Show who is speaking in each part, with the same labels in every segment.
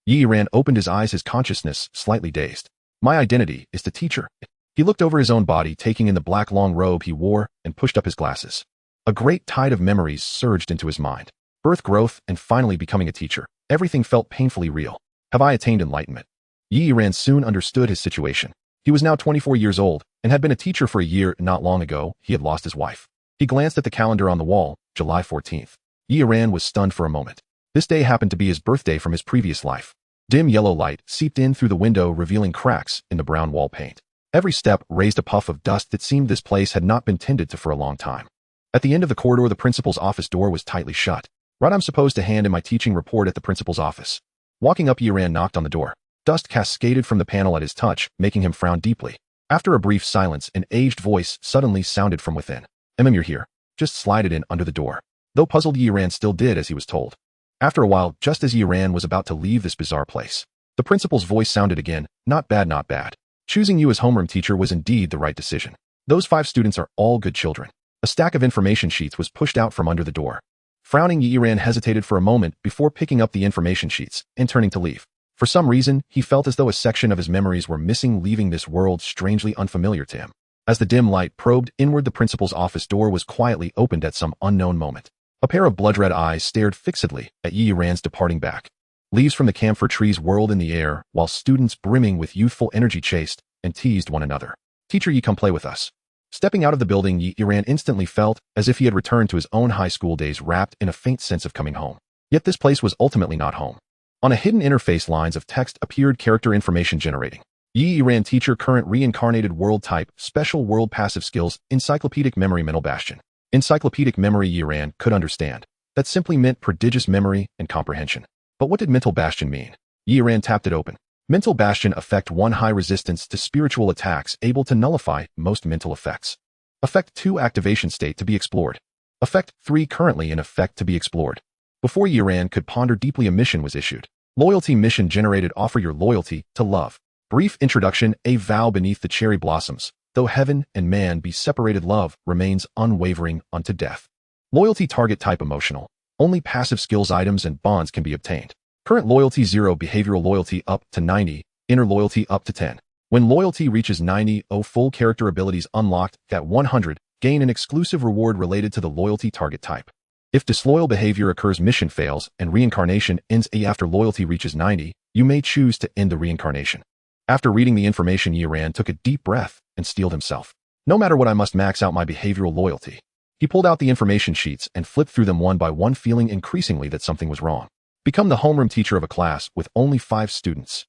Speaker 1: Yi Ran opened his eyes, his consciousness slightly dazed. My identity is the teacher. He looked over his own body, taking in the black long robe he wore, and pushed up his glasses. A great tide of memories surged into his mind. Birth, growth, and finally becoming a teacher. Everything felt painfully real. Have I attained enlightenment? Yi Ran soon understood his situation. He was now 24 years old, and had been a teacher for a year. Not long ago, he had lost his wife. He glanced at the calendar on the wall, July 14th. Yi Ran was stunned for a moment. This day happened to be his birthday from his previous life. Dim yellow light seeped in through the window, revealing cracks in the brown wall paint. Every step raised a puff of dust that seemed this place had not been tended to for a long time. At the end of the corridor, the principal's office door was tightly shut. Right, I'm supposed to hand in my teaching report at the principal's office. Walking up, Yi Ran knocked on the door. Dust cascaded from the panel at his touch, making him frown deeply. After a brief silence, an aged voice suddenly sounded from within. You're here. Just slide it in under the door. Though puzzled, Yi Ran still did as he was told. After a while, just as Yi Ran was about to leave this bizarre place, the principal's voice sounded again. Not bad, not bad. Choosing you as homeroom teacher was indeed the right decision. Those 5 students are all good children. A stack of information sheets was pushed out from under the door. Frowning, Yi Ran hesitated for a moment before picking up the information sheets and turning to leave. For some reason, he felt as though a section of his memories were missing, leaving this world strangely unfamiliar to him. As the dim light probed inward, the principal's office door was quietly opened at some unknown moment. A pair of blood-red eyes stared fixedly at Yi Ran's departing back. Leaves from the camphor trees whirled in the air, while students brimming with youthful energy chased and teased one another. Teacher Yi, come play with us. Stepping out of the building, Yi Ran instantly felt as if he had returned to his own high school days, wrapped in a faint sense of coming home. Yet this place was ultimately not home. On a hidden interface, lines of text appeared, character information generating. Yi Ran teacher, current reincarnated world type, special world, passive skills, encyclopedic memory, mental bastion. Encyclopedic memory. Yi Ran could understand. That simply meant prodigious memory and comprehension. But what did mental bastion mean? Yi Ran tapped it open. Mental bastion. Effect 1, high resistance to spiritual attacks, able to nullify most mental effects. Effect 2, activation state to be explored. Effect 3, currently in effect, to be explored. Before Yi Ran could ponder deeply, a mission was issued. Loyalty mission generated. Offer your loyalty to love. Brief introduction. A vow beneath the cherry blossoms. Though heaven and man be separated, love remains unwavering unto death. Loyalty target type emotional. Only passive skills, items, and bonds can be obtained. Current loyalty 0, behavioral loyalty up to 90, inner loyalty up to 10. When loyalty reaches 90, full character abilities unlocked. At 100, gain an exclusive reward related to the loyalty target type. If disloyal behavior occurs, mission fails, and reincarnation ends. After loyalty reaches 90, you may choose to end the reincarnation. After reading the information, Yi Ran took a deep breath and steeled himself. No matter what, I must max out my behavioral loyalty. He pulled out the information sheets and flipped through them one by one, feeling increasingly that something was wrong. Become the homeroom teacher of a class with only 5 students.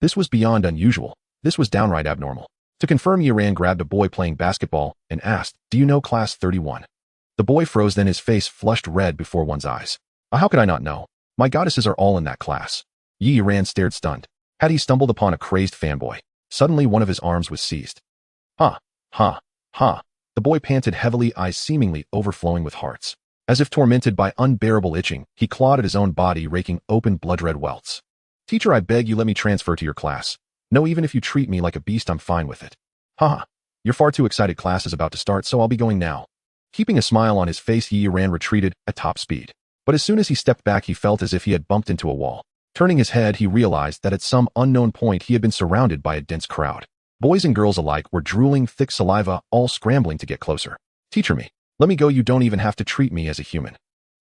Speaker 1: This was beyond unusual. This was downright abnormal. To confirm, Yi Ran grabbed a boy playing basketball and asked, "Do you know class 31? The boy froze, then his face flushed red before one's eyes. How could I not know? My goddesses are all in that class. Yi Ran stared stunned. Had he stumbled upon a crazed fanboy? Suddenly one of his arms was seized. Ha, ha, ha. The boy panted heavily, eyes seemingly overflowing with hearts. As if tormented by unbearable itching, he clawed at his own body, raking open blood-red welts. Teacher, I beg you, let me transfer to your class. No, even if you treat me like a beast, I'm fine with it. Ha. You're far too excited. Class is about to start, so I'll be going now. Keeping a smile on his face, Yi Ran retreated at top speed. But as soon as he stepped back, he felt as if he had bumped into a wall. Turning his head, he realized that at some unknown point he had been surrounded by a dense crowd. Boys and girls alike were drooling thick saliva, all scrambling to get closer. Teacher me. Let me go, you don't even have to treat me as a human.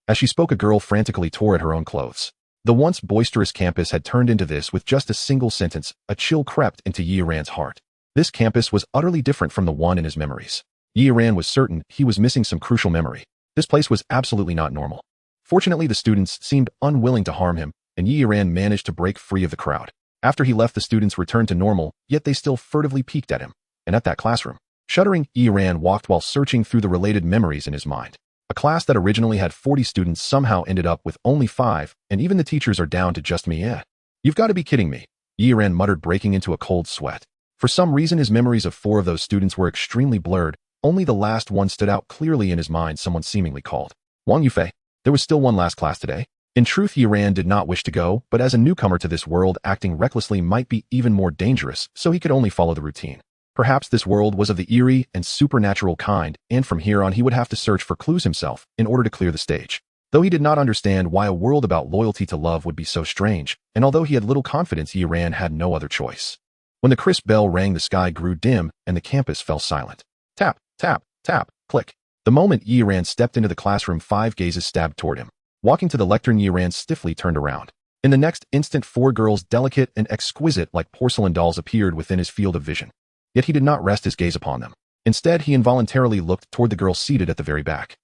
Speaker 1: As she spoke, a girl frantically tore at her own clothes. The once boisterous campus had turned into this with just a single sentence. A chill crept into Yi Ran's heart. This campus was utterly different from the one in his memories. Yi Ran was certain he was missing some crucial memory. This place was absolutely not normal. Fortunately, the students seemed unwilling to harm him, and Yi Ran managed to break free of the crowd. After he left, the students returned to normal, yet they still furtively peeked at him, and at that classroom. Shuddering, Yi Ran walked while searching through the related memories in his mind. A class that originally had 40 students somehow ended up with only 5, and even the teachers are down to just me. You've got to be kidding me, Yi Ran muttered, breaking into a cold sweat. For some reason, his memories of 4 of those students were extremely blurred. Only the last one stood out clearly in his mind, someone seemingly called Wang Yufei. There was still one last class today. In truth, Yi Ran did not wish to go, but as a newcomer to this world, acting recklessly might be even more dangerous, so he could only follow the routine. Perhaps this world was of the eerie and supernatural kind, and from here on he would have to search for clues himself in order to clear the stage. Though he did not understand why a world about loyalty to love would be so strange, and although he had little confidence, Yi Ran had no other choice. When the crisp bell rang, the sky grew dim, and the campus fell silent. Tap, tap, tap, click. The moment Yi Ran stepped into the classroom, 5 gazes stabbed toward him. Walking to the lectern, Yi Ran stiffly turned around. In the next instant, 4 girls, delicate and exquisite like porcelain dolls, appeared within his field of vision. Yet he did not rest his gaze upon them. Instead, he involuntarily looked toward the girl seated at the very back.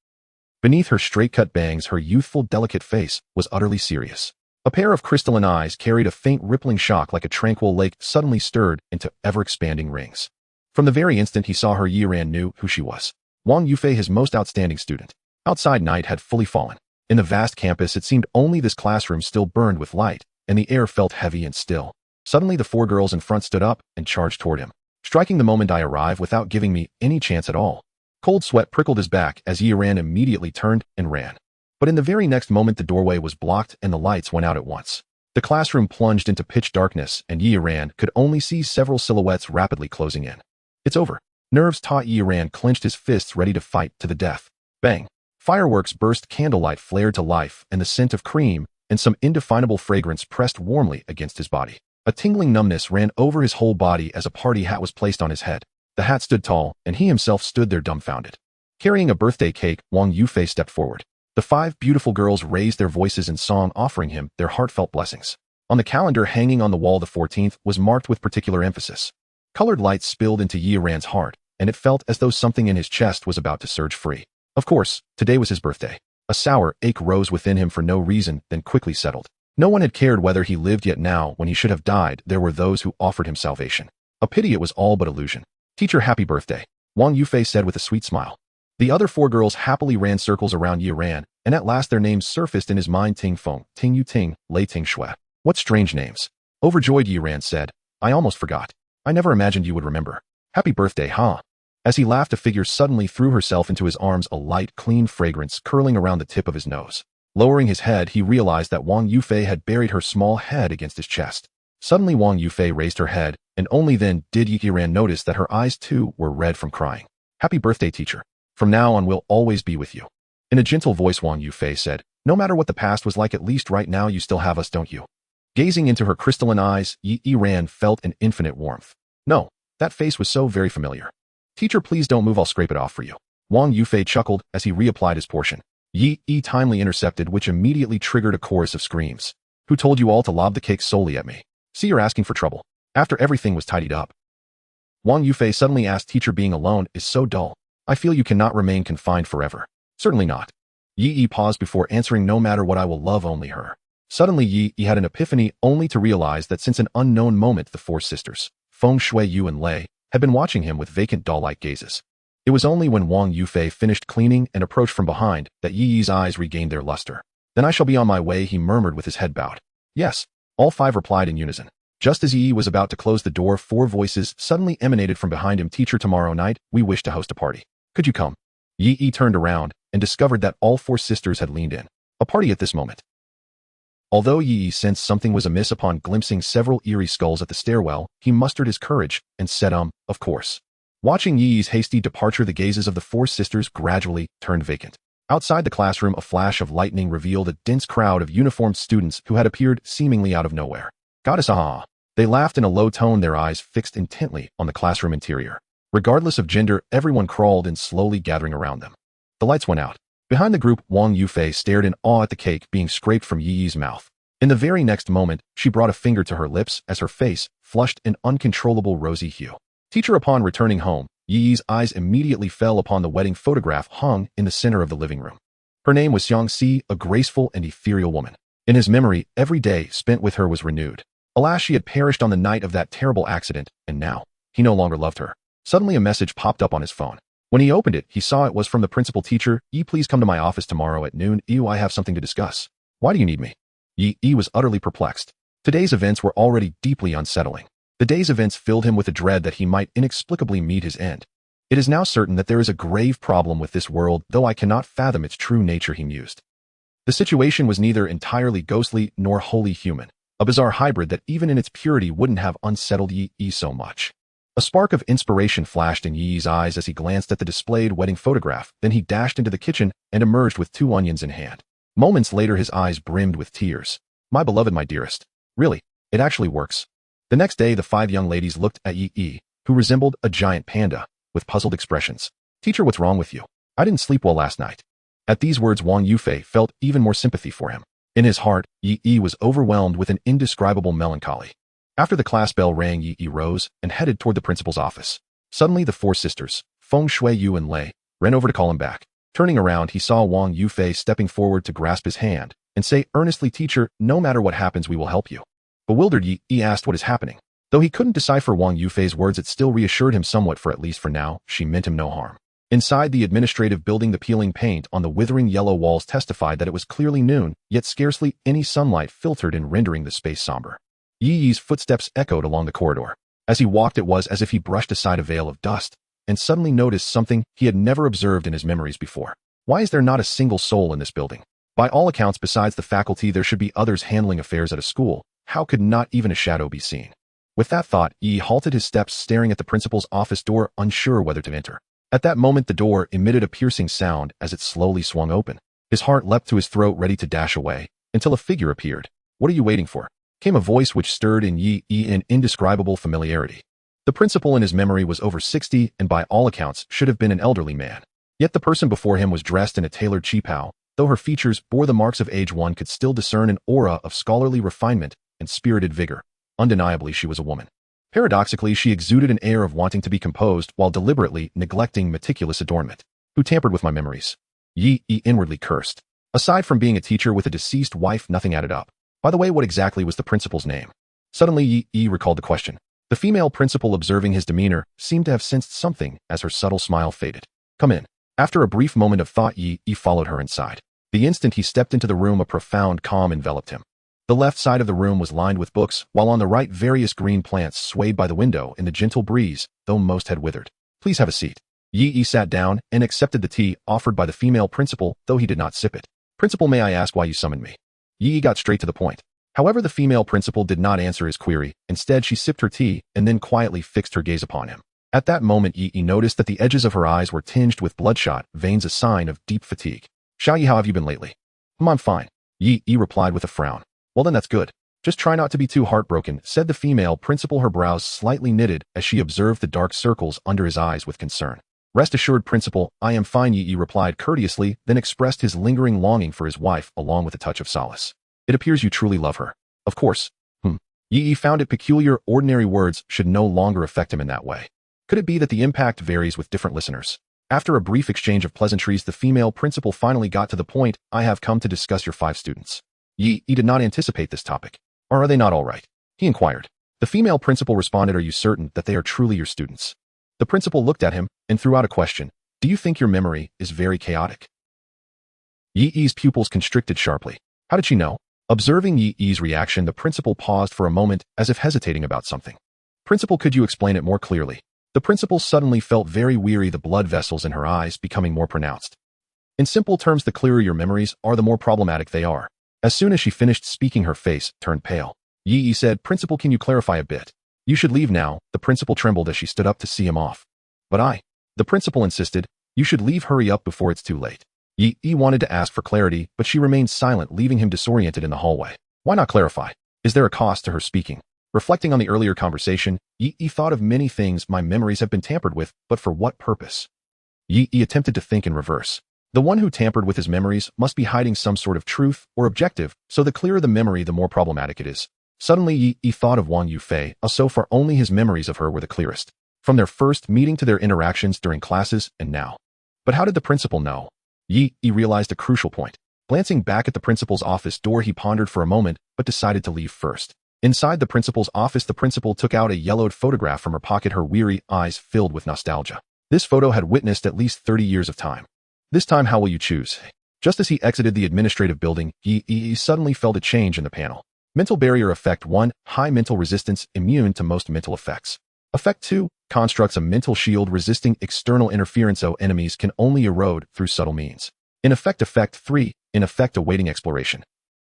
Speaker 1: Beneath her straight-cut bangs, her youthful, delicate face was utterly serious. A pair of crystalline eyes carried a faint, rippling shock like a tranquil lake suddenly stirred into ever-expanding rings. From the very instant he saw her, Yi Ran knew who she was. Wang Yufei, his most outstanding student. Outside, night had fully fallen. In the vast campus, it seemed only this classroom still burned with light, and the air felt heavy and still. Suddenly, the 4 girls in front stood up and charged toward him, striking the moment I arrive without giving me any chance at all. Cold sweat prickled his back as Yi Ran immediately turned and ran. But in the very next moment, the doorway was blocked and the lights went out at once. The classroom plunged into pitch darkness, and Yi Ran could only see several silhouettes rapidly closing in. It's over. Nerves taut, Yi Ran clenched his fists, ready to fight to the death. Bang! Fireworks burst, candlelight flared to life, and the scent of cream and some indefinable fragrance pressed warmly against his body. A tingling numbness ran over his whole body as a party hat was placed on his head. The hat stood tall, and he himself stood there dumbfounded. Carrying a birthday cake, Wang Yufei stepped forward. The 5 beautiful girls raised their voices in song, offering him their heartfelt blessings. On the calendar hanging on the wall, the 14th was marked with particular emphasis. Colored lights spilled into Yi Ran's heart, and it felt as though something in his chest was about to surge free. Of course, today was his birthday. A sour ache rose within him for no reason, then quickly settled. No one had cared whether he lived, yet now, when he should have died, there were those who offered him salvation. A pity it was all but illusion. Teacher, happy birthday, Wang Yufei said with a sweet smile. The other 4 girls happily ran circles around Yi Ran, and at last their names surfaced in his mind: Ting Feng, Ting Yu Ting, Lei Ting Shui. What strange names. Overjoyed, Yi Ran said, I almost forgot. I never imagined you would remember. Happy birthday, huh? As he laughed, a figure suddenly threw herself into his arms, a light, clean fragrance curling around the tip of his nose. Lowering his head, he realized that Wang Yufei had buried her small head against his chest. Suddenly, Wang Yufei raised her head, and only then did Yi Ran notice that her eyes too were red from crying. Happy birthday, teacher. From now on, we'll always be with you. In a gentle voice, Wang Yufei said, no matter what the past was like, at least right now you still have us, don't you? Gazing into her crystalline eyes, Yi Ran felt an infinite warmth. No, that face was so very familiar. Teacher, please don't move, I'll scrape it off for you. Wang Yufei chuckled as he reapplied his portion. Yi timely intercepted, which immediately triggered a chorus of screams. Who told you all to lob the cake solely at me? See, you're asking for trouble. After everything was tidied up, Wang Yufei suddenly asked, teacher, being alone is so dull. I feel you cannot remain confined forever. Certainly not. Yi paused before answering, no matter what, I will love only her. Suddenly Yi had an epiphany, only to realize that since an unknown moment the 4 sisters, Feng Shui, Yu and Lei, had been watching him with vacant doll-like gazes. It was only when Wang Yufei finished cleaning and approached from behind that Yi's eyes regained their luster. Then I shall be on my way, he murmured with his head bowed. Yes, all 5 replied in unison. Just as Yi was about to close the door, 4 voices suddenly emanated from behind him. Teacher, tomorrow night, we wish to host a party. Could you come? Yi turned around and discovered that all 4 sisters had leaned in. A party at this moment. Although Yi sensed something was amiss upon glimpsing several eerie skulls at the stairwell, he mustered his courage and said, of course. Watching Yi's hasty departure, the gazes of the 4 sisters gradually turned vacant. Outside the classroom, a flash of lightning revealed a dense crowd of uniformed students who had appeared seemingly out of nowhere. Goddess, ah! They laughed in a low tone, their eyes fixed intently on the classroom interior. Regardless of gender, everyone crawled in, slowly gathering around them. The lights went out. Behind the group, Wang Yufei stared in awe at the cake being scraped from Yi's mouth. In the very next moment, she brought a finger to her lips as her face flushed an uncontrollable rosy hue. Teacher, upon returning home, Yi's eyes immediately fell upon the wedding photograph hung in the center of the living room. Her name was Xiangxi, a graceful and ethereal woman. In his memory, every day spent with her was renewed. Alas, she had perished on the night of that terrible accident, and now, he no longer loved her. Suddenly a message popped up on his phone. When he opened it, he saw it was from the principal. Teacher, please come to my office tomorrow at noon. I have something to discuss. Why do you need me? Yi was utterly perplexed. Today's events were already deeply unsettling. The day's events filled him with a dread that he might inexplicably meet his end. It is now certain that there is a grave problem with this world, though I cannot fathom its true nature, he mused. The situation was neither entirely ghostly nor wholly human, a bizarre hybrid that even in its purity wouldn't have unsettled Yi so much. A spark of inspiration flashed in Yi's eyes as he glanced at the displayed wedding photograph, then he dashed into the kitchen and emerged with 2 onions in hand. Moments later his eyes brimmed with tears. My beloved, my dearest. Really, it actually works. The next day the 5 young ladies looked at Yi, who resembled a giant panda, with puzzled expressions. Teacher, what's wrong with you? I didn't sleep well last night. At these words Wang Yufei felt even more sympathy for him. In his heart, Yi was overwhelmed with an indescribable melancholy. After the class bell rang, Yi rose and headed toward the principal's office. Suddenly the 4 sisters, Feng Shuiyu and Lei, ran over to call him back. Turning around, he saw Wang Yufei stepping forward to grasp his hand and say earnestly, Teacher, no matter what happens, we will help you. Bewildered, Yi asked what is happening. Though he couldn't decipher Wang Yufei's words, it still reassured him somewhat, for at least for now, she meant him no harm. Inside the administrative building, the peeling paint on the withering yellow walls testified that it was clearly noon, yet scarcely any sunlight filtered in, rendering the space somber. Yi's footsteps echoed along the corridor. As he walked, it was as if he brushed aside a veil of dust, and suddenly noticed something he had never observed in his memories before. Why is there not a single soul in this building? By all accounts, besides the faculty, there should be others handling affairs at a school. How could not even a shadow be seen? With that thought, Yi halted his steps, staring at the principal's office door, unsure whether to enter. At that moment, the door emitted a piercing sound as it slowly swung open. His heart leapt to his throat, ready to dash away, until a figure appeared. What are you waiting for? Came a voice which stirred in Yi an indescribable familiarity. The principal in his memory was over 60 and by all accounts should have been an elderly man. Yet the person before him was dressed in a tailored qipao. Though her features bore the marks of age, one could still discern an aura of scholarly refinement and spirited vigor. Undeniably, she was a woman. Paradoxically, she exuded an air of wanting to be composed while deliberately neglecting meticulous adornment. Who tampered with my memories? Yi inwardly cursed. Aside from being a teacher with a deceased wife, nothing added up. By the way, what exactly was the principal's name? Suddenly, Yi recalled the question. The female principal, observing his demeanor, seemed to have sensed something as her subtle smile faded. Come in. After a brief moment of thought, Yi followed her inside. The instant he stepped into the room, a profound calm enveloped him. The left side of the room was lined with books, while on the right various green plants swayed by the window in the gentle breeze, though most had withered. Please have a seat. Yi sat down and accepted the tea offered by the female principal, though he did not sip it. Principal, may I ask why you summoned me? Yi got straight to the point. However, the female principal did not answer his query. Instead, she sipped her tea and then quietly fixed her gaze upon him. At that moment, Yi noticed that the edges of her eyes were tinged with bloodshot veins, a sign of deep fatigue. Xiaoyi, how have you been lately? I'm fine. Yi replied with a frown. Well then, that's good. Just try not to be too heartbroken, said the female principal, her brows slightly knitted as she observed the dark circles under his eyes with concern. Rest assured, principal, I am fine, Yi replied courteously, then expressed his lingering longing for his wife along with a touch of solace. It appears you truly love her. Of course. Yi found it peculiar ordinary words should no longer affect him in that way. Could it be that the impact varies with different listeners? After a brief exchange of pleasantries, the female principal finally got to the point. I have come to discuss your 5 students. Yi did not anticipate this topic. Or are they not all right? He inquired. The female principal responded, are you certain that they are truly your students? The principal looked at him and threw out a question. Do you think your memory is very chaotic? Yi's pupils constricted sharply. How did she know? Observing Yi's reaction, the principal paused for a moment as if hesitating about something. Principal, could you explain it more clearly? The principal suddenly felt very weary, the blood vessels in her eyes becoming more pronounced. In simple terms, the clearer your memories are, the more problematic they are. As soon as she finished speaking, her face turned pale. Yi said, Principal, can you clarify a bit? You should leave now. The principal trembled as she stood up to see him off. But the principal insisted, you should leave, hurry up before it's too late. Yi wanted to ask for clarity, but she remained silent, leaving him disoriented in the hallway. Why not clarify? Is there a cost to her speaking? Reflecting on the earlier conversation, Yi thought of many things. My memories have been tampered with, but for what purpose? Yi attempted to think in reverse. The one who tampered with his memories must be hiding some sort of truth or objective, so the clearer the memory, the more problematic it is. Suddenly, Yi thought of Wang Yufei, so far only his memories of her were the clearest. From their first meeting to their interactions during classes and now. But how did the principal know? Yi realized a crucial point. Glancing back at the principal's office door, he pondered for a moment, but decided to leave first. Inside the principal's office, the principal took out a yellowed photograph from her pocket, her weary eyes filled with nostalgia. This photo had witnessed at least 30 years of time. This time, how will you choose? Just as he exited the administrative building, he suddenly felt a change in the panel. Mental barrier effect 1, high mental resistance, immune to most mental effects. Effect 2, constructs a mental shield resisting external interference, so enemies can only erode through subtle means. In effect 3, in effect awaiting exploration.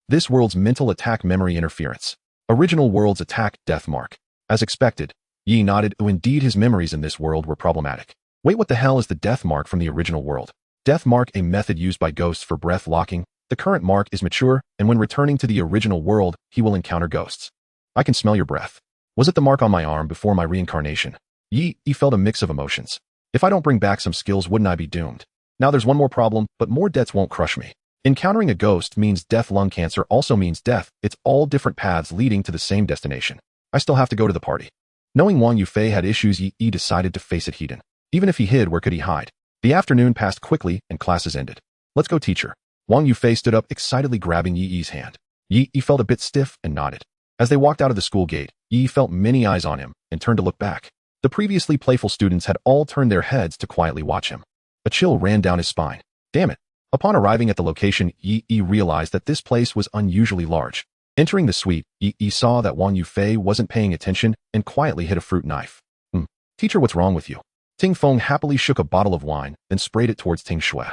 Speaker 1: This world's mental attack, memory interference. Original world's attack, death mark. As expected, Yi nodded. Indeed, his memories in this world were problematic. Wait, what the hell is the death mark from the original world? Death mark, a method used by ghosts for breath locking. The current mark is mature, and when returning to the original world, he will encounter ghosts. I can smell your breath. Was it the mark on my arm before my reincarnation? He felt a mix of emotions. If I don't bring back some skills, wouldn't I be doomed? Now there's one more problem, but more debts won't crush me. Encountering a ghost means death. Lung cancer also means death. It's all different paths leading to the same destination. I still have to go to the party. Knowing Wang Yufei had issues, Yi decided to face it head-on. Even if he hid, where could he hide? The afternoon passed quickly and classes ended. Let's go, teacher. Wang Yufei stood up, excitedly grabbing Yi's hand. Yi felt a bit stiff and nodded. As they walked out of the school gate, Yi felt many eyes on him and turned to look back. The previously playful students had all turned their heads to quietly watch him. A chill ran down his spine. Damn it. Upon arriving at the location, Yi realized that this place was unusually large. Entering the suite, Yi saw that Wang Yufei wasn't paying attention and quietly hid a fruit knife. Teacher, what's wrong with you? Ting Feng happily shook a bottle of wine, then sprayed it towards Ting Shui.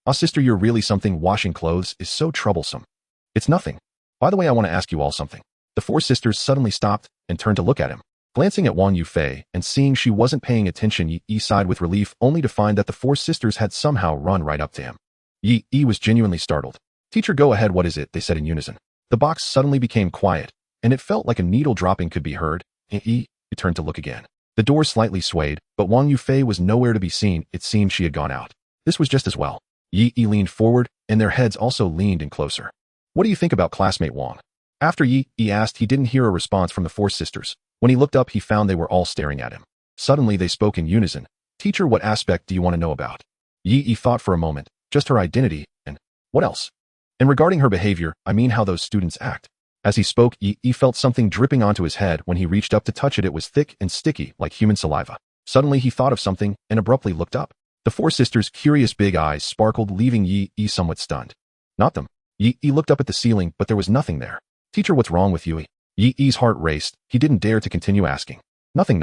Speaker 1: Ah, sister, you're really something. Washing clothes is so troublesome. It's nothing. By the way, I want to ask you all something. The four sisters suddenly stopped and turned to look at him. Glancing at Wang Yufei and seeing she wasn't paying attention, Yi sighed with relief, only to find that the four sisters had somehow run right up to him. Yi was genuinely startled. Teacher, go ahead, what is it? They said in unison. The box suddenly became quiet, and it felt like a needle dropping could be heard. Yi turned to look again. The door slightly swayed, but Wang Yufei was nowhere to be seen. It seemed she had gone out. This was just as well. Yi leaned forward, and their heads also leaned in closer. What do you think about classmate Wang? After Yi asked, he didn't hear a response from the four sisters. When he looked up, he found they were all staring at him. Suddenly, they spoke in unison. Teacher, what aspect do you want to know about? Yi thought for a moment. Just her identity, and what else? And regarding her behavior, I mean how those students act. As he spoke, Yi felt something dripping onto his head. When he reached up to touch it, it was thick and sticky, like human saliva. Suddenly, he thought of something and abruptly looked up. The four sisters' curious big eyes sparkled, leaving Yi somewhat stunned. Not them. Yi looked up at the ceiling, but there was nothing there. Teacher, what's wrong with you? Yi's heart raced. He didn't dare to continue asking. Nothing.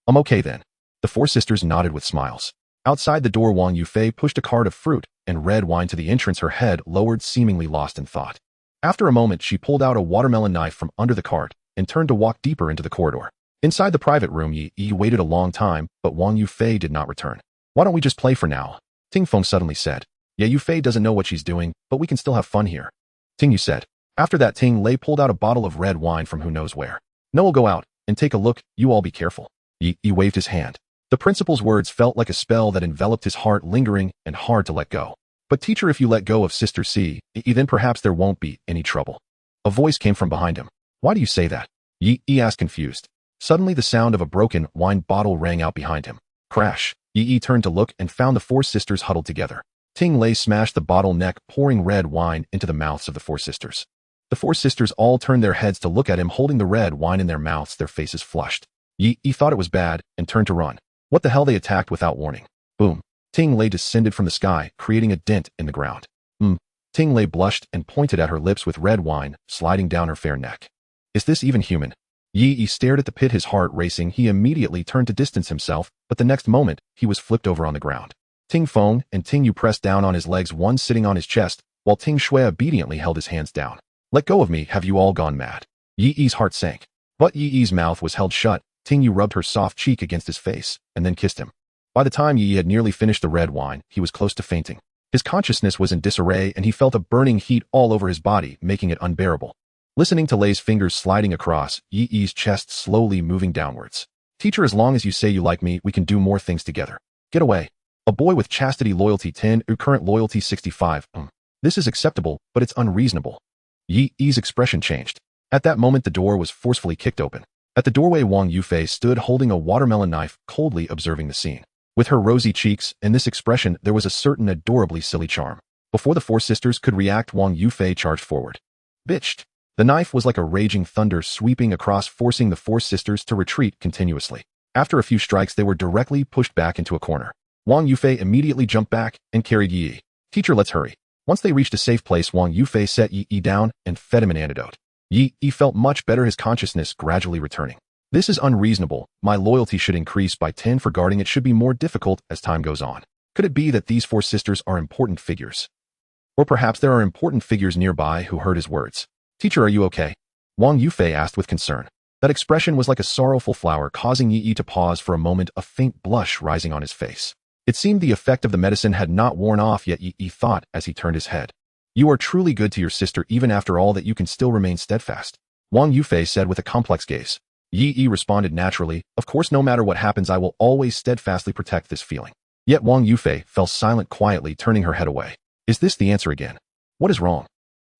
Speaker 1: I'm okay then. The four sisters nodded with smiles. Outside the door, Wang Yufei pushed a cart of fruit and red wine to the entrance, her head lowered, seemingly lost in thought. After a moment, she pulled out a watermelon knife from under the cart and turned to walk deeper into the corridor. Inside the private room, Yi waited a long time, but Wang Yufei did not return. Why don't we just play for now? Ting Feng suddenly said. Yeah, Yufei doesn't know what she's doing, but we can still have fun here. Ting Yu said. After that, Ting Lei pulled out a bottle of red wine from who knows where. No, we'll go out and take a look. You all be careful. Yi waved his hand. The principal's words felt like a spell that enveloped his heart, lingering and hard to let go. But teacher, if you let go of Sister C, then perhaps there won't be any trouble. A voice came from behind him. Why do you say that? Yi asked, confused. Suddenly, the sound of a broken wine bottle rang out behind him. Crash. Yi turned to look and found the four sisters huddled together. Ting Lei smashed the bottle neck, pouring red wine into the mouths of the four sisters. The four sisters all turned their heads to look at him, holding the red wine in their mouths, their faces flushed. Yi thought it was bad and turned to run. What the hell, they attacked without warning. Boom. Ting Lei descended from the sky, creating a dent in the ground. Ting Lei blushed and pointed at her lips with red wine sliding down her fair neck. Is this even human? Yi stared at the pit, his heart racing. He immediately turned to distance himself, but the next moment, he was flipped over on the ground. Ting Feng and Ting Yu pressed down on his legs, one sitting on his chest, while Ting Shui obediently held his hands down. Let go of me, have you all gone mad? Yi's heart sank. But Yi's mouth was held shut. Ting Yu rubbed her soft cheek against his face, and then kissed him. By the time Yi had nearly finished the red wine, he was close to fainting. His consciousness was in disarray, and he felt a burning heat all over his body, making it unbearable. Listening to Lei's fingers sliding across Yi's chest, slowly moving downwards. Teacher, as long as you say you like me, we can do more things together. Get away. A boy with chastity loyalty 10, current loyalty 65. This is acceptable, but it's unreasonable. Yi's expression changed. At that moment, the door was forcefully kicked open. At the doorway, Wang Yufei stood holding a watermelon knife, coldly observing the scene. With her rosy cheeks and this expression, there was a certain adorably silly charm. Before the four sisters could react, Wang Yufei charged forward. Bitched. The knife was like a raging thunder sweeping across, forcing the four sisters to retreat continuously. After a few strikes, they were directly pushed back into a corner. Wang Yufei immediately jumped back and carried Yi. Teacher, let's hurry. Once they reached a safe place, Wang Yufei set Yi down and fed him an antidote. Yi felt much better, his consciousness gradually returning. This is unreasonable. My loyalty should increase by 10 for guarding it should be more difficult as time goes on. Could it be that these four sisters are important figures? Or perhaps there are important figures nearby who heard his words. Teacher, are you okay? Wang Yufei asked with concern. That expression was like a sorrowful flower, causing Yi to pause for a moment, a faint blush rising on his face. It seemed the effect of the medicine had not worn off yet, Yi thought as he turned his head. You are truly good to your sister even after all that you can still remain steadfast. Wang Yufei said with a complex gaze. Yi responded naturally, of course no matter what happens I will always steadfastly protect this feeling. Yet Wang Yufei fell silent quietly, turning her head away. Is this the answer again? What is wrong?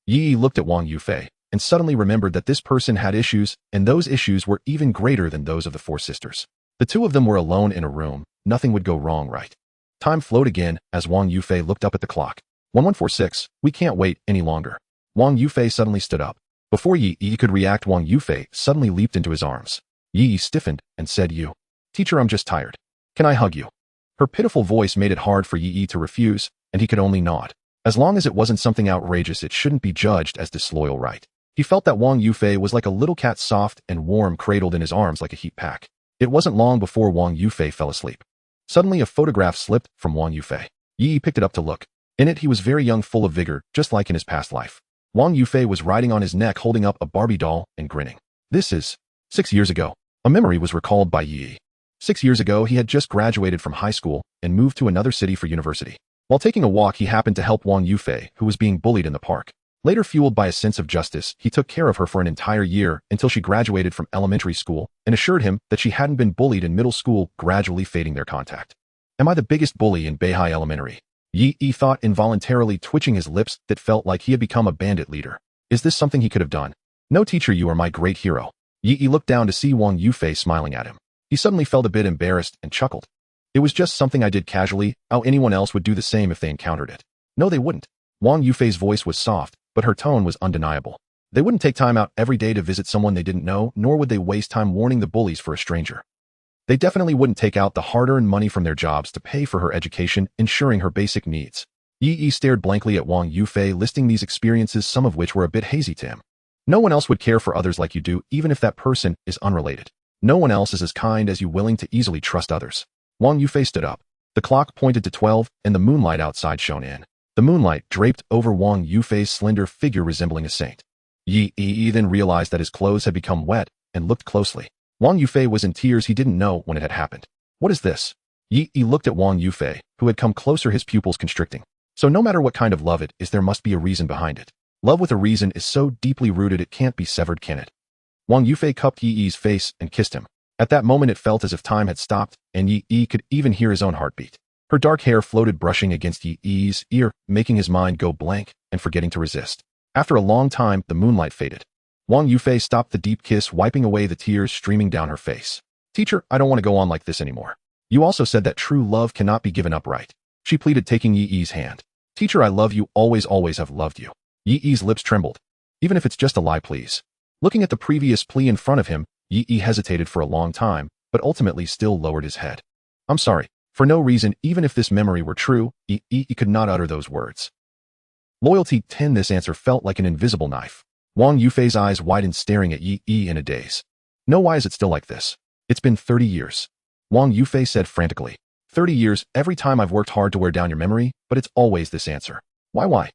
Speaker 1: Yi looked at Wang Yufei and suddenly remembered that this person had issues, and those issues were even greater than those of the four sisters. The two of them were alone in a room. Nothing would go wrong, right? Time flowed again as Wang Yufei looked up at the clock. 1146, we can't wait any longer. Wang Yufei suddenly stood up. Before Yi could react, Wang Yufei suddenly leaped into his arms. Yi stiffened and said, "You. Teacher, I'm just tired. Can I hug you?" Her pitiful voice made it hard for Yi to refuse, and he could only nod. As long as it wasn't something outrageous, it shouldn't be judged as disloyal, right? He felt that Wang Yufei was like a little cat, soft and warm, cradled in his arms like a heat pack. It wasn't long before Wang Yufei fell asleep. Suddenly a photograph slipped from Wang Yufei. Yi picked it up to look. In it he was very young, full of vigor, just like in his past life. Wang Yufei was riding on his neck holding up a Barbie doll and grinning. This is 6 years ago. A memory was recalled by Yi. 6 years ago he had just graduated from high school and moved to another city for university. While taking a walk he happened to help Wang Yufei, who was being bullied in the park. Later, fueled by a sense of justice, he took care of her for an entire year until she graduated from elementary school and assured him that she hadn't been bullied in middle school, gradually fading their contact. Am I the biggest bully in Beihai Elementary? Yi thought, involuntarily twitching his lips that felt like he had become a bandit leader. Is this something he could have done? No, teacher, you are my great hero. Yi looked down to see Wang Yufei smiling at him. He suddenly felt a bit embarrassed and chuckled. It was just something I did casually, how anyone else would do the same if they encountered it. No, they wouldn't. Wang Yufei's voice was soft, but her tone was undeniable. They wouldn't take time out every day to visit someone they didn't know, nor would they waste time warning the bullies for a stranger. They definitely wouldn't take out the hard-earned money from their jobs to pay for her education, ensuring her basic needs. Yi stared blankly at Wang Yufei, listing these experiences, some of which were a bit hazy to him. No one else would care for others like you do, even if that person is unrelated. No one else is as kind as you, willing to easily trust others. Wang Yufei stood up. The clock pointed to 12, and the moonlight outside shone in. The moonlight draped over Wang Yufei's slender figure, resembling a saint. Yi then realized that his clothes had become wet and looked closely. Wang Yufei was in tears. He didn't know when it had happened. What is this? Yi looked at Wang Yufei, who had come closer, his pupils constricting. So no matter what kind of love it is, there must be a reason behind it. Love with a reason is so deeply rooted it can't be severed, can it? Wang Yufei cupped Yi's face and kissed him. At that moment it felt as if time had stopped, and Yi could even hear his own heartbeat. Her dark hair floated, brushing against Yi's ear, making his mind go blank and forgetting to resist. After a long time, the moonlight faded. Wang Yufei stopped the deep kiss, wiping away the tears streaming down her face. Teacher, I don't want to go on like this anymore. You also said that true love cannot be given up, right? She pleaded, taking Yi's hand. Teacher, I love you, always have loved you. Yi's lips trembled. Even if it's just a lie, please. Looking at the previous plea in front of him, Yi hesitated for a long time, but ultimately still lowered his head. I'm sorry. For no reason, even if this memory were true, Yi could not utter those words. Loyalty 10. This answer felt like an invisible knife. Wang Yufei's eyes widened, staring at Yi in a daze. No, why is it still like this? It's been 30 years. Wang Yufei said frantically. 30 years, every time I've worked hard to wear down your memory, but it's always this answer. Why?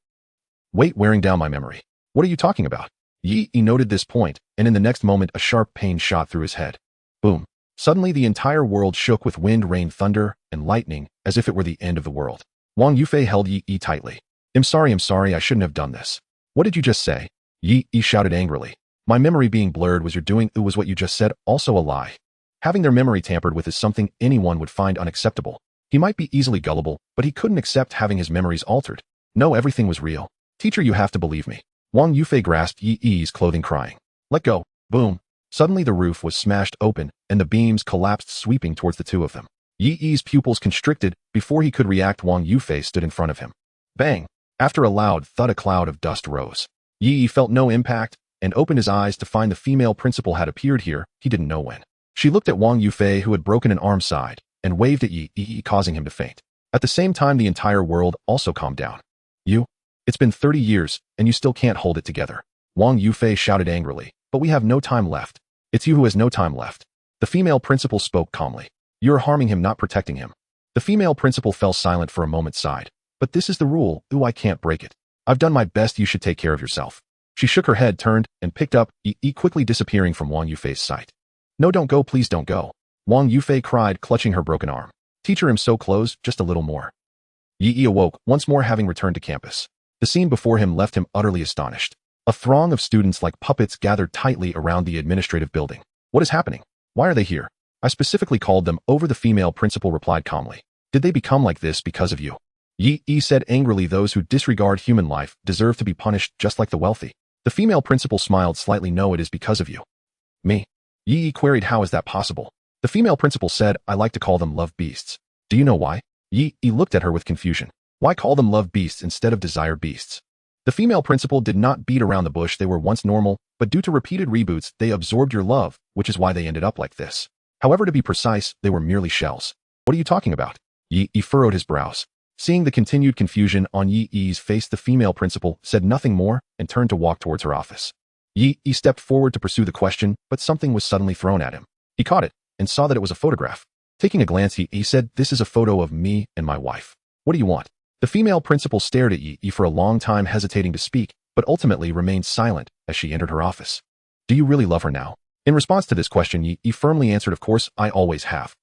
Speaker 1: Wait, wearing down my memory. What are you talking about? Yi noted this point, and in the next moment a sharp pain shot through his head. Boom. Suddenly the entire world shook with wind, rain, thunder, and lightning, as if it were the end of the world. Wang Yufei held Yi tightly. I'm sorry, I shouldn't have done this. What did you just say? Yi shouted angrily. My memory being blurred was your doing. Was what you just said also a lie? Having their memory tampered with is something anyone would find unacceptable. He might be easily gullible, but he couldn't accept having his memories altered. No, everything was real. Teacher, you have to believe me. Wang Yufei grasped Yi's clothing, crying. Let go. Boom. Suddenly the roof was smashed open, and the beams collapsed, sweeping towards the two of them. Yi's pupils constricted. Before he could react, Wang Yufei stood in front of him. Bang! After a loud thud, a cloud of dust rose. Yi felt no impact, and opened his eyes to find the female principal had appeared here, he didn't know when. She looked at Wang Yufei, who had broken an arm side, and waved at Yi, causing him to faint. At the same time, the entire world also calmed down. You? It's been 30 years, and you still can't hold it together. Wang Yufei shouted angrily. But we have no time left. It's you who has no time left. The female principal spoke calmly. You're harming him, not protecting him. The female principal fell silent for a moment, sighed. But this is the rule. I can't break it. I've done my best. You should take care of yourself. She shook her head, turned, and picked up Yi, quickly disappearing from Wang Yufei's sight. No, don't go, please don't go. Wang Yufei cried, clutching her broken arm. Teacher, I'm so close, just a little more. Yi awoke, once more having returned to campus. The scene before him left him utterly astonished. A throng of students like puppets gathered tightly around the administrative building. What is happening? Why are they here? I specifically called them over, the female principal replied calmly. Did they become like this because of you? Yi said angrily, those who disregard human life deserve to be punished just like the wealthy. The female principal smiled slightly. No, it is because of you. Me? Yi queried, how is that possible? The female principal said, I like to call them love beasts. Do you know why? Yi looked at her with confusion. Why call them love beasts instead of desire beasts? The female principal did not beat around the bush. They were once normal, but due to repeated reboots, they absorbed your love, which is why they ended up like this. However, to be precise, they were merely shells. What are you talking about? Yi furrowed his brows. Seeing the continued confusion on Yi's face, the female principal said nothing more and turned to walk towards her office. Yi stepped forward to pursue the question, but something was suddenly thrown at him. He caught it and saw that it was a photograph. Taking a glance, he said, this is a photo of me and my wife. What do you want? The female principal stared at Yi for a long time, hesitating to speak, but ultimately remained silent as she entered her office. Do you really love her now? In response to this question, Yi firmly answered, of course, I always have.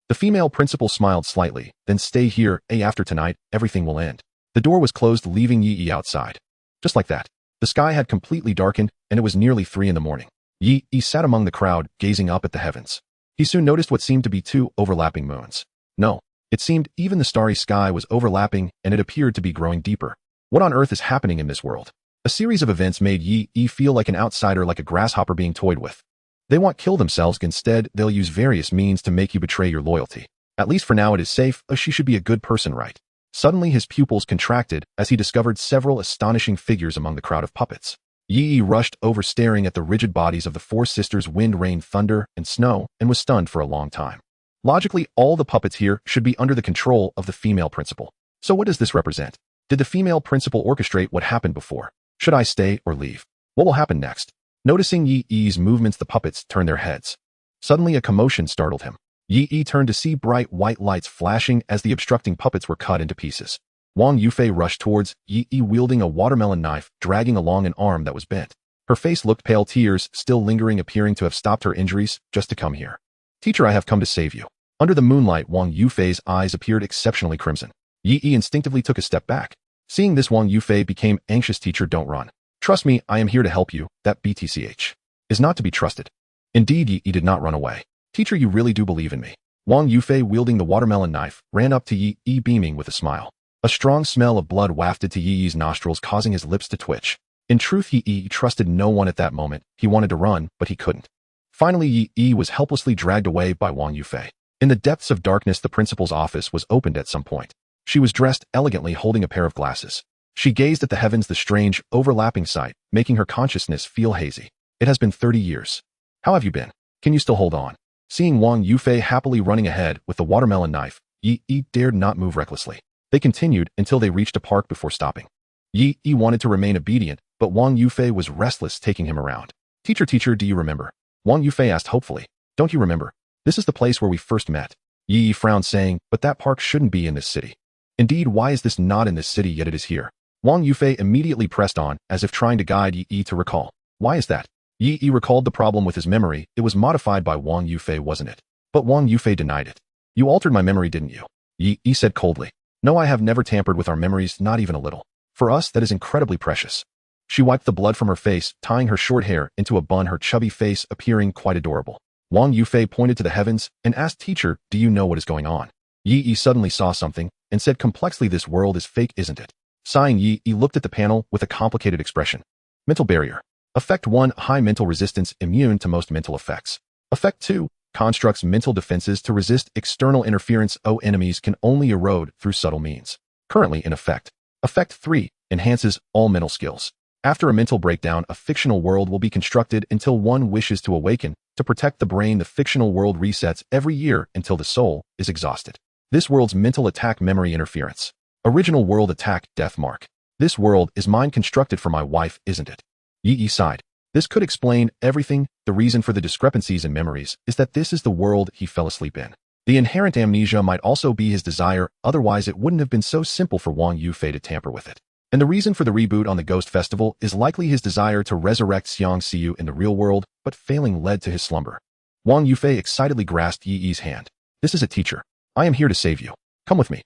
Speaker 1: The female principal smiled slightly, then stay here, after tonight, everything will end. The door was closed, leaving Yi outside. Just like that. The sky had completely darkened, and it was nearly 3 a.m. Yi sat among the crowd, gazing up at the heavens. He soon noticed what seemed to be 2 overlapping moons. No, it seemed even the starry sky was overlapping, and it appeared to be growing deeper. What on earth is happening in this world? A series of events made Yi feel like an outsider, like a grasshopper being toyed with. They won't kill themselves. Instead, they'll use various means to make you betray your loyalty. At least for now it is safe, as she should be a good person, right? Suddenly his pupils contracted as he discovered several astonishing figures among the crowd of puppets. Yi rushed over, staring at the rigid bodies of the 4 sisters, wind, rain, thunder, and snow, and was stunned for a long time. Logically, all the puppets here should be under the control of the female principal. So what does this represent? Did the female principal orchestrate what happened before? Should I stay or leave? What will happen next? Noticing Yi's movements, the puppets turned their heads. Suddenly a commotion startled him. Yi turned to see bright white lights flashing as the obstructing puppets were cut into pieces. Wang Yufei rushed towards Yi, wielding a watermelon knife, dragging along an arm that was bent. Her face looked pale, tears still lingering, appearing to have stopped her injuries just to come here. Teacher, I have come to save you. Under the moonlight, Wang Yufei's eyes appeared exceptionally crimson. Yi instinctively took a step back. Seeing this, Wang Yufei became anxious. Teacher, don't run. Trust me, I am here to help you. That BTCH is not to be trusted. Indeed, Yi did not run away. Teacher, you really do believe in me. Wang Yufei, wielding the watermelon knife, ran up to Yi, beaming with a smile. A strong smell of blood wafted to Yi's nostrils, causing his lips to twitch. In truth, Yi trusted no one at that moment. He wanted to run, but he couldn't. Finally, Yi was helplessly dragged away by Wang Yufei. In the depths of darkness, the principal's office was opened at some point. She was dressed elegantly, holding a pair of glasses. She gazed at the heavens, the strange, overlapping sight, making her consciousness feel hazy. It has been 30 years. How have you been? Can you still hold on? Seeing Wang Yufei happily running ahead with the watermelon knife, Yi dared not move recklessly. They continued until they reached a park before stopping. Yi wanted to remain obedient, but Wang Yufei was restless, taking him around. Teacher, do you remember? Wang Yufei asked hopefully. Don't you remember? This is the place where we first met. Yi frowned, saying, but that park shouldn't be in this city. Indeed, why is this not in this city, yet it is here? Wang Yufei immediately pressed on, as if trying to guide Yi to recall. Why is that? Yi recalled the problem with his memory. It was modified by Wang Yufei, wasn't it? But Wang Yufei denied it. You altered my memory, didn't you? Yi said coldly. No, I have never tampered with our memories, not even a little. For us, that is incredibly precious. She wiped the blood from her face, tying her short hair into a bun, her chubby face appearing quite adorable. Wang Yufei pointed to the heavens and asked, Teacher, do you know what is going on? Yi suddenly saw something and said complexly, this world is fake, isn't it? Sighing, Yi looked at the panel with a complicated expression. Mental barrier. Effect 1, high mental resistance, immune to most mental effects. Effect 2, constructs mental defenses to resist external interference. Enemies can only erode through subtle means. Currently in effect. Effect 3, enhances all mental skills. After a mental breakdown, a fictional world will be constructed until one wishes to awaken. To protect the brain, the fictional world resets every year until the soul is exhausted. This world's mental attack, memory interference. Original world attack, death mark. This world is mine, constructed for my wife, isn't it? Yi sighed. This could explain everything. The reason for the discrepancies in memories is that this is the world he fell asleep in. The inherent amnesia might also be his desire, otherwise it wouldn't have been so simple for Wang Yufei to tamper with it. And the reason for the reboot on the Ghost Festival is likely his desire to resurrect Xiang Xiu in the real world, but failing led to his slumber. Wang Yufei excitedly grasped Yi's hand. This is a teacher. I am here to save you. Come with me.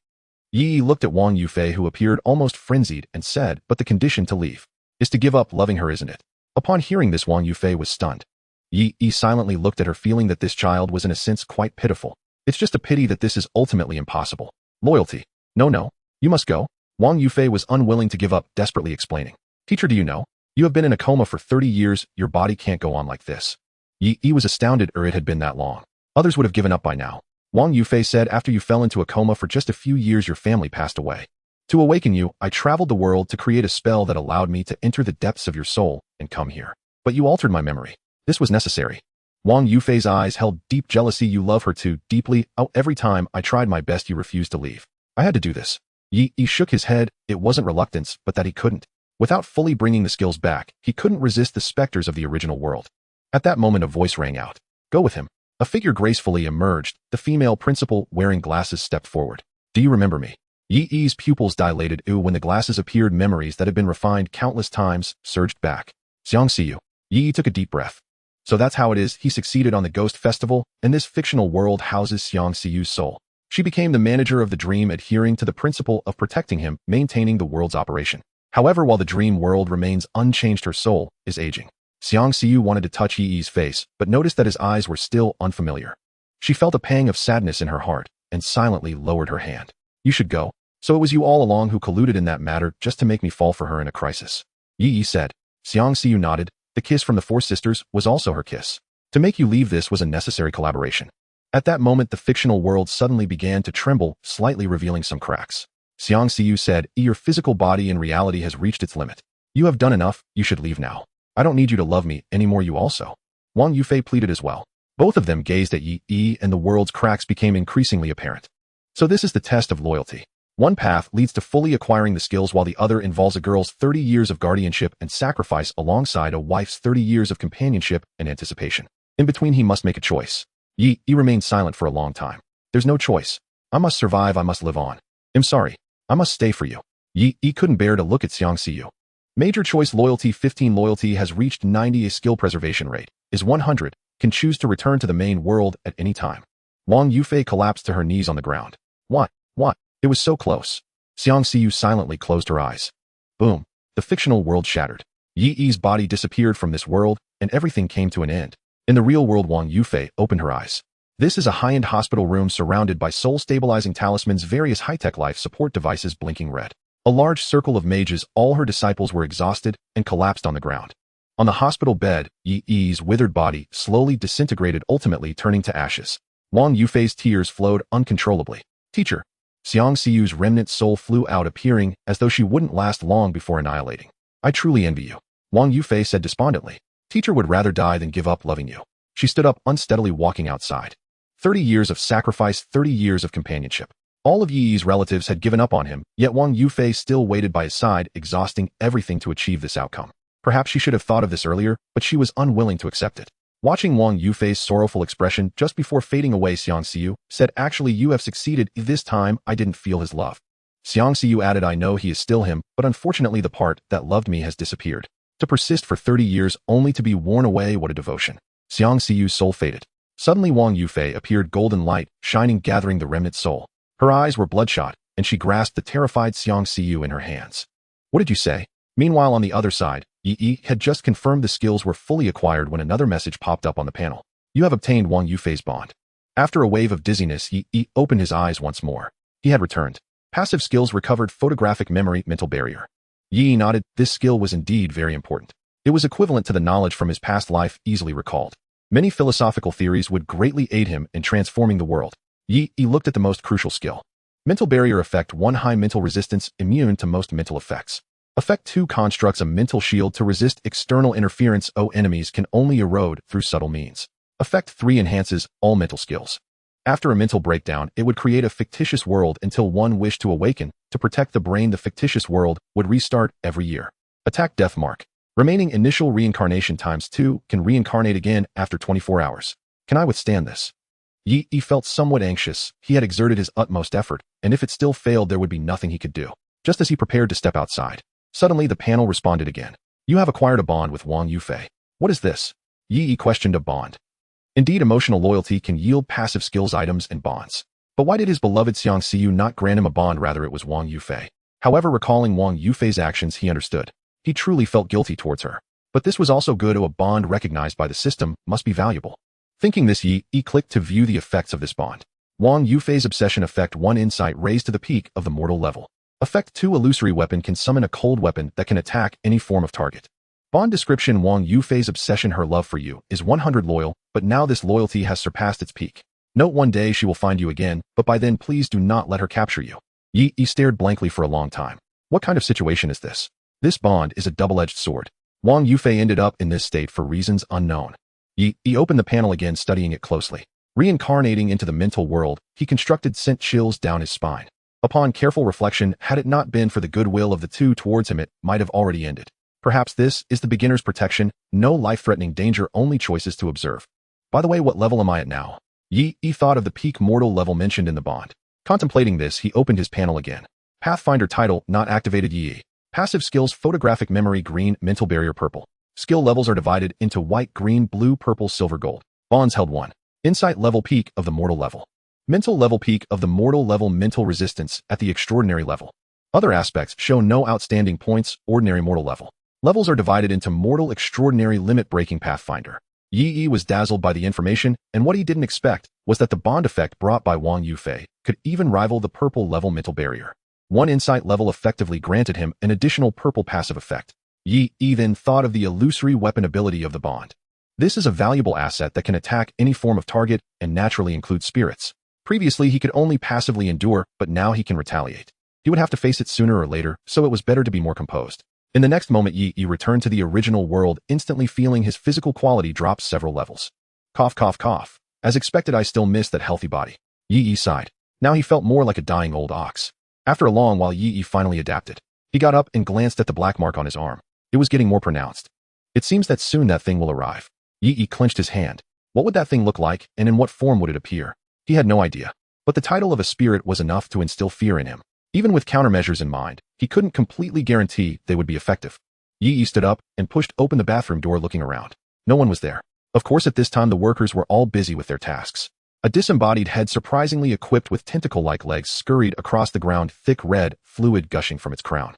Speaker 1: Yi looked at Wang Yufei, who appeared almost frenzied, and said, "But the condition to leave is to give up loving her, isn't it?" Upon hearing this, Wang Yufei was stunned. Yi silently looked at her, feeling that this child was in a sense quite pitiful. It's just a pity that this is ultimately impossible. Loyalty. No, you must go. Wang Yufei was unwilling to give up, desperately explaining. "Teacher, do you know? You have been in a coma for 30 years, your body can't go on like this." Yi was astounded, it had been that long. Others would have given up by now. Wang Yufei said, "After you fell into a coma for just a few years, your family passed away. To awaken you, I traveled the world to create a spell that allowed me to enter the depths of your soul and come here. But you altered my memory. This was necessary." Wang Yufei's eyes held deep jealousy. "You love her too deeply. Oh, every time I tried my best, you refused to leave. I had to do this." Yi shook his head. It wasn't reluctance, but that he couldn't. Without fully bringing the skills back, he couldn't resist the specters of the original world. At that moment, a voice rang out. "Go with him." A figure gracefully emerged. The female principal, wearing glasses, stepped forward. "Do you remember me?" Yi's pupils dilated. When the glasses appeared, memories that had been refined countless times surged back. "Xiang Siyu." Yi took a deep breath. So that's how it is. He succeeded on the Ghost Festival, and this fictional world houses Xiang Siyu's soul. She became the manager of the dream, adhering to the principle of protecting him, maintaining the world's operation. However, while the dream world remains unchanged, her soul is aging. Xiang Siyu wanted to touch Yi's face, but noticed that his eyes were still unfamiliar. She felt a pang of sadness in her heart, and silently lowered her hand. "You should go. So it was you all along who colluded in that matter, just to make me fall for her in a crisis." Yi said. Xiang Siyu nodded. The kiss from the four sisters was also her kiss. To make you leave, this was a necessary collaboration. At that moment, the fictional world suddenly began to tremble, slightly revealing some cracks. Xiang Siyu said, "Your physical body in reality has reached its limit. You have done enough, you should leave now. I don't need you to love me anymore, you also." Wang Yufei pleaded as well. Both of them gazed at Yi, and the world's cracks became increasingly apparent. So this is the test of loyalty. One path leads to fully acquiring the skills, while the other involves a girl's 30 years of guardianship and sacrifice alongside a wife's 30 years of companionship and anticipation. In between, he must make a choice. Yi remained silent for a long time. "There's no choice. I must survive, I must live on. I'm sorry. I must stay for you." Yi couldn't bear to look at Xiang Siyu. Major choice loyalty 15. Loyalty has reached 90. A skill preservation rate is 100. Can choose to return to the main world at any time. Wang Yufei collapsed to her knees on the ground. What? It was so close. Xiang Siyu silently closed her eyes. Boom. The fictional world shattered. Yi's body disappeared from this world, and everything came to an end. In the real world, Wang Yufei opened her eyes. This is a high-end hospital room surrounded by soul-stabilizing talismans, various high-tech life support devices blinking red. A large circle of mages, all her disciples, were exhausted and collapsed on the ground. On the hospital bed, Yi's withered body slowly disintegrated, ultimately turning to ashes. Wang Yufei's tears flowed uncontrollably. "Teacher." Xiang Siyu's remnant soul flew out, appearing as though she wouldn't last long before annihilating. "I truly envy you," Wang Yufei said despondently. "Teacher would rather die than give up loving you." She stood up, unsteadily walking outside. 30 years of sacrifice, 30 years of companionship. All of Yi's relatives had given up on him, yet Wang Yufei still waited by his side, exhausting everything to achieve this outcome. Perhaps she should have thought of this earlier, but she was unwilling to accept it. Watching Wang Yufei's sorrowful expression just before fading away, Xiang Siyu said, "Actually, you have succeeded. This time, I didn't feel his love." Xiang Siyu added, "I know he is still him, but unfortunately the part that loved me has disappeared. To persist for 30 years only to be worn away, what a devotion." Xiang Siyu's soul faded. Suddenly Wang Yufei appeared, golden light shining, gathering the remnant soul. Her eyes were bloodshot, and she grasped the terrified Xiang Siyu in her hands. "What did you say?" Meanwhile, on the other side, Yi had just confirmed the skills were fully acquired when another message popped up on the panel. "You have obtained Wang Yufei's bond." After a wave of dizziness, Yi opened his eyes once more. He had returned. Passive skills recovered, photographic memory, mental barrier. Yi nodded. This skill was indeed very important. It was equivalent to the knowledge from his past life, easily recalled. Many philosophical theories would greatly aid him in transforming the world. Yi looked at the most crucial skill. Mental barrier effect 1, high mental resistance, immune to most mental effects. Effect 2, constructs a mental shield to resist external interference. Enemies can only erode through subtle means. Effect 3, enhances all mental skills. After a mental breakdown, it would create a fictitious world until one wished to awaken. To protect the brain, the fictitious world would restart every year. Attack death mark. Remaining initial reincarnation times 2, can reincarnate again after 24 hours. Can I withstand this? Yi felt somewhat anxious. He had exerted his utmost effort, and if it still failed, there would be nothing he could do. Just as he prepared to step outside, suddenly the panel responded again. "You have acquired a bond with Wang Yufei." "What is this?" Yi questioned. "A bond." Indeed, emotional loyalty can yield passive skills, items, and bonds. But why did his beloved Xiang Xiu not grant him a bond? Rather, it was Wang Yufei. However, recalling Wang Yufei's actions, he understood. He truly felt guilty towards her. But this was also good. A bond recognized by the system must be valuable. Thinking this, Yi clicked to view the effects of this bond. Wang Yufei's obsession effect 1 insight raised to the peak of the mortal level. Effect 2 illusory weapon can summon a cold weapon that can attack any form of target. Bond description Wang Yufei's obsession, her love for you, is 100 loyal, but now this loyalty has surpassed its peak. Note one day she will find you again, but by then please do not let her capture you. Yi stared blankly for a long time. What kind of situation is this? This bond is a double-edged sword. Wang Yufei ended up in this state for reasons unknown. Yi opened the panel again, studying it closely. Reincarnating into the mental world, he constructed sent chills down his spine. Upon careful reflection, had it not been for the goodwill of the two towards him, it might have already ended. Perhaps this is the beginner's protection, no life-threatening danger, only choices to observe. By the way, what level am I at now? Yi thought of the peak mortal level mentioned in the bond. Contemplating this, he opened his panel again. Pathfinder title not activated. Yi. Passive skills photographic memory green, mental barrier purple. Skill levels are divided into white, green, blue, purple, silver, gold. Bonds held 1. Insight level peak of the mortal level. Mental level peak of the mortal level, mental resistance at the extraordinary level. Other aspects show no outstanding points, ordinary mortal level. Levels are divided into mortal, extraordinary, limit breaking. Pathfinder. Yi was dazzled by the information, and what he didn't expect was that the bond effect brought by Wang Yufei could even rival the purple level mental barrier. 1 insight level effectively granted him an additional purple passive effect. Yi then thought of the illusory weapon ability of the bond. This is a valuable asset that can attack any form of target and naturally include spirits. Previously, he could only passively endure, but now he can retaliate. He would have to face it sooner or later, so it was better to be more composed. In the next moment, Yi returned to the original world, instantly feeling his physical quality drop several levels. Cough, cough, cough. As expected, I still miss that healthy body. Yi sighed. Now he felt more like a dying old ox. After a long while, Yi finally adapted. He got up and glanced at the black mark on his arm. It was getting more pronounced. It seems that soon that thing will arrive. Yi clenched his hand. What would that thing look like, and in what form would it appear? He had no idea. But the title of a spirit was enough to instill fear in him. Even with countermeasures in mind, he couldn't completely guarantee they would be effective. Yi stood up and pushed open the bathroom door, looking around. No one was there. Of course, at this time the workers were all busy with their tasks. A disembodied head, surprisingly equipped with tentacle-like legs, scurried across the ground, thick red fluid gushing from its crown.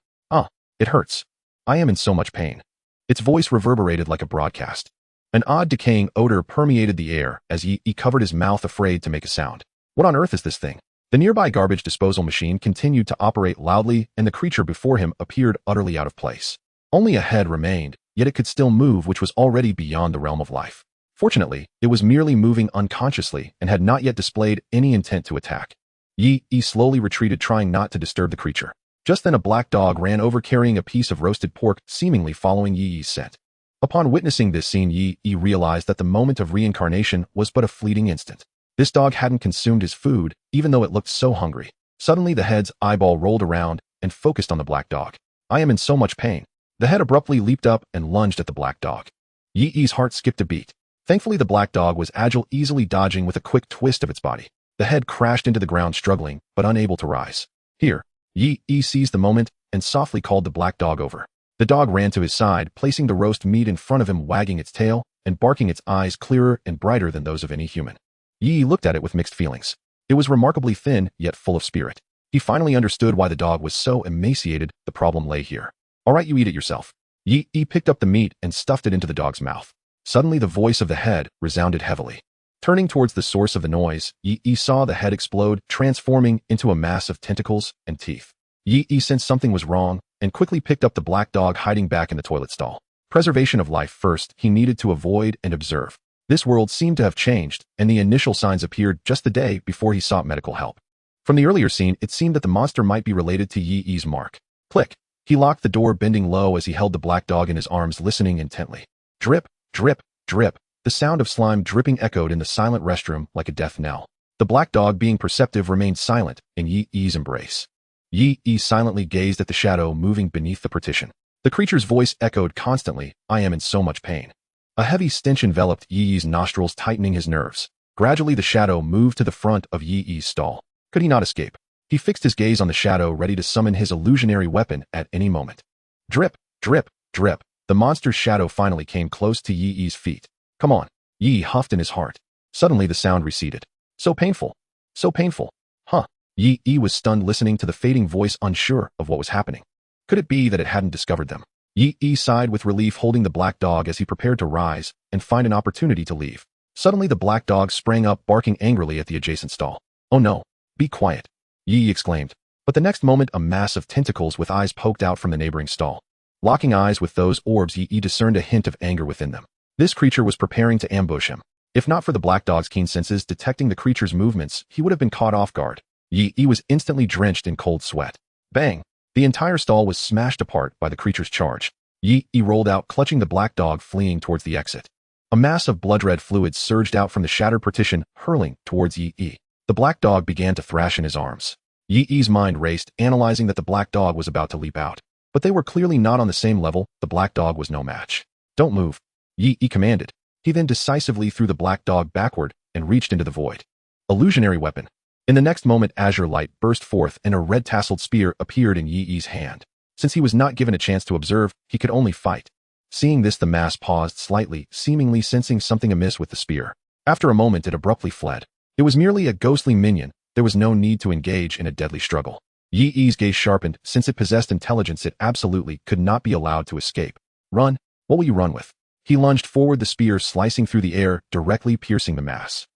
Speaker 1: It hurts. I am in so much pain. Its voice reverberated like a broadcast. An odd decaying odor permeated the air as Yi covered his mouth, afraid to make a sound. What on earth is this thing? The nearby garbage disposal machine continued to operate loudly, and the creature before him appeared utterly out of place. Only a head remained, yet it could still move, which was already beyond the realm of life. Fortunately, it was merely moving unconsciously and had not yet displayed any intent to attack. Yi slowly retreated, trying not to disturb the creature. Just then a black dog ran over, carrying a piece of roasted pork, seemingly following Yi's scent. Upon witnessing this scene, Yi realized that the moment of reincarnation was but a fleeting instant. This dog hadn't consumed his food, even though it looked so hungry. Suddenly the head's eyeball rolled around and focused on the black dog. I am in so much pain. The head abruptly leaped up and lunged at the black dog. Yi's heart skipped a beat. Thankfully, the black dog was agile, easily dodging with a quick twist of its body. The head crashed into the ground, struggling, but unable to rise. Here, Yi seized the moment and softly called the black dog over. The dog ran to his side, placing the roast meat in front of him, wagging its tail and barking, its eyes clearer and brighter than those of any human. Yi looked at it with mixed feelings. It was remarkably thin, yet full of spirit. He finally understood why the dog was so emaciated. The problem lay here. All right, you eat it yourself. Yi picked up the meat and stuffed it into the dog's mouth. Suddenly the voice of the head resounded heavily. Turning towards the source of the noise, Yi saw the head explode, transforming into a mass of tentacles and teeth. Yi sensed something was wrong and quickly picked up the black dog hiding back in the toilet stall. Preservation of life first, he needed to avoid and observe. This world seemed to have changed, and the initial signs appeared just the day before he sought medical help. From the earlier scene, it seemed that the monster might be related to Yi's mark. Click. He locked the door, bending low as he held the black dog in his arms, listening intently. Drip, drip, drip. The sound of slime dripping echoed in the silent restroom like a death knell. The black dog, being perceptive, remained silent in Yi's embrace. Yi silently gazed at the shadow moving beneath the partition. The creature's voice echoed constantly, I am in so much pain. A heavy stench enveloped Yi's nostrils, tightening his nerves. Gradually the shadow moved to the front of Yi's stall. Could he not escape? He fixed his gaze on the shadow, ready to summon his illusionary weapon at any moment. Drip, drip, drip. The monster's shadow finally came close to Yi's feet. Come on. Yi huffed in his heart. Suddenly the sound receded. So painful. So painful. Yi was stunned listening to the fading voice, unsure of what was happening. Could it be that it hadn't discovered them? Yi sighed with relief, holding the black dog as he prepared to rise and find an opportunity to leave. Suddenly the black dog sprang up, barking angrily at the adjacent stall. "Oh no, be quiet," Yi exclaimed. But the next moment a mass of tentacles with eyes poked out from the neighboring stall. Locking eyes with those orbs, Yi discerned a hint of anger within them. This creature was preparing to ambush him. If not for the black dog's keen senses detecting the creature's movements, he would have been caught off guard. Yi was instantly drenched in cold sweat. Bang! The entire stall was smashed apart by the creature's charge. Yi rolled out, clutching the black dog, fleeing towards the exit. A mass of blood-red fluid surged out from the shattered partition, hurling towards Yi. The black dog began to thrash in his arms. Yi's mind raced, analyzing that the black dog was about to leap out. But they were clearly not on the same level. The black dog was no match. "Don't move," Yi commanded. He then decisively threw the black dog backward and reached into the void. Illusionary weapon. In the next moment, azure light burst forth and a red-tasseled spear appeared in Yi's hand. Since he was not given a chance to observe, he could only fight. Seeing this, the mass paused slightly, seemingly sensing something amiss with the spear. After a moment, it abruptly fled. It was merely a ghostly minion. There was no need to engage in a deadly struggle. Yi's gaze sharpened. Since it possessed intelligence, it absolutely could not be allowed to escape. "Run? What will you run with?" He lunged forward, the spear slicing through the air, directly piercing the mass.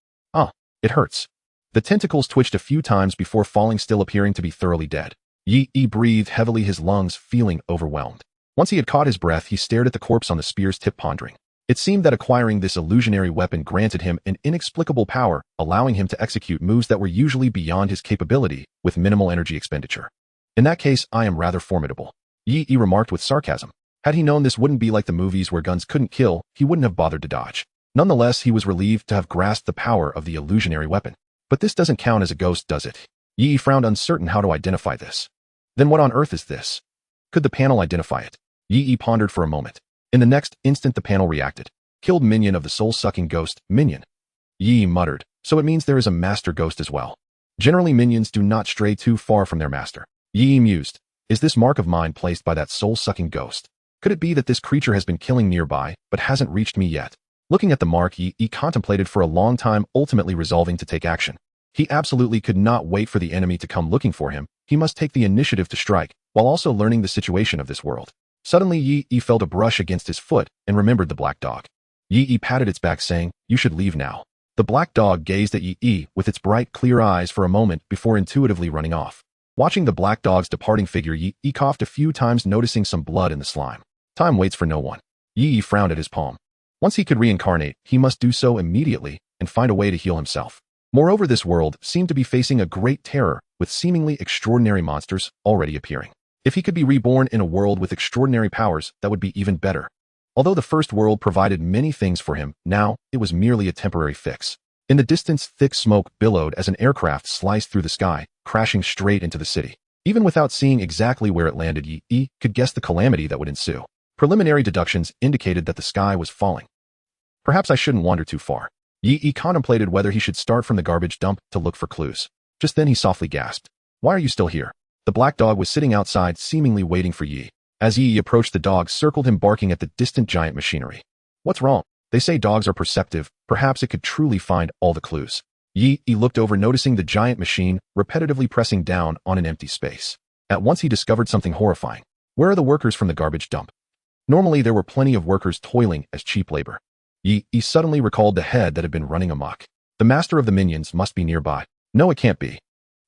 Speaker 1: It hurts." The tentacles twitched a few times before falling still, appearing to be thoroughly dead. Yi breathed heavily, his lungs feeling overwhelmed. Once he had caught his breath, he stared at the corpse on the spear's tip, pondering. It seemed that acquiring this illusionary weapon granted him an inexplicable power, allowing him to execute moves that were usually beyond his capability, with minimal energy expenditure. "In that case, I am rather formidable," Yi remarked with sarcasm. Had he known this wouldn't be like the movies where guns couldn't kill, he wouldn't have bothered to dodge. Nonetheless, he was relieved to have grasped the power of the illusionary weapon. "But this doesn't count as a ghost, does it?" Yi frowned, uncertain how to identify this. "Then what on earth is this? Could the panel identify it?" Yi pondered for a moment. In the next instant, the panel reacted. "Killed minion of the soul-sucking ghost, minion." Yi muttered. "So it means there is a master ghost as well. Generally, minions do not stray too far from their master." Yi mused. "Is this mark of mine placed by that soul-sucking ghost? Could it be that this creature has been killing nearby, but hasn't reached me yet?" Looking at the mark, Yi contemplated for a long time, ultimately resolving to take action. He absolutely could not wait for the enemy to come looking for him. He must take the initiative to strike, while also learning the situation of this world. Suddenly, Yi felt a brush against his foot and remembered the black dog. Yi patted its back, saying, "You should leave now." The black dog gazed at Yi with its bright, clear eyes for a moment before intuitively running off. Watching the black dog's departing figure, Yi coughed a few times, noticing some blood in the slime. Time waits for no one. Yi frowned at his palm. Once he could reincarnate, he must do so immediately and find a way to heal himself. Moreover, this world seemed to be facing a great terror, with seemingly extraordinary monsters already appearing. If he could be reborn in a world with extraordinary powers, that would be even better. Although the first world provided many things for him, now it was merely a temporary fix. In the distance, thick smoke billowed as an aircraft sliced through the sky, crashing straight into the city. Even without seeing exactly where it landed, Yi could guess the calamity that would ensue. Preliminary deductions indicated that the sky was falling. Perhaps I shouldn't wander too far. Yi contemplated whether he should start from the garbage dump to look for clues. Just then he softly gasped. "Why are you still here?" The black dog was sitting outside, seemingly waiting for Yi. As Yi approached, the dog circled him, barking at the distant giant machinery. "What's wrong?" They say dogs are perceptive. Perhaps it could truly find all the clues. Yi looked over, noticing the giant machine repetitively pressing down on an empty space. At once he discovered something horrifying. Where are the workers from the garbage dump? Normally there were plenty of workers toiling as cheap labor. Yi suddenly recalled the head that had been running amok. The master of the minions must be nearby. No, it can't be.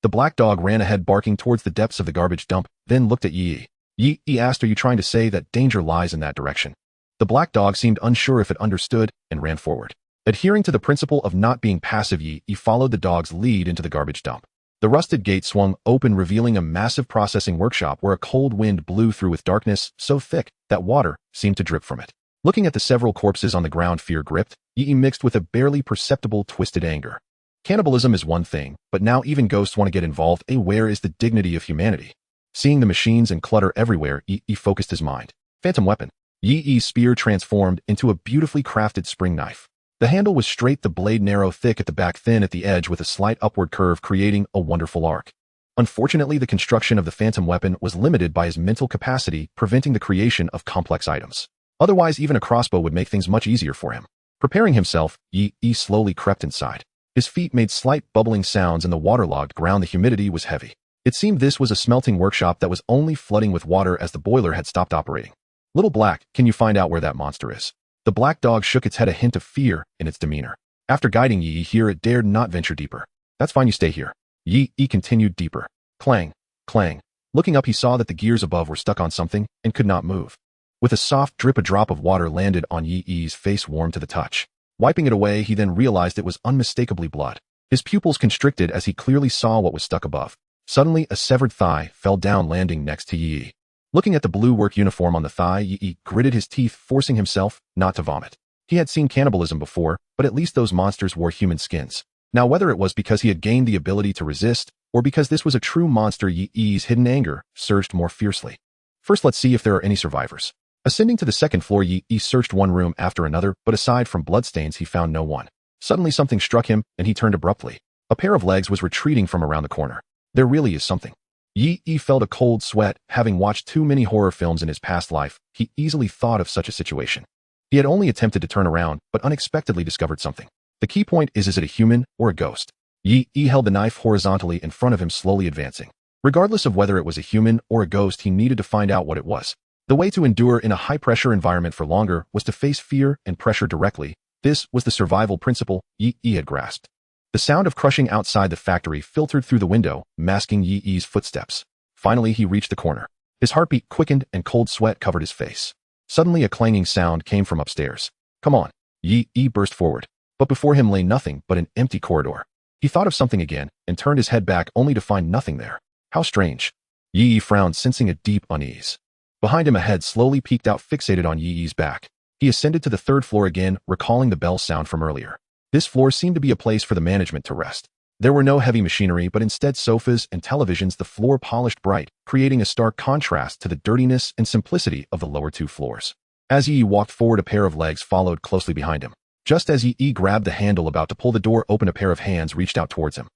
Speaker 1: The black dog ran ahead, barking towards the depths of the garbage dump, then looked at Yi. Yi asked, "Are you trying to say that danger lies in that direction?" The black dog seemed unsure if it understood and ran forward. Adhering to the principle of not being passive, Yi followed the dog's lead into the garbage dump. The rusted gate swung open, revealing a massive processing workshop where a cold wind blew through with darkness so thick that water seemed to drip from it. Looking at the several corpses on the ground, fear gripped Yi, mixed with a barely perceptible twisted anger. Cannibalism is one thing, but now even ghosts want to get involved. Where is the dignity of humanity? Seeing the machines and clutter everywhere, Yi focused his mind. Phantom weapon. Yi's spear transformed into a beautifully crafted spring knife. The handle was straight, the blade narrow, thick at the back, thin at the edge, with a slight upward curve, creating a wonderful arc. Unfortunately, the construction of the phantom weapon was limited by his mental capacity, preventing the creation of complex items. Otherwise, even a crossbow would make things much easier for him. Preparing himself, Yi slowly crept inside. His feet made slight bubbling sounds and the waterlogged ground, the humidity was heavy. It seemed this was a smelting workshop that was only flooding with water as the boiler had stopped operating. Little Black, can you find out where that monster is? The black dog shook its head, a hint of fear in its demeanor. After guiding Yi here, it dared not venture deeper. That's fine, you stay here. Yi continued deeper. Clang, clang. Looking up, he saw that the gears above were stuck on something and could not move. With a soft drip, a drop of water landed on Yi's face, warm to the touch. Wiping it away, he then realized it was unmistakably blood. His pupils constricted as he clearly saw what was stuck above. Suddenly, a severed thigh fell down, landing next to Yi. Looking at the blue work uniform on the thigh, Yi gritted his teeth, forcing himself not to vomit. He had seen cannibalism before, but at least those monsters wore human skins. Now, whether it was because he had gained the ability to resist, or because this was a true monster, Yi's hidden anger surged more fiercely. First, let's see if there are any survivors. Ascending to the second floor, Yi searched one room after another, but aside from bloodstains, he found no one. Suddenly, something struck him, and he turned abruptly. A pair of legs was retreating from around the corner. There really is something. Yi felt a cold sweat. Having watched too many horror films in his past life, he easily thought of such a situation. He had only attempted to turn around, but unexpectedly discovered something. The key point is it a human or a ghost? Yi held the knife horizontally in front of him, slowly advancing. Regardless of whether it was a human or a ghost, he needed to find out what it was. The way to endure in a high-pressure environment for longer was to face fear and pressure directly. This was the survival principle Yi had grasped. The sound of crushing outside the factory filtered through the window, masking Yi's footsteps. Finally, he reached the corner. His heartbeat quickened and cold sweat covered his face. Suddenly, a clanging sound came from upstairs. Come on. Yi burst forward. But before him lay nothing but an empty corridor. He thought of something again and turned his head back, only to find nothing there. How strange. Yi frowned, sensing a deep unease. Behind him, a head slowly peeked out, fixated on Yi's back. He ascended to the third floor again, recalling the bell sound from earlier. This floor seemed to be a place for the management to rest. There were no heavy machinery, but instead sofas and televisions, the floor polished bright, creating a stark contrast to the dirtiness and simplicity of the lower two floors. As Yi walked forward, a pair of legs followed closely behind him. Just as Yi grabbed the handle about to pull the door open, a pair of hands reached out towards him.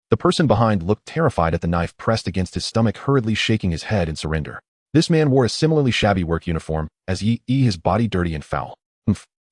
Speaker 1: The person behind looked terrified at the knife pressed against his stomach, hurriedly shaking his head in surrender. This man wore a similarly shabby work uniform as Yi, his body dirty and foul.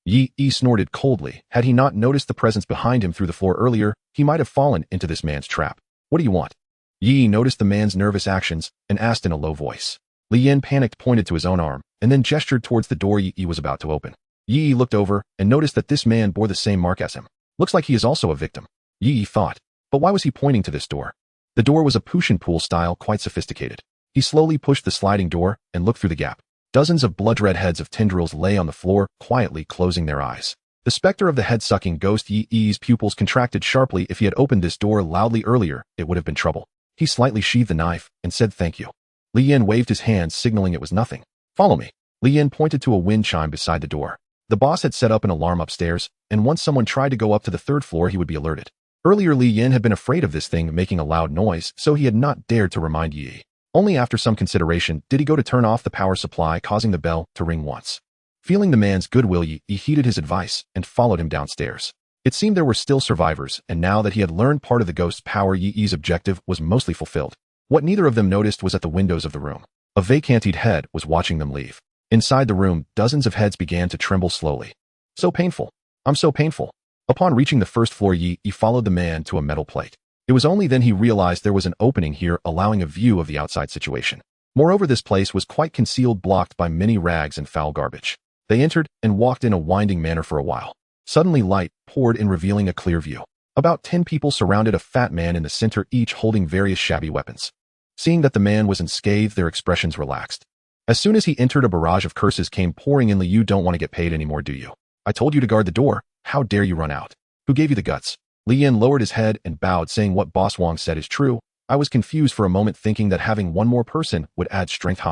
Speaker 1: Yi snorted coldly. Had he not noticed the presence behind him through the floor earlier, he might have fallen into this man's trap. What do you want? Yi noticed the man's nervous actions and asked in a low voice. Li Yin panicked, pointed to his own arm, and then gestured towards the door Yi was about to open. Yi looked over and noticed that this man bore the same mark as him. Looks like he is also a victim. Yi thought. But why was he pointing to this door? The door was a push-and pull style, quite sophisticated. He slowly pushed the sliding door and looked through the gap. Dozens of blood-red heads of tendrils lay on the floor, quietly closing their eyes. The specter of the head-sucking ghost. Yi's pupils contracted sharply. If he had opened this door loudly earlier, it would have been trouble. He slightly sheathed the knife and said thank you. Li Yin waved his hands, signaling it was nothing. Follow me. Li Yin pointed to a wind chime beside the door. The boss had set up an alarm upstairs, and once someone tried to go up to the third floor, he would be alerted. Earlier, Li Yin had been afraid of this thing making a loud noise, so he had not dared to remind Yi. Only after some consideration did he go to turn off the power supply, causing the bell to ring once. Feeling the man's goodwill, Yi heeded his advice and followed him downstairs. It seemed there were still survivors, and now that he had learned part of the ghost's power, Yi's objective was mostly fulfilled. What neither of them noticed was at the windows of the room. A vacanted head was watching them leave. Inside the room, dozens of heads began to tremble slowly. So painful. I'm so painful. Upon reaching the first floor, Yi followed the man to a metal plate. It was only then he realized there was an opening here, allowing a view of the outside situation. Moreover, this place was quite concealed, blocked by many rags and foul garbage. They entered and walked in a winding manner for a while. Suddenly, light poured in, revealing a clear view. About 10 people surrounded a fat man in the center, each holding various shabby weapons. Seeing that the man was unscathed, their expressions relaxed. As soon as he entered, a barrage of curses came pouring in. You don't want to get paid anymore, do you? I told you to guard the door. How dare you run out? Who gave you the guts? Li Yin lowered his head and bowed, saying what Boss Wong said is true. I was confused for a moment, thinking that having one more person would add strength.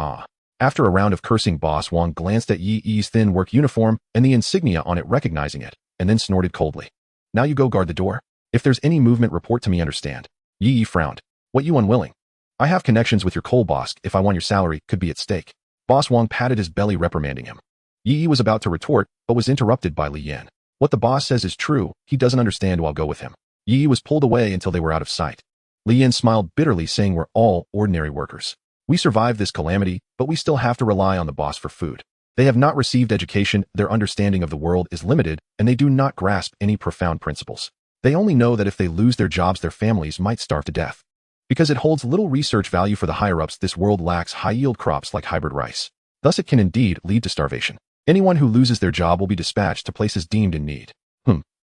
Speaker 1: After a round of cursing, Boss Wong glanced at Yi's thin work uniform and the insignia on it, recognizing it, and then snorted coldly. Now you go guard the door. If there's any movement, report to me, understand? Yi frowned. What, you unwilling? I have connections with your coal boss. If I won, your salary could be at stake. Boss Wong patted his belly, reprimanding him. Yi was about to retort, but was interrupted by Li Yin. What the boss says is true. He doesn't understand, I'll go with him. Yi was pulled away until they were out of sight. Li Yin smiled bitterly, saying we're all ordinary workers. We survived this calamity, but we still have to rely on the boss for food. They have not received education, their understanding of the world is limited, and they do not grasp any profound principles. They only know that if they lose their jobs, their families might starve to death. Because it holds little research value for the higher-ups, this world lacks high-yield crops like hybrid rice. Thus, it can indeed lead to starvation. Anyone who loses their job will be dispatched to places deemed in need.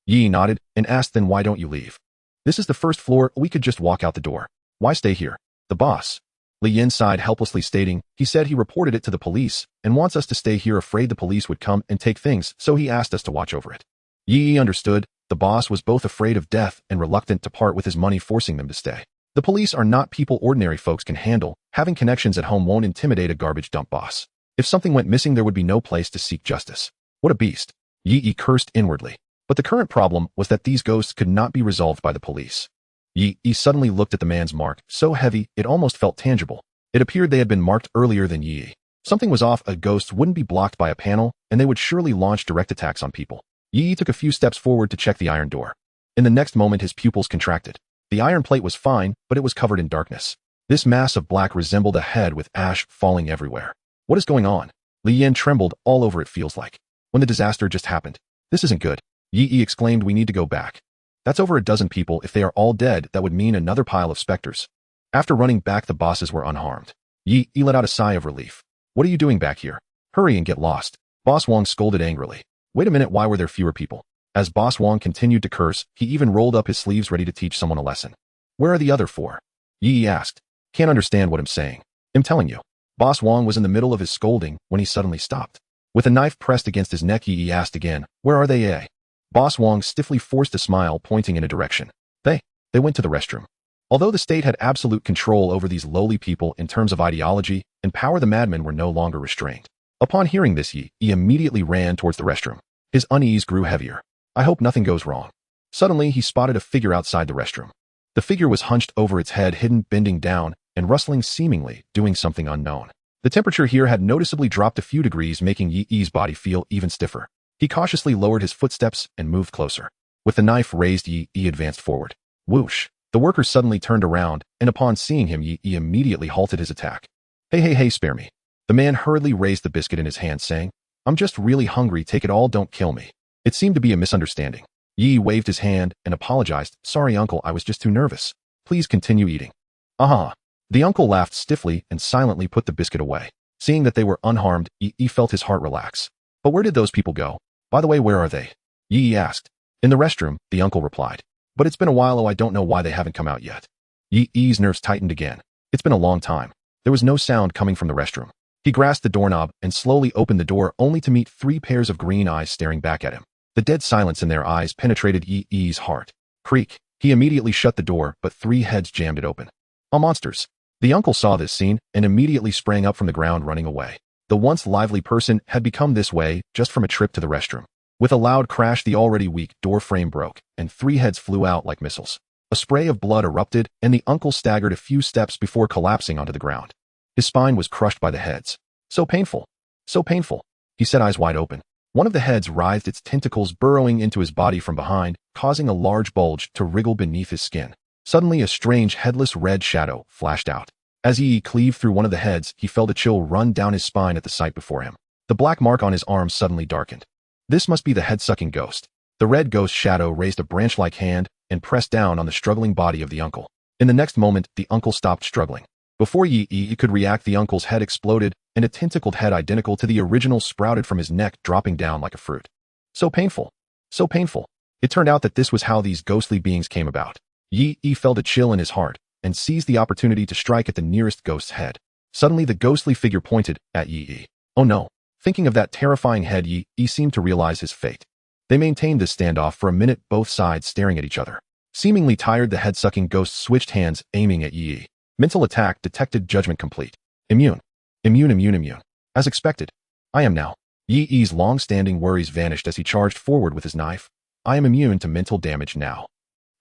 Speaker 1: Yi nodded and asked, then why don't you leave? This is the first floor, we could just walk out the door. Why stay here? The boss. Li Yin sighed helplessly, stating, he said he reported it to the police and wants us to stay here, afraid the police would come and take things, so he asked us to watch over it. Yi understood. The boss was both afraid of death and reluctant to part with his money, forcing them to stay. The police are not people ordinary folks can handle. Having connections at home won't intimidate a garbage dump boss. If something went missing, there would be no place to seek justice. What a beast. Yi cursed inwardly. But the current problem was that these ghosts could not be resolved by the police. Yi suddenly looked at the man's mark, so heavy it almost felt tangible. It appeared they had been marked earlier than Yi. Something was off. A ghost wouldn't be blocked by a panel, and they would surely launch direct attacks on people. Yi took a few steps forward to check the iron door. In the next moment, his pupils contracted. The iron plate was fine, but it was covered in darkness. This mass of black resembled a head with ash falling everywhere. What is going on? Li Yin trembled all over, it feels like. When the disaster just happened. This isn't good. Yi exclaimed, we need to go back. That's over a dozen people. If they are all dead, that would mean another pile of specters. After running back, the bosses were unharmed. Yi let out a sigh of relief. What are you doing back here? Hurry and get lost. Boss Wong scolded angrily. Wait a minute, why were there fewer people? As Boss Wong continued to curse, he even rolled up his sleeves ready to teach someone a lesson. Where are the other 4? Yi asked. Can't understand what I'm saying. I'm telling you. Boss Wong was in the middle of his scolding when he suddenly stopped. With a knife pressed against his neck, Yi asked again, where are they? Boss Wong stiffly forced a smile, pointing in a direction. They went to the restroom. Although the state had absolute control over these lowly people in terms of ideology and power, the madmen were no longer restrained. Upon hearing this, Yi immediately ran towards the restroom. His unease grew heavier. I hope nothing goes wrong. Suddenly, he spotted a figure outside the restroom. The figure was hunched over, its head hidden, bending down, and rustling, seemingly doing something unknown. The temperature here had noticeably dropped a few degrees, making Yi's body feel even stiffer. He cautiously lowered his footsteps and moved closer. With the knife raised, Yi advanced forward. Whoosh! The worker suddenly turned around, and upon seeing him, Yi immediately halted his attack. Hey, spare me. The man hurriedly raised the biscuit in his hand, saying, I'm just really hungry, take it all, don't kill me. It seemed to be a misunderstanding. Yi waved his hand and apologized. Sorry, uncle, I was just too nervous. Please continue eating. The uncle laughed stiffly and silently put the biscuit away. Seeing that they were unharmed, Yi felt his heart relax. But where did those people go? By the way, where are they? Yi asked. In the restroom, the uncle replied. But it's been a while, I don't know why they haven't come out yet. Yi's nerves tightened again. It's been a long time. There was no sound coming from the restroom. He grasped the doorknob and slowly opened the door, only to meet 3 pairs of green eyes staring back at him. The dead silence in their eyes penetrated Yi's heart. Creak. He immediately shut the door, but 3 heads jammed it open. Monsters. The uncle saw this scene and immediately sprang up from the ground, running away. The once lively person had become this way just from a trip to the restroom. With a loud crash, the already weak door frame broke, and 3 heads flew out like missiles. A spray of blood erupted, and the uncle staggered a few steps before collapsing onto the ground. His spine was crushed by the heads. So painful. So painful. He said, eyes wide open. One of the heads writhed, its tentacles burrowing into his body from behind, causing a large bulge to wriggle beneath his skin. Suddenly, a strange headless red shadow flashed out. As he cleaved through one of the heads, he felt a chill run down his spine at the sight before him. The black mark on his arm suddenly darkened. This must be the head-sucking ghost. The red ghost shadow raised a branch-like hand and pressed down on the struggling body of the uncle. In the next moment, the uncle stopped struggling. Before Yi could react, the uncle's head exploded, and a tentacled head identical to the original sprouted from his neck, dropping down like a fruit. So painful. So painful. It turned out that this was how these ghostly beings came about. Yi felt a chill in his heart and seized the opportunity to strike at the nearest ghost's head. Suddenly, the ghostly figure pointed at Yi. Oh no. Thinking of that terrifying head, Yi seemed to realize his fate. They maintained this standoff for a minute, both sides staring at each other. Seemingly tired, the head-sucking ghost switched hands, aiming at Yi. Mental attack detected, judgment complete. Immune. Immune. As expected. I am now. Yi's long-standing worries vanished as he charged forward with his knife. I am immune to mental damage now.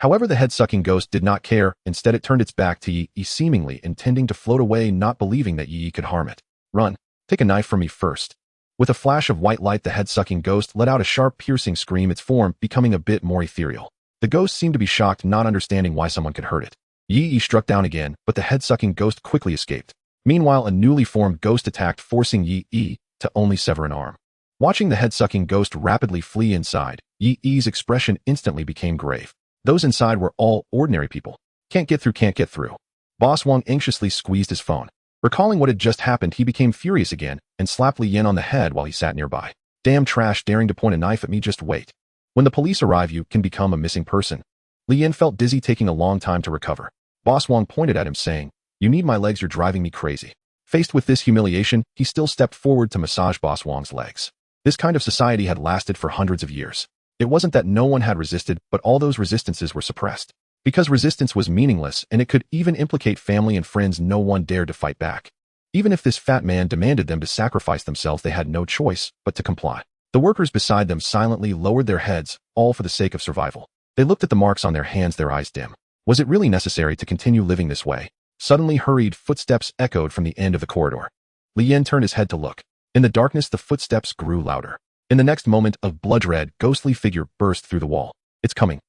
Speaker 1: However, the head-sucking ghost did not care. Instead, it turned its back to Yi, seemingly intending to float away, not believing that Yi could harm it. Run. Take a knife from me first. With a flash of white light, the head-sucking ghost let out a sharp, piercing scream, its form becoming a bit more ethereal. The ghost seemed to be shocked, not understanding why someone could hurt it. Yi struck down again, but the head-sucking ghost quickly escaped. Meanwhile, a newly formed ghost attacked, forcing Yi to only sever an arm. Watching the head-sucking ghost rapidly flee inside, Yi's expression instantly became grave. Those inside were all ordinary people. Can't get through, can't get through. Boss Wong anxiously squeezed his phone. Recalling what had just happened, he became furious again and slapped Li Yin on the head while he sat nearby. Damn trash, daring to point a knife at me, just wait. When the police arrive, you can become a missing person. Li Yin felt dizzy, taking a long time to recover. Boss Wong pointed at him, saying, "You need my legs, you're driving me crazy." Faced with this humiliation, he still stepped forward to massage Boss Wong's legs. This kind of society had lasted for hundreds of years. It wasn't that no one had resisted, but all those resistances were suppressed. Because resistance was meaningless and it could even implicate family and friends, no one dared to fight back. Even if this fat man demanded them to sacrifice themselves, they had no choice but to comply. The workers beside them silently lowered their heads, all for the sake of survival. They looked at the marks on their hands, their eyes dim. Was it really necessary to continue living this way? Suddenly, hurried footsteps echoed from the end of the corridor. Li Yin turned his head to look. In the darkness, the footsteps grew louder. In the next moment, a blood-red, ghostly figure burst through the wall. It's coming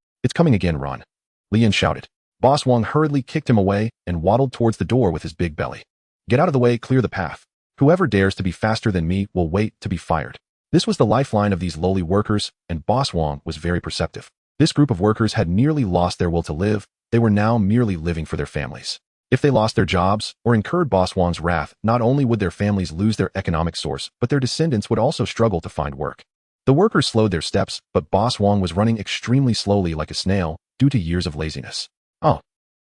Speaker 1: again, run. Li Yin shouted. Boss Wong hurriedly kicked him away and waddled towards the door with his big belly. Get out of the way, clear the path. Whoever dares to be faster than me will wait to be fired. This was the lifeline of these lowly workers, and Boss Wong was very perceptive. This group of workers had nearly lost their will to live. They were now merely living for their families. If they lost their jobs or incurred Boss Wong's wrath, not only would their families lose their economic source, but their descendants would also struggle to find work. The workers slowed their steps, but Boss Wong was running extremely slowly like a snail due to years of laziness. Oh.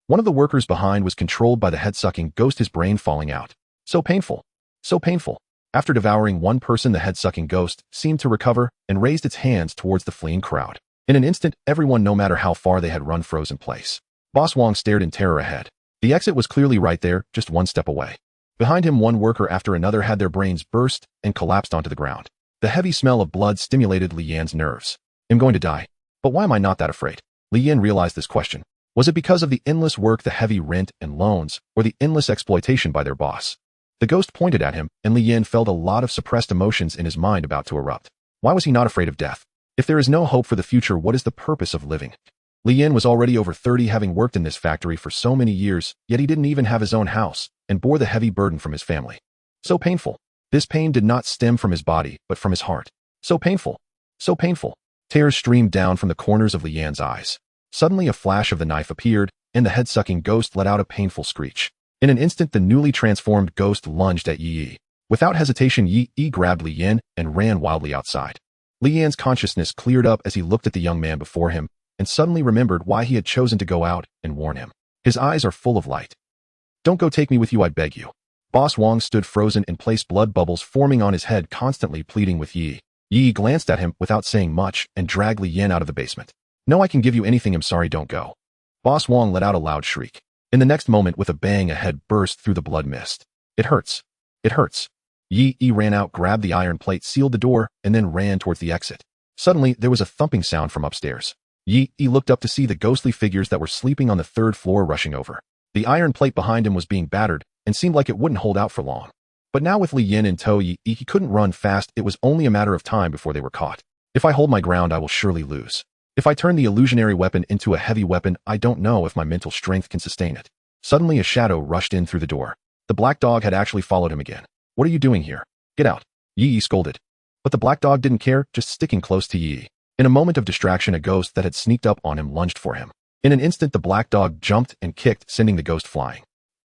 Speaker 1: One of the workers behind was controlled by the head-sucking ghost, his brain falling out. So painful. So painful. After devouring one person, the head-sucking ghost seemed to recover and raised its hands towards the fleeing crowd. In an instant, everyone, no matter how far they had run, froze in place. Boss Wong stared in terror ahead. The exit was clearly right there, just one step away. Behind him, one worker after another had their brains burst and collapsed onto the ground. The heavy smell of blood stimulated Li Yin's nerves. I'm going to die. But why am I not that afraid? Li Yin realized this question. Was it because of the endless work, the heavy rent and loans, or the endless exploitation by their boss? The ghost pointed at him, and Li Yin felt a lot of suppressed emotions in his mind about to erupt. Why was he not afraid of death? If there is no hope for the future, what is the purpose of living? Li Yin was already over 30, having worked in this factory for so many years, yet he didn't even have his own house, and bore the heavy burden from his family. So painful. This pain did not stem from his body, but from his heart. So painful. So painful. Tears streamed down from the corners of Li Yin's eyes. Suddenly a flash of the knife appeared, and the head-sucking ghost let out a painful screech. In an instant, the newly transformed ghost lunged at Yi. Without hesitation, Yi grabbed Li Yin and ran wildly outside. Li Yin's consciousness cleared up as he looked at the young man before him, and suddenly remembered why he had chosen to go out and warn him. His eyes are full of light. Don't go, take me with you, I beg you. Boss Wong stood frozen in place, blood bubbles forming on his head, constantly pleading with Yi. Yi glanced at him without saying much and dragged Li Yin out of the basement. No, I can give you anything, I'm sorry, don't go. Boss Wong let out a loud shriek. In the next moment, with a bang, a head burst through the blood mist. It hurts. It hurts. Yi ran out, grabbed the iron plate, sealed the door, and then ran towards the exit. Suddenly, there was a thumping sound from upstairs. Yi looked up to see the ghostly figures that were sleeping on the third floor rushing over. The iron plate behind him was being battered and seemed like it wouldn't hold out for long. But now with Li Yin in tow, Yi couldn't run fast. It was only a matter of time before they were caught. If I hold my ground, I will surely lose. If I turn the illusionary weapon into a heavy weapon, I don't know if my mental strength can sustain it. Suddenly a shadow rushed in through the door. The black dog had actually followed him again. What are you doing here? Get out. Yi scolded. But the black dog didn't care, just sticking close to Yi. In a moment of distraction, a ghost that had sneaked up on him lunged for him. In an instant, the black dog jumped and kicked, sending the ghost flying.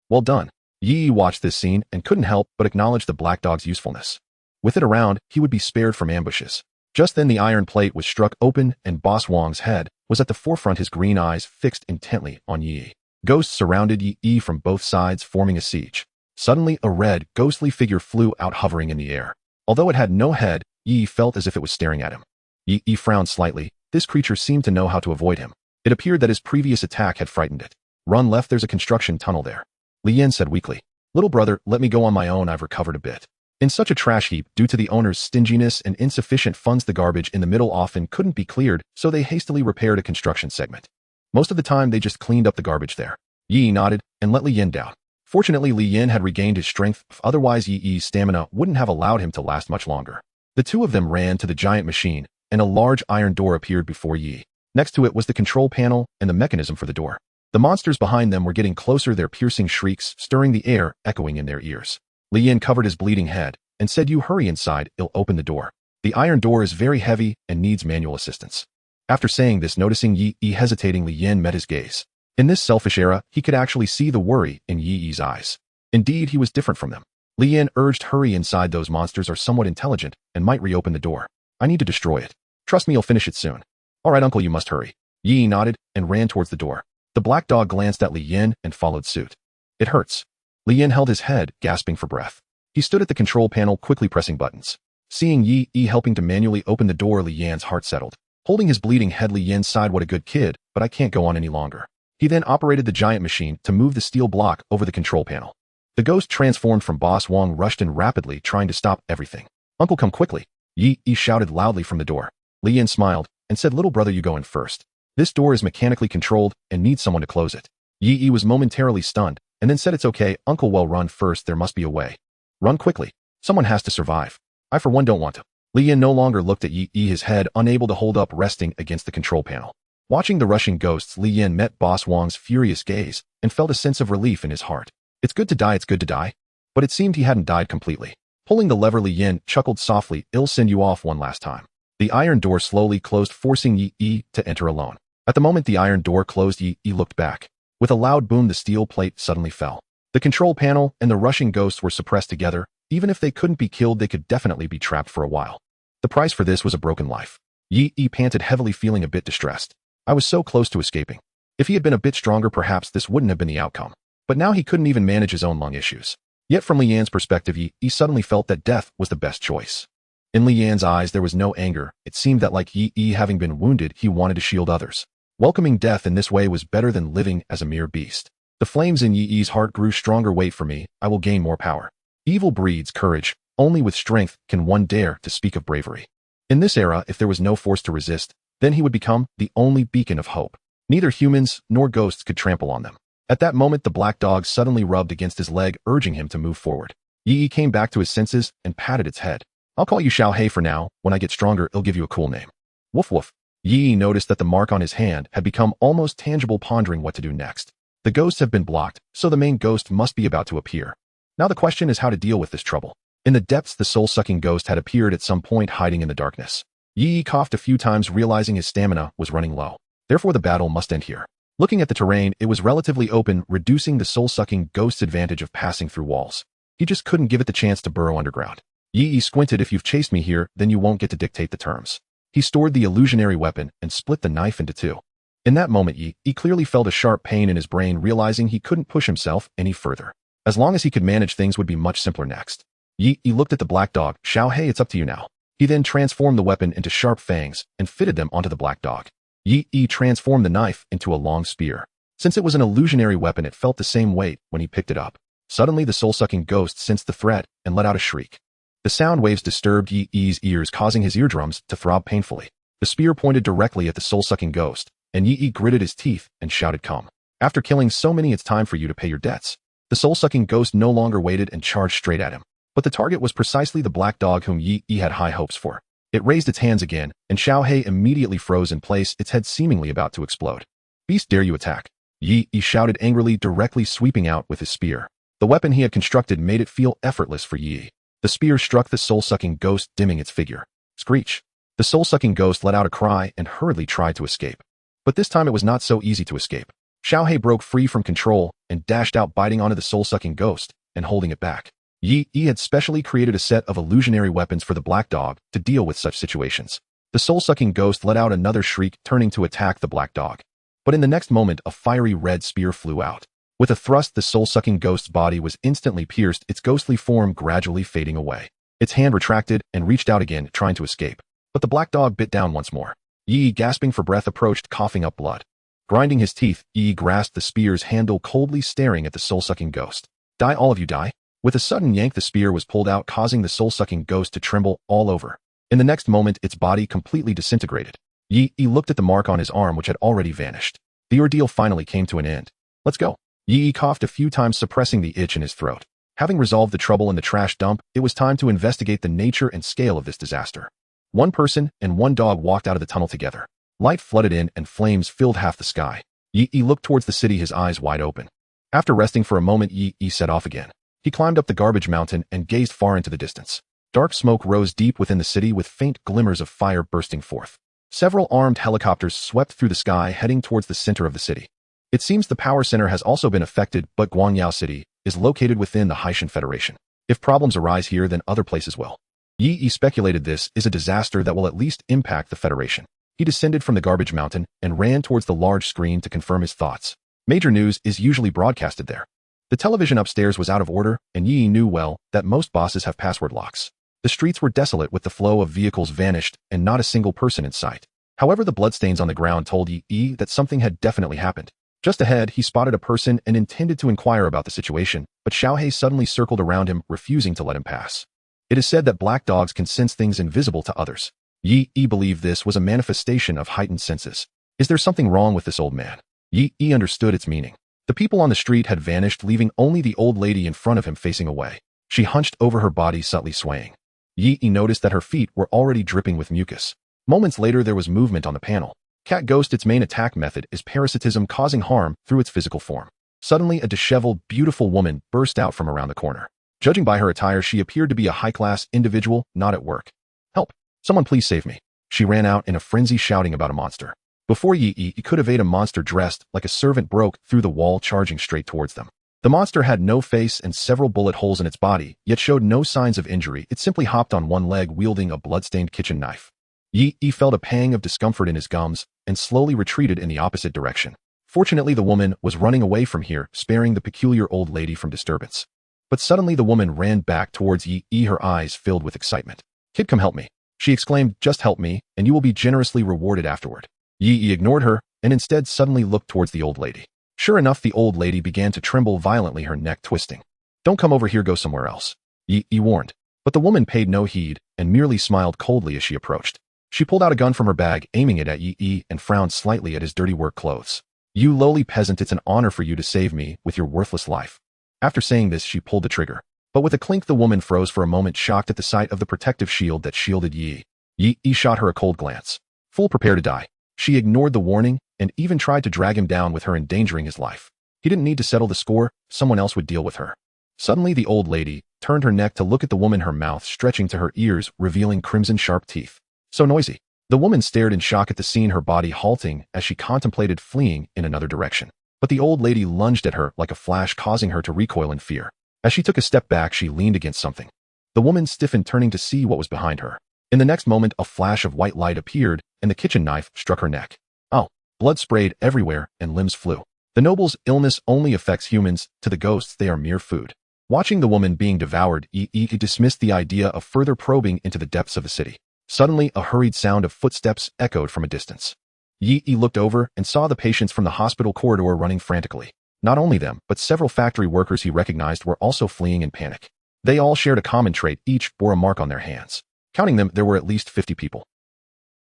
Speaker 1: Well done. Yi watched this scene and couldn't help but acknowledge the black dog's usefulness. With it around, he would be spared from ambushes. Just then the iron plate was struck open and Boss Wong's head was at the forefront, his green eyes fixed intently on Yi. Ghosts surrounded Yi from both sides, forming a siege. Suddenly a red, ghostly figure flew out, hovering in the air. Although it had no head, Yi felt as if it was staring at him. Yi frowned slightly. This creature seemed to know how to avoid him. It appeared that his previous attack had frightened it. Run left, there's a construction tunnel there. Li Yin said weakly. Little brother, let me go on my own, I've recovered a bit. In such a trash heap, due to the owner's stinginess and insufficient funds, the garbage in the middle often couldn't be cleared, so they hastily repaired a construction segment. Most of the time, they just cleaned up the garbage there. Yi nodded and let Li Yin down. Fortunately, Li Yin had regained his strength, otherwise Yi's stamina wouldn't have allowed him to last much longer. The two of them ran to the giant machine, and a large iron door appeared before Yi. Next to it was the control panel and the mechanism for the door. The monsters behind them were getting closer, their piercing shrieks stirring the air, echoing in their ears. Li Yin covered his bleeding head and said, "You hurry inside, I'll open the door. The iron door is very heavy and needs manual assistance." After saying this, noticing Yi hesitating, Li Yin met his gaze. In this selfish era, he could actually see the worry in Yi's eyes. Indeed, he was different from them. Li Yin urged, hurry inside, those monsters are somewhat intelligent and might reopen the door. I need to destroy it. Trust me, you'll finish it soon. All right, uncle, you must hurry. Yi nodded and ran towards the door. The black dog glanced at Li Yin and followed suit. It hurts. Li Yin held his head, gasping for breath. He stood at the control panel, quickly pressing buttons. Seeing Yi helping to manually open the door, Li Yin's heart settled. Holding his bleeding head, Li Yin sighed, what a good kid, but I can't go on any longer. He then operated the giant machine to move the steel block over the control panel. The ghost transformed from Boss Wong rushed in rapidly, trying to stop everything. Uncle, come quickly. Yi shouted loudly from the door. Li Yin smiled and said, little brother, you go in first. This door is mechanically controlled and needs someone to close it. Yi was momentarily stunned and then said, it's okay, uncle, well, run first, there must be a way. Run quickly. Someone has to survive. I for one don't want to. Li Yin no longer looked at Yi, his head unable to hold up, resting against the control panel. Watching the rushing ghosts, Li Yin met Boss Wong's furious gaze and felt a sense of relief in his heart. It's good to die. But it seemed he hadn't died completely. Pulling the lever, Li Yin chuckled softly, I'll send you off one last time. The iron door slowly closed, forcing Yi to enter alone. At the moment the iron door closed, Yi looked back. With a loud boom, the steel plate suddenly fell. The control panel and the rushing ghosts were suppressed together. Even if they couldn't be killed, they could definitely be trapped for a while. The price for this was a broken life. Yi panted heavily, feeling a bit distressed. I was so close to escaping. If he had been a bit stronger, perhaps this wouldn't have been the outcome. But now he couldn't even manage his own lung issues. Yet from Li Yan's perspective, Yi suddenly felt that death was the best choice. In Li Yan's eyes there was no anger. It seemed that like Yi having been wounded, he wanted to shield others. Welcoming death in this way was better than living as a mere beast. The flames in Yi's heart grew stronger. Wait for me, I will gain more power. Evil breeds courage. Only with strength can one dare to speak of bravery. In this era, if there was no force to resist, then he would become the only beacon of hope. Neither humans nor ghosts could trample on them. At that moment, the black dog suddenly rubbed against his leg, urging him to move forward. Yi came back to his senses and patted its head. I'll call you Xiao Hei for now. When I get stronger, I'll give you a cool name. Woof woof. Yi noticed that the mark on his hand had become almost tangible, pondering what to do next. The ghosts have been blocked, so the main ghost must be about to appear. Now the question is how to deal with this trouble. In the depths, the soul-sucking ghost had appeared at some point, hiding in the darkness. Yi coughed a few times, realizing his stamina was running low. Therefore the battle must end here. Looking at the terrain, it was relatively open, reducing the soul-sucking ghost's advantage of passing through walls. He just couldn't give it the chance to burrow underground. Yi squinted. If you've chased me here, then you won't get to dictate the terms. He stored the illusionary weapon and split the knife into two. In that moment, Yi clearly felt a sharp pain in his brain, realizing he couldn't push himself any further. As long as he could manage, things would be much simpler next. Yi looked at the black dog. Xiao Hei, it's up to you now. He then transformed the weapon into sharp fangs and fitted them onto the black dog. Yi transformed the knife into a long spear. Since it was an illusionary weapon, it felt the same weight when he picked it up. Suddenly, the soul-sucking ghost sensed the threat and let out a shriek. The sound waves disturbed Yi's ears, causing his eardrums to throb painfully. The spear pointed directly at the soul-sucking ghost, and Yi gritted his teeth and shouted, come. After killing so many, it's time for you to pay your debts. The soul-sucking ghost no longer waited and charged straight at him. But the target was precisely the black dog, whom Yi had high hopes for. It raised its hands again, and Xiao Hei immediately froze in place, its head seemingly about to explode. Beast, dare you attack? Yi shouted angrily, directly sweeping out with his spear. The weapon he had constructed made it feel effortless for Yi. The spear struck the soul-sucking ghost, dimming its figure. Screech. The soul-sucking ghost let out a cry and hurriedly tried to escape. But this time it was not so easy to escape. Xiao Hei broke free from control and dashed out, biting onto the soul-sucking ghost and holding it back. Yi had specially created a set of illusionary weapons for the black dog to deal with such situations. The soul-sucking ghost let out another shriek, turning to attack the black dog. But in the next moment, a fiery red spear flew out. With a thrust, the soul-sucking ghost's body was instantly pierced, its ghostly form gradually fading away. Its hand retracted and reached out again, trying to escape. But the black dog bit down once more. Yi, gasping for breath, approached, coughing up blood. Grinding his teeth, Yi grasped the spear's handle, coldly staring at the soul-sucking ghost. Die, all of you, die. With a sudden yank, the spear was pulled out, causing the soul-sucking ghost to tremble all over. In the next moment, its body completely disintegrated. Yi looked at the mark on his arm, which had already vanished. The ordeal finally came to an end. Let's go. Yi coughed a few times, suppressing the itch in his throat. Having resolved the trouble in the trash dump, it was time to investigate the nature and scale of this disaster. One person and one dog walked out of the tunnel together. Light flooded in and flames filled half the sky. Yi looked towards the city, his eyes wide open. After resting for a moment, Yi set off again. He climbed up the garbage mountain and gazed far into the distance. Dark smoke rose deep within the city, with faint glimmers of fire bursting forth. Several armed helicopters swept through the sky heading towards the center of the city. It seems the power center has also been affected, but Guangyao City is located within the Haitian Federation. If problems arise here, then other places will. Yi speculated this is a disaster that will at least impact the Federation. He descended from the garbage mountain and ran towards the large screen to confirm his thoughts. Major news is usually broadcasted there. The television upstairs was out of order, and Yi knew well that most bosses have password locks. The streets were desolate with the flow of vehicles vanished and not a single person in sight. However, the bloodstains on the ground told Yi that something had definitely happened. Just ahead, he spotted a person and intended to inquire about the situation, but Xiaohei suddenly circled around him, refusing to let him pass. It is said that black dogs can sense things invisible to others. Yi believed this was a manifestation of heightened senses. Is there something wrong with this old man? Yi understood its meaning. The people on the street had vanished, leaving only the old lady in front of him facing away. She hunched over, her body subtly swaying. Yi noticed that her feet were already dripping with mucus. Moments later, there was movement on the panel. Cat Ghost, its main attack method is parasitism, causing harm through its physical form. Suddenly, a disheveled, beautiful woman burst out from around the corner. Judging by her attire, she appeared to be a high-class individual, not at work. Help! Someone please save me. She ran out in a frenzy, shouting about a monster. Before Yi could evade, a monster dressed like a servant broke through the wall, charging straight towards them. The monster had no face and several bullet holes in its body, yet showed no signs of injury. It simply hopped on one leg, wielding a bloodstained kitchen knife. Yi felt a pang of discomfort in his gums and slowly retreated in the opposite direction. Fortunately, the woman was running away from here, sparing the peculiar old lady from disturbance. But suddenly the woman ran back towards Yi, her eyes filled with excitement. "Kid, come help me," she exclaimed. "Just help me, and you will be generously rewarded afterward." Yi ignored her and instead suddenly looked towards the old lady. Sure enough, the old lady began to tremble violently, her neck twisting. "Don't come over here, go somewhere else," Yi warned. But the woman paid no heed and merely smiled coldly as she approached. She pulled out a gun from her bag, aiming it at Yi and frowned slightly at his dirty work clothes. "You lowly peasant, it's an honor for you to save me with your worthless life." After saying this, she pulled the trigger. But with a clink, the woman froze for a moment, shocked at the sight of the protective shield that shielded Yi. Yi shot her a cold glance. Full prepare to die. She ignored the warning and even tried to drag him down with her, endangering his life. He didn't need to settle the score, someone else would deal with her. Suddenly, the old lady turned her neck to look at the woman, her mouth stretching to her ears, revealing crimson sharp teeth. "So noisy." The woman stared in shock at the scene, her body halting as she contemplated fleeing in another direction. But the old lady lunged at her like a flash, causing her to recoil in fear. As she took a step back, she leaned against something. The woman stiffened, turning to see what was behind her. In the next moment, a flash of white light appeared, and the kitchen knife struck her neck. Oh! Blood sprayed everywhere, and limbs flew. The noble's illness only affects humans, to the ghosts they are mere food. Watching the woman being devoured, Yi dismissed the idea of further probing into the depths of the city. Suddenly, a hurried sound of footsteps echoed from a distance. Yi looked over and saw the patients from the hospital corridor running frantically. Not only them, but several factory workers he recognized were also fleeing in panic. They all shared a common trait, each bore a mark on their hands. Counting them, there were at least 50 people.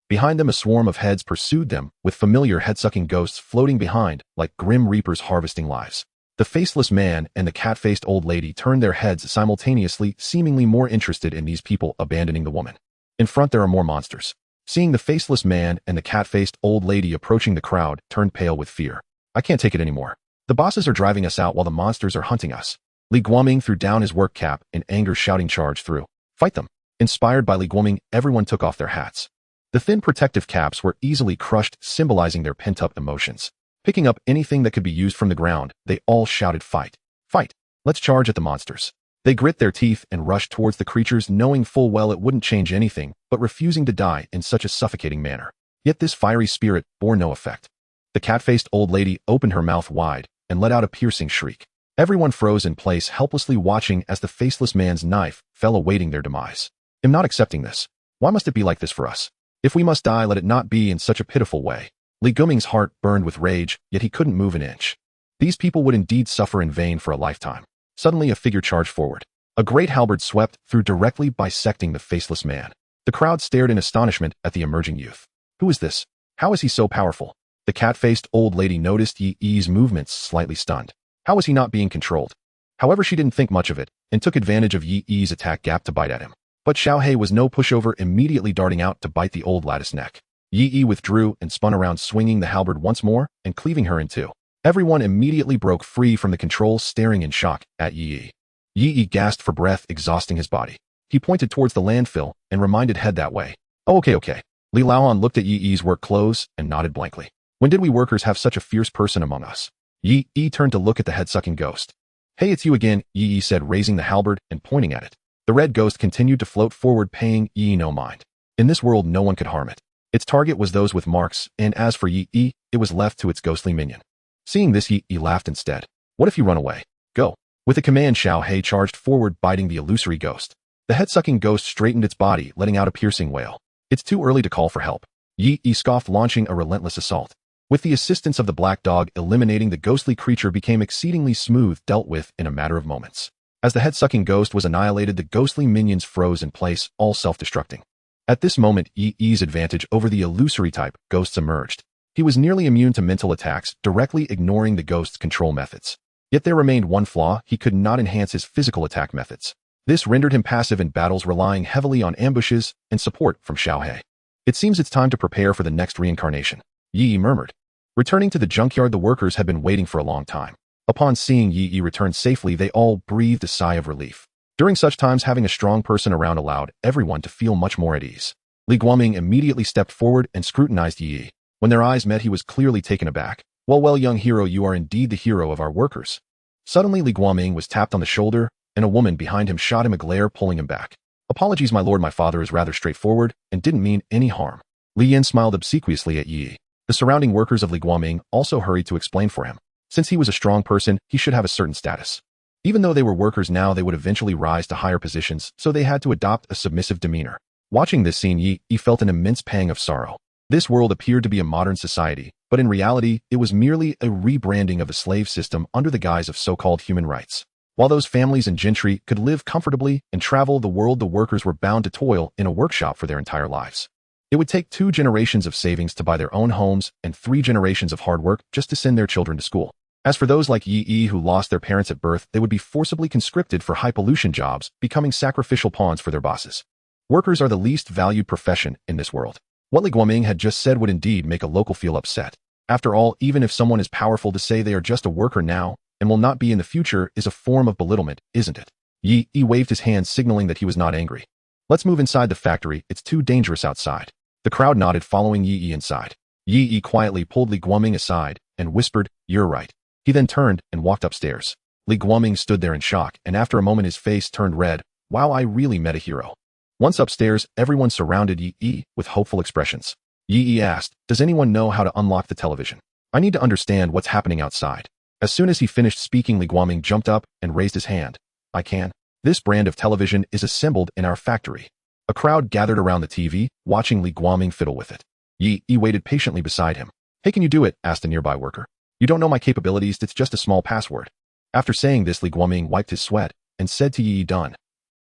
Speaker 1: Behind them, a swarm of heads pursued them, with familiar head-sucking ghosts floating behind, like grim reapers harvesting lives. The faceless man and the cat-faced old lady turned their heads simultaneously, seemingly more interested in these people abandoning the woman. In front, there are more monsters. Seeing the faceless man and the cat-faced old lady approaching, the crowd turned pale with fear. "I can't take it anymore. The bosses are driving us out while the monsters are hunting us." Li Guoming threw down his work cap in anger, shouting, "Charge through. Fight them." Inspired by Li Guoming, everyone took off their hats. The thin protective caps were easily crushed, symbolizing their pent-up emotions. Picking up anything that could be used from the ground, they all shouted, "Fight! Fight! Let's charge at the monsters." They grit their teeth and rushed towards the creatures, knowing full well it wouldn't change anything, but refusing to die in such a suffocating manner. Yet this fiery spirit bore no effect. The cat-faced old lady opened her mouth wide and let out a piercing shriek. Everyone froze in place, helplessly watching as the faceless man's knife fell, awaiting their demise. "I'm not accepting this. Why must it be like this for us? If we must die, let it not be in such a pitiful way." Li Guoming's heart burned with rage, yet he couldn't move an inch. These people would indeed suffer in vain for a lifetime. Suddenly, a figure charged forward. A great halberd swept through, directly bisecting the faceless man. The crowd stared in astonishment at the emerging youth. Who is this? How is he so powerful? The cat-faced old lady noticed Yi's movements, slightly stunned. How was he not being controlled? However, she didn't think much of it, and took advantage of Yi's attack gap to bite at him. But Xiaohei was no pushover, immediately darting out to bite the old lattice neck. Yi withdrew and spun around, swinging the halberd once more and cleaving her in two. Everyone immediately broke free from the controls, staring in shock at Yi. Yi gasped for breath, exhausting his body. He pointed towards the landfill and reminded, "Head that way." "Oh, okay. Li Laoan looked at Yi Yi's work clothes and nodded blankly. When did we workers have such a fierce person among us? Yi Yi turned to look at the head-sucking ghost. Hey, it's you again, Yi Yi said, raising the halberd and pointing at it. The red ghost continued to float forward, paying Yi Yi no mind. In this world, no one could harm it. Its target was those with marks, and as for Yi Yi, it was left to its ghostly minion. Seeing this, Yi Yi laughed instead. What if you run away? Go. With a command, Xiao He charged forward, biting the illusory ghost. The head-sucking ghost straightened its body, letting out a piercing wail. It's too early to call for help. Yi Yi scoffed, launching a relentless assault. With the assistance of the black dog, eliminating the ghostly creature became exceedingly smooth, dealt with in a matter of moments. As the head-sucking ghost was annihilated, the ghostly minions froze in place, all self-destructing. At this moment, Yi Yi's advantage over the illusory type ghosts emerged. He was nearly immune to mental attacks, directly ignoring the ghost's control methods. Yet there remained one flaw: he could not enhance his physical attack methods. This rendered him passive in battles, relying heavily on ambushes and support from Xiao He. It seems it's time to prepare for the next reincarnation, Yi Yi murmured. Returning to the junkyard, the workers had been waiting for a long time. Upon seeing Yi Yi return safely, they all breathed a sigh of relief. During such times, having a strong person around allowed everyone to feel much more at ease. Li Guoming immediately stepped forward and scrutinized Yi Yi. When their eyes met, he was clearly taken aback. Well, young hero, you are indeed the hero of our workers. Suddenly, Li Guoming was tapped on the shoulder, and a woman behind him shot him a glare, pulling him back. Apologies, my lord, my father is rather straightforward and didn't mean any harm. Li Yin smiled obsequiously at Yi Yi. The surrounding workers of Li Guoming also hurried to explain for him. Since he was a strong person, he should have a certain status. Even though they were workers now, they would eventually rise to higher positions, so they had to adopt a submissive demeanor. Watching this scene, Yi Yi felt an immense pang of sorrow. This world appeared to be a modern society, but in reality, it was merely a rebranding of the slave system under the guise of so-called human rights. While those families and gentry could live comfortably and travel the world, the workers were bound to toil in a workshop for their entire lives. It would take 2 generations of savings to buy their own homes and 3 generations of hard work just to send their children to school. As for those like Yi Yi who lost their parents at birth, they would be forcibly conscripted for high-pollution jobs, becoming sacrificial pawns for their bosses. Workers are the least valued profession in this world. What Li Guoming had just said would indeed make a local feel upset. After all, even if someone is powerful, to say they are just a worker now and will not be in the future is a form of belittlement, isn't it? Yi Yi waved his hand, signaling that he was not angry. Let's move inside the factory, it's too dangerous outside. The crowd nodded, following Yi Yi inside. Yi Yi quietly pulled Li Guoming aside and whispered, "You're right." He then turned and walked upstairs. Li Guoming stood there in shock, and after a moment his face turned red. Wow, I really met a hero. Once upstairs, everyone surrounded Yi Yi with hopeful expressions. Yi Yi asked, "Does anyone know how to unlock the television? I need to understand what's happening outside." As soon as he finished speaking, Li Guoming jumped up and raised his hand. "I can. This brand of television is assembled in our factory." A crowd gathered around the TV, watching Li Guoming fiddle with it. Yi Yi waited patiently beside him. "Hey, can you do it?" asked a nearby worker. "You don't know my capabilities, it's just a small password." After saying this, Li Guoming wiped his sweat and said to Yi Yi, "Done."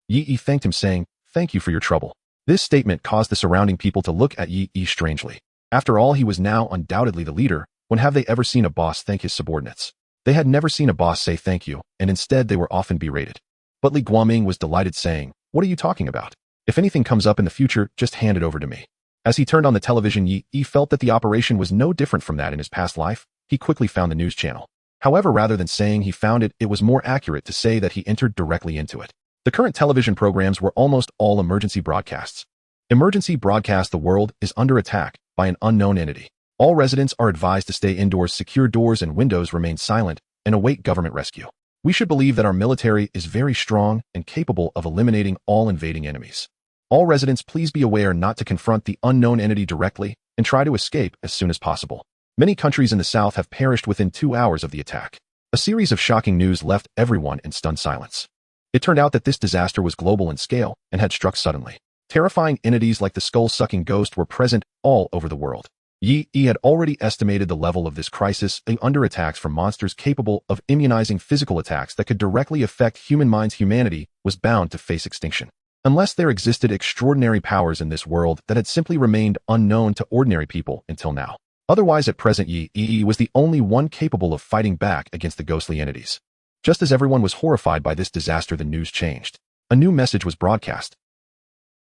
Speaker 1: Yi Yi thanked him, saying, "Thank you for your trouble." This statement caused the surrounding people to look at Yi Yi strangely. After all, he was now undoubtedly the leader. When have they ever seen a boss thank his subordinates? They had never seen a boss say thank you, and instead they were often berated. But Li Guoming was delighted, saying, "What are you talking about? If anything comes up in the future, just hand it over to me." As he turned on the television, Yi Yi felt that the operation was no different from that in his past life. He quickly found the news channel. However, rather than saying he found it, it was more accurate to say that he entered directly into it. The current television programs were almost all emergency broadcasts. Emergency broadcast: the world is under attack by an unknown entity. All residents are advised to stay indoors, secure doors and windows, remain silent, and await government rescue. We should believe that our military is very strong and capable of eliminating all invading enemies. All residents, please be aware not to confront the unknown entity directly and try to escape as soon as possible. Many countries in the south have perished within 2 hours of the attack. A series of shocking news left everyone in stunned silence. It turned out that this disaster was global in scale and had struck suddenly. Terrifying entities like the skull-sucking ghost were present all over the world. Yi Yi had already estimated the level of this crisis, under attacks from monsters capable of immunizing physical attacks that could directly affect human minds. Humanity was bound to face extinction, unless there existed extraordinary powers in this world that had simply remained unknown to ordinary people until now. Otherwise, at present, Yi Yi was the only one capable of fighting back against the ghostly entities. Just as everyone was horrified by this disaster, the news changed. A new message was broadcast.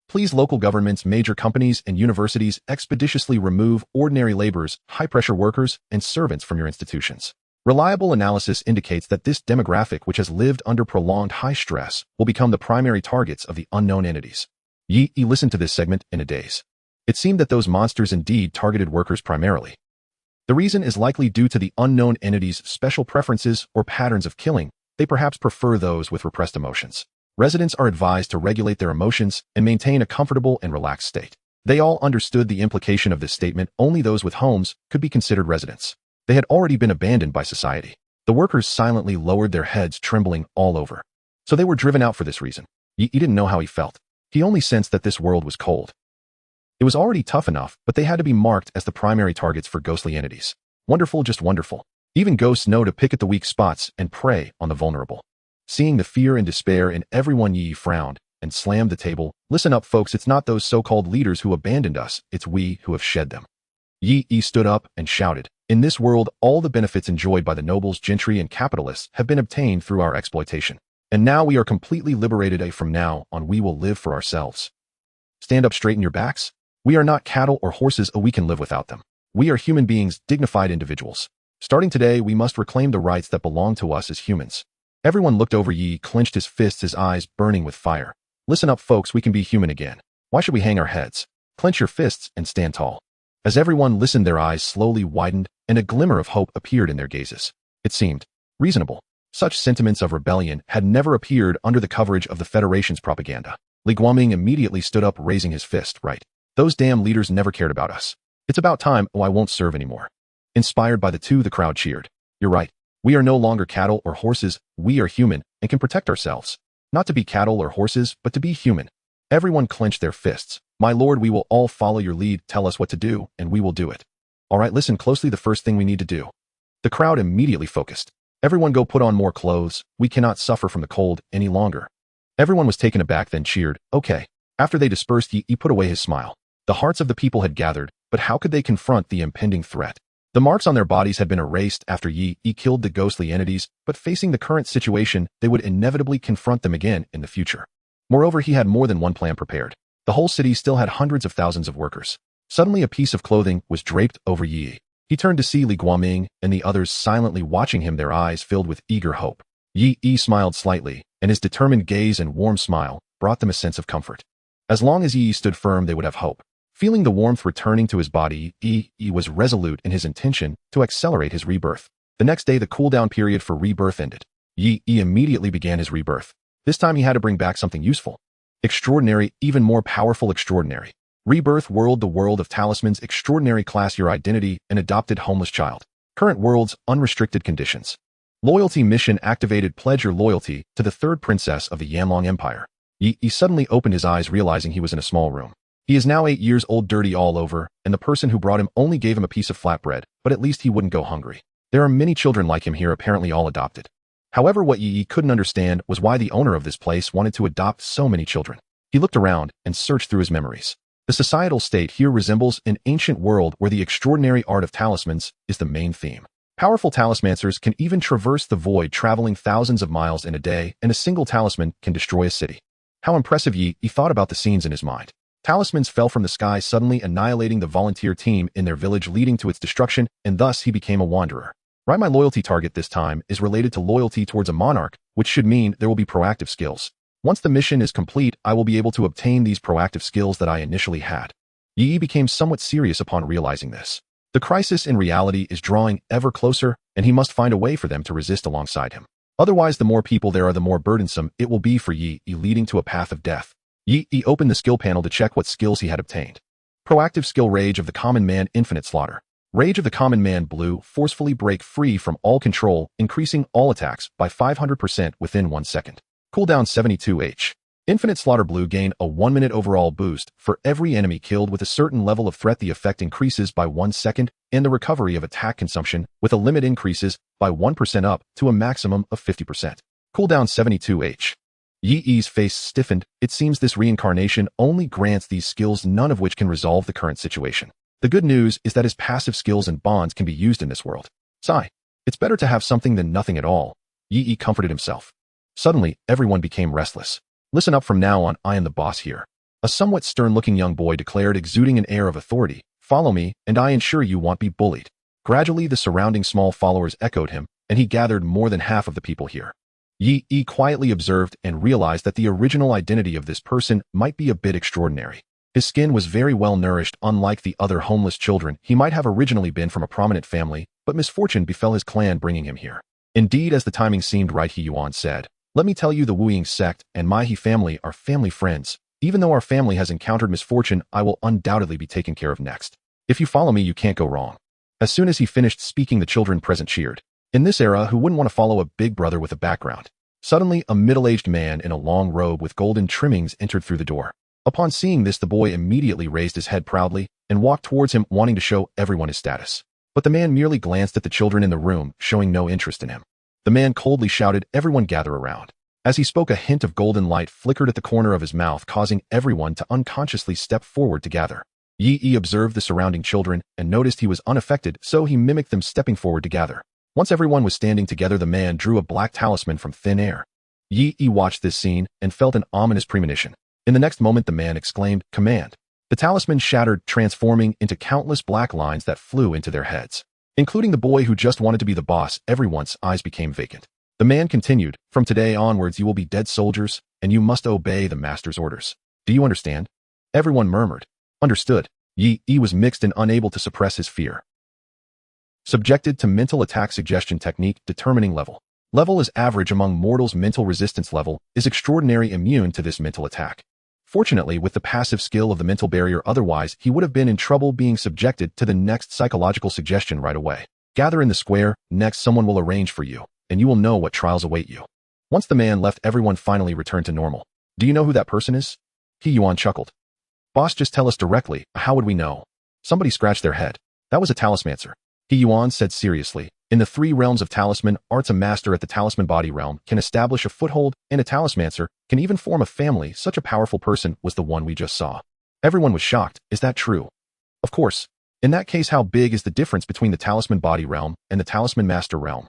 Speaker 1: Please, local governments, major companies, and universities expeditiously remove ordinary laborers, high-pressure workers, and servants from your institutions. Reliable analysis indicates that this demographic, which has lived under prolonged high stress, will become the primary targets of the unknown entities. Yi Yi listened to this segment in a daze. It seemed that those monsters indeed targeted workers primarily. The reason is likely due to the unknown entity's special preferences or patterns of killing. They perhaps prefer those with repressed emotions. Residents are advised to regulate their emotions and maintain a comfortable and relaxed state. They all understood the implication of this statement. Only those with homes could be considered residents. They had already been abandoned by society. The workers silently lowered their heads, trembling all over. So they were driven out for this reason. He didn't know how he felt. He only sensed that this world was cold. It was already tough enough, but they had to be marked as the primary targets for ghostly entities. Wonderful, just wonderful. Even ghosts know to pick at the weak spots and prey on the vulnerable. Seeing the fear and despair in everyone, Yi frowned and slammed the table. Listen up, folks, it's not those so-called leaders who abandoned us, it's we who have shed them. Yi stood up and shouted, in this world, all the benefits enjoyed by the nobles, gentry, and capitalists have been obtained through our exploitation. And now we are completely liberated. From now on, we will live for ourselves. Stand up, straighten your backs. We are not cattle or horses, we can live without them. We are human beings, dignified individuals. Starting today, we must reclaim the rights that belong to us as humans. Everyone looked over. Yi clenched his fists, his eyes burning with fire. Listen up, folks, we can be human again. Why should we hang our heads? Clench your fists and stand tall. As everyone listened, their eyes slowly widened and a glimmer of hope appeared in their gazes. It seemed reasonable. Such sentiments of rebellion had never appeared under the coverage of the Federation's propaganda. Li Guoming immediately stood up, raising his fist. Right. Those damn leaders never cared about us. It's about time. I won't serve anymore. Inspired by the two, the crowd cheered. You're right. We are no longer cattle or horses. We are human and can protect ourselves. Not to be cattle or horses, but to be human. Everyone clenched their fists. My lord, we will all follow your lead. Tell us what to do, and we will do it. All right, listen closely. The first thing we need to do. The crowd immediately focused. Everyone go put on more clothes. We cannot suffer from the cold any longer. Everyone was taken aback, then cheered. Okay. After they dispersed, Yi put away his smile. The hearts of the people had gathered, but how could they confront the impending threat? The marks on their bodies had been erased after Yi killed the ghostly entities, but facing the current situation, they would inevitably confront them again in the future. Moreover, he had more than one plan prepared. The whole city still had hundreds of thousands of workers. Suddenly a piece of clothing was draped over Yi. He turned to see Li Guoming and the others silently watching him, their eyes filled with eager hope. Yi smiled slightly, and his determined gaze and warm smile brought them a sense of comfort. As long as Yi stood firm, they would have hope. Feeling the warmth returning to his body, Yi was resolute in his intention to accelerate his rebirth. The next day, the cooldown period for rebirth ended. Yi immediately began his rebirth. This time he had to bring back something useful. Extraordinary, even more powerful. Extraordinary. Rebirth world, the world of talismans. Extraordinary class, your identity, an adopted homeless child. Current world's unrestricted conditions. Loyalty mission activated. Pledge your loyalty to the third princess of the Yanlong Empire. Yi suddenly opened his eyes, realizing he was in a small room. He is now 8 years old, dirty all over, and the person who brought him only gave him a piece of flatbread, but at least he wouldn't go hungry. There are many children like him here, apparently all adopted. However, what Yi couldn't understand was why the owner of this place wanted to adopt so many children. He looked around and searched through his memories. The societal state here resembles an ancient world where the extraordinary art of talismans is the main theme. Powerful talismancers can even traverse the void, traveling thousands of miles in a day, and a single talisman can destroy a city. How impressive! Yi thought about the scenes in his mind. Talismans fell from the sky, suddenly annihilating the volunteer team in their village, leading to its destruction, and thus he became a wanderer. Right, my loyalty target this time is related to loyalty towards a monarch, which should mean there will be proactive skills. Once the mission is complete, I will be able to obtain these proactive skills that I initially had. Yi became somewhat serious upon realizing this. The crisis in reality is drawing ever closer, and he must find a way for them to resist alongside him. Otherwise, the more people there are, the more burdensome it will be for Yi, leading to a path of death. Yi opened the skill panel to check what skills he had obtained. Proactive skill, Rage of the Common Man, Infinite Slaughter. Rage of the Common Man, Blue, forcefully break free from all control, increasing all attacks by 500% within 1 second. Cooldown 72H. Infinite Slaughter, Blue, gain a 1-minute overall boost for every enemy killed with a certain level of threat. The effect increases by 1 second, and the recovery of attack consumption with a limit increases by 1% up to a maximum of 50%. Cooldown 72H. Yi's face stiffened. It seems this reincarnation only grants these skills, none of which can resolve the current situation. The good news is that his passive skills and bonds can be used in this world. Sigh. It's better to have something than nothing at all. Yi comforted himself. Suddenly, everyone became restless. Listen up, from now on, I am the boss here. A somewhat stern-looking young boy declared, exuding an air of authority. Follow me, and I ensure you won't be bullied. Gradually, the surrounding small followers echoed him, and he gathered more than half of the people here. Yi quietly observed and realized that the original identity of this person might be a bit extraordinary. His skin was very well nourished. Unlike the other homeless children, he might have originally been from a prominent family, but misfortune befell his clan bringing him here. Indeed, as the timing seemed right, He Yuan said, "Let me tell you, the Wu Ying sect and my He family are family friends. Even though our family has encountered misfortune, I will undoubtedly be taken care of next. If you follow me, you can't go wrong." As soon as he finished speaking, the children present cheered. In this era, who wouldn't want to follow a big brother with a background? Suddenly, a middle-aged man in a long robe with golden trimmings entered through the door. Upon seeing this, the boy immediately raised his head proudly and walked towards him, wanting to show everyone his status. But the man merely glanced at the children in the room, showing no interest in him. The man coldly shouted, "Everyone gather around." As he spoke, a hint of golden light flickered at the corner of his mouth, causing everyone to unconsciously step forward to gather. Yi observed the surrounding children and noticed he was unaffected, so he mimicked them stepping forward to gather. Once everyone was standing together, the man drew a black talisman from thin air. Yi watched this scene and felt an ominous premonition. In the next moment, the man exclaimed, "Command." The talisman shattered, transforming into countless black lines that flew into their heads. Including the boy who just wanted to be the boss, everyone's eyes became vacant. The man continued, "From today onwards, you will be dead soldiers, and you must obey the master's orders. Do you understand?" Everyone murmured, "Understood." Yi was mixed and unable to suppress his fear. Subjected to mental attack suggestion technique, determining level. Level is average among mortals. Mental resistance level is extraordinary, immune to this mental attack. Fortunately, with the passive skill of the mental barrier, otherwise he would have been in trouble being subjected to the next psychological suggestion right away. Gather in the square, next someone will arrange for you, and you will know what trials await you. Once the man left, everyone finally returned to normal. "Do you know who that person is?" He Yuan chuckled. "Boss, just tell us directly. How would we know?" Somebody scratched their head. "That was a talismancer." He Yuan said seriously, "In the 3 realms of talisman arts, a master at the talisman body realm can establish a foothold, and a talismancer can even form a family. Such a powerful person was the one we just saw." Everyone was shocked. "Is that true?" "Of course. In that case, how big is the difference between the talisman body realm and the talisman master realm?"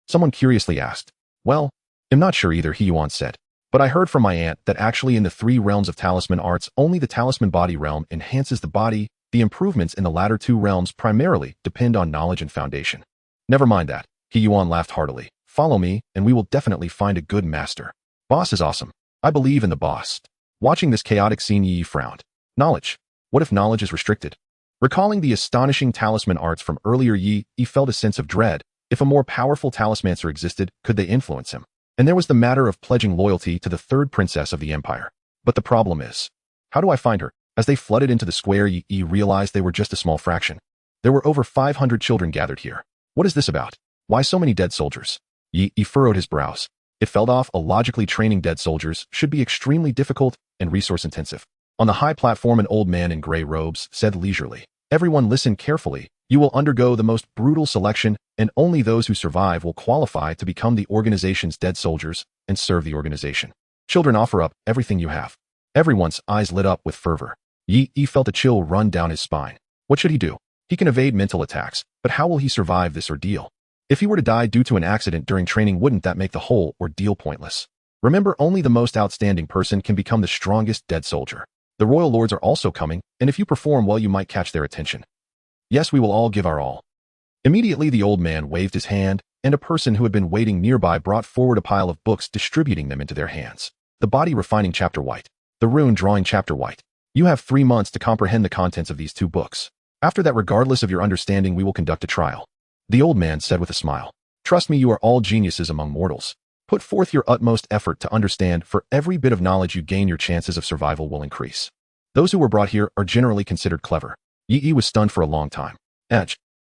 Speaker 1: Someone curiously asked. "Well, I'm not sure either," He Yuan said. "But I heard from my aunt that actually in the 3 realms of talisman arts, only the talisman body realm enhances the body. The improvements in the latter 2 realms primarily depend on knowledge and foundation." "Never mind that." He Yuan laughed heartily. "Follow me, and we will definitely find a good master." "Boss is awesome. I believe in the boss." Watching this chaotic scene, Yi frowned. "Knowledge? What if knowledge is restricted?" Recalling the astonishing talisman arts from earlier, Yi felt a sense of dread. If a more powerful talismancer existed, could they influence him? And there was the matter of pledging loyalty to the 3rd princess of the empire. But the problem is, how do I find her? As they flooded into the square, Yi realized they were just a small fraction. There were over 500 children gathered here. What is this about? Why so many dead soldiers? Yi furrowed his brows. It felt off. Logically, training dead soldiers should be extremely difficult and resource-intensive. On the high platform, an old man in gray robes said leisurely, "Everyone listen carefully. You will undergo the most brutal selection, and only those who survive will qualify to become the organization's dead soldiers and serve the organization. Children, offer up everything you have." Everyone's eyes lit up with fervor. Yi felt a chill run down his spine. What should he do? He can evade mental attacks, but how will he survive this ordeal? If he were to die due to an accident during training, wouldn't that make the whole ordeal pointless? Remember, only the most outstanding person can become the strongest dead soldier. The royal lords are also coming, and if you perform well, you might catch their attention. Yes, we will all give our all. Immediately, the old man waved his hand, and a person who had been waiting nearby brought forward a pile of books, distributing them into their hands. The body refining chapter white. The rune drawing chapter white. You have 3 months to comprehend the contents of these 2 books. After that, regardless of your understanding, we will conduct a trial. The old man said with a smile. "Trust me, you are all geniuses among mortals. Put forth your utmost effort to understand. For every bit of knowledge you gain, your chances of survival will increase. Those who were brought here are generally considered clever." Yi was stunned for a long time.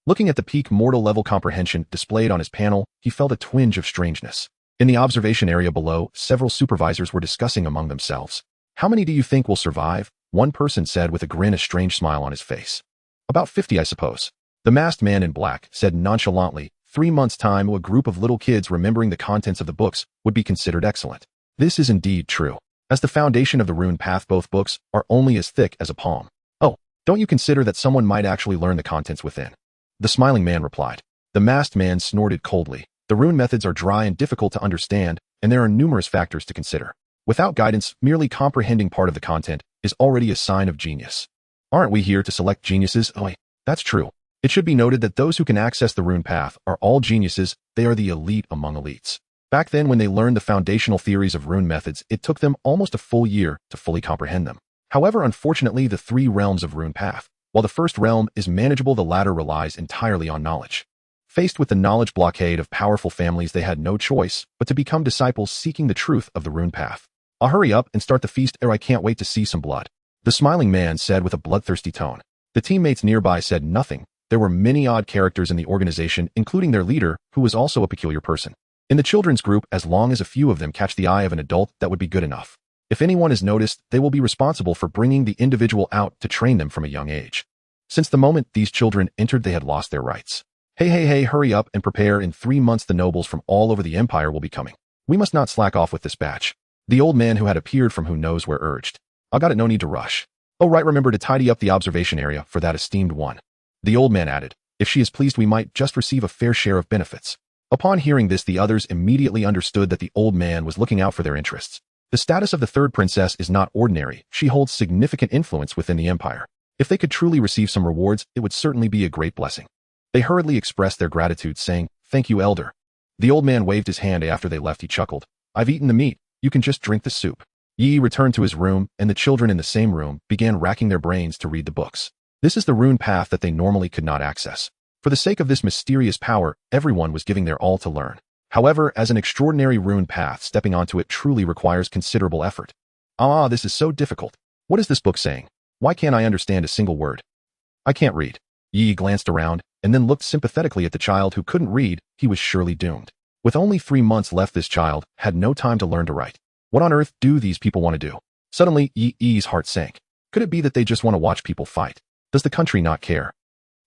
Speaker 1: Looking at the peak mortal level comprehension displayed on his panel, he felt a twinge of strangeness. In the observation area below, several supervisors were discussing among themselves. "How many do you think will survive?" One person said with a grin, a strange smile on his face. "About 50, I suppose." The masked man in black said nonchalantly, 3 months' time, a group of little kids remembering the contents of the books would be considered excellent. This is indeed true. As the foundation of the rune path, both books are only as thick as a palm. "Oh, don't you consider that someone might actually learn the contents within?" The smiling man replied. The masked man snorted coldly. "The rune methods are dry and difficult to understand, and there are numerous factors to consider. Without guidance, merely comprehending part of the content is already a sign of genius. Aren't we here to select geniuses?" "Oh, that's true. It should be noted that those who can access the rune path are all geniuses. They are the elite among elites. Back then, when they learned the foundational theories of rune methods, it took them almost a full year to fully comprehend them. However, unfortunately, the three realms of Rune Path, while the first realm is manageable, the latter relies entirely on knowledge. Faced with the knowledge blockade of powerful families, they had no choice but to become disciples seeking the truth of the Rune Path. I'll hurry up and start the feast, or I can't wait to see some blood, the smiling man said with a bloodthirsty tone. The teammates nearby said nothing. There were many odd characters in the organization, including their leader, who was also a peculiar person. In the children's group, as long as a few of them catch the eye of an adult, that would be good enough. If anyone is noticed, they will be responsible for bringing the individual out to train them from a young age. Since the moment these children entered, they had lost their rights. Hey, hurry up and prepare. In 3 months, the nobles from all over the empire will be coming. We must not slack off with this batch. The old man who had appeared from who knows where urged. I got it, no need to rush. Oh right, remember to tidy up the observation area for that esteemed one. The old man added, if she is pleased, we might just receive a fair share of benefits. Upon hearing this, the others immediately understood that the old man was looking out for their interests. The status of the third princess is not ordinary. She holds significant influence within the empire. If they could truly receive some rewards, it would certainly be a great blessing. They hurriedly expressed their gratitude, saying, thank you, elder. The old man waved his hand after they left. He chuckled. I've eaten the meat. You can just drink the soup. Yi returned to his room, and the children in the same room began racking their brains to read the books. This is the Rune Path that they normally could not access. For the sake of this mysterious power, everyone was giving their all to learn. However, as an extraordinary Rune Path, stepping onto it truly requires considerable effort. This is so difficult. What is this book saying? Why can't I understand a single word? I can't read. Yi glanced around, and then looked sympathetically at the child who couldn't read. He was surely doomed. With only 3 months left, this child had no time to learn to write. What on earth do these people want to do? Suddenly, Yi's heart sank. Could it be that they just want to watch people fight? Does the country not care?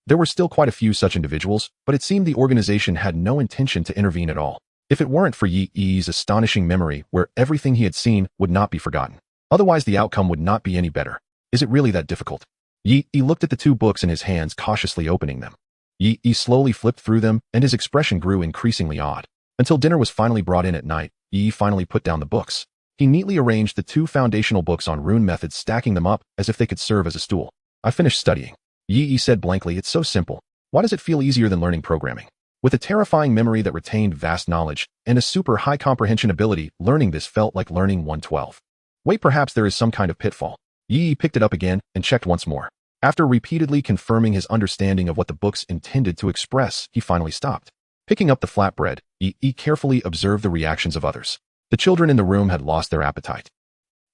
Speaker 1: There were still quite a few such individuals, but it seemed the organization had no intention to intervene at all. If it weren't for Yi's astonishing memory, where everything he had seen would not be forgotten. Otherwise, the outcome would not be any better. Is it really that difficult? Yi looked at the 2 books in his hands, cautiously opening them. Yi slowly flipped through them, and his expression grew increasingly odd. Until dinner was finally brought in at night, Yi finally put down the books. He neatly arranged the 2 foundational books on rune methods, stacking them up as if they could serve as a stool. I finished studying. Yi said blankly, it's so simple. Why does it feel easier than learning programming? With a terrifying memory that retained vast knowledge and a super high comprehension ability, learning this felt like learning 112. Wait, perhaps there is some kind of pitfall. Yi picked it up again and checked once more. After repeatedly confirming his understanding of what the books intended to express, he finally stopped. Picking up the flatbread, Yi carefully observed the reactions of others. The children in the room had lost their appetite.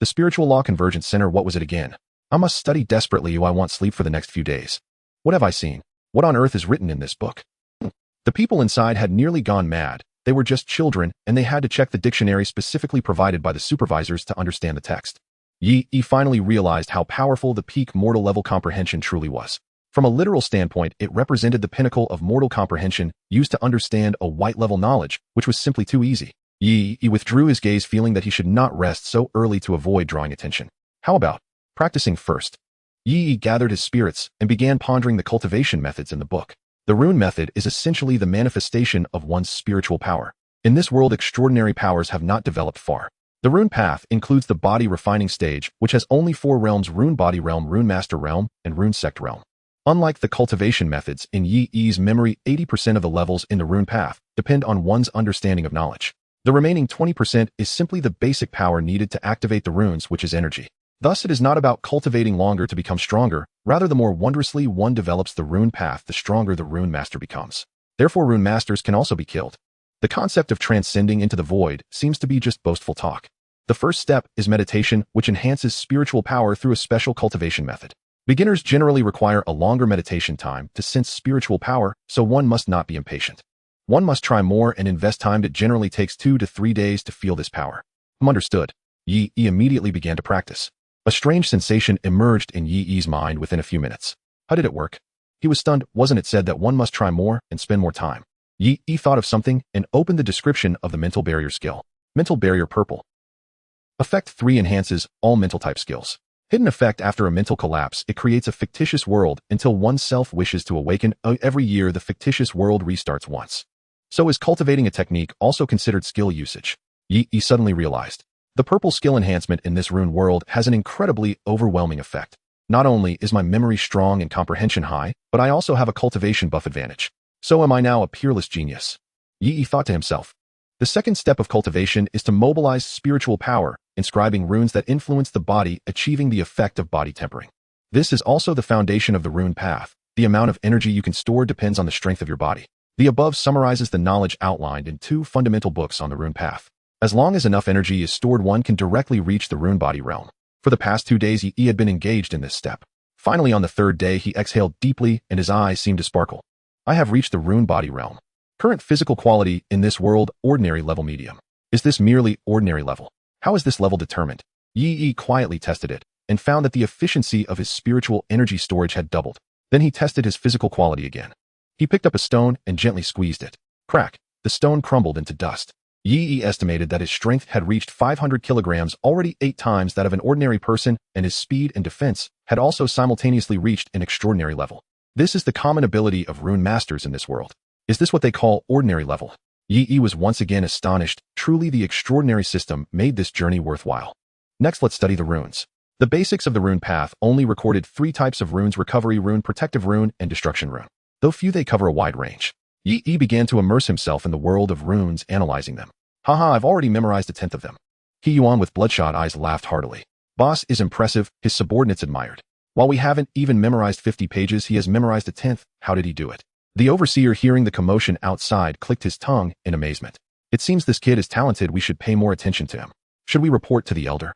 Speaker 1: The Spiritual Law Convergence Center, what was it again? I must study desperately, or I want sleep for the next few days. What have I seen? What on earth is written in this book? The people inside had nearly gone mad. They were just children, and they had to check the dictionary specifically provided by the supervisors to understand the text. Yi finally realized how powerful the peak mortal level comprehension truly was. From a literal standpoint, it represented the pinnacle of mortal comprehension used to understand a white level knowledge, which was simply too easy. Yi withdrew his gaze, feeling that he should not rest so early to avoid drawing attention. How about practicing first? Yi gathered his spirits and began pondering the cultivation methods in the book. The rune method is essentially the manifestation of one's spiritual power. In this world, extraordinary powers have not developed far. The rune path includes the body refining stage, which has only 4 realms: rune body realm, rune master realm, and rune sect realm. Unlike the cultivation methods in Yi's memory, 80% of the levels in the rune path depend on one's understanding of knowledge. The remaining 20% is simply the basic power needed to activate the runes, which is energy. Thus, it is not about cultivating longer to become stronger. Rather, the more wondrously one develops the rune path, the stronger the rune master becomes. Therefore, rune masters can also be killed. The concept of transcending into the void seems to be just boastful talk. The first step is meditation, which enhances spiritual power through a special cultivation method. Beginners generally require a longer meditation time to sense spiritual power, so one must not be impatient. One must try more and invest time. It generally takes 2 to 3 days to feel this power. Understood. Yi immediately began to practice. A strange sensation emerged in Yi's mind within a few minutes. How did it work? He was stunned. Wasn't it said that one must try more and spend more time? Yi thought of something and opened the description of the mental barrier skill. Mental barrier purple. Effect 3 enhances all mental type skills. Hidden effect: after a mental collapse, it creates a fictitious world until oneself wishes to awaken. Every year, the fictitious world restarts once. So is cultivating a technique also considered skill usage? Yi suddenly realized. The purple skill enhancement in this rune world has an incredibly overwhelming effect. Not only is my memory strong and comprehension high, but I also have a cultivation buff advantage. So am I now a peerless genius? Yi thought to himself. The second step of cultivation is to mobilize spiritual power, inscribing runes that influence the body, achieving the effect of body tempering. This is also the foundation of the rune path. The amount of energy you can store depends on the strength of your body. The above summarizes the knowledge outlined in 2 fundamental books on the rune path. As long as enough energy is stored, one can directly reach the rune body realm. For the past 2 days, he had been engaged in this step. Finally, on the 3rd day, he exhaled deeply and his eyes seemed to sparkle. I have reached the rune body realm. Current physical quality in this world, ordinary level medium. Is this merely ordinary level? How is this level determined? Yi quietly tested it and found that the efficiency of his spiritual energy storage had doubled. Then he tested his physical quality again. He picked up a stone and gently squeezed it. Crack! The stone crumbled into dust. Yi estimated that his strength had reached 500 kilograms, already 8 times that of an ordinary person, and his speed and defense had also simultaneously reached an extraordinary level. This is the common ability of rune masters in this world. Is this what they call ordinary level? Yi was once again astonished. Truly, the extraordinary system made this journey worthwhile. Next, let's study the runes. The basics of the rune path only recorded 3 types of runes: recovery rune, protective rune, and destruction rune. Though few, they cover a wide range. Yi began to immerse himself in the world of runes, analyzing them. Haha, I've already memorized a 10th of them. He Yuan with bloodshot eyes laughed heartily. Boss is impressive, his subordinates admired. While we haven't even memorized 50 pages, he has memorized a 10th. How did he do it? The overseer, hearing the commotion outside, clicked his tongue in amazement. It seems this kid is talented. We should pay more attention to him. Should we report to the elder?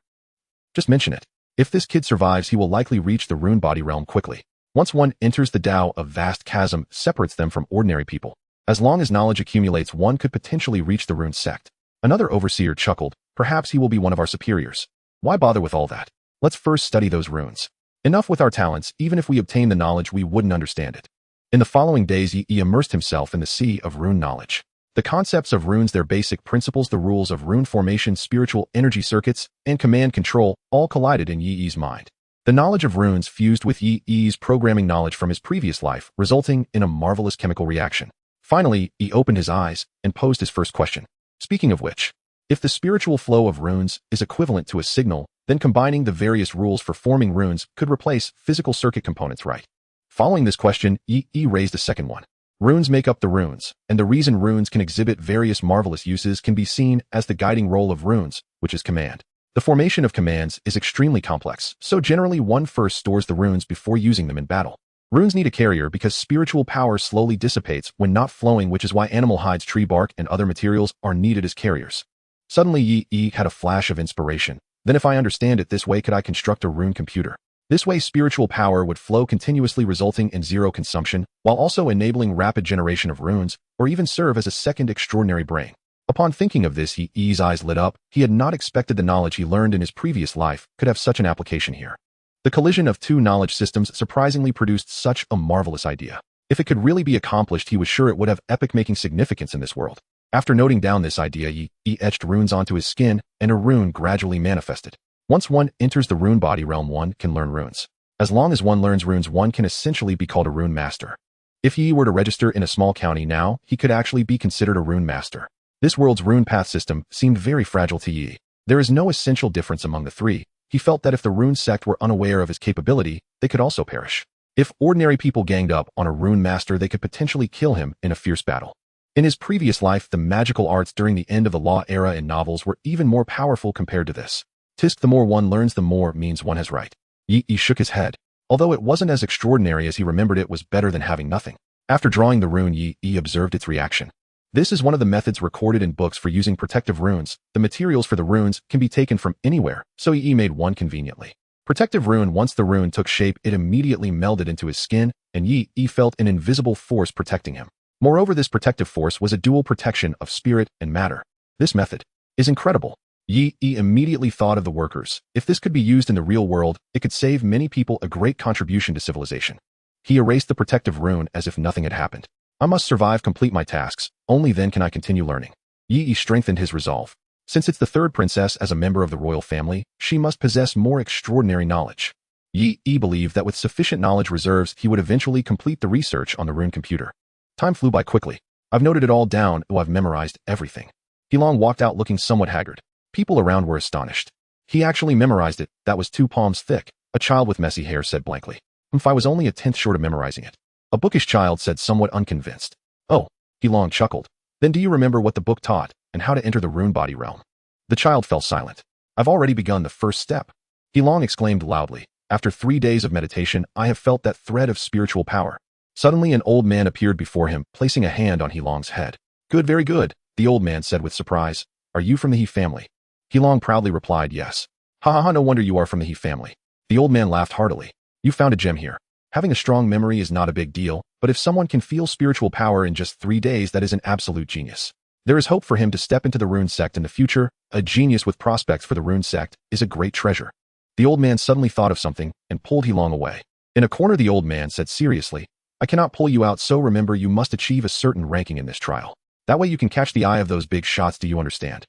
Speaker 1: Just mention it. If this kid survives, he will likely reach the rune body realm quickly. Once one enters the Tao, a vast chasm separates them from ordinary people. As long as knowledge accumulates, one could potentially reach the rune sect. Another overseer chuckled. Perhaps he will be one of our superiors. Why bother with all that? Let's first study those runes. Enough with our talents. Even if we obtain the knowledge, we wouldn't understand it. In the following days, he immersed himself in the sea of rune knowledge. The concepts of runes, their basic principles, the rules of rune formation, spiritual energy circuits, and command control all collided in Yi's mind. The knowledge of runes fused with Yi's programming knowledge from his previous life, resulting in a marvelous chemical reaction. Finally, he opened his eyes and posed his first question. Speaking of which, if the spiritual flow of runes is equivalent to a signal, then combining the various rules for forming runes could replace physical circuit components, right? Following this question, Yi raised a second one. Runes make up the runes, and the reason runes can exhibit various marvelous uses can be seen as the guiding role of runes, which is command. The formation of commands is extremely complex, so generally one first stores the runes before using them in battle. Runes need a carrier because spiritual power slowly dissipates when not flowing, which is why animal hides, tree bark, and other materials are needed as carriers. Suddenly Yi had a flash of inspiration. Then if I understand it this way, could I construct a rune computer? This way spiritual power would flow continuously, resulting in zero consumption, while also enabling rapid generation of runes, or even serve as a second extraordinary brain. Upon thinking of this, Yi's eyes lit up. He had not expected the knowledge he learned in his previous life could have such an application here. The collision of 2 knowledge systems surprisingly produced such a marvelous idea. If it could really be accomplished, he was sure it would have epic-making significance in this world. After noting down this idea, Yi etched runes onto his skin, and a rune gradually manifested. Once one enters the rune body realm, one can learn runes. As long as one learns runes, one can essentially be called a rune master. If Yi were to register in a small county now, he could actually be considered a rune master. This world's rune path system seemed very fragile to Yi. There is no essential difference among the 3. He felt that if the rune sect were unaware of his capability, they could also perish. If ordinary people ganged up on a rune master, they could potentially kill him in a fierce battle. In his previous life, the magical arts during the end of the law era in novels were even more powerful compared to this. Tisk, the more one learns, the more means one has right. Yi shook his head. Although it wasn't as extraordinary as he remembered, it was better than having nothing. After drawing the rune, Yi observed its reaction. This is one of the methods recorded in books for using protective runes. The materials for the runes can be taken from anywhere, so Yi made one conveniently. Protective rune. Once the rune took shape, it immediately melded into his skin, and Yi felt an invisible force protecting him. Moreover, this protective force was a dual protection of spirit and matter. This method is incredible. Yi immediately thought of the workers. If this could be used in the real world, it could save many people, a great contribution to civilization. He erased the protective rune as if nothing had happened. I must survive, complete my tasks. Only then can I continue learning. Yi strengthened his resolve. Since it's the 3rd princess as a member of the royal family, she must possess more extraordinary knowledge. Yi believed that with sufficient knowledge reserves, he would eventually complete the research on the rune computer. Time flew by quickly. I've noted it all down. I've memorized everything. He long walked out looking somewhat haggard. People around were astonished. He actually memorized it. That was 2 palms thick. A child with messy hair said blankly. I was only a 10th short of memorizing it. A bookish child said, somewhat unconvinced. Oh, he long chuckled. Then do you remember what the book taught, and how to enter the rune body realm? The child fell silent. I've already begun the first step. He long exclaimed loudly. After 3 days of meditation, I have felt that thread of spiritual power. Suddenly an old man appeared before him, placing a hand on Heelong's head. Good, very good, the old man said with surprise. Are you from the He family? Heelong proudly replied, yes. Ha ha ha, no wonder you are from the He family. The old man laughed heartily. You found a gem here. Having a strong memory is not a big deal, but if someone can feel spiritual power in just 3 days, that is an absolute genius. There is hope for him to step into the Rune sect in the future. A genius with prospects for the Rune sect is a great treasure. The old man suddenly thought of something and pulled Heelong away. In a corner, the old man said seriously, I cannot pull you out, so remember you must achieve a certain ranking in this trial. That way you can catch the eye of those big shots. Do you understand?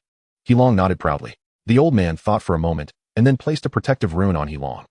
Speaker 1: Heelong nodded proudly. The old man thought for a moment and then placed a protective rune on Heelong.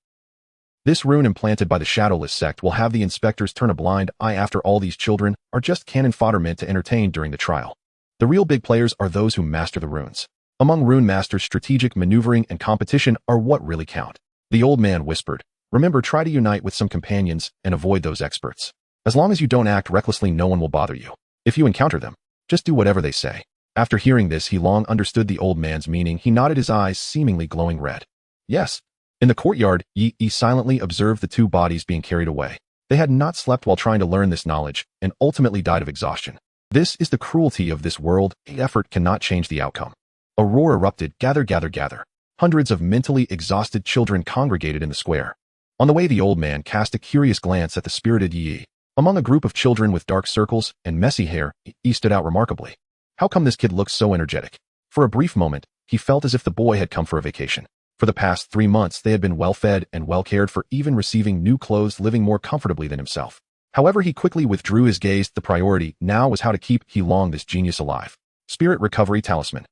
Speaker 1: This rune implanted by the shadowless sect will have the inspectors turn a blind eye. After all, these children are just cannon fodder meant to entertain during the trial. The real big players are those who master the runes. Among rune masters, strategic maneuvering and competition are what really count. The old man whispered, remember, try to unite with some companions and avoid those experts. As long as you don't act recklessly, no one will bother you. If you encounter them, just do whatever they say. After hearing this, Heelong understood the old man's meaning. He nodded, his eyes seemingly glowing red. Yes. In the courtyard, Yi silently observed the 2 bodies being carried away. They had not slept while trying to learn this knowledge and ultimately died of exhaustion. This is the cruelty of this world. Effort cannot change the outcome. A roar erupted. Gather, gather, gather. Hundreds of mentally exhausted children congregated in the square. On the way, the old man cast a curious glance at the spirited Yi. Among a group of children with dark circles and messy hair, Yi stood out remarkably. How come this kid looks so energetic? For a brief moment, he felt as if the boy had come for a vacation. For the past 3 months, they had been well fed and well cared for, even receiving new clothes, living more comfortably than himself. However, he quickly withdrew his gaze. The priority now was how to keep Heelong, this genius, alive. Spirit Recovery Talisman.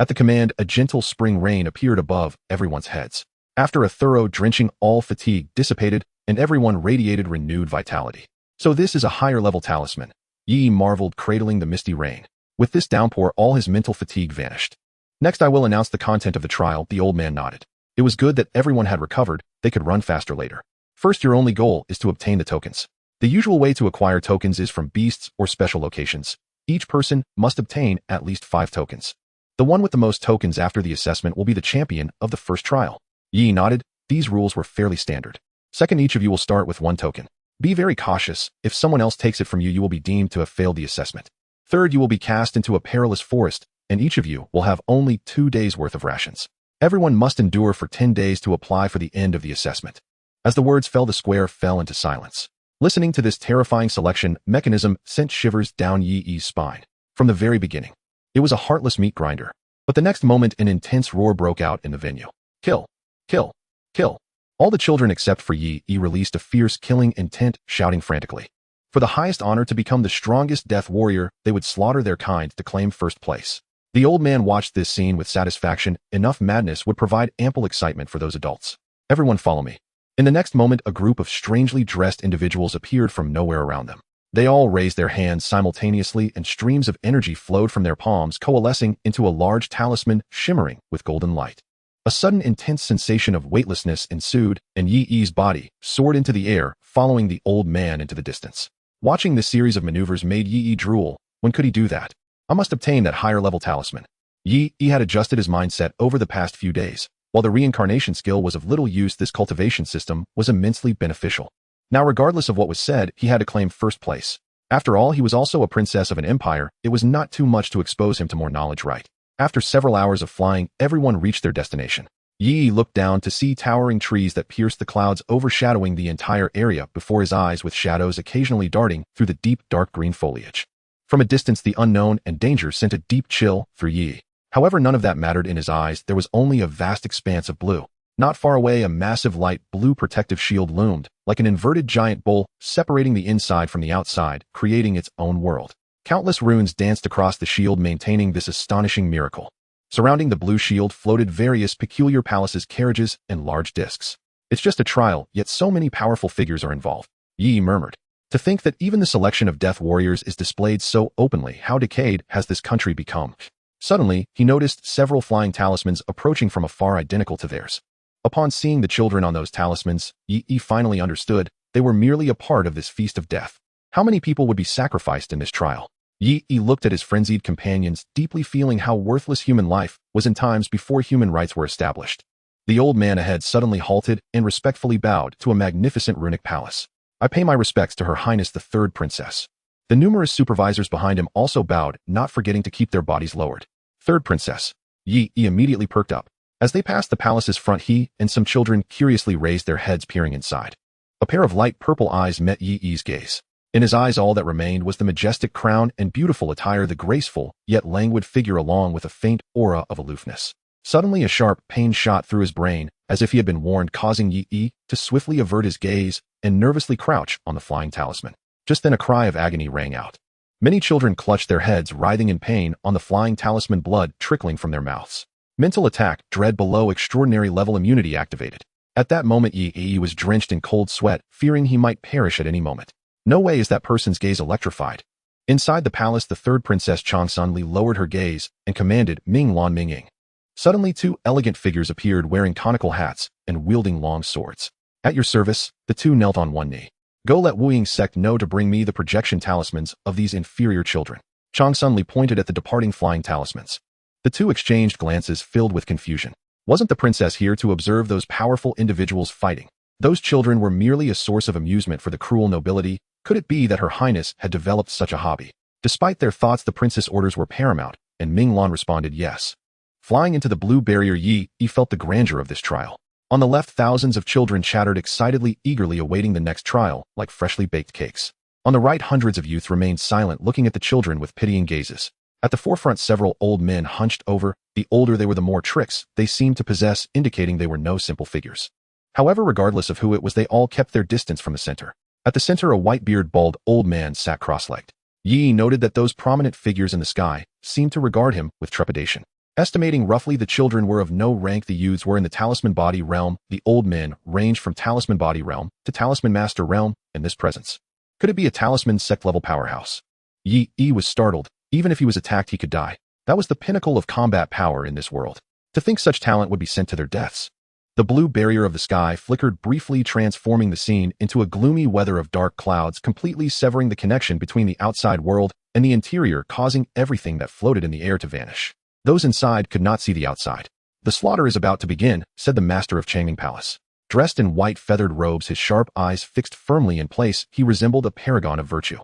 Speaker 1: At the command, a gentle spring rain appeared above everyone's heads. After a thorough drenching, all fatigue dissipated and everyone radiated renewed vitality. So this is a higher level talisman. Yi marveled, cradling the misty rain. With this downpour, all his mental fatigue vanished. Next, I will announce the content of the trial. The old man nodded. It was good that everyone had recovered. They could run faster later. First, your only goal is to obtain the tokens. The usual way to acquire tokens is from beasts or special locations. Each person must obtain at least 5 tokens. The one with the most tokens after the assessment will be the champion of the first trial. Yi nodded. These rules were fairly standard. Second, each of you will start with 1 token. Be very cautious. If someone else takes it from you, you will be deemed to have failed the assessment. Third, you will be cast into a perilous forest, and each of you will have only 2 days' worth of rations. Everyone must endure for 10 days to apply for the end of the assessment. As the words fell, the square fell into silence. Listening to this terrifying selection mechanism sent shivers down Yi's spine. From the very beginning, it was a heartless meat grinder. But the next moment, an intense roar broke out in the venue. Kill! Kill! Kill! All the children except for Yi released a fierce killing intent, shouting frantically. For the highest honor, to become the strongest death warrior, they would slaughter their kind to claim first place. The old man watched this scene with satisfaction. Enough madness would provide ample excitement for those adults. Everyone follow me. In the next moment, a group of strangely dressed individuals appeared from nowhere around them. They all raised their hands simultaneously, and streams of energy flowed from their palms, coalescing into a large talisman shimmering with golden light. A sudden intense sensation of weightlessness ensued, and Yi's body soared into the air, following the old man into the distance. Watching this series of maneuvers made Yi drool. When could he do that? I must obtain that higher-level talisman. Yi had adjusted his mindset over the past few days. While the reincarnation skill was of little use, this cultivation system was immensely beneficial. Now, regardless of what was said, he had to claim first place. After all, he was also a princess of an empire. It was not too much to expose him to more knowledge, right? After several hours of flying, everyone reached their destination. Yi looked down to see towering trees that pierced the clouds, overshadowing the entire area before his eyes, with shadows occasionally darting through the deep dark green foliage. From a distance, the unknown and danger sent a deep chill through Yi. However, none of that mattered in his eyes. There was only a vast expanse of blue. Not far away, a massive light blue protective shield loomed, like an inverted giant bowl, separating the inside from the outside, creating its own world. Countless runes danced across the shield, maintaining this astonishing miracle. Surrounding the blue shield floated various peculiar palaces, carriages, and large discs. It's just a trial, yet so many powerful figures are involved. Yi murmured. To think that even the selection of death warriors is displayed so openly. How decayed has this country become? Suddenly, he noticed several flying talismans approaching from afar, identical to theirs. Upon seeing the children on those talismans, Yi finally understood they were merely a part of this feast of death. How many people would be sacrificed in this trial? Yi looked at his frenzied companions, deeply feeling how worthless human life was in times before human rights were established. The old man ahead suddenly halted and respectfully bowed to a magnificent runic palace. I pay my respects to Her Highness the Third Princess. The numerous supervisors behind him also bowed, not forgetting to keep their bodies lowered. Third Princess. Yi immediately perked up. As they passed the palace's front, he and some children curiously raised their heads, peering inside. A pair of light purple eyes met Yi's gaze. In his eyes, all that remained was the majestic crown and beautiful attire, the graceful, yet languid figure, along with a faint aura of aloofness. Suddenly a sharp pain shot through his brain, as if he had been warned, causing Yi to swiftly avert his gaze and nervously crouch on the flying talisman. Just then a cry of agony rang out. Many children clutched their heads, writhing in pain on the flying talisman, blood trickling from their mouths. Mental attack, dread below extraordinary level immunity activated. At that moment Yi was drenched in cold sweat, fearing he might perish at any moment. No way is that person's gaze electrified. Inside the palace, the third princess Transcendent lowered her gaze and commanded, Ming Lan Ming Ying. Suddenly 2 elegant figures appeared, wearing conical hats and wielding long swords. At your service. The 2 knelt on one knee. Go let Wu Ying's sect know to bring me the projection talismans of these inferior children. Transcendent pointed at the departing flying talismans. The 2 exchanged glances filled with confusion. Wasn't the princess here to observe those powerful individuals fighting? Those children were merely a source of amusement for the cruel nobility. Could it be that Her Highness had developed such a hobby? Despite their thoughts, the princess' orders were paramount, and Ming Lan responded yes. Flying into the blue barrier, Yi felt the grandeur of this trial. On the left, thousands of children chattered excitedly, eagerly awaiting the next trial, like freshly baked cakes. On the right, hundreds of youth remained silent, looking at the children with pitying gazes. At the forefront, several old men hunched over. The older they were, the more tricks they seemed to possess, indicating they were no simple figures. However, regardless of who it was, they all kept their distance from the center. At the center, a white-bearded, bald old man sat cross-legged. Yi noted that those prominent figures in the sky seemed to regard him with trepidation. Estimating roughly the children were of no rank, the youths were in the talisman body realm. The old men ranged from talisman body realm to talisman master realm in this presence. Could it be a talisman sect-level powerhouse? Yi was startled. Even if he was attacked, he could die. That was the pinnacle of combat power in this world. To think such talent would be sent to their deaths. The blue barrier of the sky flickered briefly, transforming the scene into a gloomy weather of dark clouds, completely severing the connection between the outside world and the interior, causing everything that floated in the air to vanish. Those inside could not see the outside. The slaughter is about to begin, said the master of Changming Palace. Dressed in white feathered robes, his sharp eyes fixed firmly in place, he resembled a paragon of virtue.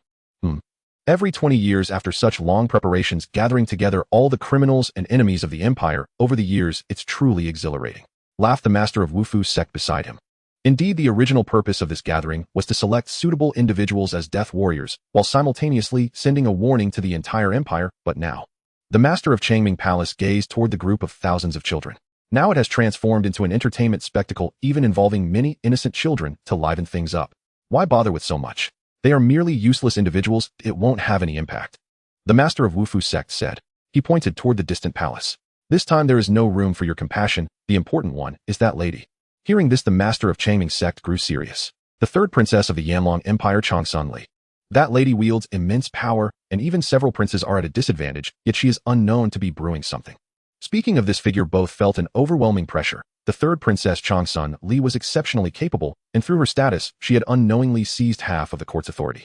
Speaker 1: Every 20 years after such long preparations, gathering together all the criminals and enemies of the empire over the years, it's truly exhilarating. Laughed the master of Wufu's sect beside him. Indeed, the original purpose of this gathering was to select suitable individuals as death warriors, while simultaneously sending a warning to the entire empire. But now, the master of Changming Palace gazed toward the group of thousands of children. Now it has transformed into an entertainment spectacle, even involving many innocent children to liven things up. Why bother with so much? They are merely useless individuals. It won't have any impact. The master of Wufu's sect said. He pointed toward the distant palace. This time there is no room for your compassion. The important one is that lady. Hearing this, the master of Changming's sect grew serious. The third princess of the Yanlong Empire, Transcendent. That lady wields immense power, and even several princes are at a disadvantage, yet she is unknown to be brewing something. Speaking of this figure, both felt an overwhelming pressure. The third princess, Transcendent, was exceptionally capable, and through her status, she had unknowingly seized half of the court's authority.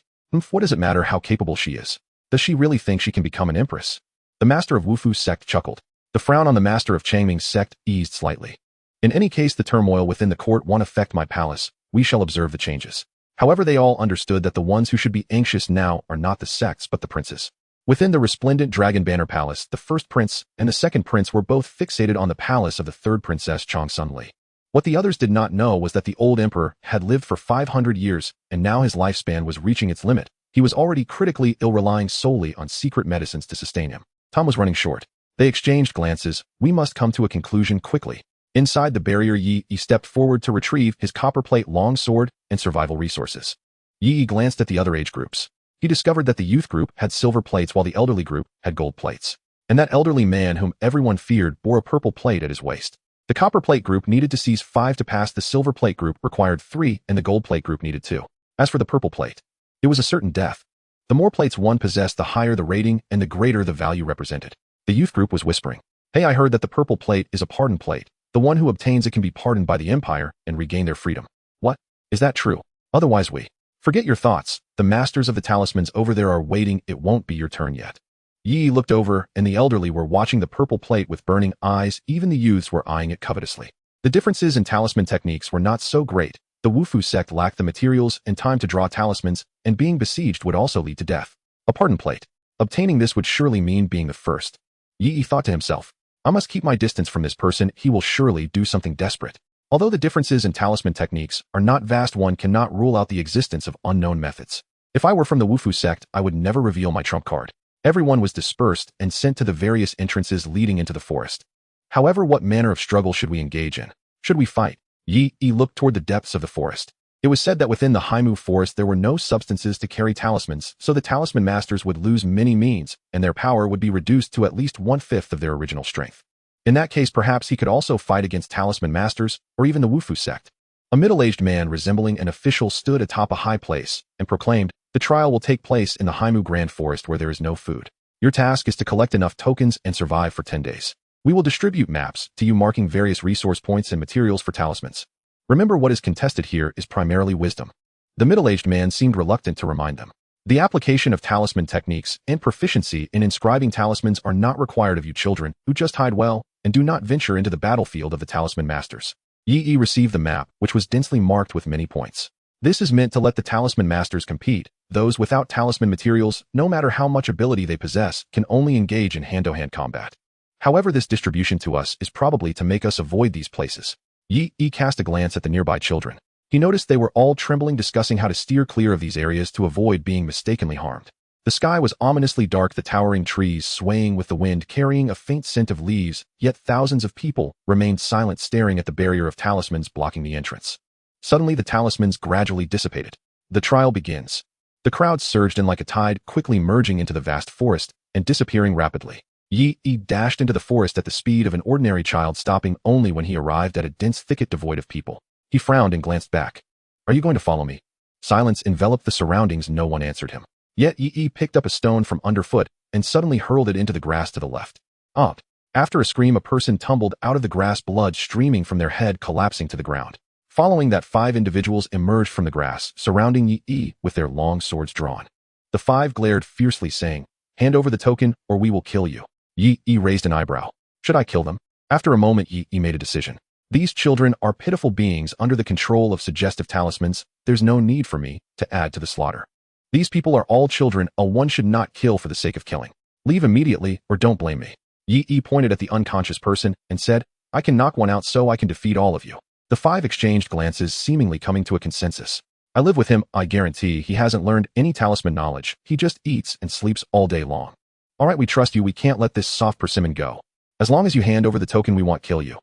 Speaker 1: What does it matter how capable she is? Does she really think she can become an empress? The master of Wufu's sect chuckled. The frown on the master of Changming's sect eased slightly. In any case, the turmoil within the court won't affect my palace. We shall observe the changes. However, they all understood that the ones who should be anxious now are not the sects but the princes. Within the resplendent Dragon Banner Palace, the first prince and the second prince were both fixated on the palace of the third princess, Transcendent. What the others did not know was that the old emperor had lived for 500 years, and now his lifespan was reaching its limit. He was already critically ill, relying solely on secret medicines to sustain him. Time was running short. They exchanged glances. We must come to a conclusion quickly. Inside the barrier, Yi stepped forward to retrieve his copperplate long sword and survival resources. Yi glanced at the other age groups. He discovered that the youth group had silver plates while the elderly group had gold plates. And that elderly man whom everyone feared bore a purple plate at his waist. The copperplate group needed to seize 5 to pass, the silver plate group required 3, and the gold plate group needed 2. As for the purple plate, it was a certain death. The more plates one possessed, the higher the rating and the greater the value represented. The youth group was whispering, "Hey, I heard that the purple plate is a pardon plate. The one who obtains it can be pardoned by the empire and regain their freedom." What? Is that true? Otherwise we Forget your thoughts. The masters of the talismans over there are waiting. It won't be your turn yet. Yi looked over, and the elderly were watching the purple plate with burning eyes. Even the youths were eyeing it covetously. The differences in talisman techniques were not so great. The Wufu sect lacked the materials and time to draw talismans, and being besieged would also lead to death. A pardon plate. Obtaining this would surely mean being the first. Yi thought to himself, I must keep my distance from this person. He will surely do something desperate. Although the differences in talisman techniques are not vast, one cannot rule out the existence of unknown methods. If I were from the Wufu sect, I would never reveal my trump card. Everyone was dispersed and sent to the various entrances leading into the forest. However, what manner of struggle should we engage in? Should we fight? Yi looked toward the depths of the forest. It was said that within the Haimu forest there were no substances to carry talismans, so the talisman masters would lose many means, and their power would be reduced to at least 1/5 of their original strength. In that case, perhaps he could also fight against talisman masters, or even the Wufu sect. A middle-aged man resembling an official stood atop a high place and proclaimed, the trial will take place in the Haimu Grand Forest where there is no food. Your task is to collect enough tokens and survive for 10 days. We will distribute maps to you marking various resource points and materials for talismans. Remember, what is contested here is primarily wisdom. The middle-aged man seemed reluctant to remind them. The application of talisman techniques and proficiency in inscribing talismans are not required of you children who just hide well and do not venture into the battlefield of the talisman masters. Yi received the map, which was densely marked with many points. This is meant to let the talisman masters compete. Those without talisman materials, no matter how much ability they possess, can only engage in hand-to-hand combat. However, this distribution to us is probably to make us avoid these places. Yi cast a glance at the nearby children. He noticed they were all trembling, discussing how to steer clear of these areas to avoid being mistakenly harmed. The sky was ominously dark, the towering trees swaying with the wind, carrying a faint scent of leaves, yet thousands of people remained silent, staring at the barrier of talismans blocking the entrance. Suddenly, the talismans gradually dissipated. The trial begins. The crowd surged in like a tide, quickly merging into the vast forest and disappearing rapidly. Yi dashed into the forest at the speed of an ordinary child, stopping only when he arrived at a dense thicket devoid of people. He frowned and glanced back. Are you going to follow me? Silence enveloped the surroundings. No one answered him. Yet Yi picked up a stone from underfoot and suddenly hurled it into the grass to the left. Out. After a scream, a person tumbled out of the grass, blood streaming from their head, collapsing to the ground. Following that, 5 individuals emerged from the grass, surrounding Yi with their long swords drawn. The 5 glared fiercely, saying, hand over the token or we will kill you. Yi raised an eyebrow. Should I kill them? After a moment, Yi made a decision. These children are pitiful beings under the control of suggestive talismans. There's no need for me to add to the slaughter. These people are all children. One should not kill for the sake of killing. Leave immediately or don't blame me. Yi pointed at the unconscious person and said, I can knock one out so I can defeat all of you. The 5 exchanged glances, seemingly coming to a consensus. I live with him. I guarantee he hasn't learned any talisman knowledge. He just eats and sleeps all day long. All right, we trust you. We can't let this soft persimmon go. As long as you hand over the token, we won't kill you.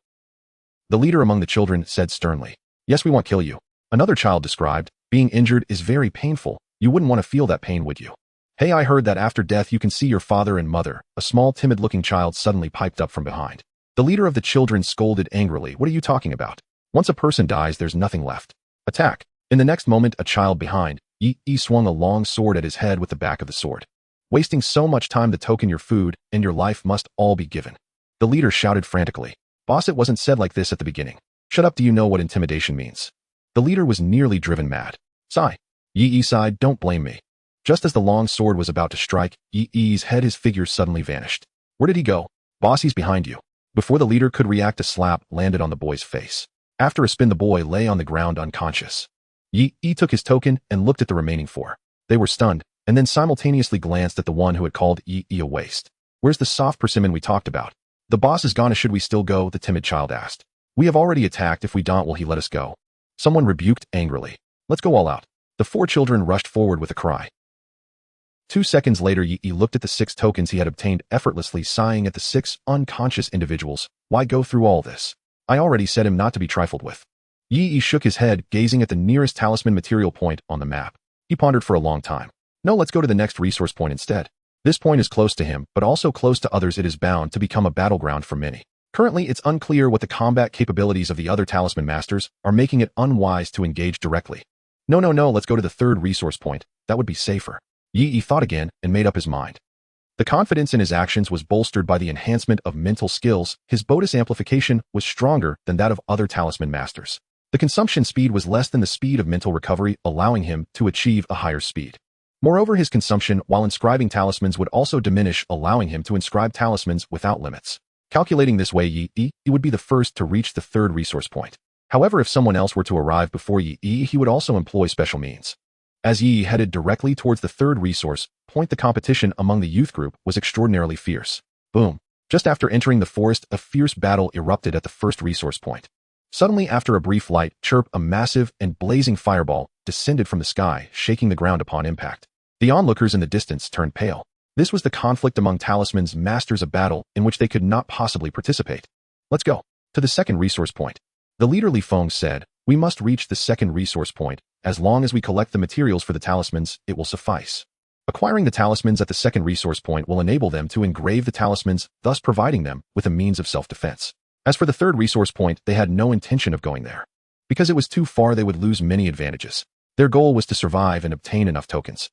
Speaker 1: The leader among the children said sternly. Yes, we won't kill you. Another child described, being injured is very painful. You wouldn't want to feel that pain, would you? Hey, I heard that after death you can see your father and mother. A small, timid-looking child suddenly piped up from behind. The leader of the children scolded angrily. What are you talking about? Once a person dies, there's nothing left. Attack. In the next moment, a child behind Yi swung a long sword at his head with the back of the sword. Wasting so much time, the token, your food, and your life must all be given. The leader shouted frantically. Boss, it wasn't said like this at the beginning. Shut up, do you know what intimidation means? The leader was nearly driven mad. Sigh. Yi sighed, don't blame me. Just as the long sword was about to strike Yi's head, his figure suddenly vanished. Where did he go? Boss, he's behind you. Before the leader could react, a slap landed on the boy's face. After a spin, the boy lay on the ground unconscious. Yi took his token and looked at the remaining 4. They were stunned, and then simultaneously glanced at the one who had called Yi a waste. Where's the soft persimmon we talked about? The boss is gone. Should we still go? The timid child asked. We have already attacked. If we don't, will he let us go? Someone rebuked angrily. Let's go all out. The 4 children rushed forward with a cry. 2 seconds later, Yi looked at the 6 tokens he had obtained effortlessly, sighing at the 6 unconscious individuals. Why go through all this? I already said him not to be trifled with. Yi shook his head, gazing at the nearest talisman material point on the map. He pondered for a long time. No, let's go to the next resource point instead. This point is close to him, but also close to others. It is bound to become a battleground for many. Currently, it's unclear what the combat capabilities of the other talisman masters are, making it unwise to engage directly. No, let's go to the 3rd resource point. That would be safer. Yi thought again and made up his mind. The confidence in his actions was bolstered by the enhancement of mental skills. His bonus amplification was stronger than that of other talisman masters. The The consumption speed was less than the speed of mental recovery, allowing him to achieve a higher speed. Moreover, his consumption while inscribing talismans would also diminish, allowing him to inscribe talismans without limits. Calculating this way, he would be the first to reach the third resource point. However, if someone else were to arrive before he would also employ special means. As Yi headed directly towards the third resource point, the competition among the youth group was extraordinarily fierce. Boom. Just after entering the forest, a fierce battle erupted at the first resource point. Suddenly, after a brief light chirp, a massive and blazing fireball descended from the sky, shaking the ground upon impact. The onlookers in the distance turned pale. This was the conflict among talismans, masters of battle, in which they could not possibly participate. Let's go to the second resource point. The leader Li Feng said, "We must reach the second resource point. As long as we collect the materials for the talismans, it will suffice." Acquiring the talismans at the second resource point will enable them to engrave the talismans, thus providing them with a means of self-defense. As for the third resource point, they had no intention of going there. Because it was too far, they would lose many advantages. Their goal was to survive and obtain enough tokens.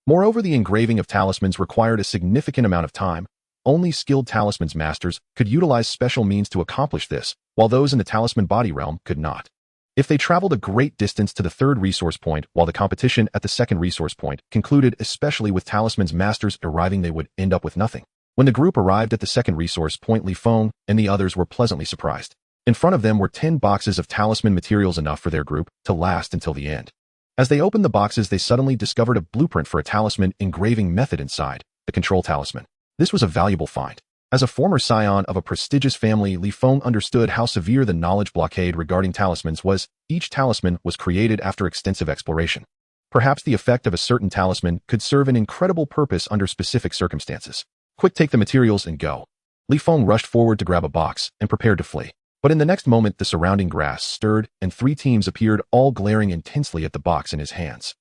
Speaker 1: Moreover, the engraving of talismans required a significant amount of time. Only skilled talismans masters could utilize special means to accomplish this, while those in the talisman body realm could not. If they traveled a great distance to the third resource point while the competition at the second resource point concluded, especially with talisman's masters arriving, they would end up with nothing. When the group arrived at the second resource point, Li Feng and the others were pleasantly surprised. In front of them were 10 boxes of talisman materials, enough for their group to last until the end. As they opened the boxes, they suddenly discovered a blueprint for a talisman engraving method inside, the control talisman. This was a valuable find. As a former scion of a prestigious family, Li Feng understood how severe the knowledge blockade regarding talismans was. Each talisman was created after extensive exploration. Perhaps the effect of a certain talisman could serve an incredible purpose under specific circumstances. Quick, take the materials and go. Li Feng rushed forward to grab a box and prepared to flee. But in the next moment, the surrounding grass stirred and 3 teams appeared, all glaring intensely at the box in his hands.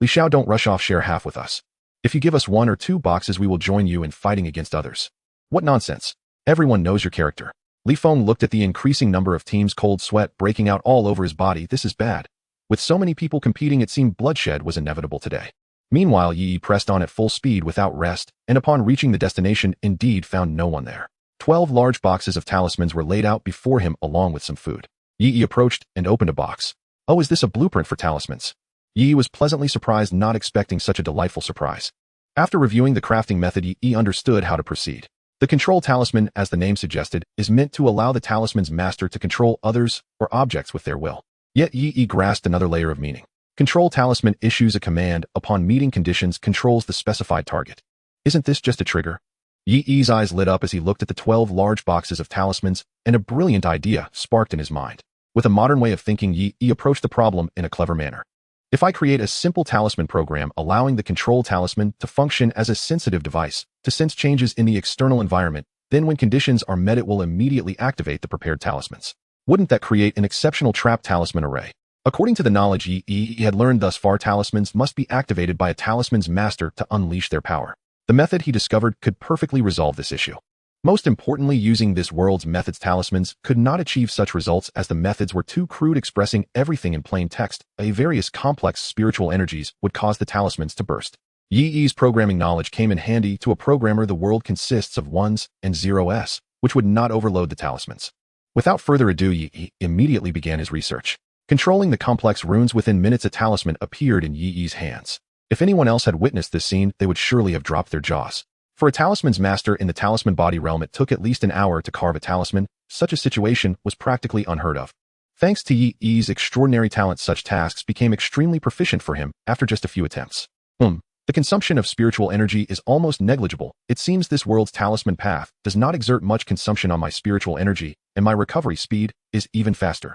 Speaker 1: "Li Xiao, don't rush off, share half with us. If you give us 1 or 2 boxes, we will join you in fighting against others." "What nonsense. Everyone knows your character." Li Feng looked at the increasing number of teams, cold sweat breaking out all over his body. This is bad. With so many people competing, it seemed bloodshed was inevitable today. Meanwhile, Yi pressed on at full speed without rest, and upon reaching the destination, indeed found no one there. 12 large boxes of talismans were laid out before him along with some food. Yi approached and opened a box. "Oh, is this a blueprint for talismans?" Yi was pleasantly surprised, not expecting such a delightful surprise. After reviewing the crafting method, Yi understood how to proceed. The control talisman, as the name suggested, is meant to allow the talisman's master to control others or objects with their will. Yet Yi grasped another layer of meaning. Control talisman issues a command, upon meeting conditions controls the specified target. Isn't this just a trigger? Yi's eyes lit up as he looked at the 12 large boxes of talismans, and a brilliant idea sparked in his mind. With a modern way of thinking, Yi approached the problem in a clever manner. If I create a simple talisman program allowing the control talisman to function as a sensitive device to sense changes in the external environment, then when conditions are met, it will immediately activate the prepared talismans. Wouldn't that create an exceptional trap talisman array? According to the knowledge Yi had learned thus far, talismans must be activated by a talisman's master to unleash their power. The method he discovered could perfectly resolve this issue. Most importantly, using this world's methods, talismans could not achieve such results as the methods were too crude, expressing everything in plain text. Various complex spiritual energies would cause the talismans to burst. Yi's programming knowledge came in handy. To a programmer, the world consists of ones and zeros, which would not overload the talismans. Without further ado, Yi immediately began his research. Controlling the complex runes, within minutes a talisman appeared in Yi's hands. If anyone else had witnessed this scene, they would surely have dropped their jaws. For a talisman's master in the talisman body realm, it took at least an hour to carve a talisman. Such a situation was practically unheard of. Thanks to Yi's extraordinary talent, such tasks became extremely proficient for him after just a few attempts. The consumption of spiritual energy is almost negligible. It seems this world's talisman path does not exert much consumption on my spiritual energy, and my recovery speed is even faster.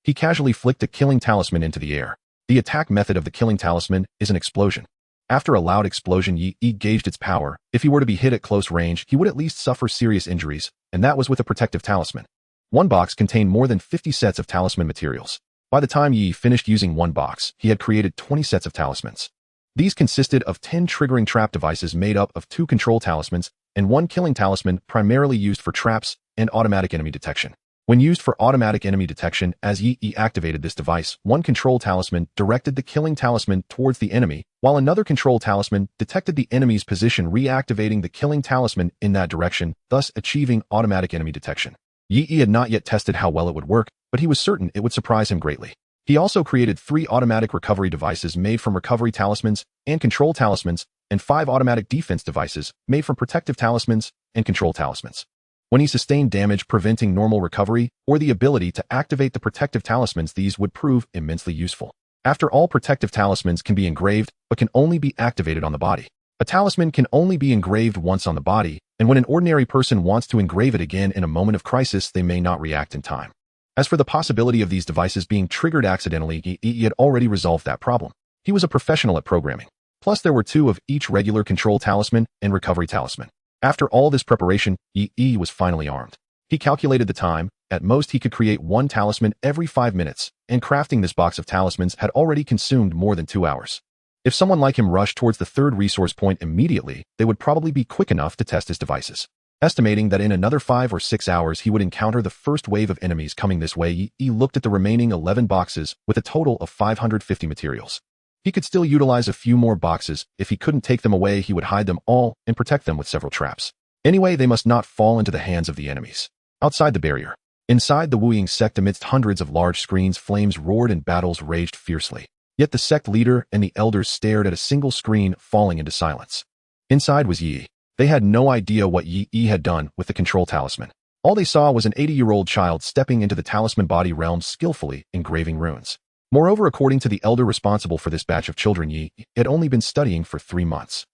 Speaker 1: He casually flicked a killing talisman into the air. The attack method of the killing talisman is an explosion. After a loud explosion, Yi gauged its power. If he were to be hit at close range, he would at least suffer serious injuries, and that was with a protective talisman. One box contained more than 50 sets of talisman materials. By the time Yi finished using one box, he had created 20 sets of talismans. These consisted of 10 triggering trap devices made up of 2 control talismans and 1 killing talisman, primarily used for traps and automatic enemy detection. When used for automatic enemy detection, as Yi activated this device, 1 control talisman directed the killing talisman towards the enemy, while another control talisman detected the enemy's position, reactivating the killing talisman in that direction, thus achieving automatic enemy detection. Yi had not yet tested how well it would work, but he was certain it would surprise him greatly. He also created 3 automatic recovery devices made from recovery talismans and control talismans, and 5 automatic defense devices made from protective talismans and control talismans. When he sustained damage preventing normal recovery or the ability to activate the protective talismans, these would prove immensely useful. After all, protective talismans can be engraved but can only be activated on the body. A talisman can only be engraved once on the body, and when an ordinary person wants to engrave it again in a moment of crisis, they may not react in time. As for the possibility of these devices being triggered accidentally, he had already resolved that problem. He was a professional at programming. Plus, there were 2 of each regular control talisman and recovery talisman. After all this preparation, Yi was finally armed. He calculated the time. At most, he could create 1 talisman every 5 minutes, and crafting this box of talismans had already consumed more than 2 hours. If someone like him rushed towards the 3rd resource point immediately, they would probably be quick enough to test his devices. Estimating that in another 5 or 6 hours he would encounter the first wave of enemies coming this way, Yi looked at the remaining 11 boxes with a total of 550 materials. He could still utilize a few more boxes. If he couldn't take them away, he would hide them all and protect them with several traps. Anyway, they must not fall into the hands of the enemies. Outside the barrier, inside the Wu-Ying sect, amidst hundreds of large screens, flames roared and battles raged fiercely. Yet the sect leader and the elders stared at a single screen, falling into silence. Inside was Yi. They had no idea what Yi had done with the control talisman. All they saw was an 80-year-old child stepping into the talisman body realm, skillfully engraving runes. Moreover, according to the elder responsible for this batch of children, Yi had only been studying for 3 months.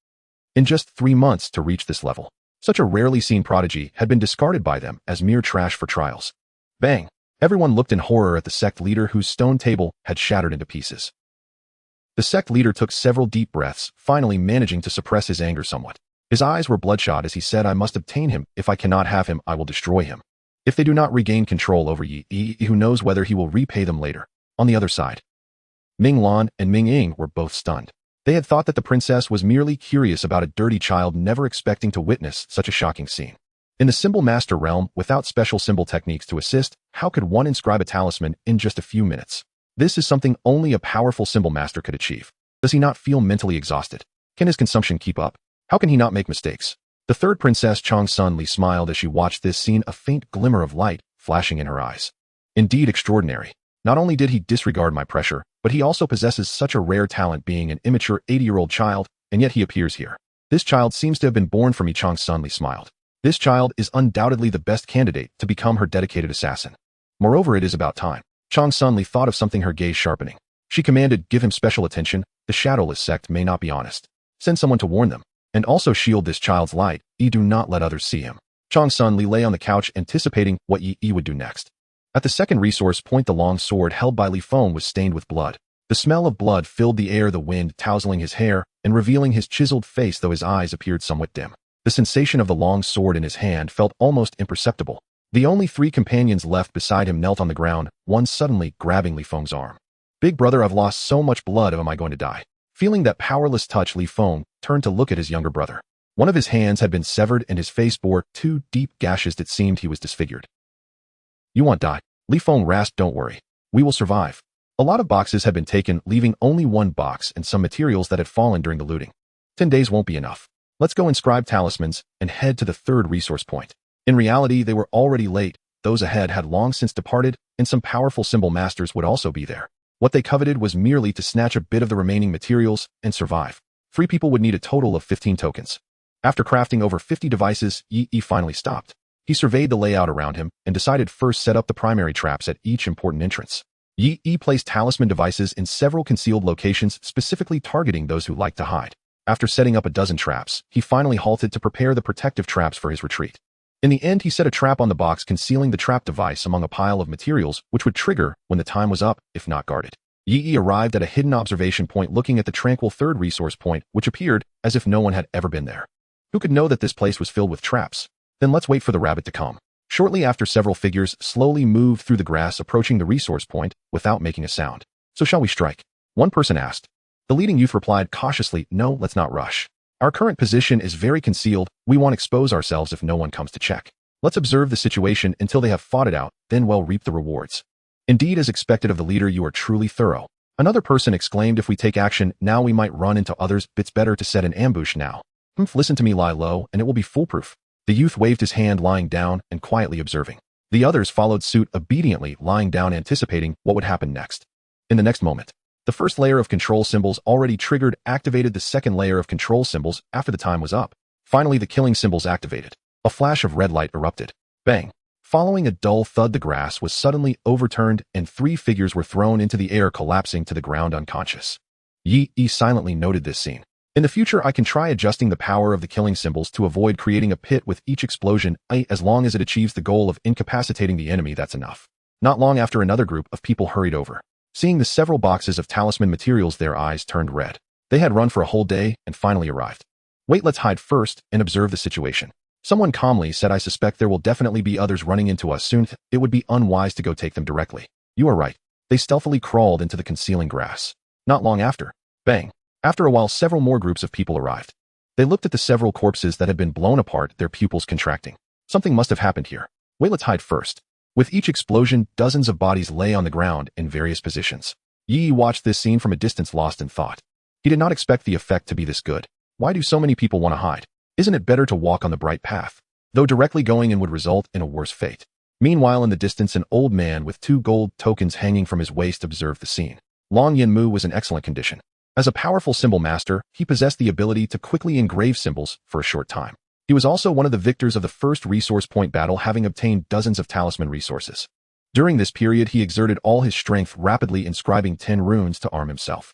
Speaker 1: In just 3 months to reach this level, such a rarely seen prodigy had been discarded by them as mere trash for trials. Bang! Everyone looked in horror at the sect leader, whose stone table had shattered into pieces. The sect leader took several deep breaths, finally managing to suppress his anger somewhat. His eyes were bloodshot as he said, "I must obtain him. If I cannot have him, I will destroy him. If they do not regain control over Yi, who knows whether he will repay them later." On the other side, Ming Lan and Ming Ying were both stunned. They had thought that the princess was merely curious about a dirty child, never expecting to witness such a shocking scene. In the symbol master realm, without special symbol techniques to assist, how could one inscribe a talisman in just a few minutes? This is something only a powerful symbol master could achieve. Does he not feel mentally exhausted? Can his consumption keep up? How can he not make mistakes? The 3rd princess, Chang Sun-Li, smiled as she watched this scene, a faint glimmer of light flashing in her eyes. Indeed extraordinary. Not only did he disregard my pressure, but he also possesses such a rare talent, being an immature 80-year-old child, and yet he appears here. This child seems to have been born for me. Chang Sun-Li smiled. This child is undoubtedly the best candidate to become her dedicated assassin. Moreover, it is about time. Chang Sun-Li thought of something, her gaze sharpening. She commanded, "Give him special attention. The shadowless sect may not be honest. Send someone to warn them. And also shield this child's light. Do not let others see him." Chang Sun-Li lay on the couch, anticipating what Yi would do next. At the 2nd resource point, the long sword held by Li Feng was stained with blood. The smell of blood filled the air, the wind tousling his hair and revealing his chiseled face, though his eyes appeared somewhat dim. The sensation of the long sword in his hand felt almost imperceptible. The only 3 companions left beside him knelt on the ground, one suddenly grabbing Li Feng's arm. "Big brother, I've lost so much blood. Am I going to die?" Feeling that powerless touch, Li Feng turned to look at his younger brother. One of his hands had been severed and his face bore 2 deep gashes that seemed he was disfigured. "You won't die," Li Feng rasped. "Don't worry. We will survive." A lot of boxes had been taken, leaving only 1 box and some materials that had fallen during the looting. 10 days won't be enough. Let's go inscribe talismans and head to the 3rd resource point. In reality, they were already late. Those ahead had long since departed, and some powerful symbol masters would also be there. What they coveted was merely to snatch a bit of the remaining materials and survive. 3 people would need a total of 15 tokens. After crafting over 50 devices, Yi finally stopped. He surveyed the layout around him and decided first set up the primary traps at each important entrance. Yi placed talisman devices in several concealed locations, specifically targeting those who liked to hide. After setting up a dozen traps, he finally halted to prepare the protective traps for his retreat. In the end, he set a trap on the box, concealing the trap device among a pile of materials, which would trigger when the time was up, if not guarded. Yi arrived at a hidden observation point, looking at the tranquil 3rd resource point, which appeared as if no one had ever been there. Who could know that this place was filled with traps? Then let's wait for the rabbit to come. Shortly after, several figures slowly moved through the grass, approaching the resource point without making a sound. "So shall we strike?" one person asked. The leading youth replied cautiously, "No, let's not rush. Our current position is very concealed. We won't expose ourselves if no one comes to check. Let's observe the situation until they have fought it out, then we'll reap the rewards." "Indeed, as expected of the leader, you are truly thorough." Another person exclaimed, "If we take action now, we might run into others. It's better to set an ambush now. Listen to me, lie low, and it will be foolproof." The youth waved his hand, lying down and quietly observing. The others followed suit obediently, lying down anticipating what would happen next. In the next moment, the first layer of control symbols already triggered activated the second layer of control symbols after the time was up. Finally, the killing symbols activated. A flash of red light erupted. Bang! Following a dull thud, the grass was suddenly overturned and 3 figures were thrown into the air, collapsing to the ground unconscious. Yi silently noted this scene. In the future, I can try adjusting the power of the killing symbols to avoid creating a pit with each explosion. As long as it achieves the goal of incapacitating the enemy, that's enough. Not long after, another group of people hurried over. Seeing the several boxes of talisman materials, their eyes turned red. They had run for a whole day and finally arrived. Wait, let's hide first and observe the situation. Someone calmly said, I suspect there will definitely be others running into us soon. It would be unwise to go take them directly. You are right. They stealthily crawled into the concealing grass. Not long after, bang! After a while, several more groups of people arrived. They looked at the several corpses that had been blown apart, their pupils contracting. Something must have happened here. Wait, let's hide first. With each explosion, dozens of bodies lay on the ground in various positions. Yi watched this scene from a distance, lost in thought. He did not expect the effect to be this good. Why do so many people want to hide? Isn't it better to walk on the bright path? Though directly going in would result in a worse fate. Meanwhile, in the distance, an old man with 2 gold tokens hanging from his waist observed the scene. Long Yinmu was in excellent condition. As a powerful symbol master, he possessed the ability to quickly engrave symbols for a short time. He was also one of the victors of the first resource point battle, having obtained dozens of talisman resources. During this period, he exerted all his strength, rapidly inscribing 10 runes to arm himself.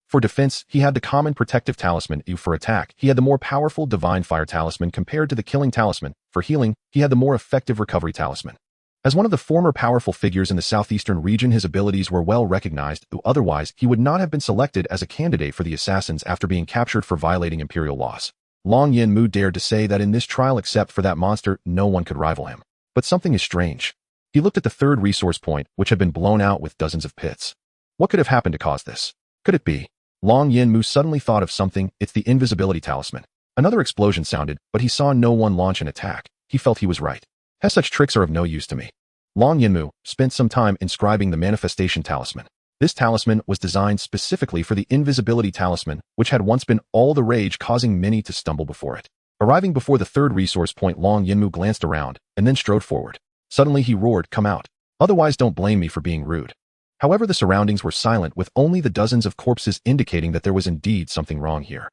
Speaker 1: For defense, he had the common protective talisman. For attack, he had the more powerful divine fire talisman compared to the killing talisman. For healing, he had the more effective recovery talisman. As one of the former powerful figures in the southeastern region, his abilities were well recognized, otherwise he would not have been selected as a candidate for the assassins after being captured for violating imperial laws. Long Yinmu dared to say that in this trial, except for that monster, no one could rival him. But something is strange. He looked at the 3rd resource point, which had been blown out with dozens of pits. What could have happened to cause this? Could it be? Long Yinmu suddenly thought of something. It's the invisibility talisman. Another explosion sounded, but he saw no one launch an attack. He felt he was right. Such tricks are of no use to me. Long Yinmu spent some time inscribing the manifestation talisman. This talisman was designed specifically for the invisibility talisman, which had once been all the rage, causing many to stumble before it. Arriving before the 3rd resource point, Long Yinmu glanced around and then strode forward. Suddenly he roared, "Come out. Otherwise don't blame me for being rude." However, the surroundings were silent, with only the dozens of corpses indicating that there was indeed something wrong here.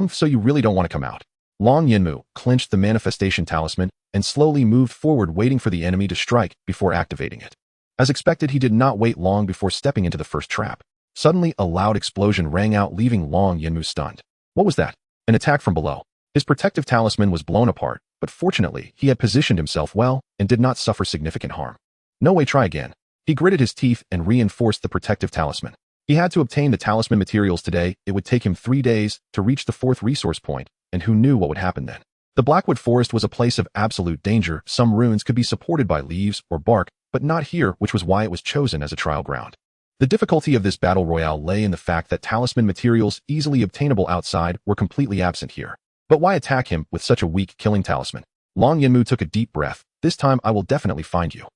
Speaker 1: So you really don't want to come out? Long Yinmu clenched the manifestation talisman and slowly moved forward, waiting for the enemy to strike before activating it. As expected, he did not wait long before stepping into the first trap. Suddenly, a loud explosion rang out, leaving Long Yinmu stunned. What was that? An attack from below. His protective talisman was blown apart, but fortunately, he had positioned himself well and did not suffer significant harm. No way, try again. He gritted his teeth and reinforced the protective talisman. He had to obtain the talisman materials today. It would take him 3 days to reach the 4th resource point, and who knew what would happen then? The Blackwood Forest was a place of absolute danger. Some ruins could be supported by leaves or bark, but not here, which was why it was chosen as a trial ground. The difficulty of this battle royale lay in the fact that talisman materials easily obtainable outside were completely absent here. But why attack him with such a weak killing talisman? Long Yinmu took a deep breath. This time I will definitely find you.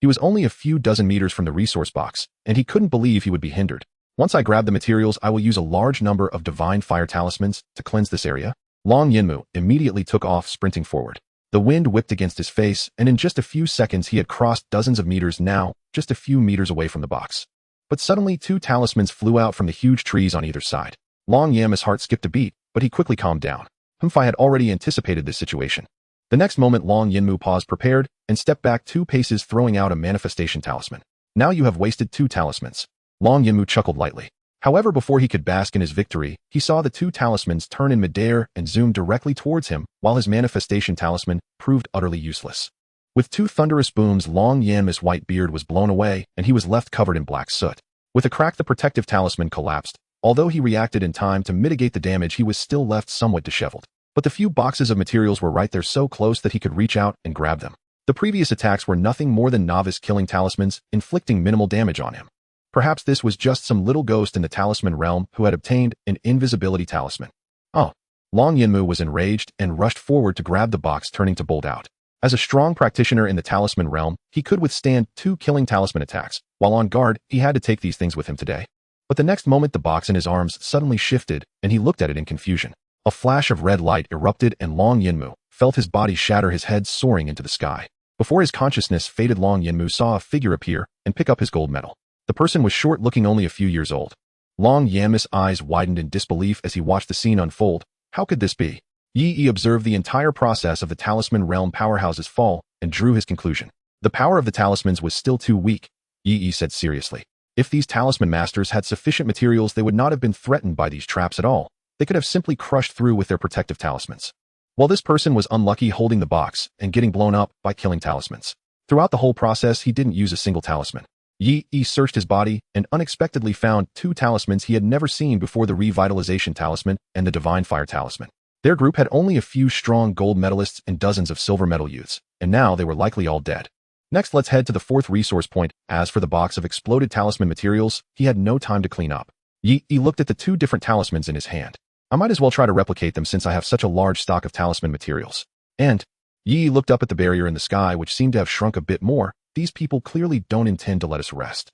Speaker 1: He was only a few dozen meters from the resource box, and he couldn't believe he would be hindered. Once I grab the materials, I will use a large number of divine fire talismans to cleanse this area. Long Yinmu immediately took off, sprinting forward. The wind whipped against his face, and in just a few seconds he had crossed dozens of meters, now just a few meters away from the box. But suddenly 2 talismans flew out from the huge trees on either side. Long Yinmu's heart skipped a beat, but he quickly calmed down. I had already anticipated this situation. The next moment, Long Yinmu paused, prepared, and stepped back 2 paces, throwing out a manifestation talisman. Now you have wasted 2 talismans. Long Yinmu chuckled lightly. However, before he could bask in his victory, he saw the 2 talismans turn in midair and zoom directly towards him, while his manifestation talisman proved utterly useless. With 2 thunderous booms, Long Yinmu's white beard was blown away, and he was left covered in black soot. With a crack, the protective talisman collapsed. Although he reacted in time to mitigate the damage, he was still left somewhat disheveled. But the few boxes of materials were right there, so close that he could reach out and grab them. The previous attacks were nothing more than novice killing talismans, inflicting minimal damage on him. Perhaps this was just some little ghost in the talisman realm who had obtained an invisibility talisman. Oh. Long Yinmu was enraged and rushed forward to grab the box, turning to bolt out. As a strong practitioner in the talisman realm, he could withstand 2 killing talisman attacks. While on guard, he had to take these things with him today. But the next moment, the box in his arms suddenly shifted, and he looked at it in confusion. A flash of red light erupted, and Long Yinmu felt his body shatter, his head soaring into the sky. Before his consciousness faded, Long Yinmu saw a figure appear and pick up his gold medal. The person was short, looking only a few years old. Long Yanmu's eyes widened in disbelief as he watched the scene unfold. How could this be? Yi observed the entire process of the talisman realm powerhouse's fall and drew his conclusion. The power of the talismans was still too weak, Yi said seriously. If these talisman masters had sufficient materials, they would not have been threatened by these traps at all. They could have simply crushed through with their protective talismans. While this person was unlucky holding the box and getting blown up by killing talismans. Throughout the whole process, he didn't use a single talisman. Yi searched his body and unexpectedly found 2 talismans he had never seen before: the Revitalization Talisman and the Divine Fire Talisman. Their group had only a few strong gold medalists and dozens of silver medal youths, and now they were likely all dead. Next, let's head to the 4th resource point. As for the box of exploded talisman materials, he had no time to clean up. Yi looked at the 2 different talismans in his hand. I might as well try to replicate them since I have such a large stock of talisman materials. And Yi looked up at the barrier in the sky, which seemed to have shrunk a bit more. These people clearly don't intend to let us rest.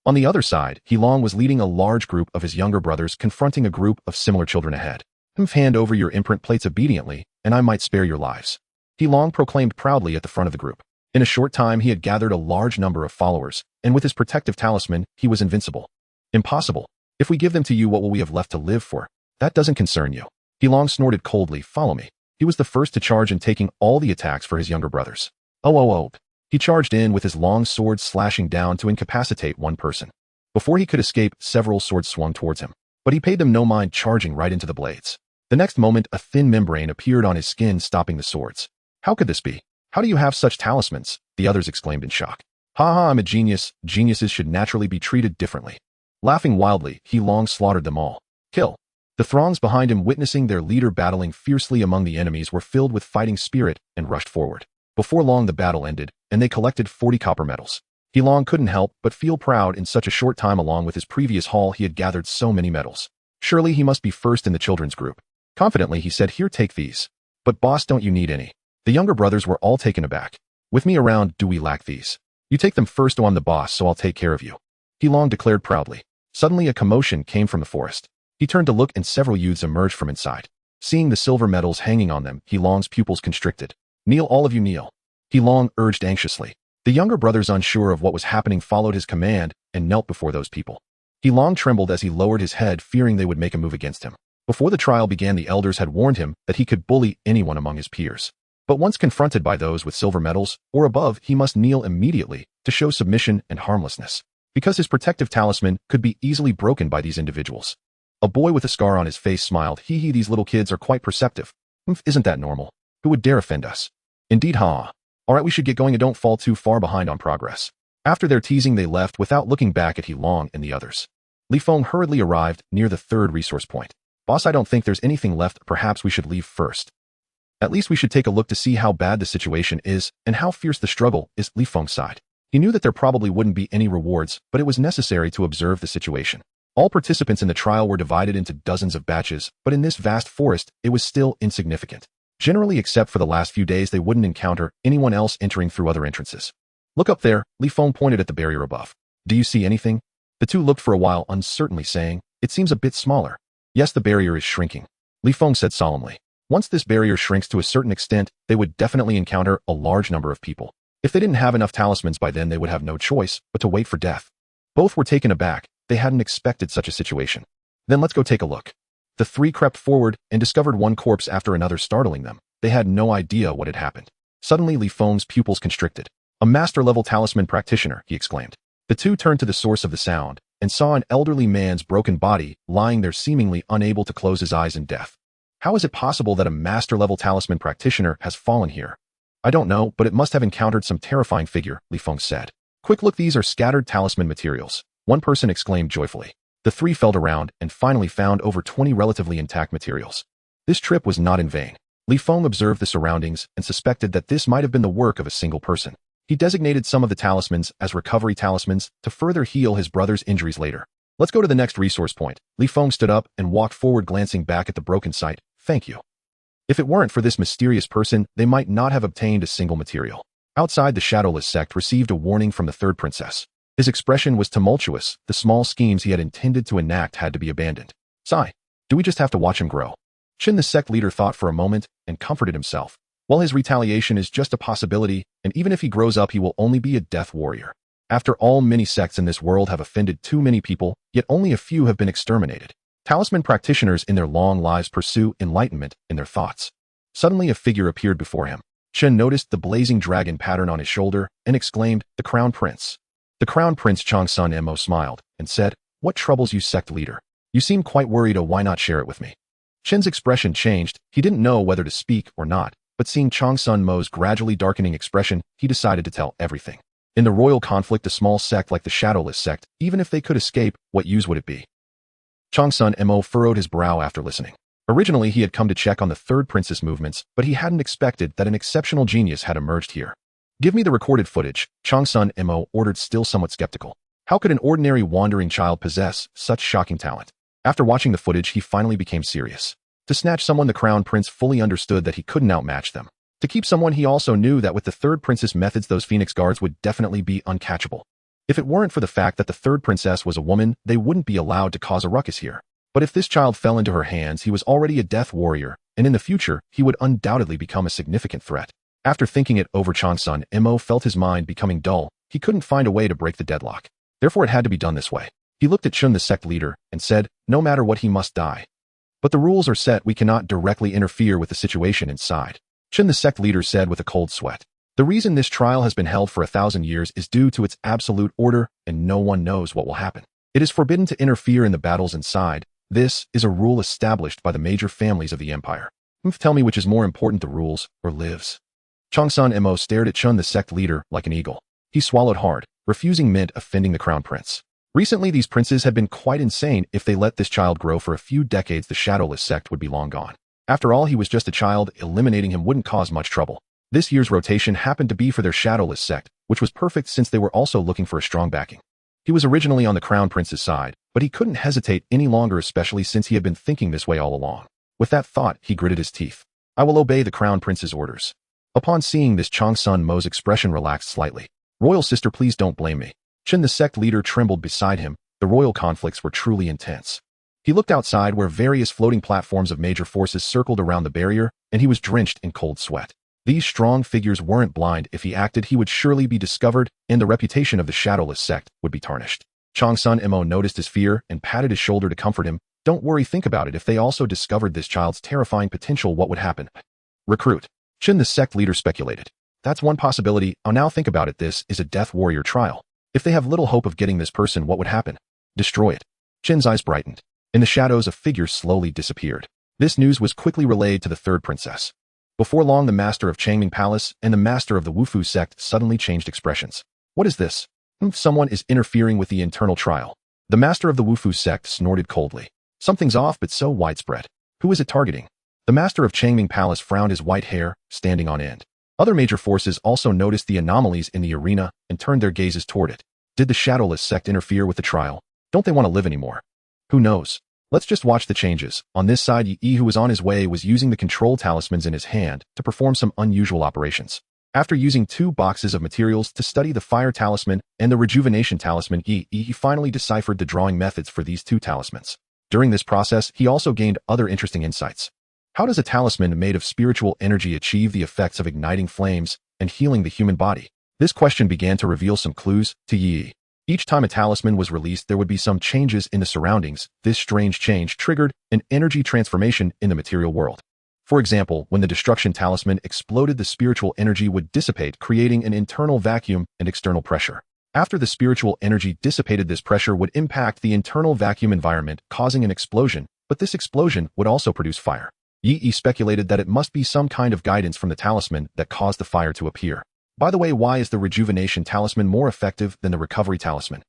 Speaker 1: On the other side, Long was leading a large group of his younger brothers, confronting a group of similar children ahead. Hand over your imprint plates obediently, and I might spare your lives. Long proclaimed proudly at the front of the group. In a short time, he had gathered a large number of followers, and with his protective talisman, he was invincible. Impossible. If we give them to you, what will we have left to live for? That doesn't concern you. Long snorted coldly. Follow me. He was the first to charge in, taking all the attacks for his younger brothers. Oh. He charged in with his long sword, slashing down to incapacitate one person. Before he could escape, several swords swung towards him, but he paid them no mind, charging right into the blades. The next moment, a thin membrane appeared on his skin, stopping the swords. How could this be? How do you have such talismans? The others exclaimed in shock. Ha, I'm a genius. Geniuses should naturally be treated differently. Laughing wildly, Long slaughtered them all. Kill. The throngs behind him, witnessing their leader battling fiercely among the enemies, were filled with fighting spirit and rushed forward. Before long, the battle ended, and they collected 40 copper medals. Long couldn't help but feel proud. In such a short time, along with his previous haul, he had gathered so many medals. Surely he must be first in the children's group. Confidently, he said, Here, take these. But boss, don't you need any? The younger brothers were all taken aback. With me around, do we lack these? You take them first. Oh, I'm the boss, so I'll take care of you. Long declared proudly. Suddenly, a commotion came from the forest. He turned to look, and several youths emerged from inside. Seeing the silver medals hanging on them, Long's pupils constricted. Kneel, all of you, kneel. Long urged anxiously. The younger brothers, unsure of what was happening, followed his command and knelt before those people. Long trembled as he lowered his head, fearing they would make a move against him. Before the trial began, the elders had warned him that he could bully anyone among his peers. But once confronted by those with silver medals or above, he must kneel immediately to show submission and harmlessness, because his protective talisman could be easily broken by these individuals. A boy with a scar on his face smiled. These little kids are quite perceptive. Isn't that normal? Who would dare offend us? Indeed, ha. Alright, we should get going and don't fall too far behind on progress. After their teasing, they left without looking back at Long and the others. Feng hurriedly arrived near the 3rd resource point. Boss, I don't think there's anything left. Perhaps we should leave first. At least we should take a look to see how bad the situation is and how fierce the struggle is. Feng sighed. He knew that there probably wouldn't be any rewards, but it was necessary to observe the situation. All participants in the trial were divided into dozens of batches, but in this vast forest, it was still insignificant. Generally, except for the last few days, they wouldn't encounter anyone else entering through other entrances. Look up there, Feng pointed at the barrier above. Do you see anything? The two looked for a while, uncertainly, saying, It seems a bit smaller. Yes, the barrier is shrinking, Feng said solemnly. Once this barrier shrinks to a certain extent, they would definitely encounter a large number of people. If they didn't have enough talismans by then, they would have no choice but to wait for death. Both were taken aback. They hadn't expected such a situation. Then let's go take a look. The 3 crept forward and discovered one corpse after another, startling them. They had no idea what had happened. Suddenly, Feng's pupils constricted. A master-level talisman practitioner, he exclaimed. The 2 turned to the source of the sound and saw an elderly man's broken body lying there, seemingly unable to close his eyes in death. How is it possible that a master-level talisman practitioner has fallen here? I don't know, but it must have encountered some terrifying figure, Feng said. Quick look, these are scattered talisman materials, one person exclaimed joyfully. The 3 felt around and finally found over 20 relatively intact materials. This trip was not in vain. Feng observed the surroundings and suspected that this might have been the work of a single person. He designated some of the talismans as recovery talismans to further heal his brother's injuries later. Let's go to the next resource point. Feng stood up and walked forward, glancing back at the broken site. Thank you. If it weren't for this mysterious person, they might not have obtained a single material. Outside, the Shadowless sect received a warning from the 3rd princess. His expression was tumultuous. The small schemes he had intended to enact had to be abandoned. Sigh. Do we just have to watch him grow? Shin, the sect leader, thought for a moment and comforted himself. While his retaliation is just a possibility, and even if he grows up he will only be a death warrior. After all, many sects in this world have offended too many people, yet only a few have been exterminated. Talisman practitioners in their long lives pursue enlightenment in their thoughts. Suddenly a figure appeared before him. Chen noticed the blazing dragon pattern on his shoulder and exclaimed, "The Crown Prince." The Crown Prince Changsun Mo smiled and said, "What troubles you, sect leader? You seem quite worried, why not share it with me?" Chen's expression changed. He didn't know whether to speak or not, but seeing Changsun Mo's gradually darkening expression, he decided to tell everything. In the royal conflict, a small sect like the Shadowless sect, even if they could escape, what use would it be? Changsun Mo furrowed his brow after listening. Originally, he had come to check on the third princess movements, but he hadn't expected that an exceptional genius had emerged here. "Give me the recorded footage," Changsun Mo ordered, still somewhat skeptical. How could an ordinary wandering child possess such shocking talent? After watching the footage, he finally became serious. To snatch someone, the Crown Prince fully understood that he couldn't outmatch them. To keep someone, he also knew that with the third princess methods, those Phoenix Guards would definitely be uncatchable. If it weren't for the fact that the third princess was a woman, they wouldn't be allowed to cause a ruckus here. But if this child fell into her hands, he was already a death warrior, and in the future, he would undoubtedly become a significant threat. After thinking it over, Changsun Mo felt his mind becoming dull. He couldn't find a way to break the deadlock. Therefore, it had to be done this way. He looked at Chun, the sect leader, and said, "No matter what, he must die. But the rules are set. We cannot directly interfere with the situation inside." Chun, the sect leader, said with a cold sweat. "The reason this trial has been held for 1,000 years is due to its absolute order, and no one knows what will happen. It is forbidden to interfere in the battles inside. This is a rule established by the major families of the empire. Tell me which is more important, the rules or lives?" Changsun Mo stared at Chun, the sect leader, like an eagle. He swallowed hard, refusing meant offending the Crown Prince. Recently, these princes had been quite insane. If they let this child grow for a few decades, the Shadowless sect would be long gone. After all, he was just a child. Eliminating him wouldn't cause much trouble. This year's rotation happened to be for their Shadowless sect, which was perfect since they were also looking for a strong backing. He was originally on the Crown Prince's side, but he couldn't hesitate any longer, especially since he had been thinking this way all along. With that thought, he gritted his teeth. "I will obey the Crown Prince's orders." Upon seeing this, Changsun Mo's expression relaxed slightly. "Royal sister, please don't blame me." Chen, the sect leader, trembled beside him. The royal conflicts were truly intense. He looked outside, where various floating platforms of major forces circled around the barrier, and he was drenched in cold sweat. These strong figures weren't blind. If he acted, he would surely be discovered, and the reputation of the Shadowless sect would be tarnished. Changsun Mo noticed his fear and patted his shoulder to comfort him. "Don't worry, think about it. If they also discovered this child's terrifying potential, what would happen?" "Recruit," Chen, the sect leader, speculated. "That's one possibility. I'll now think about it. This is a death warrior trial. If they have little hope of getting this person, what would happen?" "Destroy it." Chen's eyes brightened. In the shadows, a figure slowly disappeared. This news was quickly relayed to the third princess. Before long, the master of Changming Palace and the master of the Wufu sect suddenly changed expressions. "What is this? Someone is interfering with the internal trial." The master of the Wufu sect snorted coldly. "Something's off, but so widespread. Who is it targeting?" The master of Changming Palace frowned, his white hair standing on end. Other major forces also noticed the anomalies in the arena and turned their gazes toward it. Did the Shadowless sect interfere with the trial? Don't they want to live anymore? Who knows? Let's just watch the changes. On this side, Yi, who was on his way, was using the control talismans in his hand to perform some unusual operations. After using 2 boxes of materials to study the fire talisman and the rejuvenation talisman, he finally deciphered the drawing methods for these 2 talismans. During this process, he also gained other interesting insights. How does a talisman made of spiritual energy achieve the effects of igniting flames and healing the human body? This question began to reveal some clues to Yi. Each time a talisman was released, there would be some changes in the surroundings. This strange change triggered an energy transformation in the material world. For example, when the destruction talisman exploded, the spiritual energy would dissipate, creating an internal vacuum and external pressure. After the spiritual energy dissipated, this pressure would impact the internal vacuum environment, causing an explosion, but this explosion would also produce fire. Yi speculated that it must be some kind of guidance from the talisman that caused the fire to appear. By the way, why is the rejuvenation talisman more effective than the recovery talisman?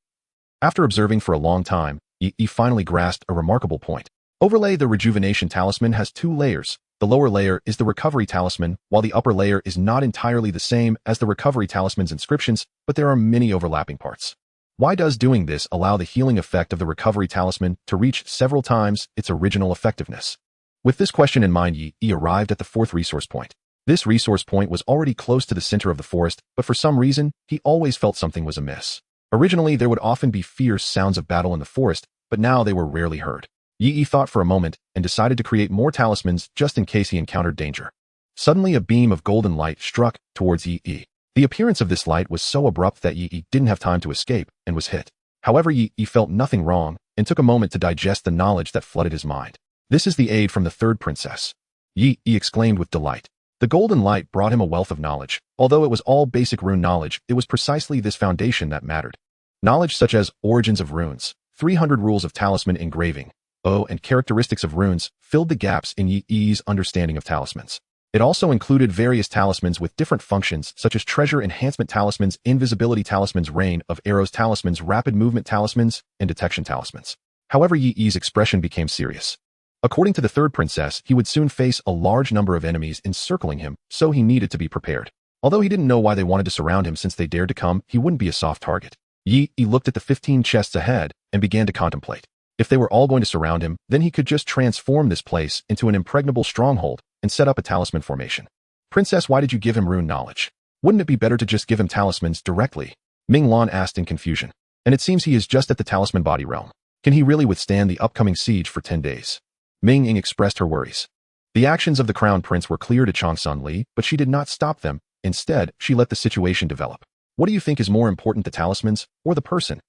Speaker 1: After observing for a long time, Yi finally grasped a remarkable point. Overlay, the rejuvenation talisman has 2 layers. The lower layer is the recovery talisman, while the upper layer is not entirely the same as the recovery talisman's inscriptions, but there are many overlapping parts. Why does doing this allow the healing effect of the recovery talisman to reach several times its original effectiveness? With this question in mind, Yi arrived at the 4th resource point. This resource point was already close to the center of the forest, but for some reason, he always felt something was amiss. Originally, there would often be fierce sounds of battle in the forest, but now they were rarely heard. Yi thought for a moment and decided to create more talismans just in case he encountered danger. Suddenly a beam of golden light struck towards Yi. The appearance of this light was so abrupt that Yi didn't have time to escape and was hit. However, Yi felt nothing wrong and took a moment to digest the knowledge that flooded his mind. This is the aid from the third princess. Yi exclaimed with delight. The golden light brought him a wealth of knowledge. Although it was all basic rune knowledge, it was precisely this foundation that mattered. Knowledge such as origins of runes, 300 rules of talisman engraving, and characteristics of runes filled the gaps in Yi's understanding of talismans. It also included various talismans with different functions such as treasure enhancement talismans, invisibility talismans, rain of arrows talismans, rapid movement talismans, and detection talismans. However, Yi's expression became serious. According to the third princess, he would soon face a large number of enemies encircling him, so he needed to be prepared. Although he didn't know why they wanted to surround him since they dared to come, he wouldn't be a soft target. Yi looked at the 15 chests ahead and began to contemplate. If they were all going to surround him, then he could just transform this place into an impregnable stronghold and set up a talisman formation. Princess, why did you give him rune knowledge? Wouldn't it be better to just give him talismans directly? Ming Lan asked in confusion. And it seems he is just at the talisman body realm. Can he really withstand the upcoming siege for 10 days? Ming Ying expressed her worries. The actions of the crown prince were clear to Transcendent, but she did not stop them. Instead, she let the situation develop. What do you think is more important, the talismans or the person?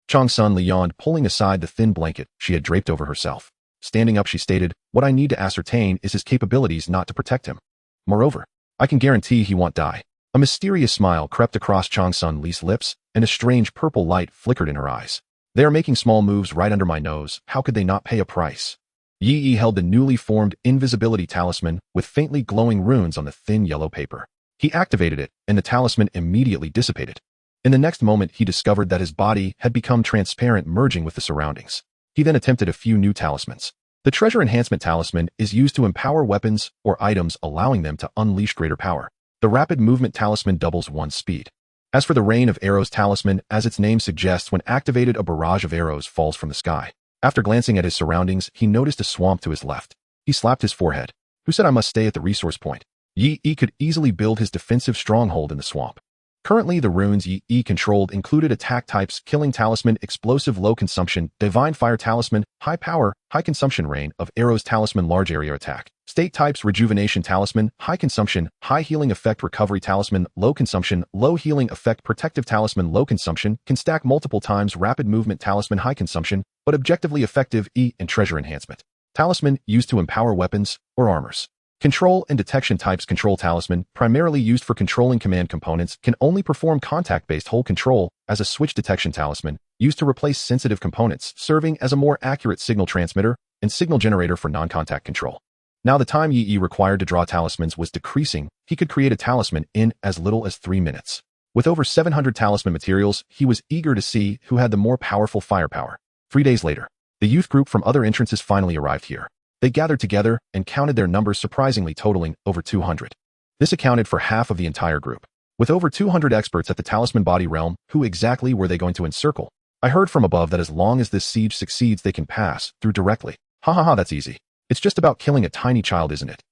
Speaker 1: Transcendent yawned, pulling aside the thin blanket she had draped over herself. Standing up, she stated, what I need to ascertain is his capabilities, not to protect him. Moreover, I can guarantee he won't die. A mysterious smile crept across Transcendent's lips, and a strange purple light flickered in her eyes. They are making small moves right under my nose. How could they not pay a price? Yi held the newly formed invisibility talisman with faintly glowing runes on the thin yellow paper. He activated it, and the talisman immediately dissipated. In the next moment, he discovered that his body had become transparent, merging with the surroundings. He then attempted a few new talismans. The treasure enhancement talisman is used to empower weapons or items, allowing them to unleash greater power. The rapid movement talisman doubles one's speed. As for the rain of arrows talisman, as its name suggests, when activated, a barrage of arrows falls from the sky. After glancing at his surroundings, he noticed a swamp to his left. He slapped his forehead. Who said I must stay at the resource point? Yi could easily build his defensive stronghold in the swamp. Currently, the runes Yi controlled included attack types, killing talisman, explosive low consumption, divine fire talisman, high power, high consumption, rain of arrows talisman, large area attack. State types, rejuvenation talisman, high consumption, high healing effect, recovery talisman, low consumption, low healing effect, protective talisman, low consumption, can stack multiple times, rapid movement talisman, high consumption, but objectively effective, and treasure enhancement. Talisman used to empower weapons or armors. Control and detection types, control talisman, primarily used for controlling command components, can only perform contact-based hold control as a switch. Detection talisman, used to replace sensitive components, serving as a more accurate signal transmitter and signal generator for non-contact control. Now the time Yi required to draw talismans was decreasing. He could create a talisman in as little as 3 minutes. With over 700 talisman materials, he was eager to see who had the more powerful firepower. 3 days later, the youth group from other entrances finally arrived here. They gathered together and counted their numbers, surprisingly totaling over 200. This accounted for half of the entire group. With over 200 experts at the talisman body realm, who exactly were they going to encircle? I heard from above that as long as this siege succeeds, they can pass through directly. Ha, that's easy. It's just about killing a tiny child, isn't it?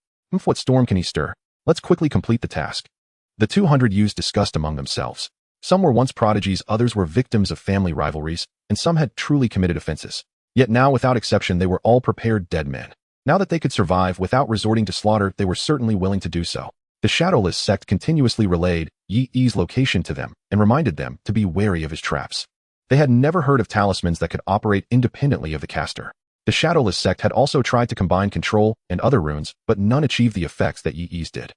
Speaker 1: What storm can he stir? Let's quickly complete the task. The 200 youths discussed among themselves. Some were once prodigies, others were victims of family rivalries, and some had truly committed offenses. Yet now, without exception, they were all prepared dead men. Now that they could survive without resorting to slaughter, they were certainly willing to do so. The shadowless sect continuously relayed Yi's location to them and reminded them to be wary of his traps. They had never heard of talismans that could operate independently of the caster. The shadowless sect had also tried to combine control and other runes, but none achieved the effects that Yi's did.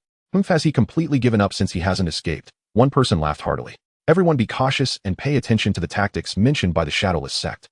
Speaker 1: Has he completely given up since he hasn't escaped? One person laughed heartily. Everyone be cautious and pay attention to the tactics mentioned by the shadowless sect.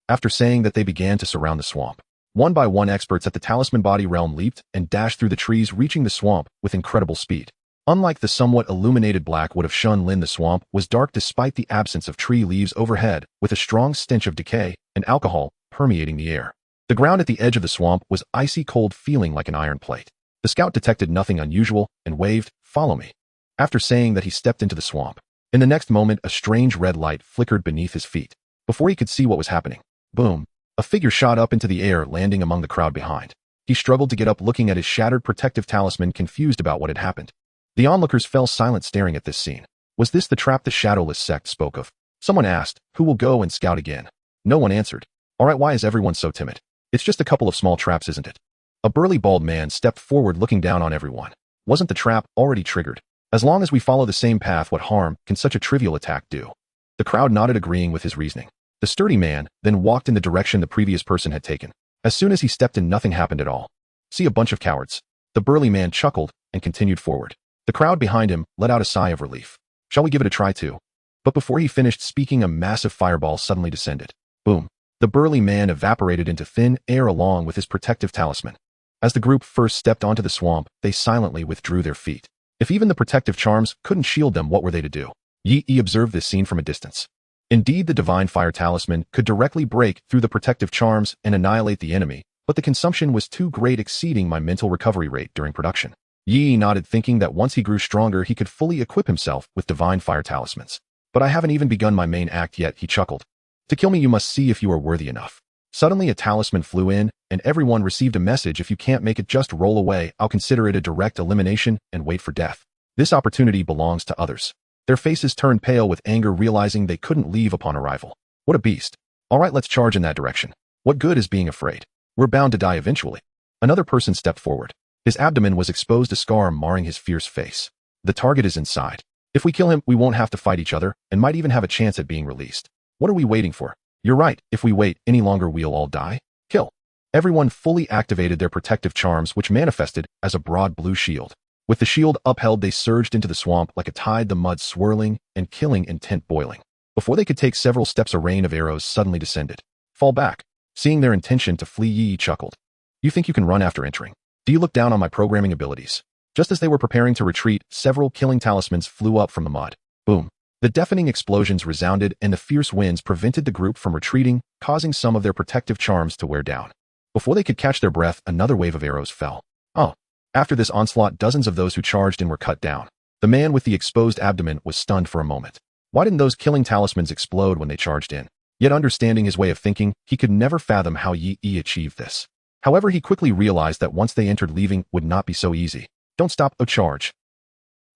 Speaker 1: After saying that, they began to surround the swamp. One by one, experts at the talisman body realm leaped and dashed through the trees, reaching the swamp with incredible speed. Unlike the somewhat illuminated black wood of Shun Lin, the swamp was dark despite the absence of tree leaves overhead, with a strong stench of decay and alcohol permeating the air. The ground at the edge of the swamp was icy cold, feeling like an iron plate. The scout detected nothing unusual and waved, "Follow me." After saying that, he stepped into the swamp. In the next moment, a strange red light flickered beneath his feet. Before he could see what was happening, boom, a figure shot up into the air, landing among the crowd behind. He struggled to get up, looking at his shattered protective talisman, confused about what had happened. The onlookers fell silent, staring at this scene. Was this the trap the shadowless sect spoke of? Someone asked, "Who will go and scout again?" No one answered. "All right, why is everyone so timid? It's just a couple of small traps, isn't it?" A burly bald man stepped forward, looking down on everyone. Wasn't the trap already triggered? As long as we follow the same path, what harm can such a trivial attack do? The crowd nodded, agreeing with his reasoning. The sturdy man then walked in the direction the previous person had taken. As soon as he stepped in, nothing happened at all. See, a bunch of cowards. The burly man chuckled and continued forward. The crowd behind him let out a sigh of relief. Shall we give it a try too? But before he finished speaking, a massive fireball suddenly descended. Boom. The burly man evaporated into thin air along with his protective talisman. As the group first stepped onto the swamp, they silently withdrew their feet. If even the protective charms couldn't shield them, what were they to do? Yi observed this scene from a distance. Indeed, the divine fire talisman could directly break through the protective charms and annihilate the enemy, but the consumption was too great, exceeding my mental recovery rate during production. Yi nodded, thinking that once he grew stronger, he could fully equip himself with divine fire talismans. But I haven't even begun my main act yet, he chuckled. To kill me, you must see if you are worthy enough. Suddenly, a talisman flew in, and everyone received a message: if you can't make it, just roll away. I'll consider it a direct elimination and wait for death. This opportunity belongs to others. Their faces turned pale with anger, realizing they couldn't leave upon arrival. What a beast. All right, let's charge in that direction. What good is being afraid? We're bound to die eventually. Another person stepped forward. His abdomen was exposed, a scar marring his fierce face. The target is inside. If we kill him, we won't have to fight each other, and might even have a chance at being released. What are we waiting for? You're right, if we wait any longer, we'll all die. Kill. Everyone fully activated their protective charms, which manifested as a broad blue shield. With the shield upheld, they surged into the swamp like a tide, the mud swirling and killing intent boiling. Before they could take several steps, a rain of arrows suddenly descended. Fall back. Seeing their intention to flee, Yi chuckled. You think you can run after entering? Do you look down on my programming abilities? Just as they were preparing to retreat, several killing talismans flew up from the mud. Boom. The deafening explosions resounded, and the fierce winds prevented the group from retreating, causing some of their protective charms to wear down. Before they could catch their breath, another wave of arrows fell. Oh. After this onslaught, dozens of those who charged in were cut down. The man with the exposed abdomen was stunned for a moment. Why didn't those killing talismans explode when they charged in? Yet, understanding his way of thinking, he could never fathom how Yi achieved this. However, he quickly realized that once they entered, leaving would not be so easy. Don't stop, oh, charge.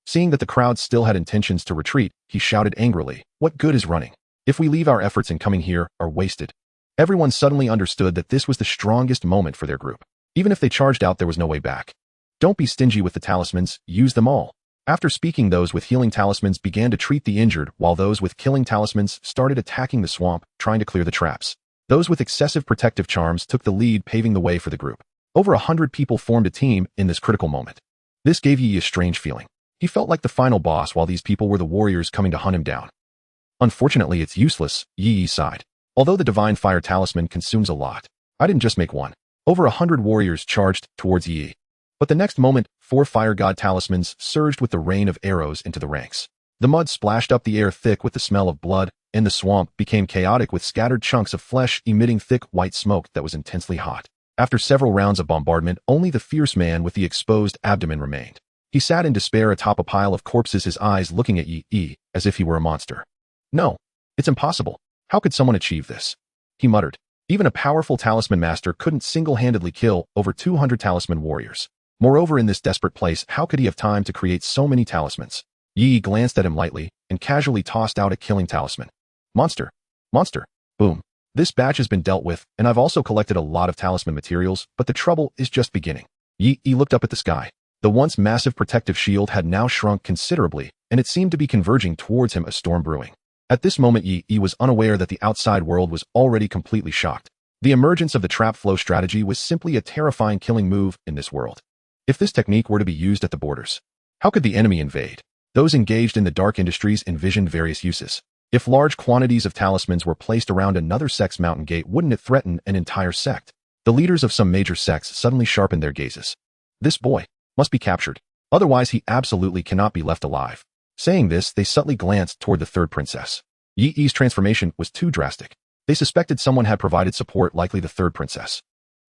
Speaker 1: Seeing that the crowd still had intentions to retreat, he shouted angrily, what good is running? If we leave, our efforts in coming here are wasted. Everyone suddenly understood that this was the strongest moment for their group. Even if they charged out, there was no way back. Don't be stingy with the talismans, use them all. After speaking, those with healing talismans began to treat the injured, while those with killing talismans started attacking the swamp, trying to clear the traps. Those with excessive protective charms took the lead, paving the way for the group. Over 100 people formed a team in this critical moment. This gave Yi a strange feeling. He felt like the final boss, while these people were the warriors coming to hunt him down. Unfortunately, it's useless, Yi sighed. Although the divine fire talisman consumes a lot, I didn't just make one. Over 100 warriors charged towards Yi. But the next moment, 4 fire god talismans surged with the rain of arrows into the ranks. The mud splashed up the air, thick with the smell of blood, and the swamp became chaotic with scattered chunks of flesh emitting thick white smoke that was intensely hot. After several rounds of bombardment, only the fierce man with the exposed abdomen remained. He sat in despair atop a pile of corpses, his eyes looking at Yi as if he were a monster. No, it's impossible. How could someone achieve this? He muttered. Even a powerful talisman master couldn't single-handedly kill over 200 talisman warriors. Moreover, in this desperate place, how could he have time to create so many talismans? Yi glanced at him lightly and casually tossed out a killing talisman. Monster. Monster. Boom. This batch has been dealt with, and I've also collected a lot of talisman materials, but the trouble is just beginning. Yi looked up at the sky. The once massive protective shield had now shrunk considerably, and it seemed to be converging towards him, a storm brewing. At this moment, Yi was unaware that the outside world was already completely shocked. The emergence of the trap flow strategy was simply a terrifying killing move in this world. If this technique were to be used at the borders, how could the enemy invade? Those engaged in the dark industries envisioned various uses. If large quantities of talismans were placed around another sect's mountain gate, wouldn't it threaten an entire sect? The leaders of some major sects suddenly sharpened their gazes. This boy must be captured. Otherwise, he absolutely cannot be left alive. Saying this, they subtly glanced toward the third princess. Yi's transformation was too drastic. They suspected someone had provided support, likely the third princess.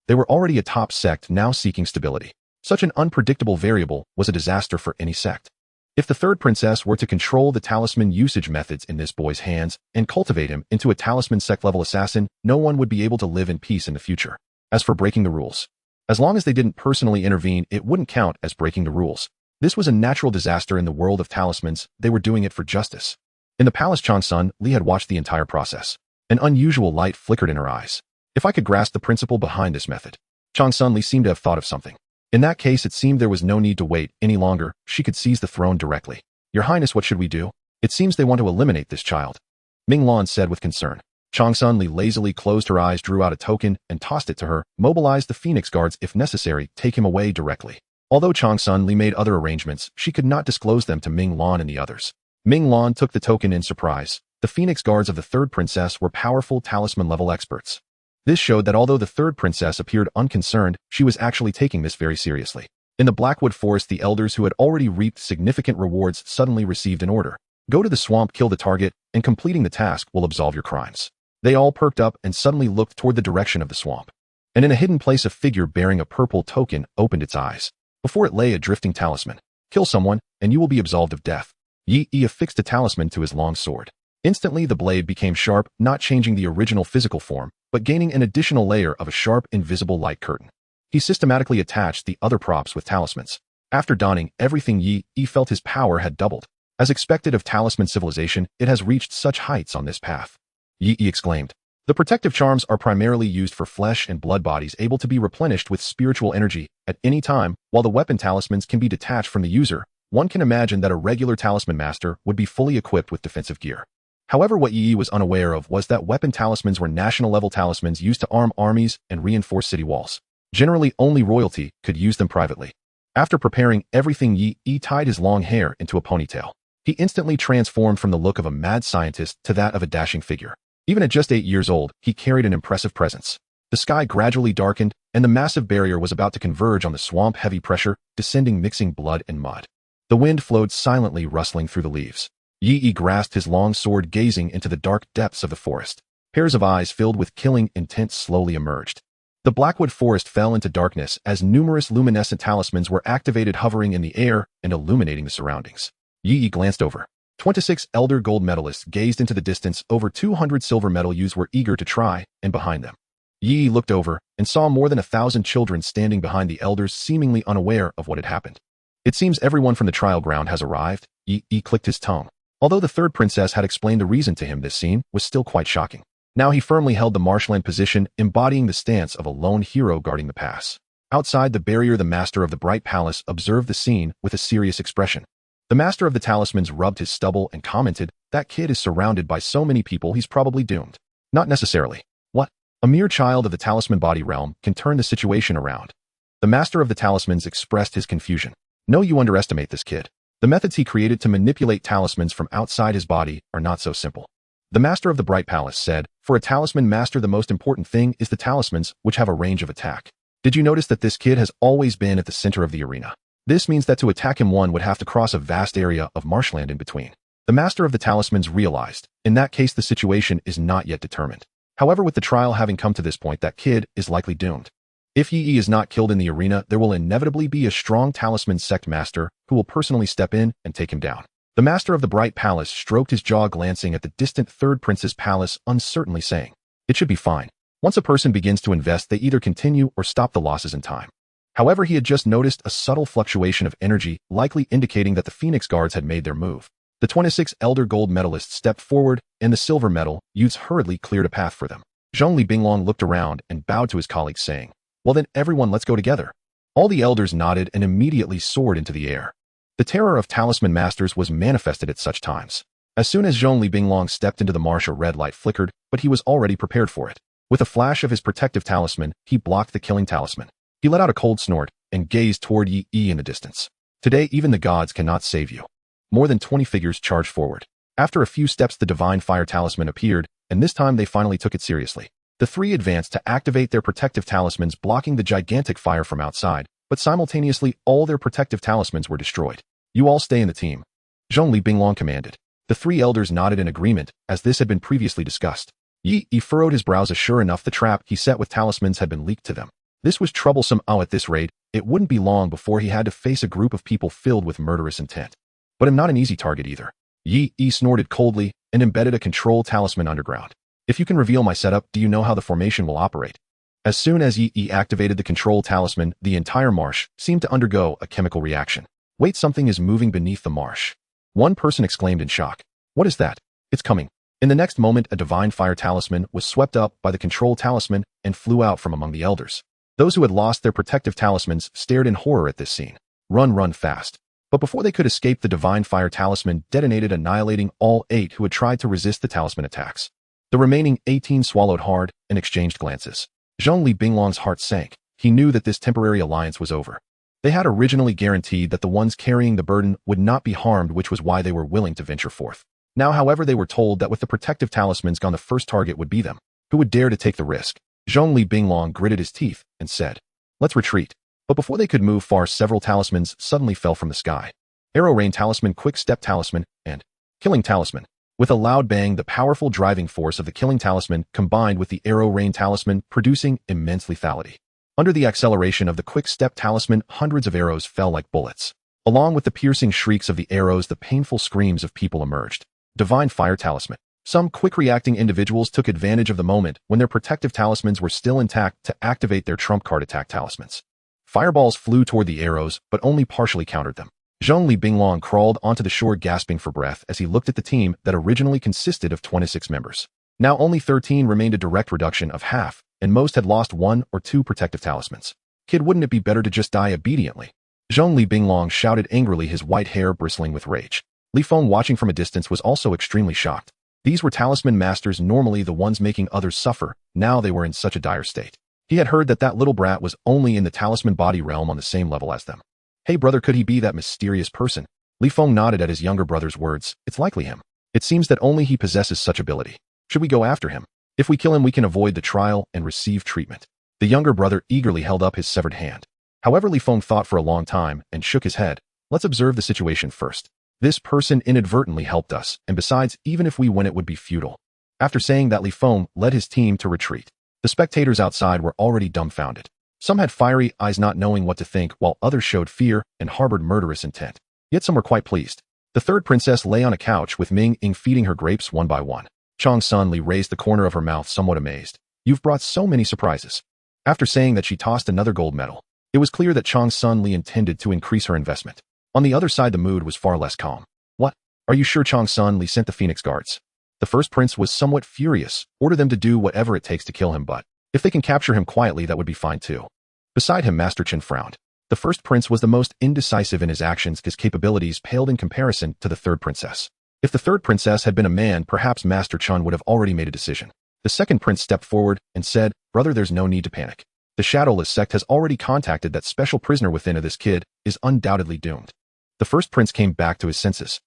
Speaker 1: They were already a top sect, now seeking stability. Such an unpredictable variable was a disaster for any sect. If the third princess were to control the talisman usage methods in this boy's hands and cultivate him into a talisman sect-level assassin, no one would be able to live in peace in the future. As for breaking the rules, as long as they didn't personally intervene, it wouldn't count as breaking the rules. This was a natural disaster in the world of talismans. They were doing it for justice. In the palace, Changsun Li had watched the entire process. An unusual light flickered in her eyes. If I could grasp the principle behind this method. Changsun Li seemed to have thought of something. In that case, it seemed there was no need to wait any longer. She could seize the throne directly. Your Highness, what should we do? It seems they want to eliminate this child, Ming Lan said with concern. Changsun Li lazily closed her eyes, drew out a token, and tossed it to her. Mobilize the Phoenix Guards if necessary. Take him away directly. Although Changsun Li made other arrangements, she could not disclose them to Ming Lan and the others. Ming Lan took the token in surprise. The Phoenix Guards of the third princess were powerful talisman-level experts. This showed that although the third princess appeared unconcerned, she was actually taking this very seriously. In the Blackwood Forest, the elders who had already reaped significant rewards suddenly received an order. Go to the swamp, kill the target, and completing the task will absolve your crimes. They all perked up and suddenly looked toward the direction of the swamp. And in a hidden place, a figure bearing a purple token opened its eyes. Before it lay a drifting talisman. Kill someone, and you will be absolved of death. Yi affixed a talisman to his long sword. Instantly, the blade became sharp, not changing the original physical form, but gaining an additional layer of a sharp, invisible light curtain. He systematically attached the other props with talismans. After donning everything, Yi felt his power had doubled. As expected of talisman civilization, it has reached such heights on this path. Yi exclaimed. The protective charms are primarily used for flesh and blood bodies able to be replenished with spiritual energy at any time, while the weapon talismans can be detached from the user. One can imagine that a regular talisman master would be fully equipped with defensive gear. However, what Yi was unaware of was that weapon talismans were national-level talismans used to arm armies and reinforce city walls. Generally, only royalty could use them privately. After preparing everything, Yi tied his long hair into a ponytail. He instantly transformed from the look of a mad scientist to that of a dashing figure. Even at just 8 years old, he carried an impressive presence. The sky gradually darkened, and the massive barrier was about to converge on the swamp. Heavy pressure, descending, mixing blood and mud. The wind flowed silently, rustling through the leaves. Yi grasped his long sword, gazing into the dark depths of the forest. Pairs of eyes filled with killing intent slowly emerged. The Blackwood Forest fell into darkness as numerous luminescent talismans were activated, hovering in the air and illuminating the surroundings. Yi glanced over. 26 elder gold medalists gazed into the distance. Over 200 silver medal youths were eager to try, and behind them. Yi looked over and saw more than 1,000 children standing behind the elders, seemingly unaware of what had happened. It seems everyone from the trial ground has arrived. Yi clicked his tongue. Although the third princess had explained the reason to him, this scene was still quite shocking. Now he firmly held the marshland position, embodying the stance of a lone hero guarding the pass. Outside the barrier, the master of the Bright Palace observed the scene with a serious expression. The master of the talismans rubbed his stubble and commented, that kid is surrounded by so many people, he's probably doomed. Not necessarily. What? A mere child of the talisman body realm can turn the situation around. The master of the talismans expressed his confusion. No, you underestimate this kid. The methods he created to manipulate talismans from outside his body are not so simple. The master of the Bright Palace said, for a talisman master, the most important thing is the talismans, which have a range of attack. Did you notice that this kid has always been at the center of the arena? This means that to attack him, one would have to cross a vast area of marshland in between. The master of the talismans realized, in that case the situation is not yet determined. However, with the trial having come to this point, that kid is likely doomed. If Yi is not killed in the arena, there will inevitably be a strong talisman sect master who will personally step in and take him down. The master of the Bright Palace stroked his jaw, glancing at the distant third prince's palace, uncertainly saying, it should be fine. Once a person begins to invest, they either continue or stop the losses in time. However, he had just noticed a subtle fluctuation of energy, likely indicating that the Phoenix Guards had made their move. The 26 elder gold medalists stepped forward, and the silver medal youths hurriedly cleared a path for them. Zhongli Binglong looked around and bowed to his colleagues, saying, well then, everyone, let's go together. All the elders nodded and immediately soared into the air. The terror of talisman masters was manifested at such times. As soon as Zhongli Binglong stepped into the marsh, a red light flickered, but he was already prepared for it. With a flash of his protective talisman, he blocked the killing talisman. He let out a cold snort and gazed toward Yi in the distance. Today, even the gods cannot save you. More than 20 figures charged forward. After a few steps, the divine fire talisman appeared, and this time they finally took it seriously. The three advanced to activate their protective talismans, blocking the gigantic fire from outside, but simultaneously all their protective talismans were destroyed. You all stay in the team, Zhongli Binglong commanded. The three elders nodded in agreement, as this had been previously discussed. Yi furrowed his brows, as sure enough the trap he set with talismans had been leaked to them. This was troublesome. At this rate, it wouldn't be long before he had to face a group of people filled with murderous intent. But I'm not an easy target either. Yi snorted coldly and embedded a control talisman underground. If you can reveal my setup, do you know how the formation will operate? As soon as Yi activated the control talisman, the entire marsh seemed to undergo a chemical reaction. Wait, something is moving beneath the marsh. One person exclaimed in shock. What is that? It's coming. In the next moment, a divine fire talisman was swept up by the control talisman and flew out from among the elders. Those who had lost their protective talismans stared in horror at this scene. Run fast. But before they could escape, the divine fire talisman detonated, annihilating all 8 who had tried to resist the talisman attacks. The remaining 18 swallowed hard and exchanged glances. Zhongli Binglong's heart sank. He knew that this temporary alliance was over. They had originally guaranteed that the ones carrying the burden would not be harmed, which was why they were willing to venture forth. Now, however, they were told that with the protective talismans gone, the first target would be them. Who would dare to take the risk? Zhongli Binglong gritted his teeth and said, "Let's retreat." But before they could move far, several talismans suddenly fell from the sky. Arrow Rain Talisman, Quick Step Talisman, and Killing Talisman. With a loud bang, the powerful driving force of the Killing Talisman combined with the Arrow Rain Talisman, producing immense lethality. Under the acceleration of the Quick Step Talisman, hundreds of arrows fell like bullets. Along with the piercing shrieks of the arrows, the painful screams of people emerged. Divine Fire Talisman. Some quick-reacting individuals took advantage of the moment when their protective talismans were still intact to activate their trump card attack talismans. Fireballs flew toward the arrows, but only partially countered them. Zhongli Binglong crawled onto the shore, gasping for breath as he looked at the team that originally consisted of 26 members. Now only 13 remained, a direct reduction of half, and most had lost 1 or 2 protective talismans. "Kid, wouldn't it be better to just die obediently?" Zhongli Binglong shouted angrily, his white hair bristling with rage. Li Feng, watching from a distance, was also extremely shocked. These were talisman masters, normally the ones making others suffer. Now they were in such a dire state. He had heard that that little brat was only in the talisman body realm, on the same level as them. "Hey brother, could he be that mysterious person?" Li Feng nodded at his younger brother's words. "It's likely him. It seems that only he possesses such ability. Should we go after him? If we kill him, we can avoid the trial and receive treatment." The younger brother eagerly held up his severed hand. However, Li Feng thought for a long time and shook his head. "Let's observe the situation first. This person inadvertently helped us, and besides, even if we win, it would be futile." After saying that, Li Feng led his team to retreat. The spectators outside were already dumbfounded. Some had fiery eyes, not knowing what to think, while others showed fear and harbored murderous intent. Yet some were quite pleased. The third princess lay on a couch with Ming Ying feeding her grapes one by one. Chang Sun Li raised the corner of her mouth, somewhat amazed. "You've brought so many surprises." After saying that, she tossed another gold medal. It was clear that Chang Sun Li intended to increase her investment. On the other side, the mood was far less calm. "What? Are you sure Chang Sun Li sent the Phoenix Guards?" The first prince was somewhat furious. "Order them to do whatever it takes to kill him, but if they can capture him quietly, that would be fine too." Beside him, Master Chen frowned. The first prince was the most indecisive in his actions. His capabilities paled in comparison to the third princess. If the third princess had been a man, perhaps Master Chen would have already made a decision. The second prince stepped forward and said, "Brother, there's no need to panic. The Shadowless sect has already contacted that special prisoner within of this kid is undoubtedly doomed." The first prince came back to his senses.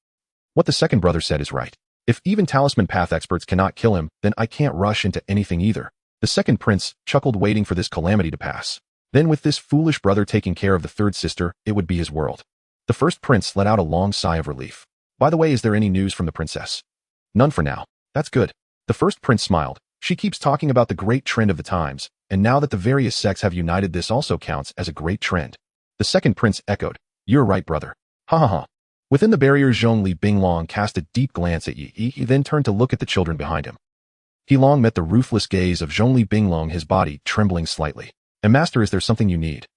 Speaker 1: What the second brother said is right. If even talisman path experts cannot kill him, then I can't rush into anything either. The second prince chuckled, waiting for this calamity to pass. Then with this foolish brother taking care of the third sister, it would be his world. The first prince let out a long sigh of relief. "By the way, is there any news from the princess?" "None for now." "That's good." The first prince smiled. "She keeps talking about the great trend of the times, and now that the various sects have united, this also counts as a great trend." The second prince echoed, "You're right, brother." "Ha ha ha." Within the barrier, Zhongli Binglong cast a deep glance at Yi. He then turned to look at the children behind him. He long met the ruthless gaze of Zhongli Binglong, his body trembling slightly. "And master, is there something you need?"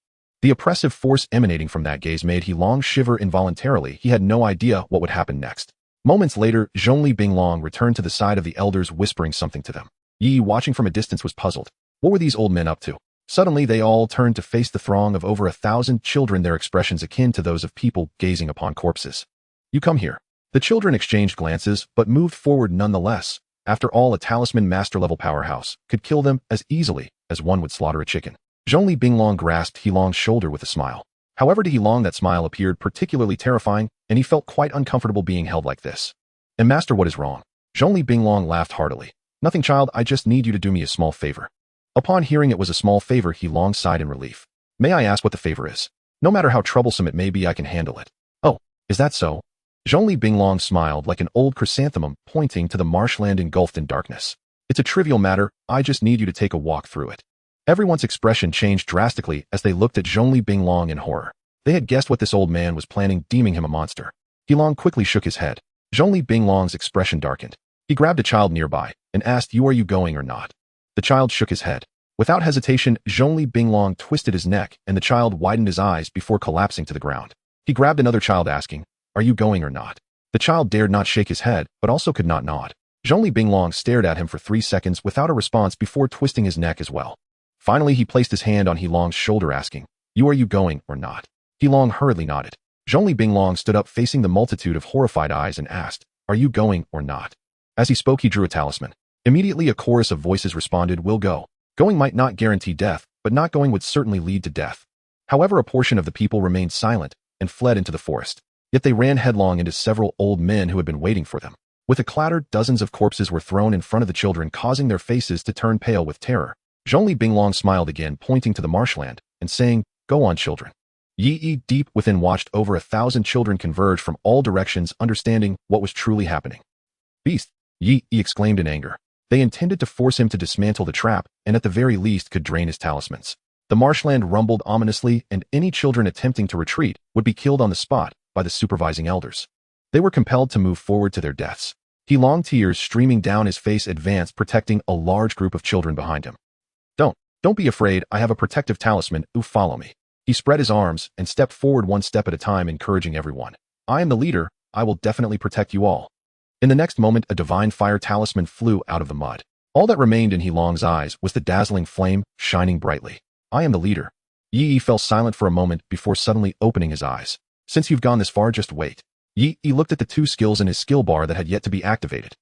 Speaker 1: The oppressive force emanating from that gaze made He Long shiver involuntarily. He had no idea what would happen next. Moments later, Zhongli Binglong returned to the side of the elders, whispering something to them. Yi, watching from a distance, was puzzled. What were these old men up to? Suddenly, they all turned to face the throng of over 1,000 children, their expressions akin to those of people gazing upon corpses. "You come here." The children exchanged glances, but moved forward nonetheless. After all, a talisman master-level powerhouse could kill them as easily as one would slaughter a chicken. Zhongli Binglong grasped He Long's shoulder with a smile. However, to He Long that smile appeared particularly terrifying, and he felt quite uncomfortable being held like this. "And master, what is wrong?" Zhongli Binglong laughed heartily. "Nothing, child, I just need you to do me a small favor." Upon hearing it was a small favor, He Long sighed in relief. "May I ask what the favor is? No matter how troublesome it may be, I can handle it." "Oh, is that so?" Zhongli Binglong smiled like an old chrysanthemum, pointing to the marshland engulfed in darkness. "It's a trivial matter, I just need you to take a walk through it." Everyone's expression changed drastically as they looked at Zhongli Binglong in horror. They had guessed what this old man was planning, deeming him a monster. He Long quickly shook his head. Zhongli Binglong's expression darkened. He grabbed a child nearby and asked, "You, are you going or not?" The child shook his head. Without hesitation, Zhongli Binglong twisted his neck and the child widened his eyes before collapsing to the ground. He grabbed another child, asking, "Are you going or not?" The child dared not shake his head, but also could not nod. Zhongli Binglong stared at him for 3 seconds without a response before twisting his neck as well. Finally, he placed his hand on He Long's shoulder, asking, "You, are you going or not?" He Long hurriedly nodded. Zhongli Binglong stood up facing the multitude of horrified eyes and asked, "Are you going or not?" As he spoke, he drew a talisman. Immediately, a chorus of voices responded, "We'll go." Going might not guarantee death, but not going would certainly lead to death. However, a portion of the people remained silent and fled into the forest. Yet they ran headlong into several old men who had been waiting for them. With a clatter, dozens of corpses were thrown in front of the children, causing their faces to turn pale with terror. Zhongli Binglong smiled again, pointing to the marshland and saying, "Go on, children." Yi deep within watched over 1,000 children converge from all directions, understanding what was truly happening. "Beast!" Yi exclaimed in anger. They intended to force him to dismantle the trap, and at the very least could drain his talismans. The marshland rumbled ominously, and any children attempting to retreat would be killed on the spot by the supervising elders. They were compelled to move forward to their deaths. He Long, tears streaming down his face, advanced, protecting a large group of children behind him. Don't be afraid, I have a protective talisman, follow me." He spread his arms and stepped forward one step at a time, encouraging everyone. "I am the leader, I will definitely protect you all." In the next moment, a divine fire talisman flew out of the mud. All that remained in He Long's eyes was the dazzling flame, shining brightly. "I am the leader." Yi fell silent for a moment before suddenly opening his eyes. "Since you've gone this far, just wait." Yi looked at the 2 skills in his skill bar that had yet to be activated.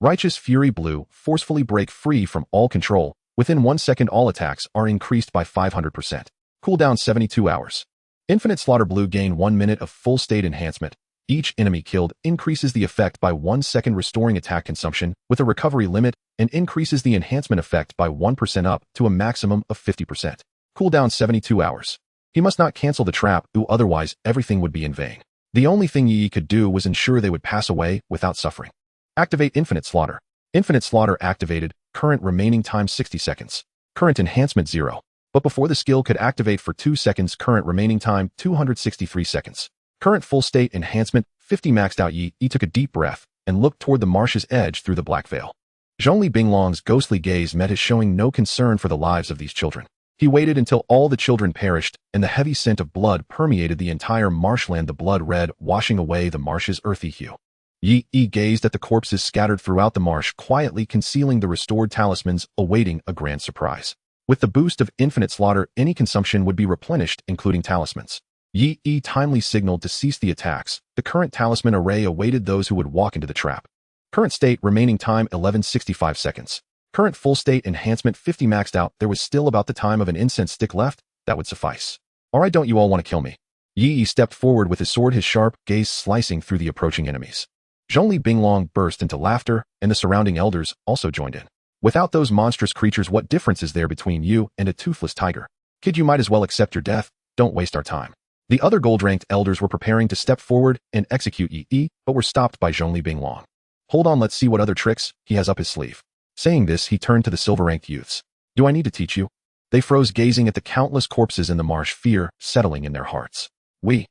Speaker 1: Righteous Fury Blue, forcefully break free from all control. Within 1 second, all attacks are increased by 500%. Cooldown 72 hours. Infinite Slaughter Blue, gain 1 minute of full state enhancement. Each enemy killed increases the effect by 1 second, restoring attack consumption with a recovery limit, and increases the enhancement effect by 1% up to a maximum of 50%. Cooldown 72 hours. He must not cancel the trap, otherwise everything would be in vain. The only thing Yi could do was ensure they would pass away without suffering. Activate Infinite Slaughter. Infinite Slaughter activated. Current remaining time 60 seconds. Current enhancement 0. But before the skill could activate for 2 seconds, current remaining time 263 seconds. Current full state enhancement 50 maxed out. Yi took a deep breath and looked toward the marsh's edge through the black veil. Zhongli Binglong's ghostly gaze met his, showing no concern for the lives of these children. He waited until all the children perished, and the heavy scent of blood permeated the entire marshland, the blood red, washing away the marsh's earthy hue. Yi gazed at the corpses scattered throughout the marsh, quietly concealing the restored talismans, awaiting a grand surprise. With the boost of Infinite Slaughter, any consumption would be replenished, including talismans. Yi timely signaled to cease the attacks. The current talisman array awaited those who would walk into the trap. Current state remaining time 1165 seconds. Current full state enhancement 50 maxed out. There was still about the time of an incense stick left. That would suffice. "Alright, don't you all want to kill me?" Yi stepped forward with his sword, his sharp gaze slicing through the approaching enemies. Zhongli Binglong burst into laughter, and the surrounding elders also joined in. "Without those monstrous creatures, what difference is there between you and a toothless tiger? Kid, you might as well accept your death. Don't waste our time." The other gold-ranked elders were preparing to step forward and execute Yi, but were stopped by Zhongli Binglong. "Hold on, let's see what other tricks he has up his sleeve." Saying this, he turned to the silver-ranked youths. "Do I need to teach you?" They froze, gazing at the countless corpses in the marsh, fear settling in their hearts. We'll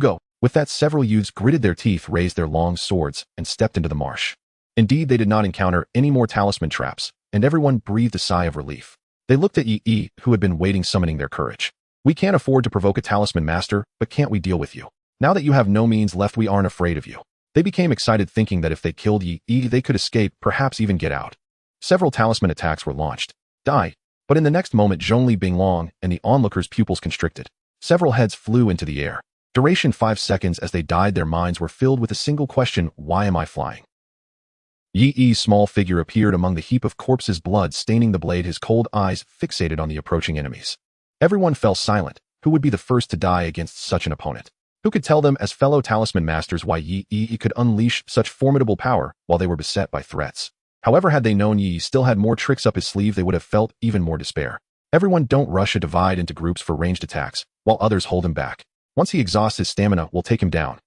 Speaker 1: go." With that, several youths gritted their teeth, raised their long swords, and stepped into the marsh. Indeed, they did not encounter any more talisman traps, and everyone breathed a sigh of relief. They looked at Yi, who had been waiting, summoning their courage. "We can't afford to provoke a talisman master, but can't we deal with you? Now that you have no means left, we aren't afraid of you." They became excited, thinking that if they killed Yi, they could escape, perhaps even get out. Several talisman attacks were launched. Die. But in the next moment, Zhongli Binglong and the onlookers' pupils constricted. Several heads flew into the air. Duration 5 seconds. As they died, their minds were filled with a single question: why am I flying? Yi's small figure appeared among the heap of corpses, blood staining the blade, his cold eyes fixated on the approaching enemies. Everyone fell silent. Who would be the first to die against such an opponent? Who could tell them, as fellow talisman masters, why Yi could unleash such formidable power while they were beset by threats? However, had they known Yi still had more tricks up his sleeve, they would have felt even more despair. Everyone don't rush a divide into groups for ranged attacks, while others hold him back. Once he exhausts his stamina, we'll take him down.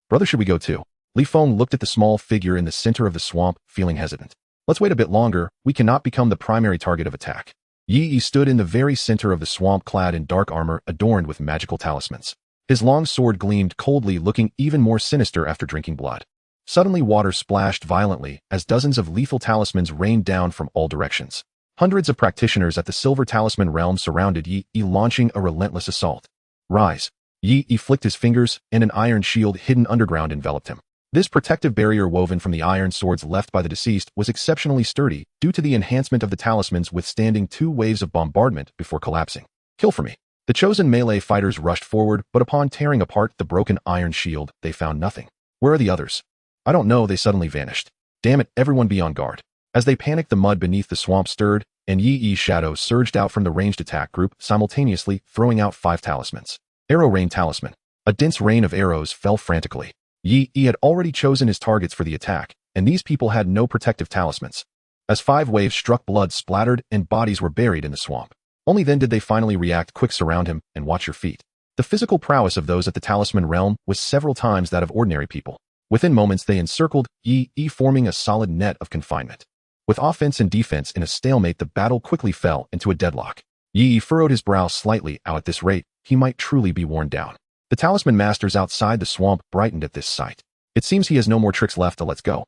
Speaker 1: "Brother, should we go too?" Li Feng looked at the small figure in the center of the swamp, feeling hesitant. "Let's wait a bit longer. We cannot become the primary target of attack." Yi stood in the very center of the swamp, clad in dark armor adorned with magical talismans. His long sword gleamed coldly, looking even more sinister after drinking blood. Suddenly, water splashed violently as dozens of lethal talismans rained down from all directions. Hundreds of practitioners at the Silver Talisman realm surrounded Yi, launching a relentless assault. "Rise." Yi flicked his fingers, and an iron shield hidden underground enveloped him. This protective barrier woven from the iron swords left by the deceased was exceptionally sturdy due to the enhancement of the talismans withstanding 2 waves of bombardment before collapsing. Kill for me. The chosen melee fighters rushed forward, but upon tearing apart the broken iron shield, they found nothing. Where are the others? I don't know, they suddenly vanished. Damn it, everyone be on guard. As they panicked, the mud beneath the swamp stirred, and Yi-Yi's shadow surged out from the ranged attack group, simultaneously throwing out 5 talismans. Arrow rain talisman. A dense rain of arrows fell frantically. Yi-Yi had already chosen his targets for the attack, and these people had no protective talismans. As 5 waves struck, blood splattered and bodies were buried in the swamp. Only then did they finally react. Quick, surround him and watch your feet. The physical prowess of those at the talisman realm was several times that of ordinary people. Within moments they encircled Yi-Yi, forming a solid net of confinement. With offense and defense in a stalemate, the battle quickly fell into a deadlock. Yi-Yi furrowed his brow slightly. At this rate, he might truly be worn down. The talisman masters outside the swamp brightened at this sight. It seems he has no more tricks left. Let's go.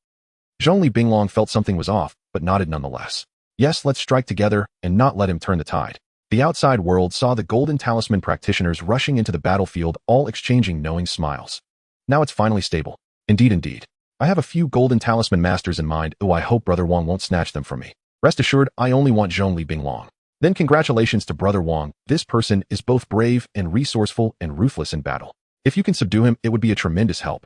Speaker 1: Zhongli Binglong felt something was off, but nodded nonetheless. Yes, let's strike together and not let him turn the tide. The outside world saw the golden talisman practitioners rushing into the battlefield, all exchanging knowing smiles. Now it's finally stable. Indeed. I have a few golden talisman masters in mind. I hope Brother Wang won't snatch them from me. Rest assured, I only want Zhongli Binglong. Then congratulations to Brother Wang. This person is both brave and resourceful and ruthless in battle. If you can subdue him, it would be a tremendous help.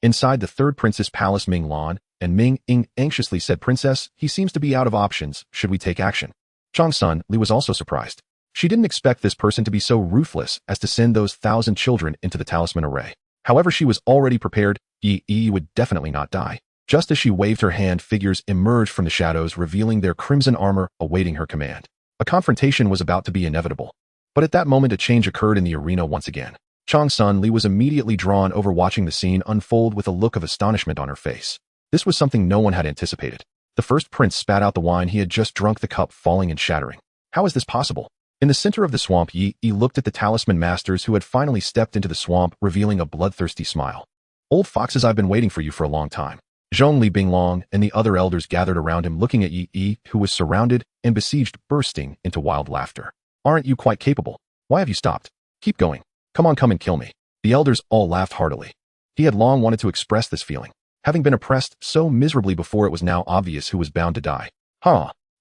Speaker 1: Inside the third princess palace, Ming Lan and Ming Ying anxiously said, Princess, he seems to be out of options. Should we take action? Changsun Li was also surprised. She didn't expect this person to be so ruthless as to send those 1,000 children into the talisman array. However, she was already prepared. Yi would definitely not die. Just as she waved her hand, figures emerged from the shadows, revealing their crimson armor, awaiting her command. A confrontation was about to be inevitable. But at that moment, a change occurred in the arena once again. Changsun Li was immediately drawn over, watching the scene unfold with a look of astonishment on her face. This was something no one had anticipated. The first prince spat out the wine he had just drunk, the cup falling and shattering. How is this possible? In the center of the swamp, Yi looked at the talisman masters who had finally stepped into the swamp, revealing a bloodthirsty smile. Old foxes, I've been waiting for you for a long time. Zhongli Binglong and the other elders gathered around him, looking at Yi, who was surrounded and besieged, bursting into wild laughter. Aren't you quite capable? Why have you stopped? Keep going. Come on, come and kill me. The elders all laughed heartily. He had long wanted to express this feeling. Having been oppressed so miserably before, it was now obvious who was bound to die.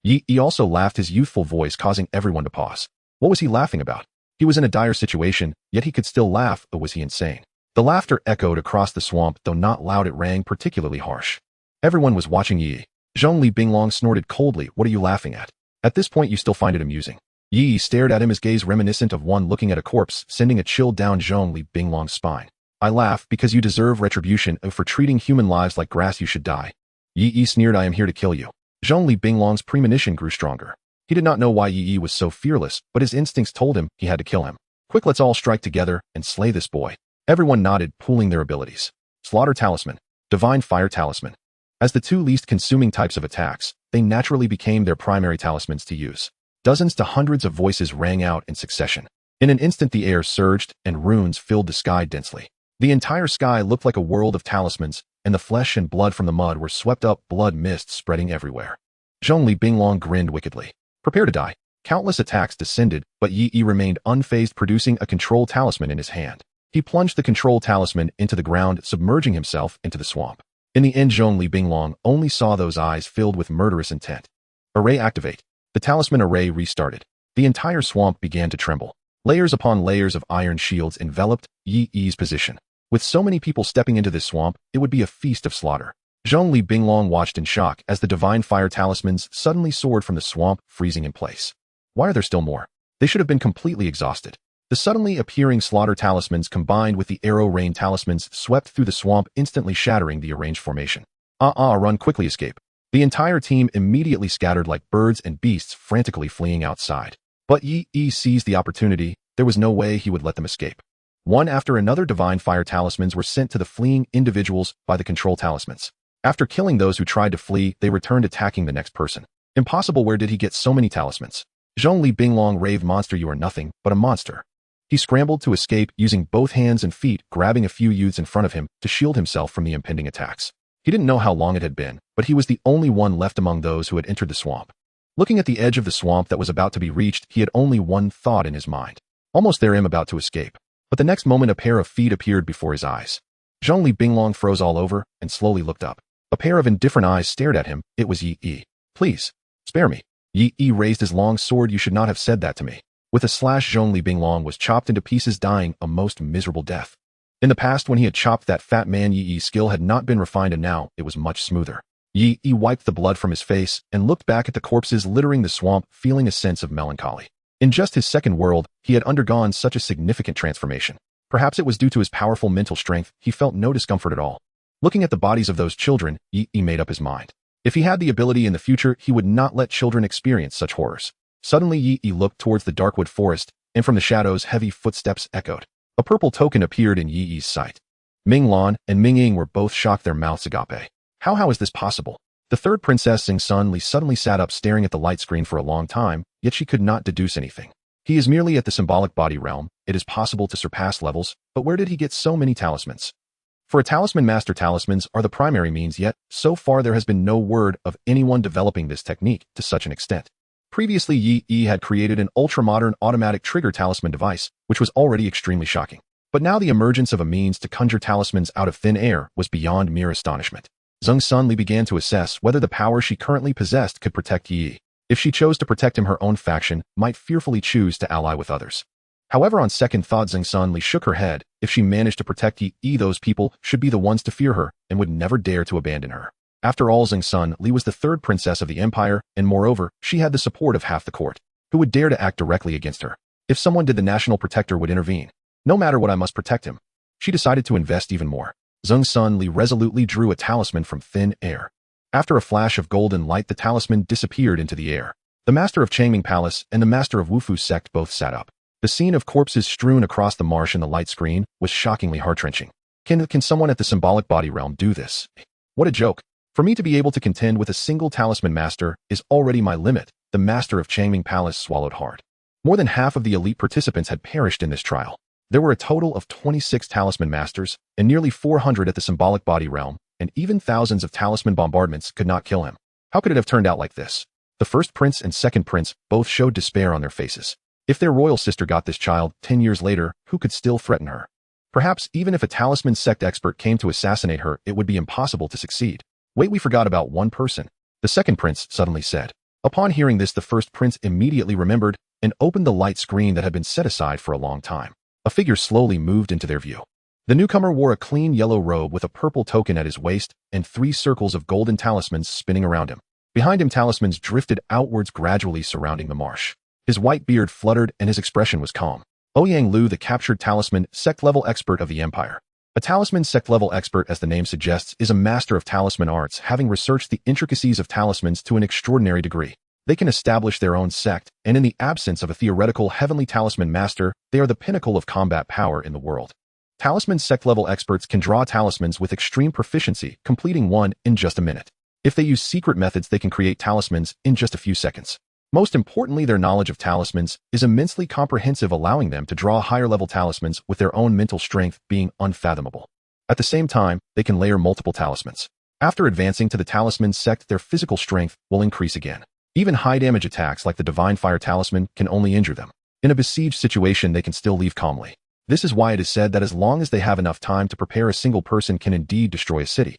Speaker 1: Yi also laughed, his youthful voice causing everyone to pause. What was he laughing about? He was in a dire situation, yet he could still laugh, or was he insane? The laughter echoed across the swamp, though not loud, it rang particularly harsh. Everyone was watching Yi. Zhongli Binglong snorted coldly. What are you laughing at? At this point you still find it amusing. Yi stared at him, his gaze reminiscent of one looking at a corpse, sending a chill down Zhongli Binglong's spine. I laugh because you deserve retribution, for treating human lives like grass. You should die. Yi sneered, I am here to kill you. Zhongli Binglong's premonition grew stronger. He did not know why Yi was so fearless, but his instincts told him he had to kill him. Quick, let's all strike together and slay this boy. Everyone nodded, pooling their abilities. Slaughter Talisman, Divine Fire Talisman. As the 2 least consuming types of attacks, they naturally became their primary talismans to use. Dozens to hundreds of voices rang out in succession. In an instant the air surged and runes filled the sky densely. The entire sky looked like a world of talismans, and the flesh and blood from the mud were swept up, blood mist spreading everywhere. Zhongli Binglong grinned wickedly. Prepare to die. Countless attacks descended, but Yi remained unfazed, producing a control talisman in his hand. He plunged the control talisman into the ground, submerging himself into the swamp. In the end, Zhongli Binglong only saw those eyes filled with murderous intent. Array activate. The talisman array restarted. The entire swamp began to tremble. Layers upon layers of iron shields enveloped Yi's position. With so many people stepping into this swamp, it would be a feast of slaughter. Zhongli Binglong watched in shock as the divine fire talismans suddenly soared from the swamp, freezing in place. Why are there still more? They should have been completely exhausted. The suddenly appearing slaughter talismans combined with the arrow rain talismans swept through the swamp, instantly shattering the arranged formation. Run quickly, escape. The entire team immediately scattered like birds and beasts, frantically fleeing outside. But Yi seized the opportunity. There was no way he would let them escape. One after another divine fire talismans were sent to the fleeing individuals by the control talismans. After killing those who tried to flee, they returned, attacking the next person. Impossible, where did he get so many talismans? Zhongli Binglong raved, monster, you are nothing but a monster. He scrambled to escape, using both hands and feet, grabbing a few youths in front of him to shield himself from the impending attacks. He didn't know how long it had been, but he was the only one left among those who had entered the swamp. Looking at the edge of the swamp that was about to be reached, he had only one thought in his mind. Almost there, about to escape. But the next moment a pair of feet appeared before his eyes. Zhongli Binglong froze all over and slowly looked up. A pair of indifferent eyes stared at him. It was Yi Yi. Please, spare me. Yi Yi raised his long sword. You should not have said that to me. With a slash, Zhongli Binglong was chopped into pieces, dying a most miserable death. In the past, when he had chopped that fat man, Yi Yi's skill had not been refined, and now it was much smoother. Yi Yi wiped the blood from his face and looked back at the corpses littering the swamp, feeling a sense of melancholy. In just his second world, he had undergone such a significant transformation. Perhaps it was due to his powerful mental strength, he felt no discomfort at all. Looking at the bodies of those children, Yi Yi made up his mind. If he had the ability in the future, he would not let children experience such horrors. Suddenly, Yi Yi looked towards the darkwood forest, and from the shadows, heavy footsteps echoed. A purple token appeared in Yi Yi's sight. Ming Lan and Ming Ying were both shocked, their mouths agape. How is this possible? The third princess, Xing Sun Li, suddenly sat up, staring at the light screen for a long time, yet she could not deduce anything. He is merely at the symbolic body realm. It is possible to surpass levels, but where did he get so many talismans? For a talisman master, talismans are the primary means, yet so far there has been no word of anyone developing this technique to such an extent. Previously, Yi Yi had created an ultra-modern automatic trigger talisman device, which was already extremely shocking. But now the emergence of a means to conjure talismans out of thin air was beyond mere astonishment. Xing Sun Li began to assess whether the power she currently possessed could protect Yi Yi. If she chose to protect him, her own faction might fearfully choose to ally with others. However, on second thought, Xing Sun Li shook her head. If she managed to protect Yi Yi, those people should be the ones to fear her and would never dare to abandon her. After all, Xing Sun Li was the third princess of the empire, and moreover, she had the support of half the court. Who would dare to act directly against her? If someone did, the national protector would intervene. No matter what, I must protect him. She decided to invest even more. Xing Sun Li resolutely drew a talisman from thin air. After a flash of golden light, the talisman disappeared into the air. The master of Changming Palace and the master of Wufu's sect both sat up. The scene of corpses strewn across the marsh in the light screen was shockingly heart-wrenching. Can someone at the symbolic body realm do this? What a joke. For me to be able to contend with a single talisman master is already my limit. The master of Changming Palace swallowed hard. More than half of the elite participants had perished in this trial. There were a total of 26 talisman masters and nearly 400 at the symbolic body realm, and even thousands of talisman bombardments could not kill him. How could it have turned out like this? The first prince and second prince both showed despair on their faces. If their royal sister got this child 10 years later, who could still threaten her? Perhaps even if a talisman sect expert came to assassinate her, it would be impossible to succeed. Wait, we forgot about one person. The second prince suddenly said. Upon hearing this, the first prince immediately remembered and opened the light screen that had been set aside for a long time. A figure slowly moved into their view. The newcomer wore a clean yellow robe with a purple token at his waist and 3 circles of golden talismans spinning around him. Behind him, talismans drifted outwards, gradually surrounding the marsh. His white beard fluttered and his expression was calm. Ouyang Lu, the captured talisman sect-level expert of the empire. A talisman sect-level expert, as the name suggests, is a master of talisman arts, having researched the intricacies of talismans to an extraordinary degree. They can establish their own sect, and in the absence of a theoretical heavenly talisman master, they are the pinnacle of combat power in the world. Talisman sect-level experts can draw talismans with extreme proficiency, completing one in just a minute. If they use secret methods, they can create talismans in just a few seconds. Most importantly, their knowledge of talismans is immensely comprehensive, allowing them to draw higher-level talismans with their own mental strength being unfathomable. At the same time, they can layer multiple talismans. After advancing to the talisman sect, their physical strength will increase again. Even high-damage attacks like the Divine Fire Talisman can only injure them. In a besieged situation, they can still leave calmly. This is why it is said that as long as they have enough time to prepare, a single person can indeed destroy a city.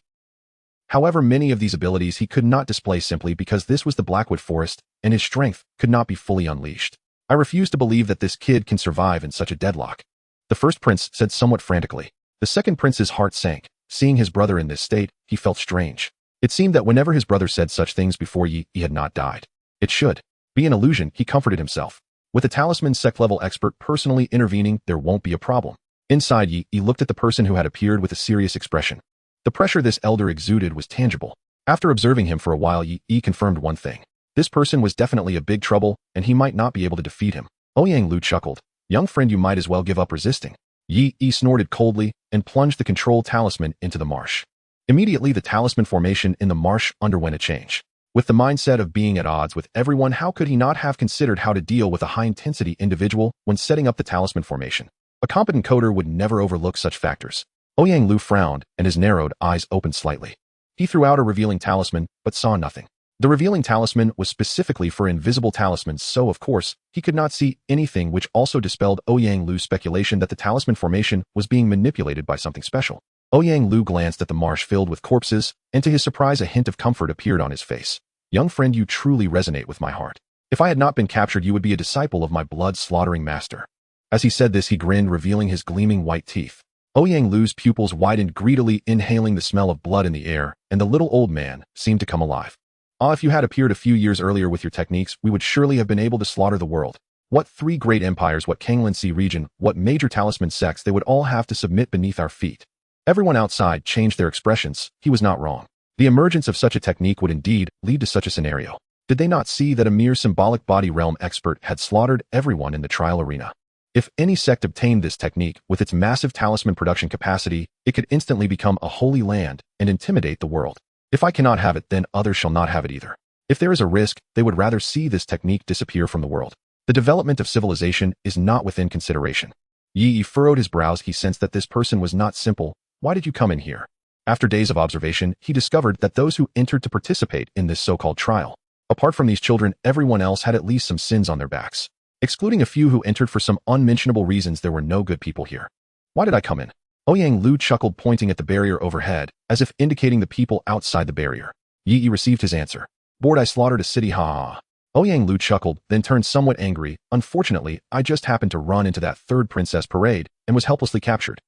Speaker 1: However, many of these abilities he could not display simply because this was the Blackwood Forest, and his strength could not be fully unleashed. I refuse to believe that this kid can survive in such a deadlock. The first prince said somewhat frantically. The second prince's heart sank. Seeing his brother in this state, he felt strange. It seemed that whenever his brother said such things before, he had not died. It should be an illusion, he comforted himself. With a talisman sect-level expert personally intervening, there won't be a problem. Inside, Yi looked at the person who had appeared with a serious expression. The pressure this elder exuded was tangible. After observing him for a while, Yi confirmed one thing. This person was definitely a big trouble, and he might not be able to defeat him. Ouyang Lu chuckled. Young friend, you might as well give up resisting. Yi snorted coldly and plunged the control talisman into the marsh. Immediately, the talisman formation in the marsh underwent a change. With the mindset of being at odds with everyone, how could he not have considered how to deal with a high-intensity individual when setting up the talisman formation? A competent coder would never overlook such factors. Ouyang Lu frowned, and his narrowed eyes opened slightly. He threw out a revealing talisman, but saw nothing. The revealing talisman was specifically for invisible talismans, so of course, he could not see anything, which also dispelled Ouyang Lu's speculation that the talisman formation was being manipulated by something special. Ouyang Lu glanced at the marsh filled with corpses, and to his surprise a hint of comfort appeared on his face. Young friend, you truly resonate with my heart. If I had not been captured, you would be a disciple of my blood-slaughtering master. As he said this, he grinned, revealing his gleaming white teeth. Ouyang Lu's pupils widened greedily, inhaling the smell of blood in the air, and the little old man seemed to come alive. Ah, if you had appeared a few years earlier with your techniques, we would surely have been able to slaughter the world. What 3 great empires, what Kanglan Sea region, what major talisman sects, they would all have to submit beneath our feet. Everyone outside changed their expressions. He was not wrong. The emergence of such a technique would indeed lead to such a scenario. Did they not see that a mere symbolic body realm expert had slaughtered everyone in the trial arena? If any sect obtained this technique, with its massive talisman production capacity, it could instantly become a holy land and intimidate the world. If I cannot have it, then others shall not have it either. If there is a risk, they would rather see this technique disappear from the world. The development of civilization is not within consideration. Yi furrowed his brows. He sensed that this person was not simple. Why did you come in here? After days of observation, he discovered that those who entered to participate in this so-called trial, apart from these children, everyone else had at least some sins on their backs. Excluding a few who entered for some unmentionable reasons, there were no good people here. Why did I come in? Ouyang Lu chuckled, pointing at the barrier overhead, as if indicating the people outside the barrier. Yi received his answer. Bored, I slaughtered a city, ha ha. Ouyang Lu chuckled, then turned somewhat angry. Unfortunately, I just happened to run into that 3rd princess parade, and was helplessly captured.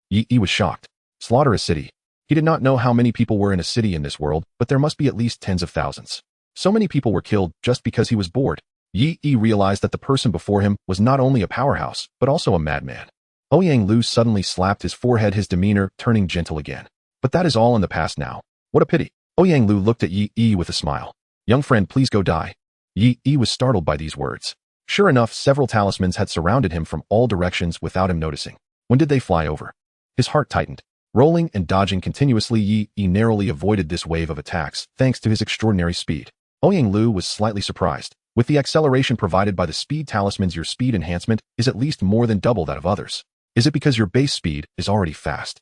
Speaker 1: Yi was shocked. Slaughter a city. He did not know how many people were in a city in this world, but there must be at least tens of thousands. So many people were killed just because he was bored. Yi realized that the person before him was not only a powerhouse, but also a madman. Ouyang Lu suddenly slapped his forehead, his demeanor turning gentle again. But that is all in the past now. What a pity. Ouyang Lu looked at Yi with a smile. Young friend, please go die. Yi was startled by these words. Sure enough, several talismans had surrounded him from all directions without him noticing. When did they fly over? His heart tightened. Rolling and dodging continuously, Yi narrowly avoided this wave of attacks, thanks to his extraordinary speed. Ouyang Lu was slightly surprised. With the acceleration provided by the speed talismans, your speed enhancement is at least more than double that of others. Is it because your base speed is already fast?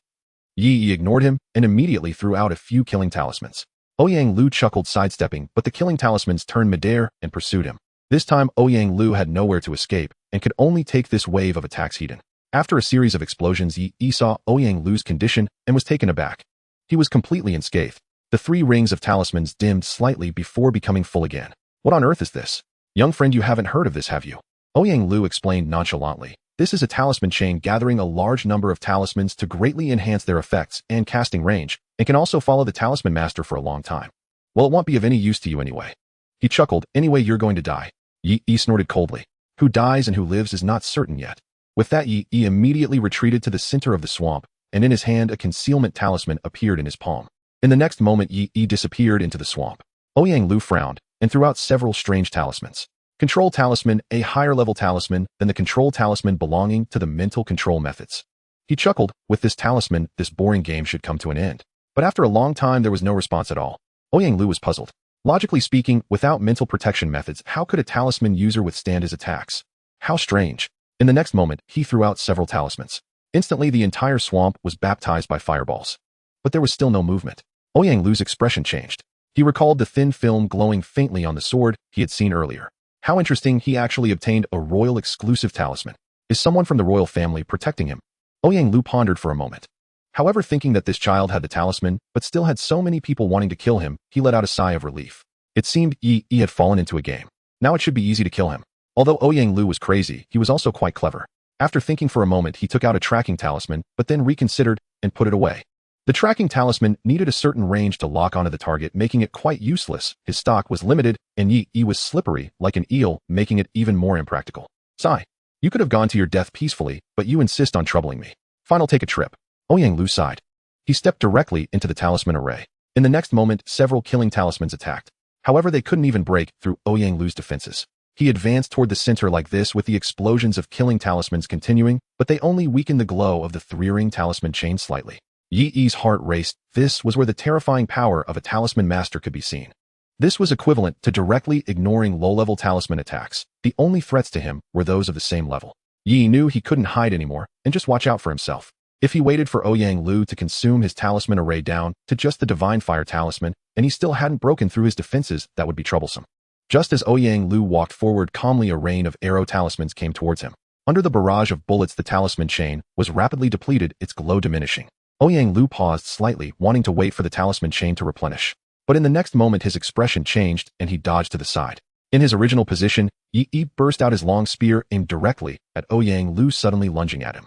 Speaker 1: Yi ignored him and immediately threw out a few killing talismans. Ouyang Lu chuckled, sidestepping, but the killing talismans turned midair and pursued him. This time, Ouyang Lu had nowhere to escape and could only take this wave of attacks head-on. After a series of explosions, Yi saw Ouyang Lu's condition and was taken aback. He was completely unscathed. The 3 rings of talismans dimmed slightly before becoming full again. What on earth is this? Young friend, you haven't heard of this, have you? Ouyang Lu explained nonchalantly. This is a talisman chain gathering a large number of talismans to greatly enhance their effects and casting range, and can also follow the talisman master for a long time. Well, it won't be of any use to you anyway. He chuckled. Anyway, you're going to die. Yi snorted coldly. Who dies and who lives is not certain yet. With that, Yi immediately retreated to the center of the swamp, and in his hand a concealment talisman appeared in his palm. In the next moment, Yi disappeared into the swamp. Ouyang Lu frowned and threw out several strange talismans. Control talisman, a higher level talisman than the control talisman belonging to the mental control methods. He chuckled. With this talisman, this boring game should come to an end. But after a long time, there was no response at all. Ouyang Lu was puzzled. Logically speaking, without mental protection methods, how could a talisman user withstand his attacks? How strange. In the next moment, he threw out several talismans. Instantly, the entire swamp was baptized by fireballs. But there was still no movement. Ouyang Lu's expression changed. He recalled the thin film glowing faintly on the sword he had seen earlier. How interesting, he actually obtained a royal exclusive talisman. Is someone from the royal family protecting him? Ouyang Lu pondered for a moment. However, thinking that this child had the talisman, but still had so many people wanting to kill him, he let out a sigh of relief. It seemed Yi had fallen into a game. Now it should be easy to kill him. Although Ouyang Lu was crazy, he was also quite clever. After thinking for a moment, he took out a tracking talisman, but then reconsidered and put it away. The tracking talisman needed a certain range to lock onto the target, making it quite useless. His stock was limited, and Yi was slippery like an eel, making it even more impractical. Sigh. You could have gone to your death peacefully, but you insist on troubling me. Fine, I'll take a trip. Ouyang Lu sighed. He stepped directly into the talisman array. In the next moment, several killing talismans attacked. However, they couldn't even break through Ouyang Lu's defenses. He advanced toward the center like this, with the explosions of killing talismans continuing, but they only weakened the glow of the 3-ring talisman chain slightly. Yi's heart raced. This was where the terrifying power of a talisman master could be seen. This was equivalent to directly ignoring low-level talisman attacks. The only threats to him were those of the same level. Yi knew he couldn't hide anymore and just watch out for himself. If he waited for Ouyang Lu to consume his talisman array down to just the Divine Fire talisman, and he still hadn't broken through his defenses, that would be troublesome. Just as Ouyang Lu walked forward calmly, a rain of arrow talismans came towards him. Under the barrage of bullets, the talisman chain was rapidly depleted, its glow diminishing. Ouyang Lu paused slightly, wanting to wait for the talisman chain to replenish. But in the next moment his expression changed and he dodged to the side. In his original position, Yi burst out his long spear aimed directly at Ouyang Lu, suddenly lunging at him.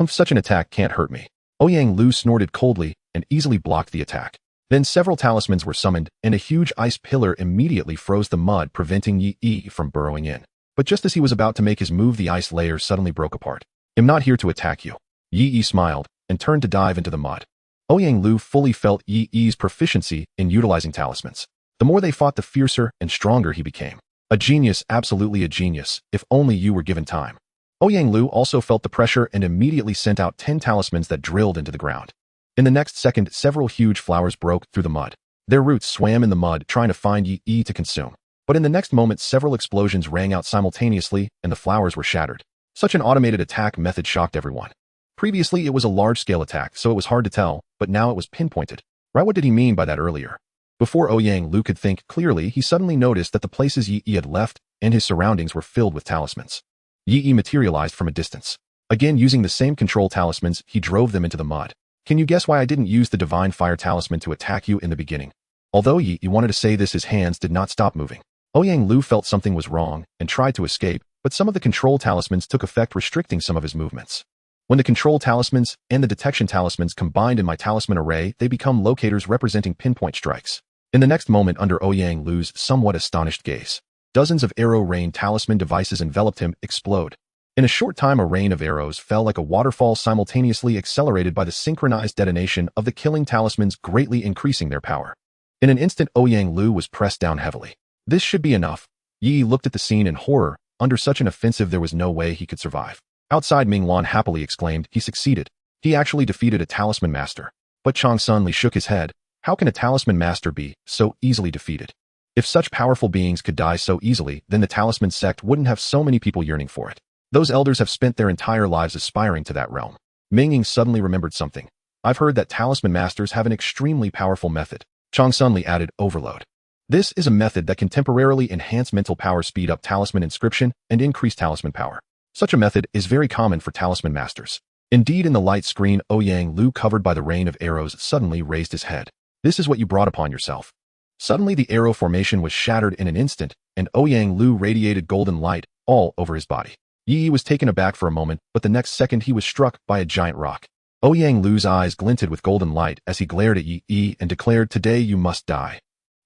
Speaker 1: Such an attack can't hurt me. Ouyang Lu snorted coldly and easily blocked the attack. Then several talismans were summoned, and a huge ice pillar immediately froze the mud, preventing Yi from burrowing in. But just as he was about to make his move, the ice layer suddenly broke apart. I'm not here to attack you. Yi smiled and turned to dive into the mud. Ouyang Lu fully felt Yi's proficiency in utilizing talismans. The more they fought, the fiercer and stronger he became. A genius, absolutely a genius, if only you were given time. Ouyang Lu also felt the pressure and immediately sent out 10 talismans that drilled into the ground. In the next second, several huge flowers broke through the mud. Their roots swam in the mud, trying to find Yi to consume. But in the next moment, several explosions rang out simultaneously and the flowers were shattered. Such an automated attack method shocked everyone. Previously, it was a large-scale attack, so it was hard to tell, but now it was pinpointed. Right, what did he mean by that earlier? Before Ouyang Lu could think clearly, he suddenly noticed that the places Yi had left and his surroundings were filled with talismans. Yi materialized from a distance. Again, using the same control talismans, he drove them into the mud. Can you guess why I didn't use the Divine Fire Talisman to attack you in the beginning? Although Yi wanted to say this, his hands did not stop moving. Ouyang Lu felt something was wrong and tried to escape, but some of the control talismans took effect, restricting some of his movements. When the control talismans and the detection talismans combined in my talisman array, they become locators representing pinpoint strikes. In the next moment, under Ouyang Lu's somewhat astonished gaze, dozens of arrow rain talisman devices enveloped him, explode. In a short time, a rain of arrows fell like a waterfall, simultaneously accelerated by the synchronized detonation of the killing talismans, greatly increasing their power. In an instant, Ouyang Lu was pressed down heavily. This should be enough. Yi looked at the scene in horror. Under such an offensive, there was no way he could survive. Outside, Ming Lan happily exclaimed, he succeeded. He actually defeated a talisman master. But Chang Sun Li shook his head. How can a talisman master be so easily defeated? If such powerful beings could die so easily, then the talisman sect wouldn't have so many people yearning for it. Those elders have spent their entire lives aspiring to that realm. Ming Ying suddenly remembered something. I've heard that talisman masters have an extremely powerful method. Chang Sun Li added, overload. This is a method that can temporarily enhance mental power, speed up talisman inscription, and increase talisman power. Such a method is very common for talisman masters. Indeed, in the light screen, Ouyang Lu, covered by the rain of arrows, suddenly raised his head. This is what you brought upon yourself. Suddenly, the arrow formation was shattered in an instant, and Ouyang Lu radiated golden light all over his body. Yi was taken aback for a moment, but the next second he was struck by a giant rock. Ouyang Lu's eyes glinted with golden light as he glared at Yi and declared, today you must die.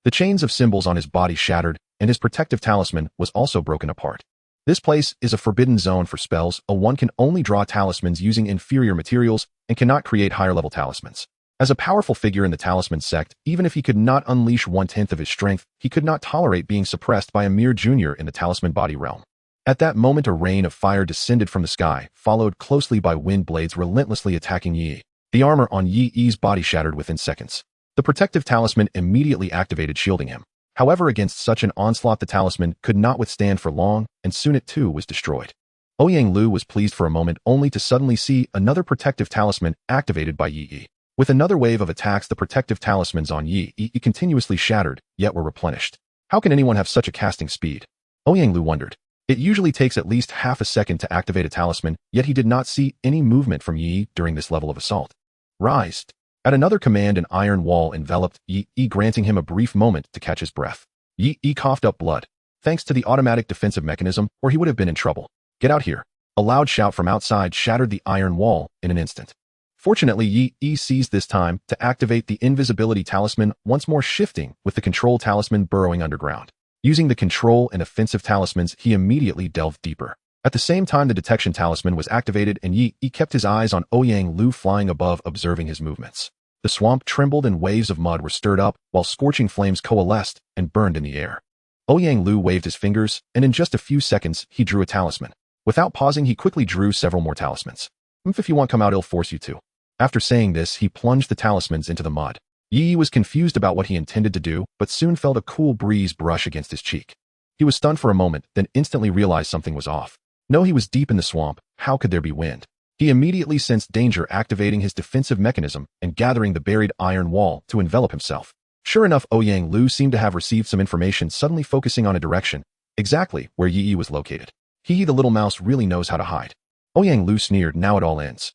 Speaker 1: The chains of symbols on his body shattered, and his protective talisman was also broken apart. This place is a forbidden zone for spells. One can only draw talismans using inferior materials and cannot create higher-level talismans. As a powerful figure in the talisman sect, even if he could not unleash 1/10 of his strength, he could not tolerate being suppressed by a mere junior in the talisman body realm. At that moment, a rain of fire descended from the sky, followed closely by wind blades relentlessly attacking Yi. The armor on Yi's body shattered within seconds. The protective talisman immediately activated, shielding him. However, against such an onslaught, the talisman could not withstand for long, and soon it too was destroyed. Ouyang Lu was pleased for a moment, only to suddenly see another protective talisman activated by Yi. With another wave of attacks, the protective talismans on Yi continuously shattered, yet were replenished. How can anyone have such a casting speed? Ouyang Lu wondered. It usually takes at least half a second to activate a talisman, yet he did not see any movement from Yi during this level of assault. Rise. At another command, an iron wall enveloped Yi, granting him a brief moment to catch his breath. Yi coughed up blood. Thanks to the automatic defensive mechanism, or he would have been in trouble. Get out here. A loud shout from outside shattered the iron wall in an instant. Fortunately, Yi seized this time to activate the invisibility talisman, once more shifting with the control talisman burrowing underground. Using the control and offensive talismans, he immediately delved deeper. At the same time, the detection talisman was activated, and Yi kept his eyes on Ouyang Lu flying above, observing his movements. The swamp trembled and waves of mud were stirred up, while scorching flames coalesced and burned in the air. Ouyang Lu waved his fingers, and in just a few seconds, he drew a talisman. Without pausing, he quickly drew several more talismans. If you want come out, I'll force you to. After saying this, he plunged the talismans into the mud. Yi was confused about what he intended to do, but soon felt a cool breeze brush against his cheek. He was stunned for a moment, then instantly realized something was off. No, he was deep in the swamp. How could there be wind? He immediately sensed danger, activating his defensive mechanism and gathering the buried iron wall to envelop himself. Sure enough, Ouyang Lu seemed to have received some information, suddenly focusing on a direction, exactly where Yi was located. The little mouse really knows how to hide. Ouyang Lu sneered, now it all ends.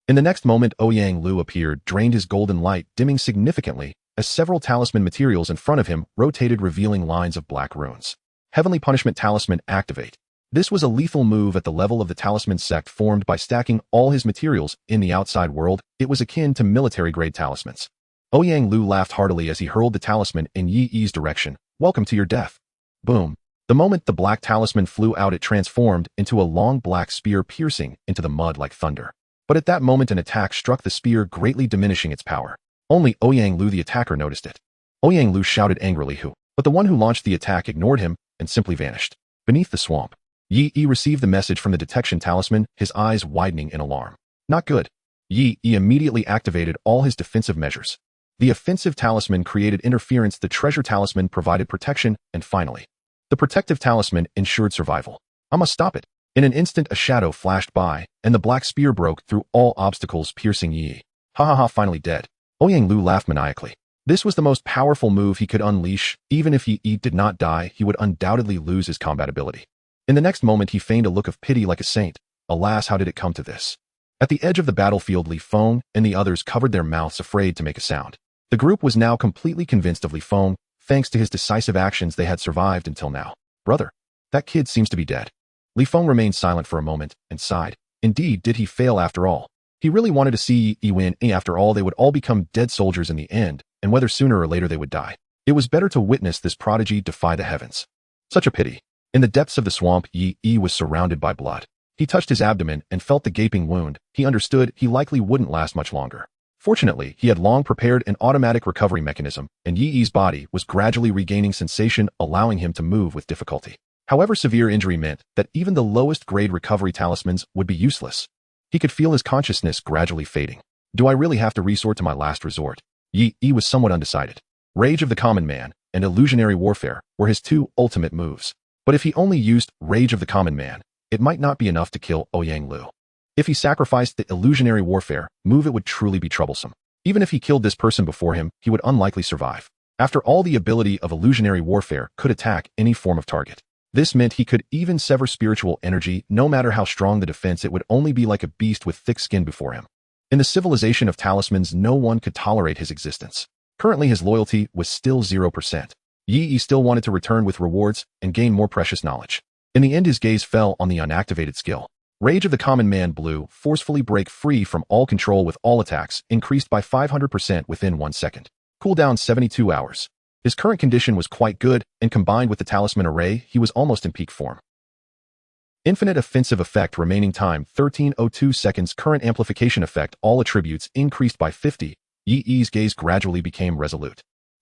Speaker 1: In the next moment, Ouyang Lu appeared, drained his golden light, dimming significantly, as several talisman materials in front of him rotated, revealing lines of black runes. Heavenly Punishment Talisman activate. This was a lethal move at the level of the talisman sect formed by stacking all his materials in the outside world. It was akin to military-grade talismans. Ouyang Lu laughed heartily as he hurled the talisman in Yi Yi's direction. Welcome to your death. Boom. The moment the black talisman flew out, it transformed into a long black spear piercing into the mud like thunder. But at that moment an attack struck the spear, greatly diminishing its power. Only Ouyang Lu the attacker noticed it. Ouyang Lu shouted angrily who, but the one who launched the attack ignored him and simply vanished. Beneath the swamp, Yi Yi received the message from the detection talisman, his eyes widening in alarm. Not good. Yi Yi immediately activated all his defensive measures. The offensive talisman created interference, the treasure talisman provided protection, and finally, the protective talisman ensured survival. I must stop it. In an instant a shadow flashed by, and the black spear broke through all obstacles, piercing Yi Yi. Ha ha ha, finally dead. Ouyang Lu laughed maniacally. This was the most powerful move he could unleash. Even if Yi Yi did not die, he would undoubtedly lose his combat ability. In the next moment he feigned a look of pity like a saint. Alas, how did it come to this? At the edge of the battlefield, Li Feng and the others covered their mouths, afraid to make a sound. The group was now completely convinced of Li Feng. Thanks to his decisive actions, they had survived until now. Brother, that kid seems to be dead. Li Feng remained silent for a moment and sighed. Indeed, did he fail after all? He really wanted to see Yi Yi win. After all, they would all become dead soldiers in the end, and whether sooner or later they would die. It was better to witness this prodigy defy the heavens. Such a pity. In the depths of the swamp, Yi Yi was surrounded by blood. He touched his abdomen and felt the gaping wound. He understood he likely wouldn't last much longer. Fortunately, he had long prepared an automatic recovery mechanism, and Yi Yi's body was gradually regaining sensation, allowing him to move with difficulty. However, severe injury meant that even the lowest grade recovery talismans would be useless. He could feel his consciousness gradually fading. Do I really have to resort to my last resort? Yi Yi was somewhat undecided. Rage of the Common Man and Illusionary Warfare were his two ultimate moves. But if he only used Rage of the Common Man, it might not be enough to kill Ouyang Lu. If he sacrificed the Illusionary Warfare move, it would truly be troublesome. Even if he killed this person before him, he would unlikely survive. After all, the ability of Illusionary Warfare could attack any form of target. This meant he could even sever spiritual energy. No matter how strong the defense, it would only be like a beast with thick skin before him. In the civilization of talismans, no one could tolerate his existence. Currently, his loyalty was still 0%. Yi Yi still wanted to return with rewards and gain more precious knowledge. In the end, his gaze fell on the unactivated skill. Rage of the Common Man blew, forcefully break free from all control with all attacks, increased by 500% within 1 second. Cooldown 72 hours. His current condition was quite good, and combined with the talisman array, he was almost in peak form. Infinite offensive effect, remaining time 1302 seconds, current amplification effect, all attributes increased by 50. Yi Yi's gaze gradually became resolute.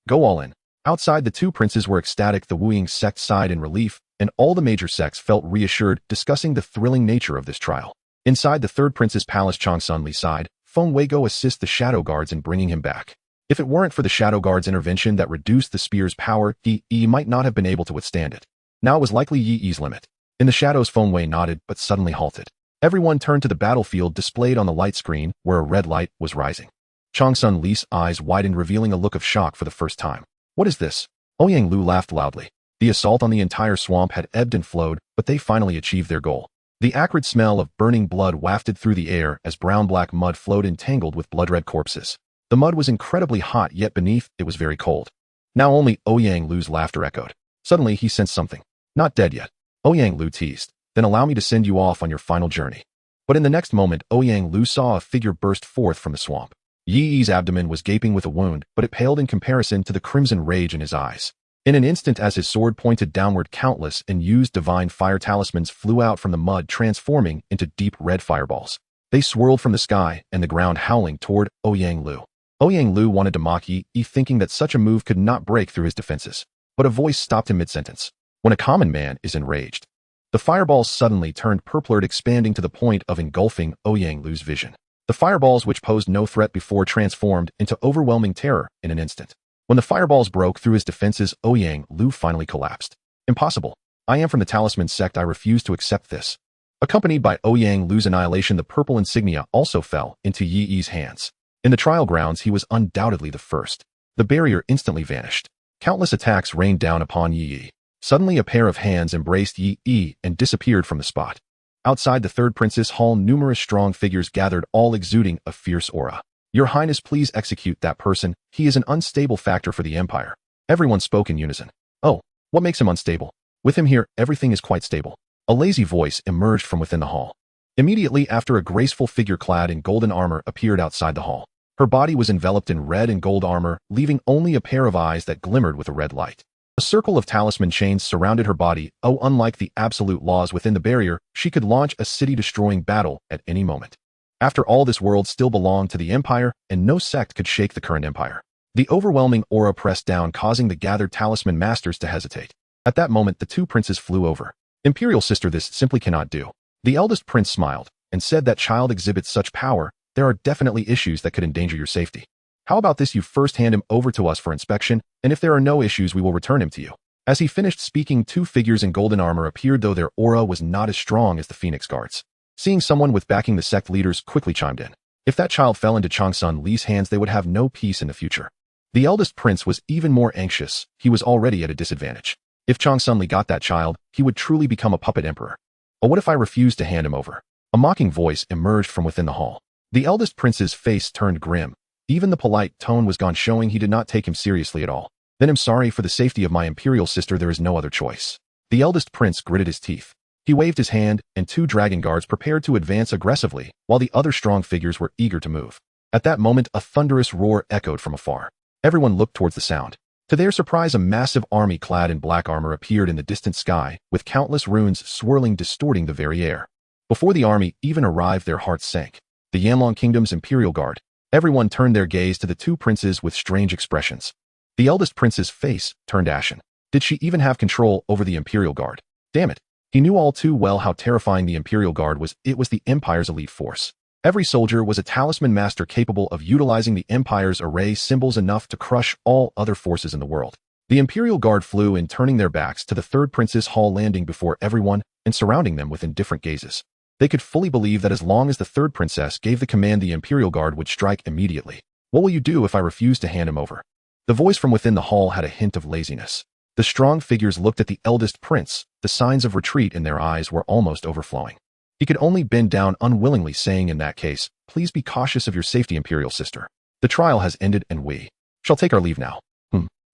Speaker 1: Go all in. Outside, the two princes were ecstatic. The Wu Ying sect sighed in relief, and all the major sects felt reassured, discussing the thrilling nature of this trial. Inside the third prince's palace, Changsun Li sighed. Feng Weigo assist the shadow guards in bringing him back. If it weren't for the shadow guards' intervention that reduced the spear's power, Yi Yi might not have been able to withstand it. Now it was likely Yi Yi's limit. In the shadows, Feng Wei nodded, but suddenly halted. Everyone turned to the battlefield displayed on the light screen, where a red light was rising. Changsun Li's eyes widened, revealing a look of shock for the first time. What is this? Ouyang Lu laughed loudly. The assault on the entire swamp had ebbed and flowed, but they finally achieved their goal. The acrid smell of burning blood wafted through the air as brown-black mud flowed entangled with blood-red corpses. The mud was incredibly hot, yet beneath it was very cold. Now only Ouyang Lu's laughter echoed. Suddenly he sensed something. Not dead yet. Ouyang Lu teased. Then allow me to send you off on your final journey. But in the next moment, Ouyang Lu saw a figure burst forth from the swamp. Yi Yi's abdomen was gaping with a wound, but it paled in comparison to the crimson rage in his eyes. In an instant, as his sword pointed downward, countless and used divine fire talismans flew out from the mud, transforming into deep red fireballs. They swirled from the sky and the ground, howling toward Ouyang Lu. Ouyang Lu wanted to mock Yi Yi, thinking that such a move could not break through his defenses. But a voice stopped him mid-sentence. When a common man is enraged, the fireballs suddenly turned purple, expanding to the point of engulfing Ouyang Lu's vision. The fireballs, which posed no threat before, transformed into overwhelming terror in an instant. When the fireballs broke through his defenses, Ouyang Lu finally collapsed. Impossible. I am from the Talisman sect. I refuse to accept this. Accompanied by Ouyang Lu's annihilation, the purple insignia also fell into Yi Yi's hands. In the trial grounds, he was undoubtedly the first. The barrier instantly vanished. Countless attacks rained down upon Yi Yi. Suddenly, a pair of hands embraced Yi Yi and disappeared from the spot. Outside the third prince's hall, numerous strong figures gathered, all exuding a fierce aura. Your Highness, please execute that person. He is an unstable factor for the Empire. Everyone spoke in unison. Oh, what makes him unstable? With him here, everything is quite stable. A lazy voice emerged from within the hall. Immediately after, a graceful figure clad in golden armor appeared outside the hall. Her body was enveloped in red and gold armor, leaving only a pair of eyes that glimmered with a red light. A circle of talisman chains surrounded her body. Oh, unlike the absolute laws within the barrier, she could launch a city-destroying battle at any moment. After all, this world still belonged to the Empire, and no sect could shake the current Empire. The overwhelming aura pressed down, causing the gathered talisman masters to hesitate. At that moment, the two princes flew over. Imperial sister, this simply cannot do. The eldest prince smiled and said, that child exhibits such power. There are definitely issues that could endanger your safety. How about this? You first hand him over to us for inspection, and if there are no issues, we will return him to you. As he finished speaking, two figures in golden armor appeared, though their aura was not as strong as the Phoenix Guards. Seeing someone with backing, the sect leaders quickly chimed in. If that child fell into Changsun Li's hands, they would have no peace in the future. The eldest prince was even more anxious. He was already at a disadvantage. If Changsun Li got that child, he would truly become a puppet emperor. Or what if I refused to hand him over? A mocking voice emerged from within the hall. The eldest prince's face turned grim. Even the polite tone was gone, showing he did not take him seriously at all. Then I'm sorry, for the safety of my imperial sister, there is no other choice. The eldest prince gritted his teeth. He waved his hand, and two dragon guards prepared to advance aggressively, while the other strong figures were eager to move. At that moment, a thunderous roar echoed from afar. Everyone looked towards the sound. To their surprise, a massive army clad in black armor appeared in the distant sky, with countless runes swirling, distorting the very air. Before the army even arrived, their hearts sank. The Yanlong Kingdom's Imperial Guard. Everyone turned their gaze to the two princes with strange expressions. The eldest prince's face turned ashen. Did she even have control over the Imperial Guard? Damn it. He knew all too well how terrifying the Imperial Guard was. It was the Empire's elite force. Every soldier was a talisman master capable of utilizing the Empire's array symbols enough to crush all other forces in the world. The Imperial Guard flew in, turning their backs to the third prince's hall, landing before everyone and surrounding them with indifferent gazes. They could fully believe that as long as the third princess gave the command, the Imperial Guard would strike immediately. What will you do if I refuse to hand him over? The voice from within the hall had a hint of laziness. The strong figures looked at the eldest prince. The signs of retreat in their eyes were almost overflowing. He could only bend down unwillingly, saying, in that case, please be cautious of your safety, imperial sister. The trial has ended and we shall take our leave now.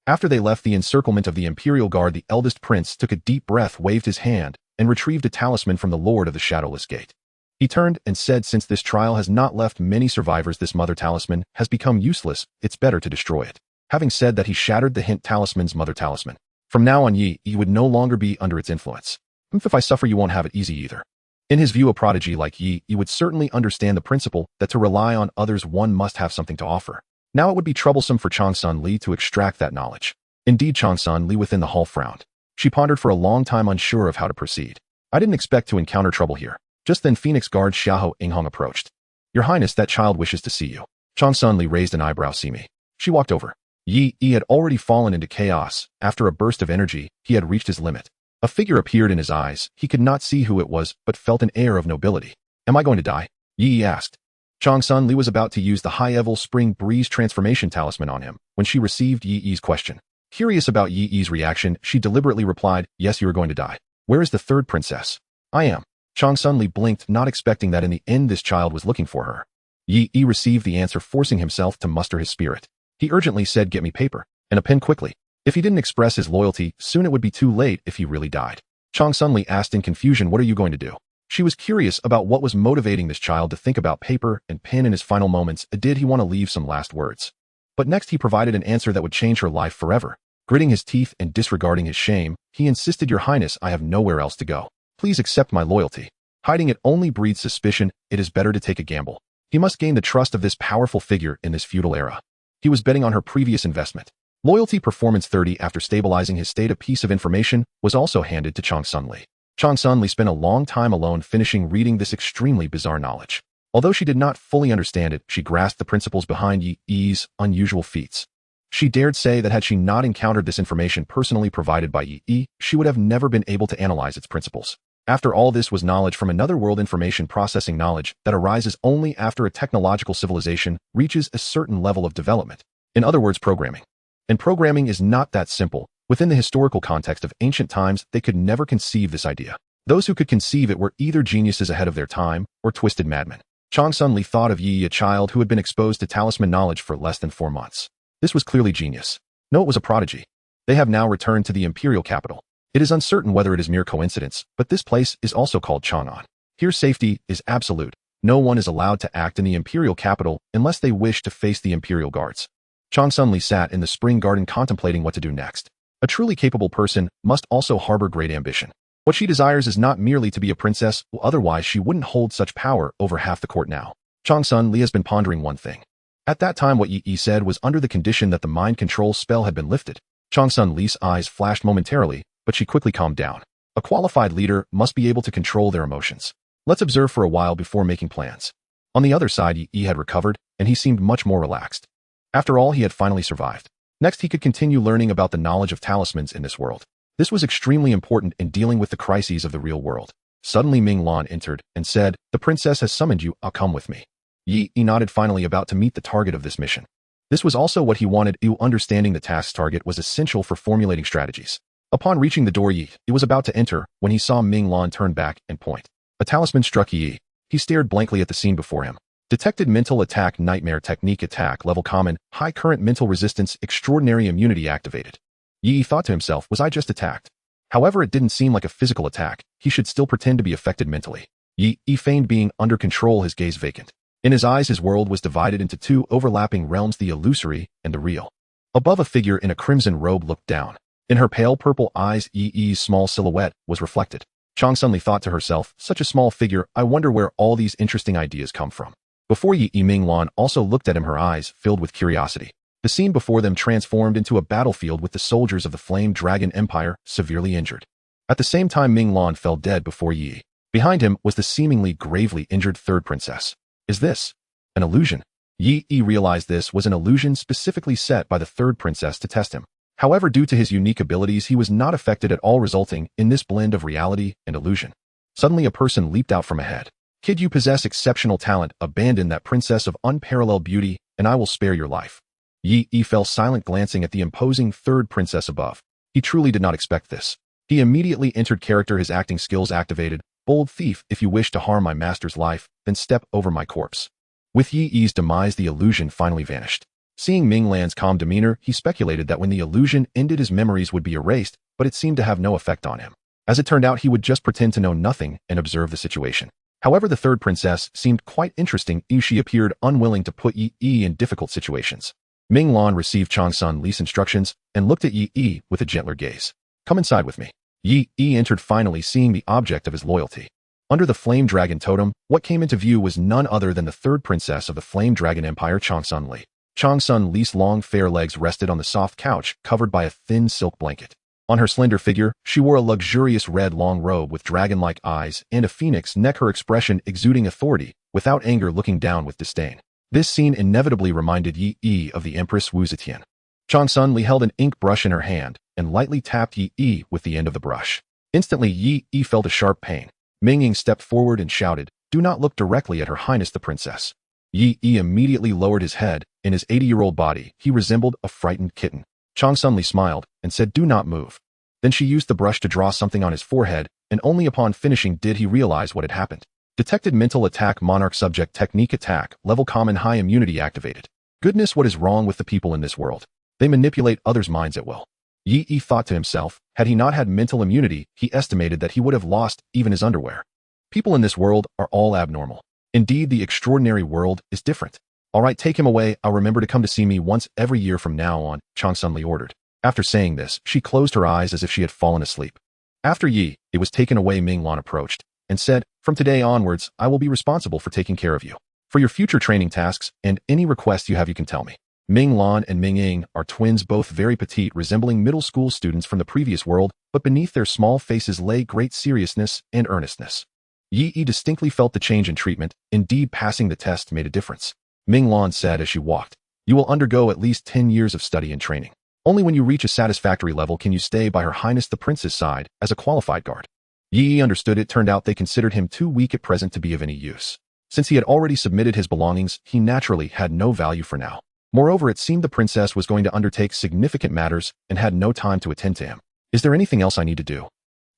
Speaker 1: After they left the encirclement of the Imperial Guard, the eldest prince took a deep breath, waved his hand, and retrieved a talisman from the Lord of the Shadowless Gate. He turned and said, since this trial has not left many survivors, this mother talisman has become useless. It's better to destroy it. Having said that, he shattered the hint talisman's mother talisman. From now on, Yi would no longer be under its influence. If I suffer, you won't have it easy either. In his view, a prodigy like Yi would certainly understand the principle that to rely on others, one must have something to offer. Now it would be troublesome for Changsun Li to extract that knowledge. Indeed, Changsun Li within the hall frowned. She pondered for a long time, unsure of how to proceed. I didn't expect to encounter trouble here. Just then, Phoenix Guard Xiahou Inghong approached. Your Highness, that child wishes to see you. Changsun Li raised an eyebrow. See me. She walked over. Yi had already fallen into chaos. After a burst of energy, he had reached his limit. A figure appeared in his eyes. He could not see who it was, but felt an air of nobility. Am I going to die? Yi asked. Changsun Li was about to use the high-level spring breeze transformation talisman on him when she received Yi's question. Curious about Yi's reaction, she deliberately replied, yes, you are going to die. Where is the third princess? I am. Changsun Li blinked, not expecting that in the end this child was looking for her. Yi received the answer, forcing himself to muster his spirit. He urgently said, get me paper and a pen quickly. If he didn't express his loyalty, soon it would be too late if he really died. Changsun Li asked in confusion, what are you going to do? She was curious about what was motivating this child to think about paper and pen in his final moments. Did he want to leave some last words? But next he provided an answer that would change her life forever. Gritting his teeth and disregarding his shame, he insisted, Your Highness, I have nowhere else to go. Please accept my loyalty. Hiding it only breeds suspicion. It is better to take a gamble. He must gain the trust of this powerful figure in this feudal era. He was betting on her previous investment. Loyalty Performance 30. After stabilizing his state, a piece of information was also handed to Changsun Li. Changsun Li spent a long time alone finishing reading this extremely bizarre knowledge. Although she did not fully understand it, she grasped the principles behind Yi's unusual feats. She dared say that had she not encountered this information personally provided by Yi, she would have never been able to analyze its principles. After all, this was knowledge from another world, information processing knowledge that arises only after a technological civilization reaches a certain level of development. In other words, programming. And programming is not that simple. Within the historical context of ancient times, they could never conceive this idea. Those who could conceive it were either geniuses ahead of their time or twisted madmen. Chang Sun Li thought of Yi, a child who had been exposed to talisman knowledge for less than 4 months. This was clearly genius. No, it was a prodigy. They have now returned to the imperial capital. It is uncertain whether it is mere coincidence, but this place is also called Chang'an. Here safety is absolute. No one is allowed to act in the imperial capital unless they wish to face the imperial guards. Chang Sun Li sat in the spring garden contemplating what to do next. A truly capable person must also harbor great ambition. What she desires is not merely to be a princess, otherwise she wouldn't hold such power over half the court now. Chang Sun Li has been pondering one thing. At that time what Yi said was under the condition that the mind control spell had been lifted. Chang Sun Li's eyes flashed momentarily, but she quickly calmed down. A qualified leader must be able to control their emotions. Let's observe for a while before making plans. On the other side, Yi had recovered, and he seemed much more relaxed. After all, he had finally survived. Next, he could continue learning about the knowledge of talismans in this world. This was extremely important in dealing with the crises of the real world. Suddenly Ming Lan entered and said, "The princess has summoned you, I'll come with me." Yi nodded, finally about to meet the target of this mission. This was also what he wanted. Understanding the task's target was essential for formulating strategies. Upon reaching the door, Yi was about to enter when he saw Ming Lan turn back and point. A talisman struck Yi. He stared blankly at the scene before him. Detected mental attack, nightmare technique, attack level common, high current, mental resistance, extraordinary immunity activated. Yi thought to himself, was I just attacked? However, it didn't seem like a physical attack. He should still pretend to be affected mentally. Yi feigned being under control, his gaze vacant. In his eyes, his world was divided into 2 overlapping realms, the illusory and the real. Above, a figure in a crimson robe looked down. In her pale purple eyes, Yi's small silhouette was reflected. Chang Sun Li thought to herself, such a small figure, I wonder where all these interesting ideas come from. Before Yi, Ming Lan also looked at him, her eyes filled with curiosity. The scene before them transformed into a battlefield with the soldiers of the Flame Dragon Empire severely injured. At the same time, Ming Lan fell dead before Yi. Behind him was the seemingly gravely injured third princess. Is this an illusion? Yi realized this was an illusion specifically set by the third princess to test him. However, due to his unique abilities, he was not affected at all, resulting in this blend of reality and illusion. Suddenly, a person leaped out from ahead. Kid, you possess exceptional talent. Abandon that princess of unparalleled beauty, and I will spare your life. Yi fell silent, glancing at the imposing third princess above. He truly did not expect this. He immediately entered character, his acting skills activated. Bold thief, if you wish to harm my master's life, then step over my corpse. With Yi's demise, the illusion finally vanished. Seeing Ming Lan's calm demeanor, he speculated that when the illusion ended, his memories would be erased, but it seemed to have no effect on him. As it turned out, he would just pretend to know nothing and observe the situation. However, the third princess seemed quite interesting. She appeared unwilling to put Yi in difficult situations. Ming Lan received Chang Sun Li's instructions and looked at Yi with a gentler gaze. Come inside with me. Yi entered, finally seeing the object of his loyalty. Under the Flame Dragon totem, what came into view was none other than the third princess of the Flame Dragon Empire, Chang Sun Li. Chang Sun Li's long, fair legs rested on the soft couch, covered by a thin silk blanket. On her slender figure, she wore a luxurious red long robe with dragon-like eyes and a phoenix neck, her expression exuding authority, without anger, looking down with disdain. This scene inevitably reminded Yi of the Empress Wu Zetian. Chang Sun Li held an ink brush in her hand and lightly tapped Yi with the end of the brush. Instantly, Yi felt a sharp pain. Ming Ying stepped forward and shouted, "Do not look directly at Her Highness the Princess." Yi immediately lowered his head. In his 80-year-old body, he resembled a frightened kitten. Chang Sun Li smiled and said, "Do not move." Then she used the brush to draw something on his forehead, and only upon finishing did he realize what had happened. Detected mental attack, monarch subject technique, attack level common, high immunity activated. Goodness, what is wrong with the people in this world? They manipulate others' minds at will. Yi thought to himself, had he not had mental immunity, he estimated that he would have lost even his underwear. People in this world are all abnormal. Indeed, the extraordinary world is different. All right, take him away. I'll remember to come to see me once every year from now on, Chang Sun Li ordered. After saying this, she closed her eyes as if she had fallen asleep. After Yi was taken away, Ming Lan approached and said, "From today onwards, I will be responsible for taking care of you. For your future training tasks and any requests you have, you can tell me." Ming Lan and Ming Ying are twins, both very petite, resembling middle school students from the previous world, but beneath their small faces lay great seriousness and earnestness. Yi distinctly felt the change in treatment. Indeed, passing the test made a difference. Ming Lan said as she walked, "You will undergo at least 10 years of study and training. Only when you reach a satisfactory level can you stay by Her Highness the Prince's side as a qualified guard." Yi understood. It turned out they considered him too weak at present to be of any use. Since he had already submitted his belongings, he naturally had no value for now. Moreover, it seemed the princess was going to undertake significant matters and had no time to attend to him. "Is there anything else I need to do?"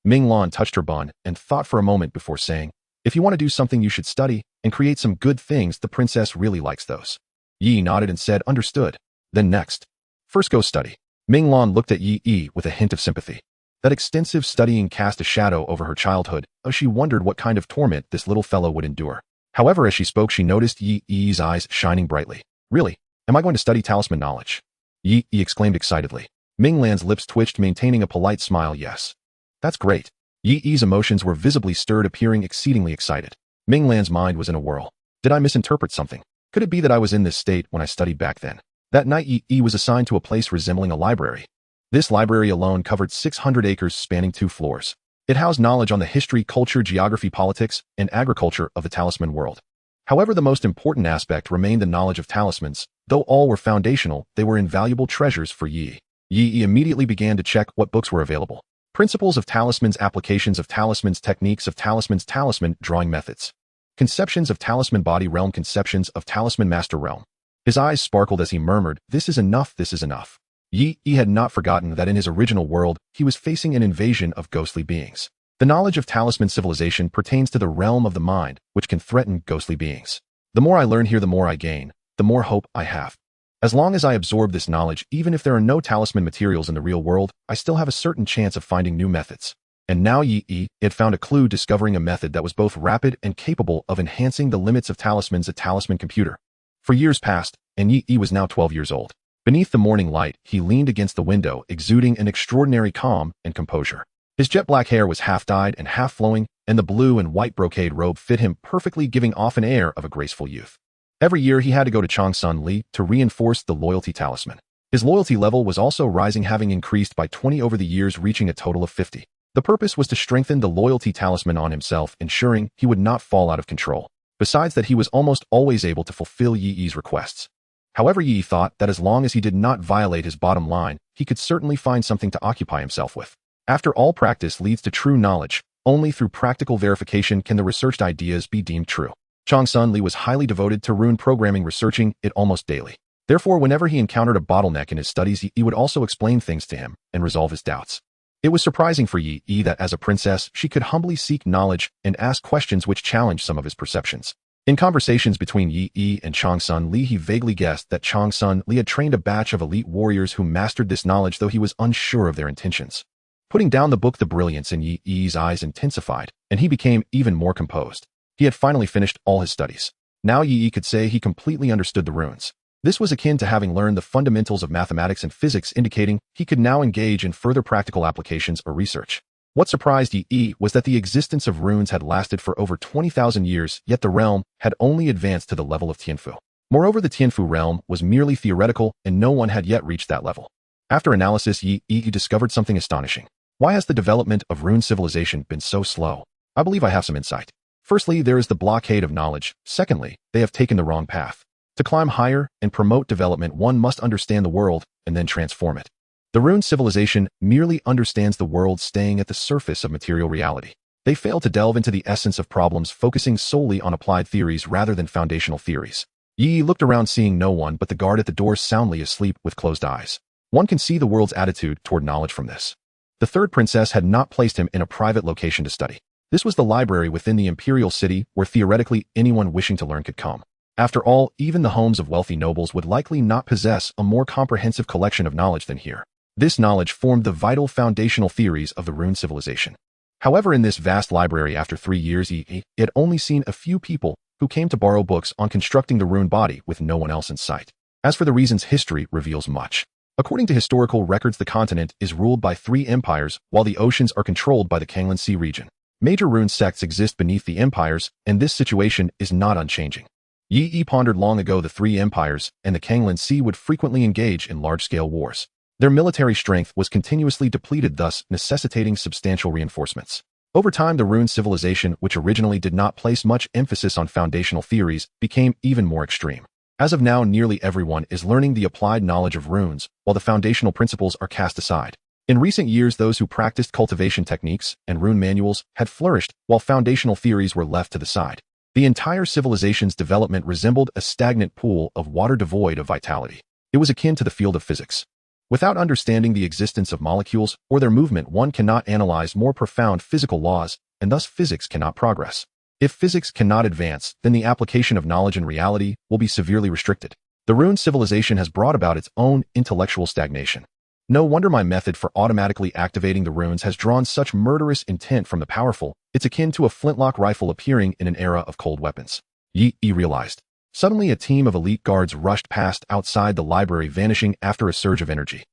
Speaker 1: Ming-Lan touched her bun and thought for a moment before saying, "If you want to do something, you should study and create some good things. The princess really likes those." Yi nodded and said, "Understood. Then next. First go study." Ming-Lan looked at Yi with a hint of sympathy. That extensive studying cast a shadow over her childhood, as she wondered what kind of torment this little fellow would endure. However, as she spoke, she noticed Yi's eyes shining brightly. "Really? Am I going to study talisman knowledge?" Yi exclaimed excitedly. Ming-Lan's lips twitched, maintaining a polite smile. "Yes. That's great." Yi's emotions were visibly stirred, appearing exceedingly excited. Ming-Lan's mind was in a whirl. Did I misinterpret something? Could it be that I was in this state when I studied back then? That night, Yi was assigned to a place resembling a library. This library alone covered 600 acres spanning 2 floors. It housed knowledge on the history, culture, geography, politics, and agriculture of the talisman world. However, the most important aspect remained the knowledge of talismans. Though all were foundational, they were invaluable treasures for Yi. Yi immediately began to check what books were available. Principles of talismans, applications of talismans, techniques of talismans, talisman drawing methods, conceptions of talisman body realm, conceptions of talisman master realm. His eyes sparkled as he murmured, "This is enough, this is enough." Yi had not forgotten that in his original world, he was facing an invasion of ghostly beings. The knowledge of talisman civilization pertains to the realm of the mind, which can threaten ghostly beings. The more I learn here, the more I gain, the more hope I have. As long as I absorb this knowledge, even if there are no talisman materials in the real world, I still have a certain chance of finding new methods. And now Yi had found a clue, discovering a method that was both rapid and capable of enhancing the limits of talismans, a talisman computer. For years passed, and Yi was now 12 years old. Beneath the morning light, he leaned against the window, exuding an extraordinary calm and composure. His jet black hair was half dyed and half flowing, and the blue and white brocade robe fit him perfectly, giving off an air of a graceful youth. Every year he had to go to Transcendent to reinforce the loyalty talisman. His loyalty level was also rising, having increased by 20 over the years, reaching a total of 50. The purpose was to strengthen the loyalty talisman on himself, ensuring he would not fall out of control. Besides that, he was almost always able to fulfill Yi's requests. However, Yi thought that as long as he did not violate his bottom line, he could certainly find something to occupy himself with. After all, practice leads to true knowledge. Only through practical verification can the researched ideas be deemed true. Transcendent was highly devoted to rune programming, researching it almost daily. Therefore, whenever he encountered a bottleneck in his studies, Yi would also explain things to him and resolve his doubts. It was surprising for Yi that as a princess, she could humbly seek knowledge and ask questions which challenged some of his perceptions. In conversations between Yi and Transcendent, he vaguely guessed that Transcendent had trained a batch of elite warriors who mastered this knowledge, though he was unsure of their intentions. Putting down the book, the brilliance in Yi's eyes intensified, and he became even more composed. He had finally finished all his studies. Now Yi could say he completely understood the runes. This was akin to having learned the fundamentals of mathematics and physics, indicating he could now engage in further practical applications or research. What surprised Yi was that the existence of runes had lasted for over 20,000 years, yet the realm had only advanced to the level of Tianfu. Moreover, the Tianfu realm was merely theoretical, and no one had yet reached that level. After analysis, Yi discovered something astonishing. Why has the development of rune civilization been so slow? I believe I have some insight. Firstly, there is the blockade of knowledge. Secondly, they have taken the wrong path. To climb higher and promote development, one must understand the world and then transform it. The rune civilization merely understands the world, staying at the surface of material reality. They fail to delve into the essence of problems, focusing solely on applied theories rather than foundational theories. Yi looked around, seeing no one but the guard at the door soundly asleep with closed eyes. One can see the world's attitude toward knowledge from this. The third princess had not placed him in a private location to study. This was the library within the imperial city, where theoretically anyone wishing to learn could come. After all, even the homes of wealthy nobles would likely not possess a more comprehensive collection of knowledge than here. This knowledge formed the vital foundational theories of the rune civilization. However, in this vast library, after 3 years, Yi had only seen a few people who came to borrow books on constructing the rune body, with no one else in sight. As for the reasons, history reveals much. According to historical records, the continent is ruled by 3 empires, while the oceans are controlled by the Kanglan Sea region. Major rune sects exist beneath the empires, and this situation is not unchanging. Yi pondered long ago. The 3 empires and the Kanglan Sea would frequently engage in large-scale wars. Their military strength was continuously depleted, thus necessitating substantial reinforcements. Over time, the rune civilization, which originally did not place much emphasis on foundational theories, became even more extreme. As of now, nearly everyone is learning the applied knowledge of runes, while the foundational principles are cast aside. In recent years, those who practiced cultivation techniques and rune manuals had flourished, while foundational theories were left to the side. The entire civilization's development resembled a stagnant pool of water devoid of vitality. It was akin to the field of physics. Without understanding the existence of molecules or their movement, one cannot analyze more profound physical laws, and thus physics cannot progress. If physics cannot advance, then the application of knowledge and reality will be severely restricted. The Rune civilization has brought about its own intellectual stagnation. No wonder my method for automatically activating the runes has drawn such murderous intent from the powerful. It's akin to a flintlock rifle appearing in an era of cold weapons. Yi realized. Suddenly a team of elite guards rushed past outside the library, vanishing after a surge of energy.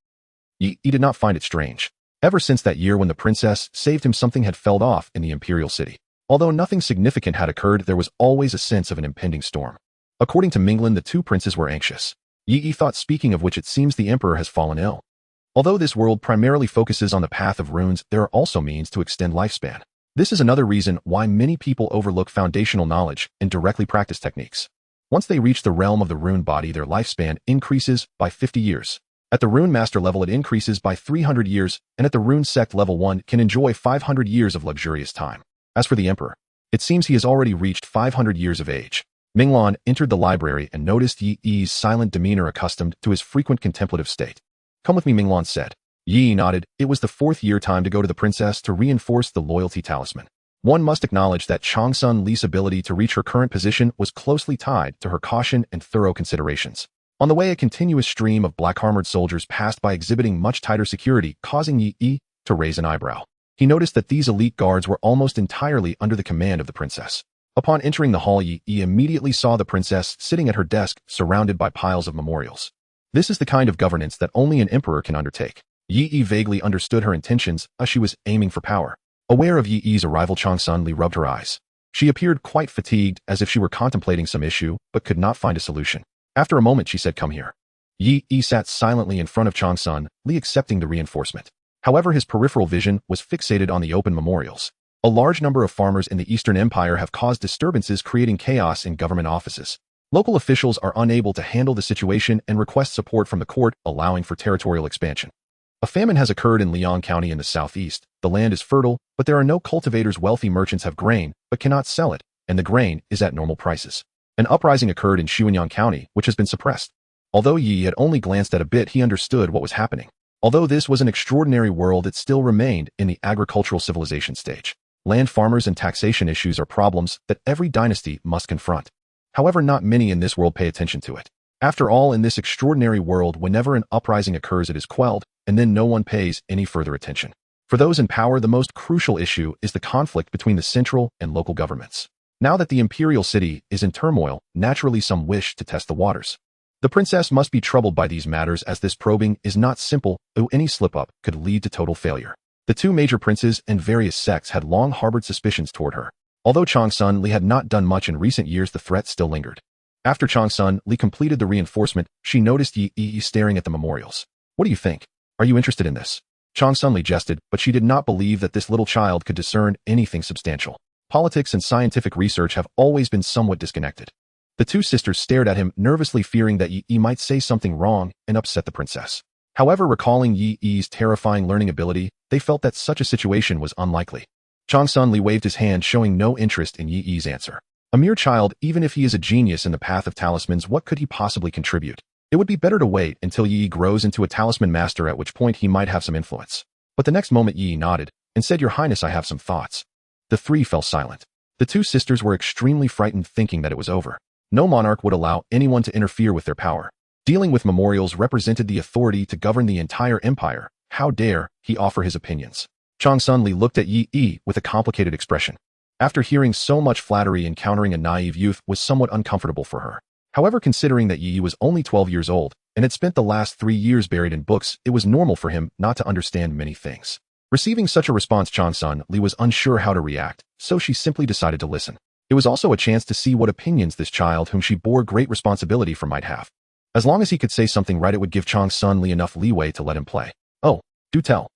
Speaker 1: Yi did not find it strange. Ever since that year when the princess saved him, something had fell off in the imperial city. Although nothing significant had occurred, there was always a sense of an impending storm. According to Minglin, the two princes were anxious. Yi thought, speaking of which, it seems the emperor has fallen ill. Although this world primarily focuses on the path of runes, there are also means to extend lifespan. This is another reason why many people overlook foundational knowledge and directly practice techniques. Once they reach the realm of the rune body, their lifespan increases by 50 years. At the rune master level, it increases by 300 years, and at the rune sect level, one can enjoy 500 years of luxurious time. As for the emperor, it seems he has already reached 500 years of age. Minglin entered the library and noticed Yi's silent demeanor, accustomed to his frequent contemplative state. Come with me, Minglin said. Yi nodded. It was the 4th year time to go to the princess to reinforce the loyalty talisman. One must acknowledge that Changsun Li's ability to reach her current position was closely tied to her caution and thorough considerations. On the way, a continuous stream of black-armored soldiers passed by, exhibiting much tighter security, causing Yi to raise an eyebrow. He noticed that these elite guards were almost entirely under the command of the princess. Upon entering the hall, Yi immediately saw the princess sitting at her desk, surrounded by piles of memorials. This is the kind of governance that only an emperor can undertake. Yi vaguely understood her intentions, as she was aiming for power. Aware of Yi's arrival, Changsun Li rubbed her eyes. She appeared quite fatigued, as if she were contemplating some issue, but could not find a solution. After a moment, she said, "Come here." Yi sat silently in front of Changsun Li, accepting the reinforcement. However, his peripheral vision was fixated on the open memorials. A large number of farmers in the Eastern Empire have caused disturbances, creating chaos in government offices. Local officials are unable to handle the situation and request support from the court, allowing for territorial expansion. A famine has occurred in Liang County in the southeast. The land is fertile, but there are no cultivators. Wealthy merchants have grain, but cannot sell it, and the grain is at normal prices. An uprising occurred in Xuanyang County, which has been suppressed. Although Yi had only glanced at a bit, he understood what was happening. Although this was an extraordinary world, it still remained in the agricultural civilization stage. Land farmers and taxation issues are problems that every dynasty must confront. However, not many in this world pay attention to it. After all, in this extraordinary world, whenever an uprising occurs, it is quelled, and then no one pays any further attention. For those in power, the most crucial issue is the conflict between the central and local governments. Now that the imperial city is in turmoil, naturally some wish to test the waters. The princess must be troubled by these matters, as this probing is not simple, though any slip-up could lead to total failure. The two major princes and various sects had long harbored suspicions toward her. Although Changsun Li had not done much in recent years, the threat still lingered. After Changsun Li completed the reinforcement, she noticed Yi staring at the memorials. "What do you think? Are you interested in this?" Changsun Li jested, but she did not believe that this little child could discern anything substantial. Politics and scientific research have always been somewhat disconnected. The two sisters stared at him, nervously fearing that Yi might say something wrong and upset the princess. However, recalling Yi's terrifying learning ability, they felt that such a situation was unlikely. Changsun Li waved his hand, showing no interest in Yi's answer. A mere child, even if he is a genius in the path of talismans, what could he possibly contribute? It would be better to wait until Yi grows into a talisman master, at which point he might have some influence. But the next moment Yi nodded and said, "Your Highness, I have some thoughts." The three fell silent. The two sisters were extremely frightened, thinking that it was over. No monarch would allow anyone to interfere with their power. Dealing with memorials represented the authority to govern the entire empire. How dare he offer his opinions? Changsun Li looked at Yi with a complicated expression. After hearing so much flattery, encountering a naive youth was somewhat uncomfortable for her. However, considering that Yi was only 12 years old and had spent the last 3 years buried in books, it was normal for him not to understand many things. Receiving such a response, Changsun Li was unsure how to react, so she simply decided to listen. It was also a chance to see what opinions this child, whom she bore great responsibility for, might have. As long as he could say something right, it would give Changsun Li enough leeway to let him play. "Oh, do tell."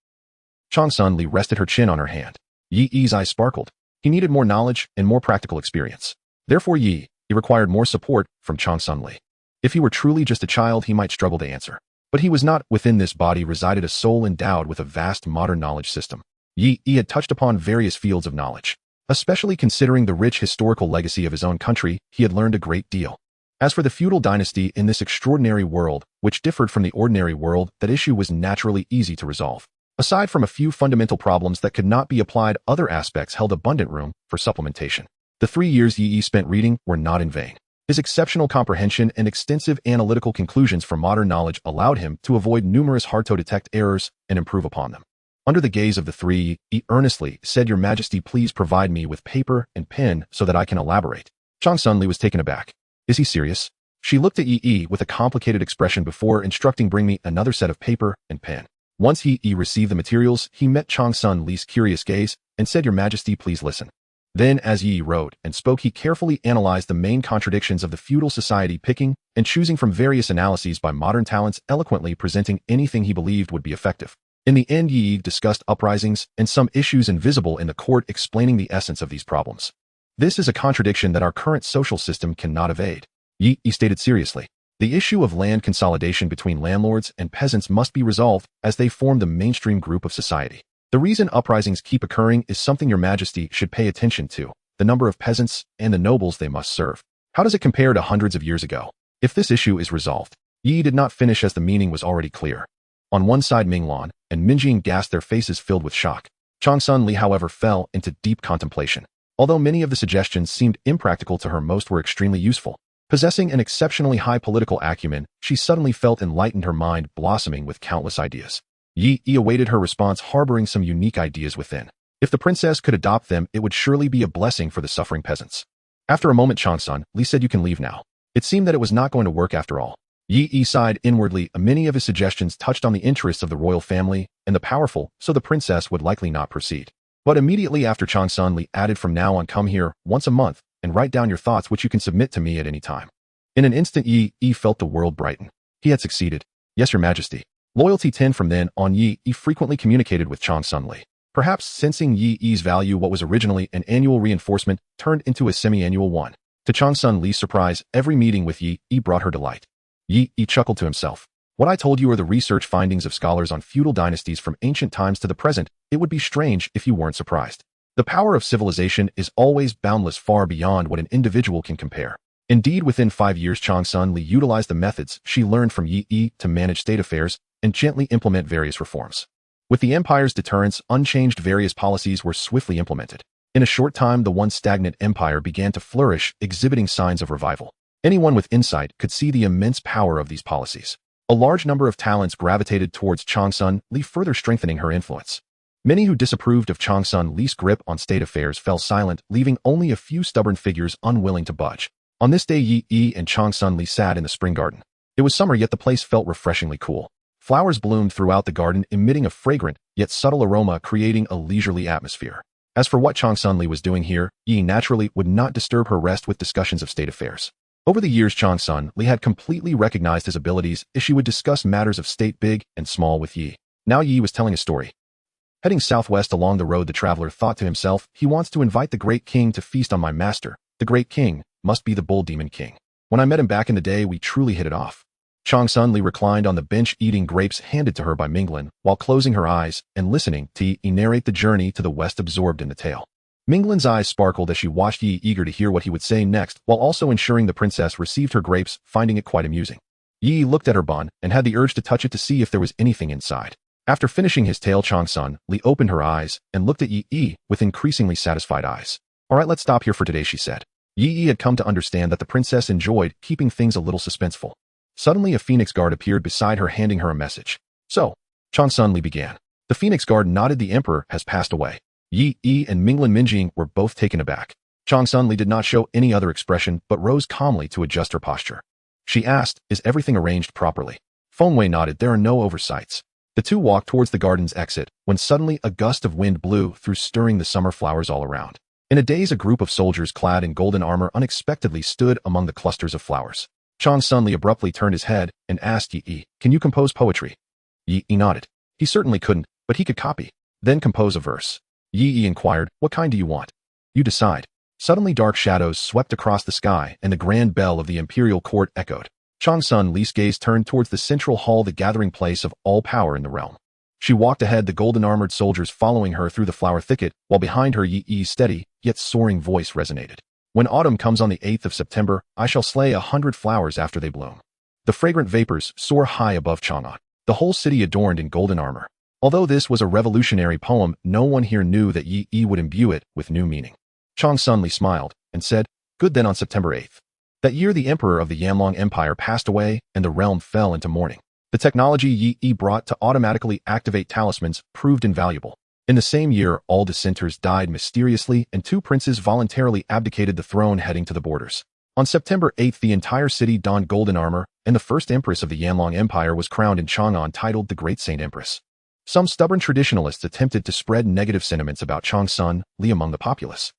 Speaker 1: Changsun Li rested her chin on her hand. Yi's eyes sparkled. He needed more knowledge and more practical experience. Therefore he required more support from Changsun Li. If he were truly just a child, he might struggle to answer. But he was not. Within this body resided a soul endowed with a vast modern knowledge system. Yi had touched upon various fields of knowledge. Especially considering the rich historical legacy of his own country, he had learned a great deal. As for the feudal dynasty in this extraordinary world, which differed from the ordinary world, that issue was naturally easy to resolve. Aside from a few fundamental problems that could not be applied, other aspects held abundant room for supplementation. The 3 years Yi spent reading were not in vain. His exceptional comprehension and extensive analytical conclusions from modern knowledge allowed him to avoid numerous hard-to-detect errors and improve upon them. Under the gaze of the three, he earnestly said, "Your Majesty, please provide me with paper and pen so that I can elaborate." Chang Sun Li was taken aback. Is he serious? She looked at Yi with a complicated expression before instructing, "Bring me another set of paper and pen." Once Yi received the materials, he met Chang Sun Li's curious gaze and said, "Your Majesty, please listen." Then, as Yi wrote and spoke, he carefully analyzed the main contradictions of the feudal society, picking and choosing from various analyses by modern talents, eloquently presenting anything he believed would be effective. In the end, Yi discussed uprisings and some issues invisible in the court, explaining the essence of these problems. This is a contradiction that our current social system cannot evade. Yi stated seriously. The issue of land consolidation between landlords and peasants must be resolved, as they form the mainstream group of society. The reason uprisings keep occurring is something Your Majesty should pay attention to: the number of peasants and the nobles they must serve. How does it compare to hundreds of years ago? If this issue is resolved. Yi did not finish, as the meaning was already clear. On one side, Minglan and Minjing gasped, their faces filled with shock. Chang Sun Li, however, fell into deep contemplation. Although many of the suggestions seemed impractical to her, most were extremely useful. Possessing an exceptionally high political acumen, she suddenly felt enlightened, her mind blossoming with countless ideas. Yi awaited her response, harboring some unique ideas within. If the princess could adopt them, it would surely be a blessing for the suffering peasants. After a moment, Chang Sun Li said, "You can leave now." It seemed that it was not going to work after all. Yi sighed inwardly. Many of his suggestions touched on the interests of the royal family and the powerful, so the princess would likely not proceed. But immediately after, Chang Sun Li added, "From now on, come here once a month and write down your thoughts, which you can submit to me at any time." In an instant, Yi felt the world brighten. He had succeeded. "Yes, Your Majesty." Loyalty 10. From then on, Yi frequently communicated with Chang Sun Li. Perhaps sensing Yi's value, what was originally an annual reinforcement turned into a semi-annual one. To Chang Sun Li's surprise, every meeting with Yi brought her delight. Yi chuckled to himself. "What I told you are the research findings of scholars on feudal dynasties from ancient times to the present. It would be strange if you weren't surprised. The power of civilization is always boundless, far beyond what an individual can compare." Indeed, within 5 years, Chang Sun Li utilized the methods she learned from Yi to manage state affairs and gently implement various reforms. With the empire's deterrence unchanged, various policies were swiftly implemented. In a short time, the once stagnant empire began to flourish, exhibiting signs of revival. Anyone with insight could see the immense power of these policies. A large number of talents gravitated towards Chang Sun Li, further strengthening her influence. Many who disapproved of Chang Sun Li's grip on state affairs fell silent, leaving only a few stubborn figures unwilling to budge. On this day, Yi and Chang Sun Li sat in the spring garden. It was summer, yet the place felt refreshingly cool. Flowers bloomed throughout the garden, emitting a fragrant yet subtle aroma, creating a leisurely atmosphere. As for what Chang Sun Li was doing here, Yi naturally would not disturb her rest with discussions of state affairs. Over the years, Chang Sun Li had completely recognized his abilities as she would discuss matters of state, big and small, with Yi. Now Yi was telling a story. Heading southwest along the road, the traveler thought to himself, "He wants to invite the great king to feast on my master. The great king must be the bull demon king. When I met him back in the day, we truly hit it off." Chang Sun Li reclined on the bench, eating grapes handed to her by Minglan, while closing her eyes and listening to Yi narrate the journey to the west, absorbed in the tale. Minglan's eyes sparkled as she watched Yi, eager to hear what he would say next, while also ensuring the princess received her grapes, finding it quite amusing. Yi looked at her bun and had the urge to touch it to see if there was anything inside. After finishing his tale, Chang Sun Li opened her eyes and looked at Yi with increasingly satisfied eyes. "All right, let's stop here for today," she said. Yi had come to understand that the princess enjoyed keeping things a little suspenseful. Suddenly, a phoenix guard appeared beside her, handing her a message. "So," Chang Sun Li began. The phoenix guard nodded. "The emperor has passed away." Yi and Minglan Minjing were both taken aback. Chang Sun Li did not show any other expression, but rose calmly to adjust her posture. She asked, "Is everything arranged properly?" Feng Wei nodded. "There are no oversights." The two walked towards the garden's exit, when suddenly a gust of wind blew through, stirring the summer flowers all around. In a daze, a group of soldiers clad in golden armor unexpectedly stood among the clusters of flowers. Chang Sun Li abruptly turned his head and asked Yi, "Can you compose poetry?" Yi nodded. He certainly couldn't, but he could copy, then compose a verse. Yi inquired, "What kind do you want?" "You decide." Suddenly, dark shadows swept across the sky, and the grand bell of the imperial court echoed. Chang Sun Li's gaze turned towards the central hall, the gathering place of all power in the realm. She walked ahead, the golden-armored soldiers following her through the flower thicket, while behind her Yi's steady, yet soaring voice resonated. When autumn comes on the 8th of September, I shall slay 100 flowers after they bloom. The fragrant vapors soar high above Chang'an, the whole city adorned in golden armor. Although this was a revolutionary poem, no one here knew that Yi would imbue it with new meaning. Chang Sunli smiled and said, "Good then." On September 8th. That year the emperor of the Yanlong Empire passed away and the realm fell into mourning. The technology Yi brought to automatically activate talismans proved invaluable. In the same year, all dissenters died mysteriously and 2 princes voluntarily abdicated the throne heading to the borders. On September 8th, the entire city donned golden armor, and the first empress of the Yanlong Empire was crowned in Chang'an, titled the Great Saint Empress. Some stubborn traditionalists attempted to spread negative sentiments about Chang Sunli among the populace.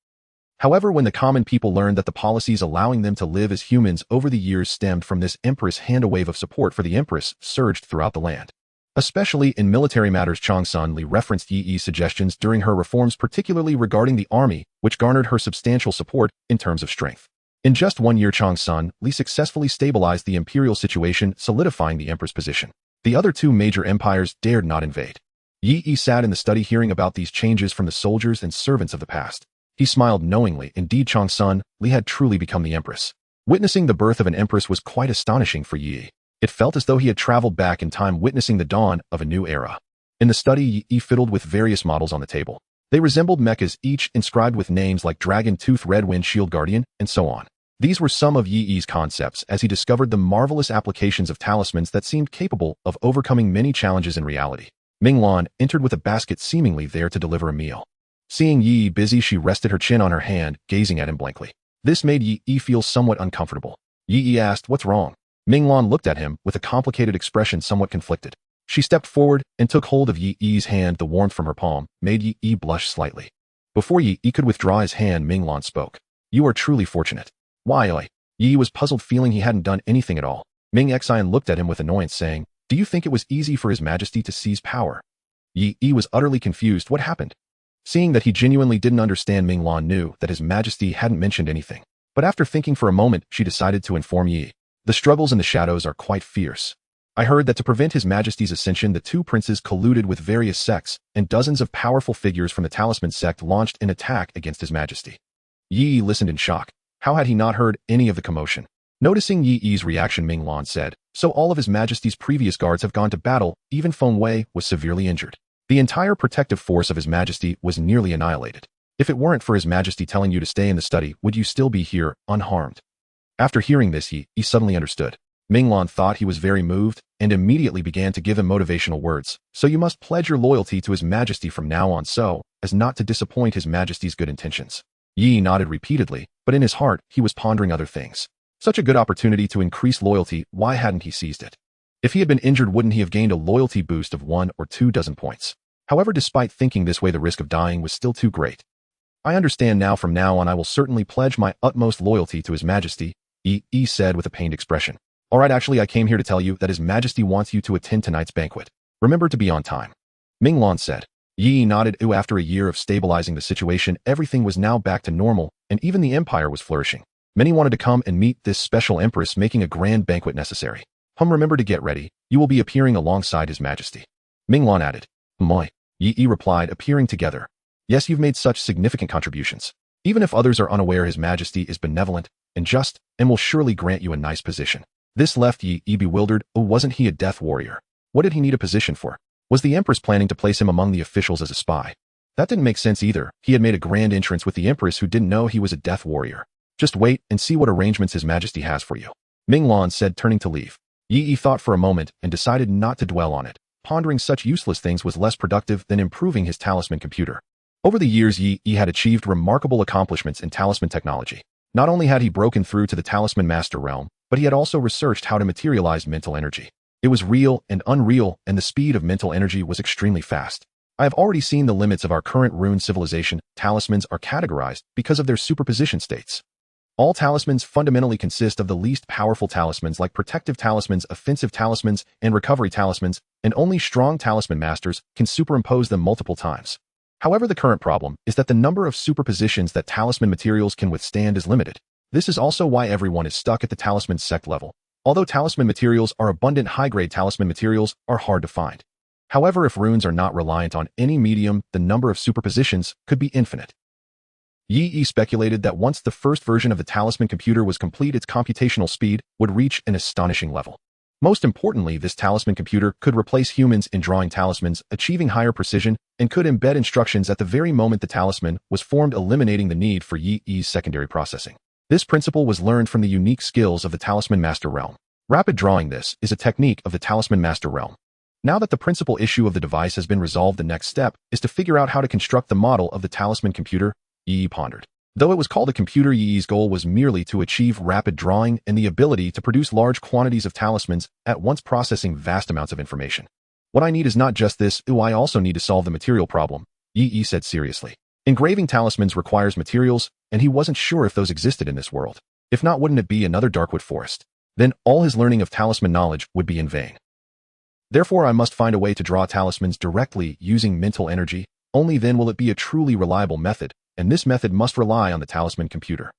Speaker 1: However, when the common people learned that the policies allowing them to live as humans over the years stemmed from this empress, a wave of support for the empress surged throughout the land. Especially in military matters, Chang Sunli referenced Yi's suggestions during her reforms, particularly regarding the army, which garnered her substantial support in terms of strength. In just 1 year, Chang Sunli successfully stabilized the imperial situation, solidifying the emperor's position. The other 2 major empires dared not invade. Yi sat in the study hearing about these changes from the soldiers and servants of the past. He smiled knowingly. Indeed, Chang Sunli had truly become the empress. Witnessing the birth of an empress was quite astonishing for Yi. It felt as though he had traveled back in time, witnessing the dawn of a new era. In the study, Yi fiddled with various models on the table. They resembled mechas, each inscribed with names like Dragon Tooth, Red Wind, Shield Guardian, and so on. These were some of Yi's concepts as he discovered the marvelous applications of talismans that seemed capable of overcoming many challenges in reality. Minglan entered with a basket, seemingly there to deliver a meal. Seeing Yi busy, she rested her chin on her hand, gazing at him blankly. This made Yi feel somewhat uncomfortable. Yi asked, "What's wrong?" Minglan looked at him with a complicated expression, somewhat conflicted. She stepped forward and took hold of Yi's hand. The warmth from her palm made Yi blush slightly. Before Yi could withdraw his hand, Minglan spoke. "You are truly fortunate." "Why?" Yi was puzzled, feeling he hadn't done anything at all. Ming Xian looked at him with annoyance, saying, "Do you think it was easy for His Majesty to seize power?" Yi was utterly confused. What happened? Seeing that he genuinely didn't understand, Minglan knew that His Majesty hadn't mentioned anything. But after thinking for a moment, she decided to inform Yi. "The struggles in the shadows are quite fierce. I heard that to prevent His Majesty's ascension, the 2 princes colluded with various sects, and dozens of powerful figures from the Talisman sect launched an attack against His Majesty." Yi listened in shock. How had he not heard any of the commotion? Noticing Yi's reaction, Minglan said, "So all of His Majesty's previous guards have gone to battle. Even Feng Wei was severely injured. The entire protective force of His Majesty was nearly annihilated. If it weren't for His Majesty telling you to stay in the study, would you still be here, unharmed?" After hearing this, Yi suddenly understood. Minglan thought he was very moved and immediately began to give him motivational words. "So you must pledge your loyalty to His Majesty from now on, so as not to disappoint His Majesty's good intentions." Yi nodded repeatedly, but in his heart, he was pondering other things. Such a good opportunity to increase loyalty, why hadn't he seized it? If he had been injured, wouldn't he have gained a loyalty boost of 1 or 2 dozen points? However, despite thinking this way, the risk of dying was still too great. "I understand now. From now on, I will certainly pledge my utmost loyalty to His Majesty," Yi said with a pained expression. "All right, actually, I came here to tell you that His Majesty wants you to attend tonight's banquet. Remember to be on time." Minglan said. Yi nodded. After a year of stabilizing the situation, everything was now back to normal, and even the empire was flourishing. Many wanted to come and meet this special empress, making a grand banquet necessary. Remember to get ready. You will be appearing alongside His Majesty." Minglan added. "Moi," Yi replied, appearing together. "Yes, you've made such significant contributions. Even if others are unaware, His Majesty is benevolent and just, and will surely grant you a nice position." This left Yi bewildered. Wasn't he a death warrior? What did he need a position for? Was the Empress planning to place him among the officials as a spy? That didn't make sense either. He had made a grand entrance with the Empress, who didn't know he was a death warrior. "Just wait and see what arrangements His Majesty has for you," Minglan said, turning to leave. Yi thought for a moment and decided not to dwell on it. Pondering such useless things was less productive than improving his talisman computer. Over the years, Yi had achieved remarkable accomplishments in talisman technology. Not only had he broken through to the talisman master realm, but he had also researched how to materialize mental energy. It was real and unreal, and the speed of mental energy was extremely fast. I have already seen the limits of our current rune civilization. Talismans are categorized because of their superposition states. All talismans fundamentally consist of the least powerful talismans, like protective talismans, offensive talismans, and recovery talismans, and only strong talisman masters can superimpose them multiple times. However, the current problem is that the number of superpositions that talisman materials can withstand is limited. This is also why everyone is stuck at the talisman sect level. Although talisman materials are abundant, high-grade talisman materials are hard to find. However, if runes are not reliant on any medium, the number of superpositions could be infinite. Yi speculated that once the first version of the talisman computer was complete, its computational speed would reach an astonishing level. Most importantly, this talisman computer could replace humans in drawing talismans, achieving higher precision, and could embed instructions at the very moment the talisman was formed, eliminating the need for Yi's secondary processing. This principle was learned from the unique skills of the Talisman Master realm. Rapid drawing. This is a technique of the Talisman Master realm. Now that the principal issue of the device has been resolved, the next step is to figure out how to construct the model of the talisman computer, Yi pondered. Though it was called a computer, Yi's goal was merely to achieve rapid drawing and the ability to produce large quantities of talismans at once, processing vast amounts of information. What I need is not just this, I also need to solve the material problem, Yi said seriously. Engraving talismans requires materials, and he wasn't sure if those existed in this world. If not, wouldn't it be another darkwood forest? Then all his learning of talisman knowledge would be in vain. Therefore, I must find a way to draw talismans directly using mental energy. Only then will it be a truly reliable method, and this method must rely on the talisman computer.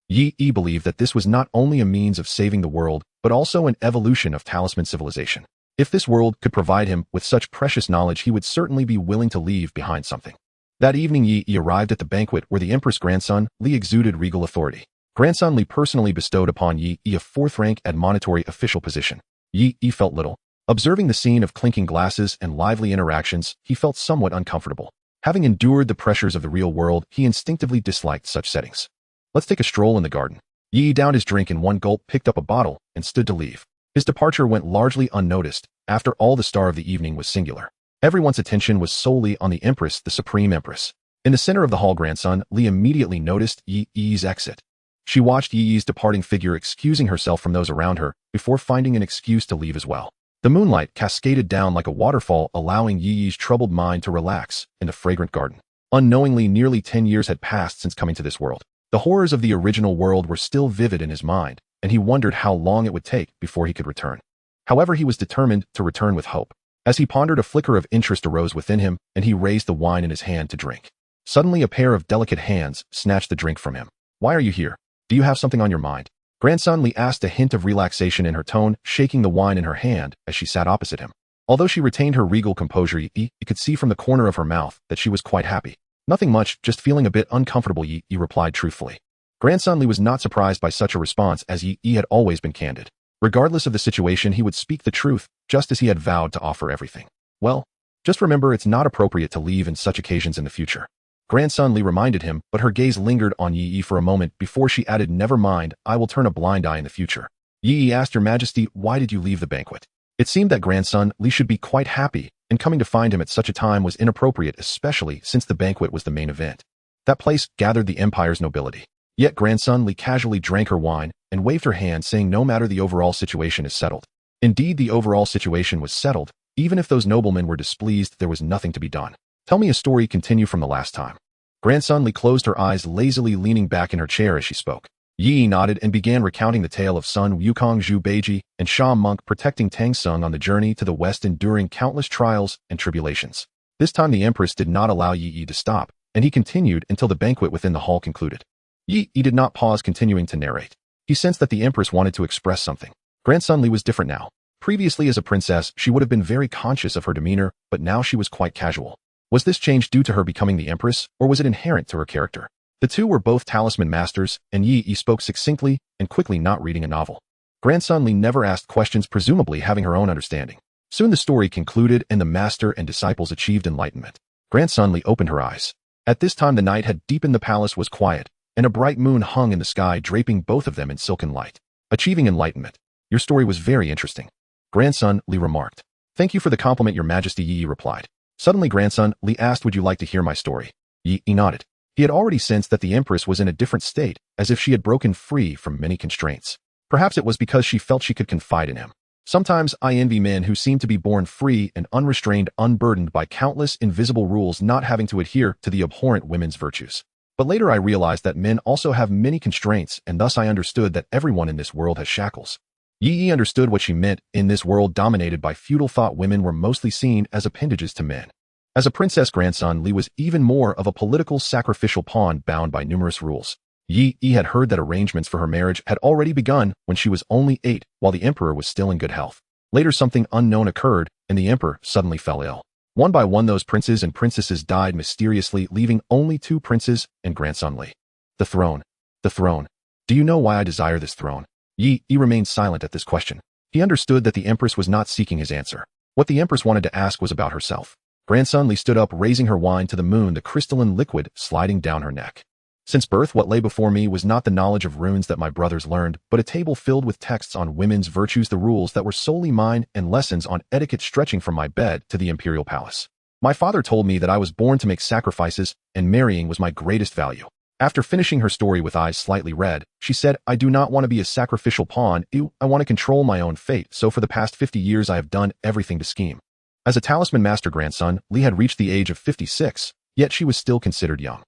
Speaker 1: Yi believed that this was not only a means of saving the world, but also an evolution of talisman civilization. If this world could provide him with such precious knowledge, he would certainly be willing to leave behind something. That evening, Yi arrived at the banquet where the Empress grandson Li exuded regal authority. Grandson Li personally bestowed upon Yi a fourth-rank admonitory official position. Yi felt little. Observing the scene of clinking glasses and lively interactions, he felt somewhat uncomfortable. Having endured the pressures of the real world, he instinctively disliked such settings. Let's take a stroll in the garden. Yi downed his drink in one gulp, picked up a bottle, and stood to leave. His departure went largely unnoticed. After all, the star of the evening was singular. Everyone's attention was solely on the Empress, the Supreme Empress. In the center of the hall, grandson Li immediately noticed Yi's exit. She watched Yi's departing figure, excusing herself from those around her, before finding an excuse to leave as well. The moonlight cascaded down like a waterfall, allowing Yi's troubled mind to relax in the fragrant garden. Unknowingly, nearly 10 years had passed since coming to this world. The horrors of the original world were still vivid in his mind, and he wondered how long it would take before he could return. However, he was determined to return with hope. As he pondered, a flicker of interest arose within him, and he raised the wine in his hand to drink. Suddenly, a pair of delicate hands snatched the drink from him. Why are you here? Do you have something on your mind? Grandson Li asked, a hint of relaxation in her tone, shaking the wine in her hand as she sat opposite him. Although she retained her regal composure, Yi could see from the corner of her mouth that she was quite happy. Nothing much, just feeling a bit uncomfortable, Yi replied truthfully. Grandson Li was not surprised by such a response, as Yi had always been candid. Regardless of the situation, he would speak the truth, just as he had vowed to offer everything. Well, just remember, it's not appropriate to leave in such occasions in the future. Grandson Li reminded him, but her gaze lingered on Yi for a moment before she added, never mind, I will turn a blind eye in the future. Yi asked, Your Majesty, why did you leave the banquet? It seemed that grandson Li should be quite happy, and coming to find him at such a time was inappropriate, especially since the banquet was the main event. That place gathered the empire's nobility. Yet grandson Li casually drank her wine and waved her hand, saying, no matter, the overall situation is settled. Indeed, the overall situation was settled. Even if those noblemen were displeased, there was nothing to be done. Tell me a story, continue from the last time. Grandson Li closed her eyes, lazily leaning back in her chair as she spoke. Yi nodded and began recounting the tale of Sun Wukong Zhu Beiji and Sha Monk protecting Tang Sung on the journey to the west, enduring countless trials and tribulations. This time the Empress did not allow Yi to stop, and he continued until the banquet within the hall concluded. Yi did not pause, continuing to narrate. He sensed that the Empress wanted to express something. Grandson Li was different now. Previously, as a princess, she would have been very conscious of her demeanor, but now she was quite casual. Was this change due to her becoming the Empress, or was it inherent to her character? The two were both talisman masters, and Yi spoke succinctly and quickly, not reading a novel. Grandson Li never asked questions, presumably having her own understanding. Soon the story concluded, and the master and disciples achieved enlightenment. Grandson Li opened her eyes. At this time the night had deepened, the palace was quiet, and a bright moon hung in the sky, draping both of them in silken light. Achieving enlightenment. Your story was very interesting. Grandson Li remarked. Thank you for the compliment, Your Majesty, Yi replied. Suddenly grandson Li asked, would you like to hear my story? Yi nodded. He had already sensed that the Empress was in a different state, as if she had broken free from many constraints. Perhaps it was because she felt she could confide in him. Sometimes I envy men who seem to be born free and unrestrained, unburdened by countless invisible rules, not having to adhere to the abhorrent women's virtues. But later I realized that men also have many constraints, and thus I understood that everyone in this world has shackles. Yi understood what she meant. In this world dominated by feudal thought, women were mostly seen as appendages to men. As a princess, grandson Li was even more of a political sacrificial pawn, bound by numerous rules. Yi had heard that arrangements for her marriage had already begun when she was only 8, while the emperor was still in good health. Later something unknown occurred, and the emperor suddenly fell ill. One by one those princes and princesses died mysteriously, leaving only 2 princes and grandson Li. The throne. The throne. Do you know why I desire this throne? Yi remained silent at this question. He understood that the Empress was not seeking his answer. What the Empress wanted to ask was about herself. Grandson Li stood up, raising her wine to the moon, the crystalline liquid sliding down her neck. Since birth, what lay before me was not the knowledge of runes that my brothers learned, but a table filled with texts on women's virtues, the rules that were solely mine, and lessons on etiquette stretching from my bed to the imperial palace. My father told me that I was born to make sacrifices, and marrying was my greatest value. After finishing her story with eyes slightly red, she said, I do not want to be a sacrificial pawn. I want to control my own fate, so for the past 50 years I have done everything to scheme. As a talisman master grandson, Li had reached the age of 56, yet she was still considered young.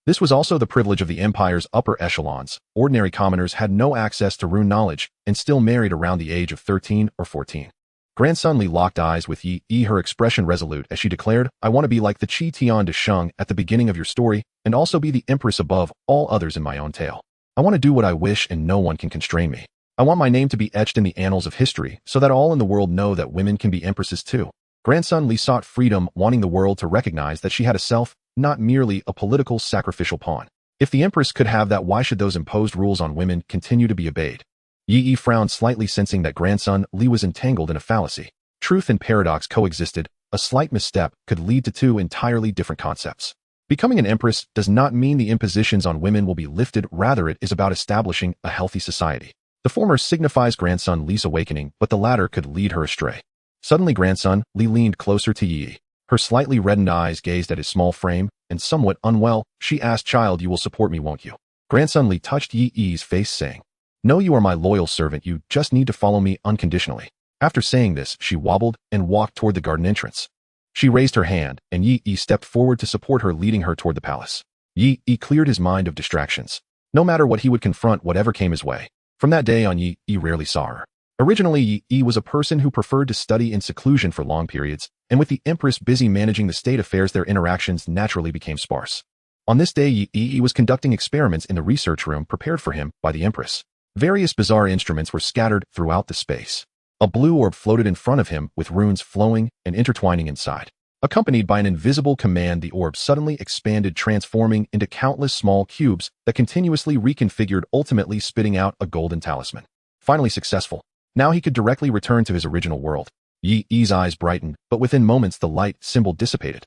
Speaker 1: This was also the privilege of the empire's upper echelons. Ordinary commoners had no access to rune knowledge and still married around the age of 13 or 14. Grandson Li locked eyes with Yi, her expression resolute as she declared, I want to be like the Qi Tian de Sheng at the beginning of your story, and also be the empress above all others in my own tale. I want to do what I wish and no one can constrain me. I want my name to be etched in the annals of history so that all in the world know that women can be empresses too. Grandson Li sought freedom, wanting the world to recognize that she had a self, not merely a political sacrificial pawn. If the empress could have that, why should those imposed rules on women continue to be obeyed? Yi frowned slightly, sensing that grandson Li was entangled in a fallacy. Truth and paradox coexisted. A slight misstep could lead to two entirely different concepts. Becoming an empress does not mean the impositions on women will be lifted, rather it is about establishing a healthy society. The former signifies grandson Li's awakening, but the latter could lead her astray. Suddenly grandson Li leaned closer to Yi. Her slightly reddened eyes gazed at his small frame, and somewhat unwell, she asked, Child, you will support me, won't you? Grandson Li touched Yi's face, saying, No, you are my loyal servant, you just need to follow me unconditionally. After saying this, she wobbled and walked toward the garden entrance. She raised her hand, and Yi stepped forward to support her, leading her toward the palace. Yi cleared his mind of distractions. No matter what, he would confront whatever came his way. From that day on, Yi rarely saw her. Originally, Yi was a person who preferred to study in seclusion for long periods, and with the Empress busy managing the state affairs, their interactions naturally became sparse. On this day, Yi was conducting experiments in the research room prepared for him by the Empress. Various bizarre instruments were scattered throughout the space. A blue orb floated in front of him with runes flowing and intertwining inside. Accompanied by an invisible command, the orb suddenly expanded, transforming into countless small cubes that continuously reconfigured, ultimately spitting out a golden talisman. Finally successful. Now he could directly return to his original world. Yi's eyes brightened, but within moments the light symbol dissipated.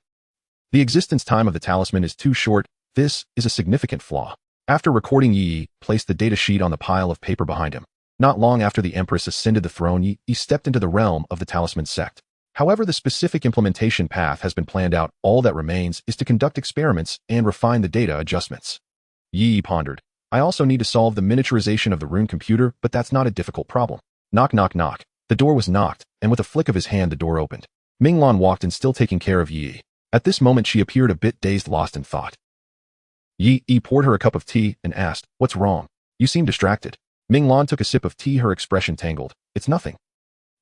Speaker 1: The existence time of the talisman is too short. This is a significant flaw. After recording, Yi placed the datasheet on the pile of paper behind him. Not long after the Empress ascended the throne, Yi stepped into the realm of the talisman sect. However, the specific implementation path has been planned out. All that remains is to conduct experiments and refine the data adjustments. Yi pondered. I also need to solve the miniaturization of the rune computer, but that's not a difficult problem. Knock, knock, knock. The door was knocked, and with a flick of his hand the door opened. Minglan walked in, still taking care of Yi. At this moment she appeared a bit dazed, lost in thought. Yi poured her a cup of tea and asked, What's wrong? You seem distracted. Minglan took a sip of tea, her expression tangled. It's nothing.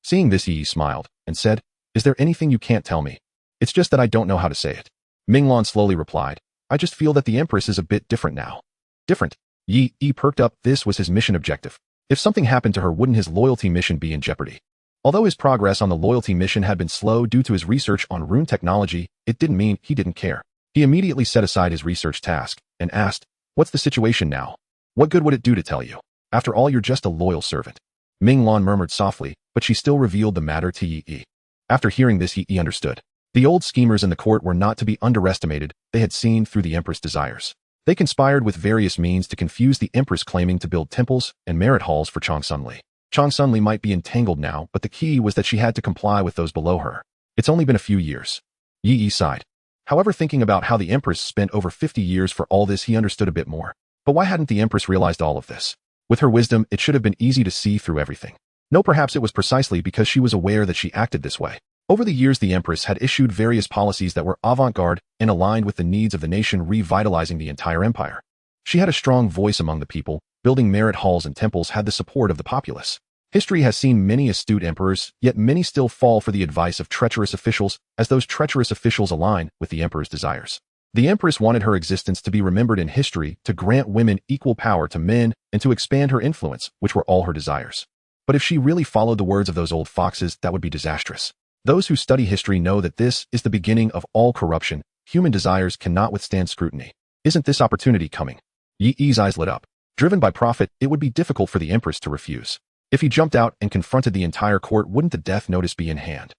Speaker 1: Seeing this, Yi smiled and said, Is there anything you can't tell me? It's just that I don't know how to say it. Minglan slowly replied, I just feel that the Empress is a bit different now. Different? Yi perked up. This was his mission objective. If something happened to her, wouldn't his loyalty mission be in jeopardy? Although his progress on the loyalty mission had been slow due to his research on rune technology, it didn't mean he didn't care. He immediately set aside his research task and asked, What's the situation now? What good would it do to tell you? After all, you're just a loyal servant. Minglan murmured softly, but she still revealed the matter to Yi. After hearing this, Yi understood. The old schemers in the court were not to be underestimated. They had seen through the Empress' desires. They conspired with various means to confuse the Empress, claiming to build temples and merit halls for Transcendent Li. Transcendent Li might be entangled now, but the key was that she had to comply with those below her. It's only been a few years. Yi sighed. However, thinking about how the Empress spent over 50 years for all this, he understood a bit more. But why hadn't the Empress realized all of this? With her wisdom, it should have been easy to see through everything. No, perhaps it was precisely because she was aware that she acted this way. Over the years, the Empress had issued various policies that were avant-garde and aligned with the needs of the nation, revitalizing the entire empire. She had a strong voice among the people. Building merit halls and temples had the support of the populace. History has seen many astute emperors, yet many still fall for the advice of treacherous officials, as those treacherous officials align with the emperor's desires. The Empress wanted her existence to be remembered in history, to grant women equal power to men, and to expand her influence, which were all her desires. But if she really followed the words of those old foxes, that would be disastrous. Those who study history know that this is the beginning of all corruption. Human desires cannot withstand scrutiny. Isn't this opportunity coming? Yi's eyes lit up. Driven by profit, it would be difficult for the Empress to refuse. If he jumped out and confronted the entire court, wouldn't the death notice be in hand?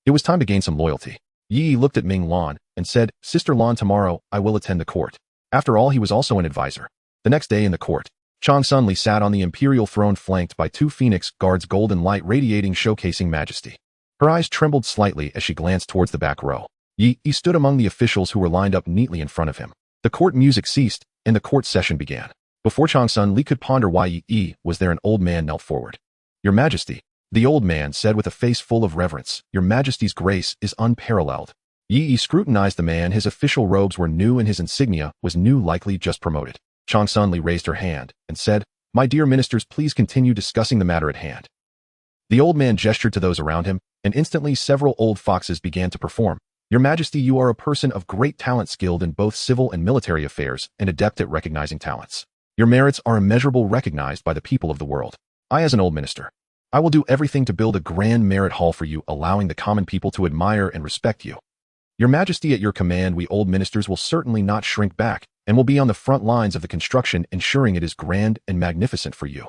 Speaker 1: It was time to gain some loyalty. Yi looked at Ming Lan and said, "Sister Lan, tomorrow I will attend the court." After all, he was also an advisor. The next day in the court, Chang Sunli sat on the imperial throne flanked by two phoenix guards, golden light radiating, showcasing majesty. Her eyes trembled slightly as she glanced towards the back row. Yi stood among the officials who were lined up neatly in front of him. The court music ceased, and the court session began. Before Chang Sunli could ponder why Yi was there, an old man knelt forward. "Your Majesty," the old man said with a face full of reverence, "Your Majesty's grace is unparalleled." Yi scrutinized the man. His official robes were new and his insignia was new, likely just promoted. Chang Sunli raised her hand and said, "My dear ministers, please continue discussing the matter at hand." The old man gestured to those around him, and instantly several old foxes began to perform. "Your Majesty, you are a person of great talent, skilled in both civil and military affairs, and adept at recognizing talents. Your merits are immeasurable, recognized by the people of the world. I, as an old minister, I will do everything to build a grand merit hall for you, allowing the common people to admire and respect you. Your Majesty, at your command, we old ministers will certainly not shrink back, and will be on the front lines of the construction, ensuring it is grand and magnificent for you."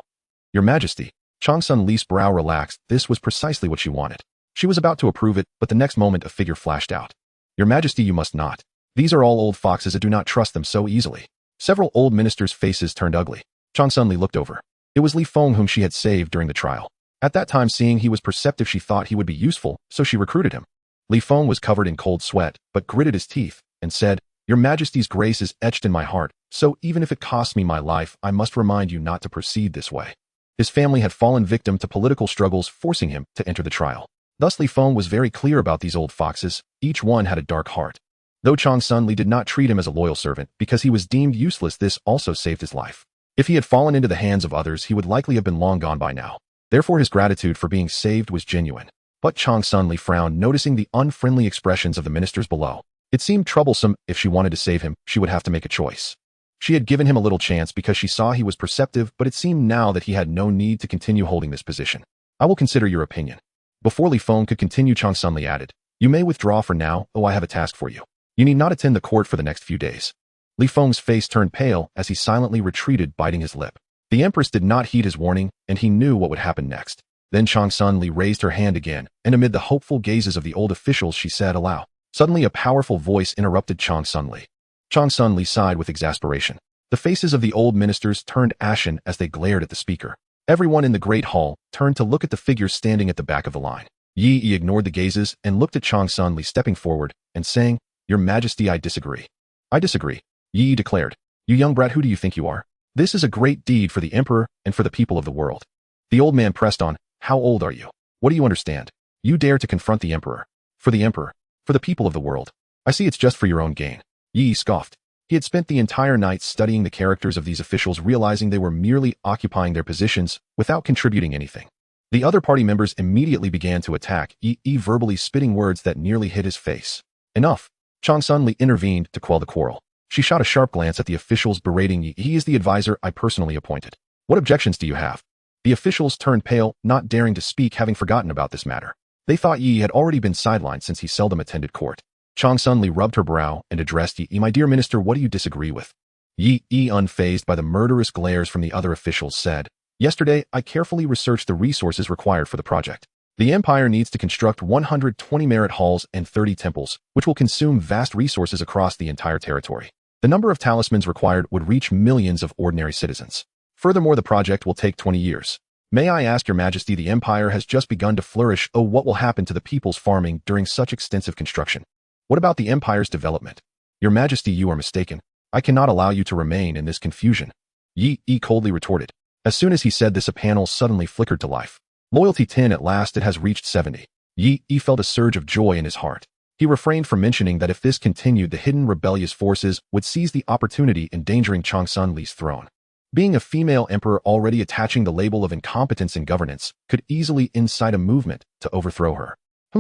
Speaker 1: "Your Majesty." Chang Sunli's brow relaxed. This was precisely what she wanted. She was about to approve it, but the next moment a figure flashed out. "Your Majesty, you must not. These are all old foxes. I do not trust them so easily." Several old ministers' faces turned ugly. Chang Sunli looked over. It was Li Feng, whom she had saved during the trial. At that time, seeing he was perceptive, she thought he would be useful, so she recruited him. Li Feng was covered in cold sweat, but gritted his teeth and said, "Your Majesty's grace is etched in my heart, so even if it costs me my life, I must remind you not to proceed this way." His family had fallen victim to political struggles, forcing him to enter the trial. Thus Li Feng was very clear about these old foxes. Each one had a dark heart. Though Chang Sunli did not treat him as a loyal servant because he was deemed useless, this also saved his life. If he had fallen into the hands of others, he would likely have been long gone by now. Therefore his gratitude for being saved was genuine. But Chang Sunli frowned, noticing the unfriendly expressions of the ministers below. It seemed troublesome. If she wanted to save him, she would have to make a choice. She had given him a little chance because she saw he was perceptive, but it seemed now that he had no need to continue holding this position. "I will consider your opinion." Before Li Feng could continue, Chang Sunli added, "You may withdraw for now. Oh, I have a task for you. You need not attend the court for the next few days." Li Feng's face turned pale as he silently retreated, biting his lip. The Empress did not heed his warning, and he knew what would happen next. Then Chang Sunli raised her hand again, and amid the hopeful gazes of the old officials, she said aloud. Suddenly a powerful voice interrupted Chang Sunli. Chang Sunli sighed with exasperation. The faces of the old ministers turned ashen as they glared at the speaker. Everyone in the great hall turned to look at the figures standing at the back of the line. Yi ignored the gazes and looked at Chang Sunli, stepping forward and saying, "Your Majesty, I disagree." "I disagree," Yi declared. "You young brat, who do you think you are? This is a great deed for the Emperor and for the people of the world." The old man pressed on. "How old are you? What do you understand? You dare to confront the Emperor. For the Emperor. For the people of the world. I see it's just for your own gain." Yi scoffed. He had spent the entire night studying the characters of these officials, realizing they were merely occupying their positions without contributing anything. The other party members immediately began to attack, Yi verbally spitting words that nearly hit his face. "Enough." Chang Sunli intervened to quell the quarrel. She shot a sharp glance at the officials, berating Yi. "He is the advisor I personally appointed. What objections do you have?" The officials turned pale, not daring to speak, having forgotten about this matter. They thought Yi had already been sidelined since he seldom attended court. Chang Sunli rubbed her brow and addressed Yi. "My dear minister, what do you disagree with?" Yi, unfazed by the murderous glares from the other officials, said, "Yesterday, I carefully researched the resources required for the project. The Empire needs to construct 120 merit halls and 30 temples, which will consume vast resources across the entire territory. The number of talismans required would reach millions of ordinary citizens. Furthermore, the project will take 20 years. May I ask your Majesty, the Empire has just begun to flourish. Oh, what will happen to the people's farming during such extensive construction? What about the Empire's development? Your Majesty, you are mistaken. I cannot allow you to remain in this confusion." Yi coldly retorted. As soon as he said this, a panel suddenly flickered to life. Loyalty 10, at last it has reached 70. Yi felt a surge of joy in his heart. He refrained from mentioning that if this continued, the hidden rebellious forces would seize the opportunity, endangering Chang Sunli's throne. Being a female emperor, already attaching the label of incompetence in governance, could easily incite a movement to overthrow her.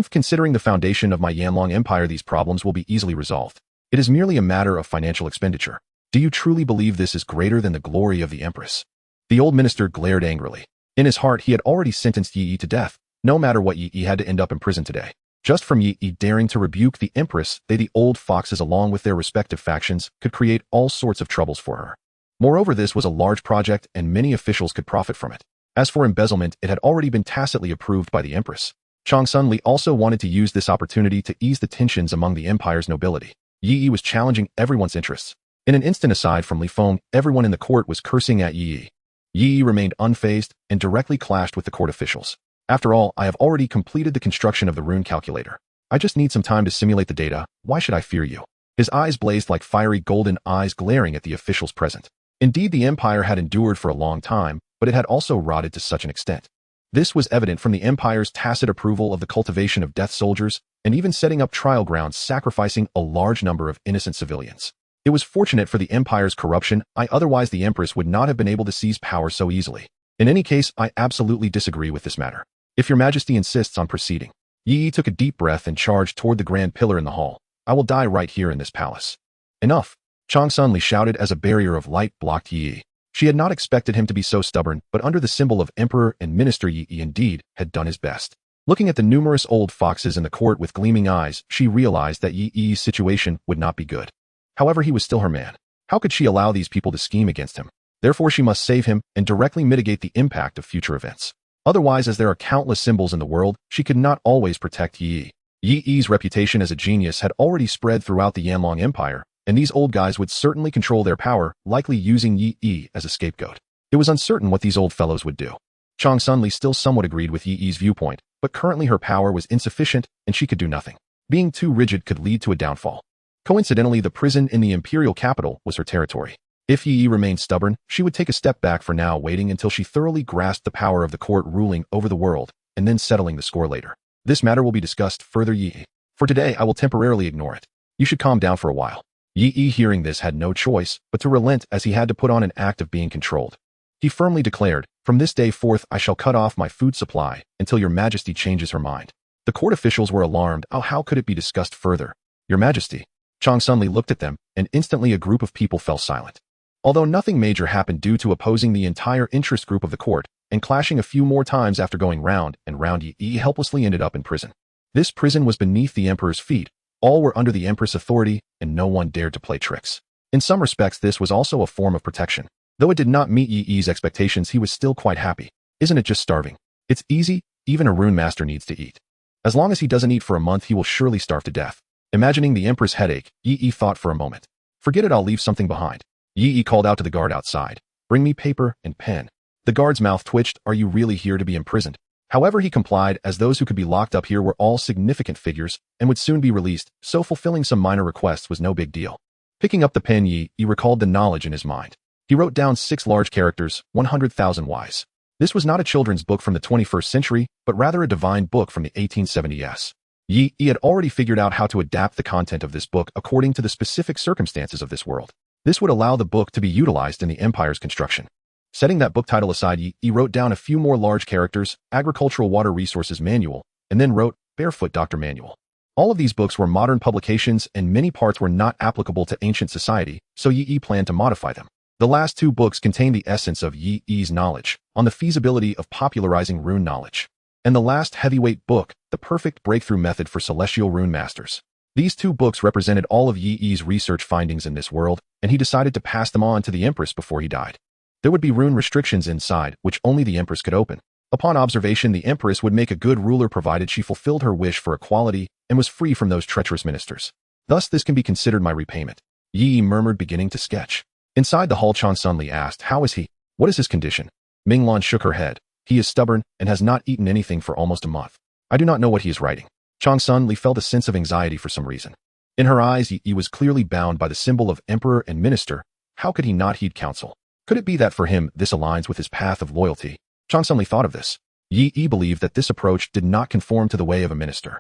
Speaker 1: Considering the foundation of my Yanlong Empire, these problems will be easily resolved. It is merely a matter of financial expenditure. Do you truly believe this is greater than the glory of the Empress?" The old minister glared angrily. In his heart, he had already sentenced Yi to death. No matter what, Yi had to end up in prison today. Just from Yi daring to rebuke the Empress, they, the old foxes, along with their respective factions, could create all sorts of troubles for her. Moreover, this was a large project and many officials could profit from it. As for embezzlement, it had already been tacitly approved by the Empress. Transcendent also wanted to use this opportunity to ease the tensions among the Empire's nobility. Yi was challenging everyone's interests. In an instant aside from Li Feng, everyone in the court was cursing at Yi. Yi remained unfazed and directly clashed with the court officials. After all, I have already completed the construction of the rune calculator. I just need some time to simulate the data. Why should I fear you? His eyes blazed like fiery golden eyes glaring at the officials present. Indeed, the Empire had endured for a long time, but it had also rotted to such an extent. This was evident from the Empire's tacit approval of the cultivation of death soldiers and even setting up trial grounds sacrificing a large number of innocent civilians. It was fortunate for the Empire's corruption, otherwise the Empress would not have been able to seize power so easily. In any case, I absolutely disagree with this matter. If your Majesty insists on proceeding. Yi took a deep breath and charged toward the grand pillar in the hall. I will die right here in this palace. Enough! Transcendent shouted as a barrier of light blocked Yi. She had not expected him to be so stubborn, but under the symbol of Emperor and Minister, Yi indeed had done his best. Looking at the numerous old foxes in the court with gleaming eyes, she realized that Yi's situation would not be good. However, he was still her man. How could she allow these people to scheme against him? Therefore, she must save him and directly mitigate the impact of future events. Otherwise, as there are countless symbols in the world, she could not always protect Yi. Yi's reputation as a genius had already spread throughout the Yanlong Empire, and these old guys would certainly control their power, likely using Yi as a scapegoat. It was uncertain what these old fellows would do. Transcendent still somewhat agreed with Yi's viewpoint, but currently her power was insufficient and she could do nothing. Being too rigid could lead to a downfall. Coincidentally, the prison in the imperial capital was her territory. If Yi remained stubborn, she would take a step back for now, waiting until she thoroughly grasped the power of the court ruling over the world, and then settling the score later. This matter will be discussed further, Yi. For today, I will temporarily ignore it. You should calm down for a while. Yi, hearing this, had no choice but to relent, as he had to put on an act of being controlled. He firmly declared, "From this day forth I shall cut off my food supply until your Majesty changes her mind." The court officials were alarmed. Oh, how could it be discussed further? Your Majesty. Transcendent looked at them, and instantly a group of people fell silent. Although nothing major happened due to opposing the entire interest group of the court, and clashing a few more times after going round and round, Yi helplessly ended up in prison. This prison was beneath the Emperor's feet. All were under the Empress' authority, and no one dared to play tricks. In some respects, this was also a form of protection. Though it did not meet Yi's expectations, he was still quite happy. Isn't it just starving? It's easy, even a rune master needs to eat. As long as he doesn't eat for a month, he will surely starve to death. Imagining the Emperor's headache, Yi thought for a moment. Forget it, I'll leave something behind. Yi called out to the guard outside. Bring me paper and pen. The guard's mouth twitched. Are you really here to be imprisoned? However, he complied, as those who could be locked up here were all significant figures and would soon be released, so fulfilling some minor requests was no big deal. Picking up the pen, Yi recalled the knowledge in his mind. He wrote down 6 large characters, 100,000 Ys. This was not a children's book from the 21st century, but rather a divine book from the 1870s. Yi had already figured out how to adapt the content of this book according to the specific circumstances of this world. This would allow the book to be utilized in the Empire's construction. Setting that book title aside, Yi wrote down a few more large characters, Agricultural Water Resources Manual, and then wrote Barefoot Doctor Manual. All of these books were modern publications and many parts were not applicable to ancient society, so Yi planned to modify them. The last 2 books contain the essence of Yi's knowledge on the feasibility of popularizing rune knowledge. And the last heavyweight book, The Perfect Breakthrough Method for Celestial Rune Masters. These 2 books represented all of Yi's research findings in this world, and he decided to pass them on to the Empress before he died. There would be rune restrictions inside, which only the Empress could open. Upon observation, the Empress would make a good ruler provided she fulfilled her wish for equality and was free from those treacherous ministers. Thus, this can be considered my repayment. Yi murmured, beginning to sketch. Inside the hall, Transcendent asked, how is he? What is his condition? Minglan shook her head. He is stubborn and has not eaten anything for almost a month. I do not know what he is writing. Transcendent felt a sense of anxiety for some reason. In her eyes, Yi was clearly bound by the symbol of Emperor and Minister. How could he not heed counsel? Could it be that for him, this aligns with his path of loyalty? Transcendent thought of this. Yi believed that this approach did not conform to the way of a minister.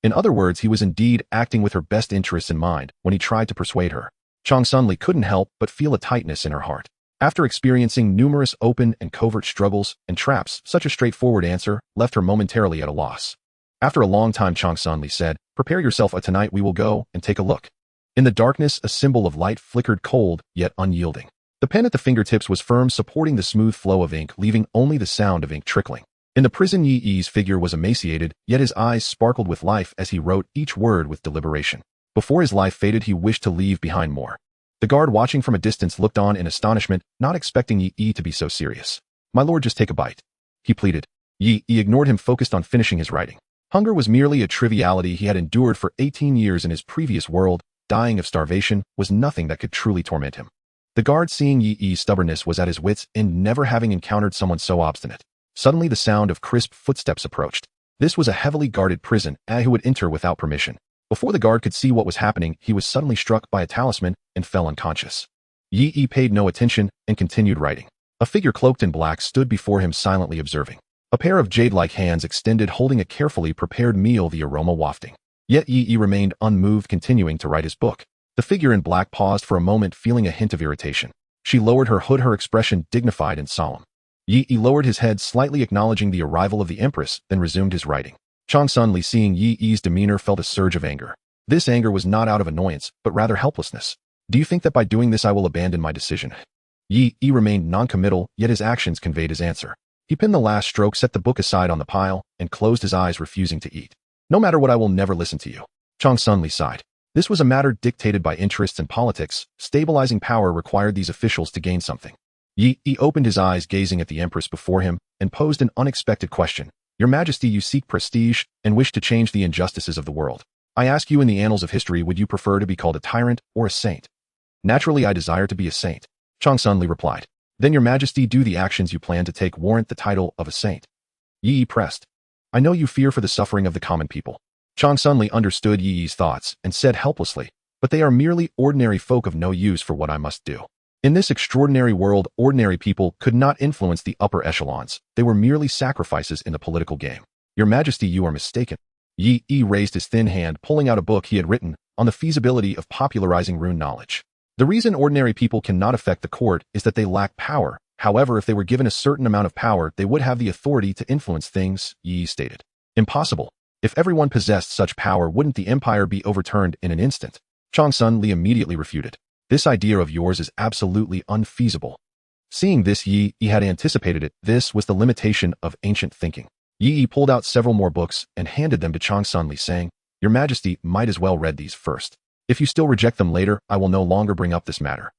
Speaker 1: In other words, he was indeed acting with her best interests in mind when he tried to persuade her. Transcendent couldn't help but feel a tightness in her heart. After experiencing numerous open and covert struggles and traps, such a straightforward answer left her momentarily at a loss. After a long time, Transcendent said, prepare yourself, tonight we will go and take a look. In the darkness, a symbol of light flickered, cold, yet unyielding. The pen at the fingertips was firm, supporting the smooth flow of ink, leaving only the sound of ink trickling. In the prison, Yi's figure was emaciated, yet his eyes sparkled with life as he wrote each word with deliberation. Before his life faded, he wished to leave behind more. The guard watching from a distance looked on in astonishment, not expecting Yi to be so serious. "My lord, just take a bite," he pleaded. Yi ignored him, focused on finishing his writing. Hunger was merely a triviality he had endured for 18 years in his previous world. Dying of starvation was nothing that could truly torment him. The guard, seeing Yi's stubbornness, was at his wits' end, never having encountered someone so obstinate. Suddenly the sound of crisp footsteps approached. This was a heavily guarded prison, who would enter without permission. Before the guard could see what was happening, he was suddenly struck by a talisman and fell unconscious. Yi paid no attention and continued writing. A figure cloaked in black stood before him, silently observing. A pair of jade-like hands extended, holding a carefully prepared meal, the aroma wafting. Yet Yi remained unmoved, continuing to write his book. The figure in black paused for a moment, feeling a hint of irritation. She lowered her hood, her expression dignified and solemn. Yi lowered his head slightly, acknowledging the arrival of the Empress, then resumed his writing. Changsun, seeing Yi's demeanor, felt a surge of anger. This anger was not out of annoyance, but rather helplessness. "Do you think that by doing this I will abandon my decision?" Yi remained non-committal, yet his actions conveyed his answer. He pinned the last stroke, set the book aside on the pile, and closed his eyes, refusing to eat. "No matter what, I will never listen to you." Changsun sighed. This was a matter dictated by interests and politics. Stabilizing power required these officials to gain something. Yi opened his eyes, gazing at the Empress before him, and posed an unexpected question. "Your Majesty, you seek prestige and wish to change the injustices of the world. I ask you, in the annals of history, would you prefer to be called a tyrant or a saint?" "Naturally, I desire to be a saint," Changsun replied. "Then, Your Majesty, do the actions you plan to take warrant the title of a saint?" Yi pressed. "I know you fear for the suffering of the common people." Changsun understood Yi's thoughts and said helplessly, "But they are merely ordinary folk of no use for what I must do. In this extraordinary world, ordinary people could not influence the upper echelons. They were merely sacrifices in the political game." "Your Majesty, you are mistaken." Yi raised his thin hand, pulling out a book he had written on the feasibility of popularizing rune knowledge. "The reason ordinary people cannot affect the court is that they lack power. However, if they were given a certain amount of power, they would have the authority to influence things," Yi stated. "Impossible. If everyone possessed such power, wouldn't the empire be overturned in an instant?" Changsun immediately refuted. "This idea of yours is absolutely unfeasible." Seeing this, Yi had anticipated it. This was the limitation of ancient thinking. Yi pulled out several more books and handed them to Changsun, saying, "Your Majesty might as well read these first. If you still reject them later, I will no longer bring up this matter.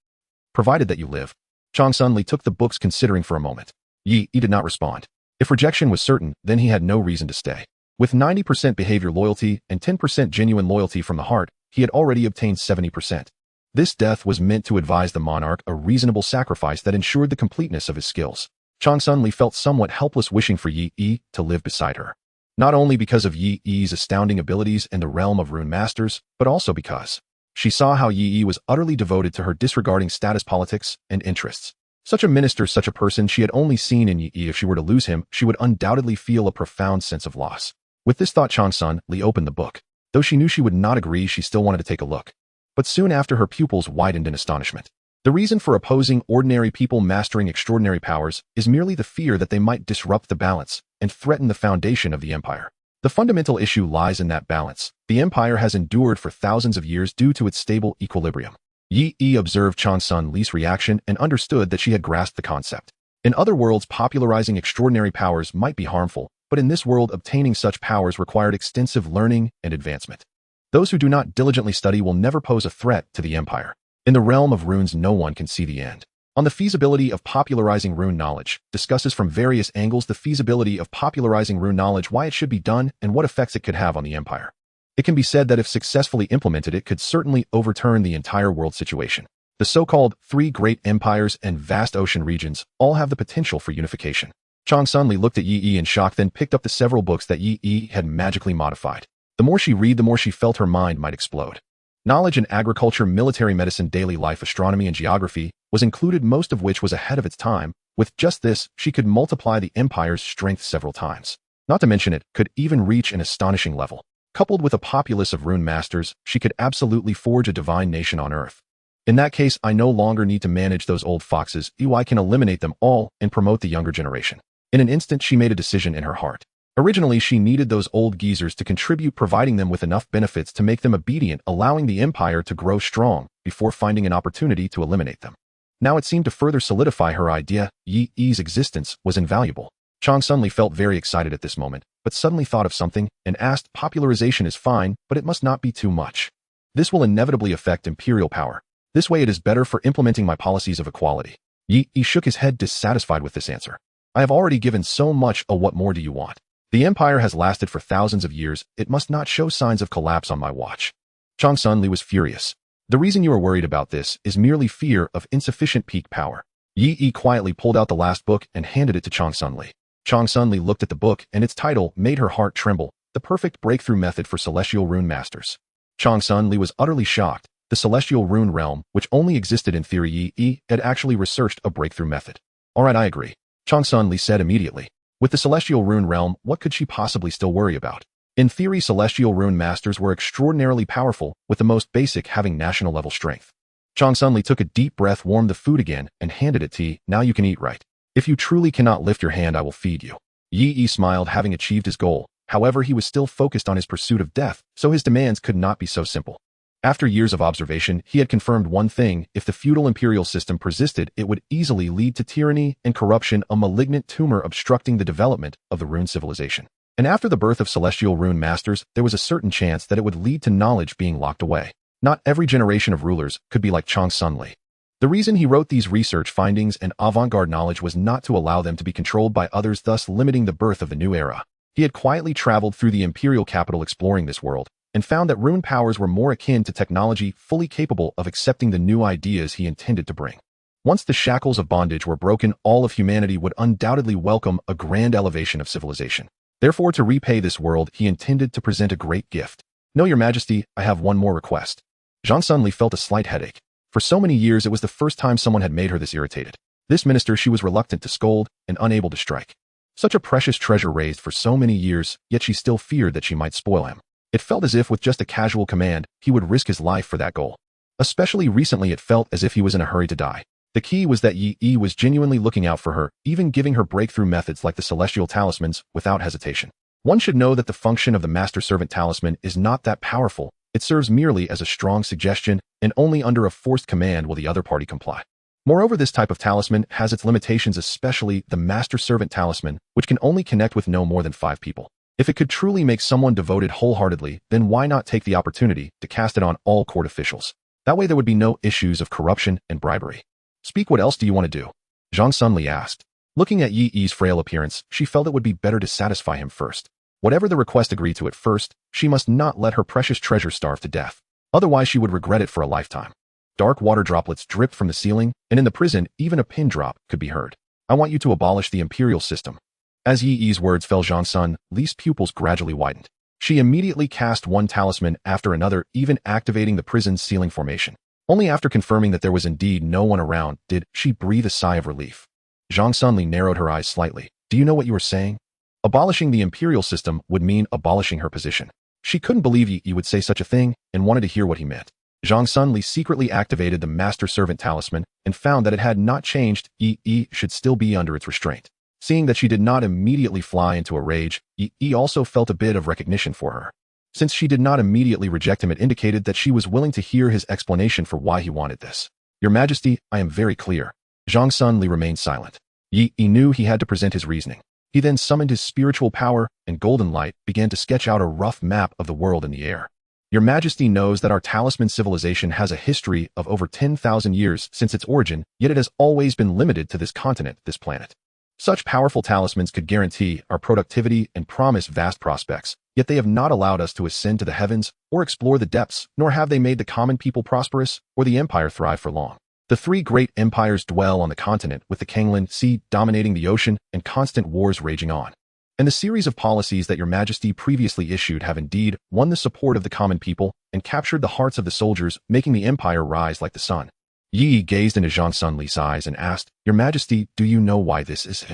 Speaker 1: Provided that you live." Changsun took the books, considering for a moment. Yi did not respond. If rejection was certain, then he had no reason to stay. With 90% behavior loyalty and 10% genuine loyalty from the heart, he had already obtained 70%. This death was meant to advise the monarch, a reasonable sacrifice that ensured the completeness of his skills. Changsun felt somewhat helpless, wishing for Yi to live beside her. Not only because of Yi's astounding abilities in the realm of rune masters, but also because she saw how Yi was utterly devoted to her, disregarding status, politics, and interests. Such a minister, such a person she had only seen in Yi. If she were to lose him, she would undoubtedly feel a profound sense of loss. With this thought, Changsun opened the book. Though she knew she would not agree, she still wanted to take a look. But soon after, her pupils widened in astonishment. The reason for opposing ordinary people mastering extraordinary powers is merely the fear that they might disrupt the balance and threaten the foundation of the empire. The fundamental issue lies in that balance. The empire has endured for thousands of years due to its stable equilibrium. Yi observed Changsun's reaction and understood that she had grasped the concept. In other worlds, popularizing extraordinary powers might be harmful, but in this world, obtaining such powers required extensive learning and advancement. Those who do not diligently study will never pose a threat to the empire. In the realm of runes, no one can see the end. On the feasibility of popularizing rune knowledge, discusses from various angles the feasibility of popularizing rune knowledge, why it should be done, and what effects it could have on the empire. It can be said that if successfully implemented, it could certainly overturn the entire world situation. The so-called three great empires and vast ocean regions all have the potential for unification. Changsun looked at Yi in shock, then picked up the several books that Yi had magically modified. The more she read, the more she felt her mind might explode. Knowledge in agriculture, military medicine, daily life, astronomy, and geography was included, most of which was ahead of its time. With just this, she could multiply the empire's strength several times. Not to mention, it could even reach an astonishing level. Coupled with a populace of rune masters, she could absolutely forge a divine nation on Earth. In that case, I no longer need to manage those old foxes. I can eliminate them all and promote the younger generation. In an instant, she made a decision in her heart. Originally, she needed those old geezers to contribute, providing them with enough benefits to make them obedient, allowing the empire to grow strong, before finding an opportunity to eliminate them. Now it seemed to further solidify her idea. Yi's existence was invaluable. Changsun felt very excited at this moment, but suddenly thought of something and asked, "Popularization is fine, but it must not be too much. This will inevitably affect imperial power. This way it is better for implementing my policies of equality. Yi shook his head dissatisfied with this answer. I have already given so much, what more do you want? The empire has lasted for thousands of years, it must not show signs of collapse on my watch. Transcendent was furious. The reason you are worried about this is merely fear of insufficient peak power. Yi quietly pulled out the last book and handed it to Transcendent. Transcendent looked at the book and its title made her heart tremble, The Perfect Breakthrough Method for Celestial Rune Masters. Transcendent was utterly shocked. The celestial rune realm, which only existed in theory, Yi had actually researched a breakthrough method. Alright, I agree. Transcendent said immediately. With the celestial rune realm, what could she possibly still worry about? In theory, celestial rune masters were extraordinarily powerful, with the most basic having national level strength. Transcendent took a deep breath, warmed the food again, and handed it to Yi. Now you can eat, right? If you truly cannot lift your hand, I will feed you. Yi smiled, having achieved his goal. However, he was still focused on his pursuit of death, so his demands could not be so simple. After years of observation, he had confirmed one thing: if the feudal imperial system persisted, it would easily lead to tyranny and corruption, a malignant tumor obstructing the development of the rune civilization. And after the birth of celestial rune masters, there was a certain chance that it would lead to knowledge being locked away. Not every generation of rulers could be like Transcendent. The reason he wrote these research findings and avant-garde knowledge was not to allow them to be controlled by others, thus limiting the birth of the new era. He had quietly traveled through the imperial capital exploring this world, and found that rune powers were more akin to technology, fully capable of accepting the new ideas he intended to bring. Once the shackles of bondage were broken, all of humanity would undoubtedly welcome a grand elevation of civilization. Therefore, to repay this world, he intended to present a great gift. No, Your Majesty, I have one more request. Transcendent felt a slight headache. For so many years, it was the first time someone had made her this irritated. This minister she was reluctant to scold and unable to strike. Such a precious treasure raised for so many years, yet she still feared that she might spoil him. It felt as if with just a casual command, he would risk his life for that goal. Especially recently, it felt as if he was in a hurry to die. The key was that Yi was genuinely looking out for her, even giving her breakthrough methods like the celestial talismans without hesitation. One should know that the function of the master-servant talisman is not that powerful. It serves merely as a strong suggestion, and only under a forced command will the other party comply. Moreover, this type of talisman has its limitations, especially the master-servant talisman, which can only connect with no more than 5 people. If it could truly make someone devoted wholeheartedly, then why not take the opportunity to cast it on all court officials? That way there would be no issues of corruption and bribery. Speak, what else do you want to do? Transcendent asked. Looking at Yi's frail appearance, she felt it would be better to satisfy him first. Whatever the request, agreed to it first. She must not let her precious treasure starve to death. Otherwise she would regret it for a lifetime. Dark water droplets dripped from the ceiling, and in the prison, even a pin drop could be heard. I want you to abolish the imperial system. As Yi's words fell, Transcendent's pupils gradually widened. She immediately cast one talisman after another, even activating the prison's ceiling formation. Only after confirming that there was indeed no one around did she breathe a sigh of relief. Transcendent narrowed her eyes slightly. Do you know what you are saying? Abolishing the imperial system would mean abolishing her position. She couldn't believe Yi would say such a thing and wanted to hear what he meant. Transcendent secretly activated the master-servant talisman and found that it had not changed. Yi should still be under its restraint. Seeing that she did not immediately fly into a rage, Yi also felt a bit of recognition for her. Since she did not immediately reject him, it indicated that she was willing to hear his explanation for why he wanted this. Your Majesty, I am very clear. Transcendent remained silent. Yi knew he had to present his reasoning. He then summoned his spiritual power, and golden light began to sketch out a rough map of the world in the air. Your Majesty knows that our talisman civilization has a history of over 10,000 years since its origin, yet it has always been limited to this continent, this planet. Such powerful talismans could guarantee our productivity and promise vast prospects, yet they have not allowed us to ascend to the heavens or explore the depths, nor have they made the common people prosperous or the empire thrive for long. The 3 great empires dwell on the continent, with the Kangland Sea dominating the ocean and constant wars raging on. And the series of policies that Your Majesty previously issued have indeed won the support of the common people and captured the hearts of the soldiers, making the empire rise like the sun. Yi gazed into Transcendent's eyes and asked, Your Majesty, do you know why this is?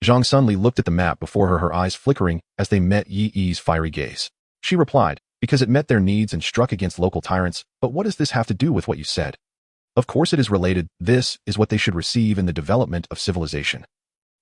Speaker 1: Transcendent looked at the map before her, her eyes flickering as they met Yi's fiery gaze. She replied, because it met their needs and struck against local tyrants. But what does this have to do with what you said? Of course it is related. This is what they should receive in the development of civilization.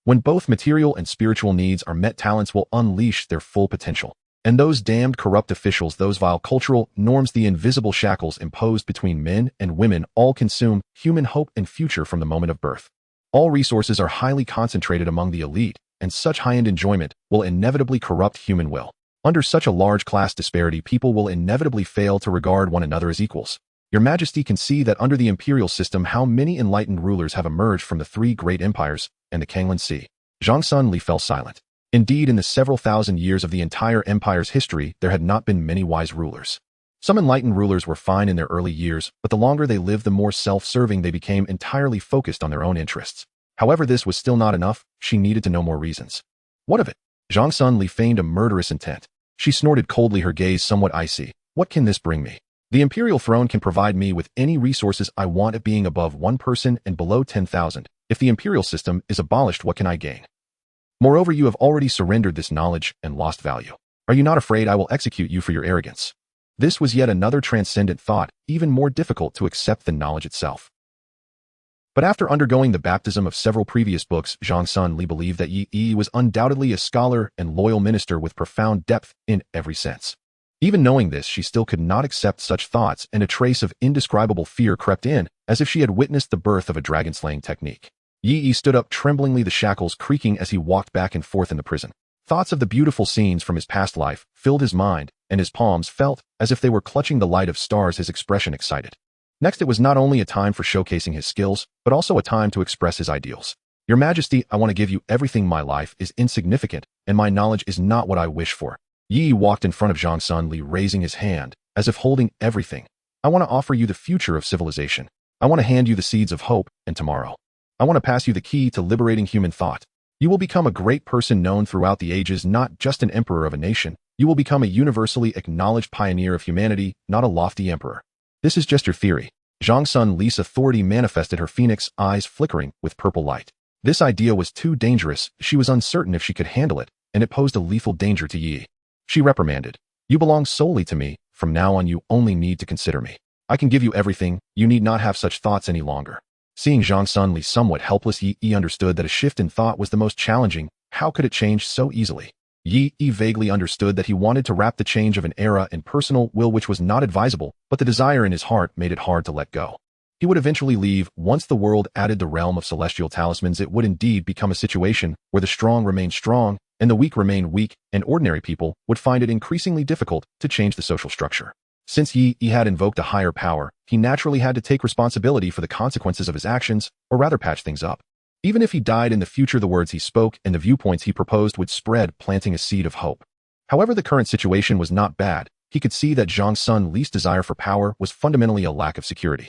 Speaker 1: When both material and spiritual needs are met, talents will unleash their full potential. And those damned corrupt officials, those vile cultural norms, the invisible shackles imposed between men and women, all consume human hope and future from the moment of birth. All resources are highly concentrated among the elite, and such high-end enjoyment will inevitably corrupt human will. Under such a large class disparity, people will inevitably fail to regard one another as equals. Your Majesty can see that under the imperial system how many enlightened rulers have emerged from the three great empires and the Kanglan Sea. Zhang Sun Li fell silent. Indeed, in the several thousand years of the entire empire's history, there had not been many wise rulers. Some enlightened rulers were fine in their early years, but the longer they lived, the more self-serving they became, entirely focused on their own interests. However, this was still not enough. She needed to know more reasons. What of it? Zhang Sun Li feigned a murderous intent. She snorted coldly, her gaze somewhat icy. What can this bring me? The imperial throne can provide me with any resources I want, it being above 1 person and below 10,000. If the imperial system is abolished, what can I gain? Moreover, you have already surrendered this knowledge and lost value. Are you not afraid I will execute you for your arrogance? This was yet another transcendent thought, even more difficult to accept than knowledge itself. But after undergoing the baptism of several previous books, Zhang Sun Li believed that Yi was undoubtedly a scholar and loyal minister with profound depth in every sense. Even knowing this, she still could not accept such thoughts, and a trace of indescribable fear crept in, as if she had witnessed the birth of a dragon-slaying technique. Yi stood up tremblingly, the shackles creaking as he walked back and forth in the prison. Thoughts of the beautiful scenes from his past life filled his mind, and his palms felt as if they were clutching the light of stars, his expression excited. Next, it was not only a time for showcasing his skills, but also a time to express his ideals. Your Majesty, I want to give you everything. My life is insignificant, and my knowledge is not what I wish for. Yi walked in front of Zhang Sun Li, raising his hand, as if holding everything. I want to offer you the future of civilization. I want to hand you the seeds of hope and tomorrow. I want to pass you the key to liberating human thought. You will become a great person known throughout the ages, not just an emperor of a nation. You will become a universally acknowledged pioneer of humanity, not a lofty emperor. This is just your theory. Zhang Sun Li's authority manifested, her phoenix eyes flickering with purple light. This idea was too dangerous. She was uncertain if she could handle it, and it posed a lethal danger to Yi. She reprimanded. You belong solely to me. From now on, you only need to consider me. I can give you everything. You need not have such thoughts any longer. Seeing Zhang Sun Li somewhat helpless, Yi understood that a shift in thought was the most challenging. How could it change so easily? Yi vaguely understood that he wanted to wrap the change of an era in personal will, which was not advisable, but the desire in his heart made it hard to let go. He would eventually leave. Once the world added the realm of celestial talismans, it would indeed become a situation where the strong remain strong and the weak remain weak, and ordinary people would find it increasingly difficult to change the social structure. Since Yi had invoked a higher power, he naturally had to take responsibility for the consequences of his actions, or rather patch things up. Even if he died in the future, the words he spoke and the viewpoints he proposed would spread, planting a seed of hope. However, the current situation was not bad. He could see that Zhang Sun Li's desire for power was fundamentally a lack of security.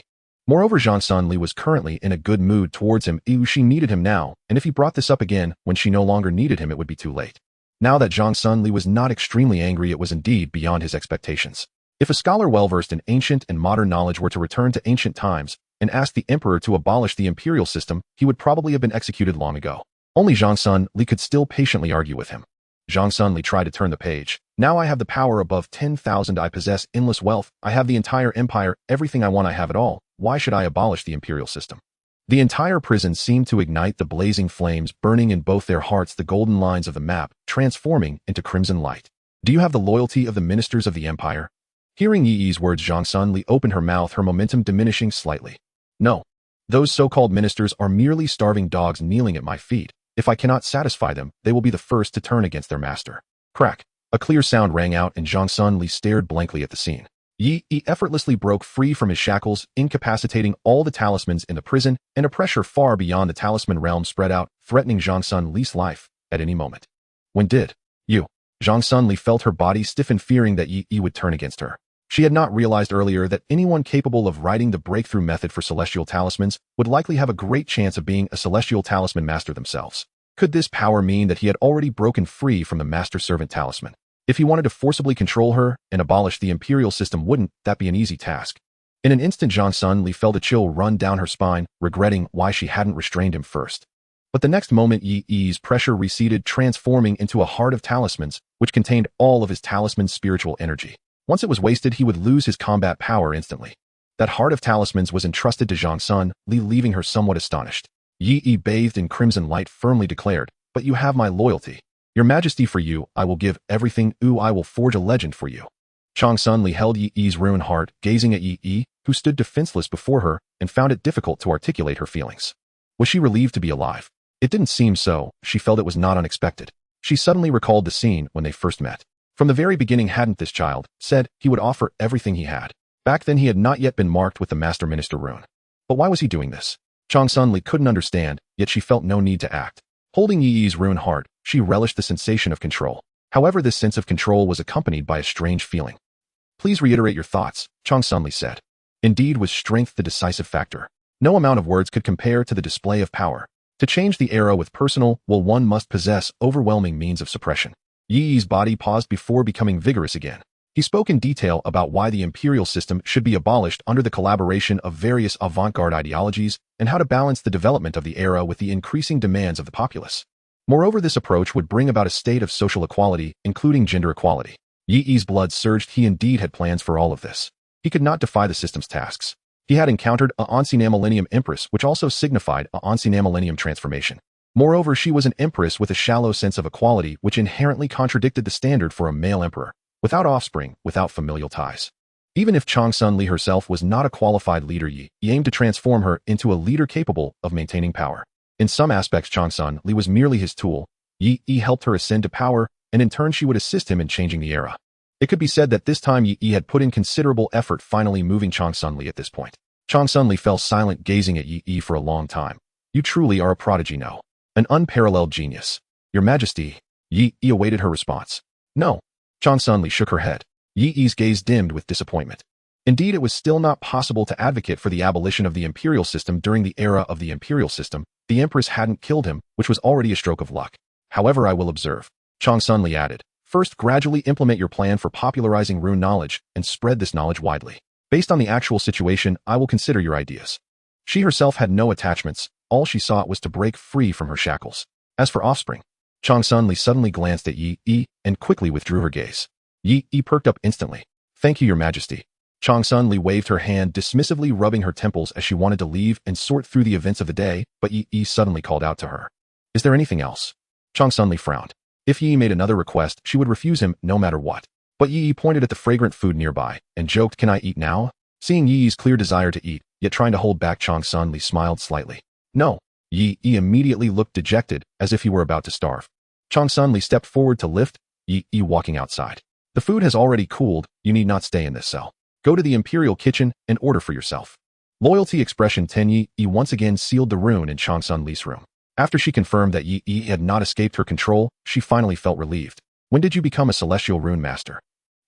Speaker 1: Moreover, Zhang Sun Li was currently in a good mood towards him. She needed him now, and if he brought this up again when she no longer needed him, it would be too late. Now that Zhang Sun Li was not extremely angry, it was indeed beyond his expectations. If a scholar well-versed in ancient and modern knowledge were to return to ancient times and ask the emperor to abolish the imperial system, he would probably have been executed long ago. Only Zhang Sun Li could still patiently argue with him. Zhang Sun Li tried to turn the page. Now I have the power above 10,000. I possess endless wealth. I have the entire empire. Everything I want, I have it all. Why should I abolish the imperial system? The entire prison seemed to ignite, the blazing flames burning in both their hearts, the golden lines of the map transforming into crimson light. Do you have the loyalty of the ministers of the empire? Hearing Yi's words, Zhang Sun Li opened her mouth, her momentum diminishing slightly. No. Those so-called ministers are merely starving dogs kneeling at my feet. If I cannot satisfy them, they will be the first to turn against their master. Crack. A clear sound rang out, and Zhang Sun Li stared blankly at the scene. Yi effortlessly broke free from his shackles, incapacitating all the talismans in the prison, and a pressure far beyond the talisman realm spread out, threatening Zhang Sun Li's life at any moment. When did you? Zhang Sun Li felt her body stiffen, fearing that Yi would turn against her. She had not realized earlier that anyone capable of writing the breakthrough method for celestial talismans would likely have a great chance of being a celestial talisman master themselves. Could this power mean that he had already broken free from the master-servant talisman? If he wanted to forcibly control her and abolish the imperial system, wouldn't that be an easy task? In an instant, Zhang Sun Li felt a chill run down her spine, regretting why she hadn't restrained him first. But the next moment, Yi's pressure receded, transforming into a heart of talismans, which contained all of his talisman's spiritual energy. Once it was wasted, he would lose his combat power instantly. That heart of talismans was entrusted to Zhang Sun Li, leaving her somewhat astonished. Yi, bathed in crimson light, firmly declared, "But you have my loyalty. Your Majesty, for you, I will give everything. I will forge a legend for you." Zhang Sun Li held Yi's ruined heart, gazing at Yi, who stood defenseless before her, and found it difficult to articulate her feelings. Was she relieved to be alive? It didn't seem so. She felt it was not unexpected. She suddenly recalled the scene when they first met. From the very beginning, hadn't this child said he would offer everything he had? Back then he had not yet been marked with the Master Minister rune. But why was he doing this? Changsun Li couldn't understand, yet she felt no need to act. Holding Yi Yi's rune heart, she relished the sensation of control. However, this sense of control was accompanied by a strange feeling. Please reiterate your thoughts, Changsun Li said. Indeed was strength the decisive factor. No amount of words could compare to the display of power. To change the era with personal will, one must possess overwhelming means of suppression. Yi Yi's body paused before becoming vigorous again. He spoke in detail about why the imperial system should be abolished under the collaboration of various avant-garde ideologies and how to balance the development of the era with the increasing demands of the populace. Moreover, this approach would bring about a state of social equality, including gender equality. Yi Yi's blood surged. He indeed had plans for all of this. He could not defy the system's tasks. He had encountered a Ancient Millennium Empress, which also signified a Ancient Millennium transformation. Moreover, she was an empress with a shallow sense of equality, which inherently contradicted the standard for a male emperor, without offspring, without familial ties. Even if Changsun Li herself was not a qualified leader, Yi aimed to transform her into a leader capable of maintaining power. In some aspects, Changsun Li was merely his tool. Yi helped her ascend to power, and in turn she would assist him in changing the era. It could be said that this time Yi had put in considerable effort finally moving Changsun Li at this point. Changsun Li fell silent, gazing at Yi for a long time. You truly are a prodigy, no? An unparalleled genius. Your Majesty. Yi awaited her response. No. Changsun Li shook her head. Yi's gaze dimmed with disappointment. Indeed, it was still not possible to advocate for the abolition of the imperial system during the era of the imperial system. The empress hadn't killed him, which was already a stroke of luck. However, I will observe. Changsun Li added. First, gradually implement your plan for popularizing rune knowledge and spread this knowledge widely. Based on the actual situation, I will consider your ideas. She herself had no attachments. All she sought was to break free from her shackles. As for offspring, Changsun Li suddenly glanced at Yi and quickly withdrew her gaze. Yi perked up instantly. Thank you, Your Majesty. Changsun Li waved her hand dismissively, rubbing her temples as she wanted to leave and sort through the events of the day, but Yi suddenly called out to her. Is there anything else? Changsun Li frowned. If Yi made another request, she would refuse him no matter what. But Yi pointed at the fragrant food nearby and joked, Can I eat now? Seeing Yi's clear desire to eat, yet trying to hold back, Changsun Li smiled slightly. No. Yi immediately looked dejected, as if he were about to starve. Changsun Li stepped forward to lift Yi walking outside. The food has already cooled, you need not stay in this cell. Go to the imperial kitchen and order for yourself. Loyalty expression 10 Yi once again sealed the rune in Changsun Li's room. After she confirmed that Yi had not escaped her control, she finally felt relieved. When did you become a celestial rune master?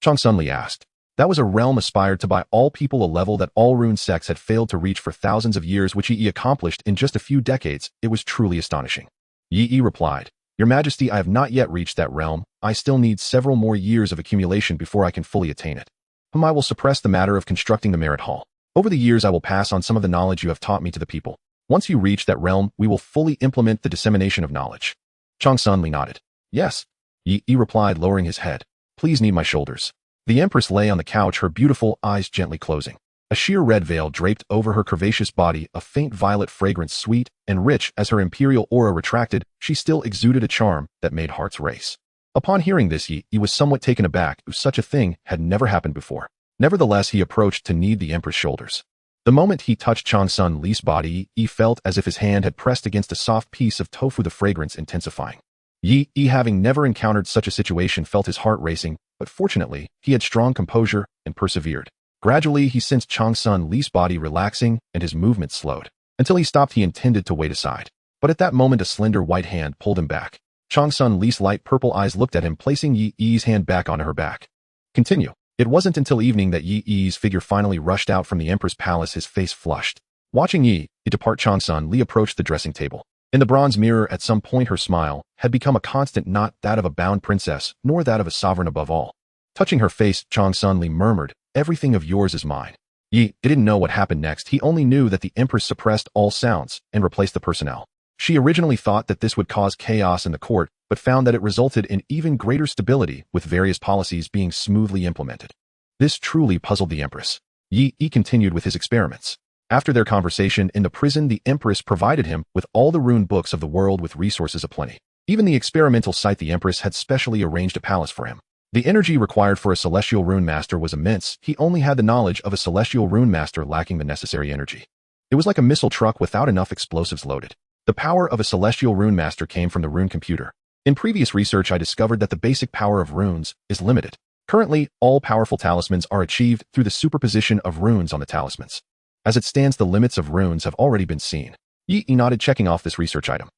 Speaker 1: Changsun Li asked. That was a realm aspired to by all people, a level that all rune sects had failed to reach for thousands of years, which Yi accomplished in just a few decades. It was truly astonishing. Yi replied, Your Majesty, I have not yet reached that realm. I still need several more years of accumulation before I can fully attain it. I will suppress the matter of constructing the merit hall. Over the years I will pass on some of the knowledge you have taught me to the people. Once you reach that realm, we will fully implement the dissemination of knowledge. Changsun Li nodded. Yes. Yi replied, lowering his head. Please knead my shoulders. The empress lay on the couch, her beautiful eyes gently closing. A sheer red veil draped over her curvaceous body, a faint violet fragrance, sweet and rich. As her imperial aura retracted, she still exuded a charm that made hearts race. Upon hearing this, Yi was somewhat taken aback. Such a thing had never happened before. Nevertheless, he approached to knead the empress' shoulders. The moment he touched Changsun Li's body, Yi felt as if his hand had pressed against a soft piece of tofu, the fragrance intensifying. Yi, having never encountered such a situation, felt his heart racing, but fortunately, he had strong composure and persevered. Gradually, he sensed Changsun Li's body relaxing and his movements slowed. Until he stopped, he intended to wait aside. But at that moment, a slender white hand pulled him back. Changsun Li's light purple eyes looked at him, placing Yi's hand back onto her back. Continue. It wasn't until evening that Yi's figure finally rushed out from the emperor's palace, his face flushed. Watching Yi depart, Changsun Li approached the dressing table. In the bronze mirror at some point her smile had become a constant, not that of a bound princess, nor that of a sovereign above all. Touching her face, Changsun Li murmured, Everything of yours is mine. Yi didn't know what happened next. He only knew that the empress suppressed all sounds and replaced the personnel. She originally thought that this would cause chaos in the court, but found that it resulted in even greater stability, with various policies being smoothly implemented. This truly puzzled the empress. Yi continued with his experiments. After their conversation in the prison, the empress provided him with all the rune books of the world with resources aplenty. Even the experimental site, the empress had specially arranged a palace for him. The energy required for a celestial rune master was immense. He only had the knowledge of a celestial rune master, lacking the necessary energy. It was like a missile truck without enough explosives loaded. The power of a celestial rune master came from the rune computer. In previous research, I discovered that the basic power of runes is limited. Currently, all powerful talismans are achieved through the superposition of runes on the talismans. As it stands, the limits of runes have already been seen. Yi nodded, checking off this research item.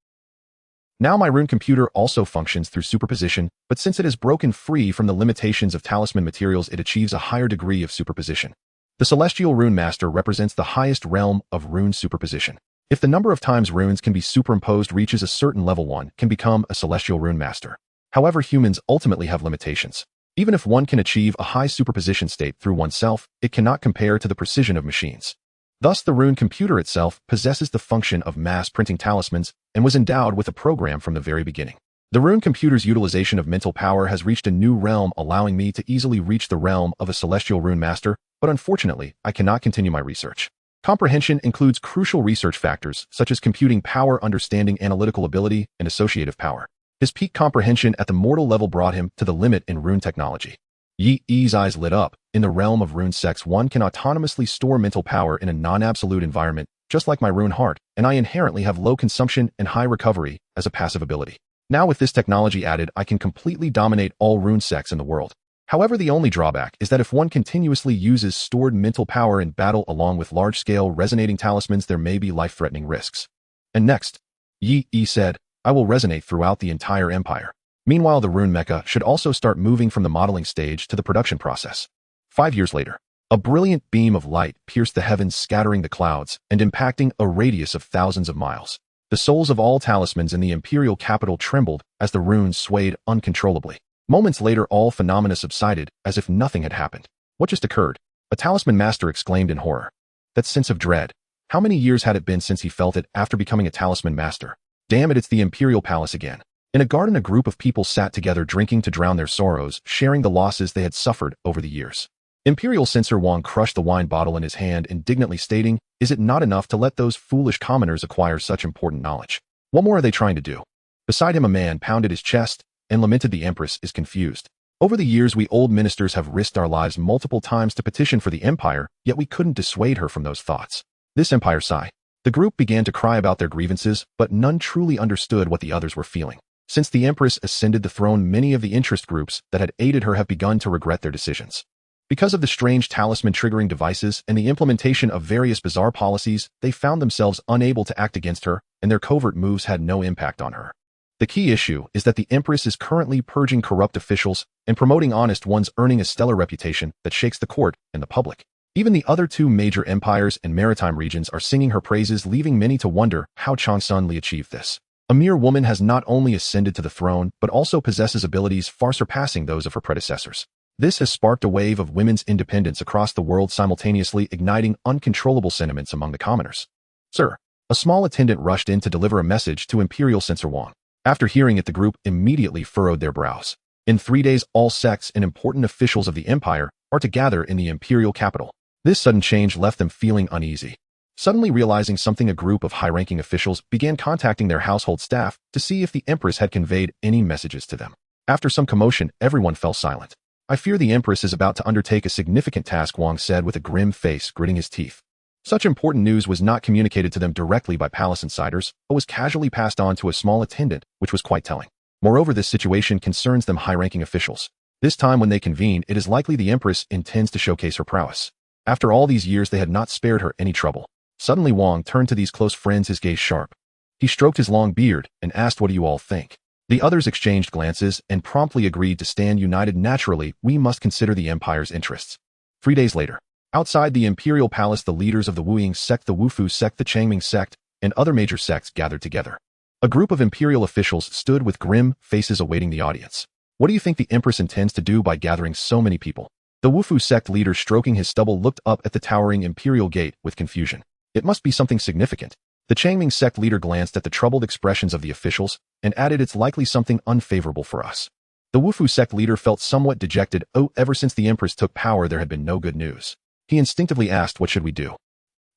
Speaker 1: Now my rune computer also functions through superposition, but since it is broken free from the limitations of talisman materials, it achieves a higher degree of superposition. The Celestial Rune Master represents the highest realm of rune superposition. If the number of times runes can be superimposed reaches a certain level, one can become a Celestial Rune Master. However, humans ultimately have limitations. Even if one can achieve a high superposition state through oneself, it cannot compare to the precision of machines. Thus, the rune computer itself possesses the function of mass printing talismans and was endowed with a program from the very beginning. The rune computer's utilization of mental power has reached a new realm, allowing me to easily reach the realm of a Celestial Rune Master, but unfortunately, I cannot continue my research. Comprehension includes crucial research factors such as computing power, understanding, analytical ability, and associative power. His peak comprehension at the mortal level brought him to the limit in rune technology. Yi's eyes lit up. In the realm of rune sex, one can autonomously store mental power in a non-absolute environment, just like my rune heart, and I inherently have low consumption and high recovery as a passive ability. Now with this technology added, I can completely dominate all rune sex in the world. However, the only drawback is that if one continuously uses stored mental power in battle along with large-scale resonating talismans, there may be life-threatening risks. And next, Yi said, I will resonate throughout the entire empire. Meanwhile, the rune mecha should also start moving from the modeling stage to the production process. 5 years later, a brilliant beam of light pierced the heavens, scattering the clouds and impacting a radius of thousands of miles. The souls of all talismans in the imperial capital trembled as the runes swayed uncontrollably. Moments later, all phenomena subsided as if nothing had happened. What just occurred? A talisman master exclaimed in horror. That sense of dread. How many years had it been since he felt it after becoming a talisman master? Damn it, it's the imperial palace again. In a garden, a group of people sat together, drinking to drown their sorrows, sharing the losses they had suffered over the years. Imperial Censor Wang crushed the wine bottle in his hand, indignantly stating, is it not enough to let those foolish commoners acquire such important knowledge? What more are they trying to do? Beside him, a man pounded his chest and lamented, the Empress is confused. Over the years, we old ministers have risked our lives multiple times to petition for the Empire, yet we couldn't dissuade her from those thoughts. This Empire sigh. The group began to cry about their grievances, but none truly understood what the others were feeling. Since the Empress ascended the throne, many of the interest groups that had aided her have begun to regret their decisions. Because of the strange talisman triggering devices and the implementation of various bizarre policies, they found themselves unable to act against her, and their covert moves had no impact on her. The key issue is that the Empress is currently purging corrupt officials and promoting honest ones, earning a stellar reputation that shakes the court and the public. Even the other two major empires and maritime regions are singing her praises, leaving many to wonder how Changsun Li achieved this. A mere woman has not only ascended to the throne, but also possesses abilities far surpassing those of her predecessors. This has sparked a wave of women's independence across the world, simultaneously igniting uncontrollable sentiments among the commoners. Sir, a small attendant rushed in to deliver a message to Imperial Censor Wang. After hearing it, the group immediately furrowed their brows. In 3 days, all sects and important officials of the empire are to gather in the imperial capital. This sudden change left them feeling uneasy. Suddenly realizing something, a group of high-ranking officials began contacting their household staff to see if the Empress had conveyed any messages to them. After some commotion, everyone fell silent. I fear the Empress is about to undertake a significant task, Wang said with a grim face, gritting his teeth. Such important news was not communicated to them directly by palace insiders, but was casually passed on to a small attendant, which was quite telling. Moreover, this situation concerns them high-ranking officials. This time when they convene, it is likely the Empress intends to showcase her prowess. After all these years, they had not spared her any trouble. Suddenly, Wang turned to these close friends, his gaze sharp. He stroked his long beard and asked, what do you all think? The others exchanged glances and promptly agreed to stand united. Naturally, we must consider the Empire's interests. 3 days later, outside the Imperial Palace, the leaders of the Wuying sect, the Wufu sect, the Changming sect, and other major sects gathered together. A group of Imperial officials stood with grim faces awaiting the audience. What do you think the Empress intends to do by gathering so many people? The Wufu sect leader, stroking his stubble, looked up at the towering Imperial gate with confusion. It must be something significant. The Changming sect leader glanced at the troubled expressions of the officials and added, it's likely something unfavorable for us. The Wufu sect leader felt somewhat dejected. Ever since the Empress took power, there had been no good news. He instinctively asked, what should we do?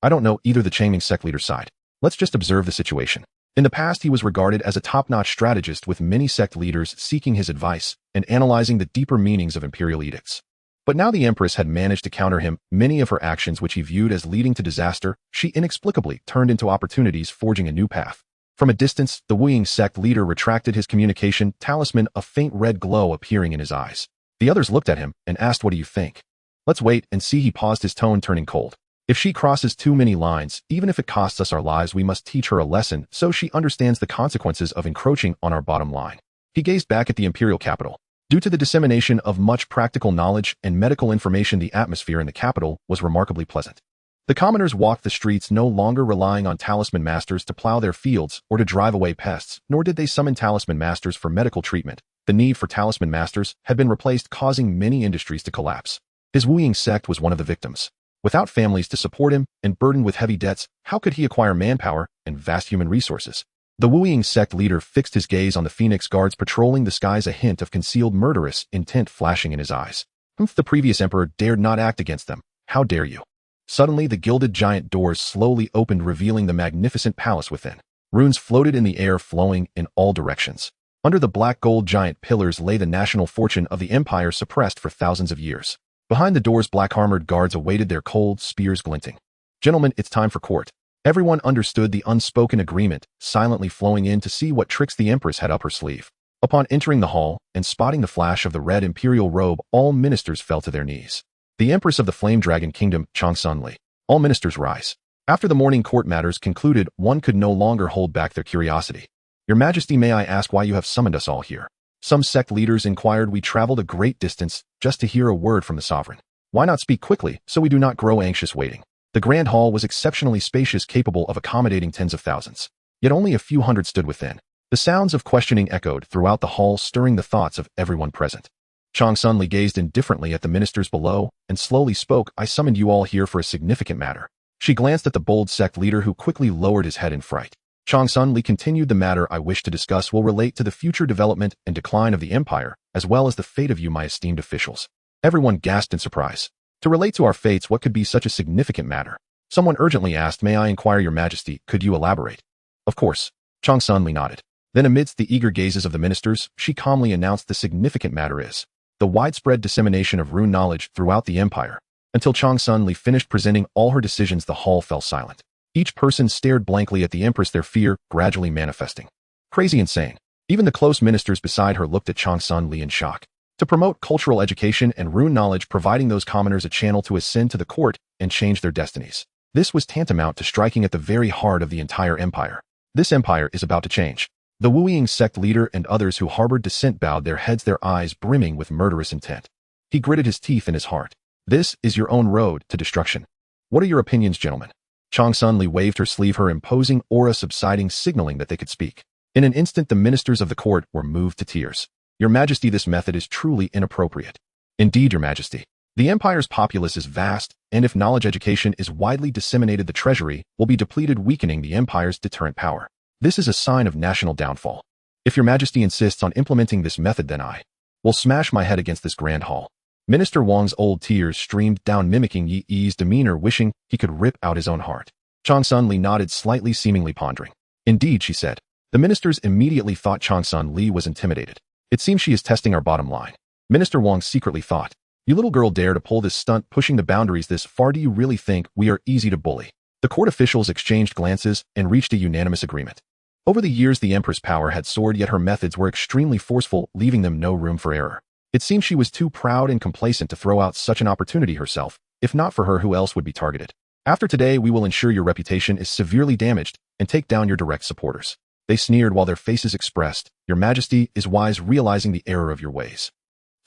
Speaker 1: I don't know, either the Changming sect leader sighed. Let's just observe the situation. In the past, he was regarded as a top-notch strategist, with many sect leaders seeking his advice and analyzing the deeper meanings of imperial edicts. But now the Empress had managed to counter him. Many of her actions, which he viewed as leading to disaster, she inexplicably turned into opportunities, forging a new path. From a distance, the Wuying sect leader retracted his communication talisman, a faint red glow appearing in his eyes. The others looked at him and asked, "What do you think?" "Let's wait and see," he paused, his tone turning cold. "If she crosses too many lines, even if it costs us our lives, we must teach her a lesson so she understands the consequences of encroaching on our bottom line." He gazed back at the imperial capital. Due to the dissemination of much practical knowledge and medical information, the atmosphere in the capital was remarkably pleasant. The commoners walked the streets, no longer relying on talisman masters to plow their fields or to drive away pests, nor did they summon talisman masters for medical treatment. The need for talisman masters had been replaced, causing many industries to collapse. His Wuing sect was one of the victims. Without families to support him and burdened with heavy debts, how could he acquire manpower and vast human resources? The Wuing sect leader fixed his gaze on the Phoenix guards patrolling the skies, a hint of concealed murderous intent flashing in his eyes. The previous emperor dared not act against them. How dare you? Suddenly, the gilded giant doors slowly opened, revealing the magnificent palace within. Runes floated in the air, flowing in all directions. Under the black gold giant pillars lay the national fortune of the empire, suppressed for thousands of years. Behind the doors, black-armored guards awaited, their cold spears glinting. "Gentlemen, it's time for court." Everyone understood the unspoken agreement, silently flowing in to see what tricks the empress had up her sleeve. Upon entering the hall and spotting the flash of the red imperial robe, all ministers fell to their knees. The Empress of the Flame Dragon Kingdom, Transcendent. All ministers rise. After the morning court matters concluded, one could no longer hold back their curiosity. "Your Majesty, may I ask why you have summoned us all here?" Some sect leaders inquired. "We traveled a great distance just to hear a word from the sovereign. Why not speak quickly so we do not grow anxious waiting?" The grand hall was exceptionally spacious, capable of accommodating tens of thousands. Yet only a few hundred stood within. The sounds of questioning echoed throughout the hall, stirring the thoughts of everyone present. Transcendent gazed indifferently at the ministers below and slowly spoke, "I summoned you all here for a significant matter." She glanced at the bold sect leader, who quickly lowered his head in fright. Transcendent continued, "The matter I wish to discuss will relate to the future development and decline of the empire, as well as the fate of you, my esteemed officials." Everyone gasped in surprise. To relate to our fates, what could be such a significant matter? Someone urgently asked, "May I inquire, your Majesty, could you elaborate?" "Of course." Transcendent nodded. Then, amidst the eager gazes of the ministers, she calmly announced, "The significant matter is the widespread dissemination of rune knowledge throughout the empire." Until Transcendent finished presenting all her decisions, the hall fell silent. Each person stared blankly at the empress, their fear gradually manifesting. Crazy, insane. Even the close ministers beside her looked at Transcendent in shock. To promote cultural education and rune knowledge, providing those commoners a channel to ascend to the court and change their destinies. This was tantamount to striking at the very heart of the entire empire. This empire is about to change. The Wuing sect leader and others who harbored dissent bowed their heads, their eyes brimming with murderous intent. He gritted his teeth in his heart. "This is your own road to destruction. What are your opinions, gentlemen?" Transcendent waved her sleeve, her imposing aura subsiding, signaling that they could speak. In an instant, the ministers of the court were moved to tears. "Your Majesty, this method is truly inappropriate." "Indeed, your Majesty. The empire's populace is vast, and if knowledge education is widely disseminated, the treasury will be depleted, weakening the empire's deterrent power. This is a sign of national downfall. If your Majesty insists on implementing this method, then I will smash my head against this grand hall." Minister Wang's old tears streamed down, mimicking Yi Yi's demeanor, wishing he could rip out his own heart. Transcendent nodded slightly, seemingly pondering. "Indeed," she said. The ministers immediately thought Transcendent was intimidated. "It seems she is testing our bottom line." Minister Wang secretly thought, "You little girl dare to pull this stunt, pushing the boundaries this far? Do you really think we are easy to bully?" The court officials exchanged glances and reached a unanimous agreement. Over the years, the Empress' power had soared, yet her methods were extremely forceful, leaving them no room for error. It seemed she was too proud and complacent to throw out such an opportunity herself. If not for her, who else would be targeted? "After today, we will ensure your reputation is severely damaged and take down your direct supporters." They sneered while their faces expressed, "Your Majesty is wise, realizing the error of your ways."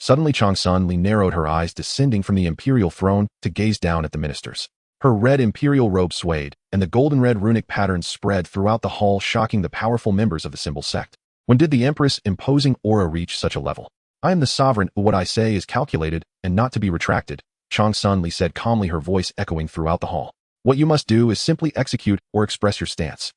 Speaker 1: Suddenly, Transcendent narrowed her eyes, descending from the imperial throne to gaze down at the ministers. Her red imperial robe swayed, and the golden-red runic patterns spread throughout the hall, shocking the powerful members of the symbol sect. When did the Empress' imposing aura reach such a level? "I am the sovereign. What I say is calculated and not to be retracted," Transcendent said calmly, her voice echoing throughout the hall. "What you must do is simply execute or express your stance."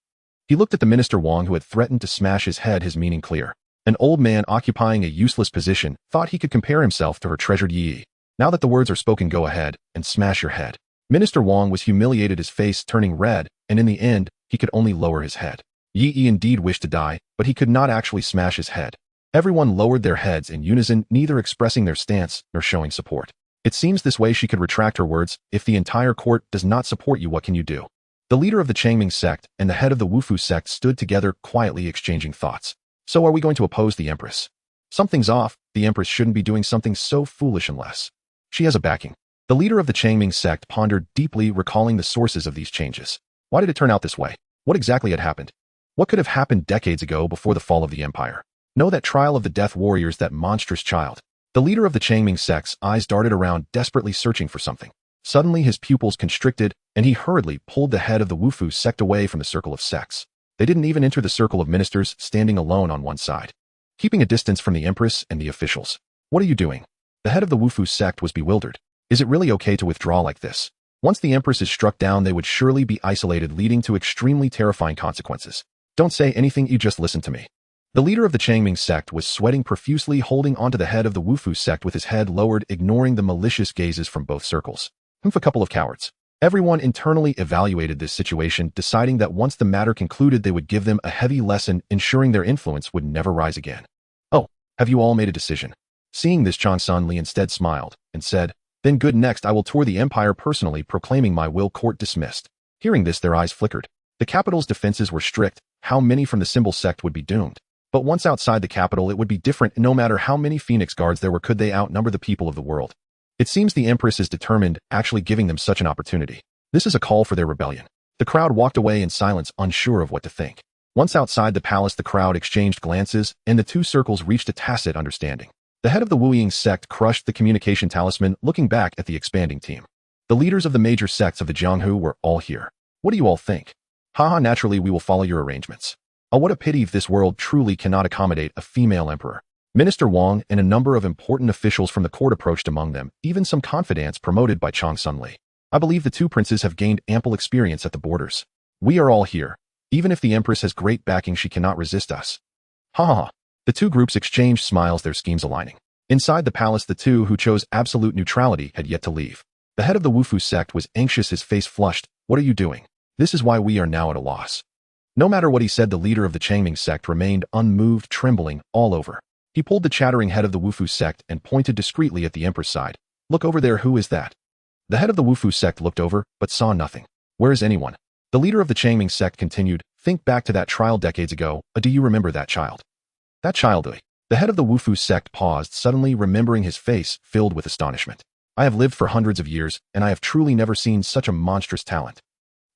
Speaker 1: He looked at the Minister Wang, who had threatened to smash his head, his meaning clear. An old man occupying a useless position thought he could compare himself to her treasured Yi. "Now that the words are spoken, go ahead and smash your head." Minister Wang was humiliated, his face turning red, and in the end, he could only lower his head. Yi indeed wished to die, but he could not actually smash his head. Everyone lowered their heads in unison, neither expressing their stance nor showing support. "It seems this way," she could retract her words. "If the entire court does not support you, what can you do?" The leader of the Changming sect and the head of the Wufu sect stood together, quietly exchanging thoughts. "So are we going to oppose the Empress?" Something's off. The Empress shouldn't be doing something so foolish unless she has a backing. The leader of the Changming sect pondered deeply, recalling the sources of these changes. Why did it turn out this way? What exactly had happened? What could have happened decades ago before the fall of the Empire? No, that trial of the Death Warriors, that monstrous child. The leader of the Changming sect's eyes darted around, desperately searching for something. Suddenly his pupils constricted, and he hurriedly pulled the head of the Wufu sect away from the circle of sects. They didn't even enter the circle of ministers, standing alone on one side, keeping a distance from the Empress and the officials. What are you doing? The head of the Wufu sect was bewildered. Is it really okay to withdraw like this? Once the Empress is struck down, they would surely be isolated, leading to extremely terrifying consequences. Don't say anything, you just listen to me. The leader of the Changming sect was sweating profusely, holding onto the head of the Wufu sect with his head lowered, ignoring the malicious gazes from both circles. A couple of cowards. Everyone internally evaluated this situation, deciding that once the matter concluded, they would give them a heavy lesson, ensuring their influence would never rise again. Oh, have you all made a decision? Seeing this, Changsun Li instead smiled and said, then good, next I will tour the empire personally, proclaiming my will. Court dismissed. Hearing this, their eyes flickered. The capital's defenses were strict. How many from the symbol sect would be doomed? But once outside the capital, it would be different. No matter how many Phoenix guards there were, could they outnumber the people of the world? It seems the Empress is determined, actually giving them such an opportunity. This is a call for their rebellion. The crowd walked away in silence, unsure of what to think. Once outside the palace, the crowd exchanged glances, and the two circles reached a tacit understanding. The head of the Wuying sect crushed the communication talisman, looking back at the expanding team. The leaders of the major sects of the Jianghu were all here. What do you all think? Haha, naturally we will follow your arrangements. Oh, what a pity if this world truly cannot accommodate a female emperor. Minister Wang and a number of important officials from the court approached, among them even some confidants promoted by Changsun Li. I believe the two princes have gained ample experience at the borders. We are all here. Even if the Empress has great backing, she cannot resist us. Ha ha ha. The two groups exchanged smiles, their schemes aligning. Inside the palace, the two who chose absolute neutrality had yet to leave. The head of the Wufu sect was anxious, his face flushed. What are you doing? This is why we are now at a loss. No matter what he said, the leader of the Changming sect remained unmoved, trembling all over. He pulled the chattering head of the Wufu sect and pointed discreetly at the Empress side. Look over there, who is that? The head of the Wufu sect looked over, but saw nothing. Where is anyone? The leader of the Changming sect continued, think back to that trial decades ago. Do you remember that child? That child, The head of the Wufu sect paused, suddenly remembering, his face filled with astonishment. I have lived for hundreds of years, and I have truly never seen such a monstrous talent.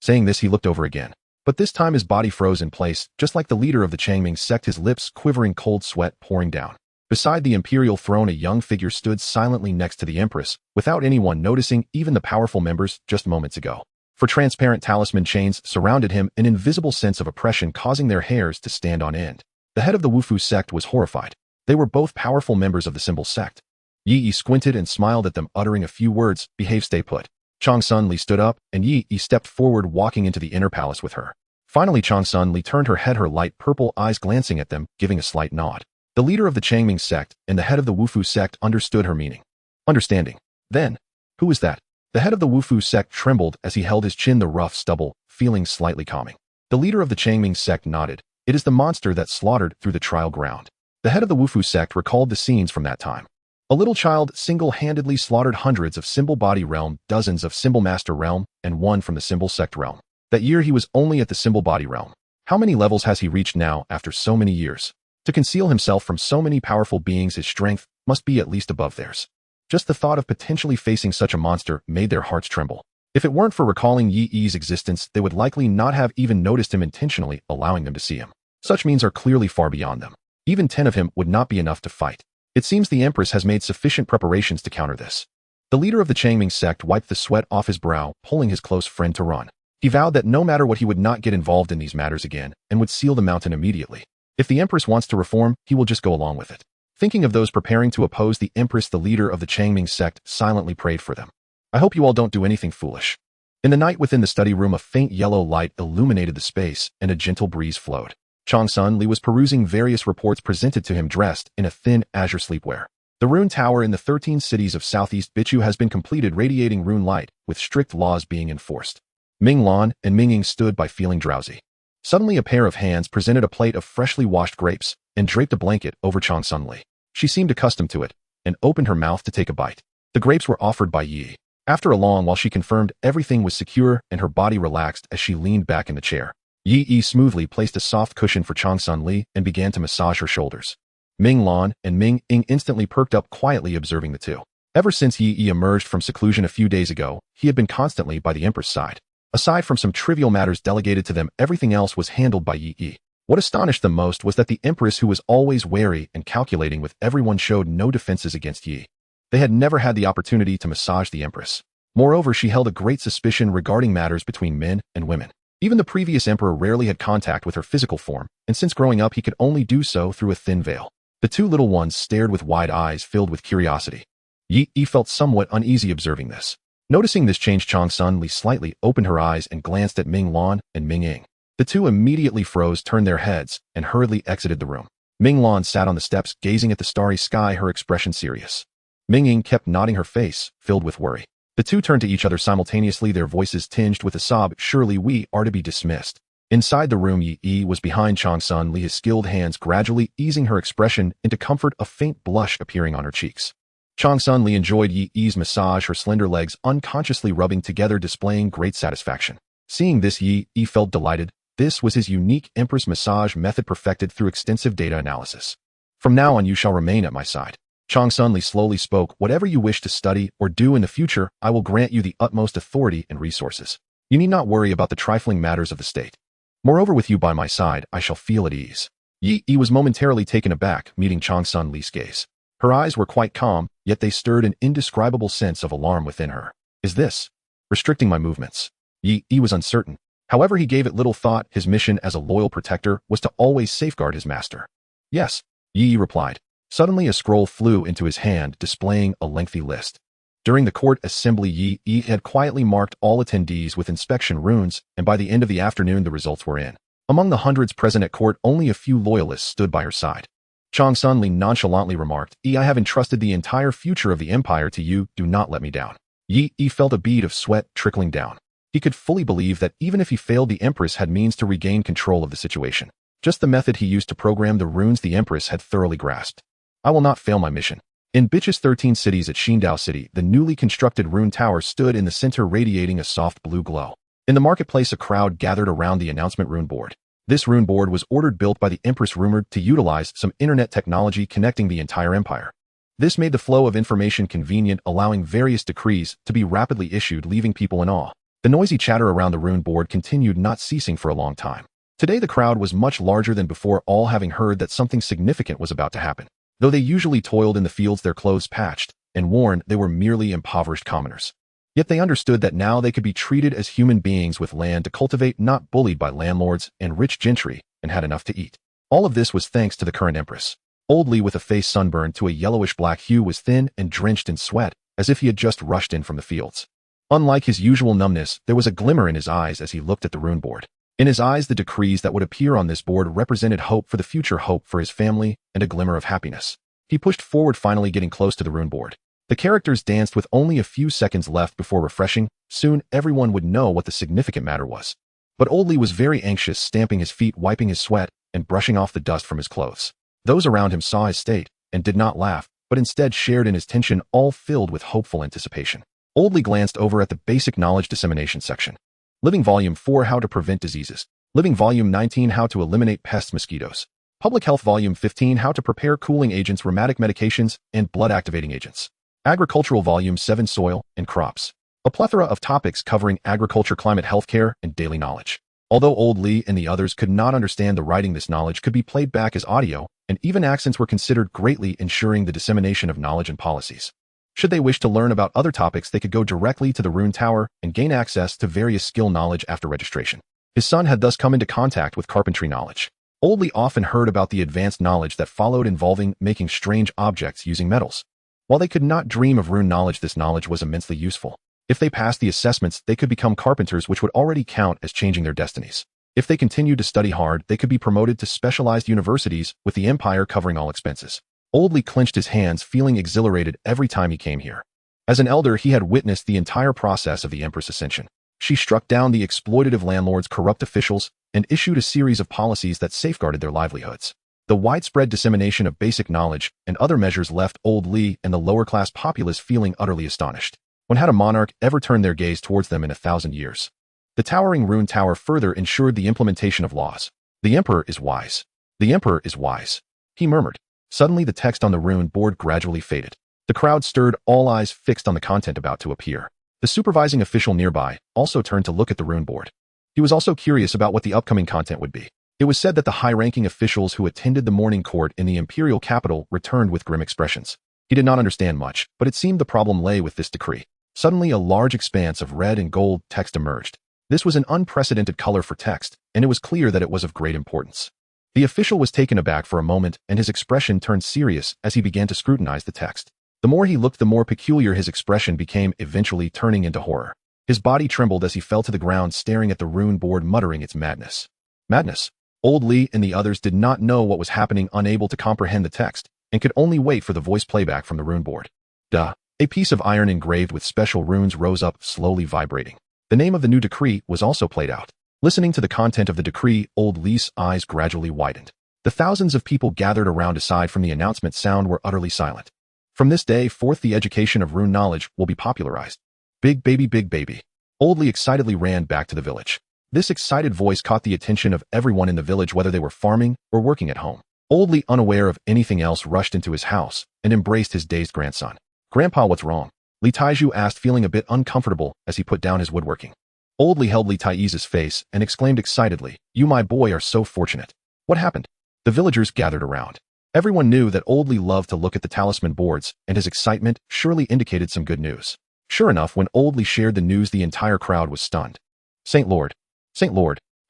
Speaker 1: Saying this, he looked over again. But this time his body froze in place, just like the leader of the Changming sect, his lips quivering, cold sweat pouring down. Beside the imperial throne, a young figure stood silently next to the Empress, without anyone noticing, even the powerful members, just moments ago. For transparent talisman chains surrounded him, an invisible sense of oppression causing their hairs to stand on end. The head of the Wufu sect was horrified. They were both powerful members of the symbol sect. Yi squinted and smiled at them, uttering a few words, behave, stay put. Changsun Li stood up, and Yi stepped forward, walking into the inner palace with her. Finally, Changsun Li turned her head, her light purple eyes glancing at them, giving a slight nod. The leader of the Changming sect and the head of the Wufu sect understood her meaning. Understanding. Then, who is that? The head of the Wufu sect trembled as he held his chin, the rough stubble, feeling slightly calming. The leader of the Changming sect nodded. It is the monster that slaughtered through the trial ground. The head of the Wufu sect recalled the scenes from that time. A little child single-handedly slaughtered hundreds of symbol body realm, dozens of symbol master realm, and one from the symbol sect realm. That year he was only at the symbol body realm. How many levels has he reached now after so many years? To conceal himself from so many powerful beings, his strength must be at least above theirs. Just the thought of potentially facing such a monster made their hearts tremble. If it weren't for recalling Yi's existence, they would likely not have even noticed him, intentionally allowing them to see him. Such means are clearly far beyond them. Even 10 of him would not be enough to fight. It seems the Empress has made sufficient preparations to counter this. The leader of the Changming sect wiped the sweat off his brow, pulling his close friend to run. He vowed that no matter what, he would not get involved in these matters again, and would seal the mountain immediately. If the Empress wants to reform, he will just go along with it. Thinking of those preparing to oppose the Empress, the leader of the Changming sect silently prayed for them. I hope you all don't do anything foolish. In the night within the study room, a faint yellow light illuminated the space, and a gentle breeze flowed. Changsun Li was perusing various reports presented to him, dressed in a thin azure sleepwear. The rune tower in the 13 cities of Southeast Bichu has been completed, radiating rune light, with strict laws being enforced. Ming Lan and Ming Ying stood by, feeling drowsy. Suddenly a pair of hands presented a plate of freshly washed grapes and draped a blanket over Changsun Li. She seemed accustomed to it and opened her mouth to take a bite. The grapes were offered by Yi. After a long while, she confirmed everything was secure and her body relaxed as she leaned back in the chair. Yi smoothly placed a soft cushion for Changsun Li and began to massage her shoulders. Ming Lan and Ming Ying instantly perked up, quietly observing the two. Ever since Yi emerged from seclusion a few days ago, he had been constantly by the Empress' side. Aside from some trivial matters delegated to them, everything else was handled by Yi. What astonished them most was that the Empress, who was always wary and calculating with everyone, showed no defenses against Yi. They had never had the opportunity to massage the Empress. Moreover, she held a great suspicion regarding matters between men and women. Even the previous emperor rarely had contact with her physical form, and since growing up he could only do so through a thin veil. The two little ones stared with wide eyes filled with curiosity. Yi felt somewhat uneasy observing this. Noticing this change, Changsun Li slightly opened her eyes and glanced at Ming Lan and Ming Ying. The two immediately froze, turned their heads, and hurriedly exited the room. Ming Lan sat on the steps, gazing at the starry sky, her expression serious. Ming Ying kept nodding, her face filled with worry. The two turned to each other simultaneously, their voices tinged with a sob. Surely we are to be dismissed. Inside the room, Yi was behind Changsun Li, his skilled hands gradually easing her expression into comfort, a faint blush appearing on her cheeks. Changsun Li enjoyed Yi's massage, her slender legs unconsciously rubbing together, displaying great satisfaction. Seeing this, Yi felt delighted. This was his unique Empress massage method, perfected through extensive data analysis. From now on you shall remain at my side. Changsun Li slowly spoke. Whatever you wish to study or do in the future, I will grant you the utmost authority and resources. You need not worry about the trifling matters of the state. Moreover, with you by my side, I shall feel at ease. Yi was momentarily taken aback, meeting Changsun Li's gaze. Her eyes were quite calm, yet they stirred an indescribable sense of alarm within her. Is this restricting my movements? Yi was uncertain. However, he gave it little thought. His mission as a loyal protector was to always safeguard his master. Yes, Yi replied. Suddenly a scroll flew into his hand, displaying a lengthy list. During the court assembly, Yi had quietly marked all attendees with inspection runes, and by the end of the afternoon the results were in. Among the hundreds present at court, only a few loyalists stood by her side. Changsun Li nonchalantly remarked, I have entrusted the entire future of the empire to you. Do not let me down. Yi felt a bead of sweat trickling down. He could fully believe that even if he failed, the Empress had means to regain control of the situation. Just the method he used to program the runes the Empress had thoroughly grasped. I will not fail my mission. In Bich's 13 cities at Xindao City, the newly constructed rune tower stood in the center, radiating a soft blue glow. In the marketplace, a crowd gathered around the announcement rune board. This rune board was ordered built by the Empress, rumored to utilize some internet technology connecting the entire empire. This made the flow of information convenient, allowing various decrees to be rapidly issued, leaving people in awe. The noisy chatter around the rune board continued, not ceasing for a long time. Today the crowd was much larger than before, all having heard that something significant was about to happen. Though they usually toiled in the fields, their clothes patched and worn, they were merely impoverished commoners. Yet they understood that now they could be treated as human beings with land to cultivate, not bullied by landlords and rich gentry, and had enough to eat. All of this was thanks to the current Empress. Old Li, with a face sunburned to a yellowish-black hue, was thin and drenched in sweat, as if he had just rushed in from the fields. Unlike his usual numbness, there was a glimmer in his eyes as he looked at the rune board. In his eyes, the decrees that would appear on this board represented hope for the future, hope for his family, and a glimmer of happiness. He pushed forward, finally getting close to the rune board. The characters danced with only a few seconds left before refreshing. Soon everyone would know what the significant matter was. But Old Li was very anxious, stamping his feet, wiping his sweat, and brushing off the dust from his clothes. Those around him saw his state, and did not laugh, but instead shared in his tension, all filled with hopeful anticipation. Old Li glanced over at the Basic Knowledge Dissemination section. Living Volume 4, How to Prevent Diseases. Living Volume 19, How to Eliminate Pests, Mosquitoes. Public Health Volume 15, How to Prepare Cooling Agents, Rheumatic Medications, and Blood-Activating Agents. Agricultural Volume 7, Soil and Crops. A plethora of topics covering agriculture, climate, healthcare, and daily knowledge. Although Old Li and the others could not understand the writing, this knowledge could be played back as audio, and even accents were considered, greatly ensuring the dissemination of knowledge and policies. Should they wish to learn about other topics, they could go directly to the Rune Tower and gain access to various skill knowledge after registration. His son had thus come into contact with carpentry knowledge. Old Li often heard about the advanced knowledge that followed, involving making strange objects using metals. While they could not dream of rune knowledge, this knowledge was immensely useful. If they passed the assessments, they could become carpenters, which would already count as changing their destinies. If they continued to study hard, they could be promoted to specialized universities, with the empire covering all expenses. Old Li clenched his hands, feeling exhilarated every time he came here. As an elder, he had witnessed the entire process of the Empress Ascension. She struck down the exploitative landlords, corrupt officials, and issued a series of policies that safeguarded their livelihoods. The widespread dissemination of basic knowledge and other measures left Old Li and the lower-class populace feeling utterly astonished. When had a monarch ever turned their gaze towards them in 1,000 years? The towering rune tower further ensured the implementation of laws. The emperor is wise. The emperor is wise, he murmured. Suddenly, the text on the rune board gradually faded. The crowd stirred, all eyes fixed on the content about to appear. The supervising official nearby also turned to look at the rune board. He was also curious about what the upcoming content would be. It was said that the high-ranking officials who attended the morning court in the imperial capital returned with grim expressions. He did not understand much, but it seemed the problem lay with this decree. Suddenly, a large expanse of red and gold text emerged. This was an unprecedented color for text, and it was clear that it was of great importance. The official was taken aback for a moment, and his expression turned serious as he began to scrutinize the text. The more he looked, the more peculiar his expression became, eventually turning into horror. His body trembled as he fell to the ground, staring at the rune board, muttering its madness. Madness. Old Lee and the others did not know what was happening, unable to comprehend the text, and could only wait for the voice playback from the rune board. Duh. A piece of iron engraved with special runes rose up, slowly vibrating. The name of the new decree was also played out. Listening to the content of the decree, Old Lee's eyes gradually widened. The thousands of people gathered around aside from the announcement sound were utterly silent. From this day forth, the education of rune knowledge will be popularized. Big baby, big baby. Old Lee excitedly ran back to the village. This excited voice caught the attention of everyone in the village, whether they were farming or working at home. Old Lee, unaware of anything else, rushed into his house and embraced his dazed grandson. Grandpa, what's wrong? Li Taiju asked, feeling a bit uncomfortable as he put down his woodworking. Old Lee held Li Taizu's face and exclaimed excitedly, "You, my boy, are so fortunate." What happened? The villagers gathered around. Everyone knew that Old Lee loved to look at the talisman boards, and his excitement surely indicated some good news. Sure enough, when Old Lee shared the news, the entire crowd was stunned. Saint Lord,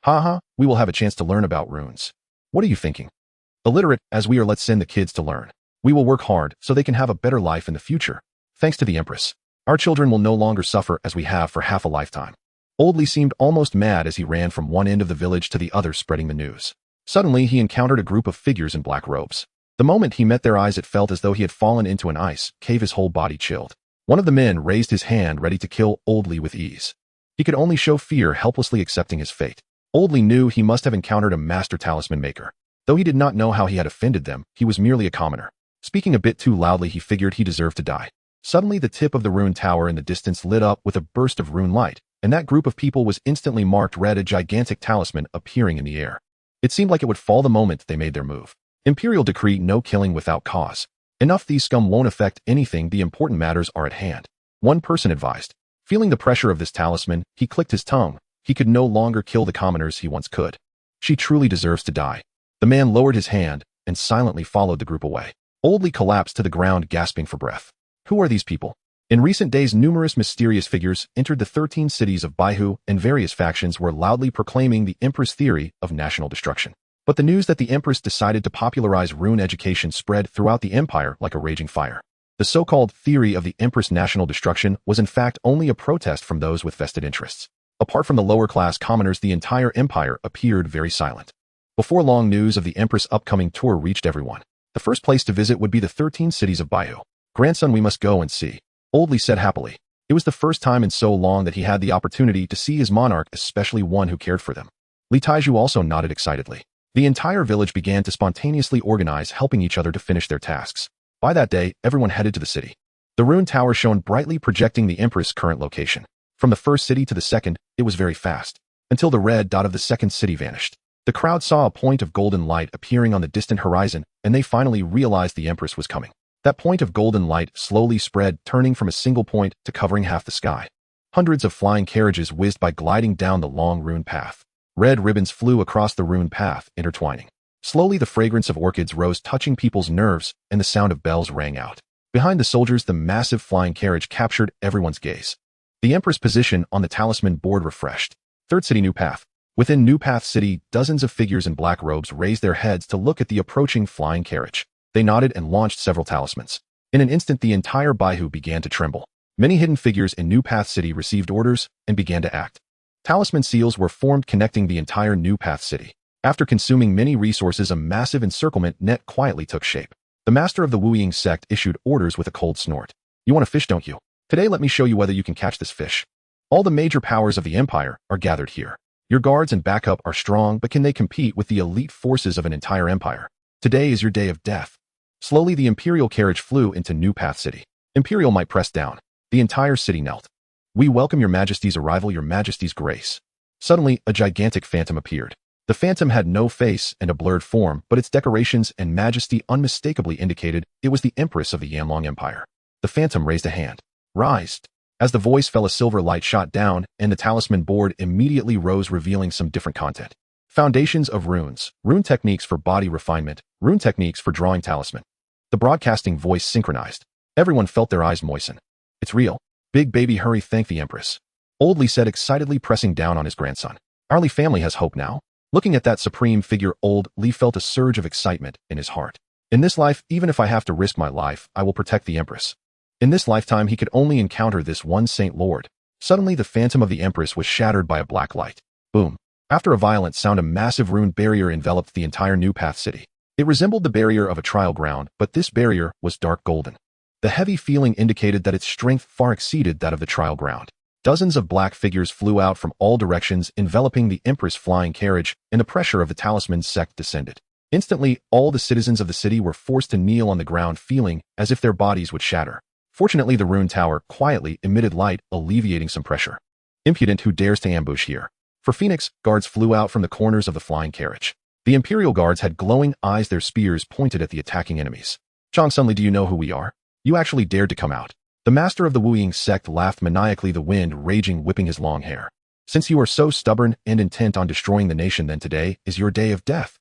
Speaker 1: haha, we will have a chance to learn about runes. What are you thinking? Illiterate as we are, let's send the kids to learn. We will work hard so they can have a better life in the future. Thanks to the Empress, our children will no longer suffer as we have for half a lifetime. Old Lee seemed almost mad as he ran from one end of the village to the other, spreading the news. Suddenly, he encountered a group of figures in black robes. The moment he met their eyes, it felt as though he had fallen into an ice cave. His whole body chilled. One of the men raised his hand, ready to kill Old Lee with ease. He could only show fear, helplessly accepting his fate. Old Lee knew he must have encountered a master talisman maker. Though he did not know how he had offended them, he was merely a commoner. Speaking a bit too loudly, he figured he deserved to die. Suddenly, the tip of the rune tower in the distance lit up with a burst of rune light, and that group of people was instantly marked red, a gigantic talisman appearing in the air. It seemed like it would fall the moment they made their move. Imperial decree: no killing without cause. Enough, these scum won't affect anything, the important matters are at hand. One person advised. Feeling the pressure of this talisman, he clicked his tongue. He could no longer kill the commoners he once could. She truly deserves to die. The man lowered his hand and silently followed the group away. Old Lee collapsed to the ground, gasping for breath. Who are these people? In recent days, numerous mysterious figures entered the 13 cities of Baihu, and various factions were loudly proclaiming the Empress theory of national destruction. But the news that the Empress decided to popularize rune education spread throughout the empire like a raging fire. The so-called theory of the Empress national destruction was in fact only a protest from those with vested interests. Apart from the lower-class commoners, the entire empire appeared very silent. Before long, news of the Empress' upcoming tour reached everyone. The first place to visit would be the 13 cities of Baihu. Grandson, we must go and see, Old Lee said happily. It was the first time in so long that he had the opportunity to see his monarch, especially one who cared for them. Li Taiju also nodded excitedly. The entire village began to spontaneously organize, helping each other to finish their tasks. By that day, everyone headed to the city. The rune tower shone brightly, projecting the Empress' current location. From the first city to the second, it was very fast, until the red dot of the second city vanished. The crowd saw a point of golden light appearing on the distant horizon, and they finally realized the Empress was coming. That point of golden light slowly spread, turning from a single point to covering half the sky. Hundreds of flying carriages whizzed by, gliding down the long rune path. Red ribbons flew across the rune path, intertwining. Slowly, the fragrance of orchids rose, touching people's nerves, and the sound of bells rang out. Behind the soldiers, the massive flying carriage captured everyone's gaze. The Empress' position on the talisman board refreshed. Third city, New Path. Within New Path City, dozens of figures in black robes raised their heads to look at the approaching flying carriage. They nodded and launched several talismans. In an instant, the entire Baihu began to tremble. Many hidden figures in New Path City received orders and began to act. Talisman seals were formed, connecting the entire New Path City. After consuming many resources, a massive encirclement net quietly took shape. The master of the Wu Ying sect issued orders with a cold snort. You want a fish, don't you? Today, let me show you whether you can catch this fish. All the major powers of the empire are gathered here. Your guards and backup are strong, but can they compete with the elite forces of an entire empire? Today is your day of death. Slowly, the Imperial carriage flew into New Path City. Imperial might pressed down. The entire city knelt. We welcome your Majesty's arrival, your Majesty's grace. Suddenly, a gigantic phantom appeared. The phantom had no face and a blurred form, but its decorations and majesty unmistakably indicated it was the empress of the Yanlong Empire. The phantom raised a hand. Rise. As the voice fell, a silver light shot down, and the talisman board immediately rose, revealing some different content. Foundations of runes, rune techniques for body refinement, rune techniques for drawing talisman. The broadcasting voice synchronized. Everyone felt their eyes moisten. It's real. Big baby, hurry, thank the empress. Old Li said, excitedly pressing down on his grandson. Our Li family has hope now. Looking at that supreme figure, Old Li felt a surge of excitement in his heart. In this life, even if I have to risk my life, I will protect the empress. In this lifetime, he could only encounter this one Saint Lord. Suddenly, the phantom of the empress was shattered by a black light. Boom. After a violent sound, a massive rune barrier enveloped the entire New Path city. It resembled the barrier of a trial ground, but this barrier was dark golden. The heavy feeling indicated that its strength far exceeded that of the trial ground. Dozens of black figures flew out from all directions, enveloping the empress flying carriage, and the pressure of the talisman's sect descended. Instantly, all the citizens of the city were forced to kneel on the ground, feeling as if their bodies would shatter. Fortunately, the rune tower quietly emitted light, alleviating some pressure. Impudent, who dares to ambush here? For Phoenix, guards flew out from the corners of the flying carriage. The Imperial guards had glowing eyes, their spears pointed at the attacking enemies. Chang Sunli, do you know who we are? You actually dared to come out. The master of the Wu Ying sect laughed maniacally, the wind raging, whipping his long hair. Since you are so stubborn and intent on destroying the nation, then today is your day of death.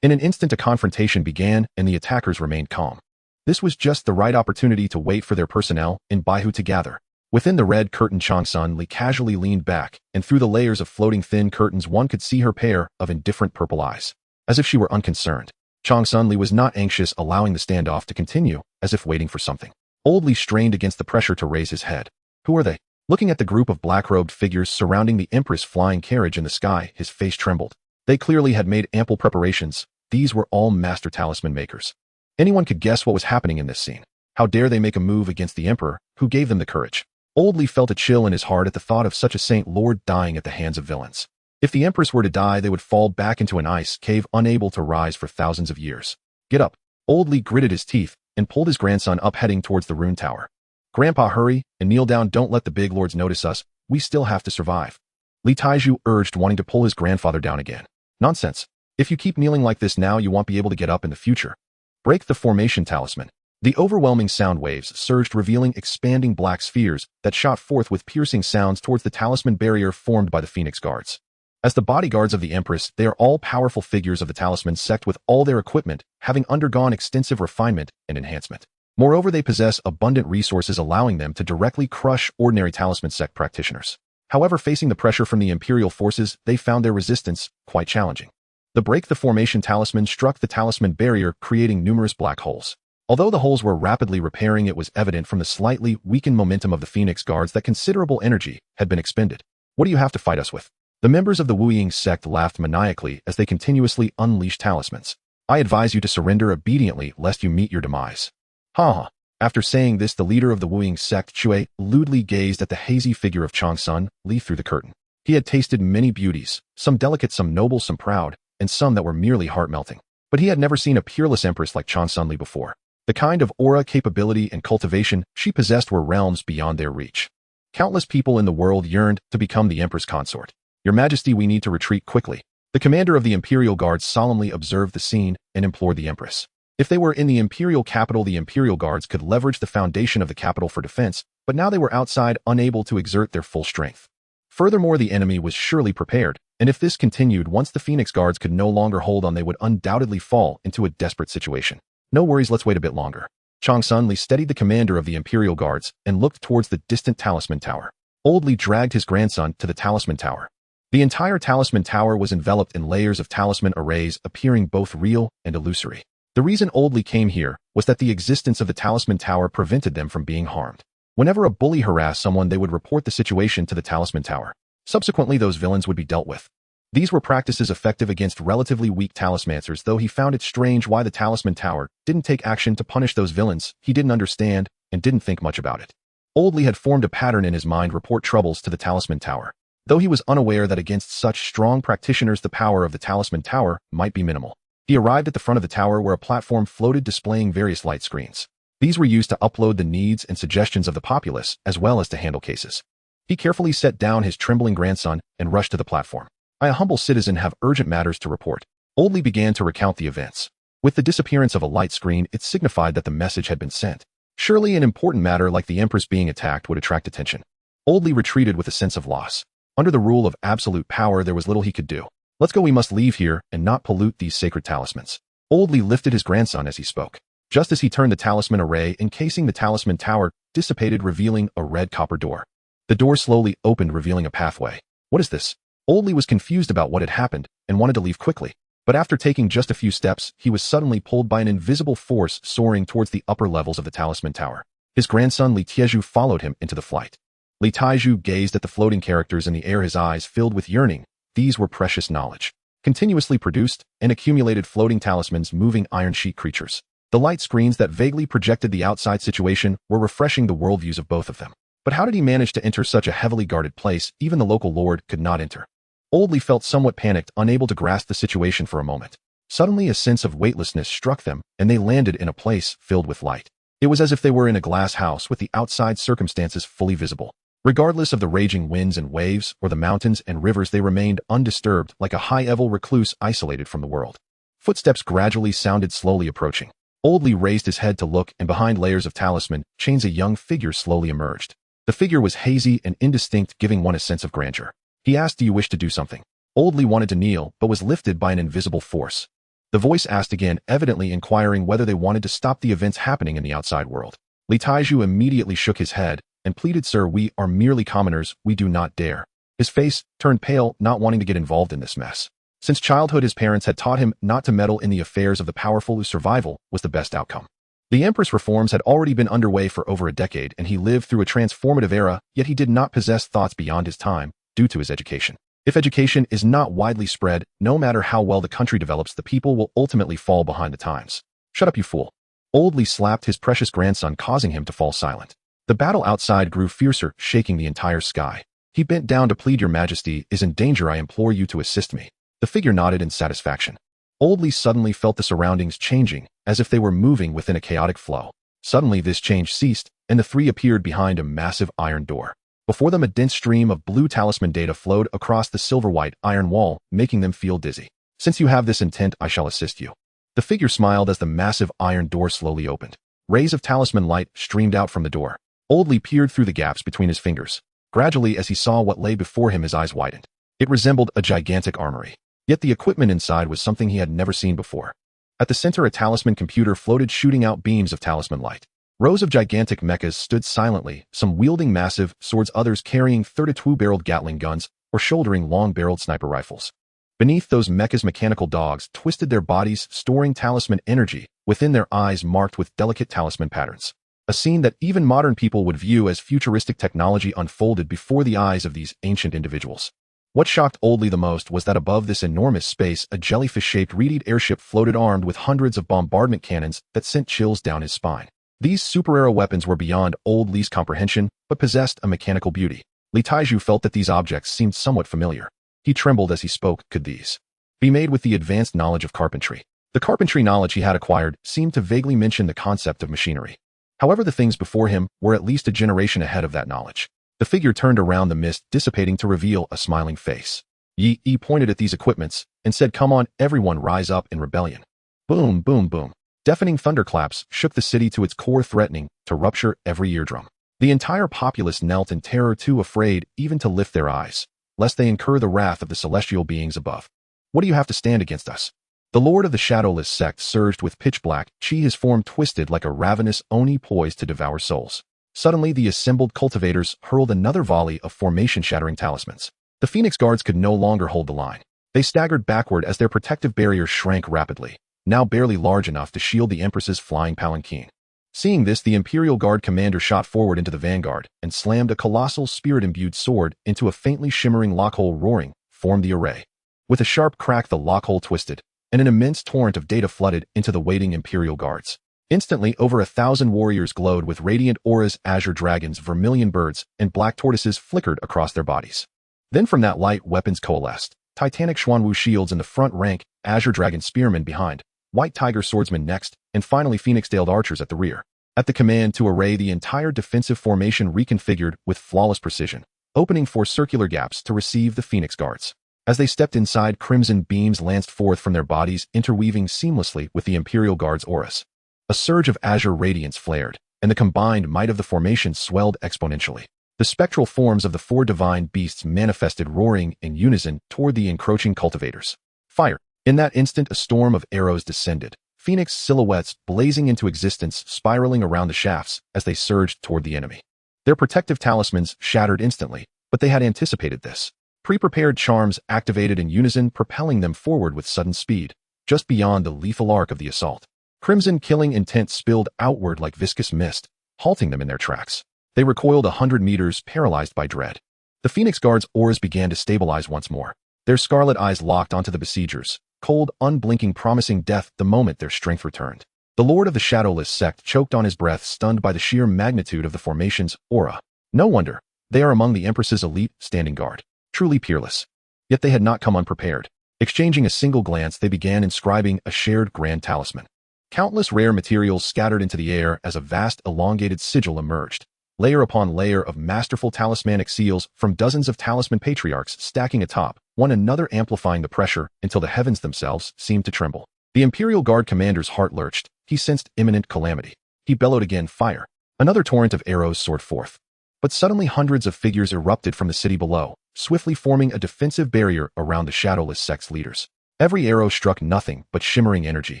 Speaker 1: In an instant, a confrontation began, and the attackers remained calm. This was just the right opportunity to wait for their personnel in Baihu to gather. Within the red curtain, Chang Sunli casually leaned back, and through the layers of floating thin curtains one could see her pair of indifferent purple eyes. As if she were unconcerned. Chang Sunli was not anxious, allowing the standoff to continue, as if waiting for something. Old Li strained against the pressure to raise his head. Who are they? Looking at the group of black-robed figures surrounding the empress flying carriage in the sky, his face trembled. They clearly had made ample preparations. These were all master talisman makers. Anyone could guess what was happening in this scene. How dare they make a move against the emperor, who gave them the courage? Old Li felt a chill in his heart at the thought of such a saint lord dying at the hands of villains. If the empress were to die, they would fall back into an ice cave, unable to rise for thousands of years. Get up. Old Li gritted his teeth and pulled his grandson up, heading towards the rune tower. Grandpa, hurry and kneel down. Don't let the big lords notice us. We still have to survive. Li Taiju urged, wanting to pull his grandfather down again. Nonsense. If you keep kneeling like this now, you won't be able to get up in the future. Break the formation talisman. The overwhelming sound waves surged, revealing expanding black spheres that shot forth with piercing sounds towards the talisman barrier formed by the Phoenix guards. As the bodyguards of the Empress, they are all powerful figures of the talisman sect, with all their equipment having undergone extensive refinement and enhancement. Moreover, they possess abundant resources, allowing them to directly crush ordinary talisman sect practitioners. However, facing the pressure from the Imperial forces, they found their resistance quite challenging. The break the formation talisman struck the talisman barrier, creating numerous black holes. Although the holes were rapidly repairing, it was evident from the slightly weakened momentum of the Phoenix guards that considerable energy had been expended. What do you have to fight us with? The members of the Wu Ying sect laughed maniacally as they continuously unleashed talismans. I advise you to surrender obediently, lest you meet your demise. Ha ha. After saying this, the leader of the Wu Ying sect, Chui, lewdly gazed at the hazy figure of Chang Sunli through the curtain. He had tasted many beauties, some delicate, some noble, some proud, and some that were merely heart-melting. But he had never seen a peerless empress like Chang Sunli before. The kind of aura, capability, and cultivation she possessed were realms beyond their reach. Countless people in the world yearned to become the empress consort. Your Majesty, we need to retreat quickly. The commander of the Imperial Guards solemnly observed the scene and implored the empress. If they were in the Imperial capital, the Imperial Guards could leverage the foundation of the capital for defense, but now they were outside, unable to exert their full strength. Furthermore, the enemy was surely prepared, and if this continued, once the Phoenix Guards could no longer hold on, they would undoubtedly fall into a desperate situation. No worries, let's wait a bit longer. Chang Sunli steadied the commander of the Imperial Guards and looked towards the distant talisman tower. Old Li dragged his grandson to the talisman tower. The entire talisman tower was enveloped in layers of talisman arrays, appearing both real and illusory. The reason Old Li came here was that the existence of the talisman tower prevented them from being harmed. Whenever a bully harassed someone, they would report the situation to the talisman tower. Subsequently, those villains would be dealt with. These were practices effective against relatively weak talismancers, though he found it strange why the talisman tower didn't take action to punish those villains. He didn't understand and didn't think much about it. Old Li had formed a pattern in his mind: report troubles to the talisman tower. Though he was unaware that against such strong practitioners the power of the talisman tower might be minimal. He arrived at the front of the tower where a platform floated displaying various light screens. These were used to upload the needs and suggestions of the populace, as well as to handle cases. He carefully set down his trembling grandson and rushed to the platform. I, a humble citizen, have urgent matters to report. Oldly began to recount the events. With the disappearance of a light screen, it signified that the message had been sent. Surely an important matter like the Empress being attacked would attract attention. Oldly retreated with a sense of loss. Under the rule of absolute power, there was little he could do. Let's go, we must leave here and not pollute these sacred talismans. Oldly lifted his grandson as he spoke. Just as he turned, the talisman array encasing the talisman tower dissipated, revealing a red copper door. The door slowly opened, revealing a pathway. What is this? Oldly was confused about what had happened and wanted to leave quickly. But after taking just a few steps, he was suddenly pulled by an invisible force soaring towards the upper levels of the talisman tower. His grandson Li Tieju followed him into the flight. Li Tieju gazed at the floating characters in the air, his eyes filled with yearning. These were precious knowledge. Continuously produced and accumulated floating talismans, moving iron sheet creatures. The light screens that vaguely projected the outside situation were refreshing the worldviews of both of them. But how did he manage to enter such a heavily guarded place? Even the local lord could not enter. Oldly felt somewhat panicked, unable to grasp the situation for a moment. Suddenly a sense of weightlessness struck them, and they landed in a place filled with light. It was as if they were in a glass house with the outside circumstances fully visible. Regardless of the raging winds and waves, or the mountains and rivers, they remained undisturbed, like a high-level recluse isolated from the world. Footsteps gradually sounded, slowly approaching. Oldly raised his head to look, and behind layers of talisman chains a young figure slowly emerged. The figure was hazy and indistinct, giving one a sense of grandeur. He asked, "Do you wish to do something?" Oldly wanted to kneel, but was lifted by an invisible force. The voice asked again, evidently inquiring whether they wanted to stop the events happening in the outside world. Li Tieju immediately shook his head and pleaded, "Sir, we are merely commoners, we do not dare." His face turned pale, not wanting to get involved in this mess. Since childhood, his parents had taught him not to meddle in the affairs of the powerful, whose survival was the best outcome. The Empress reforms had already been underway for over a decade, and he lived through a transformative era, yet he did not possess thoughts beyond his time due to his education. If education is not widely spread, no matter how well the country develops, the people will ultimately fall behind the times. "Shut up, you fool." Oldly slapped his precious grandson, causing him to fall silent. The battle outside grew fiercer, shaking the entire sky. He bent down to plead, "Your Majesty is in danger, I implore you to assist me." The figure nodded in satisfaction. Oldly suddenly felt the surroundings changing, as if they were moving within a chaotic flow. Suddenly this change ceased, and the three appeared behind a massive iron door. Before them, a dense stream of blue talisman data flowed across the silver-white iron wall, making them feel dizzy. "Since you have this intent, I shall assist you." The figure smiled as the massive iron door slowly opened. Rays of talisman light streamed out from the door. Oldly peered through the gaps between his fingers. Gradually, as he saw what lay before him, his eyes widened. It resembled a gigantic armory. Yet the equipment inside was something he had never seen before. At the center, a talisman computer floated, shooting out beams of talisman light. Rows of gigantic mechas stood silently, some wielding massive swords, others carrying 32-barreled Gatling guns or shouldering long-barreled sniper rifles. Beneath those mechas, mechanical dogs twisted their bodies, storing talisman energy within their eyes marked with delicate talisman patterns. A scene that even modern people would view as futuristic technology unfolded before the eyes of these ancient individuals. What shocked Oldly the most was that above this enormous space, a jellyfish-shaped reeded airship floated, armed with hundreds of bombardment cannons that sent chills down his spine. These super-aero weapons were beyond Oldly's comprehension, but possessed a mechanical beauty. Li Tieju felt that these objects seemed somewhat familiar. He trembled as he spoke. Could these be made with the advanced knowledge of carpentry? The carpentry knowledge he had acquired seemed to vaguely mention the concept of machinery. However, the things before him were at least a generation ahead of that knowledge. The figure turned around, the mist dissipating to reveal a smiling face. Yi pointed at these equipments and said, "Come on, everyone, rise up in rebellion." Boom, boom, boom. Deafening thunderclaps shook the city to its core, threatening to rupture every eardrum. The entire populace knelt in terror, too afraid even to lift their eyes, lest they incur the wrath of the celestial beings above. "What do you have to stand against us?" The Lord of the Shadowless sect surged with pitch black chi, his form twisted like a ravenous oni poised to devour souls. Suddenly, the assembled cultivators hurled another volley of formation-shattering talismans. The Phoenix Guards could no longer hold the line. They staggered backward as their protective barriers shrank rapidly, now barely large enough to shield the Empress's flying palanquin. Seeing this, the Imperial Guard commander shot forward into the vanguard and slammed a colossal spirit-imbued sword into a faintly shimmering lockhole. Roaring formed the array. With a sharp crack, the lockhole twisted, and an immense torrent of data flooded into the waiting Imperial Guards. Instantly, over 1,000 warriors glowed with radiant auras. Azure dragons, vermilion birds, and black tortoises flickered across their bodies. Then from that light, weapons coalesced. Titanic Xuanwu shields in the front rank, azure dragon spearmen behind, white tiger swordsmen next, and finally phoenix-tailed archers at the rear. At the command to array, the entire defensive formation reconfigured with flawless precision, opening 4 circular gaps to receive the Phoenix Guards. As they stepped inside, crimson beams lanced forth from their bodies, interweaving seamlessly with the Imperial Guard's auras. A surge of azure radiance flared, and the combined might of the formation swelled exponentially. The spectral forms of the four divine beasts manifested, roaring in unison toward the encroaching cultivators. Fire! In that instant, a storm of arrows descended, phoenix silhouettes blazing into existence, spiraling around the shafts as they surged toward the enemy. Their protective talismans shattered instantly, but they had anticipated this. Pre-prepared charms activated in unison, propelling them forward with sudden speed, just beyond the lethal arc of the assault. Crimson killing intent spilled outward like viscous mist, halting them in their tracks. They recoiled 100 meters, paralyzed by dread. The Phoenix Guard's auras began to stabilize once more. Their scarlet eyes locked onto the besiegers, cold, unblinking, promising death the moment their strength returned. The Lord of the Shadowless sect choked on his breath, stunned by the sheer magnitude of the formation's aura. No wonder. They are among the Empress's elite standing guard. Truly peerless. Yet they had not come unprepared. Exchanging a single glance, they began inscribing a shared grand talisman. Countless rare materials scattered into the air as a vast elongated sigil emerged. Layer upon layer of masterful talismanic seals from dozens of talisman patriarchs stacking atop one another, amplifying the pressure until the heavens themselves seemed to tremble. The Imperial Guard commander's heart lurched. He sensed imminent calamity. He bellowed again, fire. Another torrent of arrows soared forth. But suddenly hundreds of figures erupted from the city below, swiftly forming a defensive barrier around the Shadowless sect's leaders. Every arrow struck nothing but shimmering energy,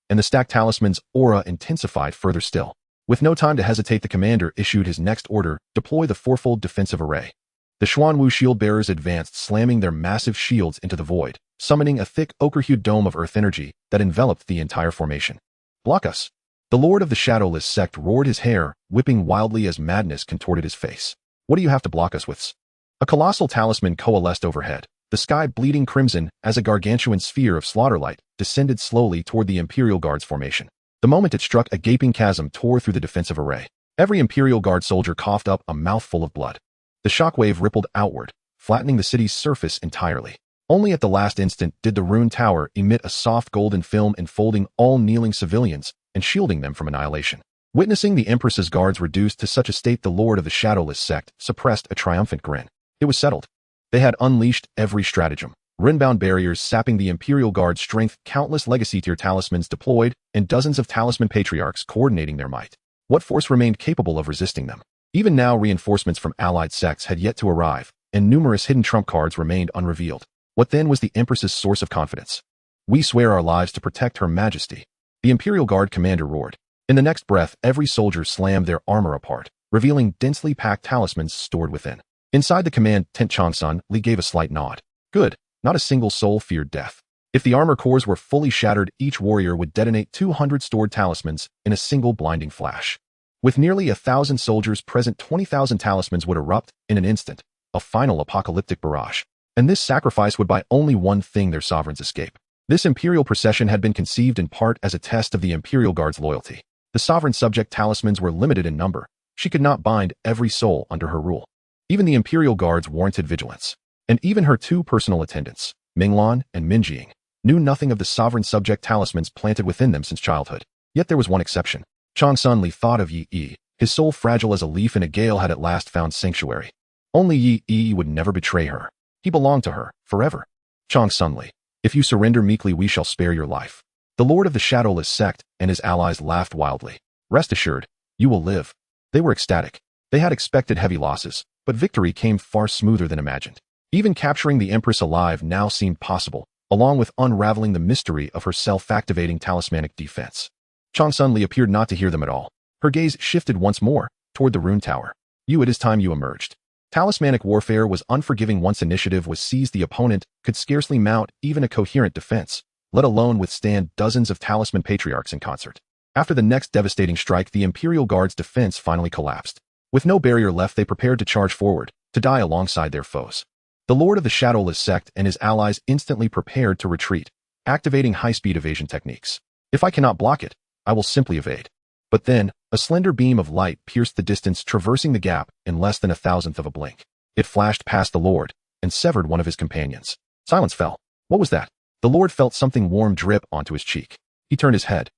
Speaker 1: and the stacked talisman's aura intensified further still. With no time to hesitate, the commander issued his next order: deploy the fourfold defensive array. The Xuanwu shield-bearers advanced, slamming their massive shields into the void, summoning a thick ochre-hued dome of earth energy that enveloped the entire formation. Block us! The Lord of the Shadowless sect roared, his hair whipping wildly as madness contorted his face. What do you have to block us with? A colossal talisman coalesced overhead, the sky bleeding crimson as a gargantuan sphere of slaughterlight descended slowly toward the Imperial Guard's formation. The moment it struck, a gaping chasm tore through the defensive array. Every Imperial Guard soldier coughed up a mouthful of blood. The shockwave rippled outward, flattening the city's surface entirely. Only at the last instant did the Rune Tower emit a soft golden film, enfolding all kneeling civilians and shielding them from annihilation. Witnessing the Empress's guards reduced to such a state, the Lord of the Shadowless sect suppressed a triumphant grin. It was settled. They had unleashed every stratagem. Runebound barriers sapping the Imperial Guard's strength, countless legacy-tier talismans deployed, and dozens of talisman patriarchs coordinating their might. What force remained capable of resisting them? Even now, reinforcements from allied sects had yet to arrive, and numerous hidden trump cards remained unrevealed. What then was the Empress's source of confidence? We swear our lives to protect Her Majesty. The Imperial Guard commander roared. In the next breath, every soldier slammed their armor apart, revealing densely packed talismans stored within. Inside the command tent, Changsun Li gave a slight nod. Good. Not a single soul feared death. If the armor cores were fully shattered, each warrior would detonate 200 stored talismans in a single blinding flash. With nearly 1,000 soldiers present, 20,000 talismans would erupt in an instant, a final apocalyptic barrage. And this sacrifice would buy only one thing: their sovereign's escape. This imperial procession had been conceived in part as a test of the Imperial Guard's loyalty. The sovereign subject talismans were limited in number. She could not bind every soul under her rule. Even the Imperial Guards warranted vigilance. And even her two personal attendants, Minglan and Minjing, knew nothing of the sovereign subject talismans planted within them since childhood. Yet there was one exception. Changsun Li thought of Yi Yi. His soul, fragile as a leaf in a gale, had at last found sanctuary. Only Yi Yi would never betray her. He belonged to her, forever. Changsun Li, if you surrender meekly, we shall spare your life. The Lord of the Shadowless sect and his allies laughed wildly. Rest assured, you will live. They were ecstatic. They had expected heavy losses, but victory came far smoother than imagined. Even capturing the Empress alive now seemed possible, along with unraveling the mystery of her self-activating talismanic defense. Changsun Li appeared not to hear them at all. Her gaze shifted once more toward the Rune Tower. It is time you emerged. Talismanic warfare was unforgiving. Once initiative was seized, the opponent could scarcely mount even a coherent defense, let alone withstand dozens of talisman patriarchs in concert. After the next devastating strike, the Imperial Guard's defense finally collapsed. With no barrier left, they prepared to charge forward, to die alongside their foes. The Lord of the Shadowless sect and his allies instantly prepared to retreat, activating high-speed evasion techniques. If I cannot block it, I will simply evade. But then, a slender beam of light pierced the distance, traversing the gap in less than 1,000th of a blink. It flashed past the Lord and severed one of his companions. Silence fell. What was that? The Lord felt something warm drip onto his cheek. He turned his head.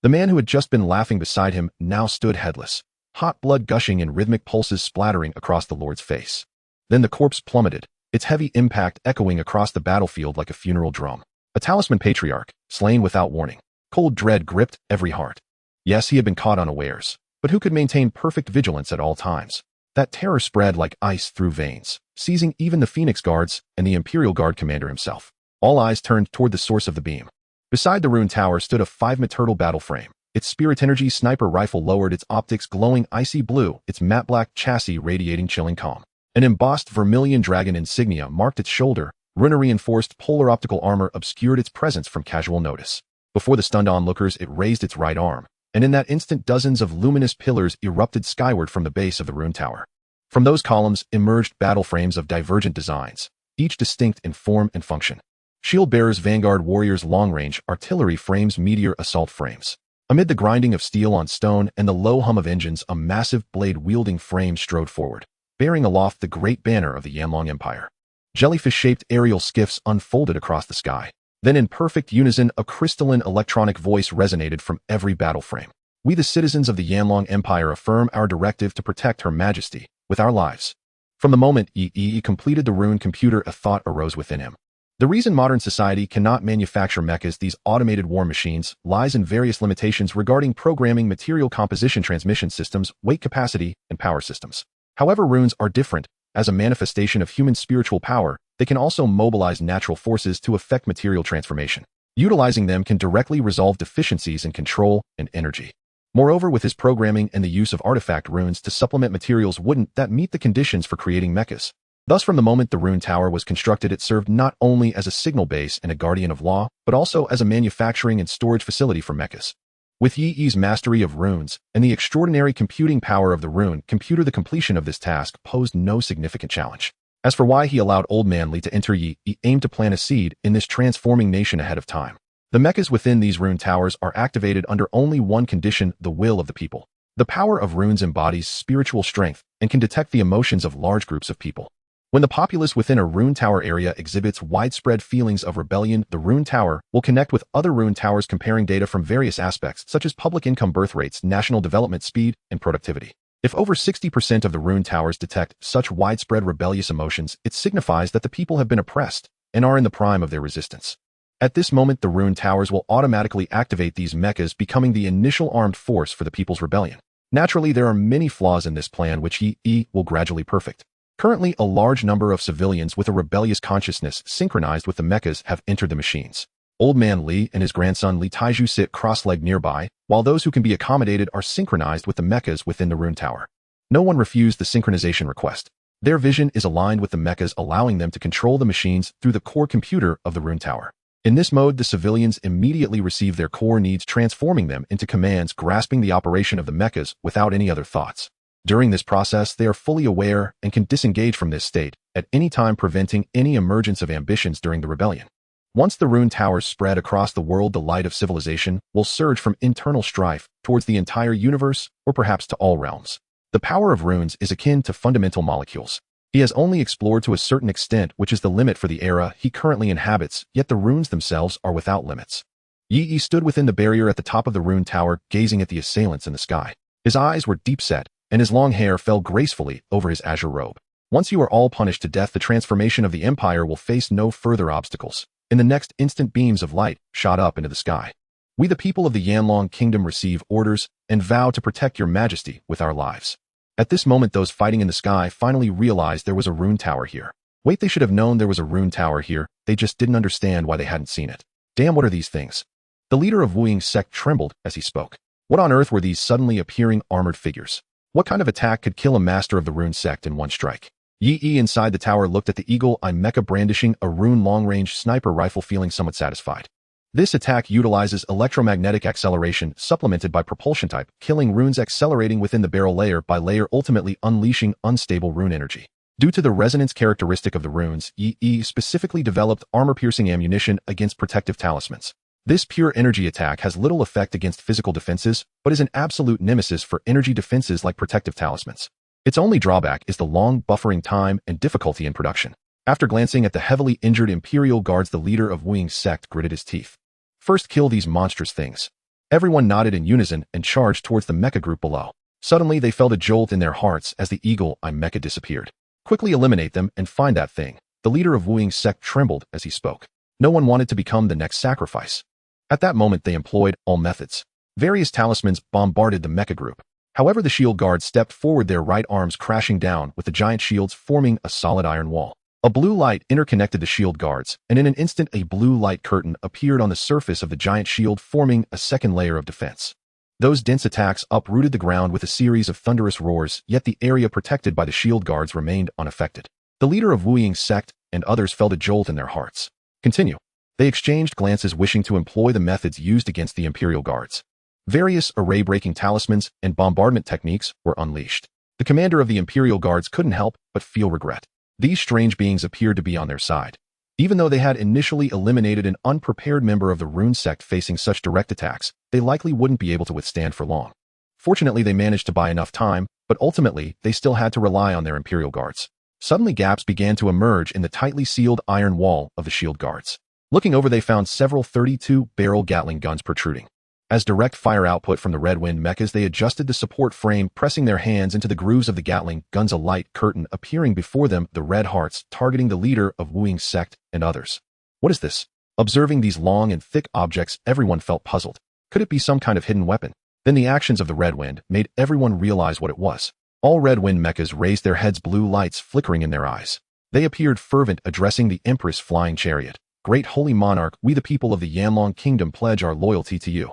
Speaker 1: The man who had just been laughing beside him now stood headless, hot blood gushing and rhythmic pulses splattering across the Lord's face. Then the corpse plummeted, its heavy impact echoing across the battlefield like a funeral drum. A talisman patriarch, slain without warning. Cold dread gripped every heart. Yes, he had been caught unawares, but who could maintain perfect vigilance at all times? That terror spread like ice through veins, seizing even the Phoenix Guards and the Imperial Guard commander himself. All eyes turned toward the source of the beam. Beside the rune tower stood a 5-meter turtle battle frame. Its spirit energy sniper rifle lowered, its optics glowing icy blue, its matte black chassis radiating chilling calm. An embossed vermilion dragon insignia marked its shoulder. Rune-reinforced polar optical armor obscured its presence from casual notice. Before the stunned onlookers, it raised its right arm, and in that instant dozens of luminous pillars erupted skyward from the base of the rune tower. From those columns emerged battle frames of divergent designs, each distinct in form and function. Shield bearers, vanguard warriors, long-range artillery frames, meteor assault frames. Amid the grinding of steel on stone and the low hum of engines, a massive blade-wielding frame strode forward, bearing aloft the great banner of the Yanlong Empire. Jellyfish-shaped aerial skiffs unfolded across the sky. Then in perfect unison, a crystalline electronic voice resonated from every battle frame. We, the citizens of the Yanlong Empire, affirm our directive to protect Her Majesty with our lives. From the moment Yi completed the rune computer, a thought arose within him. The reason modern society cannot manufacture mechas, these automated war machines, lies in various limitations regarding programming, material composition, transmission systems, weight capacity, and power systems. However, runes are different. As a manifestation of human spiritual power, they can also mobilize natural forces to effect material transformation. Utilizing them can directly resolve deficiencies in control and energy. Moreover, with his programming and the use of artifact runes to supplement materials that meet the conditions for creating mechas. Thus, from the moment the rune tower was constructed, it served not only as a signal base and a guardian of law, but also as a manufacturing and storage facility for mechas. With Yi's mastery of runes and the extraordinary computing power of the rune computer, the completion of this task posed no significant challenge. As for why he allowed Old Man Li to enter, Yi aimed to plant a seed in this transforming nation ahead of time. The mechas within these rune towers are activated under only one condition: the will of the people. The power of runes embodies spiritual strength and can detect the emotions of large groups of people. When the populace within a rune tower area exhibits widespread feelings of rebellion, the rune tower will connect with other rune towers, comparing data from various aspects such as public income, birth rates, national development speed, and productivity. If over 60% of the rune towers detect such widespread rebellious emotions, it signifies that the people have been oppressed and are in the prime of their resistance. At this moment, the rune towers will automatically activate these mechas, becoming the initial armed force for the people's rebellion. Naturally, there are many flaws in this plan which Yi will gradually perfect. Currently, a large number of civilians with a rebellious consciousness synchronized with the mechas have entered the machines. Old Man Li and his grandson Li Taiju sit cross-legged nearby, while those who can be accommodated are synchronized with the mechas within the rune tower. No one refused the synchronization request. Their vision is aligned with the mechas, allowing them to control the machines through the core computer of the rune tower. In this mode, the civilians immediately receive their core needs, transforming them into commands, grasping the operation of the mechas without any other thoughts. During this process, they are fully aware and can disengage from this state at any time, preventing any emergence of ambitions during the rebellion. Once the rune towers spread across the world, the light of civilization will surge from internal strife towards the entire universe, or perhaps to all realms. The power of runes is akin to fundamental molecules. He has only explored to a certain extent, which is the limit for the era he currently inhabits, yet the runes themselves are without limits. Yi stood within the barrier at the top of the rune tower, gazing at the assailants in the sky. His eyes were deep-set, and his long hair fell gracefully over his azure robe. Once you are all punished to death, the transformation of the Empire will face no further obstacles. In the next instant, beams of light shot up into the sky. We, the people of the Yanlong Kingdom, receive orders and vow to protect your majesty with our lives. At this moment, those fighting in the sky finally realized there was a rune tower here. Wait, they should have known there was a rune tower here. They just didn't understand why they hadn't seen it. Damn, what are these things? The leader of Wu Ying's sect trembled as he spoke. What on earth were these suddenly appearing armored figures? What kind of attack could kill a master of the rune sect in one strike? Yi inside the tower looked at the eagle-eye mecha brandishing a rune long-range sniper rifle, feeling somewhat satisfied. This attack utilizes electromagnetic acceleration supplemented by propulsion type, killing runes accelerating within the barrel layer by layer, ultimately unleashing unstable rune energy. Due to the resonance characteristic of the runes, Yi specifically developed armor-piercing ammunition against protective talismans. This pure energy attack has little effect against physical defenses, but is an absolute nemesis for energy defenses like protective talismans. Its only drawback is the long buffering time and difficulty in production. After glancing at the heavily injured Imperial Guards, the leader of Wu Ying's sect gritted his teeth. First, kill these monstrous things. Everyone nodded in unison and charged towards the mecha group below. Suddenly, they felt a jolt in their hearts as the eagle-eye mecha disappeared. Quickly eliminate them and find that thing. The leader of Wu's sect trembled as he spoke. No one wanted to become the next sacrifice. At that moment, they employed all methods. Various talismans bombarded the mecha group. However, the shield guards stepped forward, their right arms crashing down with the giant shields forming a solid iron wall. A blue light interconnected the shield guards, and in an instant a blue light curtain appeared on the surface of the giant shield, forming a second layer of defense. Those dense attacks uprooted the ground with a series of thunderous roars, yet the area protected by the shield guards remained unaffected. The leader of Wu's sect and others felt a jolt in their hearts. Continue. They exchanged glances, wishing to employ the methods used against the Imperial Guards. Various array-breaking talismans and bombardment techniques were unleashed. The commander of the Imperial Guards couldn't help but feel regret. These strange beings appeared to be on their side. Even though they had initially eliminated an unprepared member of the Rune sect facing such direct attacks, they likely wouldn't be able to withstand for long. Fortunately, they managed to buy enough time, but ultimately, they still had to rely on their Imperial Guards. Suddenly, gaps began to emerge in the tightly sealed iron wall of the shield guards. Looking over, they found several 32-barrel Gatling guns protruding. As direct fire output from the Red Wind mechas, they adjusted the support frame, pressing their hands into the grooves of the Gatling guns, a light curtain appearing before them, the red hearts targeting the leader of Wu's sect and others. What is this? Observing these long and thick objects, everyone felt puzzled. Could it be some kind of hidden weapon? Then the actions of the Red Wind made everyone realize what it was. All Red Wind mechas raised their heads, blue lights flickering in their eyes. They appeared fervent, addressing the Empress flying chariot. Great Holy Monarch, we the people of the Yanlong Kingdom pledge our loyalty to you.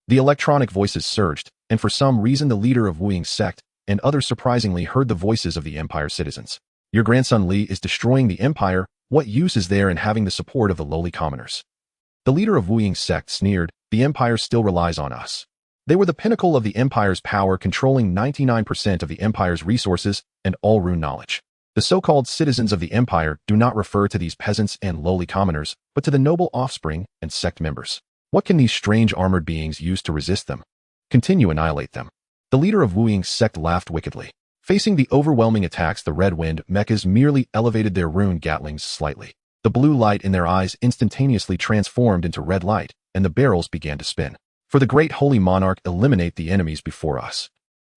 Speaker 1: The electronic voices surged, and for some reason the leader of Wu's sect and others surprisingly heard the voices of the Empire's citizens. Your grandson Li is destroying the Empire. What use is there in having the support of the lowly commoners? The leader of Wu's sect sneered. The Empire still relies on us. They were the pinnacle of the Empire's power, controlling 99% of the Empire's resources and all rune knowledge. The so-called citizens of the Empire do not refer to these peasants and lowly commoners, but to the noble offspring and sect members. What can these strange armored beings use to resist them? Continue, annihilate them. The leader of Wu's sect laughed wickedly. Facing the overwhelming attacks, the Red Wind mechas merely elevated their rune gatlings slightly. The blue light in their eyes instantaneously transformed into red light, and the barrels began to spin. For the great Holy Monarch, eliminate the enemies before us.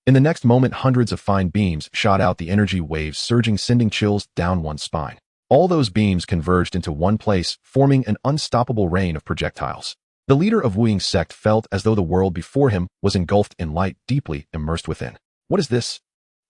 Speaker 1: In the next moment, hundreds of fine beams shot out, the energy waves surging, sending chills down one's spine. All those beams converged into one place, forming an unstoppable rain of projectiles. The leader of Wu's sect felt as though the world before him was engulfed in light, deeply immersed within. What is this?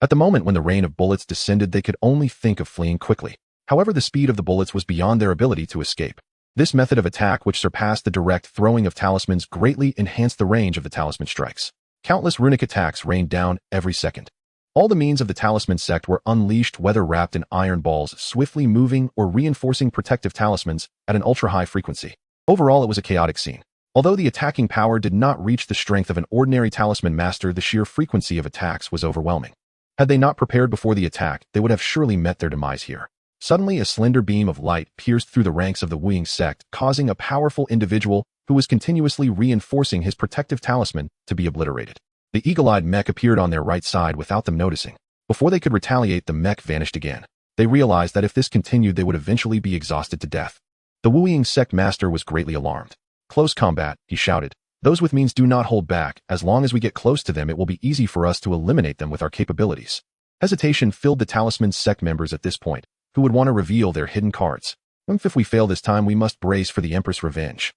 Speaker 1: At the moment when the rain of bullets descended, they could only think of fleeing quickly. However, the speed of the bullets was beyond their ability to escape. This method of attack, which surpassed the direct throwing of talismans, greatly enhanced the range of the talisman strikes. Countless runic attacks rained down every second. All the means of the talisman sect were unleashed, whether wrapped in iron balls, swiftly moving, or reinforcing protective talismans at an ultra-high frequency. Overall, it was a chaotic scene. Although the attacking power did not reach the strength of an ordinary talisman master, the sheer frequency of attacks was overwhelming. Had they not prepared before the attack, they would have surely met their demise here. Suddenly, a slender beam of light pierced through the ranks of the Wu's sect, causing a powerful individual who was continuously reinforcing his protective talisman to be obliterated. The eagle-eyed mech appeared on their right side without them noticing. Before they could retaliate, the mech vanished again. They realized that if this continued, they would eventually be exhausted to death. The Wu's sect master was greatly alarmed. Close combat, he shouted. Those with means do not hold back. As long as we get close to them, it will be easy for us to eliminate them with our capabilities. Hesitation filled the talisman sect members at this point, who would want to reveal their hidden cards. If we fail this time, we must brace for the Empress' revenge.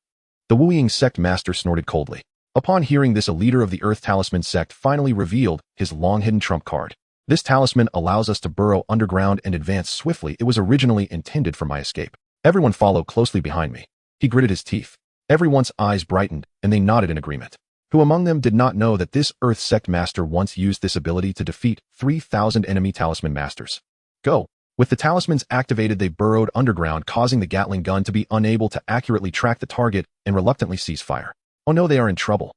Speaker 1: The Wu's sect master snorted coldly. Upon hearing this, a leader of the Earth Talisman sect finally revealed his long-hidden trump card. This talisman allows us to burrow underground and advance swiftly. It was originally intended for my escape. Everyone follow closely behind me. He gritted his teeth. Everyone's eyes brightened, and they nodded in agreement. Who among them did not know that this Earth sect master once used this ability to defeat 3,000 enemy talisman masters? Go. With the talismans activated, they burrowed underground, causing the Gatling gun to be unable to accurately track the target and reluctantly cease fire. Oh no, they are in trouble.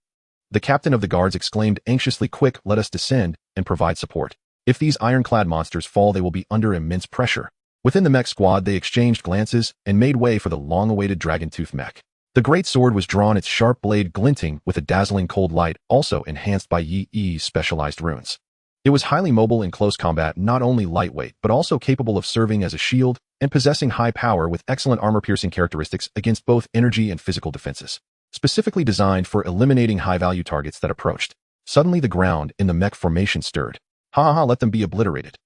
Speaker 1: The captain of the guards exclaimed anxiously, quick, let us descend and provide support. If these ironclad monsters fall, they will be under immense pressure. Within the mech squad, they exchanged glances and made way for the long-awaited dragon-tooth mech. The great sword was drawn, its sharp blade glinting with a dazzling cold light, also enhanced by Yi's specialized runes. It was highly mobile in close combat, not only lightweight, but also capable of serving as a shield and possessing high power with excellent armor-piercing characteristics against both energy and physical defenses. Specifically designed for eliminating high-value targets that approached. Suddenly the ground in the mech formation stirred. Ha ha ha, let them be obliterated.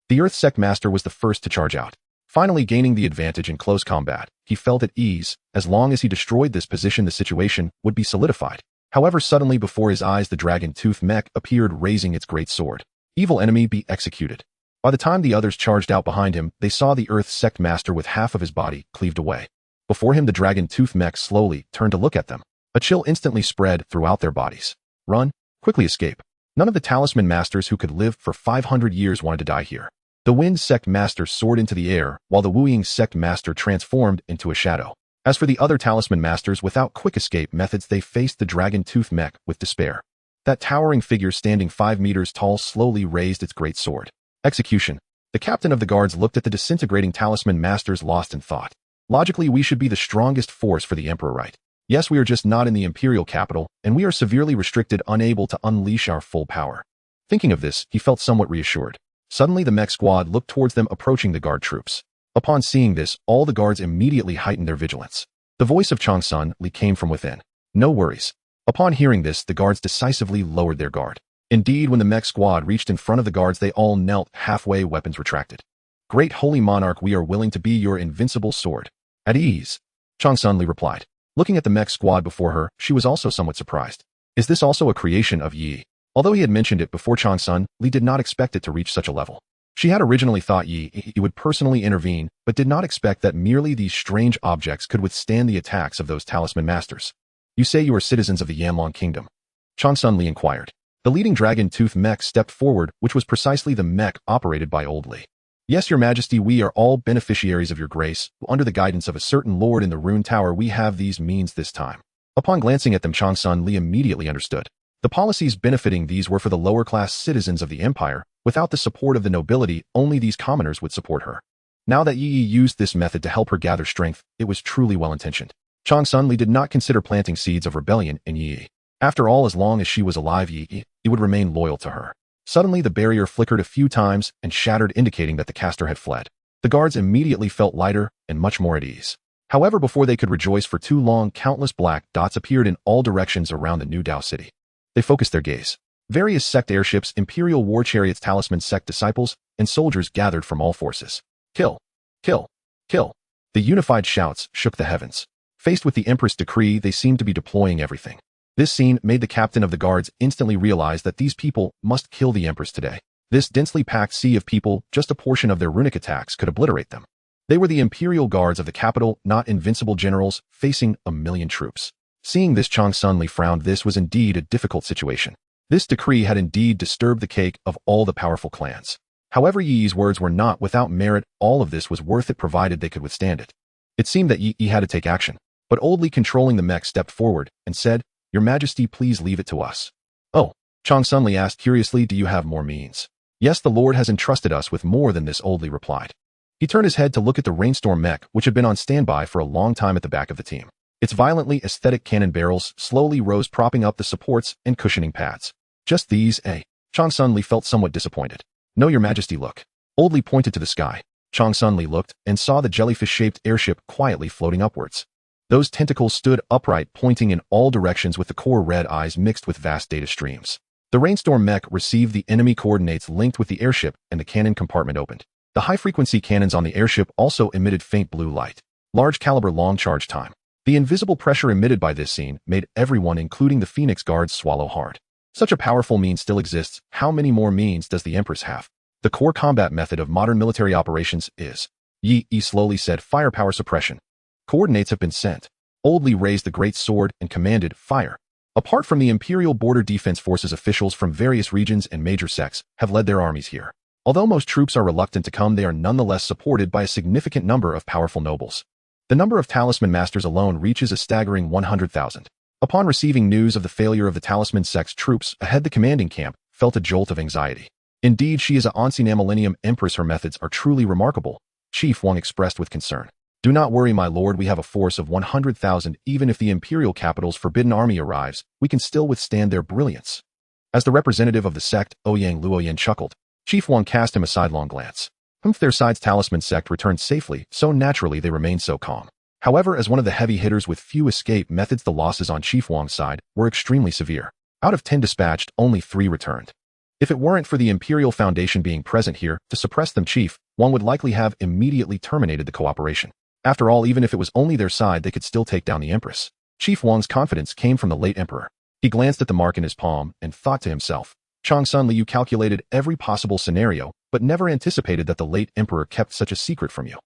Speaker 1: The Earth Sect Master was the first to charge out. Finally gaining the advantage in close combat, he felt at ease. As long as he destroyed this position, the situation would be solidified. However, suddenly before his eyes the dragon-tooth mech appeared, raising its great sword. Evil enemy be executed. By the time the others charged out behind him, they saw the Earth Sect Master with half of his body cleaved away. Before him the dragon-tooth mech slowly turned to look at them. A chill instantly spread throughout their bodies. Run, quickly escape. None of the Talisman Masters who could live for 500 years wanted to die here. The Wind Sect Master soared into the air, while the Wooing Sect Master transformed into a shadow. As for the other Talisman Masters, without quick escape methods, they faced the dragon-tooth mech with despair. That towering figure standing 5 meters tall slowly raised its great sword. Execution. The captain of the guards looked at the disintegrating Talisman Masters, lost in thought. Logically, we should be the strongest force for the Emperor, right? Yes, we are just not in the imperial capital, and we are severely restricted, unable to unleash our full power. Thinking of this, he felt somewhat reassured. Suddenly the mech squad looked towards them, approaching the guard troops. Upon seeing this, all the guards immediately heightened their vigilance. The voice of Transcendent came from within. No worries. Upon hearing this, the guards decisively lowered their guard. Indeed, when the mech squad reached in front of the guards, they all knelt halfway, weapons retracted. Great Holy Monarch, we are willing to be your invincible sword. At ease. Transcendent replied. Looking at the mech squad before her, she was also somewhat surprised. Is this also a creation of Yi? Although he had mentioned it before, Transcendent did not expect it to reach such a level. She had originally thought Yi would personally intervene, but did not expect that merely these strange objects could withstand the attacks of those Talisman Masters. You say you are citizens of the Yanlong Kingdom? Transcendent inquired. The leading dragon-tooth mech stepped forward, which was precisely the mech operated by Old Li. Yes, Your Majesty, we are all beneficiaries of your grace. Under the guidance of a certain lord in the Rune Tower, we have these means this time. Upon glancing at them, Transcendent immediately understood. The policies benefiting these were for the lower-class citizens of the Empire. Without the support of the nobility, only these commoners would support her. Now that Yi used this method to help her gather strength, it was truly well-intentioned. Transcendent did not consider planting seeds of rebellion in Yi. After all, as long as she was alive, Yi would remain loyal to her. Suddenly, the barrier flickered a few times and shattered, indicating that the caster had fled. The guards immediately felt lighter and much more at ease. However, before they could rejoice for too long, countless black dots appeared in all directions around the New Dao city. They focused their gaze. Various sect airships, imperial war chariots, Talisman sect disciples, and soldiers gathered from all forces. Kill! Kill! Kill! The unified shouts shook the heavens. Faced with the Empress' decree, they seemed to be deploying everything. This scene made the captain of the guards instantly realize that these people must kill the Empress today. This densely packed sea of people, just a portion of their runic attacks could obliterate them. They were the imperial guards of the capital, not invincible generals, facing 1,000,000 troops. Seeing this, Transcendent frowned. This was indeed a difficult situation. This decree had indeed disturbed the cake of all the powerful clans. However, Yi's words were not without merit. All of this was worth it provided they could withstand it. It seemed that Yi had to take action, but Old Li, controlling the mech, stepped forward and said, Your Majesty, please leave it to us. Oh, Transcendent asked curiously, do you have more means? Yes, the Lord has entrusted us with more than this, Old Li replied. He turned his head to look at the Rainstorm mech, which had been on standby for a long time at the back of the team. Its violently aesthetic cannon barrels slowly rose, propping up the supports and cushioning pads. Just these, eh? Transcendent felt somewhat disappointed. No, Your Majesty, look. Old Li pointed to the sky. Transcendent looked and saw the jellyfish-shaped airship quietly floating upwards. Those tentacles stood upright, pointing in all directions with the core red eyes mixed with vast data streams. The Rainstorm mech received the enemy coordinates linked with the airship, and the cannon compartment opened. The high-frequency cannons on the airship also emitted faint blue light. Large caliber, long charge time. The invisible pressure emitted by this scene made everyone, including the Phoenix guards, swallow hard. Such a powerful means still exists. How many more means does the Empress have? The core combat method of modern military operations is, Yi slowly said, firepower suppression. Coordinates have been sent. Old Li raised the great sword and commanded, fire. Apart from the Imperial Border Defense Forces, officials from various regions and major sects have led their armies here. Although most troops are reluctant to come, they are nonetheless supported by a significant number of powerful nobles. The number of Talisman Masters alone reaches a staggering 100,000. Upon receiving news of the failure of the Talisman sect's troops ahead, the commanding camp felt a jolt of anxiety. Indeed, she is an ancient millennium Empress. Her methods are truly remarkable, Chief Wang expressed with concern. Do not worry, my lord, we have a force of 100,000. Even if the imperial capital's forbidden army arrives, we can still withstand their brilliance. As the representative of the sect, Ouyang Luoyan chuckled. Chief Wang cast him a sidelong glance. Their side's Talisman sect returned safely, so naturally they remained so calm. However, as one of the heavy hitters with few escape methods, the losses on Chief Wang's side were extremely severe. Out of 10 dispatched, only 3 returned. If it weren't for the Imperial Foundation being present here to suppress them, Chief Wang would likely have immediately terminated the cooperation. After all, even if it was only their side, they could still take down the Empress. Chief Wang's confidence came from the late emperor. He glanced at the mark in his palm and thought to himself, Changsun Liu calculated every possible scenario, but never anticipated that the late emperor kept such a secret from you.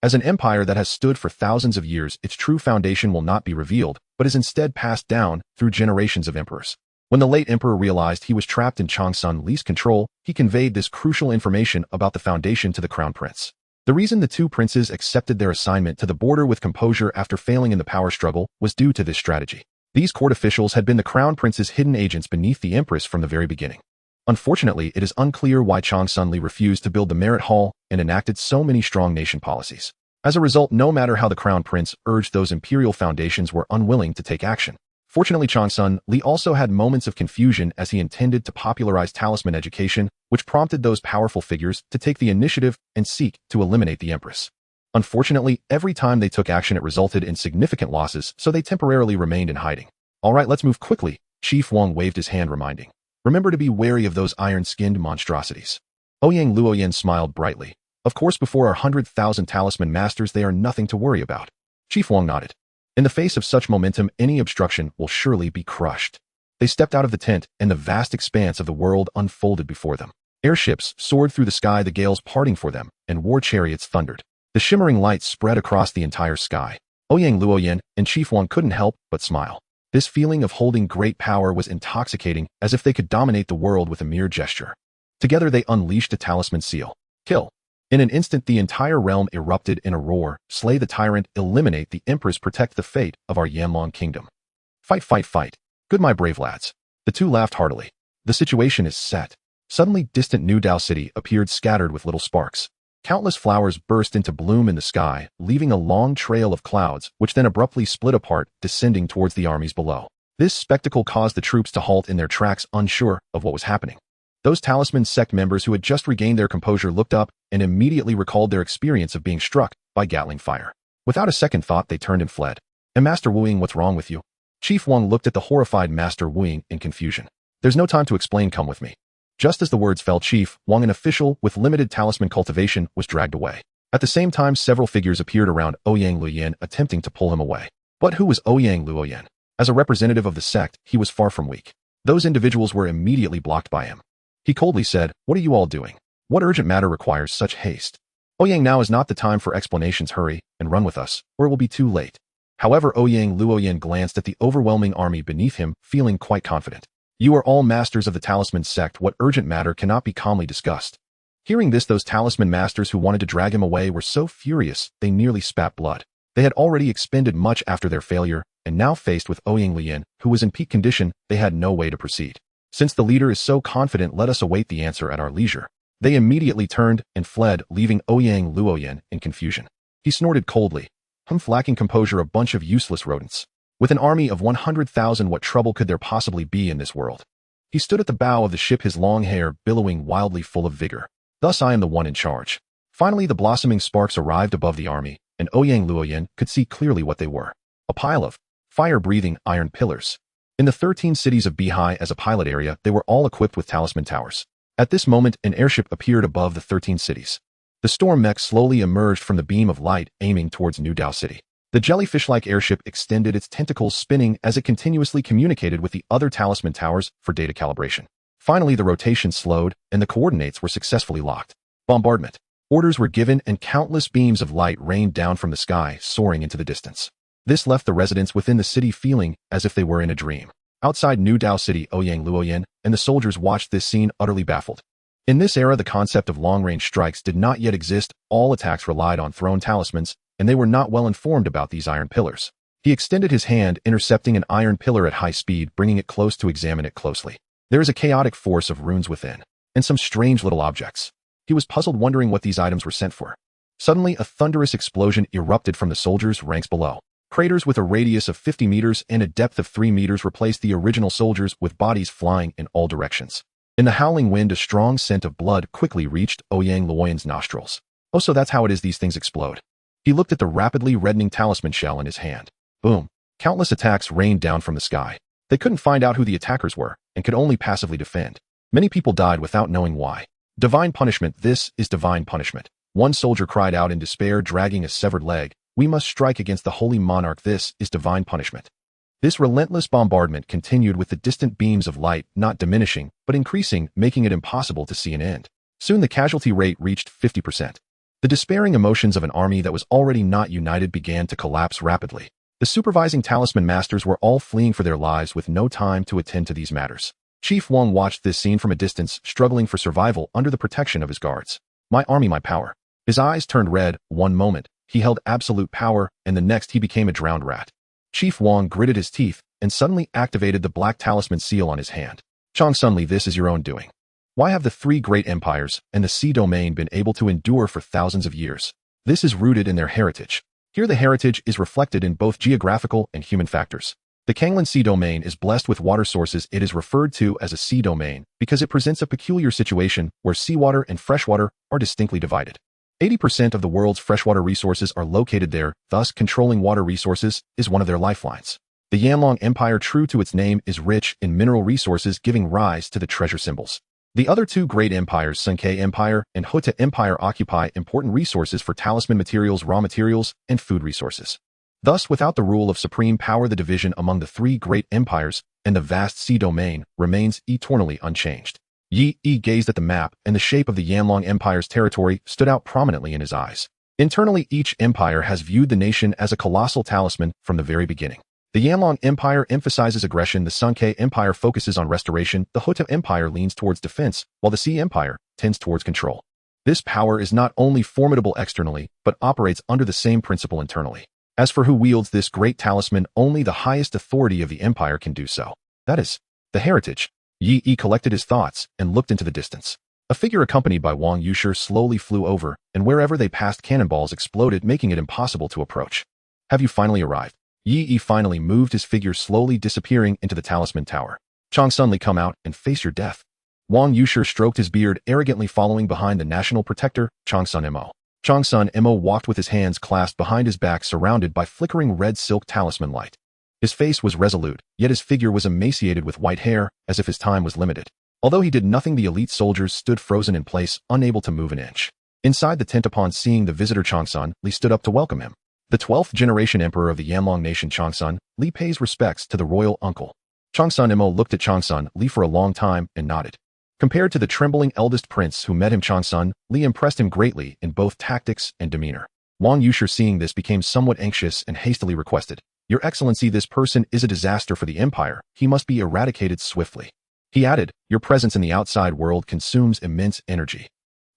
Speaker 1: As an empire that has stood for thousands of years, its true foundation will not be revealed, but is instead passed down through generations of emperors. When the late emperor realized he was trapped in Changsun Li's control, he conveyed this crucial information about the foundation to the crown prince. The reason the two princes accepted their assignment to the border with composure after failing in the power struggle was due to this strategy. These court officials had been the crown prince's hidden agents beneath the empress from the very beginning. Unfortunately, it is unclear why Changsun Li refused to build the merit hall and enacted so many strong nation policies. As a result, no matter how the crown prince urged, those imperial foundations were unwilling to take action. Fortunately, Changsun Li also had moments of confusion as he intended to popularize talisman education, which prompted those powerful figures to take the initiative and seek to eliminate the empress. Unfortunately, every time they took action, it resulted in significant losses, so they temporarily remained in hiding. All right, let's move quickly. Chief Wang waved his hand, reminding, remember to be wary of those iron-skinned monstrosities. Ouyang Luoyan smiled brightly. Of course, before our 100,000 talisman masters, they are nothing to worry about. Chief Wang nodded. In the face of such momentum, any obstruction will surely be crushed. They stepped out of the tent, and the vast expanse of the world unfolded before them. Airships soared through the sky, the gales parting for them, and war chariots thundered. The shimmering light spread across the entire sky. Ouyang Luoyan and Chief Wang couldn't help but smile. This feeling of holding great power was intoxicating, as if they could dominate the world with a mere gesture. Together they unleashed a talisman seal. Kill. In an instant, the entire realm erupted in a roar. Slay the tyrant, eliminate the empress, protect the fate of our Yanlong kingdom. Fight, fight, fight. Good, my brave lads. The two laughed heartily. The situation is set. Suddenly, distant New Dao City appeared, scattered with little sparks. Countless flowers burst into bloom in the sky, leaving a long trail of clouds, which then abruptly split apart, descending towards the armies below. This spectacle caused the troops to halt in their tracks, unsure of what was happening. Those talisman sect members who had just regained their composure looked up and immediately recalled their experience of being struck by Gatling fire. Without a second thought, they turned and fled. And Master Wu-Ying, what's wrong with you? Chief Wang looked at the horrified Master Wu-Ying in confusion. There's no time to explain, come with me. Just as the words fell, Chief Wang, an official with limited talisman cultivation, was dragged away. At the same time, several figures appeared around Ouyang Luoyan, attempting to pull him away. But who was Ouyang Luoyan? As a representative of the sect, he was far from weak. Those individuals were immediately blocked by him. He coldly said, what are you all doing? What urgent matter requires such haste? Ouyang, now is not the time for explanations. Hurry and run with us, or it will be too late. However, Ouyang Luoyan glanced at the overwhelming army beneath him, feeling quite confident. You are all masters of the talisman sect. What urgent matter cannot be calmly discussed? Hearing this, those talisman masters who wanted to drag him away were so furious they nearly spat blood. They had already expended much after their failure, and now faced with Ouyang Luoyan, who was in peak condition, they had no way to proceed. Since the leader is so confident, let us await the answer at our leisure. They immediately turned and fled, leaving Ouyang Luoyan in confusion. He snorted coldly. Lacking composure, a bunch of useless rodents. With an army of 100,000, what trouble could there possibly be in this world? He stood at the bow of the ship, his long hair billowing wildly, full of vigor. Thus I am the one in charge. Finally, the blossoming sparks arrived above the army, and Ouyang Luoyan could see clearly what they were. A pile of fire-breathing iron pillars. In the 13 cities of Bihai as a pilot area, they were all equipped with talisman towers. At this moment, an airship appeared above the 13 cities. The storm mech slowly emerged from the beam of light, aiming towards New Dao City. The jellyfish-like airship extended its tentacles, spinning as it continuously communicated with the other talisman towers for data calibration. Finally, the rotation slowed, and the coordinates were successfully locked. Bombardment. Orders were given, and countless beams of light rained down from the sky, soaring into the distance. This left the residents within the city feeling as if they were in a dream. Outside New Dao City, Ouyang Luoyan and the soldiers watched this scene, utterly baffled. In this era, the concept of long-range strikes did not yet exist. All attacks relied on thrown talismans, and they were not well informed about these iron pillars. He extended his hand, intercepting an iron pillar at high speed, bringing it close to examine it closely. There is a chaotic force of runes within, and some strange little objects. He was puzzled, wondering what these items were sent for. Suddenly, a thunderous explosion erupted from the soldiers' ranks below. Craters with a radius of 50 meters and a depth of 3 meters replaced the original soldiers, with bodies flying in all directions. In the howling wind, a strong scent of blood quickly reached Ouyang Luoyan's nostrils. Oh, so that's how it is these things explode. He looked at the rapidly reddening talisman shell in his hand. Boom. Countless attacks rained down from the sky. They couldn't find out who the attackers were, and could only passively defend. Many people died without knowing why. Divine punishment. This is divine punishment. One soldier cried out in despair, dragging a severed leg. "We must strike against the holy monarch. This is divine punishment." This relentless bombardment continued with the distant beams of light not diminishing, but increasing, making it impossible to see an end. Soon the casualty rate reached 50%. The despairing emotions of an army that was already not united began to collapse rapidly. The supervising talisman masters were all fleeing for their lives with no time to attend to these matters. Chief Wang watched this scene from a distance, struggling for survival under the protection of his guards. "My army, my power." His eyes turned red. One moment, he held absolute power, and the next he became a drowned rat. Chief Wang gritted his teeth and suddenly activated the black talisman seal on his hand. "Changsunli, this is your own doing. Why have the three great empires and the sea domain been able to endure for thousands of years? This is rooted in their heritage. Here the heritage is reflected in both geographical and human factors. The Kanglan Sea domain is blessed with water sources. It is referred to as a sea domain because it presents a peculiar situation where seawater and freshwater are distinctly divided. 80% of the world's freshwater resources are located there, thus controlling water resources is one of their lifelines. The Yanlong Empire, true to its name, is rich in mineral resources, giving rise to the treasure symbols. The other two great empires, Sunke Empire and Hota Empire, occupy important resources for talisman materials, raw materials, and food resources. Thus, without the rule of supreme power, the division among the three great empires and the vast sea domain remains eternally unchanged. Yi gazed at the map, and the shape of the Yanlong Empire's territory stood out prominently in his eyes. Internally, each empire has viewed the nation as a colossal talisman from the very beginning. The Yanlong Empire emphasizes aggression, the Sunke Empire focuses on restoration, the Hota Empire leans towards defense, while the Sea Empire tends towards control. This power is not only formidable externally, but operates under the same principle internally. As for who wields this great talisman, only the highest authority of the empire can do so. That is, the heritage. Yi collected his thoughts and looked into the distance. A figure accompanied by Wang Yushi slowly flew over, and wherever they passed, cannonballs exploded, making it impossible to approach. "Have you finally arrived?" Yi finally moved, his figure slowly disappearing into the talisman tower. "Changsunli, come out and face your death." Wang Yushi stroked his beard, arrogantly following behind the national protector, Changsun Mo. Changsun Mo walked with his hands clasped behind his back, surrounded by flickering red silk talisman light. His face was resolute, yet his figure was emaciated with white hair, as if his time was limited. Although he did nothing, the elite soldiers stood frozen in place, unable to move an inch. Inside the tent, upon seeing the visitor, Changsun Li stood up to welcome him. The 12th generation emperor of the Yanlong nation, Changsun Li, pays respects to the royal uncle. Changsun Mo looked at Changsun Li for a long time and nodded. Compared to the trembling eldest prince who met him, Changsun Li impressed him greatly in both tactics and demeanor. Wang Yushi, seeing this, became somewhat anxious and hastily requested, "Your Excellency, this person is a disaster for the empire. He must be eradicated swiftly." He added, "Your presence in the outside world consumes immense energy."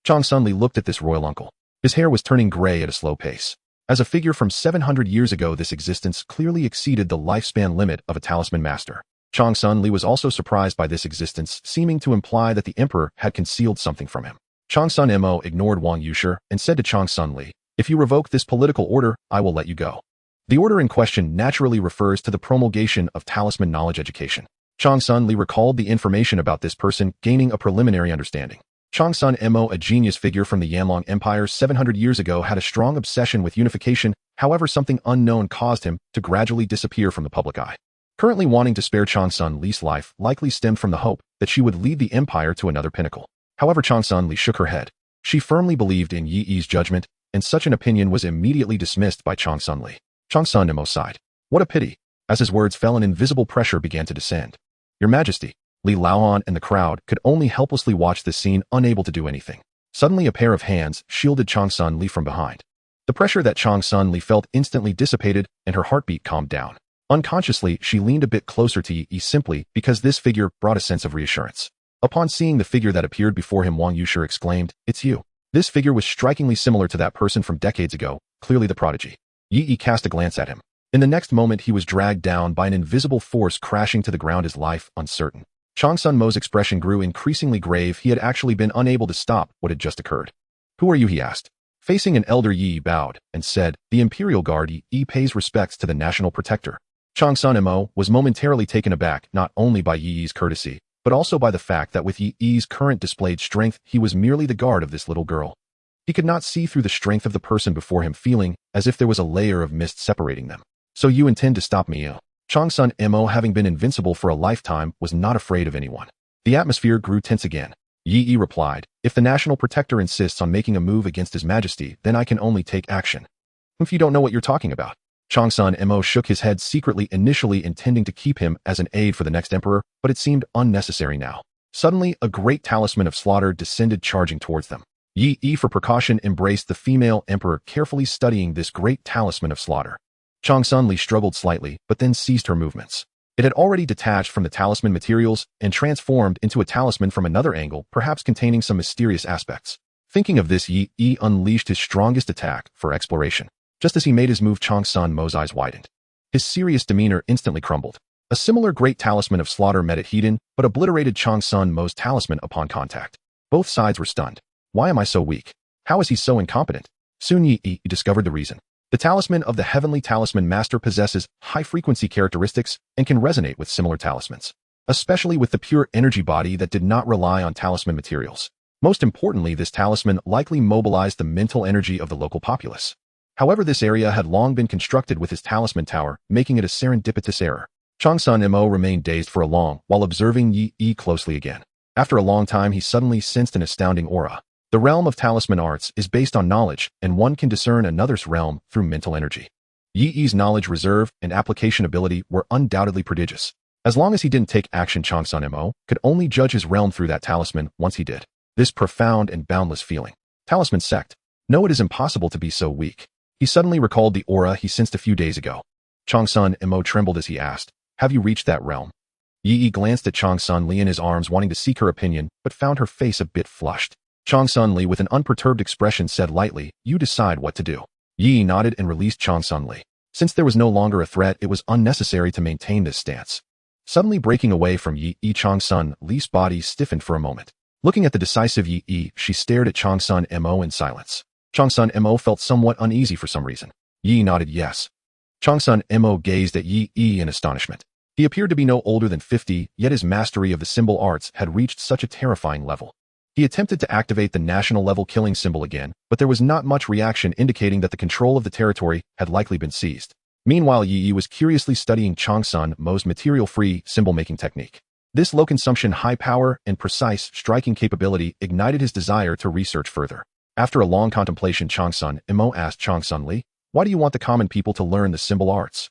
Speaker 1: Changsun Li looked at this royal uncle. His hair was turning gray at a slow pace. As a figure from 700 years ago, this existence clearly exceeded the lifespan limit of a talisman master. Changsun Li was also surprised by this existence, seeming to imply that the emperor had concealed something from him. Changsun Mo ignored Wang Yushi and said to Changsun Li, "If you revoke this political order, I will let you go." The order in question naturally refers to the promulgation of talisman knowledge education. Changsun Li recalled the information about this person, gaining a preliminary understanding. Changsun Mo, a genius figure from the Yanlong Empire 700 years ago, had a strong obsession with unification. However, something unknown caused him to gradually disappear from the public eye. Currently wanting to spare Changsun Li's life likely stemmed from the hope that she would lead the empire to another pinnacle. However, Changsun Li shook her head. She firmly believed in Yi's judgment, and such an opinion was immediately dismissed by Changsun Li. Changsun Mo sighed. What a pity. As his words fell, an invisible pressure began to descend. "Your Majesty." Li Laohan and the crowd could only helplessly watch this scene, unable to do anything. Suddenly, a pair of hands shielded Changsun Li from behind. The pressure that Changsun Li felt instantly dissipated, and her heartbeat calmed down. Unconsciously, she leaned a bit closer to Yi simply because this figure brought a sense of reassurance. Upon seeing the figure that appeared before him, Wang Yushi exclaimed, "It's you." This figure was strikingly similar to that person from decades ago, clearly the prodigy. Yi cast a glance at him. In the next moment, he was dragged down by an invisible force, crashing to the ground, his life uncertain. Changsun Mo's expression grew increasingly grave. He had actually been unable to stop what had just occurred. "Who are you?" he asked. Facing an elder, Yi bowed and said, "The Imperial Guard." Yi pays respects to the national protector. Changsun Mo was momentarily taken aback, not only by Yi's courtesy, but also by the fact that with Yi's current displayed strength, he was merely the guard of this little girl. He could not see through the strength of the person before him, feeling as if there was a layer of mist separating them. "So you intend to stop me?" Changsun Mo, having been invincible for a lifetime, was not afraid of anyone. The atmosphere grew tense again. Yi replied, if the National Protector insists on making a move against His Majesty, then I can only take action. If you don't know what you're talking about. Changsun Mo shook his head secretly, initially intending to keep him as an aide for the next emperor, but it seemed unnecessary now. Suddenly, a great talisman of slaughter descended, charging towards them. Yi for precaution embraced the female emperor, carefully studying this great talisman of slaughter. Changsun struggled slightly, but then seized her movements. It had already detached from the talisman materials and transformed into a talisman from another angle, perhaps containing some mysterious aspects. Thinking of this, Yi unleashed his strongest attack for exploration. Just as he made his move, Changsun Mo's eyes widened. His serious demeanor instantly crumbled. A similar great talisman of slaughter met at Hedon, but obliterated Changsun Mo's talisman upon contact. Both sides were stunned. Why am I so weak? How is he so incompetent? Soon Yi discovered the reason. The talisman of the Heavenly Talisman Master possesses high-frequency characteristics and can resonate with similar talismans, especially with the pure energy body that did not rely on talisman materials. Most importantly, this talisman likely mobilized the mental energy of the local populace. However, this area had long been constructed with his talisman tower, making it a serendipitous error. Changsun Mo remained dazed for a long while observing Yi closely again. After a long time, he suddenly sensed an astounding aura. The realm of talisman arts is based on knowledge, and one can discern another's realm through mental energy. Yi's knowledge reserve and application ability were undoubtedly prodigious. As long as he didn't take action, Changsun Mo could only judge his realm through that talisman. Once he did, this profound and boundless feeling. Talisman sect. No, it is impossible to be so weak. He suddenly recalled the aura he sensed a few days ago. Changsun Mo trembled as he asked, have you reached that realm? Yi glanced at Changsun in his arms, wanting to seek her opinion, but found her face a bit flushed. Changsun with an unperturbed expression said lightly, you decide what to do. Yi nodded and released Changsun. Since there was no longer a threat, it was unnecessary to maintain this stance. Suddenly breaking away from Yi, Changsun Li's body stiffened for a moment. Looking at the decisive Yi, she stared at Changsun Mo in silence. Changsun Mo felt somewhat uneasy for some reason. Yi nodded yes. Changsun Mo gazed at Yi in astonishment. He appeared to be no older than 50, yet his mastery of the symbol arts had reached such a terrifying level. He attempted to activate the national-level killing symbol again, but there was not much reaction, indicating that the control of the territory had likely been seized. Meanwhile, Yi was curiously studying Changsun Mo's material-free symbol-making technique. This low-consumption, high-power, and precise striking capability ignited his desire to research further. After a long contemplation, Changsun Mo asked Changsun, why do you want the common people to learn the symbol arts?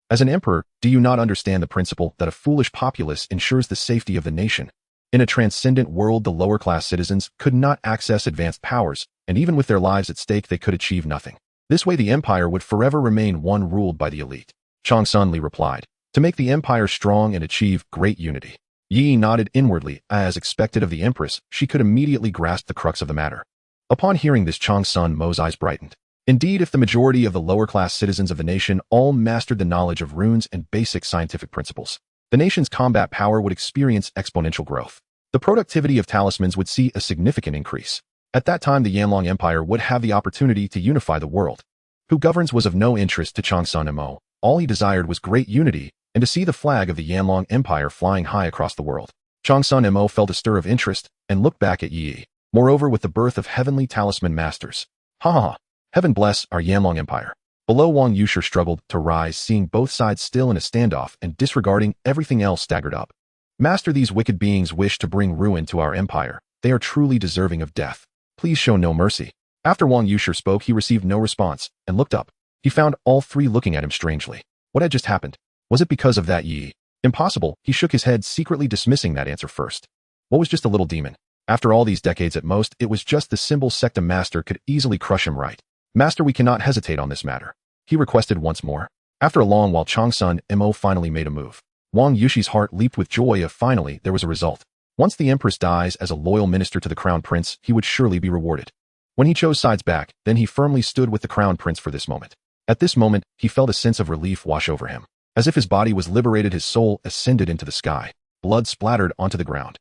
Speaker 1: As an emperor, do you not understand the principle that a foolish populace ensures the safety of the nation? In a transcendent world, the lower-class citizens could not access advanced powers, and even with their lives at stake, they could achieve nothing. This way, the empire would forever remain one ruled by the elite. Changsun replied, to make the empire strong and achieve great unity. Yi nodded inwardly. As expected of the empress, she could immediately grasp the crux of the matter. Upon hearing this, Changsun Mo's eyes brightened. Indeed, if the majority of the lower-class citizens of the nation all mastered the knowledge of runes and basic scientific principles, the nation's combat power would experience exponential growth. The productivity of talismans would see a significant increase. At that time, the Yanlong Empire would have the opportunity to unify the world. Who governs was of no interest to Changsun Mo. All he desired was great unity and to see the flag of the Yanlong Empire flying high across the world. Changsun Mo felt a stir of interest and looked back at Yi. Moreover, with the birth of heavenly talisman masters. Heaven bless our Yanlong Empire. Below, Wang Yushi struggled to rise, seeing both sides still in a standoff and disregarding everything else, staggered up. Master, these wicked beings wish to bring ruin to our empire. They are truly deserving of death. Please show no mercy. After Wang Yushi spoke, he received no response and looked up. He found all three looking at him strangely. What had just happened? Was it because of that Yi? Impossible. He shook his head, secretly dismissing that answer first. What was just a little demon? After all these decades at most, it was just the symbol sect. A master could easily crush him, right? Master, we cannot hesitate on this matter. He requested once more. After a long while, Changsun Mo finally made a move. Wang Yushi's heart leaped with joy of finally there was a result. Once the empress dies as a loyal minister to the crown prince, he would surely be rewarded. When he chose sides back, then he firmly stood with the crown prince for this moment. At this moment, he felt a sense of relief wash over him. As if his body was liberated, his soul ascended into the sky. Blood splattered onto the ground.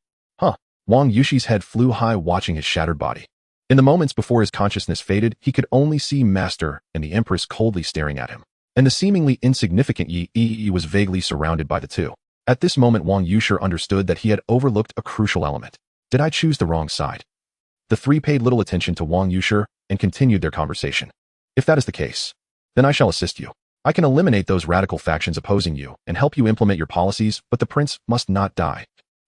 Speaker 1: Wang Yushi's head flew high, watching his shattered body. In the moments before his consciousness faded, he could only see Master and the empress coldly staring at him. And the seemingly insignificant Yi was vaguely surrounded by the two. At this moment, Wang Yushi understood that he had overlooked a crucial element. Did I choose the wrong side? The three paid little attention to Wang Yushi and continued their conversation. If that is the case, then I shall assist you. I can eliminate those radical factions opposing you and help you implement your policies, but the prince must not die.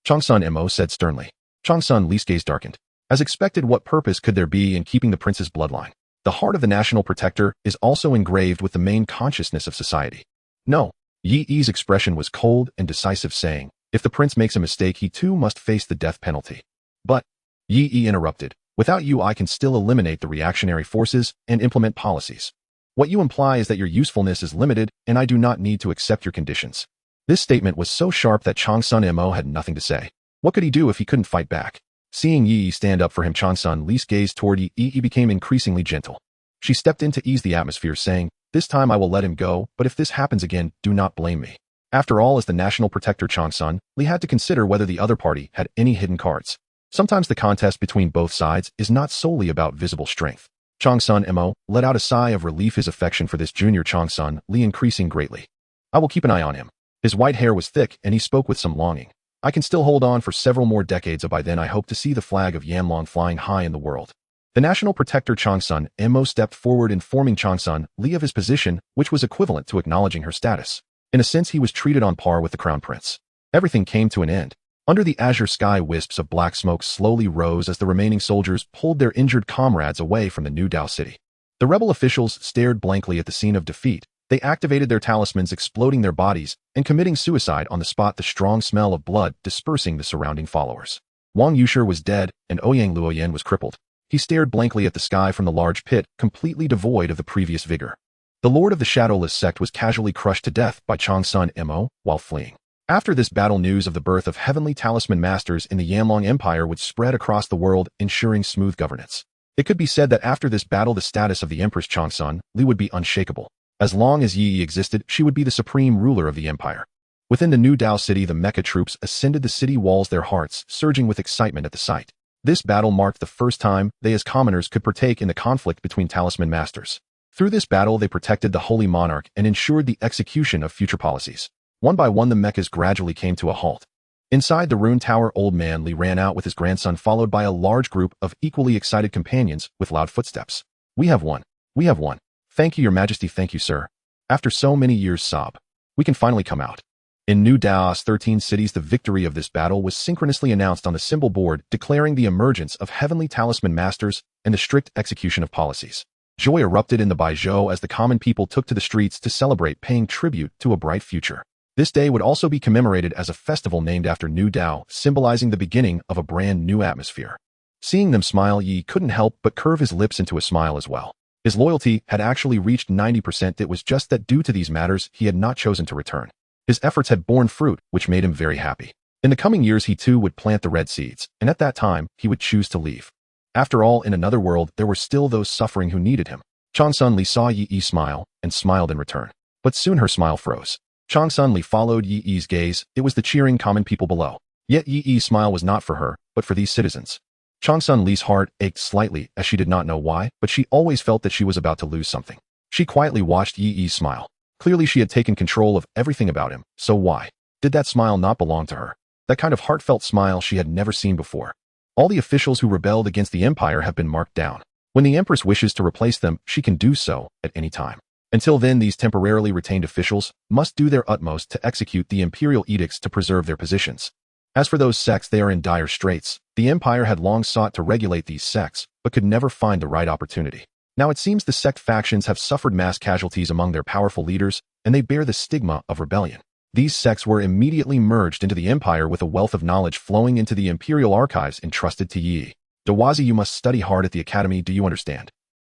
Speaker 1: Changsun Mo said sternly. Changsun Li's gaze darkened. As expected, what purpose could there be in keeping the prince's bloodline? The heart of the national protector is also engraved with the main consciousness of society. No. Yi Yi's expression was cold and decisive, saying, if the prince makes a mistake, he too must face the death penalty. But, Yi Yi interrupted, without you I can still eliminate the reactionary forces and implement policies. What you imply is that your usefulness is limited, and I do not need to accept your conditions. This statement was so sharp that Changsun Mo had nothing to say. What could he do if he couldn't fight back? Seeing Yi Yi stand up for him, Changsun Li's gaze toward Yi Yi became increasingly gentle. She stepped in to ease the atmosphere, saying, this time I will let him go, but if this happens again, do not blame me. After all, as the national protector, Changsun Li had to consider whether the other party had any hidden cards. Sometimes the contest between both sides is not solely about visible strength. Changsun Mo let out a sigh of relief, his affection for this junior Changsun Li increasing greatly. I will keep an eye on him. His white hair was thick, and he spoke with some longing. I can still hold on for several more decades, by then I hope to see the flag of Yanlong flying high in the world. The national protector Changsun Mo stepped forward, informing Changsun Li of his position, which was equivalent to acknowledging her status. In a sense, he was treated on par with the crown prince. Everything came to an end. Under the azure sky, wisps of black smoke slowly rose as the remaining soldiers pulled their injured comrades away from the New Dao city. The rebel officials stared blankly at the scene of defeat. They activated their talismans, exploding their bodies and committing suicide on the spot, the strong smell of blood dispersing the surrounding followers. Wang Yushi was dead, and Ouyang Luoyan was crippled. He stared blankly at the sky from the large pit, completely devoid of the previous vigor. The lord of the shadowless sect was casually crushed to death by Changsun Mo while fleeing. After this battle, news of the birth of heavenly talisman masters in the Yanlong Empire would spread across the world, ensuring smooth governance. It could be said that after this battle, the status of the Empress Changsun Li would be unshakable. As long as Yi Yi existed, she would be the supreme ruler of the empire. Within the New Dao city, the mecha troops ascended the city walls, their hearts surging with excitement at the sight. This battle marked the first time they as commoners could partake in the conflict between talisman masters. Through this battle, they protected the holy monarch and ensured the execution of future policies. One by one, the mechas gradually came to a halt. Inside the rune tower, old man Li ran out with his grandson, followed by a large group of equally excited companions with loud footsteps. We have won. We have won. Thank you, your majesty. Thank you, sir. After so many years, sob. We can finally come out. In New Dao's 13 cities, the victory of this battle was synchronously announced on the symbol board, declaring the emergence of heavenly talisman masters and the strict execution of policies. Joy erupted in the Baizhou as the common people took to the streets to celebrate, paying tribute to a bright future. This day would also be commemorated as a festival named after New Dao, symbolizing the beginning of a brand new atmosphere. Seeing them smile, Yi couldn't help but curve his lips into a smile as well. His loyalty had actually reached 90%. It was just that due to these matters, he had not chosen to return. His efforts had borne fruit, which made him very happy. In the coming years, he too would plant the red seeds, and at that time, he would choose to leave. After all, in another world, there were still those suffering who needed him. Changsun Li saw Yi Yi smile, and smiled in return. But soon her smile froze. Changsun Li followed Yi Yi's gaze. It was the cheering common people below. Yet Yi Yi's smile was not for her, but for these citizens. Changsun Li's heart ached slightly, as she did not know why, but she always felt that she was about to lose something. She quietly watched Yi Yi's smile. Clearly she had taken control of everything about him, so why did that smile not belong to her? That kind of heartfelt smile she had never seen before. All the officials who rebelled against the empire have been marked down. When the empress wishes to replace them, she can do so at any time. Until then, these temporarily retained officials must do their utmost to execute the imperial edicts to preserve their positions. As for those sects, they are in dire straits. The empire had long sought to regulate these sects, but could never find the right opportunity. Now it seems the sect factions have suffered mass casualties among their powerful leaders, and they bear the stigma of rebellion. These sects were immediately merged into the empire with a wealth of knowledge flowing into the imperial archives entrusted to Yi. Dawazi, you must study hard at the academy, do you understand?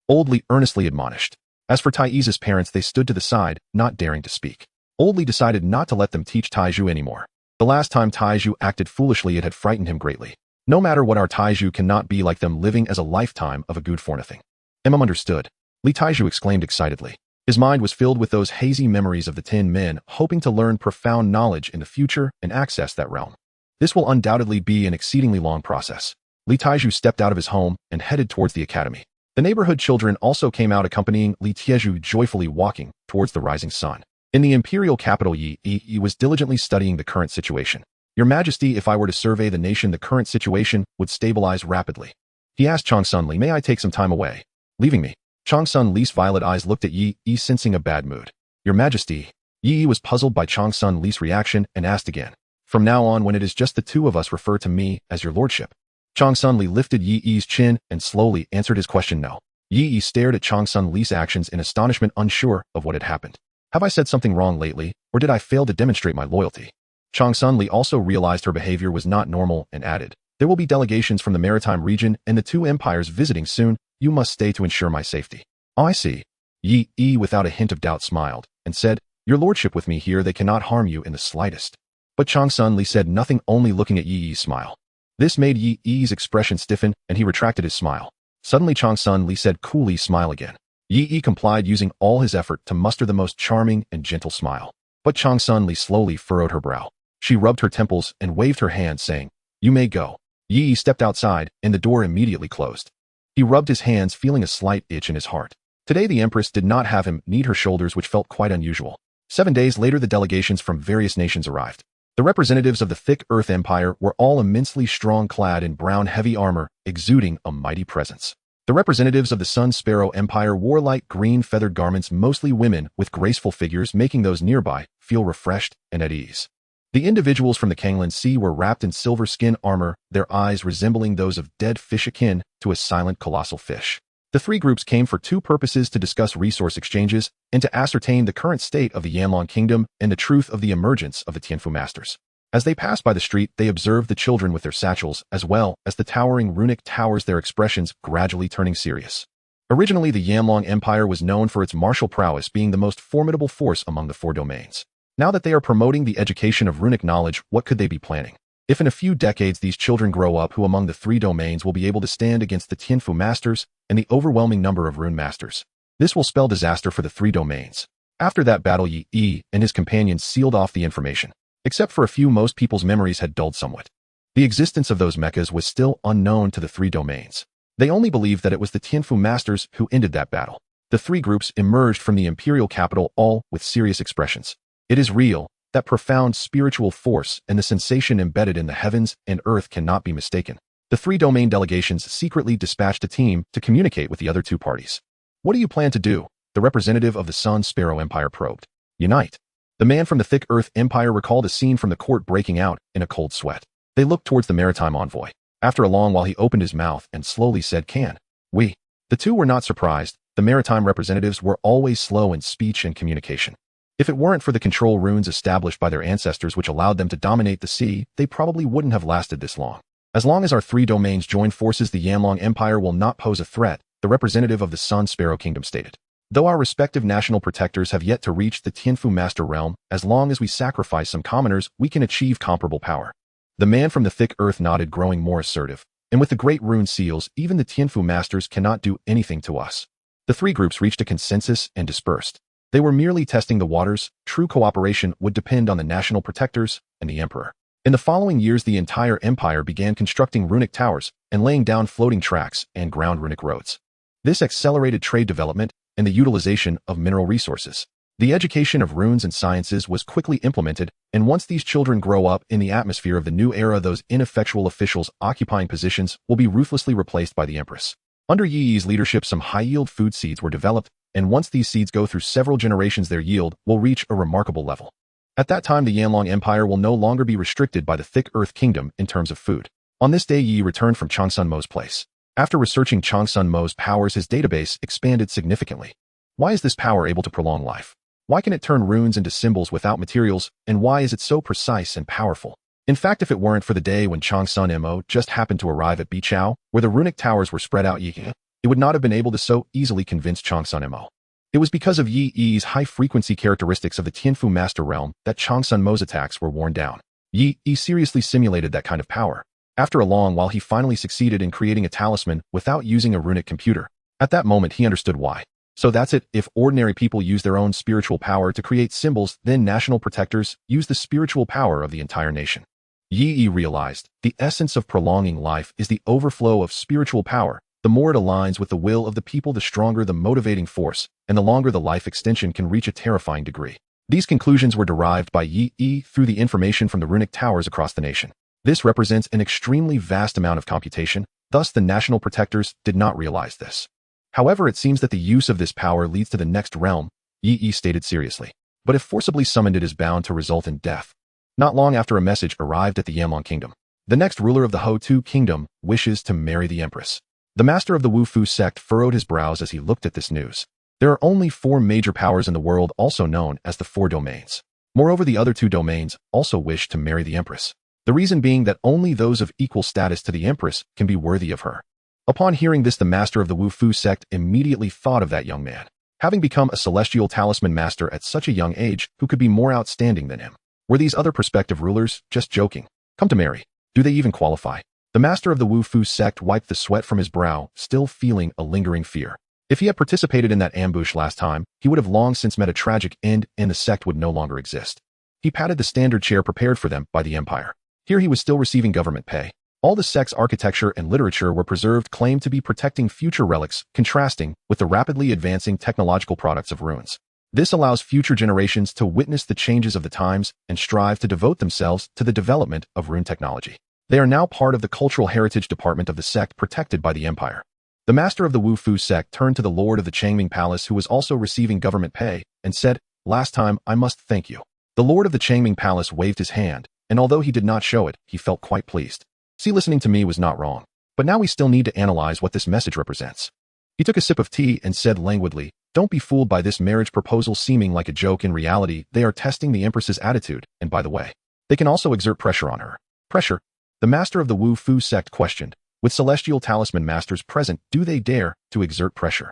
Speaker 1: Old Li earnestly admonished. As for Taizu's parents, they stood to the side, not daring to speak. Old Li decided not to let them teach Taizhu anymore. The last time Taizhu acted foolishly, it had frightened him greatly. No matter what, our Taizhu cannot be like them, living as a lifetime of a good for nothing. Understood. Li Taizhu exclaimed excitedly. His mind was filled with those hazy memories of the 10 men, hoping to learn profound knowledge in the future and access that realm. This will undoubtedly be an exceedingly long process. Li Taizhu stepped out of his home and headed towards the academy. The neighborhood children also came out, accompanying Li Taizhu, joyfully walking towards the rising sun. In the imperial capital, Yi was diligently studying the current situation. Your Majesty, if I were to survey the nation, the current situation would stabilize rapidly. He asked Changsun Li, may I take some time away? Leaving me? Changsun Li's violet eyes looked at Yi, sensing a bad mood. Your Majesty. Yi was puzzled by Changsun Li's reaction and asked again. From now on, when it is just the two of us, refer to me as your lordship. Chang Sun Li lifted Yi Yi's chin and slowly answered his question no. Yi Yi stared at Chang Sun Li's actions in astonishment, unsure of what had happened. Have I said something wrong lately, or did I fail to demonstrate my loyalty? Chang Sun Li also realized her behavior was not normal and added, there will be delegations from the maritime region and the two empires visiting soon. You must stay to ensure my safety. Oh, I see. Yi Yi without a hint of doubt smiled and said, your lordship with me here, they cannot harm you in the slightest. But Chang Sun Li said nothing, only looking at Yi Yi's smile. This made Yi Yi's expression stiffen and he retracted his smile. Suddenly Chang Sun Li said coolly, smile again. Yi Yi complied, using all his effort to muster the most charming and gentle smile. But Chang Sun Li slowly furrowed her brow. She rubbed her temples and waved her hand, saying, you may go. Yi Yi stepped outside and the door immediately closed. He rubbed his hands, feeling a slight itch in his heart. Today the Empress did not have him knead her shoulders, which felt quite unusual. 7 days later, the delegations from various nations arrived. The representatives of the thick Earth Empire were all immensely strong, clad in brown heavy armor, exuding a mighty presence. The representatives of the Sun Sparrow Empire wore light green feathered garments, mostly women with graceful figures, making those nearby feel refreshed and at ease. The individuals from the Kanglan Sea were wrapped in silver skin armor, their eyes resembling those of dead fish, akin to a silent colossal fish. The three groups came for two purposes: to discuss resource exchanges and to ascertain the current state of the Yanlong Kingdom and the truth of the emergence of the Tianfu Masters. As they passed by the street, they observed the children with their satchels, as well as the towering runic towers, their expressions gradually turning serious. Originally, the Yanlong Empire was known for its martial prowess, being the most formidable force among the 4 domains. Now that they are promoting the education of runic knowledge, what could they be planning? If in a few decades these children grow up, who among the 3 domains will be able to stand against the Tianfu Masters and the overwhelming number of Rune Masters? This will spell disaster for the 3 domains. After that battle, Yi Yi and his companions sealed off the information. Except for a few, most people's memories had dulled somewhat. The existence of those mechas was still unknown to the 3 domains. They only believed that it was the Tianfu Masters who ended that battle. The 3 groups emerged from the imperial capital, all with serious expressions. It is real. That profound spiritual force and the sensation embedded in the heavens and earth cannot be mistaken. The 3 domain delegations secretly dispatched a team to communicate with the other 2 parties. What do you plan to do? The representative of the Sun Sparrow Empire probed. Unite. The man from the thick Earth Empire recalled a scene from the court, breaking out in a cold sweat. They looked towards the maritime envoy. After a long while, he opened his mouth and slowly said, can we? The 2 were not surprised. The maritime representatives were always slow in speech and communication. If it weren't for the control runes established by their ancestors, which allowed them to dominate the sea, they probably wouldn't have lasted this long. As long as our 3 domains join forces, the Yanlong Empire will not pose a threat, the representative of the Sun Sparrow Kingdom stated. Though our respective national protectors have yet to reach the Tianfu Master realm, as long as we sacrifice some commoners, we can achieve comparable power. The man from the thick earth nodded, growing more assertive. And with the great rune seals, even the Tianfu Masters cannot do anything to us. The 3 groups reached a consensus and dispersed. They were merely testing the waters. True cooperation would depend on the national protectors and the emperor. In the following years, the entire empire began constructing runic towers and laying down floating tracks and ground runic roads. This accelerated trade development and the utilization of mineral resources. The education of runes and sciences was quickly implemented, and once these children grow up in the atmosphere of the new era, those ineffectual officials occupying positions will be ruthlessly replaced by the empress. Under Yi Yi's leadership, some high-yield food seeds were developed, and once these seeds go through several generations, their yield will reach a remarkable level. At that time, the Yanlong Empire will no longer be restricted by the thick Earth Kingdom in terms of food. On this day, Yi returned from Chang Sun Mo's place. After researching Chang Sun Mo's powers, his database expanded significantly. Why is this power able to prolong life? Why can it turn runes into symbols without materials, and why is it so precise and powerful? In fact, if it weren't for the day when Chang Sun Mo just happened to arrive at Bichao, where the runic towers were spread out, it would not have been able to so easily convince Chang Sun Mo. It was because of Yi Yi's high-frequency characteristics of the Tianfu Master Realm that Chang Sun Mo's attacks were worn down. Yi Yi seriously simulated that kind of power. After a long while, he finally succeeded in creating a talisman without using a runic computer. At that moment, he understood why. So that's it. If ordinary people use their own spiritual power to create symbols, then national protectors use the spiritual power of the entire nation. Yi Yi realized the essence of prolonging life is the overflow of spiritual power. The more it aligns with the will of the people, the stronger the motivating force, and the longer the life extension can reach a terrifying degree. These conclusions were derived by Yi Yi through the information from the runic towers across the nation. This represents an extremely vast amount of computation, thus the national protectors did not realize this. However, it seems that the use of this power leads to the next realm, Yi Yi stated seriously. But if forcibly summoned, it is bound to result in death. Not long after, a message arrived at the Yanlong Kingdom. The next ruler of the Ho-Tu Kingdom wishes to marry the Empress. The master of the Wu-Fu sect furrowed his brows as he looked at this news. There are only 4 major powers in the world, also known as the 4 domains. Moreover, the other 2 domains also wish to marry the Empress. The reason being that only those of equal status to the Empress can be worthy of her. Upon hearing this, the master of the Wu-Fu sect immediately thought of that young man. Having become a celestial talisman master at such a young age, who could be more outstanding than him? Were these other prospective rulers just joking? Come to marry. Do they even qualify? The master of the Wu-Fu sect wiped the sweat from his brow, still feeling a lingering fear. If he had participated in that ambush last time, he would have long since met a tragic end, and the sect would no longer exist. He patted the standard chair prepared for them by the Empire. Here he was still receiving government pay. All the sect's architecture and literature were preserved, claimed to be protecting future relics, contrasting with the rapidly advancing technological products of ruins. This allows future generations to witness the changes of the times and strive to devote themselves to the development of rune technology. They are now part of the cultural heritage department of the sect, protected by the Empire. The master of the Wu-Fu sect turned to the lord of the Changming Palace, who was also receiving government pay, and said, "Last time, I must thank you." The lord of the Changming Palace waved his hand, and although he did not show it, he felt quite pleased. See, listening to me was not wrong. But now we still need to analyze what this message represents. He took a sip of tea and said languidly, "Don't be fooled by this marriage proposal seeming like a joke. In reality, they are testing the Empress's attitude, and by the way, they can also exert pressure on her." Pressure? The master of the Wu-Fu sect questioned. With celestial talisman masters present, do they dare to exert pressure?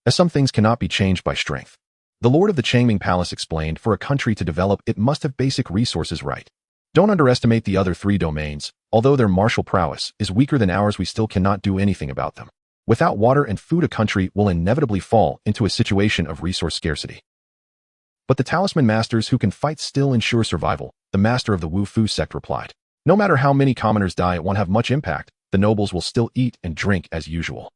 Speaker 1: As some things cannot be changed by strength. The lord of the Changming Palace explained, for a country to develop, it must have basic resources right. Don't underestimate the other 3 domains. Although their martial prowess is weaker than ours, we still cannot do anything about them. Without water and food, a country will inevitably fall into a situation of resource scarcity. But the talisman masters who can fight still ensure survival, the master of the Wu-Fu sect replied. No matter how many commoners die, it won't have much impact. The nobles will still eat and drink as usual.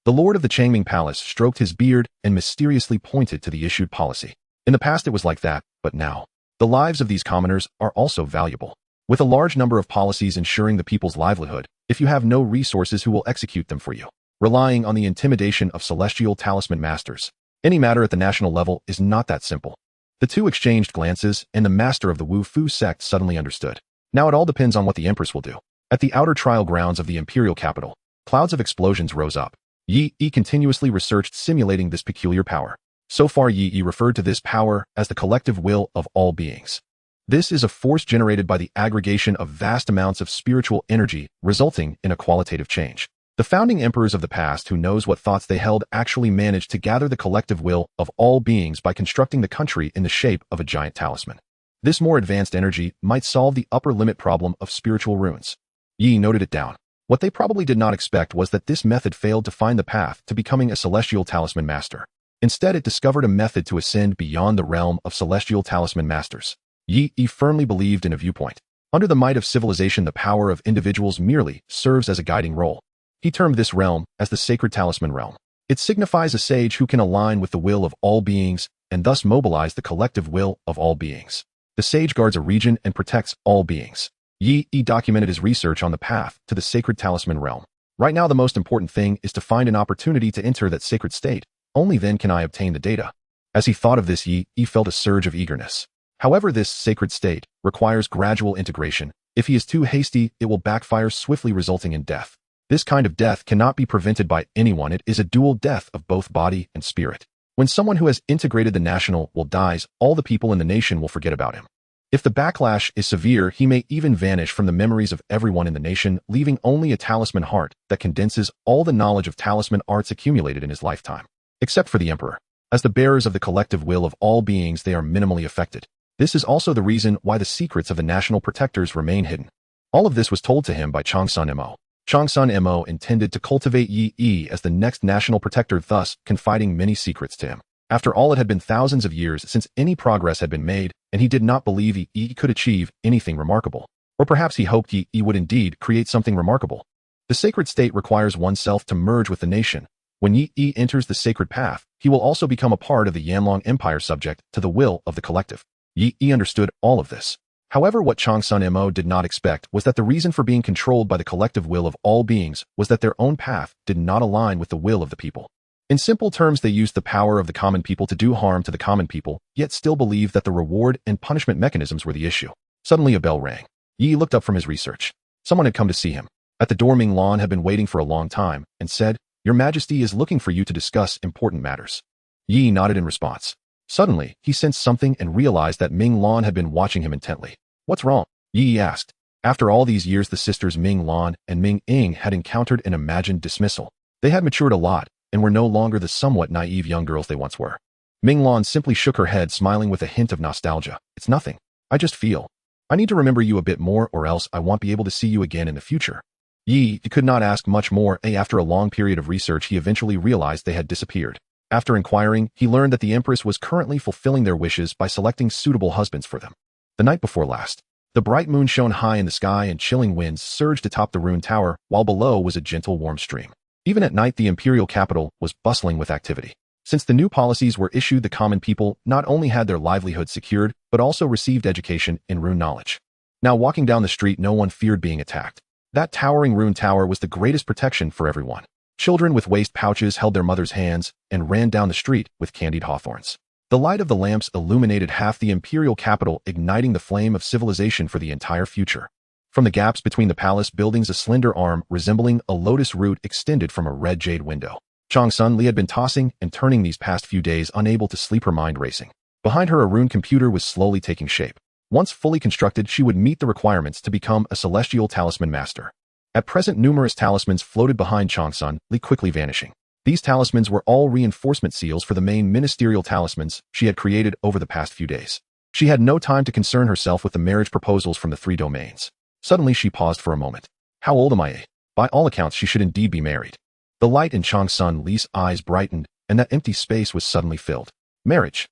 Speaker 1: The lord of the Changming Palace stroked his beard and mysteriously pointed to the issued policy. In the past it was like that, but now, the lives of these commoners are also valuable. With a large number of policies ensuring the people's livelihood, if you have no resources, who will execute them for you? Relying on the intimidation of celestial talisman masters. Any matter at the national level is not that simple. The 2 exchanged glances, and the master of the Wu-Fu sect suddenly understood. Now it all depends on what the Empress will do. At the outer trial grounds of the imperial capital, clouds of explosions rose up. Yi continuously researched simulating this peculiar power. So far, Yi referred to this power as the collective will of all beings. This is a force generated by the aggregation of vast amounts of spiritual energy, resulting in a qualitative change. The founding emperors of the past, who knows what thoughts they held, actually managed to gather the collective will of all beings by constructing the country in the shape of a giant talisman. This more advanced energy might solve the upper limit problem of spiritual runes. Yi noted it down. What they probably did not expect was that this method failed to find the path to becoming a celestial talisman master. Instead, it discovered a method to ascend beyond the realm of celestial talisman masters. Yi firmly believed in a viewpoint. Under the might of civilization, the power of individuals merely serves as a guiding role. He termed this realm as the sacred talisman realm. It signifies a sage who can align with the will of all beings and thus mobilize the collective will of all beings. The sage guards a region and protects all beings. Yi documented his research on the path to the sacred talisman realm. Right now, the most important thing is to find an opportunity to enter that sacred state. Only then can I obtain the data. As he thought of this, Yi felt a surge of eagerness. However, this sacred state requires gradual integration. If he is too hasty, it will backfire swiftly, resulting in death. This kind of death cannot be prevented by anyone. It is a dual death of both body and spirit. When someone who has integrated the national will dies, all the people in the nation will forget about him. If the backlash is severe, he may even vanish from the memories of everyone in the nation, leaving only a talisman heart that condenses all the knowledge of talisman arts accumulated in his lifetime. Except for the emperor. As the bearers of the collective will of all beings, they are minimally affected. This is also the reason why the secrets of the national protectors remain hidden. All of this was told to him by Changsun Mo. Changsun Mo intended to cultivate Yi as the next national protector, thus confiding many secrets to him. After all, it had been thousands of years since any progress had been made, and he did not believe Yi could achieve anything remarkable. Or perhaps he hoped Yi would indeed create something remarkable. The sacred state requires oneself to merge with the nation. When Yi enters the sacred path, he will also become a part of the Yanlong Empire, subject to the will of the collective. Yi understood all of this. However, what Changsun Mo did not expect was that the reason for being controlled by the collective will of all beings was that their own path did not align with the will of the people. In simple terms, they used the power of the common people to do harm to the common people, yet still believed that the reward and punishment mechanisms were the issue. Suddenly a bell rang. Yi looked up from his research. Someone had come to see him. At the door, Ming Lan had been waiting for a long time and said, "Your Majesty is looking for you to discuss important matters." Yi nodded in response. Suddenly, he sensed something and realized that Ming Lan had been watching him intently. "What's wrong?" Yi asked. After all these years, the sisters Ming Lan and Ming Ying had encountered an imagined dismissal. They had matured a lot and were no longer the somewhat naive young girls they once were. Ming Lan simply shook her head, smiling with a hint of nostalgia. "It's nothing. I just feel I need to remember you a bit more, or else I won't be able to see you again in the future." Yi could not ask much more. After a long period of research, he eventually realized they had disappeared. After inquiring, he learned that the Empress was currently fulfilling their wishes by selecting suitable husbands for them. The night before last, the bright moon shone high in the sky and chilling winds surged atop the ruined tower, while below was a gentle warm stream. Even at night, the imperial capital was bustling with activity. Since the new policies were issued, the common people not only had their livelihood secured, but also received education in rune knowledge. Now walking down the street, no one feared being attacked. That towering rune tower was the greatest protection for everyone. Children with waist pouches held their mothers' hands and ran down the street with candied hawthorns. The light of the lamps illuminated half the imperial capital, igniting the flame of civilization for the entire future. From the gaps between the palace buildings, a slender arm resembling a lotus root extended from a red jade window. Changsun Li had been tossing and turning these past few days, unable to sleep, her mind racing. Behind her, a rune computer was slowly taking shape. Once fully constructed, she would meet the requirements to become a celestial talisman master. At present, numerous talismans floated behind Changsun Li, quickly vanishing. These talismans were all reinforcement seals for the main ministerial talismans she had created over the past few days. She had no time to concern herself with the marriage proposals from the 3 domains. Suddenly, she paused for a moment. How old am I? By all accounts, she should indeed be married. The light in Changsun Li's eyes brightened, and that empty space was suddenly filled. Marriage.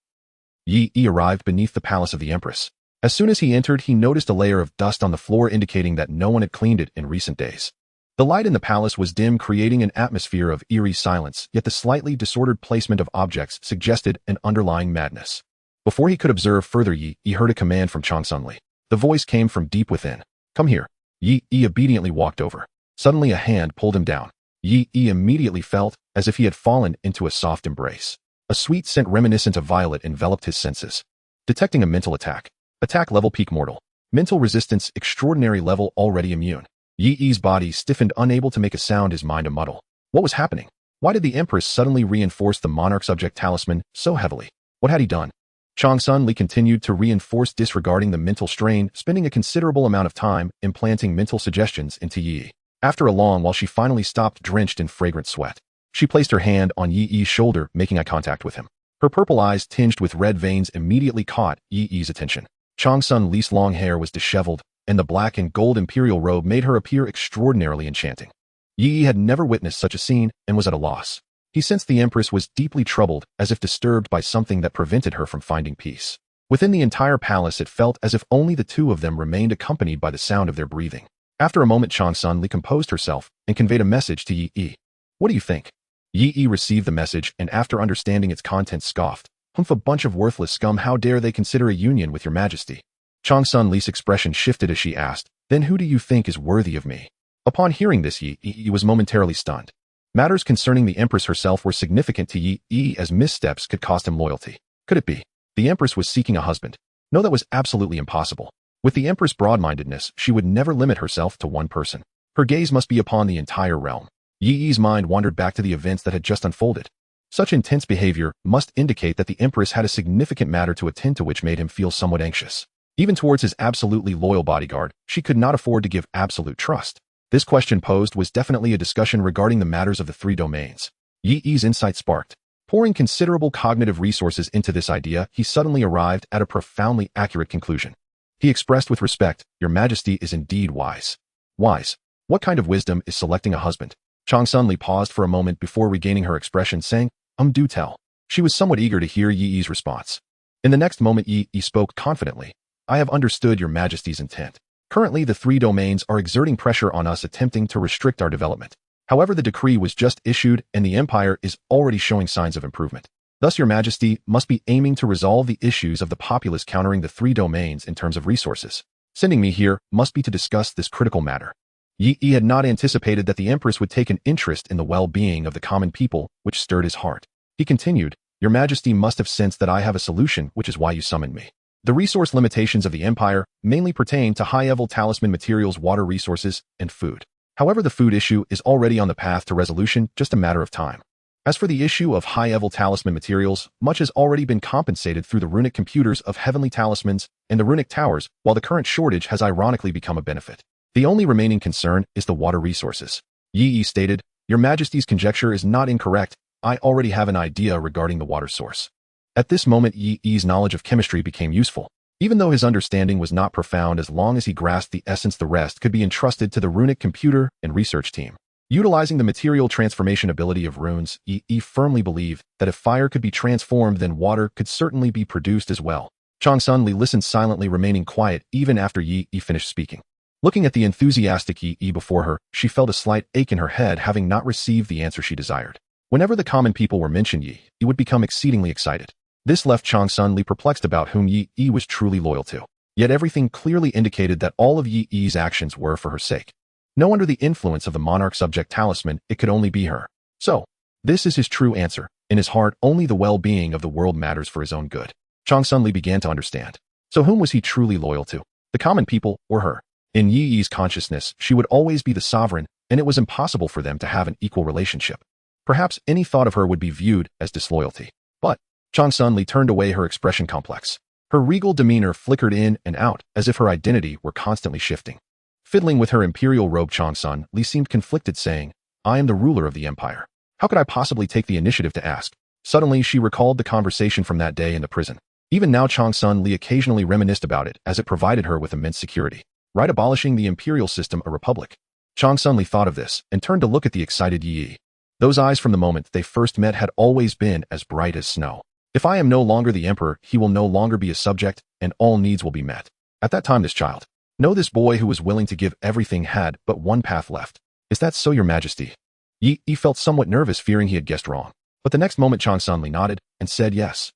Speaker 1: Yi arrived beneath the palace of the Empress. As soon as he entered, he noticed a layer of dust on the floor, indicating that no one had cleaned it in recent days. The light in the palace was dim, creating an atmosphere of eerie silence, yet the slightly disordered placement of objects suggested an underlying madness. Before he could observe further, Yi heard a command from Changsun Li. The voice came from deep within. "Come here." Yi obediently walked over. Suddenly a hand pulled him down. Yi immediately felt as if he had fallen into a soft embrace. A sweet scent reminiscent of violet enveloped his senses. Detecting a mental attack. Attack level peak mortal. Mental resistance extraordinary level already immune. Yi's body stiffened, unable to make a sound, his mind a muddle. What was happening? Why did the Empress suddenly reinforce the monarch subject talisman so heavily? What had he done? Changsun Li continued to reinforce, disregarding the mental strain, spending a considerable amount of time implanting mental suggestions into Yi. After a long while, she finally stopped, drenched in fragrant sweat. She placed her hand on Yi's shoulder, making eye contact with him. Her purple eyes, tinged with red veins, immediately caught Yi's attention. Changsun Li's long hair was disheveled, and the black and gold imperial robe made her appear extraordinarily enchanting. Yi had never witnessed such a scene and was at a loss. He sensed the Empress was deeply troubled, as if disturbed by something that prevented her from finding peace. Within the entire palace, it felt as if only the two of them remained, accompanied by the sound of their breathing. After a moment, Changsun Li composed herself and conveyed a message to Yi. "What do you think?" Yi received the message, and after understanding its contents, scoffed. "Humph, a bunch of worthless scum, how dare they consider a union with your Majesty?" Changsun Li's expression shifted as she asked, "Then who do you think is worthy of me?" Upon hearing this, Yi was momentarily stunned. Matters concerning the Empress herself were significant to Yi, as missteps could cost him loyalty. Could it be? The Empress was seeking a husband. No, that was absolutely impossible. With the Empress' broad-mindedness, she would never limit herself to one person. Her gaze must be upon the entire realm. Yi's mind wandered back to the events that had just unfolded. Such intense behavior must indicate that the Empress had a significant matter to attend to, which made him feel somewhat anxious. Even towards his absolutely loyal bodyguard, she could not afford to give absolute trust. This question posed was definitely a discussion regarding the matters of the 3 domains. Yi's insight sparked. Pouring considerable cognitive resources into this idea, he suddenly arrived at a profoundly accurate conclusion. He expressed with respect, "Your Majesty is indeed wise." Wise? What kind of wisdom is selecting a husband? Changsun Li paused for a moment before regaining her expression, saying, Do tell." She was somewhat eager to hear Yi's response. In the next moment, Yi spoke confidently. "I have understood your Majesty's intent. Currently, the 3 domains are exerting pressure on us, attempting to restrict our development. However, the decree was just issued, and the Empire is already showing signs of improvement. Thus, your Majesty must be aiming to resolve the issues of the populace countering the 3 domains in terms of resources. Sending me here must be to discuss this critical matter." Yi had not anticipated that the Empress would take an interest in the well-being of the common people, which stirred his heart. He continued, "Your Majesty must have sensed that I have a solution, which is why you summoned me. The resource limitations of the Empire mainly pertain to high-level talisman materials, water resources, and food. However, the food issue is already on the path to resolution, just a matter of time. As for the issue of high-level talisman materials, much has already been compensated through the runic computers of heavenly talismans and the runic towers, while the current shortage has ironically become a benefit. The only remaining concern is the water resources. Yi stated, "Your Majesty's conjecture is not incorrect. I already have an idea regarding the water source." At this moment, Yi's knowledge of chemistry became useful. Even though his understanding was not profound, as long as he grasped the essence, the rest could be entrusted to the runic computer and research team. Utilizing the material transformation ability of runes, Yi firmly believed that if fire could be transformed, then water could certainly be produced as well. Changsun listened silently, remaining quiet even after Yi finished speaking. Looking at the enthusiastic Yi before her, she felt a slight ache in her head, having not received the answer she desired. Whenever the common people were mentioned, Yi would become exceedingly excited. This left Changsun perplexed about whom Yi was truly loyal to. Yet everything clearly indicated that all of Yi's actions were for her sake. No, under the influence of the monarch subject talisman, it could only be her. So, this is his true answer. In his heart, only the well-being of the world matters for his own good. Changsun began to understand. So whom was he truly loyal to? The common people, or her? In Yi's consciousness, she would always be the sovereign, and it was impossible for them to have an equal relationship. Perhaps any thought of her would be viewed as disloyalty. But Changsun turned away, her expression complex. Her regal demeanor flickered in and out, as if her identity were constantly shifting. Fiddling with her imperial robe, Changsun seemed conflicted, saying, "I am the ruler of the empire. How could I possibly take the initiative to ask?" Suddenly, she recalled the conversation from that day in the prison. Even now, Changsun occasionally reminisced about it, as it provided her with immense security. Right, abolishing the imperial system, a republic. Changsun thought of this, and turned to look at the excited Yi. Those eyes from the moment they first met had always been as bright as snow. "If I am no longer the emperor, he will no longer be a subject, and all needs will be met." At that time, this child, this boy who was willing to give everything, had but one path left. "Is that so, Your Majesty?" Yi felt somewhat nervous, fearing he had guessed wrong. But the next moment, Changsun nodded and said yes.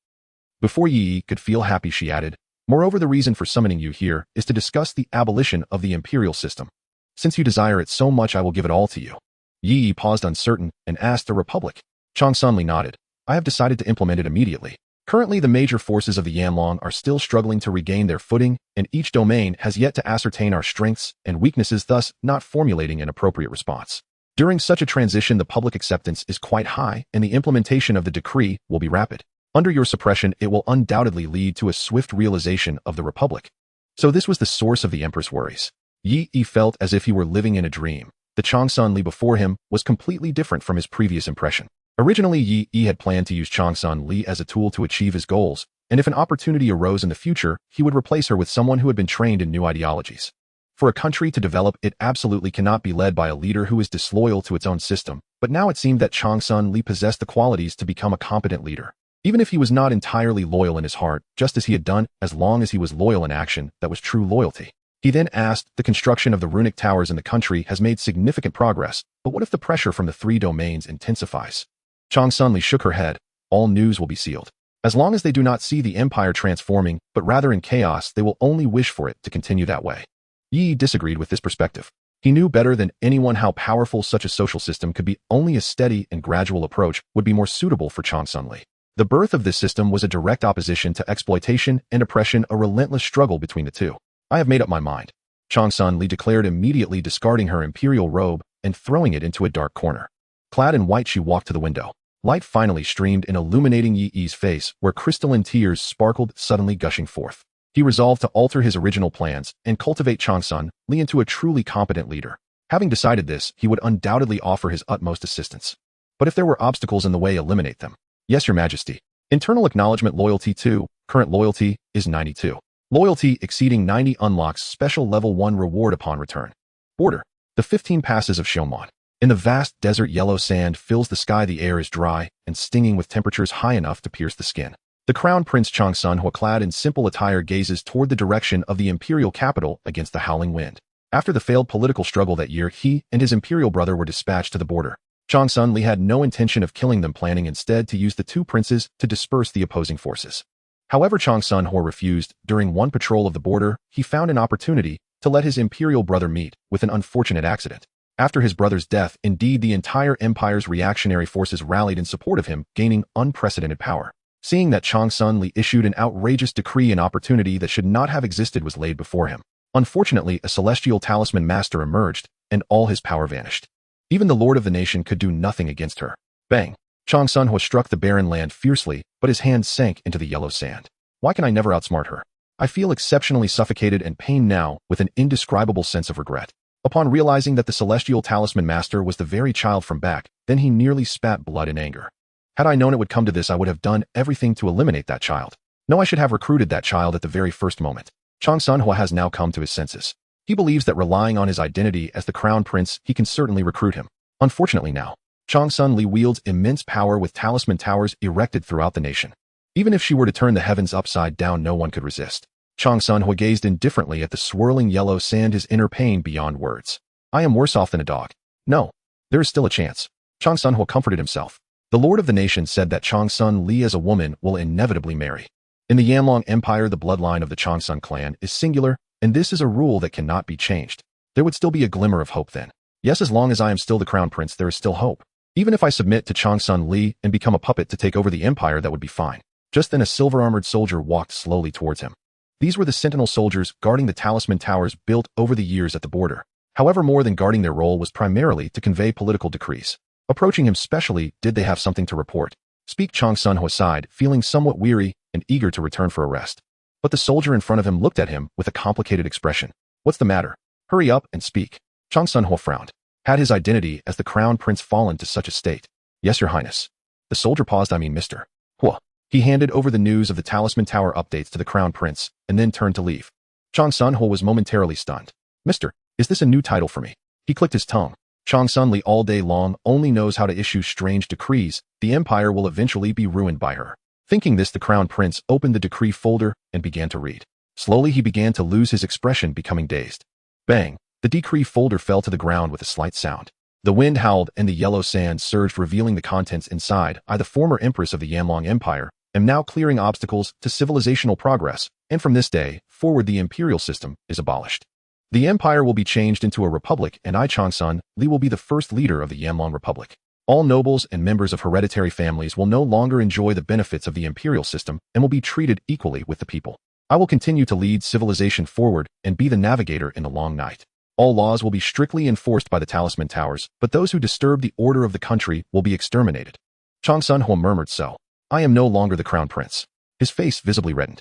Speaker 1: Before Yi could feel happy, she added, "Moreover, the reason for summoning you here is to discuss the abolition of the imperial system. Since you desire it so much, I will give it all to you." Yi paused, uncertain, and asked, "A republic?" Changsun nodded. "I have decided to implement it immediately. Currently, the major forces of the Yanlong are still struggling to regain their footing, and each domain has yet to ascertain our strengths and weaknesses, thus not formulating an appropriate response. During such a transition, the public acceptance is quite high, and the implementation of the decree will be rapid. Under your suppression, it will undoubtedly lead to a swift realization of the republic." So this was the source of the empress' worries. Yi felt as if he were living in a dream. The Changsun before him was completely different from his previous impression. Originally, Yi had planned to use Changsun as a tool to achieve his goals, and if an opportunity arose in the future, he would replace her with someone who had been trained in new ideologies. For a country to develop, it absolutely cannot be led by a leader who is disloyal to its own system, but now it seemed that Changsun possessed the qualities to become a competent leader. Even if he was not entirely loyal in his heart, just as he had done, as long as he was loyal in action, that was true loyalty. He then asked, "The construction of the runic towers in the country has made significant progress, but what if the pressure from the 3 domains intensifies?" Changsun shook her head. "All news will be sealed. As long as they do not see the empire transforming, but rather in chaos, they will only wish for it to continue that way." Yi disagreed with this perspective. He knew better than anyone how powerful such a social system could be. Only a steady and gradual approach would be more suitable for Changsun. The birth of this system was a direct opposition to exploitation and oppression, a relentless struggle between the two. "I have made up my mind," Changsun declared, immediately discarding her imperial robe and throwing it into a dark corner. Clad in white, she walked to the window. Light finally streamed in, illuminating Yi's face, where crystalline tears sparkled, suddenly gushing forth. He resolved to alter his original plans and cultivate Changsun into a truly competent leader. Having decided this, he would undoubtedly offer his utmost assistance. But if there were obstacles in the way, eliminate them. "Yes, Your Majesty." Internal acknowledgement. Loyalty 2. Current loyalty is 92. Loyalty exceeding 90 unlocks special level 1 reward upon return. Border. The 15 passes of Shomon. In the vast desert, yellow sand fills the sky. The air is dry and stinging, with temperatures high enough to pierce the skin. The crown prince Changsun, clad in simple attire, gazes toward the direction of the imperial capital against the howling wind. After the failed political struggle that year, he and his imperial brother were dispatched to the border. Changsun had no intention of killing them, planning instead to use the 2 princes to disperse the opposing forces. However, Changsun refused. During one patrol of the border, he found an opportunity to let his imperial brother meet with an unfortunate accident. After his brother's death, indeed, the entire empire's reactionary forces rallied in support of him, gaining unprecedented power. Seeing that Changsun Li issued an outrageous decree, an opportunity that should not have existed was laid before him. Unfortunately, a celestial talisman master emerged, and all his power vanished. Even the lord of the nation could do nothing against her. Bang! Changsun Li struck the barren land fiercely, but his hand sank into the yellow sand. Why can I never outsmart her? I feel exceptionally suffocated and pained now, with an indescribable sense of regret. Upon realizing that the celestial talisman master was the very child from back, then he nearly spat blood in anger. Had I known it would come to this, I would have done everything to eliminate that child. No, I should have recruited that child at the very first moment. Changsun Li has now come to his senses. He believes that relying on his identity as the crown prince, he can certainly recruit him. Unfortunately now, Changsun Li wields immense power with talisman towers erected throughout the nation. Even if she were to turn the heavens upside down, no one could resist. Changsun Li gazed indifferently at the swirling yellow sand, his inner pain beyond words. I am worse off than a dog. No, there is still a chance. Changsun Li comforted himself. The lord of the nation said that Changsun Li as a woman will inevitably marry. In the Yanlong Empire, the bloodline of the Changsun clan is singular, and this is a rule that cannot be changed. There would still be a glimmer of hope then. Yes, as long as I am still the crown prince, there is still hope. Even if I submit to Changsun Li and become a puppet to take over the empire, that would be fine. Just then a silver-armored soldier walked slowly towards him. These were the sentinel soldiers guarding the talisman towers built over the years at the border. However, more than guarding, their role was primarily to convey political decrees. Approaching him specially, did they have something to report? Speak. Changsun Li sighed, feeling somewhat weary and eager to return for a rest. But the soldier in front of him looked at him with a complicated expression. What's the matter? Hurry up and speak. Changsun Li frowned. Had his identity as the crown prince fallen to such a state? Yes, your highness. The soldier paused. I mean, Mr. Hua. He handed over the news of the talisman tower updates to the crown prince, and then turned to leave. Changsun Li was momentarily stunned. Mister, is this a new title for me? He clicked his tongue. Changsun Li all day long only knows how to issue strange decrees. The empire will eventually be ruined by her. Thinking this, the crown prince opened the decree folder and began to read. Slowly he began to lose his expression, becoming dazed. Bang! The decree folder fell to the ground with a slight sound. The wind howled and the yellow sand surged, revealing the contents inside. I, the former empress of the Yanlong Empire, am now clearing obstacles to civilizational progress, and from this day forward the imperial system is abolished. The empire will be changed into a republic, and I, Changsun Li, will be the first leader of the Yanlong Republic. All nobles and members of hereditary families will no longer enjoy the benefits of the imperial system and will be treated equally with the people. I will continue to lead civilization forward and be the navigator in the long night. All laws will be strictly enforced by the talisman towers, but those who disturb the order of the country will be exterminated. Changsun Li murmured, so. I am no longer the crown prince. His face visibly reddened.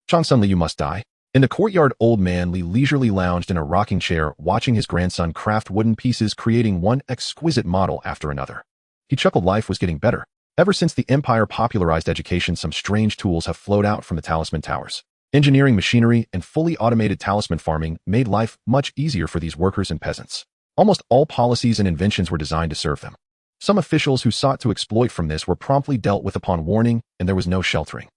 Speaker 1: Changsun Li, you must die. In the courtyard, old man Li leisurely lounged in a rocking chair, watching his grandson craft wooden pieces, creating one exquisite model after another. He chuckled. Life was getting better. Ever since the empire popularized education, some strange tools have flowed out from the talisman towers. Engineering machinery and fully automated talisman farming made life much easier for these workers and peasants. Almost all policies and inventions were designed to serve them. Some officials who sought to exploit from this were promptly dealt with upon warning, and there was no sheltering.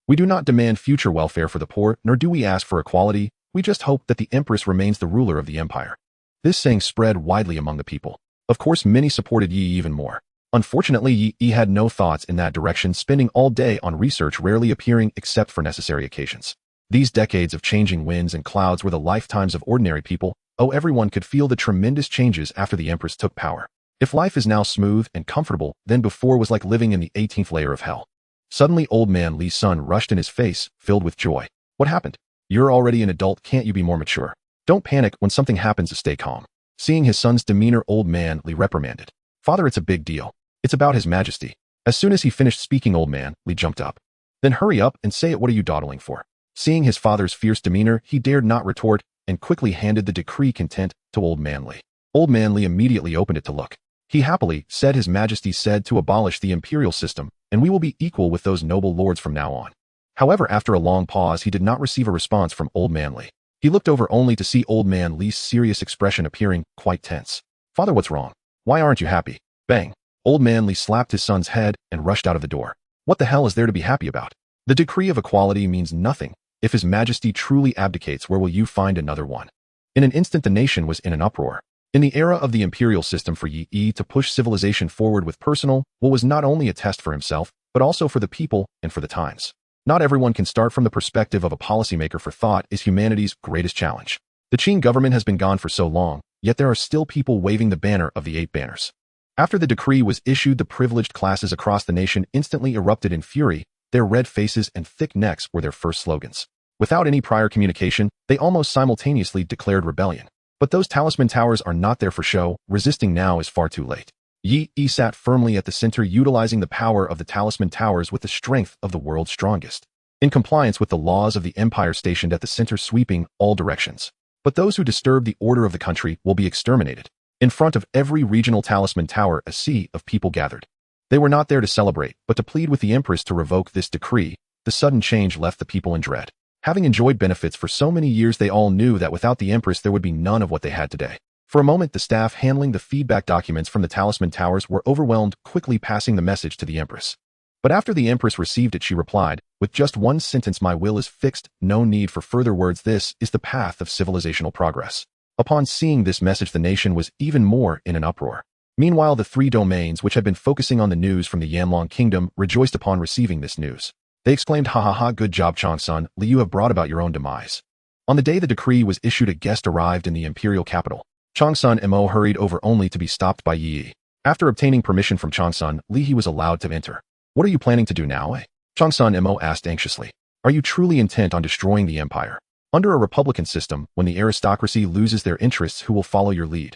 Speaker 1: We do not demand future welfare for the poor, nor do we ask for equality. We just hope that the empress remains the ruler of the empire. This saying spread widely among the people. Of course, many supported Yi even more. Unfortunately, Yi had no thoughts in that direction, spending all day on research, rarely appearing except for necessary occasions. These decades of changing winds and clouds were the lifetimes of ordinary people. Oh, everyone could feel the tremendous changes after the empress took power. If life is now smooth and comfortable, then before was like living in the 18th layer of hell. Suddenly, old man Li's son rushed in, his face filled with joy. What happened? You're already an adult, can't you be more mature? Don't panic when something happens, stay calm. Seeing his son's demeanor, old man Li reprimanded. Father, it's a big deal. It's about His Majesty. As soon as he finished speaking, old man Li jumped up. Then hurry up and say it, what are you dawdling for? Seeing his father's fierce demeanor, he dared not retort and quickly handed the decree content to old man Li. Old man Li immediately opened it to look. He happily said, His Majesty said to abolish the imperial system, and we will be equal with those noble lords from now on. However, after a long pause, he did not receive a response from old man Li. He looked over only to see old man Li's serious expression appearing quite tense. Father, what's wrong? Why aren't you happy? Bang! Old man Li slapped his son's head and rushed out of the door. What the hell is there to be happy about? The decree of equality means nothing. If His Majesty truly abdicates, where will you find another one? In an instant, the nation was in an uproar. In the era of the imperial system, for Yi to push civilization forward with personal will was not only a test for himself, but also for the people and for the times. Not everyone can start from the perspective of a policymaker, for thought is humanity's greatest challenge. The Qing government has been gone for so long, yet there are still people waving the banner of the 8 banners. After the decree was issued, the privileged classes across the nation instantly erupted in fury. Their red faces and thick necks were their first slogans. Without any prior communication, they almost simultaneously declared rebellion. But those talisman towers are not there for show. Resisting now is far too late. Yi sat firmly at the center, utilizing the power of the talisman towers with the strength of the world's strongest, in compliance with the laws of the empire stationed at the center, sweeping all directions. But those who disturb the order of the country will be exterminated. In front of every regional talisman tower, a sea of people gathered. They were not there to celebrate, but to plead with the Empress to revoke this decree. The sudden change left the people in dread. Having enjoyed benefits for so many years, they all knew that without the Empress there would be none of what they had today. For a moment, the staff handling the feedback documents from the talisman towers were overwhelmed, quickly passing the message to the Empress. But after the Empress received it, she replied, with just one sentence, "My will is fixed, no need for further words. This is the path of civilizational progress." Upon seeing this message, the nation was even more in an uproar. Meanwhile, the three domains which had been focusing on the news from the Yanlong Kingdom rejoiced upon receiving this news. They exclaimed, "Ha ha ha, good job, Changsun Li, you have brought about your own demise." On the day the decree was issued, a guest arrived in the imperial capital. Changsun Mo hurried over only to be stopped by Yi. After obtaining permission from Changsun Li, he was allowed to enter. "What are you planning to do now, eh?" Changsun Mo asked anxiously. "Are you truly intent on destroying the empire? Under a republican system, when the aristocracy loses their interests, who will follow your lead?"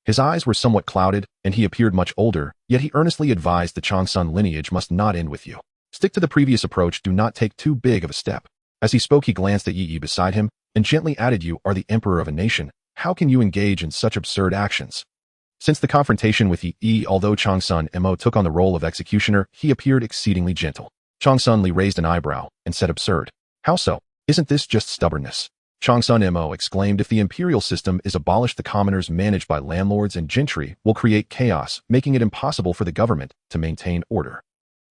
Speaker 1: His eyes were somewhat clouded, and he appeared much older, yet he earnestly advised the Changsun lineage must not end with you. Stick to the previous approach, do not take too big of a step. As he spoke, he glanced at Yi beside him, and gently added, "You are the emperor of a nation. How can you engage in such absurd actions?" Since the confrontation with Yi, although Changsun Mo took on the role of executioner, he appeared exceedingly gentle. Changsun Li raised an eyebrow, and said, "Absurd? How so? Isn't this just stubbornness?" Changsun Mo exclaimed, "If the imperial system is abolished, the commoners managed by landlords and gentry will create chaos, making it impossible for the government to maintain order.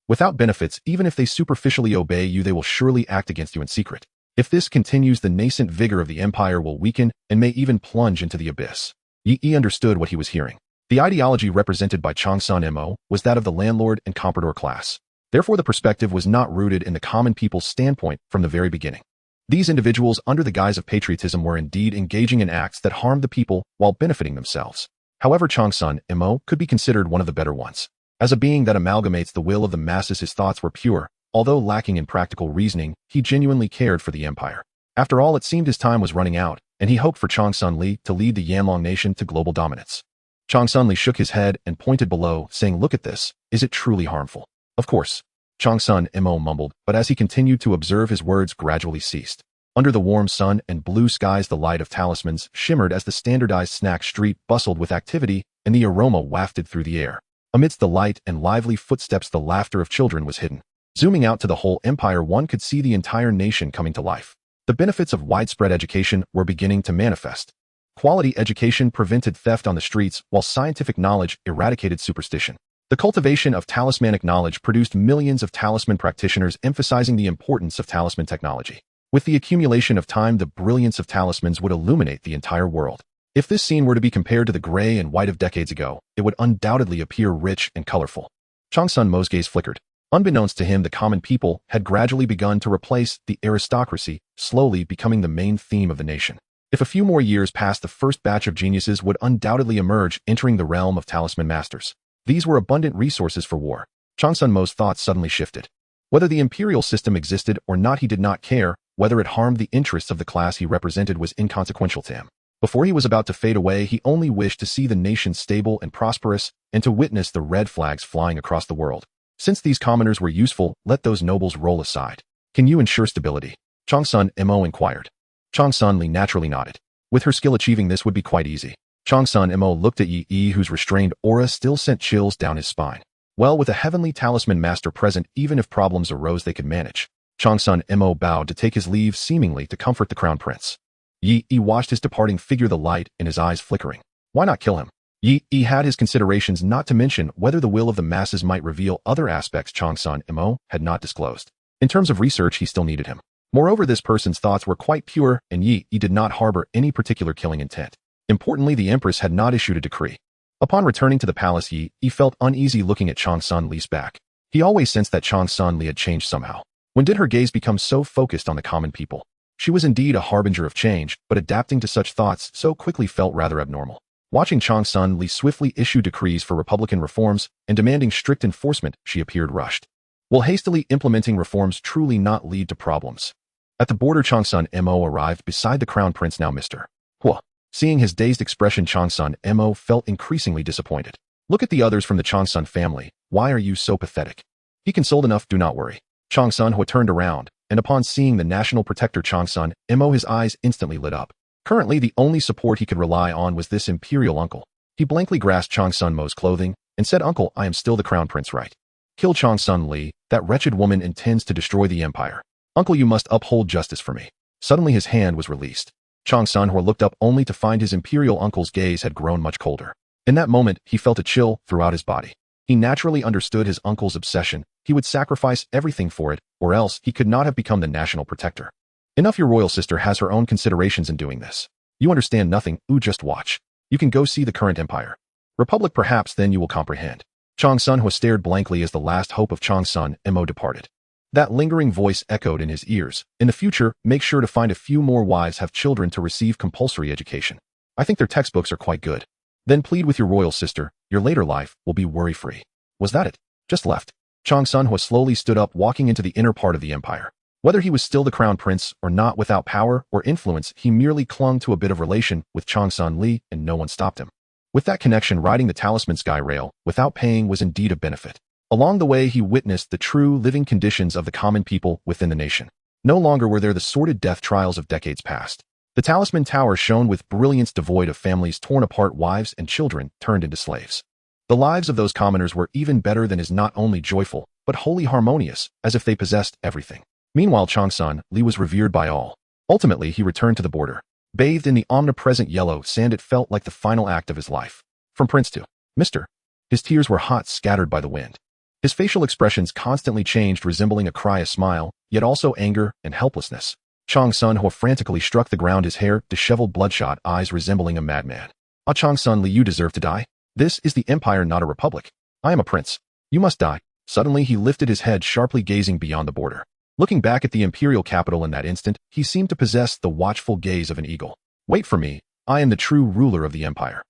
Speaker 1: Without benefits, even if they superficially obey you, they will surely act against you in secret. If this continues, the nascent vigor of the empire will weaken and may even plunge into the abyss." Yi understood what he was hearing. The ideology represented by Changsun Mo was that of the landlord and comprador class. Therefore, the perspective was not rooted in the common people's standpoint from the very beginning. These individuals, under the guise of patriotism, were indeed engaging in acts that harmed the people while benefiting themselves. However, Changsun Mo could be considered one of the better ones. As a being that amalgamates the will of the masses, his thoughts were pure. Although lacking in practical reasoning, he genuinely cared for the empire. After all, it seemed his time was running out, and he hoped for Changsun Li to lead the Yanlong nation to global dominance. Changsun Li shook his head and pointed below, saying, "Look at this. Is it truly harmful?" "Of course," Changsun Mo mumbled, but as he continued to observe, his words gradually ceased. Under the warm sun and blue skies, the light of talismans shimmered as the standardized snack street bustled with activity, and the aroma wafted through the air. Amidst the light and lively footsteps, the laughter of children was hidden. Zooming out to the whole empire, one could see the entire nation coming to life. The benefits of widespread education were beginning to manifest. Quality education prevented theft on the streets, while scientific knowledge eradicated superstition. The cultivation of talismanic knowledge produced millions of talisman practitioners, emphasizing the importance of talisman technology. With the accumulation of time, the brilliance of talismans would illuminate the entire world. If this scene were to be compared to the gray and white of decades ago, it would undoubtedly appear rich and colorful. Changsun Mo's gaze flickered. Unbeknownst to him, the common people had gradually begun to replace the aristocracy, slowly becoming the main theme of the nation. If a few more years passed, the first batch of geniuses would undoubtedly emerge, entering the realm of talisman masters. These were abundant resources for war. Changsun Mo's thoughts suddenly shifted. Whether the imperial system existed or not, he did not care. Whether it harmed the interests of the class he represented was inconsequential to him. Before he was about to fade away, he only wished to see the nation stable and prosperous, and to witness the red flags flying across the world. Since these commoners were useful, let those nobles roll aside. "Can you ensure stability?" Changsun Mo inquired. Changsun Li naturally nodded. With her skill, achieving this would be quite easy. Changsun Mo looked at Yi, whose restrained aura still sent chills down his spine. Well, with a heavenly talisman master present, even if problems arose, they could manage. Changsun Mo bowed to take his leave, seemingly to comfort the crown prince. Yi watched his departing figure, the light in his eyes flickering. Why not kill him? Yi had his considerations, not to mention whether the will of the masses might reveal other aspects Changsun Mo had not disclosed. In terms of research, he still needed him. Moreover, this person's thoughts were quite pure, and Yi did not harbor any particular killing intent. Importantly, the Empress had not issued a decree. Upon returning to the palace, Yi felt uneasy looking at Changsun Li's back. He always sensed that Changsun Li had changed somehow. When did her gaze become so focused on the common people? She was indeed a harbinger of change, but adapting to such thoughts so quickly felt rather abnormal. Watching Changsun Li swiftly issue decrees for Republican reforms and demanding strict enforcement, she appeared rushed. Will hastily implementing reforms truly not lead to problems? At the border, Changsun Mo arrived beside the Crown Prince, now Mr. Hua. Seeing his dazed expression, Changsun Mo felt increasingly disappointed. Look at the others from the Changsun family. Why are you so pathetic? He consoled enough, do not worry. Changsun Hua turned around, and upon seeing the national protector Changsun Mo, his eyes instantly lit up. Currently, the only support he could rely on was this imperial uncle. He blankly grasped Changsun Mo's clothing and said, Uncle, I am still the Crown Prince, right? Kill Changsun Li. That wretched woman intends to destroy the empire. Uncle, you must uphold justice for me. Suddenly his hand was released. Changsun Hua looked up only to find his imperial uncle's gaze had grown much colder. In that moment, he felt a chill throughout his body. He naturally understood his uncle's obsession. He would sacrifice everything for it, or else he could not have become the national protector. Enough, your royal sister has her own considerations in doing this. You understand nothing, just watch. You can go see the current empire. Republic, perhaps then you will comprehend. Changsun Hua stared blankly as the last hope of Changsun Mo departed. That lingering voice echoed in his ears. In the future, make sure to find a few more wives have children to receive compulsory education. I think their textbooks are quite good. Then plead with your royal sister, your later life will be worry-free. Was that it? Just left. Changsun Hua slowly stood up, walking into the inner part of the empire. Whether he was still the Crown Prince or not, without power or influence, he merely clung to a bit of relation with Changsun Li, and no one stopped him. With that connection, riding the talisman sky rail without paying was indeed a benefit. Along the way, he witnessed the true living conditions of the common people within the nation. No longer were there the sordid death trials of decades past. The talisman tower shone with brilliance, devoid of families torn apart, wives and children turned into slaves. The lives of those commoners were even better than is not only joyful, but wholly harmonious, as if they possessed everything. Meanwhile, Changsun Li was revered by all. Ultimately, he returned to the border. Bathed in the omnipresent yellow sand, it felt like the final act of his life. From prince to Mr. His tears were hot, scattered by the wind. His facial expressions constantly changed, resembling a cry, a smile, yet also anger and helplessness. Changsun Hua frantically struck the ground, his hair disheveled, bloodshot eyes resembling a madman. Ah, Changsun Li, you deserve to die. This is the empire, not a republic. I am a prince. You must die. Suddenly he lifted his head, sharply gazing beyond the border. Looking back at the imperial capital in that instant, he seemed to possess the watchful gaze of an eagle. Wait for me. I am the true ruler of the empire.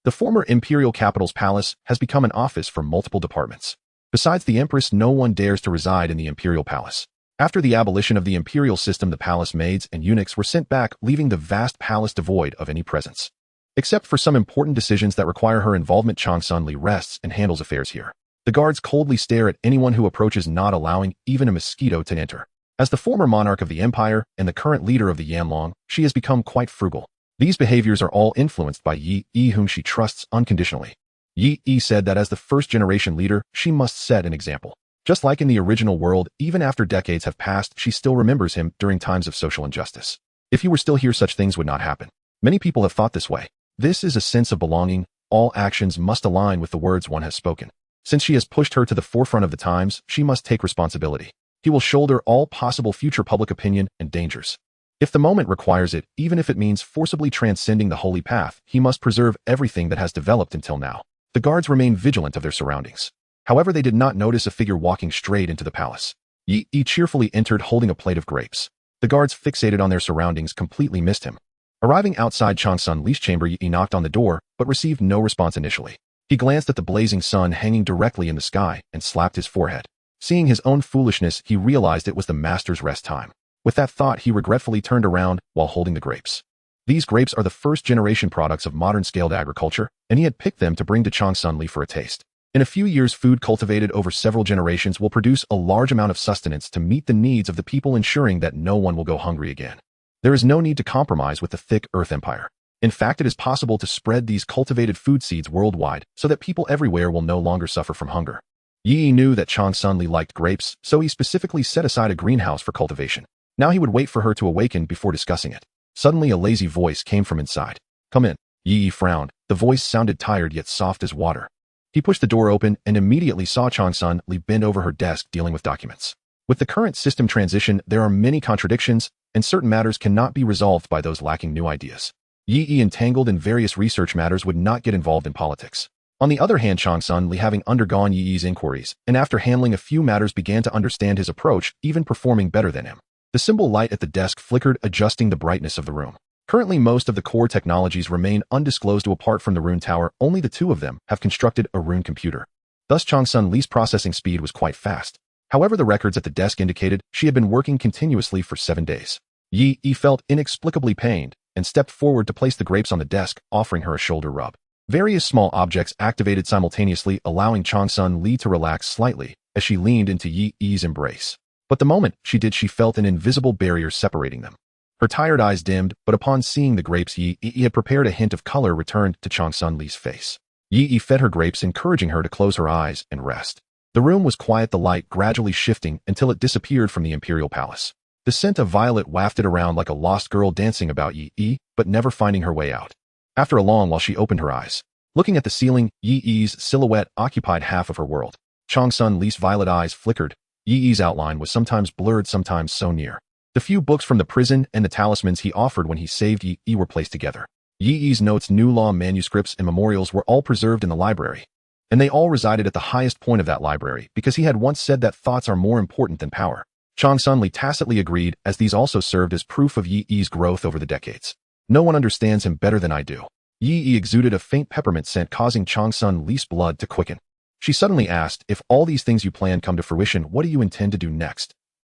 Speaker 1: The former imperial capital's palace has become an office for multiple departments. Besides the empress, no one dares to reside in the imperial palace. After the abolition of the imperial system, the palace maids and eunuchs were sent back, leaving the vast palace devoid of any presence. Except for some important decisions that require her involvement, Changsun Li rests and handles affairs here. The guards coldly stare at anyone who approaches, not allowing even a mosquito to enter. As the former monarch of the empire and the current leader of the Yanlong, she has become quite frugal. These behaviors are all influenced by Yi Yi, whom she trusts unconditionally. Yi Yi said that as the first-generation leader, she must set an example. Just like in the original world, even after decades have passed, she still remembers him during times of social injustice. If he were still here, such things would not happen. Many people have thought this way. This is a sense of belonging. All actions must align with the words one has spoken. Since she has pushed her to the forefront of the times, she must take responsibility. He will shoulder all possible future public opinion and dangers. If the moment requires it, even if it means forcibly transcending the holy path, he must preserve everything that has developed until now. The guards remain vigilant of their surroundings. However, they did not notice a figure walking straight into the palace. Yi Yi cheerfully entered, holding a plate of grapes. The guards, fixated on their surroundings, completely missed him. Arriving outside Changsun Li's chamber, Yi Yi knocked on the door, but received no response initially. He glanced at the blazing sun hanging directly in the sky and slapped his forehead. Seeing his own foolishness, he realized it was the master's rest time. With that thought, he regretfully turned around while holding the grapes. These grapes are the first-generation products of modern scaled agriculture, and he had picked them to bring to Changsun Li for a taste. In a few years, food cultivated over several generations will produce a large amount of sustenance to meet the needs of the people, ensuring that no one will go hungry again. There is no need to compromise with the thick Earth Empire. In fact, it is possible to spread these cultivated food seeds worldwide so that people everywhere will no longer suffer from hunger. Yi knew that Changsun Li liked grapes, so he specifically set aside a greenhouse for cultivation. Now he would wait for her to awaken before discussing it. Suddenly, a lazy voice came from inside. Come in. Yi frowned. The voice sounded tired yet soft as water. He pushed the door open and immediately saw Changsun Li bend over her desk dealing with documents. With the current system transition, there are many contradictions, and certain matters cannot be resolved by those lacking new ideas. Yi, entangled in various research matters, would not get involved in politics. On the other hand, Changsun Li, having undergone Yi's inquiries, and after handling a few matters, began to understand his approach, even performing better than him. The symbol light at the desk flickered, adjusting the brightness of the room. Currently, most of the core technologies remain undisclosed. Apart from the Rune Tower, only the two of them have constructed a rune computer. Thus, Changsun Li's processing speed was quite fast. However, the records at the desk indicated she had been working continuously for 7 days. Yi felt inexplicably pained and stepped forward to place the grapes on the desk, offering her a shoulder rub. Various small objects activated simultaneously, allowing Changsun Li to relax slightly as she leaned into Yi's embrace. But the moment she did, she felt an invisible barrier separating them. Her tired eyes dimmed, but upon seeing the grapes Yi had prepared, a hint of color returned to Changsun Li's face. Yi fed her grapes, encouraging her to close her eyes and rest. The room was quiet, the light gradually shifting until it disappeared from the imperial palace. The scent of violet wafted around like a lost girl dancing about Yi, but never finding her way out. After a long while, she opened her eyes. Looking at the ceiling, Yi's silhouette occupied half of her world. Changsun Li's violet eyes flickered. Yi's outline was sometimes blurred, sometimes so near. The few books from the prison and the talismans he offered when he saved Yi were placed together. Yi's notes, new law manuscripts, and memorials were all preserved in the library. And they all resided at the highest point of that library, because he had once said that thoughts are more important than power. Changsun Li tacitly agreed, as these also served as proof of Yi's growth over the decades. No one understands him better than I do. Yi exuded a faint peppermint scent, causing Changsun Li's blood to quicken. She suddenly asked, if all these things you plan come to fruition, what do you intend to do next?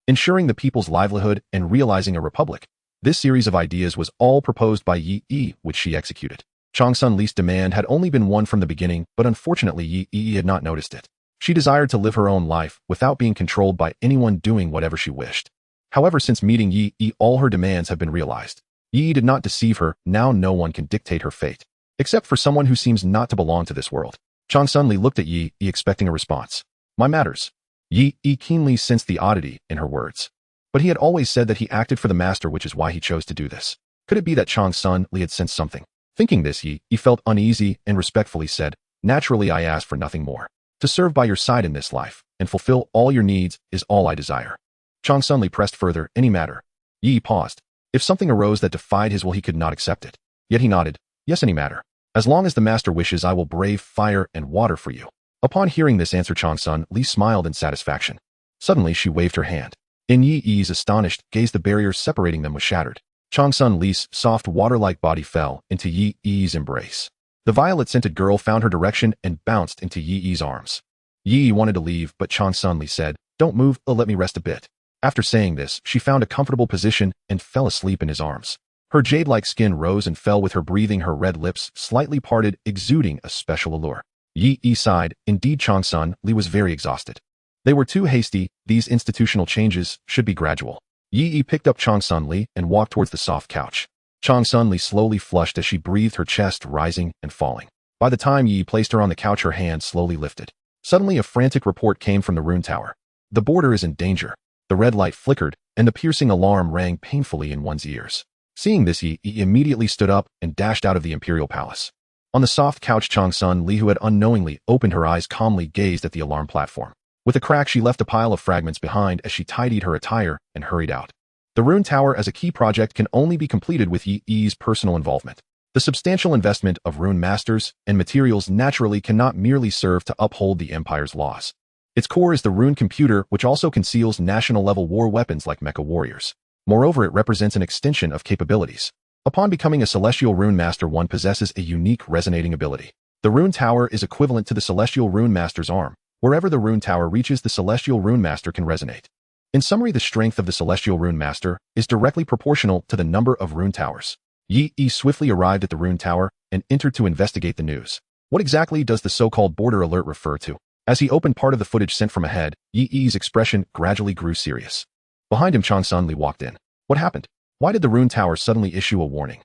Speaker 1: Ensuring the people's livelihood and realizing a republic. This series of ideas was all proposed by Yi, which she executed. Changsun Li's demand had only been one from the beginning, but unfortunately Yi had not noticed it. She desired to live her own life without being controlled by anyone, doing whatever she wished. However, since meeting Yi, all her demands have been realized. Yi did not deceive her. Now no one can dictate her fate, except for someone who seems not to belong to this world. Changsun Li looked at Yi, expecting a response. My matters. Yi keenly sensed the oddity in her words. But he had always said that he acted for the master, which is why he chose to do this. Could it be that Changsun Li had sensed something? Thinking this, Yi felt uneasy and respectfully said, naturally, I ask for nothing more. To serve by your side in this life and fulfill all your needs is all I desire. Changsun Li pressed further, any matter. Yi paused. If something arose that defied his will, he could not accept it. Yet he nodded. Yes, any matter. As long as the master wishes, I will brave fire and water for you. Upon hearing this answer, Changsun Li smiled in satisfaction. Suddenly, she waved her hand. In Yi's astonished gaze, the barrier separating them was shattered. Changsun Li's soft water-like body fell into Yi's embrace. The violet-scented girl found her direction and bounced into Yi's arms. Yi wanted to leave, but Changsun Li said, don't move, let me rest a bit. After saying this, she found a comfortable position and fell asleep in his arms. Her jade-like skin rose and fell with her breathing, her red lips slightly parted, exuding a special allure. Yi sighed. Indeed, Changsun Li was very exhausted. They were too hasty. These institutional changes should be gradual. Yi picked up Changsun Li and walked towards the soft couch. Changsun Li slowly flushed as she breathed, her chest rising and falling. By the time Yi placed her on the couch, her hand slowly lifted. Suddenly, a frantic report came from the Rune Tower. The border is in danger. The red light flickered, and the piercing alarm rang painfully in one's ears. Seeing this, Yi immediately stood up and dashed out of the imperial palace. On the soft couch, Changsun Li, who had unknowingly opened her eyes, calmly gazed at the alarm platform. With a crack, she left a pile of fragments behind as she tidied her attire and hurried out. The Rune Tower as a key project can only be completed with Yi's personal involvement. The substantial investment of rune masters and materials naturally cannot merely serve to uphold the Empire's laws. Its core is the rune computer, which also conceals national-level war weapons like mecha warriors. Moreover, it represents an extension of capabilities. Upon becoming a Celestial Rune Master, one possesses a unique resonating ability. The Rune Tower is equivalent to the Celestial Rune Master's arm. Wherever the Rune Tower reaches, the Celestial Rune Master can resonate. In summary, the strength of the Celestial Rune Master is directly proportional to the number of rune towers. Yi swiftly arrived at the Rune Tower and entered to investigate the news. What exactly does the so-called border alert refer to? As he opened part of the footage sent from ahead, Yi's expression gradually grew serious. Behind him, Changsun Li walked in. What happened? Why did the Rune Tower suddenly issue a warning?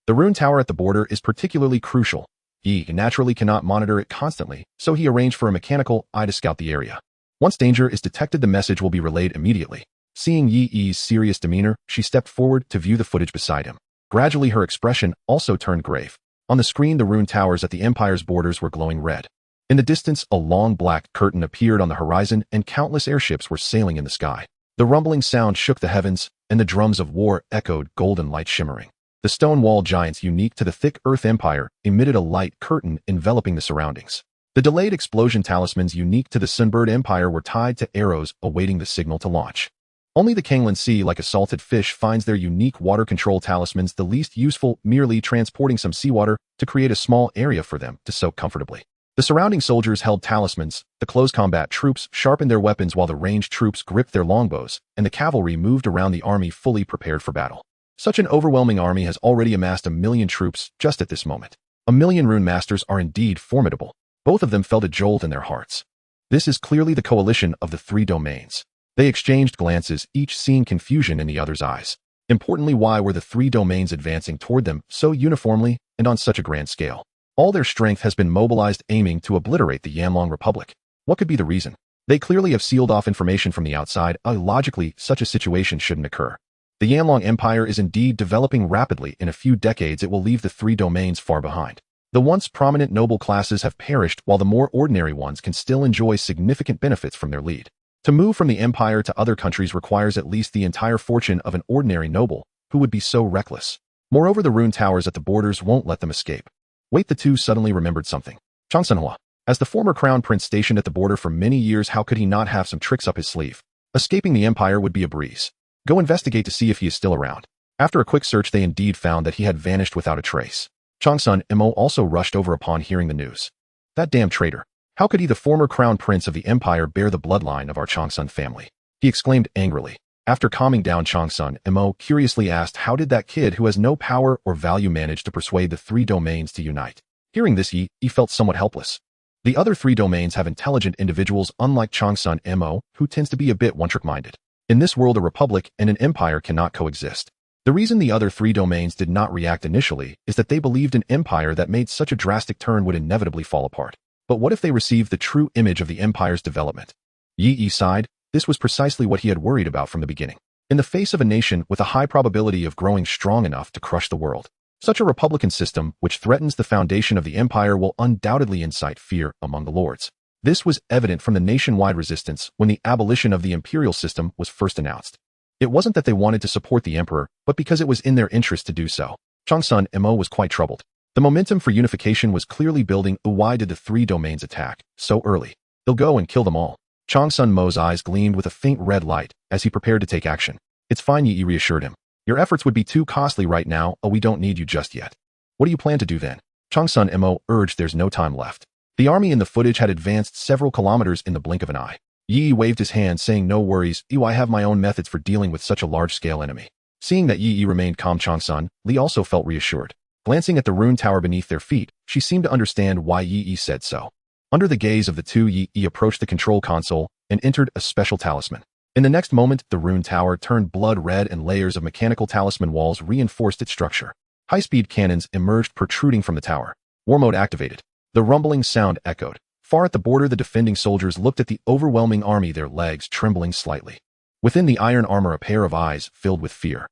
Speaker 1: The Rune Tower at the border is particularly crucial. Yi naturally cannot monitor it constantly, so he arranged for a mechanical eye to scout the area. Once danger is detected, the message will be relayed immediately. Seeing Yi's serious demeanor, she stepped forward to view the footage beside him. Gradually, her expression also turned grave. On the screen, the Rune Towers at the Empire's borders were glowing red. In the distance, a long black curtain appeared on the horizon, and countless airships were sailing in the sky. The rumbling sound shook the heavens, and the drums of war echoed, golden light shimmering. The stone wall giants unique to the thick Earth Empire emitted a light curtain enveloping the surroundings. The delayed explosion talismans unique to the Sunbird Empire were tied to arrows awaiting the signal to launch. Only the Kanglan Sea, like a salted fish, finds their unique water control talismans the least useful, merely transporting some seawater to create a small area for them to soak comfortably. The surrounding soldiers held talismans, the close combat troops sharpened their weapons while the ranged troops gripped their longbows, and the cavalry moved around the army fully prepared for battle. Such an overwhelming army has already amassed 1,000,000 troops just at this moment. 1,000,000 rune masters are indeed formidable. Both of them felt a jolt in their hearts. This is clearly the coalition of the three domains. They exchanged glances, each seeing confusion in the other's eyes. Importantly, why were the three domains advancing toward them so uniformly and on such a grand scale? All their strength has been mobilized aiming to obliterate the Yanlong Republic. What could be the reason? They clearly have sealed off information from the outside. Logically, such a situation shouldn't occur. The Yanlong Empire is indeed developing rapidly. In a few decades, it will leave the three domains far behind. The once prominent noble classes have perished while the more ordinary ones can still enjoy significant benefits from their lead. To move from the empire to other countries requires at least the entire fortune of an ordinary noble who would be so reckless. Moreover, the rune towers at the borders won't let them escape. Wait, the two suddenly remembered something. Changsunhua, as the former crown prince stationed at the border for many years, how could he not have some tricks up his sleeve? Escaping the empire would be a breeze. Go investigate to see if he is still around. After a quick search, they indeed found that he had vanished without a trace. Changsun Mo also rushed over upon hearing the news. That damn traitor. How could he, the former crown prince of the empire, bear the bloodline of our Changsun family? He exclaimed angrily. After calming down, Changsun Mo curiously asked, how did that kid who has no power or value manage to persuade the three domains to unite? Hearing this, he felt somewhat helpless. The other three domains have intelligent individuals, unlike Changsun Mo, who tends to be a bit one-trick-minded. In this world, a republic and an empire cannot coexist. The reason the other three domains did not react initially is that they believed an empire that made such a drastic turn would inevitably fall apart. But what if they received the true image of the empire's development? Yi sighed. This was precisely what he had worried about from the beginning. In the face of a nation with a high probability of growing strong enough to crush the world, such a republican system which threatens the foundation of the empire will undoubtedly incite fear among the lords. This was evident from the nationwide resistance when the abolition of the imperial system was first announced. It wasn't that they wanted to support the emperor, but because it was in their interest to do so. Changsun Mo was quite troubled. The momentum for unification was clearly building. Why did the three domains attack so early? They'll go and kill them all. Changsun Mo's eyes gleamed with a faint red light as he prepared to take action. It's fine, Yi reassured him. Your efforts would be too costly right now. We don't need you just yet. What do you plan to do then? Changsun Mo urged. There's no time left. The army in the footage had advanced several kilometers in the blink of an eye. Yi waved his hand, saying, no worries, I have my own methods for dealing with such a large-scale enemy. Seeing that Yi remained calm, Changsun Li also felt reassured. Glancing at the rune tower beneath their feet, she seemed to understand why Yi said so. Under the gaze of the two, Yi approached the control console and entered a special talisman. In the next moment, the rune tower turned blood red and layers of mechanical talisman walls reinforced its structure. High-speed cannons emerged protruding from the tower. War mode activated. The rumbling sound echoed. Far at the border, the defending soldiers looked at the overwhelming army, their legs trembling slightly. Within the iron armor, a pair of eyes filled with fear.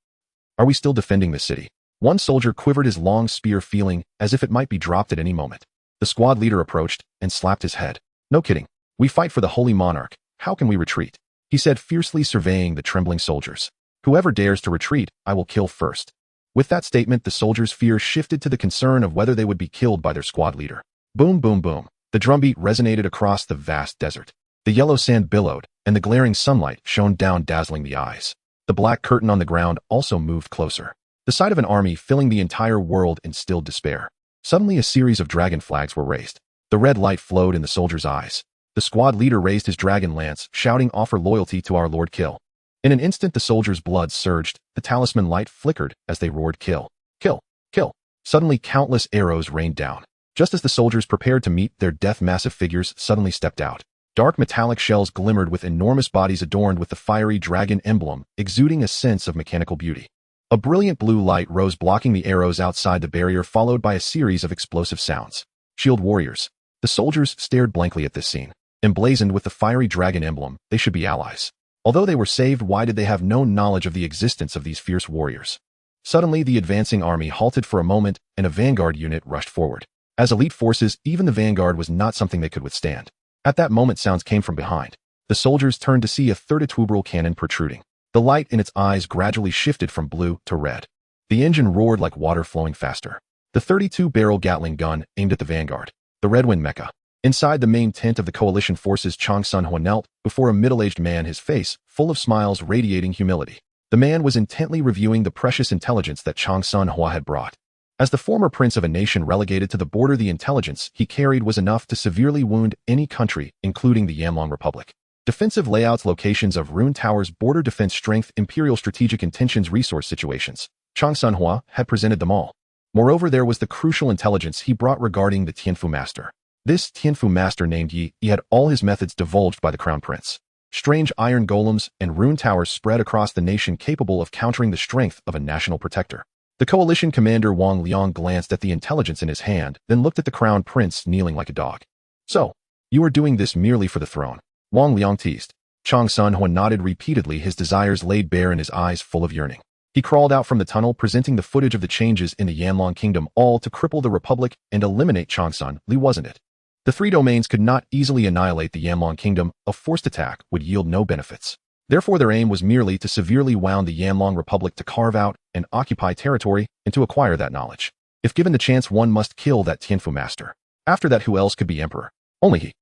Speaker 1: Are we still defending the city? One soldier quivered his long spear, feeling as if it might be dropped at any moment. The squad leader approached and slapped his head. No kidding. We fight for the Holy Monarch. How can we retreat? He said, fiercely surveying the trembling soldiers. Whoever dares to retreat, I will kill first. With that statement, the soldiers' fear shifted to the concern of whether they would be killed by their squad leader. Boom, boom, boom. The drumbeat resonated across the vast desert. The yellow sand billowed, and the glaring sunlight shone down, dazzling the eyes. The black curtain on the ground also moved closer. The sight of an army filling the entire world instilled despair. Suddenly, a series of dragon flags were raised. The red light flowed in the soldiers' eyes. The squad leader raised his dragon lance, shouting, offer loyalty to our Lord, kill. In an instant, the soldiers' blood surged. The talisman light flickered as they roared, kill, kill, kill. Suddenly, countless arrows rained down. Just as the soldiers prepared to meet their death, massive figures suddenly stepped out. Dark metallic shells glimmered with enormous bodies adorned with the fiery dragon emblem, exuding a sense of mechanical beauty. A brilliant blue light rose, blocking the arrows outside the barrier, followed by a series of explosive sounds. Shield warriors. The soldiers stared blankly at this scene. Emblazoned with the fiery dragon emblem, they should be allies. Although they were saved, why did they have no knowledge of the existence of these fierce warriors? Suddenly, the advancing army halted for a moment, and a vanguard unit rushed forward. As elite forces, even the vanguard was not something they could withstand. At that moment, sounds came from behind. The soldiers turned to see a 32-barrel cannon protruding. The light in its eyes gradually shifted from blue to red. The engine roared like water flowing faster. The 32-barrel Gatling gun aimed at the vanguard. The Redwind mecha. Inside the main tent of the coalition forces, Chang Sun-hua knelt before a middle-aged man, his face full of smiles radiating humility. The man was intently reviewing the precious intelligence that Chang Sun-hua had brought. As the former prince of a nation relegated to the border, the intelligence he carried was enough to severely wound any country, including the Yamlong Republic. Defensive layouts, locations of rune towers, border defense strength, imperial strategic intentions, resource situations. Chang Sun-hua had presented them all. Moreover, there was the crucial intelligence he brought regarding the Tianfu Master. This Tianfu Master named Yi had all his methods divulged by the Crown Prince. Strange iron golems and rune towers spread across the nation capable of countering the strength of a national protector. The coalition commander Wang Liang glanced at the intelligence in his hand, then looked at the Crown Prince kneeling like a dog. "So, you are doing this merely for the throne?" Wang Liang teased. Chang Sun-hua nodded repeatedly, his desires laid bare in his eyes full of yearning. He crawled out from the tunnel, presenting the footage of the changes in the Yanlong Kingdom, all to cripple the Republic and eliminate Chang Sun-li, wasn't it? The three domains could not easily annihilate the Yanlong Kingdom. A forced attack would yield no benefits. Therefore, their aim was merely to severely wound the Yanlong Republic, to carve out and occupy territory and to acquire that knowledge. If given the chance, one must kill that Tianfu Master. After that, who else could be emperor? Only he.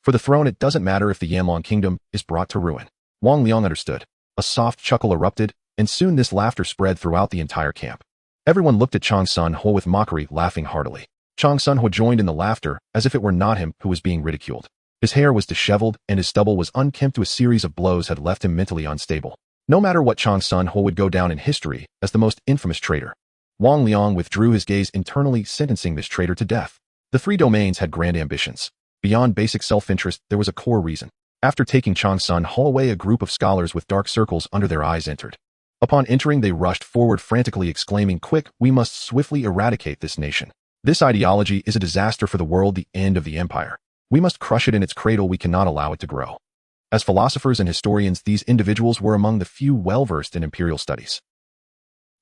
Speaker 1: For the throne, it doesn't matter if the Yanlong Kingdom is brought to ruin. Wang Liang understood. A soft chuckle erupted, and soon this laughter spread throughout the entire camp. Everyone looked at Chang Sun-hua with mockery, laughing heartily. Chang Sun-hua joined in the laughter, as if it were not him who was being ridiculed. His hair was disheveled, and his stubble was unkempt. A series of blows had left him mentally unstable. No matter what, Chang Sun-hua would go down in history as the most infamous traitor. Wang Liang withdrew his gaze, internally sentencing this traitor to death. The three domains had grand ambitions. Beyond basic self-interest, there was a core reason. After taking Chang Sun-hua away, a group of scholars with dark circles under their eyes entered. Upon entering, they rushed forward frantically, exclaiming, "Quick, we must swiftly eradicate this nation. This ideology is a disaster for the world, the end of the empire. We must crush it in its cradle. We cannot allow it to grow." As philosophers and historians, these individuals were among the few well-versed in imperial studies.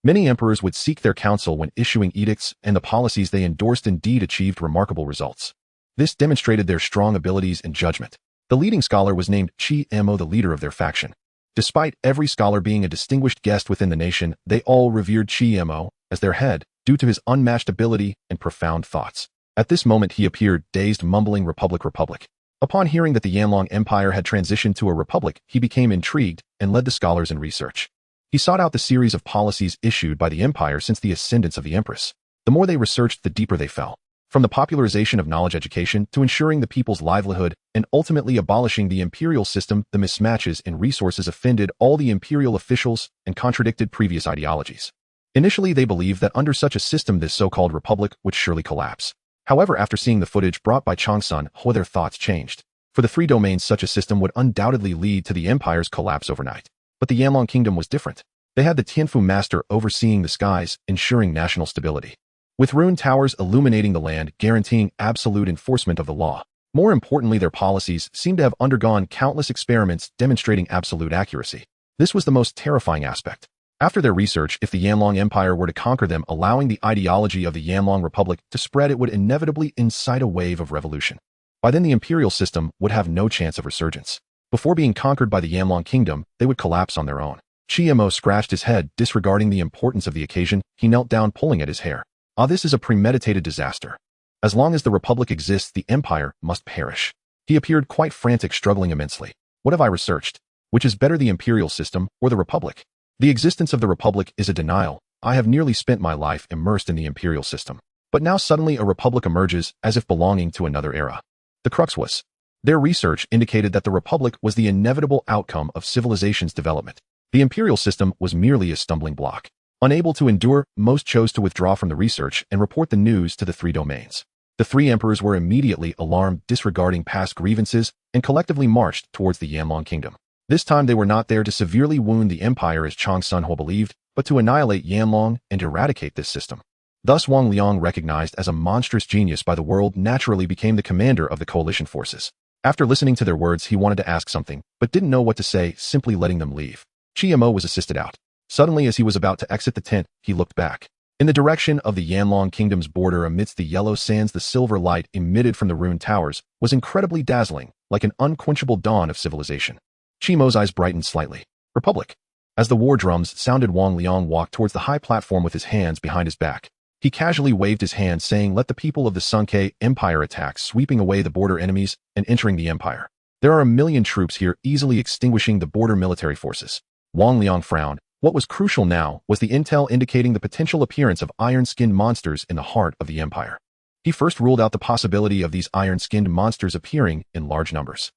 Speaker 1: Many emperors would seek their counsel when issuing edicts, and the policies they endorsed indeed achieved remarkable results. This demonstrated their strong abilities and judgment. The leading scholar was named Chi Mo, the leader of their faction. Despite every scholar being a distinguished guest within the nation, they all revered Chi Mo as their head due to his unmatched ability and profound thoughts. At this moment, he appeared dazed, mumbling, "Republic, Republic." Upon hearing that the Yanlong Empire had transitioned to a republic, he became intrigued and led the scholars in research. He sought out the series of policies issued by the empire since the ascendance of the empress. The more they researched, the deeper they fell. From the popularization of knowledge education to ensuring the people's livelihood and ultimately abolishing the imperial system, the mismatches in resources offended all the imperial officials and contradicted previous ideologies. Initially, they believed that under such a system, this so-called republic would surely collapse. However, after seeing the footage brought by Chang Sun-hua, their thoughts changed. For the three domains, such a system would undoubtedly lead to the empire's collapse overnight. But the Yanlong Kingdom was different. They had the Tianfu Master overseeing the skies, ensuring national stability. With rune towers illuminating the land, guaranteeing absolute enforcement of the law. More importantly, their policies seemed to have undergone countless experiments demonstrating absolute accuracy. This was the most terrifying aspect. After their research, if the Yanlong Empire were to conquer them, allowing the ideology of the Yanlong Republic to spread, it would inevitably incite a wave of revolution. By then, the imperial system would have no chance of resurgence. Before being conquered by the Yanlong Kingdom, they would collapse on their own. Chi Mo scratched his head, disregarding the importance of the occasion. He knelt down, pulling at his hair. This is a premeditated disaster. As long as the Republic exists, the Empire must perish. He appeared quite frantic, struggling immensely. What have I researched? Which is better, the imperial system or the Republic? The existence of the Republic is a denial. I have nearly spent my life immersed in the imperial system. But now suddenly a Republic emerges as if belonging to another era. The crux was, their research indicated that the Republic was the inevitable outcome of civilization's development. The imperial system was merely a stumbling block. Unable to endure, most chose to withdraw from the research and report the news to the three domains. The three emperors were immediately alarmed, disregarding past grievances, and collectively marched towards the Yanlong Kingdom. This time they were not there to severely wound the empire as Chang Sun-hua believed, but to annihilate Yanlong and eradicate this system. Thus Wang Liang, recognized as a monstrous genius by the world, naturally became the commander of the coalition forces. After listening to their words, he wanted to ask something, but didn't know what to say, simply letting them leave. Chi Mo was assisted out. Suddenly, as he was about to exit the tent, he looked back. In the direction of the Yanlong Kingdom's border, amidst the yellow sands, the silver light emitted from the rune towers was incredibly dazzling, like an unquenchable dawn of civilization. Chi Mo's eyes brightened slightly. Republic. As the war drums sounded, Wang Liang walked towards the high platform with his hands behind his back. He casually waved his hand saying, "Let the people of the Sunke Empire attack," sweeping away the border enemies and entering the empire. There are 1,000,000 troops here, easily extinguishing the border military forces. Wang Liang frowned. What was crucial now was the intel indicating the potential appearance of iron-skinned monsters in the heart of the empire. He first ruled out the possibility of these iron-skinned monsters appearing in large numbers.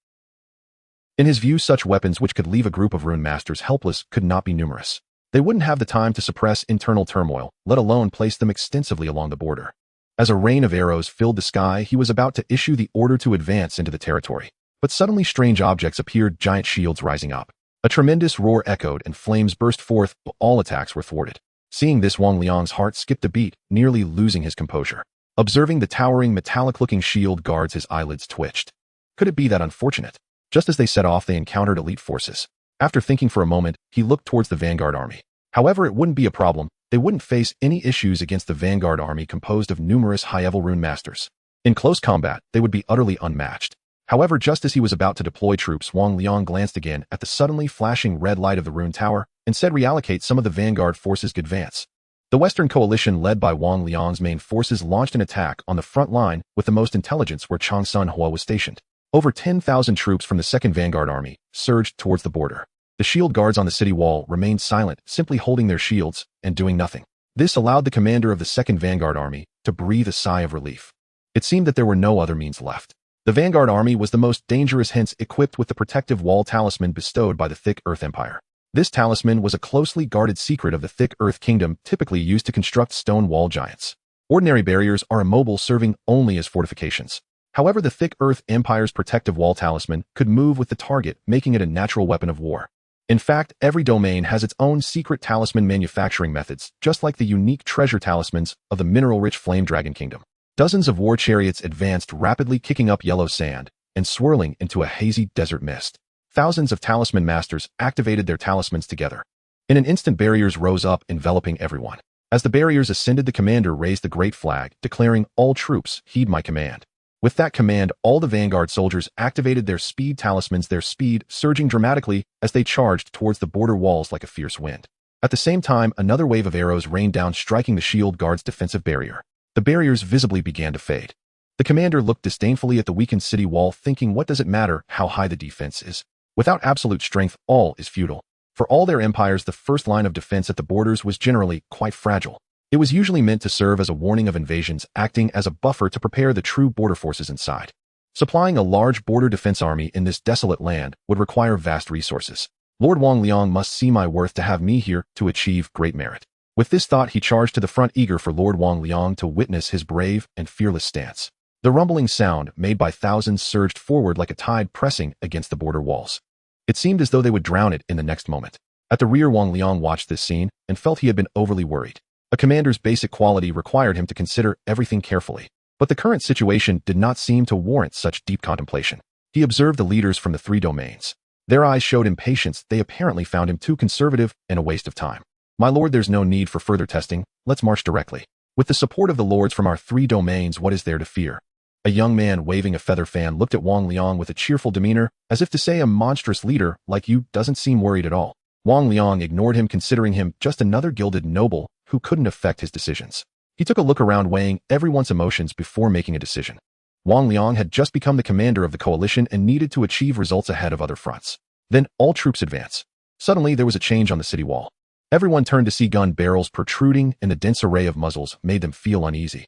Speaker 1: In his view, such weapons which could leave a group of rune masters helpless could not be numerous. They wouldn't have the time to suppress internal turmoil, let alone place them extensively along the border. As a rain of arrows filled the sky, he was about to issue the order to advance into the territory. But suddenly strange objects appeared, giant shields rising up. A tremendous roar echoed and flames burst forth, but all attacks were thwarted. Seeing this, Wang Liang's heart skipped a beat, nearly losing his composure. Observing the towering, metallic-looking shield guards, his eyelids twitched. Could it be that unfortunate? Just as they set off, they encountered elite forces. After thinking for a moment, he looked towards the vanguard army. However, it wouldn't be a problem. They wouldn't face any issues against the vanguard army composed of numerous high-level rune masters. In close combat, they would be utterly unmatched. However, just as he was about to deploy troops, Wang Liang glanced again at the suddenly flashing red light of the rune tower and said, "Reallocate some of the vanguard forces. Advance." The Western Coalition, led by Wang Liang's main forces, launched an attack on the front line with the most intelligence where Changsun Hua was stationed. Over 10,000 troops from the 2nd Vanguard Army surged towards the border. The shield guards on the city wall remained silent, simply holding their shields and doing nothing. This allowed the commander of the 2nd Vanguard Army to breathe a sigh of relief. It seemed that there were no other means left. The Vanguard Army was the most dangerous, hence equipped with the protective wall talisman bestowed by the Thick Earth Empire. This talisman was a closely guarded secret of the Thick Earth Kingdom, typically used to construct stone wall giants. Ordinary barriers are immobile, serving only as fortifications. However, the Thick Earth Empire's protective wall talisman could move with the target, making it a natural weapon of war. In fact, every domain has its own secret talisman manufacturing methods, just like the unique treasure talismans of the mineral-rich Flame Dragon Kingdom. Dozens of war chariots advanced rapidly, kicking up yellow sand and swirling into a hazy desert mist. Thousands of talisman masters activated their talismans together. In an instant, barriers rose up, enveloping everyone. As the barriers ascended, the commander raised the great flag, declaring, "All troops, heed my command." With that command, all the vanguard soldiers activated their speed talismans, their speed surging dramatically as they charged towards the border walls like a fierce wind. At the same time, another wave of arrows rained down, striking the shield guard's defensive barrier. The barriers visibly began to fade. The commander looked disdainfully at the weakened city wall, thinking, what does it matter how high the defense is? Without absolute strength, all is futile. For all their empires, the first line of defense at the borders was generally quite fragile. It was usually meant to serve as a warning of invasions, acting as a buffer to prepare the true border forces inside. Supplying a large border defense army in this desolate land would require vast resources. Lord Wang Liang must see my worth to have me here to achieve great merit. With this thought, he charged to the front, eager for Lord Wang Liang to witness his brave and fearless stance. The rumbling sound made by thousands surged forward like a tide pressing against the border walls. It seemed as though they would drown it in the next moment. At the rear, Wang Liang watched this scene and felt he had been overly worried. A commander's basic quality required him to consider everything carefully. But the current situation did not seem to warrant such deep contemplation. He observed the leaders from the 3 domains. Their eyes showed impatience. They apparently found him too conservative and a waste of time. "My lord, there's no need for further testing. Let's march directly. With the support of the lords from our 3 domains, what is there to fear?" A young man waving a feather fan looked at Wang Liang with a cheerful demeanor, as if to say, "A monstrous leader like you doesn't seem worried at all." Wang Liang ignored him, considering him just another gilded noble who couldn't affect his decisions. He took a look around, weighing everyone's emotions before making a decision. Wang Liang had just become the commander of the coalition and needed to achieve results ahead of other fronts. Then, all troops advance. Suddenly, there was a change on the city wall. Everyone turned to see gun barrels protruding, and the dense array of muzzles made them feel uneasy.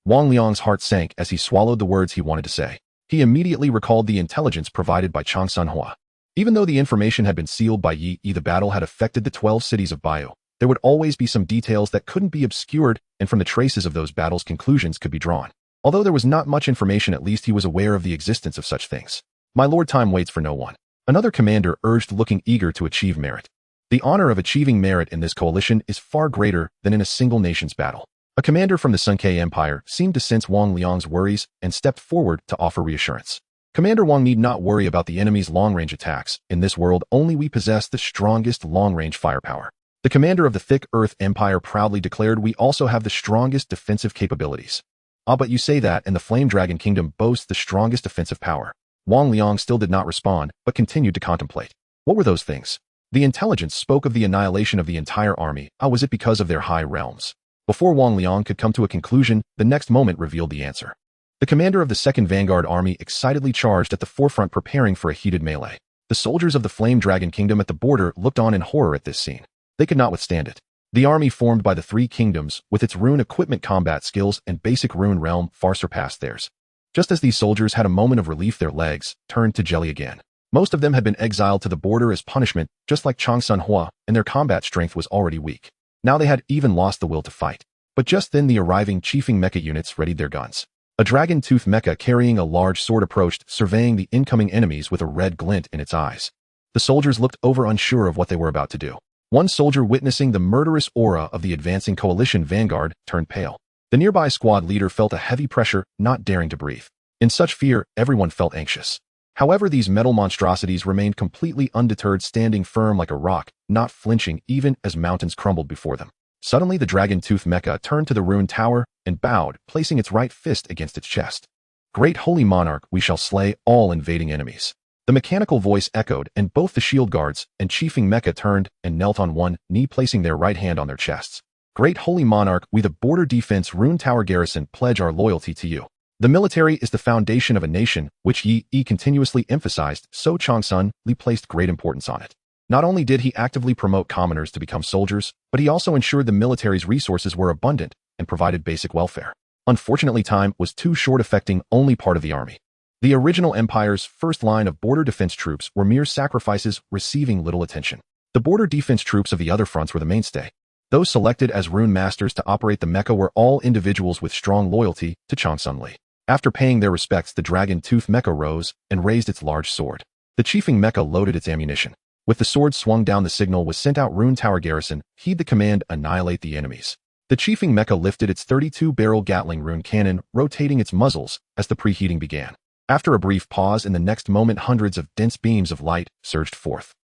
Speaker 1: Wang Liang's heart sank as he swallowed the words he wanted to say. He immediately recalled the intelligence provided by Changsun Hua. Even though the information had been sealed by Yi, the battle had affected the 12 cities of Bio. There would always be some details that couldn't be obscured, and from the traces of those battles, conclusions could be drawn. Although there was not much information, at least he was aware of the existence of such things. "My lord, time waits for no one," another commander urged, looking eager to achieve merit. The honor of achieving merit in this coalition is far greater than in a single nation's battle. A commander from the Sunke Empire seemed to sense Wang Liang's worries and stepped forward to offer reassurance. "Commander Wang need not worry about the enemy's long-range attacks. In this world, only we possess the strongest long-range firepower." The commander of the Thick Earth Empire proudly declared, "We also have the strongest defensive capabilities." "Ah, but you say that, and the Flame Dragon Kingdom boasts the strongest offensive power." Wang Liang still did not respond, but continued to contemplate. What were those things? The intelligence spoke of the annihilation of the entire army. Was it because of their high realms? Before Wang Liang could come to a conclusion, the next moment revealed the answer. The commander of the 2nd Vanguard Army excitedly charged at the forefront, preparing for a heated melee. The soldiers of the Flame Dragon Kingdom at the border looked on in horror at this scene. They could not withstand it. The army formed by the 3 kingdoms, with its rune equipment, combat skills, and basic rune realm, far surpassed theirs. Just as these soldiers had a moment of relief, their legs turned to jelly again. Most of them had been exiled to the border as punishment, just like Chang Sun Hua, and their combat strength was already weak. Now they had even lost the will to fight. But just then the arriving chiefing mecha units readied their guns. A dragon-tooth mecha carrying a large sword approached, surveying the incoming enemies with a red glint in its eyes. The soldiers looked over, unsure of what they were about to do. One soldier, witnessing the murderous aura of the advancing coalition vanguard, turned pale. The nearby squad leader felt a heavy pressure, not daring to breathe. In such fear, everyone felt anxious. However, these metal monstrosities remained completely undeterred, standing firm like a rock, not flinching even as mountains crumbled before them. Suddenly, the dragon-tooth mecha turned to the rune tower and bowed, placing its right fist against its chest. "Great Holy Monarch, we shall slay all invading enemies." The mechanical voice echoed, and both the shield guards and chiefing mecha turned and knelt on one knee, placing their right hand on their chests. "Great Holy Monarch, we the Border Defense Rune Tower Garrison pledge our loyalty to you. The military is the foundation of a nation, which Yi continuously emphasized, so Chang Sun Li placed great importance on it. Not only did he actively promote commoners to become soldiers, but he also ensured the military's resources were abundant and provided basic welfare. Unfortunately, time was too short, affecting only part of the army. The original empire's first line of border defense troops were mere sacrifices, receiving little attention. The border defense troops of the other fronts were the mainstay. Those selected as rune masters to operate the mecha were all individuals with strong loyalty to Chang Sun Li. After paying their respects, the dragon-tooth mecha rose and raised its large sword. The chiefing mecha loaded its ammunition. With the sword swung down, the signal was sent out: Rune Tower Garrison, heed the command, annihilate the enemies. The chiefing mecha lifted its 32-barrel Gatling rune cannon, rotating its muzzles as the preheating began. After a brief pause, in the next moment, hundreds of dense beams of light surged forth.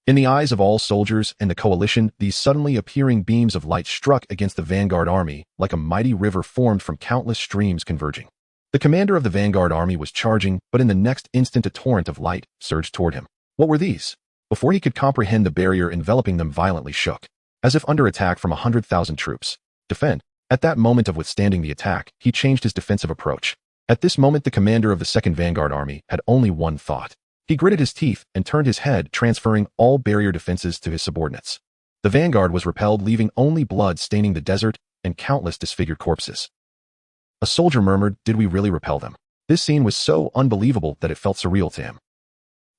Speaker 1: In the eyes of all soldiers and the coalition, these suddenly appearing beams of light struck against the vanguard army like a mighty river formed from countless streams converging. The commander of the vanguard army was charging, but in the next instant a torrent of light surged toward him. What were these? Before he could comprehend, the barrier enveloping them violently shook, as if under attack from 100,000 troops. Defend. At that moment of withstanding the attack, he changed his defensive approach. At this moment, the commander of the 2nd Vanguard Army had only one thought. He gritted his teeth and turned his head, transferring all barrier defenses to his subordinates. The vanguard was repelled, leaving only blood staining the desert and countless disfigured corpses. A soldier murmured, "Did we really repel them?" This scene was so unbelievable that it felt surreal to him.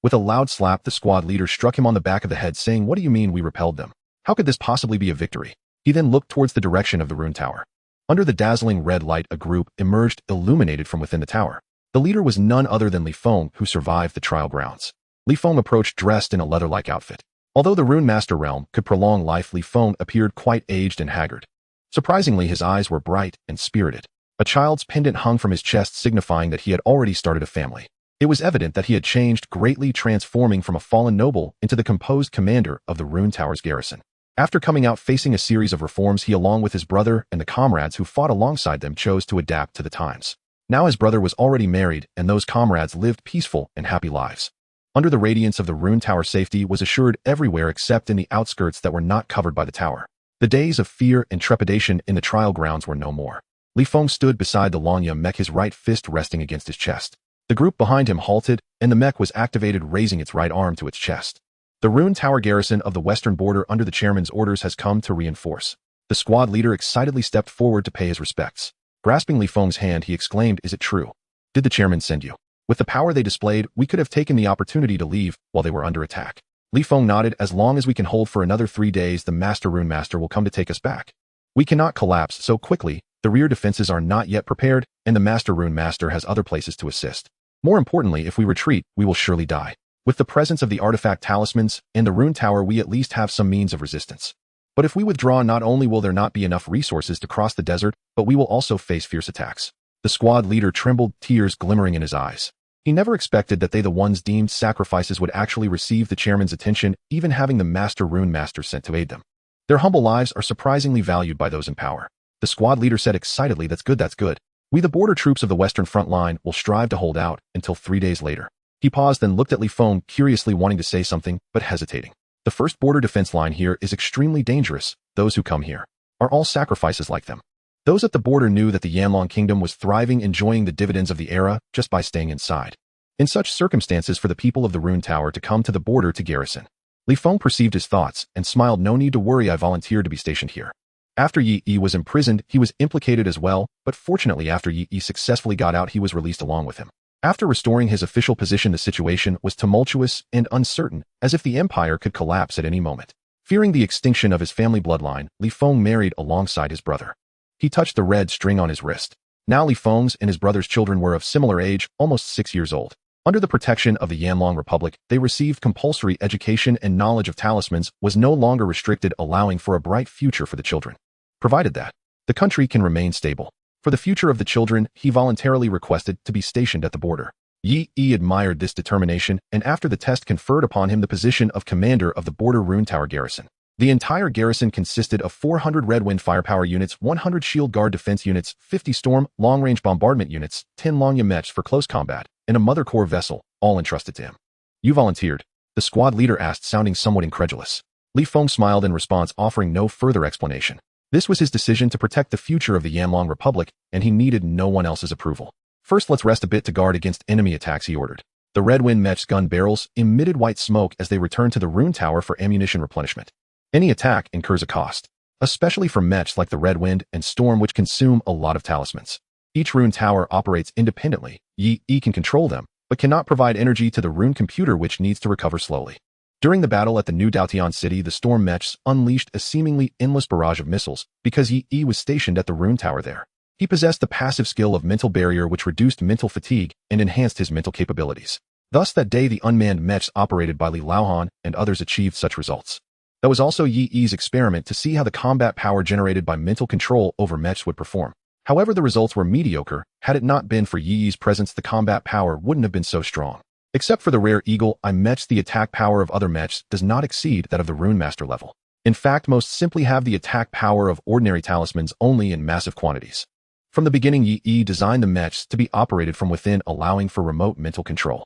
Speaker 1: With a loud slap, the squad leader struck him on the back of the head, saying, "What do you mean we repelled them? How could this possibly be a victory?" He then looked towards the direction of the rune tower. Under the dazzling red light, a group emerged, illuminated from within the tower. The leader was none other than Li Feng, who survived the trial grounds. Li Feng approached dressed in a leather-like outfit. Although the Rune Master realm could prolong life, Li Feng appeared quite aged and haggard. Surprisingly, his eyes were bright and spirited. A child's pendant hung from his chest, signifying that he had already started a family. It was evident that he had changed greatly, transforming from a fallen noble into the composed commander of the Rune Tower's garrison. After coming out facing a series of reforms, he, along with his brother and the comrades who fought alongside them, chose to adapt to the times. Now his brother was already married, and those comrades lived peaceful and happy lives. Under the radiance of the Rune Tower, safety was assured everywhere except in the outskirts that were not covered by the tower. The days of fear and trepidation in the trial grounds were no more. Li Feng stood beside the Lanya mech, his right fist resting against his chest. The group behind him halted, and the mech was activated, raising its right arm to its chest. The Rune Tower garrison of the western border, under the chairman's orders, has come to reinforce. The squad leader excitedly stepped forward to pay his respects. Grasping Li Feng's hand, he exclaimed, "Is it true? Did the chairman send you?" With the power they displayed, we could have taken the opportunity to leave while they were under attack. Li Feng nodded. "As long as we can hold for another 3 days, the Master Rune Master will come to take us back. We cannot collapse so quickly. The rear defenses are not yet prepared, and the Master Rune Master has other places to assist. More importantly, if we retreat, we will surely die. With the presence of the artifact talismans and the Rune Tower, we at least have some means of resistance. But if we withdraw, not only will there not be enough resources to cross the desert, but we will also face fierce attacks." The squad leader trembled, tears glimmering in his eyes. He never expected that they, the ones deemed sacrifices, would actually receive the chairman's attention, even having the Master Rune Master sent to aid them. Their humble lives are surprisingly valued by those in power. The squad leader said excitedly, "That's good, that's good. We, the border troops of the western front line, will strive to hold out until 3 days later." He paused, then looked at Li Feng, curiously wanting to say something, but hesitating. "The first border defense line here is extremely dangerous. Those who come here are all sacrifices like them. Those at the border knew that the Yanlong Kingdom was thriving, enjoying the dividends of the era just by staying inside. In such circumstances, for the people of the Rune Tower to come to the border to garrison. Li Feng perceived his thoughts and smiled. No need to worry, I volunteered to be stationed here. After Yi was imprisoned, he was implicated as well, but fortunately after Yi successfully got out, he was released along with him. After restoring his official position, the situation was tumultuous and uncertain, as if the empire could collapse at any moment. Fearing the extinction of his family bloodline, Li Feng married alongside his brother. He touched the red string on his wrist. Now Li Feng's and his brother's children were of similar age, almost 6 years old. Under the protection of the Yanlong Republic, they received compulsory education, and knowledge of talismans was no longer restricted, allowing for a bright future for the children. Provided that the country can remain stable. For the future of the children, he voluntarily requested to be stationed at the border. Yi admired this determination, and after the test conferred upon him the position of commander of the border Rune Tower garrison. The entire garrison consisted of 400 Red Wind firepower units, 100 Shield Guard defense units, 50 Storm long-range bombardment units, 10 Longya mechs for close combat, and a Mother Core vessel, all entrusted to him. You volunteered? The squad leader asked, sounding somewhat incredulous. Li Feng smiled in response, offering no further explanation. This was his decision to protect the future of the Yanlong Republic, and he needed no one else's approval. First, let's rest a bit to guard against enemy attacks, he ordered. The Red Wind mech's gun barrels emitted white smoke as they returned to the Rune Tower for ammunition replenishment. Any attack incurs a cost, especially for mechs like the Red Wind and Storm, which consume a lot of talismans. Each Rune Tower operates independently. Yi can control them, but cannot provide energy to the Rune computer, which needs to recover slowly. During the battle at the New Daotian city, the Storm mechs unleashed a seemingly endless barrage of missiles because Yi was stationed at the Rune Tower there. He possessed the passive skill of mental barrier, which reduced mental fatigue and enhanced his mental capabilities. Thus, that day the unmanned mechs operated by Li Laohan and others achieved such results. That was also Yi's experiment to see how the combat power generated by mental control over mechs would perform. However, the results were mediocre. Had it not been for Yi's presence, the combat power wouldn't have been so strong. Except for the rare Eagle Eye mechs, the attack power of other mechs does not exceed that of the Rune Master level. In fact, most simply have the attack power of ordinary talismans only in massive quantities. From the beginning, Yi designed the mechs to be operated from within, allowing for remote mental control.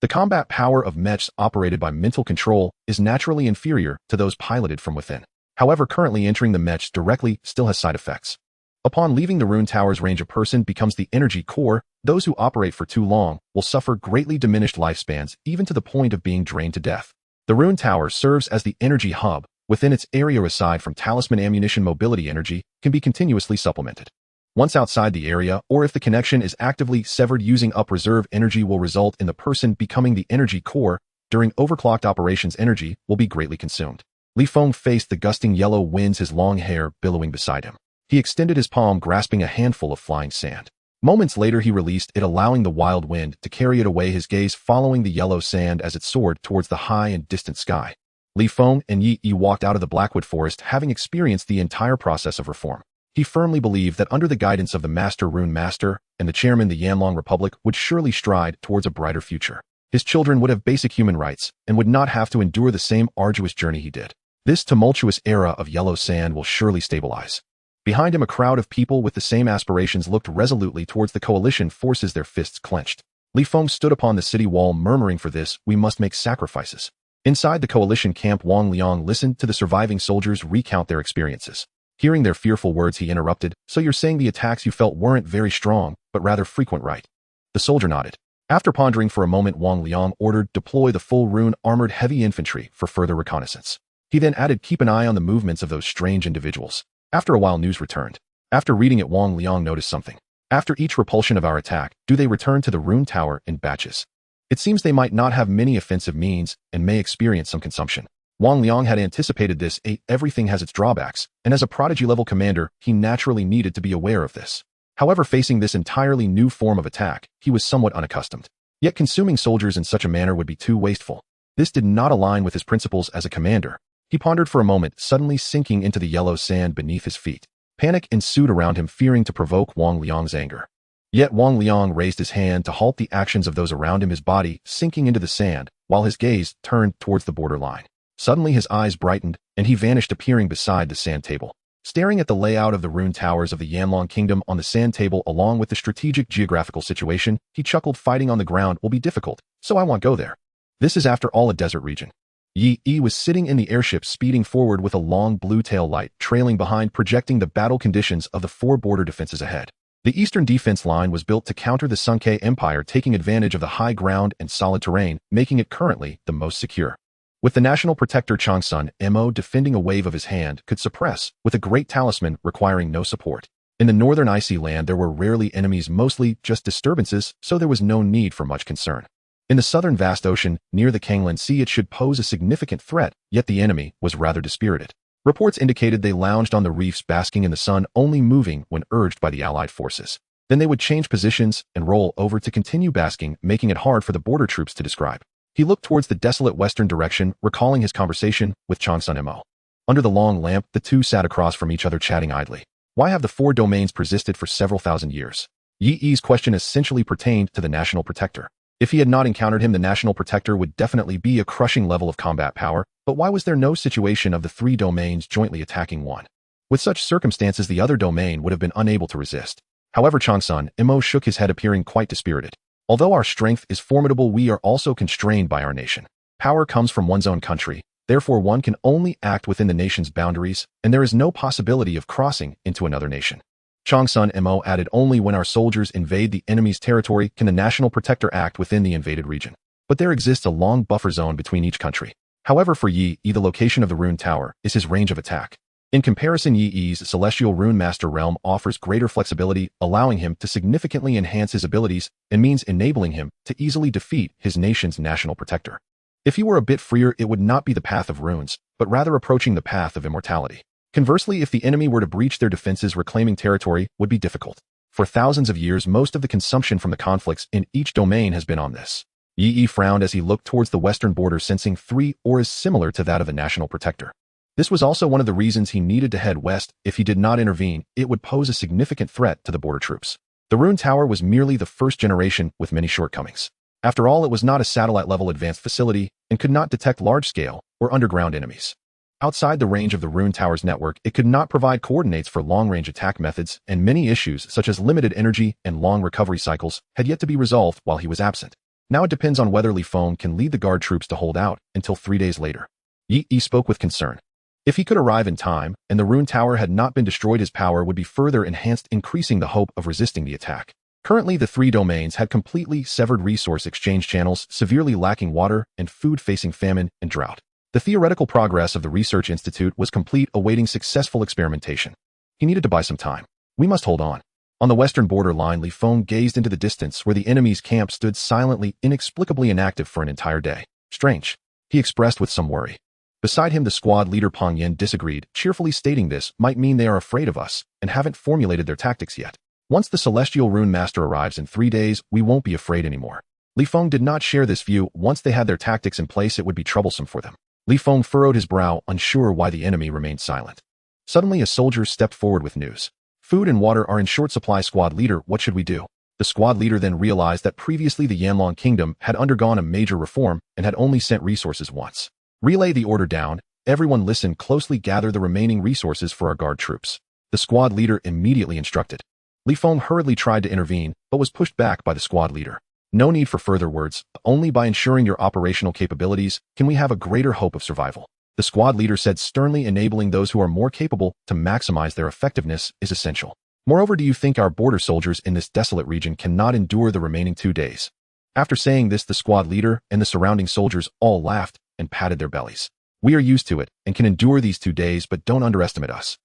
Speaker 1: The combat power of mechs operated by mental control is naturally inferior to those piloted from within. However, currently entering the mechs directly still has side effects. Upon leaving the Rune Tower's range, a person becomes the energy core. Those who operate for too long will suffer greatly diminished lifespans, even to the point of being drained to death. The Rune Tower serves as the energy hub. Within its area, aside from talisman ammunition, mobility energy can be continuously supplemented. Once outside the area, or if the connection is actively severed, using up reserve energy will result in the person becoming the energy core. During overclocked operations, energy will be greatly consumed. Li Feng faced the gusting yellow winds, his long hair billowing beside him. He extended his palm, grasping a handful of flying sand. Moments later, he released it, allowing the wild wind to carry it away, his gaze following the yellow sand as it soared towards the high and distant sky. Li Feng and Yi walked out of the Blackwood Forest, having experienced the entire process of reform. He firmly believed that under the guidance of the Master Rune Master and the Chairman, the Yanlong Republic would surely stride towards a brighter future. His children would have basic human rights and would not have to endure the same arduous journey he did. This tumultuous era of yellow sand will surely stabilize. Behind him, a crowd of people with the same aspirations looked resolutely towards the coalition forces, their fists clenched. Li Feng stood upon the city wall, murmuring, "For this, we must make sacrifices." Inside the coalition camp, Wang Liang listened to the surviving soldiers recount their experiences. Hearing their fearful words, he interrupted, "So you're saying the attacks you felt weren't very strong, but rather frequent, right?" The soldier nodded. After pondering for a moment, Wang Liang ordered, "Deploy the full Rune armored heavy infantry for further reconnaissance." He then added, "Keep an eye on the movements of those strange individuals." After a while, news returned. After reading it, Wang Liang noticed something. After each repulsion of our attack, do they return to the Rune Tower in batches? It seems they might not have many offensive means and may experience some consumption. Wang Liang had anticipated this. Everything has its drawbacks, and as a prodigy-level commander, he naturally needed to be aware of this. However, facing this entirely new form of attack, he was somewhat unaccustomed. Yet consuming soldiers in such a manner would be too wasteful. This did not align with his principles as a commander. He pondered for a moment, suddenly sinking into the yellow sand beneath his feet. Panic ensued around him, fearing to provoke Wang Liang's anger. Yet Wang Liang raised his hand to halt the actions of those around him, his body sinking into the sand, while his gaze turned towards the borderline. Suddenly his eyes brightened, and he vanished, appearing beside the sand table. Staring at the layout of the Rune Towers of the Yanlong Kingdom on the sand table, along with the strategic geographical situation, he chuckled. "Fighting on the ground will be difficult, so I won't go there. This is after all a desert region." Yi was sitting in the airship speeding forward with a long blue tail light trailing behind, projecting the battle conditions of the 4 border defenses ahead. The eastern defense line was built to counter the Sunke Empire, taking advantage of the high ground and solid terrain, making it currently the most secure. With the national protector Changsun Mo defending, a wave of his hand could suppress, with a great talisman requiring no support. In the northern icy land there were rarely enemies, mostly just disturbances, so there was no need for much concern. In the southern vast ocean, near the Kanglan Sea, it should pose a significant threat, yet the enemy was rather dispirited. Reports indicated they lounged on the reefs basking in the sun, only moving when urged by the Allied forces. Then they would change positions and roll over to continue basking, making it hard for the border troops to describe. He looked towards the desolate western direction, recalling his conversation with Changsun Mo. Under the long lamp, the two sat across from each other, chatting idly. Why have the 4 domains persisted for several thousand years? Yi's question essentially pertained to the national protector. If he had not encountered him, the national protector would definitely be a crushing level of combat power, but why was there no situation of the 3 domains jointly attacking one? With such circumstances, the other domain would have been unable to resist. However, Changsun Mo shook his head, appearing quite dispirited. Although our strength is formidable, we are also constrained by our nation. Power comes from one's own country, therefore one can only act within the nation's boundaries, and there is no possibility of crossing into another nation. Changsun Mo added, only when our soldiers invade the enemy's territory can the national protector act within the invaded region. But there exists a long buffer zone between each country. However, for Yi, the location of the Rune Tower is his range of attack. In comparison, Yi's Celestial Rune Master realm offers greater flexibility, allowing him to significantly enhance his abilities and means enabling him to easily defeat his nation's national protector. If he were a bit freer, it would not be the path of runes, but rather approaching the path of immortality. Conversely, if the enemy were to breach their defenses, reclaiming territory would be difficult. For thousands of years, most of the consumption from the conflicts in each domain has been on this. Yi frowned as he looked towards the western border, sensing 3 auras similar to that of the national protector. This was also one of the reasons he needed to head west. If he did not intervene, it would pose a significant threat to the border troops. The Rune Tower was merely the first generation with many shortcomings. After all, it was not a satellite-level advanced facility and could not detect large-scale or underground enemies. Outside the range of the Rune Tower's network, it could not provide coordinates for long-range attack methods, and many issues such as limited energy and long recovery cycles had yet to be resolved while he was absent. Now it depends on whether Li Feng can lead the guard troops to hold out until 3 days later. Yi spoke with concern. If he could arrive in time, and the Rune Tower had not been destroyed, his power would be further enhanced, increasing the hope of resisting the attack. Currently, the 3 domains had completely severed resource exchange channels, severely lacking water and food, facing famine and drought. The theoretical progress of the Research Institute was complete, awaiting successful experimentation. He needed to buy some time. We must hold on. On the western border line, Li Feng gazed into the distance where the enemy's camp stood silently, inexplicably inactive for an entire day. Strange, he expressed with some worry. Beside him, the squad leader Pang Yin disagreed, cheerfully stating this might mean they are afraid of us and haven't formulated their tactics yet. Once the Celestial Rune Master arrives in 3 days, we won't be afraid anymore. Li Feng did not share this view. Once they had their tactics in place, it would be troublesome for them. Li Feng furrowed his brow, unsure why the enemy remained silent. Suddenly, a soldier stepped forward with news. Food and water are in short supply, squad leader. What should we do? The squad leader then realized that previously the Yanlong Kingdom had undergone a major reform and had only sent resources once. Relay the order down. Everyone listen closely. Gather the remaining resources for our guard troops. The squad leader immediately instructed. Li Feng hurriedly tried to intervene, but was pushed back by the squad leader. No need for further words. Only by ensuring your operational capabilities can we have a greater hope of survival. The squad leader said sternly. Enabling those who are more capable to maximize their effectiveness is essential. Moreover, do you think our border soldiers in this desolate region cannot endure the remaining 2 days? After saying this, the squad leader and the surrounding soldiers all laughed and patted their bellies. We are used to it and can endure these 2 days, but don't underestimate us.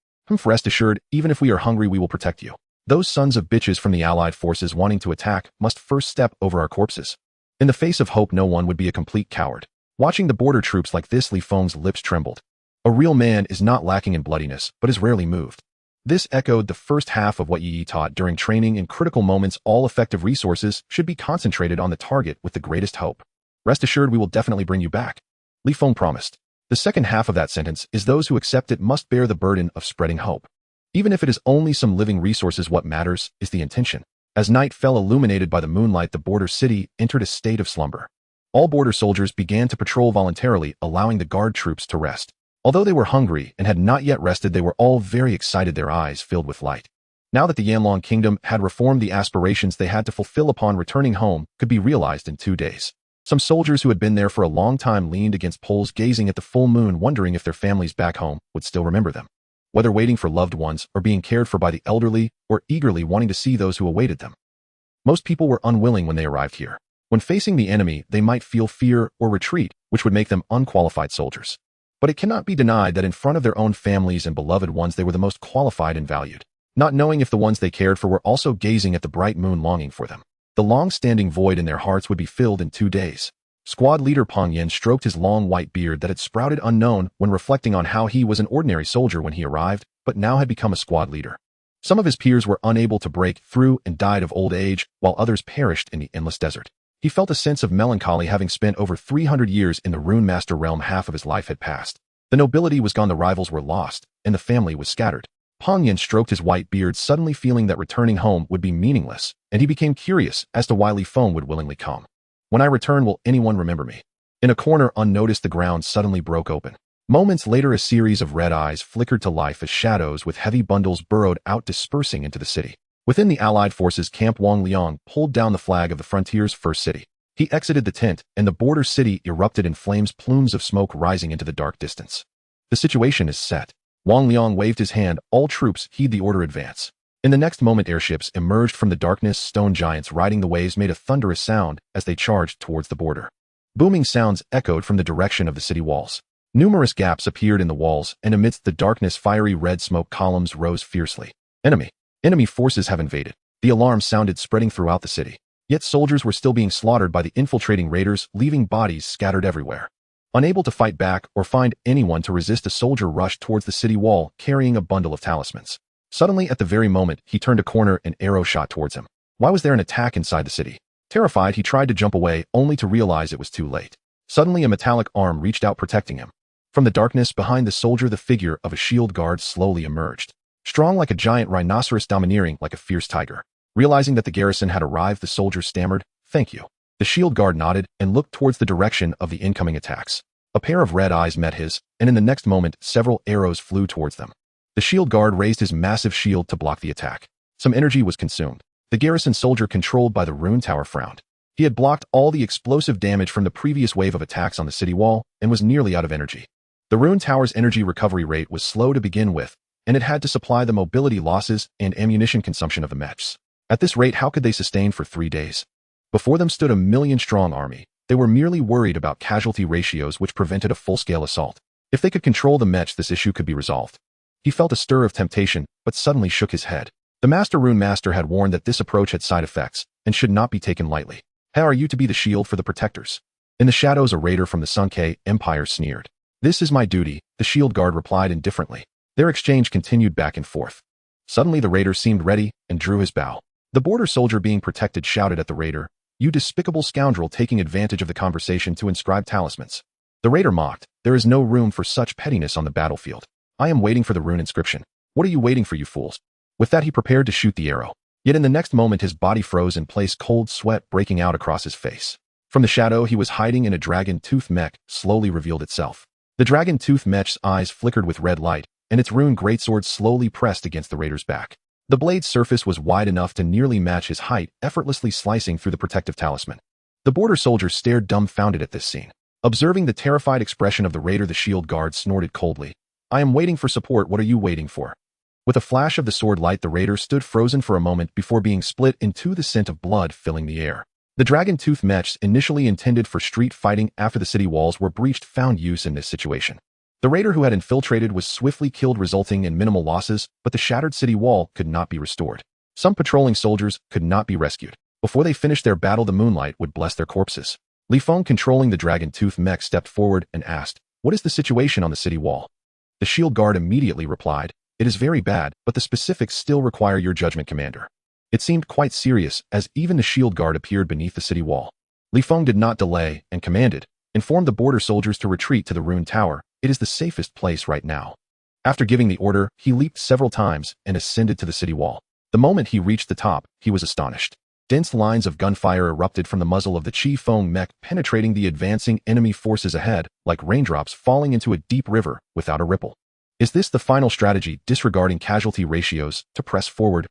Speaker 1: Rest assured, even if we are hungry, we will protect you. Those sons of bitches from the Allied forces wanting to attack must first step over our corpses. In the face of hope, no one would be a complete coward. Watching the border troops like this, Li Feng's lips trembled. A real man is not lacking in bloodiness, but is rarely moved. This echoed the first half of what Yi taught during training. In critical moments, all effective resources should be concentrated on the target with the greatest hope. Rest assured, we will definitely bring you back. Li Feng promised. The second half of that sentence is those who accept it must bear the burden of spreading hope. Even if it is only some living resources, what matters is the intention. As night fell, illuminated by the moonlight, the border city entered a state of slumber. All border soldiers began to patrol voluntarily, allowing the guard troops to rest. Although they were hungry and had not yet rested, they were all very excited, their eyes filled with light. Now that the Yanlong Kingdom had reformed, the aspirations they had to fulfill upon returning home could be realized in 2 days. Some soldiers who had been there for a long time leaned against poles gazing at the full moon, wondering if their families back home would still remember them. Whether waiting for loved ones or being cared for by the elderly or eagerly wanting to see those who awaited them. Most people were unwilling when they arrived here. When facing the enemy, they might feel fear or retreat, which would make them unqualified soldiers. But it cannot be denied that in front of their own families and beloved ones, they were the most qualified and valued, not knowing if the ones they cared for were also gazing at the bright moon longing for them. The long-standing void in their hearts would be filled in 2 days. Squad leader Peng Yen stroked his long white beard that had sprouted unknown when reflecting on how he was an ordinary soldier when he arrived, but now had become a squad leader. Some of his peers were unable to break through and died of old age, while others perished in the endless desert. He felt a sense of melancholy having spent over 300 years in the Rune Master realm. Half of his life had passed. The nobility was gone, the rivals were lost, and the family was scattered. Peng Yen stroked his white beard, suddenly feeling that returning home would be meaningless, and he became curious as to why Li Feng would willingly come. When I return, will anyone remember me? In a corner unnoticed, the ground suddenly broke open. Moments later, a series of red eyes flickered to life as shadows with heavy bundles burrowed out, dispersing into the city. Within the Allied forces camp, Wang Liang pulled down the flag of the frontier's first city. He exited the tent, and the border city erupted in flames, plumes of smoke rising into the dark distance. The situation is set. Wang Liang waved his hand. All troops heed the order, advance. In the next moment, airships emerged from the darkness. Stone giants riding the waves made a thunderous sound as they charged towards the border. Booming sounds echoed from the direction of the city walls. Numerous gaps appeared in the walls, and amidst the darkness, fiery red smoke columns rose fiercely. Enemy forces have invaded. The alarm sounded, spreading throughout the city. Yet soldiers were still being slaughtered by the infiltrating raiders, leaving bodies scattered everywhere. Unable to fight back or find anyone to resist, a soldier rushed towards the city wall, carrying a bundle of talismans. Suddenly, at the very moment he turned a corner, an arrow shot towards him. Why was there an attack inside the city? Terrified, he tried to jump away, only to realize it was too late. Suddenly, a metallic arm reached out, protecting him. From the darkness behind the soldier, the figure of a shield guard slowly emerged. Strong like a giant rhinoceros, domineering like a fierce tiger. Realizing that the garrison had arrived, the soldier stammered, "Thank you." The shield guard nodded and looked towards the direction of the incoming attacks. A pair of red eyes met his, and in the next moment, several arrows flew towards them. The shield guard raised his massive shield to block the attack. Some energy was consumed. The garrison soldier controlled by the rune tower frowned. He had blocked all the explosive damage from the previous wave of attacks on the city wall and was nearly out of energy. The rune tower's energy recovery rate was slow to begin with, and it had to supply the mobility losses and ammunition consumption of the mechs. At this rate, how could they sustain for 3 days? Before them stood a 1,000,000-strong army. They were merely worried about casualty ratios, which prevented a full-scale assault. If they could control the mechs, this issue could be resolved. He felt a stir of temptation, but suddenly shook his head. The Rune Master had warned that this approach had side effects and should not be taken lightly. How are you to be the shield for the protectors? In the shadows, a raider from the Sunke Empire sneered. "This is my duty," the shield guard replied indifferently. Their exchange continued back and forth. Suddenly, the raider seemed ready and drew his bow. The border soldier being protected shouted at the raider, "You despicable scoundrel," taking advantage of the conversation to inscribe talismans. The raider mocked, "There is no room for such pettiness on the battlefield. I am waiting for the rune inscription. What are you waiting for, you fools?" With that, he prepared to shoot the arrow. Yet in the next moment, his body froze in place, cold sweat breaking out across his face. From the shadow he was hiding in, a dragon-tooth mech slowly revealed itself. The dragon-tooth mech's eyes flickered with red light, and its rune greatsword slowly pressed against the raider's back. The blade's surface was wide enough to nearly match his height, effortlessly slicing through the protective talisman. The border soldier stared dumbfounded at this scene. Observing the terrified expression of the raider, the shield guard snorted coldly, "I am waiting for support. What are you waiting for?" With a flash of the sword light, the raider stood frozen for a moment before being split in two, the scent of blood filling the air. The dragon-tooth mechs, initially intended for street fighting after the city walls were breached, found use in this situation. The raider who had infiltrated was swiftly killed, resulting in minimal losses, but the shattered city wall could not be restored. Some patrolling soldiers could not be rescued. Before they finished their battle, the moonlight would bless their corpses. Li Feng, controlling the dragon-tooth mech, stepped forward and asked, "What is the situation on the city wall?" The shield guard immediately replied, "It is very bad, but the specifics still require your judgment, Commander." It seemed quite serious, as even the shield guard appeared beneath the city wall. Li Feng did not delay and commanded, "Inform the border soldiers to retreat to the Rune Tower. It is the safest place right now." After giving the order, he leaped several times and ascended to the city wall. The moment he reached the top, he was astonished. Dense lines of gunfire erupted from the muzzle of the Chi Feng mech, penetrating the advancing enemy forces ahead, like raindrops falling into a deep river without a ripple. Is this the final strategy, disregarding casualty ratios, to press forward?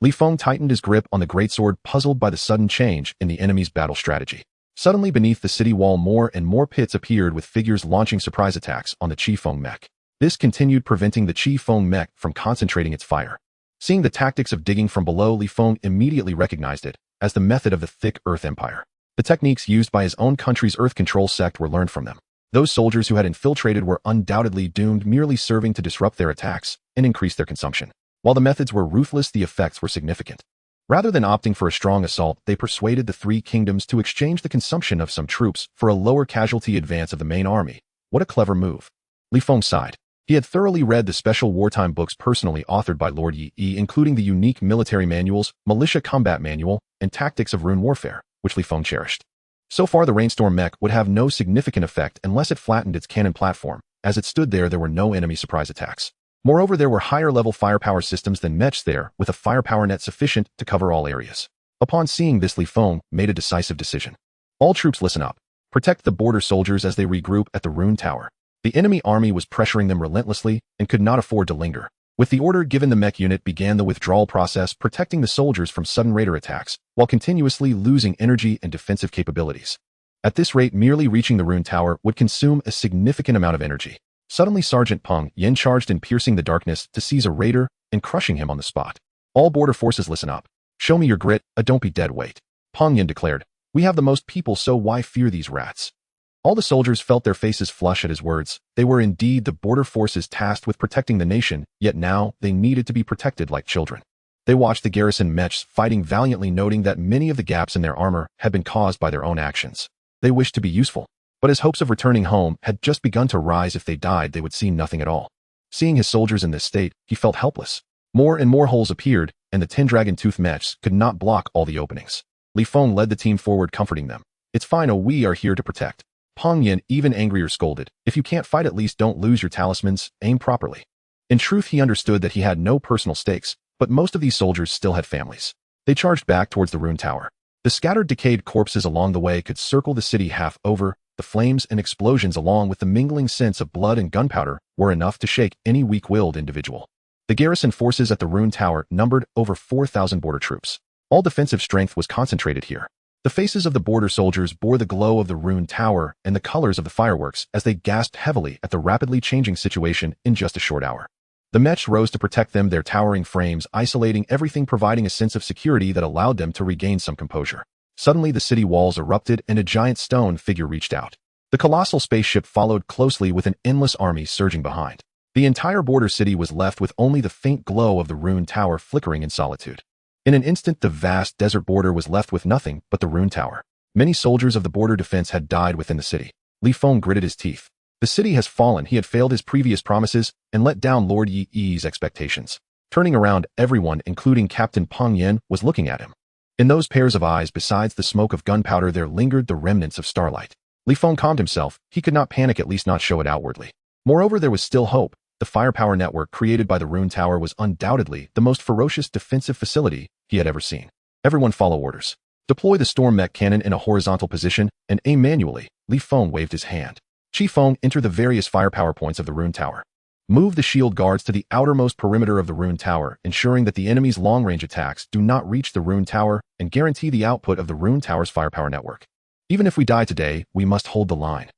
Speaker 1: Li Feng tightened his grip on the greatsword, puzzled by the sudden change in the enemy's battle strategy. Suddenly beneath the city wall more and more pits appeared with figures launching surprise attacks on the Qifeng mech. This continued preventing the Qifeng mech from concentrating its fire. Seeing the tactics of digging from below, Li Feng immediately recognized it as the method of the Thick Earth Empire. The techniques used by his own country's Earth Control sect were learned from them. Those soldiers who had infiltrated were undoubtedly doomed, merely serving to disrupt their attacks and increase their consumption. While the methods were ruthless, the effects were significant. Rather than opting for a strong assault, they persuaded the three kingdoms to exchange the consumption of some troops for a lower casualty advance of the main army. What a clever move. Li Feng sighed. He had thoroughly read the special wartime books personally authored by Lord Yi, including the unique military manuals, militia combat manual, and tactics of rune warfare, which Li Feng cherished. So far, the Rainstorm mech would have no significant effect unless it flattened its cannon platform. As it stood there were no enemy surprise attacks. Moreover, there were higher-level firepower systems than mechs there, with a firepower net sufficient to cover all areas. Upon seeing this, Li Feng made a decisive decision. All troops listen up. Protect the border soldiers as they regroup at the Rune Tower. The enemy army was pressuring them relentlessly and could not afford to linger. With the order given, the mech unit began the withdrawal process, protecting the soldiers from sudden raider attacks, while continuously losing energy and defensive capabilities. At this rate, merely reaching the Rune Tower would consume a significant amount of energy. Suddenly, Sergeant Peng Yen charged in, piercing the darkness to seize a raider and crushing him on the spot. All border forces listen up. Show me your grit, don't be dead weight. Peng Yen declared. We have the most people, so why fear these rats? All the soldiers felt their faces flush at his words. They were indeed the border forces tasked with protecting the nation, yet now they needed to be protected like children. They watched the garrison mechs fighting valiantly, noting that many of the gaps in their armor had been caused by their own actions. They wished to be useful, but his hopes of returning home had just begun to rise. If they died, they would see nothing at all. Seeing his soldiers in this state, he felt helpless. More and more holes appeared, and the 10 dragon-tooth mechs could not block all the openings. Li Feng led the team forward, comforting them. It's fine, we are here to protect. Peng Yen, even angrier, scolded. If you can't fight, at least don't lose your talismans, aim properly. In truth, he understood that he had no personal stakes, but most of these soldiers still had families. They charged back towards the Rune Tower. The scattered decayed corpses along the way could circle the city half over. The flames and explosions, along with the mingling scents of blood and gunpowder, were enough to shake any weak-willed individual. The garrison forces at the Rune Tower numbered over 4,000 border troops. All defensive strength was concentrated here. The faces of the border soldiers bore the glow of the Rune Tower and the colors of the fireworks as they gasped heavily at the rapidly changing situation in just a short hour. The mechs rose to protect them, their towering frames isolating everything, providing a sense of security that allowed them to regain some composure. Suddenly, the city walls erupted and a giant stone figure reached out. The colossal spaceship followed closely, with an endless army surging behind. The entire border city was left with only the faint glow of the Rune Tower flickering in solitude. In an instant, the vast desert border was left with nothing but the Rune Tower. Many soldiers of the border defense had died within the city. Li Feng gritted his teeth. The city has fallen. He had failed his previous promises and let down Lord Yi's expectations. Turning around, everyone, including Captain Peng Yen, was looking at him. In those pairs of eyes, besides the smoke of gunpowder, there lingered the remnants of starlight. Li Feng calmed himself. He could not panic, at least not show it outwardly. Moreover, there was still hope. The firepower network created by the Rune Tower was undoubtedly the most ferocious defensive facility he had ever seen. Everyone follow orders. Deploy the storm mech cannon in a horizontal position and aim manually. Li Feng waved his hand. Qifeng, enter the various firepower points of the Rune Tower. Move the shield guards to the outermost perimeter of the Rune Tower, ensuring that the enemy's long-range attacks do not reach the Rune Tower, and guarantee the output of the Rune Tower's firepower network. Even if we die today, we must hold the line.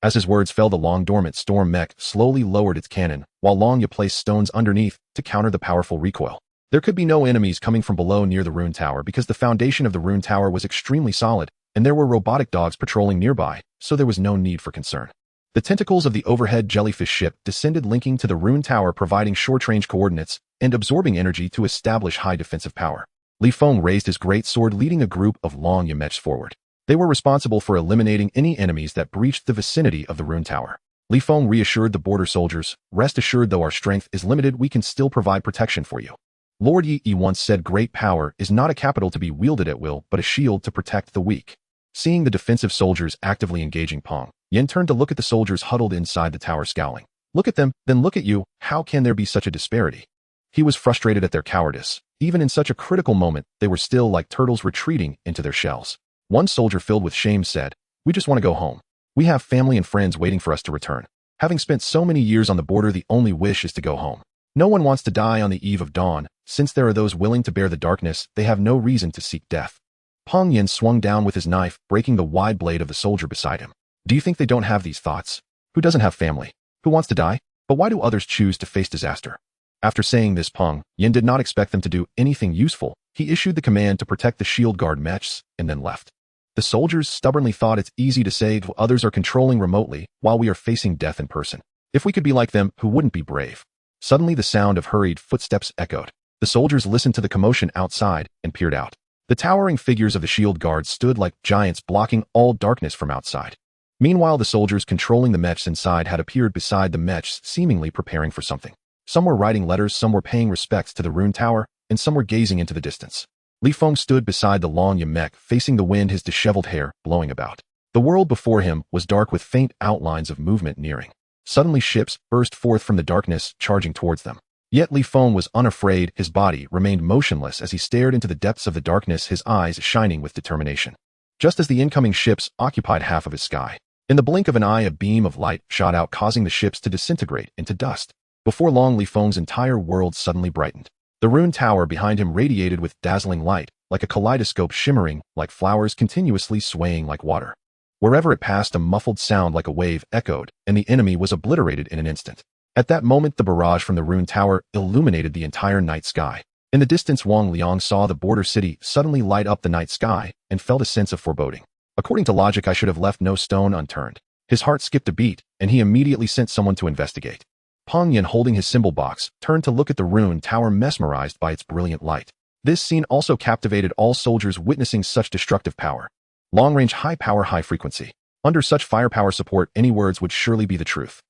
Speaker 1: As his words fell, the long-dormant storm mech slowly lowered its cannon, while Long Ye placed stones underneath to counter the powerful recoil. There could be no enemies coming from below near the Rune Tower because the foundation of the Rune Tower was extremely solid, and there were robotic dogs patrolling nearby, so there was no need for concern. The tentacles of the overhead jellyfish ship descended, linking to the Rune Tower, providing short-range coordinates and absorbing energy to establish high defensive power. Li Feng raised his great sword, leading a group of Long Ye mechs forward. They were responsible for eliminating any enemies that breached the vicinity of the Rune Tower. Li Feng reassured the border soldiers, rest assured, though our strength is limited, we can still provide protection for you. Lord Yi once said, great power is not a capital to be wielded at will, but a shield to protect the weak. Seeing the defensive soldiers actively engaging, Peng Yen turned to look at the soldiers huddled inside the tower, scowling. Look at them, then look at you. How can there be such a disparity? He was frustrated at their cowardice. Even in such a critical moment, they were still like turtles retreating into their shells. One soldier, filled with shame, said, we just want to go home. We have family and friends waiting for us to return. Having spent so many years on the border, the only wish is to go home. No one wants to die on the eve of dawn. Since there are those willing to bear the darkness, they have no reason to seek death. Peng Yin swung down with his knife, breaking the wide blade of the soldier beside him. Do you think they don't have these thoughts? Who doesn't have family? Who wants to die? But why do others choose to face disaster? After saying this, Peng Yin did not expect them to do anything useful. He issued the command to protect the shield guard mechs and then left. The soldiers stubbornly thought it's easy to say others are controlling remotely while we are facing death in person. If we could be like them, who wouldn't be brave? Suddenly the sound of hurried footsteps echoed. The soldiers listened to the commotion outside and peered out. The towering figures of the shield guards stood like giants, blocking all darkness from outside. Meanwhile, the soldiers controlling the mechs inside had appeared beside the mechs, seemingly preparing for something. Some were writing letters, some were paying respects to the rune tower, and some were gazing into the distance. Li Feng stood beside the long mech, facing the wind, his disheveled hair blowing about. The world before him was dark with faint outlines of movement nearing. Suddenly ships burst forth from the darkness, charging towards them. Yet Li Feng was unafraid. His body remained motionless as he stared into the depths of the darkness, his eyes shining with determination. Just as the incoming ships occupied half of his sky, in the blink of an eye a beam of light shot out, causing the ships to disintegrate into dust. Before long, Li Feng's entire world suddenly brightened. The rune tower behind him radiated with dazzling light, like a kaleidoscope shimmering like flowers, continuously swaying like water. Wherever it passed, a muffled sound like a wave echoed, and the enemy was obliterated in an instant. At that moment, the barrage from the rune tower illuminated the entire night sky. In the distance, Wang Liang saw the border city suddenly light up the night sky and felt a sense of foreboding. According to logic, I should have left no stone unturned. His heart skipped a beat, and he immediately sent someone to investigate. Peng Yin, holding his symbol box, turned to look at the rune tower, mesmerized by its brilliant light. This scene also captivated all soldiers witnessing such destructive power. Long-range, high-power, high-frequency. Under such firepower support, any words would surely be the truth.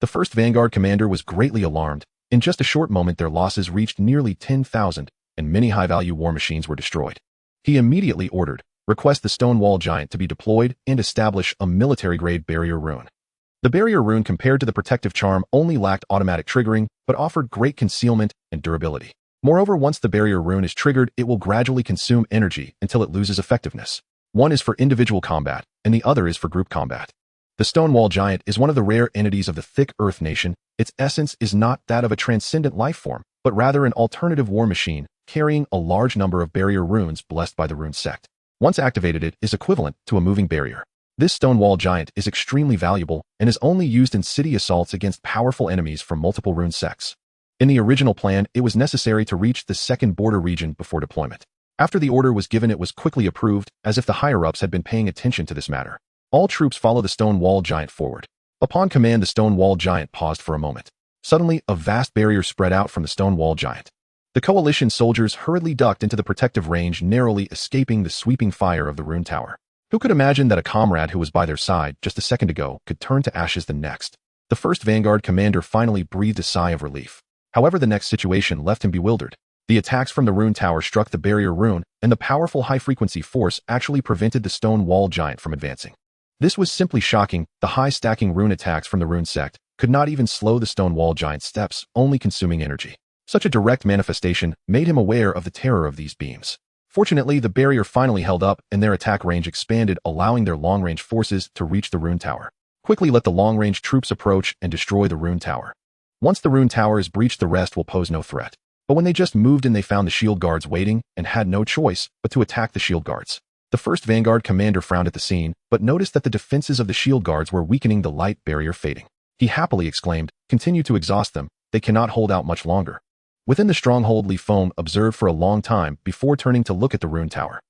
Speaker 1: The first Vanguard commander was greatly alarmed. In just a short moment, their losses reached nearly 10,000, and many high-value war machines were destroyed. He immediately ordered, request the Stonewall Giant to be deployed and establish a military-grade barrier rune. The barrier rune, compared to the protective charm, only lacked automatic triggering, but offered great concealment and durability. Moreover, once the barrier rune is triggered, it will gradually consume energy until it loses effectiveness. One is for individual combat, and the other is for group combat. The Stonewall Giant is one of the rare entities of the thick Earth nation. Its essence is not that of a transcendent life form, but rather an alternative war machine, carrying a large number of barrier runes blessed by the rune sect. Once activated, it is equivalent to a moving barrier. This Stonewall Giant is extremely valuable and is only used in city assaults against powerful enemies from multiple rune sects. In the original plan, it was necessary to reach the second border region before deployment. After the order was given, it was quickly approved, as if the higher-ups had been paying attention to this matter. All troops follow the Stonewall Giant forward. Upon command, the Stonewall Giant paused for a moment. Suddenly, a vast barrier spread out from the Stonewall Giant. The coalition soldiers hurriedly ducked into the protective range, narrowly escaping the sweeping fire of the rune tower. Who could imagine that a comrade who was by their side just a second ago could turn to ashes the next? The first Vanguard commander finally breathed a sigh of relief. However, the next situation left him bewildered. The attacks from the rune tower struck the barrier rune, and the powerful high-frequency force actually prevented the Stonewall Giant from advancing. This was simply shocking. The high-stacking rune attacks from the rune sect could not even slow the Stonewall Giant's steps, only consuming energy. Such a direct manifestation made him aware of the terror of these beams. Fortunately, the barrier finally held up, and their attack range expanded, allowing their long-range forces to reach the rune tower. Quickly let the long-range troops approach and destroy the rune tower. Once the rune tower is breached, the rest will pose no threat. But when they just moved in, they found the shield guards waiting and had no choice but to attack the shield guards. The first Vanguard commander frowned at the scene, but noticed that the defenses of the shield guards were weakening, the light barrier fading. He happily exclaimed, "Continue to exhaust them. They cannot hold out much longer." Within the stronghold, Li Feng observed for a long time before turning to look at the rune tower.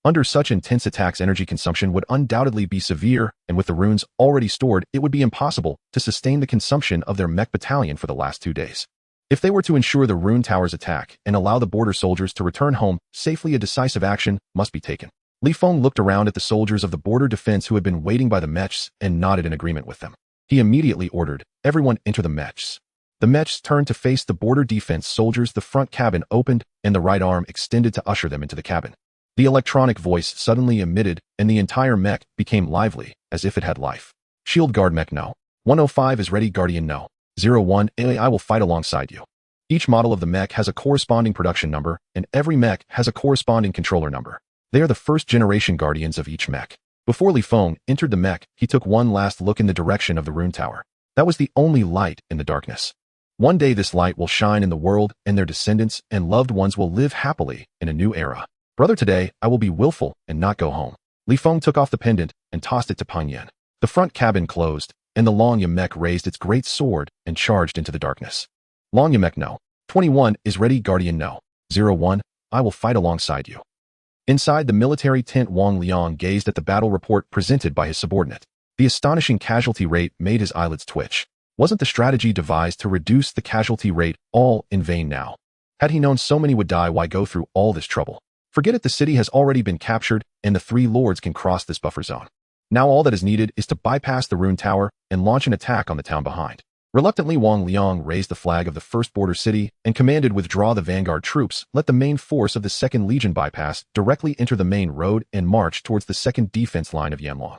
Speaker 1: Under such intense attacks, energy consumption would undoubtedly be severe, and with the runes already stored, it would be impossible to sustain the consumption of their mech battalion for the last 2 days. If they were to ensure the rune tower's attack and allow the border soldiers to return home safely, a decisive action must be taken. Li Feng looked around at the soldiers of the border defense who had been waiting by the mechs and nodded in agreement with them. He immediately ordered, "Everyone enter the mechs." The mechs turned to face the border defense soldiers. The front cabin opened, and the right arm extended to usher them into the cabin. The electronic voice suddenly emitted, and the entire mech became lively, as if it had life. "Shield Guard Mech No. 105 is ready. Guardian No. 01, I will fight alongside you." Each model of the mech has a corresponding production number, and every mech has a corresponding controller number. They are the first-generation guardians of each mech. Before Li Feng entered the mech, he took one last look in the direction of the rune tower. That was the only light in the darkness. One day this light will shine in the world, and their descendants and loved ones will live happily in a new era. Brother, today I will be willful and not go home. Li Feng took off the pendant and tossed it to Peng Yan. The front cabin closed, and the Long Yamek raised its great sword and charged into the darkness. Long Yamek no. 21 is ready, Guardian no. 01, I will fight alongside you. Inside the military tent, Wang Liang gazed at the battle report presented by his subordinate. The astonishing casualty rate made his eyelids twitch. Wasn't the strategy devised to reduce the casualty rate all in vain now? Had he known so many would die, why go through all this trouble? Forget it, the city has already been captured, and the three lords can cross this buffer zone. Now all that is needed is to bypass the Rune Tower and launch an attack on the town behind. Reluctantly, Wang Liang raised the flag of the first border city and commanded, withdraw the vanguard troops, let the main force of the 2nd Legion bypass, directly enter the main road and march towards the 2nd defense line of Yanlong.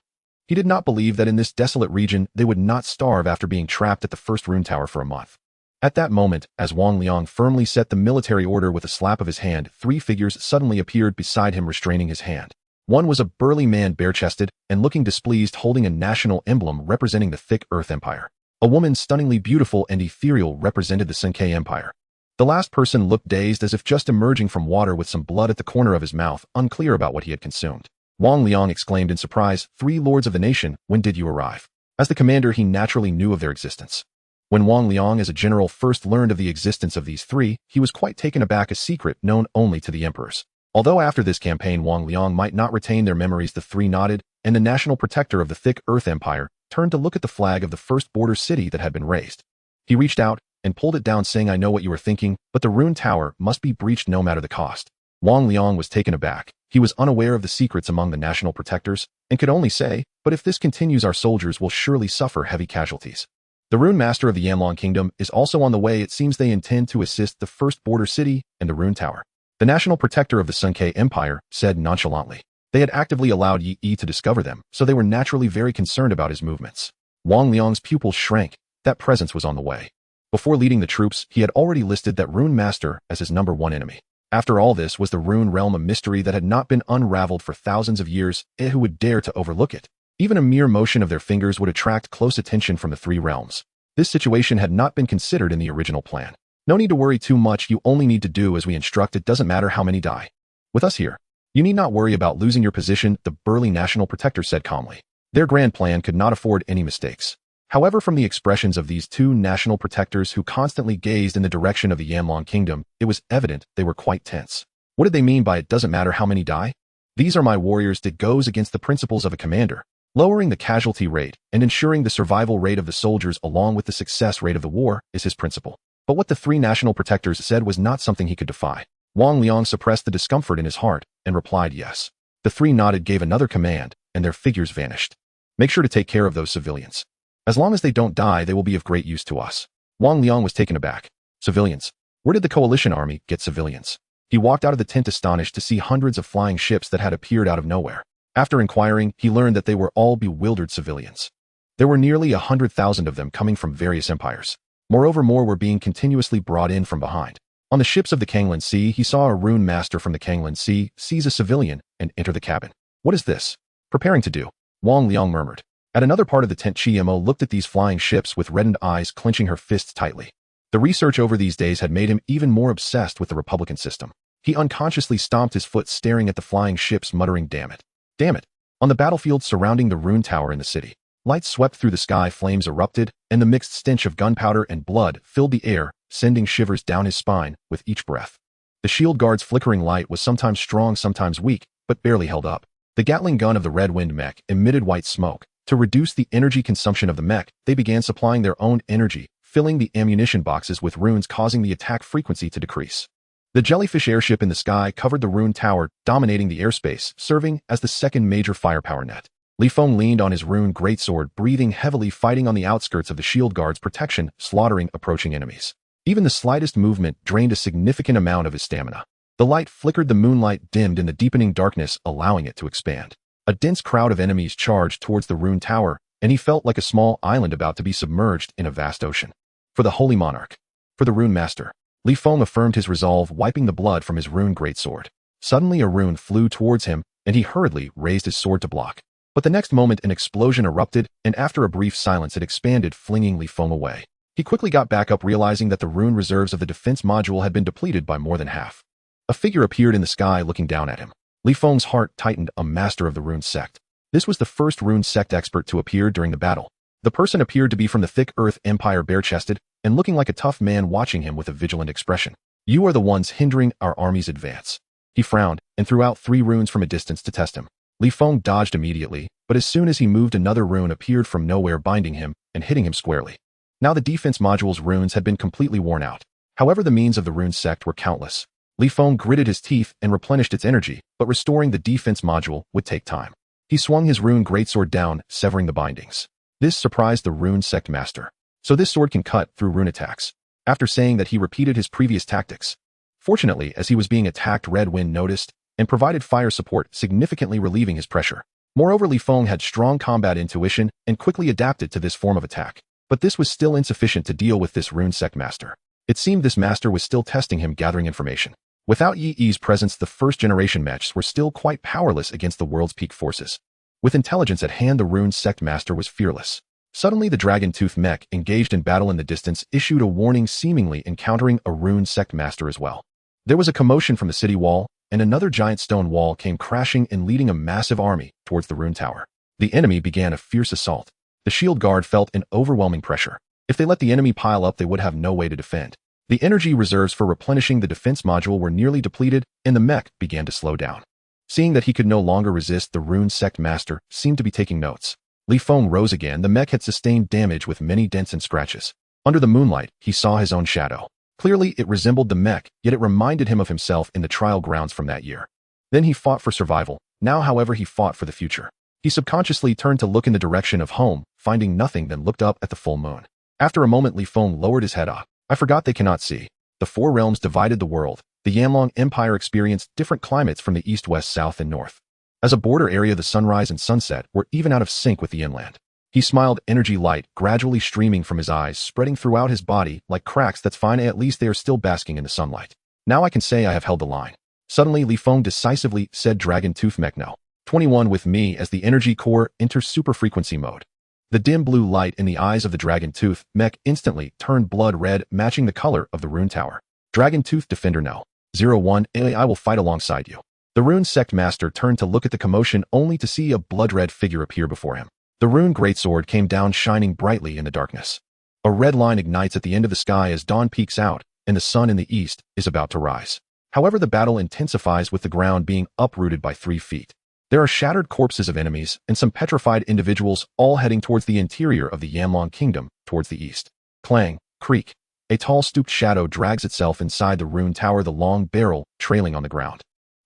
Speaker 1: He did not believe that in this desolate region they would not starve after being trapped at the first Rune Tower for a month. At that moment, as Wang Liang firmly set the military order with a slap of his hand, 3 figures suddenly appeared beside him, restraining his hand. One was a burly man, bare-chested and looking displeased, holding a national emblem representing the thick Earth Empire. A woman, stunningly beautiful and ethereal, represented the Senkei Empire. The last person looked dazed, as if just emerging from water, with some blood at the corner of his mouth, unclear about what he had consumed. Wang Liang exclaimed in surprise, 3 lords of the nation, when did you arrive? As the commander, he naturally knew of their existence. When Wang Liang as a general first learned of the existence of these 3, he was quite taken aback, a secret known only to the emperors. Although after this campaign Wang Liang might not retain their memories, the 3 nodded, and the national protector of the thick Earth Empire turned to look at the flag of the first border city that had been raised. He reached out and pulled it down, saying, I know what you are thinking, but the Rune Tower must be breached no matter the cost. Wang Liang was taken aback. He was unaware of the secrets among the national protectors and could only say, but if this continues, our soldiers will surely suffer heavy casualties. The Rune Master of the Yanlong Kingdom is also on the way. It seems they intend to assist the first border city and the Rune Tower. The national protector of the Senkei Empire said nonchalantly. They had actively allowed Yi to discover them, so they were naturally very concerned about his movements. Wang Liang's pupils shrank. That presence was on the way. Before leading the troops, he had already listed that Rune Master as his #1 enemy. After all, this was the Rune realm, a mystery that had not been unraveled for thousands of years, and who would dare to overlook it? Even a mere motion of their fingers would attract close attention from the 3 realms. This situation had not been considered in the original plan. No need to worry too much, you only need to do as we instruct, it doesn't matter how many die. With us here, you need not worry about losing your position, the burly national protector said calmly. Their grand plan could not afford any mistakes. However, from the expressions of these 2 national protectors who constantly gazed in the direction of the Yanlong Kingdom, it was evident they were quite tense. What did they mean by it doesn't matter how many die? These are my warriors. That goes against the principles of a commander. Lowering the casualty rate and ensuring the survival rate of the soldiers along with the success rate of the war is his principle. But what the 3 national protectors said was not something he could defy. Wang Liang suppressed the discomfort in his heart and replied yes. The 3 nodded, gave another command, and their figures vanished. Make sure to take care of those civilians. As long as they don't die, they will be of great use to us. Wang Liang was taken aback. Civilians? Where did the coalition army get civilians? He walked out of the tent astonished to see hundreds of flying ships that had appeared out of nowhere. After inquiring, he learned that they were all bewildered civilians. There were nearly 100,000 of them coming from various empires. Moreover, more were being continuously brought in from behind. On the ships of the Kanglan Sea, he saw a Rune Master from the Kanglan Sea seize a civilian and enter the cabin. What is this? Preparing to do, Wang Liang murmured. At another part of the tent, Chiemo looked at these flying ships with reddened eyes, clenching her fists tightly. The research over these days had made him even more obsessed with the Republican system. He unconsciously stomped his foot, staring at the flying ships, muttering, damn it. Damn it. On the battlefield surrounding the Rune Tower in the city, lights swept through the sky, flames erupted, and the mixed stench of gunpowder and blood filled the air, sending shivers down his spine with each breath. The shield guard's flickering light was sometimes strong, sometimes weak, but barely held up. The Gatling gun of the Red Wind mech emitted white smoke. To reduce the energy consumption of the mech, they began supplying their own energy, filling the ammunition boxes with runes, causing the attack frequency to decrease. The jellyfish airship in the sky covered the Rune Tower, dominating the airspace, serving as the second major firepower net. Li Feng leaned on his rune greatsword, breathing heavily, fighting on the outskirts of the shield guard's protection, slaughtering approaching enemies. Even the slightest movement drained a significant amount of his stamina. The light flickered, the moonlight dimmed in the deepening darkness, allowing it to expand. A dense crowd of enemies charged towards the Rune Tower, and he felt like a small island about to be submerged in a vast ocean. For the Holy Monarch. For the Rune Master. Li Feng affirmed his resolve, wiping the blood from his rune greatsword. Suddenly a rune flew towards him, and he hurriedly raised his sword to block. But the next moment an explosion erupted, and after a brief silence it expanded, flinging Li Feng away. He quickly got back up, realizing that the rune reserves of the defense module had been depleted by more than half. A figure appeared in the sky looking down at him. Li Feng's heart tightened. A master of the Rune sect. This was the first Rune sect expert to appear during the battle. The person appeared to be from the thick Earth Empire, bare-chested, and looking like a tough man, watching him with a vigilant expression. You are the ones hindering our army's advance. He frowned and threw out 3 runes from a distance to test him. Li Feng dodged immediately, but as soon as he moved, another rune appeared from nowhere, binding him and hitting him squarely. Now the defense module's runes had been completely worn out. However, the means of the Rune sect were countless. Li Feng gritted his teeth and replenished its energy, but restoring the defense module would take time. He swung his rune greatsword down, severing the bindings. This surprised the Rune sect master. So this sword can cut through rune attacks. After saying that, he repeated his previous tactics. Fortunately, as he was being attacked, Red Wind noticed and provided fire support, significantly relieving his pressure. Moreover, Li Feng had strong combat intuition and quickly adapted to this form of attack. But this was still insufficient to deal with this Rune sect master. It seemed this master was still testing him, gathering information. Without Yi Yi's presence, the first-generation mechs were still quite powerless against the world's peak forces. With intelligence at hand, the Rune sect master was fearless. Suddenly, the dragon-tooth mech, engaged in battle in the distance, issued a warning, seemingly encountering a Rune sect master as well. There was a commotion from the city wall, and another giant stone wall came crashing in, leading a massive army towards the Rune Tower. The enemy began a fierce assault. The shield guard felt an overwhelming pressure. If they let the enemy pile up, they would have no way to defend. The energy reserves for replenishing the defense module were nearly depleted, and the mech began to slow down. Seeing that he could no longer resist, the Rune sect master seemed to be taking notes. Li Feng rose again. The mech had sustained damage with many dents and scratches. Under the moonlight, he saw his own shadow. Clearly, it resembled the mech, yet it reminded him of himself in the trial grounds from that year. Then he fought for survival. Now, however, he fought for the future. He subconsciously turned to look in the direction of home, finding nothing, then looked up at the full moon. After a moment, Li Feng lowered his head. I forgot they cannot see. The 4 realms divided the world. The Yanlong Empire experienced different climates from the east, west, south, and north. As a border area, the sunrise and sunset were even out of sync with the inland. He smiled, energy light gradually streaming from his eyes, spreading throughout his body like cracks. That's fine, at least they are still basking in the sunlight. Now I can say I have held the line. Suddenly, Li Feng decisively said, Dragon Tooth Mech, no. 21 with me as the energy core enters super frequency mode. The dim blue light in the eyes of the Dragon Tooth Mech instantly turned blood red, matching the color of the Rune Tower. Dragon Tooth Defender, no. 01, I will fight alongside you. The Rune sect master turned to look at the commotion, only to see a blood-red figure appear before him. The Rune greatsword came down, shining brightly in the darkness. A red line ignites at the end of the sky as dawn peeks out, and the sun in the east is about to rise. However, the battle intensifies with the ground being uprooted by 3 feet. There are shattered corpses of enemies and some petrified individuals, all heading towards the interior of the Yanlong Kingdom, towards the east. Clang, creak. A tall stooped shadow drags itself inside the Rune Tower, the long barrel trailing on the ground.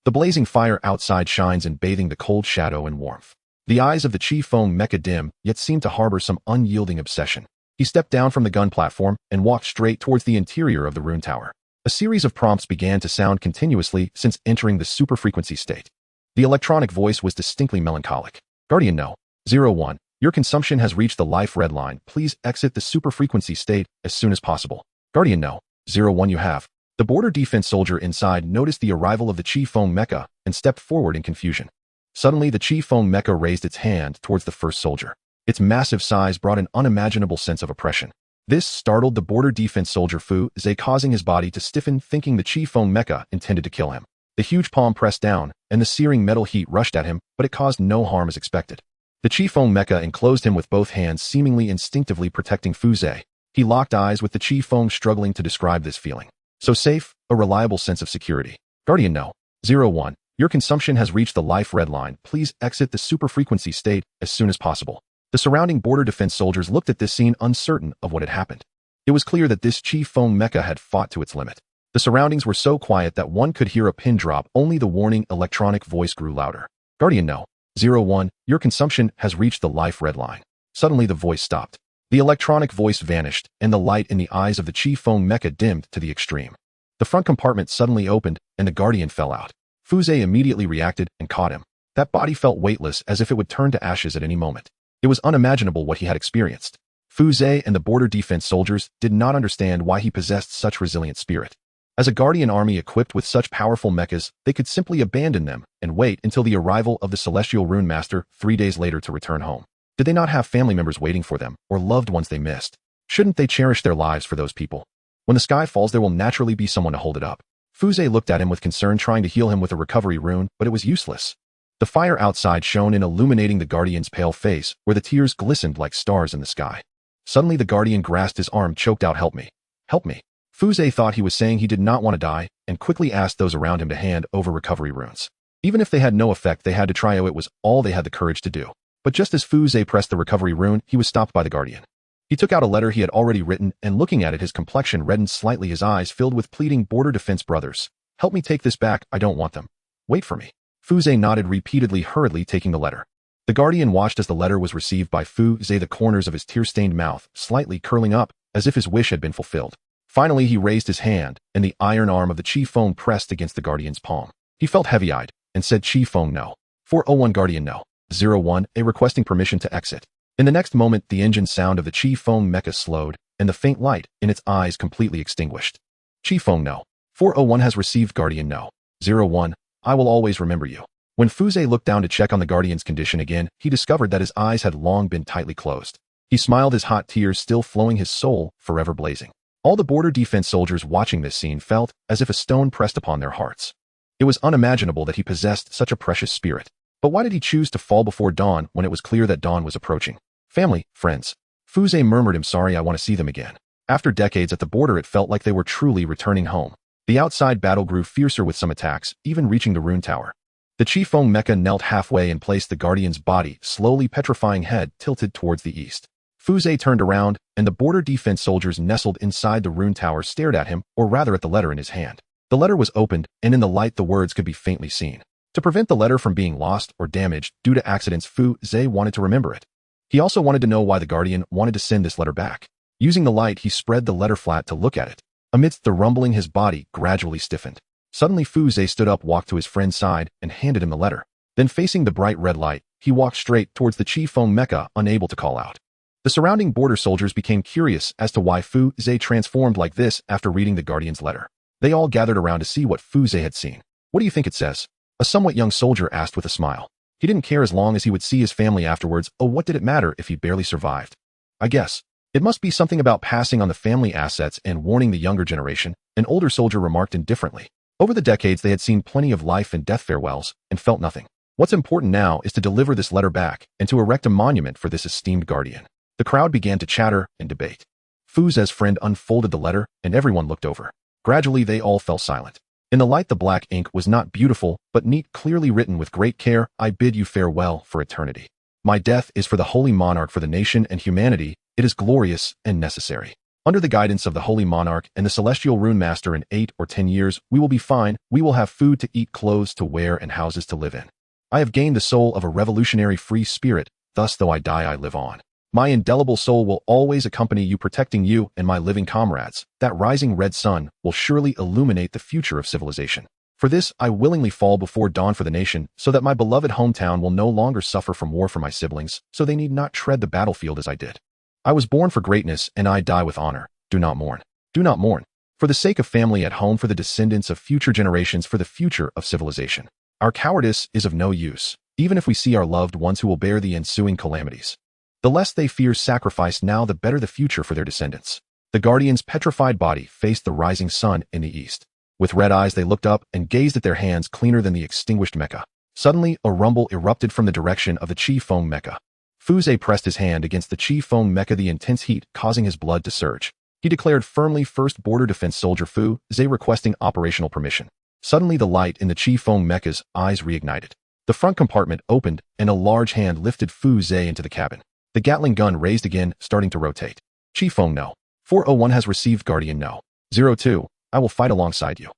Speaker 1: The blazing fire outside shines in, bathing the cold shadow in warmth. The eyes of the Chi Feng mecha dim, yet seem to harbor some unyielding obsession. He stepped down from the gun platform and walked straight towards the interior of the Rune Tower. A series of prompts began to sound continuously since entering the superfrequency state. The electronic voice was distinctly melancholic. Guardian No. 01. Your consumption has reached the life red line. Please exit the superfrequency state as soon as possible. Guardian No. 01. You have. The border defense soldier inside noticed the arrival of the Chi Feng mecha and stepped forward in confusion. Suddenly, the Chi Feng mecha raised its hand towards the first soldier. Its massive size brought an unimaginable sense of oppression. This startled the border defense soldier Fu Zhe, causing his body to stiffen, thinking the Chi Feng mecha intended to kill him. The huge palm pressed down, and the searing metal heat rushed at him, but it caused no harm as expected. The Chi Feng mecha enclosed him with both hands, seemingly instinctively protecting Fu Zhe. He locked eyes with the Chi Feng, struggling to describe this feeling. So safe, a reliable sense of security. Guardian No. 01. Your consumption has reached the life red line. Please exit the superfrequency state as soon as possible. The surrounding border defense soldiers looked at this scene, uncertain of what had happened. It was clear that this Chi Feng mecha had fought to its limit. The surroundings were so quiet that one could hear a pin drop. Only the warning electronic voice grew louder. Guardian No. 01. Your consumption has reached the life red line. Suddenly the voice stopped. The electronic voice vanished, and the light in the eyes of the Chi Feng mecha dimmed to the extreme. The front compartment suddenly opened, and the Guardian fell out. Fu Zhe immediately reacted and caught him. That body felt weightless, as if it would turn to ashes at any moment. It was unimaginable what he had experienced. Fu Zhe and the border defense soldiers did not understand why he possessed such resilient spirit. As a Guardian army equipped with such powerful mechas, they could simply abandon them and wait until the arrival of the Celestial Rune Master 3 days later to return home. Did they not have family members waiting for them, or loved ones they missed? Shouldn't they cherish their lives for those people? When the sky falls, there will naturally be someone to hold it up. Fuzé looked at him with concern, trying to heal him with a recovery rune, but it was useless. The fire outside shone in, illuminating the Guardian's pale face, where the tears glistened like stars in the sky. Suddenly the Guardian grasped his arm, choked out, "Help me. Help me." Fuzé thought he was saying he did not want to die, and quickly asked those around him to hand over recovery runes. Even if they had no effect, they had to try. It was all they had the courage to do. But just as Fuzé pressed the recovery rune, he was stopped by the Guardian. He took out a letter he had already written, and looking at it, his complexion reddened slightly, his eyes filled with pleading. "Border Defense Brothers, help me take this back. I don't want them. Wait for me." Fuzé nodded repeatedly, hurriedly taking the letter. The Guardian watched as the letter was received by Fuzé, the corners of his tear-stained mouth slightly curling up, as if his wish had been fulfilled. Finally, he raised his hand, and the iron arm of the Chief Feng pressed against the Guardian's palm. He felt heavy-eyed, and said, "Chief Feng, no. 401 Guardian, no. 01, a requesting permission to exit." In the next moment, the engine sound of the Chief Feng mecha slowed, and the faint light in its eyes completely extinguished. "Chief Feng, no. 401 has received Guardian, no. 01, I will always remember you." When Fuzé looked down to check on the Guardian's condition again, he discovered that his eyes had long been tightly closed. He smiled, his hot tears still flowing, his soul forever blazing. All the border defense soldiers watching this scene felt as if a stone pressed upon their hearts. It was unimaginable that he possessed such a precious spirit. But why did he choose to fall before dawn when it was clear that dawn was approaching? "Family, friends." Fuzé murmured, "I'm sorry, I want to see them again." After decades at the border, it felt like they were truly returning home. The outside battle grew fiercer, with some attacks even reaching the rune tower. The Chief Feng mecha knelt halfway and placed the Guardian's body, slowly petrifying head tilted towards the east. Fuzé turned around, and the border defense soldiers nestled inside the rune tower stared at him, or rather at the letter in his hand. The letter was opened, and in the light the words could be faintly seen. To prevent the letter from being lost or damaged due to accidents, Fuzé wanted to remember it. He also wanted to know why the Guardian wanted to send this letter back. Using the light, he spread the letter flat to look at it. Amidst the rumbling, his body gradually stiffened. Suddenly Fuzé stood up, walked to his friend's side, and handed him the letter. Then, facing the bright red light, he walked straight towards the Chief Feng mecha, unable to call out. The surrounding border soldiers became curious as to why Fuzé transformed like this after reading the Guardian's letter. They all gathered around to see what Fuzé had seen. "What do you think it says?" a somewhat young soldier asked with a smile. He didn't care as long as he would see his family afterwards. Oh, what did it matter if he barely survived? "I guess it must be something about passing on the family assets and warning the younger generation," an older soldier remarked indifferently. Over the decades, they had seen plenty of life and death farewells and felt nothing. What's important now is to deliver this letter back and to erect a monument for this esteemed Guardian. The crowd began to chatter and debate. Fuzé's friend unfolded the letter, and everyone looked over. Gradually, they all fell silent. In the light, the black ink was not beautiful, but neat, clearly written with great care. "I bid you farewell for eternity. My death is for the Holy Monarch, for the nation and humanity. It is glorious and necessary. Under the guidance of the Holy Monarch and the Celestial Rune Master, in 8 or 10 years, we will be fine. We will have food to eat, clothes to wear, and houses to live in. I have gained the soul of a revolutionary free spirit. Thus, though I die, I live on. My indelible soul will always accompany you, protecting you and my living comrades. That rising red sun will surely illuminate the future of civilization. For this, I willingly fall before dawn for the nation, so that my beloved hometown will no longer suffer from war, for my siblings, so they need not tread the battlefield as I did. I was born for greatness, and I die with honor. Do not mourn. Do not mourn. For the sake of family at home, for the descendants of future generations, for the future of civilization. Our cowardice is of no use, even if we see our loved ones who will bear the ensuing calamities. The less they fear sacrifice now, the better the future for their descendants." The Guardian's petrified body faced the rising sun in the east. With red eyes, they looked up and gazed at their hands, cleaner than the extinguished mecha. Suddenly, a rumble erupted from the direction of the Chief Feng mecha. Fuzé pressed his hand against the Chief Feng mecha, the intense heat causing his blood to surge. He declared firmly, "First Border Defense Soldier Fuzé requesting operational permission." Suddenly, the light in the Chief Feng mecha's eyes reignited. The front compartment opened, and a large hand lifted Fuzé into the cabin. The Gatling gun raised again, starting to rotate. "Chief Feng, no. 401 has received Guardian, no. 02, I will fight alongside you."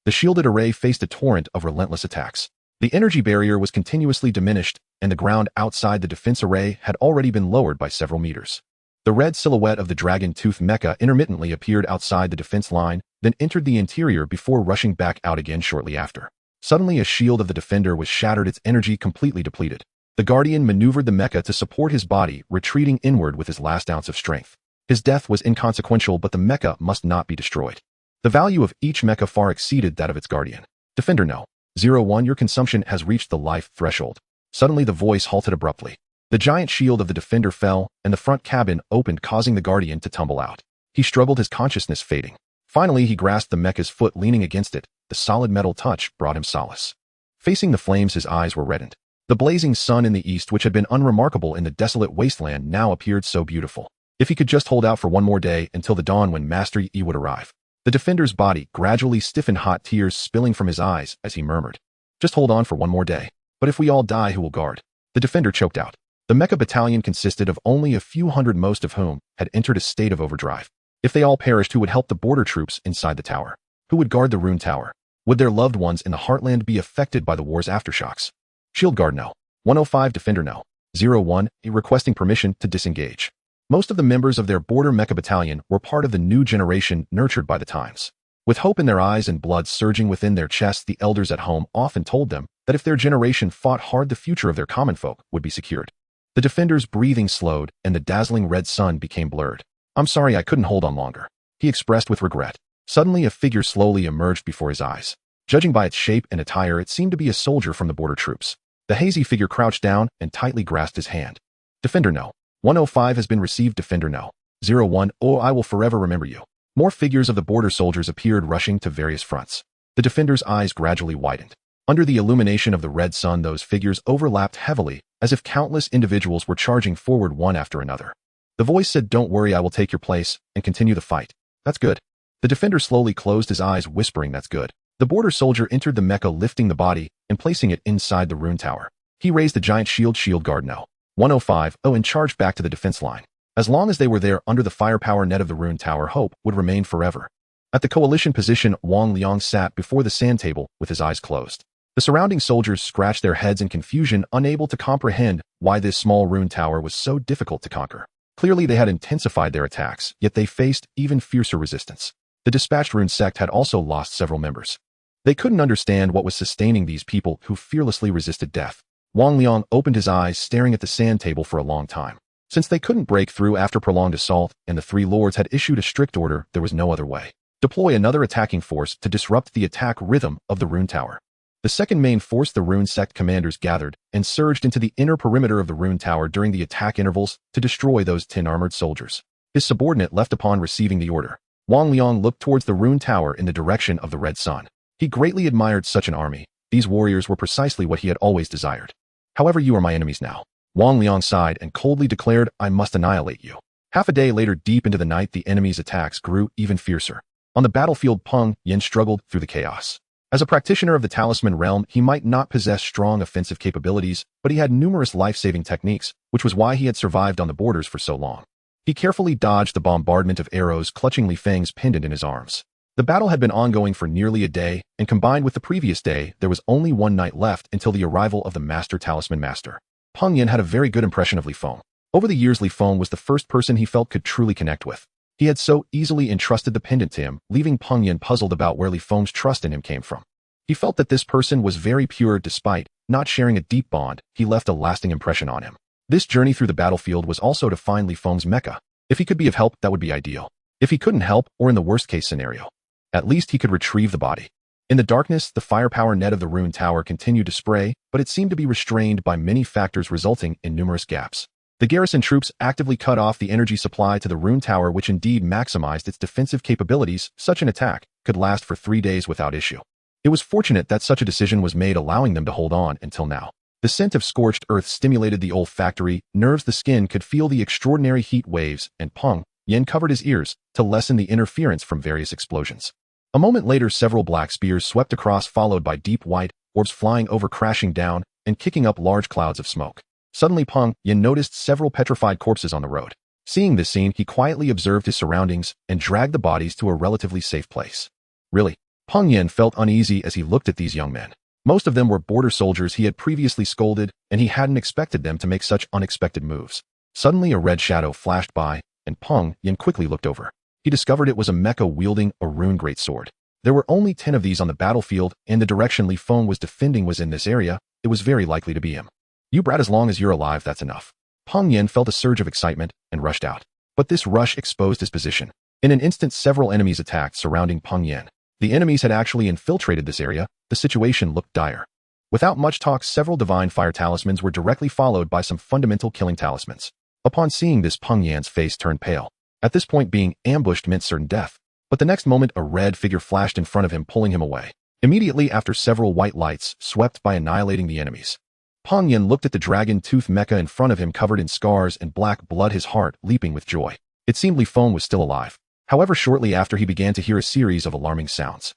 Speaker 1: The shielded array faced a torrent of relentless attacks. The energy barrier was continuously diminished, and the ground outside the defense array had already been lowered by several meters. The red silhouette of the Dragon Tooth mecha intermittently appeared outside the defense line, then entered the interior before rushing back out again shortly after. Suddenly, a shield of the defender was shattered, its energy completely depleted. The Guardian maneuvered the mecha to support his body, retreating inward with his last ounce of strength. His death was inconsequential, but the mecha must not be destroyed. The value of each mecha far exceeded that of its Guardian. "Defender, no. 01, your consumption has reached the life threshold." Suddenly, the voice halted abruptly. The giant shield of the defender fell, and the front cabin opened, causing the Guardian to tumble out. He struggled, his consciousness fading. Finally, he grasped the mecha's foot, leaning against it. The solid metal touch brought him solace. Facing the flames, his eyes were reddened. The blazing sun in the east, which had been unremarkable in the desolate wasteland, now appeared so beautiful. If he could just hold out for one more day until the dawn when Master Yi would arrive. The defender's body gradually stiffened, hot tears spilling from his eyes as he murmured, "Just hold on for one more day. But if we all die, who will guard?" The defender choked out. The mecha battalion consisted of only a few hundred, most of whom had entered a state of overdrive. If they all perished, who would help the border troops inside the tower? Who would guard the Rune Tower? Would their loved ones in the Heartland be affected by the war's aftershocks? Shield Guard no. 105 Defender no. 01 requesting permission to disengage. Most of the members of their border mecha battalion were part of the new generation nurtured by the times. With hope in their eyes and blood surging within their chests, the elders at home often told them that if their generation fought hard, the future of their common folk would be secured. The defender's breathing slowed and the dazzling red sun became blurred. "I'm sorry I couldn't hold on longer," he expressed with regret. Suddenly, a figure slowly emerged before his eyes. Judging by its shape and attire, it seemed to be a soldier from the border troops. The hazy figure crouched down and tightly grasped his hand. "Defender no. 105 has been received. Defender no. 01, oh, I will forever remember you." More figures of the border soldiers appeared, rushing to various fronts. The defender's eyes gradually widened. Under the illumination of the red sun, those figures overlapped heavily, as if countless individuals were charging forward one after another. The voice said, "Don't worry, I will take your place and continue the fight." "That's good." The defender slowly closed his eyes, whispering, "That's good." The border soldier entered the mecha, lifting the body and placing it inside the rune tower. He raised the giant shield. "Shield Guard no. 105, and charged back to the defense line. As long as they were there under the firepower net of the rune tower, hope would remain forever. At the coalition position, Wang Liang sat before the sand table with his eyes closed. The surrounding soldiers scratched their heads in confusion, unable to comprehend why this small rune tower was so difficult to conquer. Clearly, they had intensified their attacks, yet they faced even fiercer resistance. The dispatched rune sect had also lost several members. They couldn't understand what was sustaining these people who fearlessly resisted death. Wang Liang opened his eyes, staring at the sand table for a long time. Since they couldn't break through after prolonged assault, and the three lords had issued a strict order, there was no other way. Deploy another attacking force to disrupt the attack rhythm of the rune tower. The second main force, the rune sect commanders, gathered and surged into the inner perimeter of the rune tower during the attack intervals to destroy those 10 armored soldiers. His subordinate left upon receiving the order. Wang Liang looked towards the rune tower in the direction of the red sun. He greatly admired such an army. These warriors were precisely what he had always desired. "However, you are my enemies now." Wang Liang sighed and coldly declared, "I must annihilate you." Half a day later, deep into the night, the enemy's attacks grew even fiercer. On the battlefield, Peng Yin struggled through the chaos. As a practitioner of the talisman realm, he might not possess strong offensive capabilities, but he had numerous life-saving techniques, which was why he had survived on the borders for so long. He carefully dodged the bombardment of arrows, clutching Li Feng's pendant in his arms. The battle had been ongoing for nearly a day, and combined with the previous day, there was only one night left until the arrival of the Master Talisman Master. Peng Yin had a very good impression of Li Feng. Over the years, Li Feng was the first person he felt could truly connect with. He had so easily entrusted the pendant to him, leaving Peng Yin puzzled about where Li Feng's trust in him came from. He felt that this person was very pure. Despite not sharing a deep bond, he left a lasting impression on him. This journey through the battlefield was also to find Li Feng's mecha. If he could be of help, that would be ideal. If he couldn't help, or in the worst-case scenario, at least he could retrieve the body. In the darkness, the firepower net of the rune tower continued to spray, but it seemed to be restrained by many factors, resulting in numerous gaps. The garrison troops actively cut off the energy supply to the rune tower, which indeed maximized its defensive capabilities. Such an attack could last for 3 days without issue. It was fortunate that such a decision was made, allowing them to hold on until now. The scent of scorched earth stimulated the olfactory nerves. The skin could feel the extraordinary heat waves, and Peng Yin covered his ears to lessen the interference from various explosions. A moment later, several black spears swept across, followed by deep white orbs flying over, crashing down and kicking up large clouds of smoke. Suddenly, Peng Yin noticed several petrified corpses on the road. Seeing this scene, he quietly observed his surroundings and dragged the bodies to a relatively safe place. Really? Peng Yin felt uneasy as he looked at these young men. Most of them were border soldiers he had previously scolded, and he hadn't expected them to make such unexpected moves. Suddenly, a red shadow flashed by, and Peng Yin quickly looked over. He discovered it was a mecha wielding a rune greatsword. There were only 10 of these on the battlefield, and the direction Li Feng was defending was in this area. It was very likely to be him. "You brat, as long as you're alive, that's enough." Peng Yin felt a surge of excitement and rushed out. But this rush exposed his position. In an instant, several enemies attacked, surrounding Peng Yin. The enemies had actually infiltrated this area. The situation looked dire. Without much talk, several divine fire talismans were directly followed by some fundamental killing talismans. Upon seeing this, Peng Yin's face turned pale. At this point, being ambushed meant certain death. But the next moment a red figure flashed in front of him, pulling him away. Immediately after, several white lights swept by, annihilating the enemies. Peng Yan looked at the dragon tooth mecha in front of him, covered in scars and black blood, his heart leaping with joy. It seemed Li Feng was still alive. However, shortly after, he began to hear a series of alarming sounds.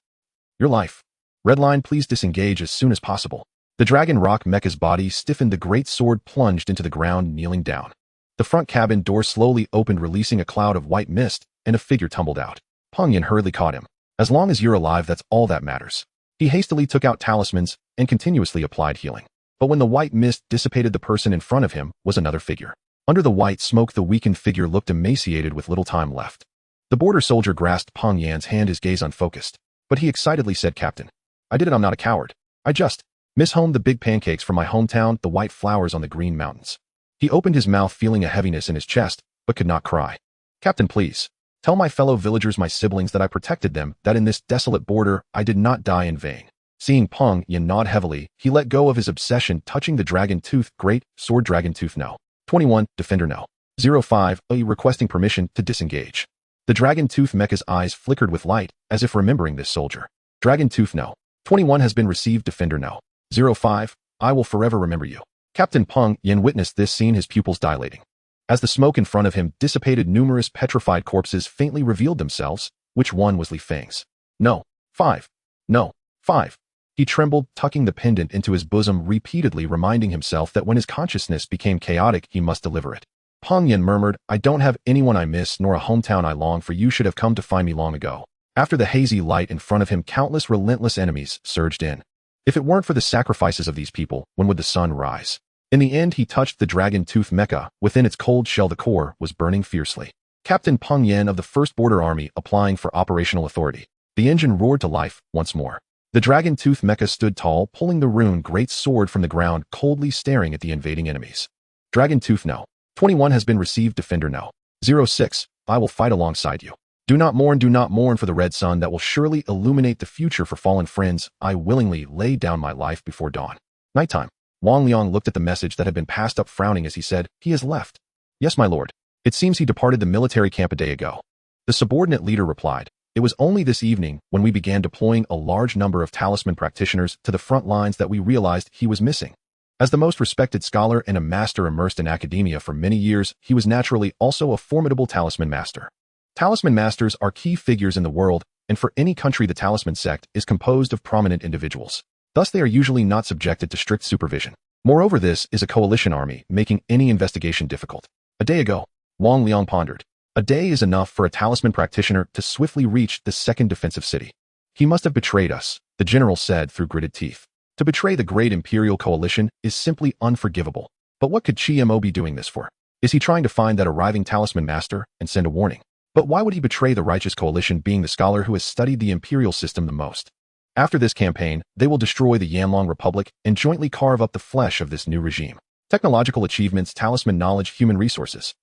Speaker 1: Your life. Redline, please disengage as soon as possible. The dragon rock mecha's body stiffened, the great sword plunged into the ground, kneeling down. The front cabin door slowly opened, releasing a cloud of white mist, and a figure tumbled out. Peng Yan hurriedly caught him. As long as you're alive, that's all that matters. He hastily took out talismans and continuously applied healing. But when the white mist dissipated, the person in front of him was another figure. Under the white smoke, the weakened figure looked emaciated with little time left. The border soldier grasped Peng Yan's hand, his gaze unfocused. But he excitedly said, Captain, I did it, I'm not a coward. I just mishomed the big pancakes from my hometown, the white flowers on the green mountains. He opened his mouth, feeling a heaviness in his chest, but could not cry. Captain, please. Tell my fellow villagers, my siblings, that I protected them, that in this desolate border, I did not die in vain. Seeing Peng Yan nod heavily, he let go of his obsession, touching the dragon tooth. Great sword, dragon tooth, no. 21, defender, no. 05, requesting permission to disengage. The dragon tooth mecha's eyes flickered with light, as if remembering this soldier. Dragon tooth, no. 21 has been received, defender, no. 05, I will forever remember you. Captain Peng Yan witnessed this scene, his pupils dilating. As the smoke in front of him dissipated, numerous petrified corpses faintly revealed themselves. Which one was Li Feng's? No. 5. No. 5. He trembled, tucking the pendant into his bosom, repeatedly reminding himself that when his consciousness became chaotic, he must deliver it. Peng Yan murmured, I don't have anyone I miss, nor a hometown I long for. You should have come to find me long ago. After the hazy light in front of him, countless relentless enemies surged in. If it weren't for the sacrifices of these people, when would the sun rise? In the end, he touched the dragon tooth mecha. Within its cold shell, the core was burning fiercely. Captain Peng Yan of the 1st Border Army applying for operational authority. The engine roared to life once more. The dragon tooth mecha stood tall, pulling the rune great sword from the ground, coldly staring at the invading enemies. Dragon tooth, no. 21 has been received, defender, no. 06, I will fight alongside you. Do not mourn for the red sun that will surely illuminate the future for fallen friends. I willingly lay down my life before dawn. Nighttime. Wang Liang looked at the message that had been passed up, frowning as he said, he has left. Yes, my lord. It seems he departed the military camp a day ago. The subordinate leader replied, it was only this evening, when we began deploying a large number of talisman practitioners to the front lines, that we realized he was missing. As the most respected scholar and a master immersed in academia for many years, he was naturally also a formidable talisman master. Talisman masters are key figures in the world, and for any country the talisman sect is composed of prominent individuals. Thus they are usually not subjected to strict supervision. Moreover, this is a coalition army, making any investigation difficult. A day ago, Wang Liang pondered. A day is enough for a talisman practitioner to swiftly reach the 2nd defensive city. He must have betrayed us, the general said through gritted teeth. To betray the great imperial coalition is simply unforgivable. But what could Chi Mo be doing this for? Is he trying to find that arriving talisman master and send a warning? But why would he betray the righteous coalition, being the scholar who has studied the imperial system the most? After this campaign, they will destroy the Yanlong Republic and jointly carve up the flesh of this new regime. Technological achievements, talisman knowledge, human resources.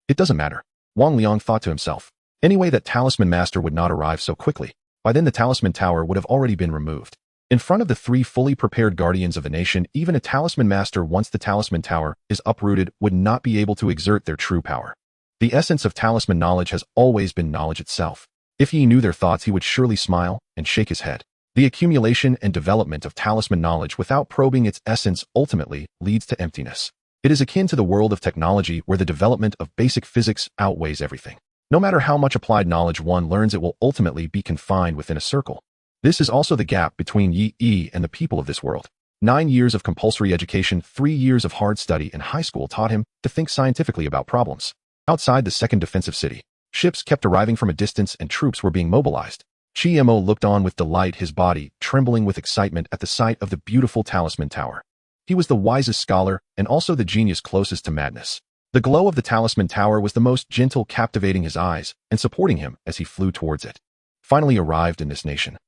Speaker 1: It doesn't matter. Wang Liang thought to himself. Anyway, that talisman master would not arrive so quickly. By then the talisman tower would have already been removed. In front of the 3 fully prepared guardians of the nation, even a talisman master, once the talisman tower is uprooted, would not be able to exert their true power. The essence of talisman knowledge has always been knowledge itself. If he knew their thoughts, he would surely smile and shake his head. The accumulation and development of talisman knowledge without probing its essence ultimately leads to emptiness. It is akin to the world of technology, where the development of basic physics outweighs everything. No matter how much applied knowledge one learns, it will ultimately be confined within a circle. This is also the gap between Yi and the people of this world. 9 years of compulsory education, 3 years of hard study in high school taught him to think scientifically about problems. Outside the 2nd defensive city, ships kept arriving from a distance and troops were being mobilized. Chi Mo looked on with delight, his body trembling with excitement at the sight of the beautiful talisman tower. He was the wisest scholar and also the genius closest to madness. The glow of the talisman tower was the most gentle, captivating his eyes and supporting him as he flew towards it. Finally arrived in this nation.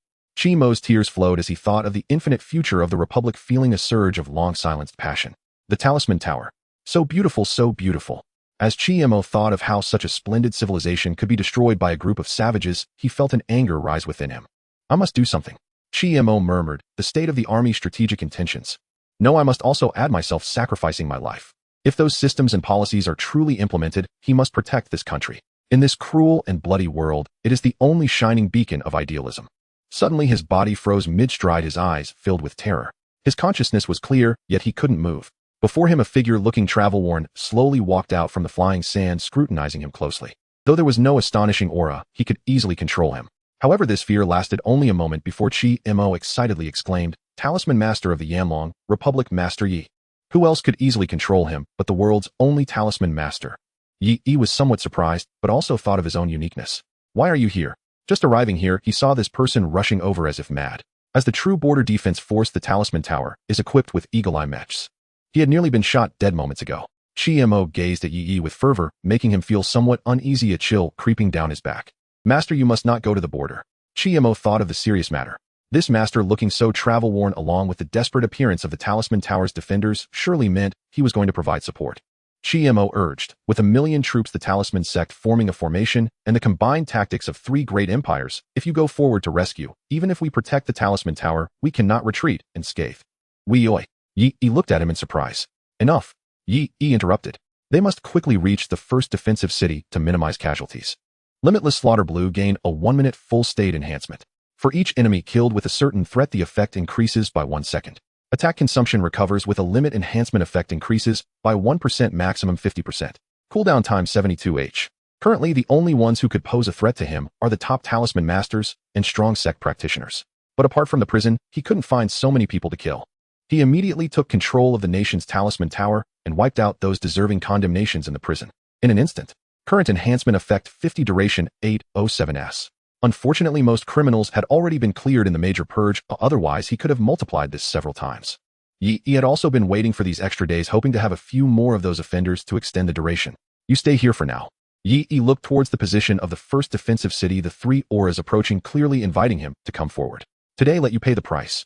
Speaker 1: Chi Mo's tears flowed as he thought of the infinite future of the Republic, feeling a surge of long-silenced passion. The talisman tower. So beautiful, so beautiful. As Chi Mo thought of how such a splendid civilization could be destroyed by a group of savages, he felt an anger rise within him. I must do something. Chi Mo murmured, the state of the army's strategic intentions. No, I must also add myself, sacrificing my life. If those systems and policies are truly implemented, he must protect this country. In this cruel and bloody world, it is the only shining beacon of idealism. Suddenly his body froze mid-stride, his eyes filled with terror. His consciousness was clear, yet he couldn't move. Before him a figure looking travel-worn slowly walked out from the flying sand, scrutinizing him closely. Though there was no astonishing aura, he could easily control him. However, this fear lasted only a moment before Chi-Mo excitedly exclaimed, "Talisman Master of the Yanlong, Republic Master Yi." Who else could easily control him but the world's only Talisman Master? Yi was somewhat surprised, but also thought of his own uniqueness. "Why are you here?" Just arriving here, he saw this person rushing over as if mad. As the true border defense force, the Talisman Tower is equipped with eagle-eye mechs. He had nearly been shot dead moments ago. Chi-Mo gazed at Yi with fervor, making him feel somewhat uneasy, a chill creeping down his back. "Master, you must not go to the border." Chi-Mo thought of the serious matter. This master looking so travel-worn, along with the desperate appearance of the Talisman Tower's defenders, surely meant he was going to provide support. Chi-Mo urged, "With 1,000,000 troops, the Talisman sect forming a formation, and the combined tactics of 3 great empires, if you go forward to rescue, even if we protect the Talisman Tower, we cannot retreat and scathe." "Oi." Yi looked at him in surprise. "Enough." Yi interrupted. "They must quickly reach the first defensive city to minimize casualties. Limitless Slaughter Blue gain a 1-minute full state enhancement. For each enemy killed with a certain threat, the effect increases by 1 second. Attack consumption recovers with a limit enhancement, effect increases by 1%, maximum 50%. Cooldown time 72h. Currently, the only ones who could pose a threat to him are the top Talisman Masters and strong sect practitioners. But apart from the prison, he couldn't find so many people to kill. He immediately took control of the nation's Talisman Tower and wiped out those deserving condemnations in the prison. In an instant. Current enhancement effect 50, duration 807s. Unfortunately, most criminals had already been cleared in the major purge, otherwise he could have multiplied this several times. Yi had also been waiting for these extra days, hoping to have a few more of those offenders to extend the duration. "You stay here for now." Yi looked towards the position of the first defensive city, the 3 auras approaching, clearly inviting him to come forward. "Today let you pay the price."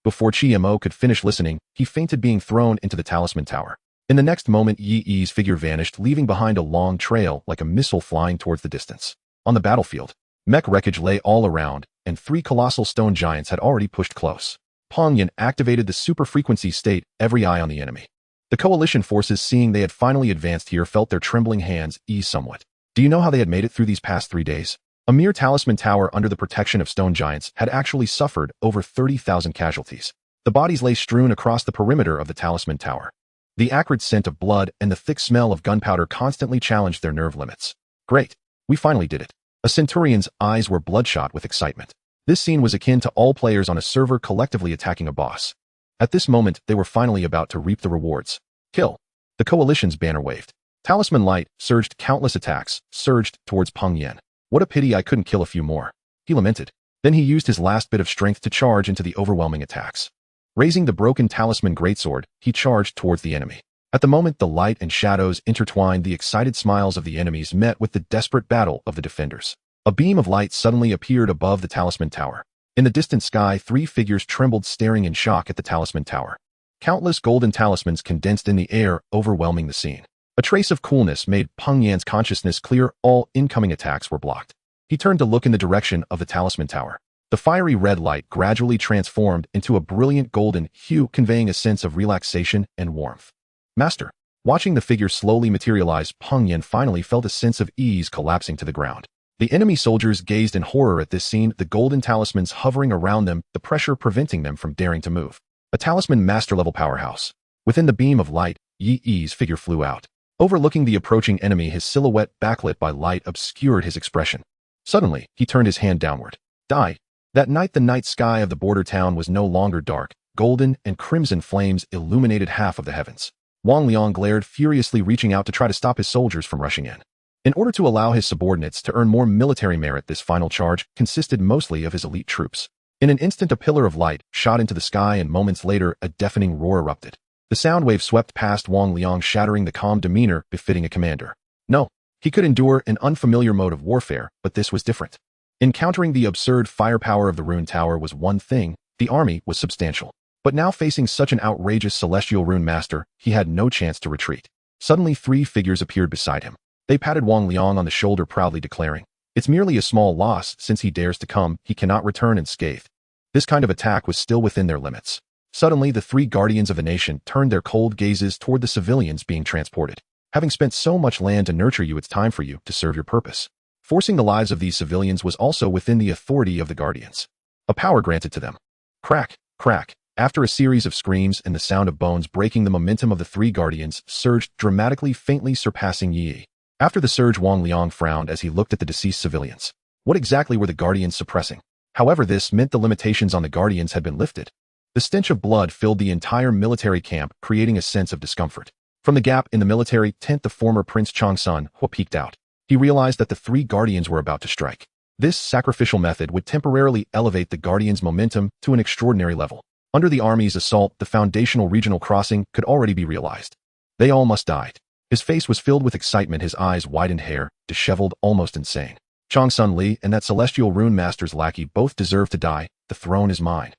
Speaker 1: Before Chi-Mo could finish listening, he fainted, being thrown into the Talisman Tower. In the next moment, Yi's figure vanished, leaving behind a long trail like a missile flying towards the distance. On the battlefield, mech wreckage lay all around, and 3 colossal stone giants had already pushed close. Peng Yan activated the super-frequency state, every eye on the enemy. The coalition forces, seeing they had finally advanced here, felt their trembling hands ease somewhat. Do you know how they had made it through these past 3 days? A mere Talisman Tower under the protection of stone giants had actually suffered over 30,000 casualties. The bodies lay strewn across the perimeter of the Talisman Tower. The acrid scent of blood and the thick smell of gunpowder constantly challenged their nerve limits. "Great. We finally did it." A centurion's eyes were bloodshot with excitement. This scene was akin to all players on a server collectively attacking a boss. At this moment, they were finally about to reap the rewards. "Kill." The coalition's banner waved. Talisman light surged, countless attacks surged towards Peng Yan. "What a pity I couldn't kill a few more," he lamented. Then he used his last bit of strength to charge into the overwhelming attacks. Raising the broken Talisman greatsword, he charged towards the enemy. At the moment the light and shadows intertwined, the excited smiles of the enemies met with the desperate battle of the defenders. A beam of light suddenly appeared above the Talisman Tower. In the distant sky, 3 figures trembled, staring in shock at the Talisman Tower. Countless golden talismans condensed in the air, overwhelming the scene. A trace of coolness made Peng Yan's consciousness clear. All incoming attacks were blocked. He turned to look in the direction of the Talisman Tower. The fiery red light gradually transformed into a brilliant golden hue, conveying a sense of relaxation and warmth. "Master." Watching the figure slowly materialize, Peng Yan finally felt a sense of ease collapsing to the ground. The enemy soldiers gazed in horror at this scene, the golden talismans hovering around them, the pressure preventing them from daring to move. A Talisman Master-level powerhouse. Within the beam of light, Yi's figure flew out. Overlooking the approaching enemy, his silhouette backlit by light obscured his expression. Suddenly, he turned his hand downward. Die. That night, the night sky of the border town was no longer dark. Golden and crimson flames illuminated half of the heavens. Wang Liang glared furiously, reaching out to try to stop his soldiers from rushing in. In order to allow his subordinates to earn more military merit, this final charge consisted mostly of his elite troops. In an instant, a pillar of light shot into the sky, and moments later, a deafening roar erupted. The sound wave swept past Wang Liang, shattering the calm demeanor befitting a commander. No, he could endure an unfamiliar mode of warfare, but this was different. Encountering the absurd firepower of the Rune Tower was one thing, the army was substantial. But now, facing such an outrageous celestial rune master, he had no chance to retreat. Suddenly 3 figures appeared beside him. They patted Wang Liang on the shoulder, proudly declaring, "It's merely a small loss. Since he dares to come, he cannot return unscathed." This kind of attack was still within their limits. Suddenly, the 3 guardians of the nation turned their cold gazes toward the civilians being transported. Having spent so much land to nurture you, it's time for you to serve your purpose. Forcing the lives of these civilians was also within the authority of the Guardians. A power granted to them. Crack, crack. After a series of screams and the sound of bones breaking, the momentum of the three Guardians surged dramatically, faintly surpassing Yi. After the surge, Wang Liang frowned as he looked at the deceased civilians. What exactly were the Guardians suppressing? However, this meant the limitations on the Guardians had been lifted. The stench of blood filled the entire military camp, creating a sense of discomfort. From the gap in the military tent, the former Prince Changsun peeked out. He realized that the three Guardians were about to strike. This sacrificial method would temporarily elevate the Guardians' momentum to an extraordinary level. Under the army's assault, the foundational regional crossing could already be realized. They all must die. His face was filled with excitement, his eyes widened, hair disheveled, almost insane. Changsun Li and that celestial rune master's lackey both deserve to die. The throne is mine.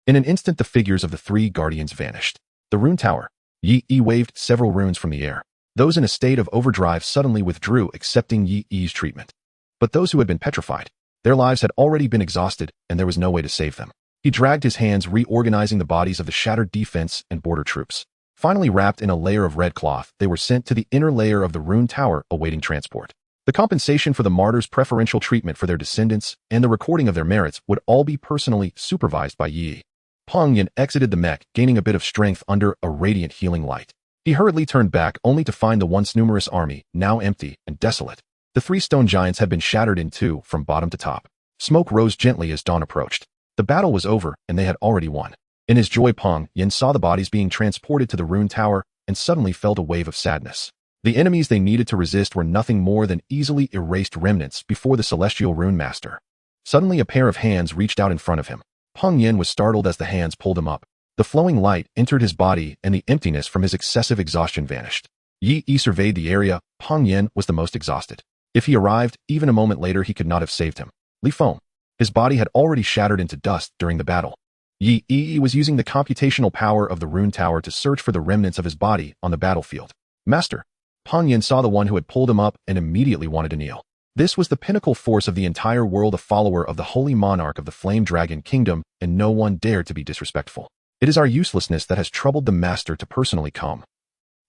Speaker 1: In an instant, the figures of the three Guardians vanished. The rune tower. Yi waved several runes from the air. Those in a state of overdrive suddenly withdrew, accepting Yi's treatment. But those who had been petrified, their lives had already been exhausted, and there was no way to save them. He dragged his hands, reorganizing the bodies of the shattered defense and border troops. Finally, wrapped in a layer of red cloth, they were sent to the inner layer of the rune tower, awaiting transport. The compensation for the martyrs' preferential treatment for their descendants and the recording of their merits would all be personally supervised by Yi. Peng Yan exited the mech, gaining a bit of strength under a radiant healing light. He hurriedly turned back, only to find the once numerous army now empty and desolate. The three stone giants had been shattered in two from bottom to top. Smoke rose gently as dawn approached. The battle was over, and they had already won. In his joy, Peng Yan saw the bodies being transported to the rune tower and suddenly felt a wave of sadness. The enemies they needed to resist were nothing more than easily erased remnants before the celestial rune master. Suddenly, a pair of hands reached out in front of him. Peng Yan was startled as the hands pulled him up. The flowing light entered his body, and the emptiness from his excessive exhaustion vanished. Yi surveyed the area. Peng Yan was the most exhausted. If he arrived even a moment later, he could not have saved him. Li Feng. His body had already shattered into dust during the battle. Yi was using the computational power of the rune tower to search for the remnants of his body on the battlefield. Master. Peng Yan saw the one who had pulled him up and immediately wanted to kneel. This was the pinnacle force of the entire world, a follower of the holy monarch of the Flame Dragon Kingdom, and no one dared to be disrespectful. It is our uselessness that has troubled the master to personally come.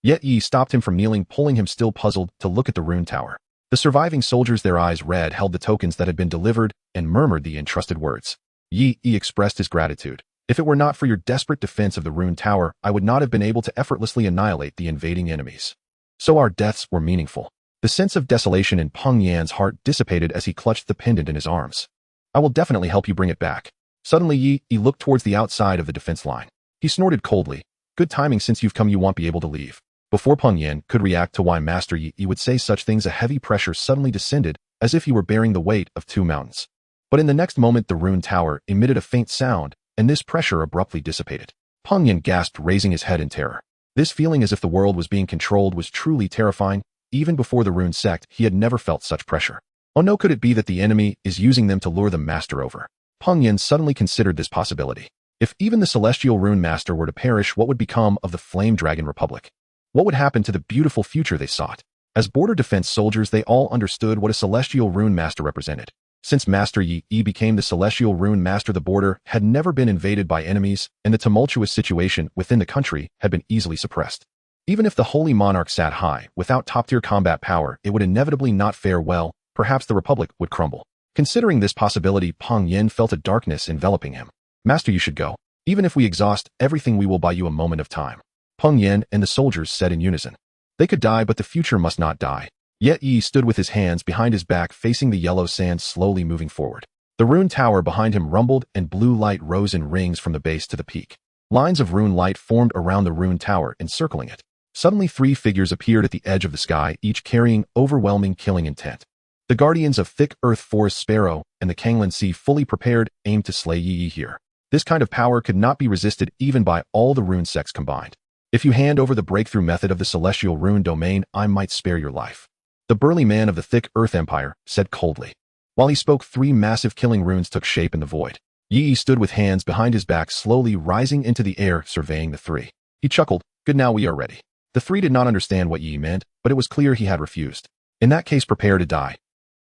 Speaker 1: Yet Yi stopped him from kneeling, pulling him, still puzzled, to look at the rune tower. The surviving soldiers, their eyes red, held the tokens that had been delivered and murmured the entrusted words. Yi expressed his gratitude. If it were not for your desperate defense of the rune tower, I would not have been able to effortlessly annihilate the invading enemies. So our deaths were meaningful. The sense of desolation in Peng Yan's heart dissipated as he clutched the pendant in his arms. I will definitely help you bring it back. Suddenly Yi looked towards the outside of the defense line. He snorted coldly. Good timing, since you've come you won't be able to leave. Before Peng Yan could react to why Master Yi would say such things, a heavy pressure suddenly descended, as if he were bearing the weight of 2 mountains. But in the next moment the rune tower emitted a faint sound, and this pressure abruptly dissipated. Peng Yan gasped, raising his head in terror. This feeling as if the world was being controlled was truly terrifying. Even before the rune sect, he had never felt such pressure. Oh no, could it be that the enemy is using them to lure the master over? Peng Yan suddenly considered this possibility. If even the celestial rune master were to perish, what would become of the Flame Dragon Republic? What would happen to the beautiful future they sought? As border defense soldiers, they all understood what a celestial rune master represented. Since Master Yi became the celestial rune master, the border had never been invaded by enemies, and the tumultuous situation within the country had been easily suppressed. Even if the holy monarch sat high, without top-tier combat power, it would inevitably not fare well. Perhaps the republic would crumble. Considering this possibility, Peng Yan felt a darkness enveloping him. Master, you should go. Even if we exhaust everything, we will buy you a moment of time. Peng Yan and the soldiers said in unison. They could die, but the future must not die. Yet Yi stood with his hands behind his back, facing the yellow sand, slowly moving forward. The rune tower behind him rumbled, and blue light rose in rings from the base to the peak. Lines of rune light formed around the rune tower, encircling it. Suddenly 3 figures appeared at the edge of the sky, each carrying overwhelming killing intent. The guardians of Thick Earth Forest Sparrow and the Kanglan Sea, fully prepared, aimed to slay Yi here. This kind of power could not be resisted even by all the rune sects combined. If you hand over the breakthrough method of the celestial rune domain, I might spare your life. The burly man of the Thick Earth Empire said coldly. While he spoke, 3 massive killing runes took shape in the void. Yi stood with hands behind his back, slowly rising into the air, surveying the 3. He chuckled. Good, now we are ready. The 3 did not understand what Yi meant, but it was clear he had refused. In that case, prepare to die.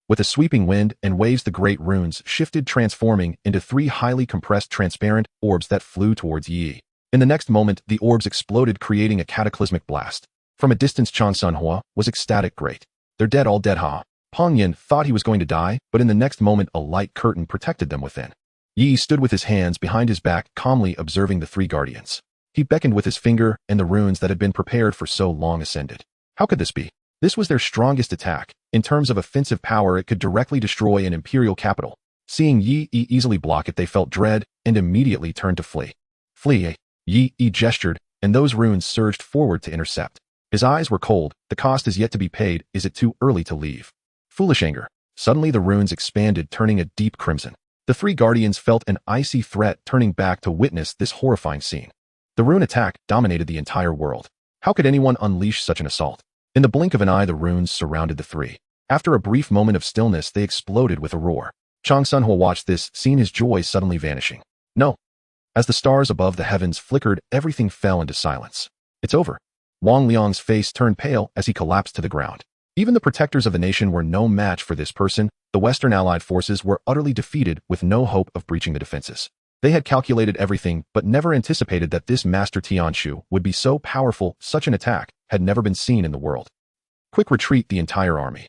Speaker 1: With a sweeping wind and waves, the great runes shifted, transforming into 3 highly compressed, transparent orbs that flew towards Yi. In the next moment, the orbs exploded, creating a cataclysmic blast. From a distance, Chang Sunhua was ecstatic. Great. They're dead, all dead, ha. Pang Yin thought he was going to die, but in the next moment a light curtain protected them within. Yi stood with his hands behind his back, calmly observing the three guardians. He beckoned with his finger, and the runes that had been prepared for so long ascended. How could this be? This was their strongest attack. In terms of offensive power, it could directly destroy an imperial capital. Seeing Yi easily block it, they felt dread and immediately turned to flee. Flee! Yi gestured, and those runes surged forward to intercept. His eyes were cold. The cost is yet to be paid. Is it too early to leave? Foolish anger. Suddenly the runes expanded, turning a deep crimson. The three guardians felt an icy threat, turning back to witness this horrifying scene. The rune attack dominated the entire world. How could anyone unleash such an assault? In the blink of an eye, the runes surrounded the three. After a brief moment of stillness, they exploded with a roar. Chang Sunhua watched this, seeing his joy suddenly vanishing. No. As the stars above the heavens flickered, everything fell into silence. It's over. Wang Liang's face turned pale as he collapsed to the ground. Even the protectors of the nation were no match for this person. The Western Allied forces were utterly defeated, with no hope of breaching the defenses. They had calculated everything, but never anticipated that this Master Tianshu would be so powerful. Such an attack had never been seen in the world. Quick retreat, the entire army.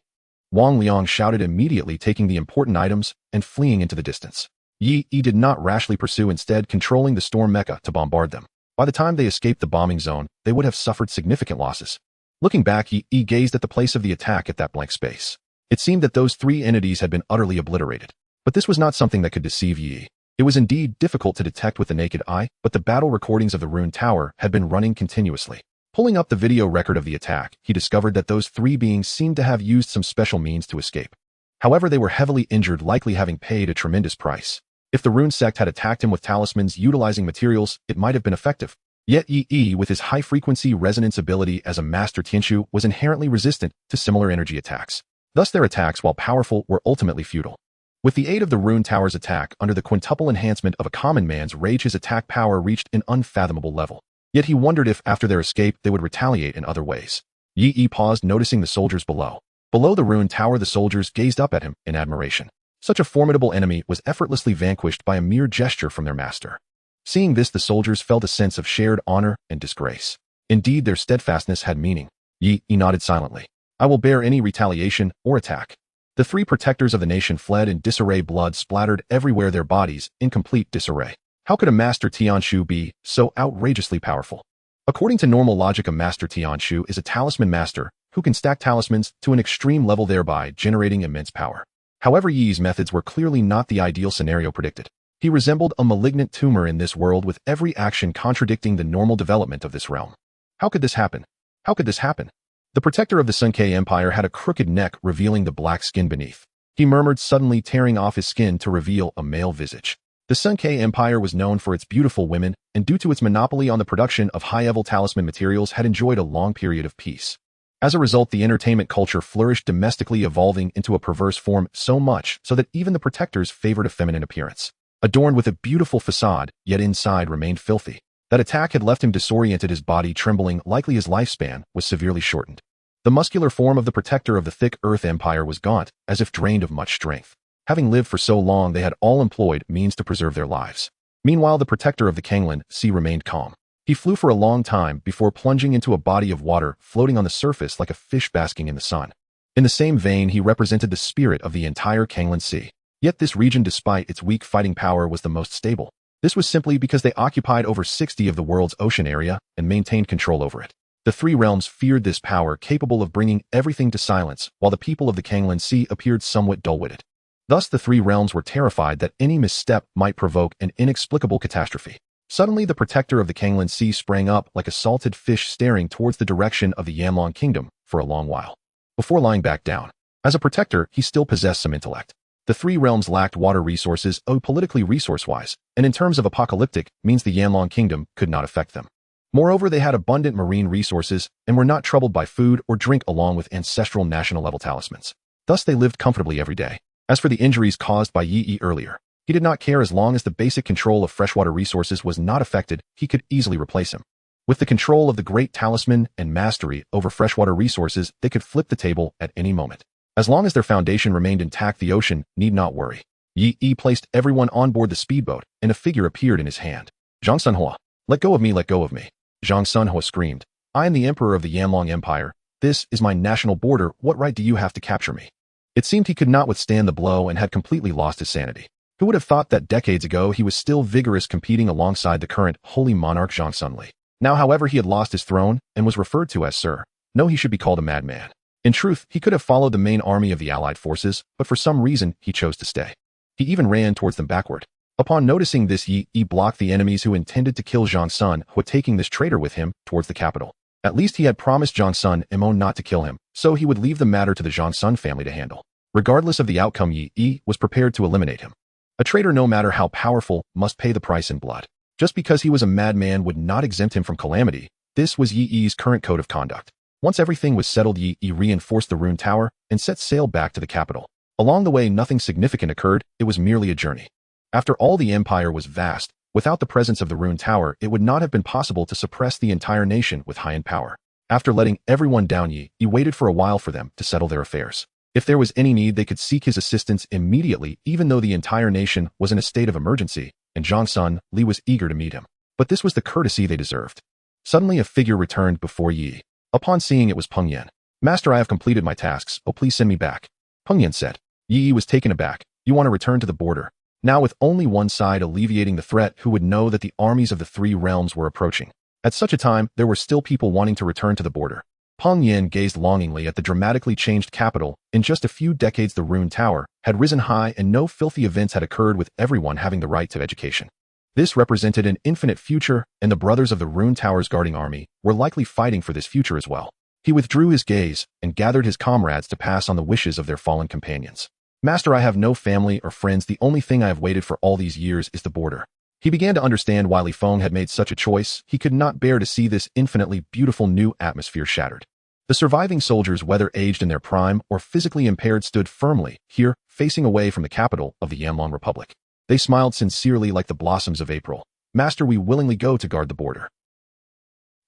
Speaker 1: Wang Liang shouted, immediately taking the important items and fleeing into the distance. Yi did not rashly pursue, instead controlling the storm mecha to bombard them. By the time they escaped the bombing zone, they would have suffered significant losses. Looking back, Yi gazed at the place of the attack at that blank space. It seemed that those three entities had been utterly obliterated. But this was not something that could deceive Yi. It was indeed difficult to detect with the naked eye, but the battle recordings of the Rune Tower had been running continuously. Pulling up the video record of the attack, he discovered that those three beings seemed to have used some special means to escape. However, they were heavily injured, likely having paid a tremendous price. If the Rune sect had attacked him with talismans utilizing materials, it might have been effective. Yet Yi, with his high-frequency resonance ability as a Master Tianshu, was inherently resistant to similar energy attacks. Thus their attacks, while powerful, were ultimately futile. With the aid of the Rune Tower's attack, under the quintuple enhancement of a common man's rage, his attack power reached an unfathomable level. Yet he wondered if, after their escape, they would retaliate in other ways. Yi paused, noticing the soldiers below. Below the Rune Tower, the soldiers gazed up at him in admiration. Such a formidable enemy was effortlessly vanquished by a mere gesture from their master. Seeing this, the soldiers felt a sense of shared honor and disgrace. Indeed, their steadfastness had meaning. Yi nodded silently. I will bear any retaliation or attack. The three protectors of the nation fled in disarray, blood splattered everywhere, their bodies in complete disarray. How could a Master Tianshu be so outrageously powerful? According to normal logic, a Master Tianshu is a talisman master who can stack talismans to an extreme level, thereby generating immense power. However, Yi's methods were clearly not the ideal scenario predicted. He resembled a malignant tumor in this world, with every action contradicting the normal development of this realm. How could this happen? How could this happen? The protector of the Sunkei Empire had a crooked neck, revealing the black skin beneath. He murmured, suddenly tearing off his skin to reveal a male visage. The Sunkei Empire was known for its beautiful women, and due to its monopoly on the production of high-level talisman materials, had enjoyed a long period of peace. As a result, the entertainment culture flourished domestically, evolving into a perverse form, so much so that even the protectors favored a feminine appearance. Adorned with a beautiful facade, yet inside remained filthy. That attack had left him disoriented, his body trembling, likely his lifespan was severely shortened. The muscular form of the protector of the thick Earth Empire was gaunt, as if drained of much strength. Having lived for so long, they had all employed means to preserve their lives. Meanwhile, the protector of the Kangland Sea remained calm. He flew for a long time before plunging into a body of water, floating on the surface like a fish basking in the sun. In the same vein, he represented the spirit of the entire Kangland Sea. Yet this region, despite its weak fighting power, was the most stable. This was simply because they occupied over 60% of the world's ocean area and maintained control over it. The three realms feared this power, capable of bringing everything to silence, while the people of the Kangland Sea appeared somewhat dull-witted. Thus the three realms were terrified that any misstep might provoke an inexplicable catastrophe. Suddenly the protector of the Kangland Sea sprang up like a salted fish, staring towards the direction of the Yanlong Kingdom for a long while, before lying back down. As a protector, he still possessed some intellect. The three realms lacked water resources, politically resource-wise, and in terms of apocalyptic, means the Yanlong Kingdom could not affect them. Moreover, they had abundant marine resources and were not troubled by food or drink, along with ancestral national-level talismans. Thus they lived comfortably every day. As for the injuries caused by Yi earlier, he did not care. As long as the basic control of freshwater resources was not affected, he could easily replace him. With the control of the great talisman and mastery over freshwater resources, they could flip the table at any moment. As long as their foundation remained intact, the ocean need not worry. Yi placed everyone on board the speedboat, and a figure appeared in his hand. Zhang Sunhua, let go of me, let go of me. Zhang Sunhua screamed. I am the emperor of the Yanlong Empire. This is my national border. What right do you have to capture me? It seemed he could not withstand the blow and had completely lost his sanity. Who would have thought that decades ago he was still vigorous, competing alongside the current holy monarch Zhang Sunli? Now, however, he had lost his throne and was referred to as Sir. No, he should be called a madman. In truth, he could have followed the main army of the Allied forces, but for some reason, he chose to stay. He even ran towards them backward. Upon noticing this, Yi blocked the enemies who intended to kill Zhang Sun, who were taking this traitor with him towards the capital. At least he had promised Zhang Sun not to kill him, so he would leave the matter to the Zhang Sun family to handle. Regardless of the outcome, Yi was prepared to eliminate him. A traitor, no matter how powerful, must pay the price in blood. Just because he was a madman would not exempt him from calamity. This was Yi's current code of conduct. Once everything was settled, Yi reinforced the Rune Tower and set sail back to the capital. Along the way, nothing significant occurred. It was merely a journey. After all, the empire was vast. Without the presence of the Rune Tower, it would not have been possible to suppress the entire nation with high-end power. After letting everyone down, Yi waited for a while for them to settle their affairs. If there was any need, they could seek his assistance immediately, even though the entire nation was in a state of emergency, and Zhang Sun Li was eager to meet him. But this was the courtesy they deserved. Suddenly, a figure returned before Yi. Upon seeing it was Peng Yan. Master, I have completed my tasks. Oh, please send me back. Peng Yan said. Yi was taken aback. You want to return to the border? Now, with only one side alleviating the threat, who would know that the armies of the three realms were approaching? At such a time, there were still people wanting to return to the border. Peng Yan gazed longingly at the dramatically changed capital. In just a few decades, the Rune Tower had risen high and no filthy events had occurred, with everyone having the right to education. This represented an infinite future, and the brothers of the Rune Tower's guarding army were likely fighting for this future as well. He withdrew his gaze and gathered his comrades to pass on the wishes of their fallen companions. Master, I have no family or friends. The only thing I have waited for all these years is the border. He began to understand why Li Feng had made such a choice. He could not bear to see this infinitely beautiful new atmosphere shattered. The surviving soldiers, whether aged in their prime or physically impaired, stood firmly here, facing away from the capital of the Yanlong Republic. They smiled sincerely like the blossoms of April. Master, we willingly go to guard the border.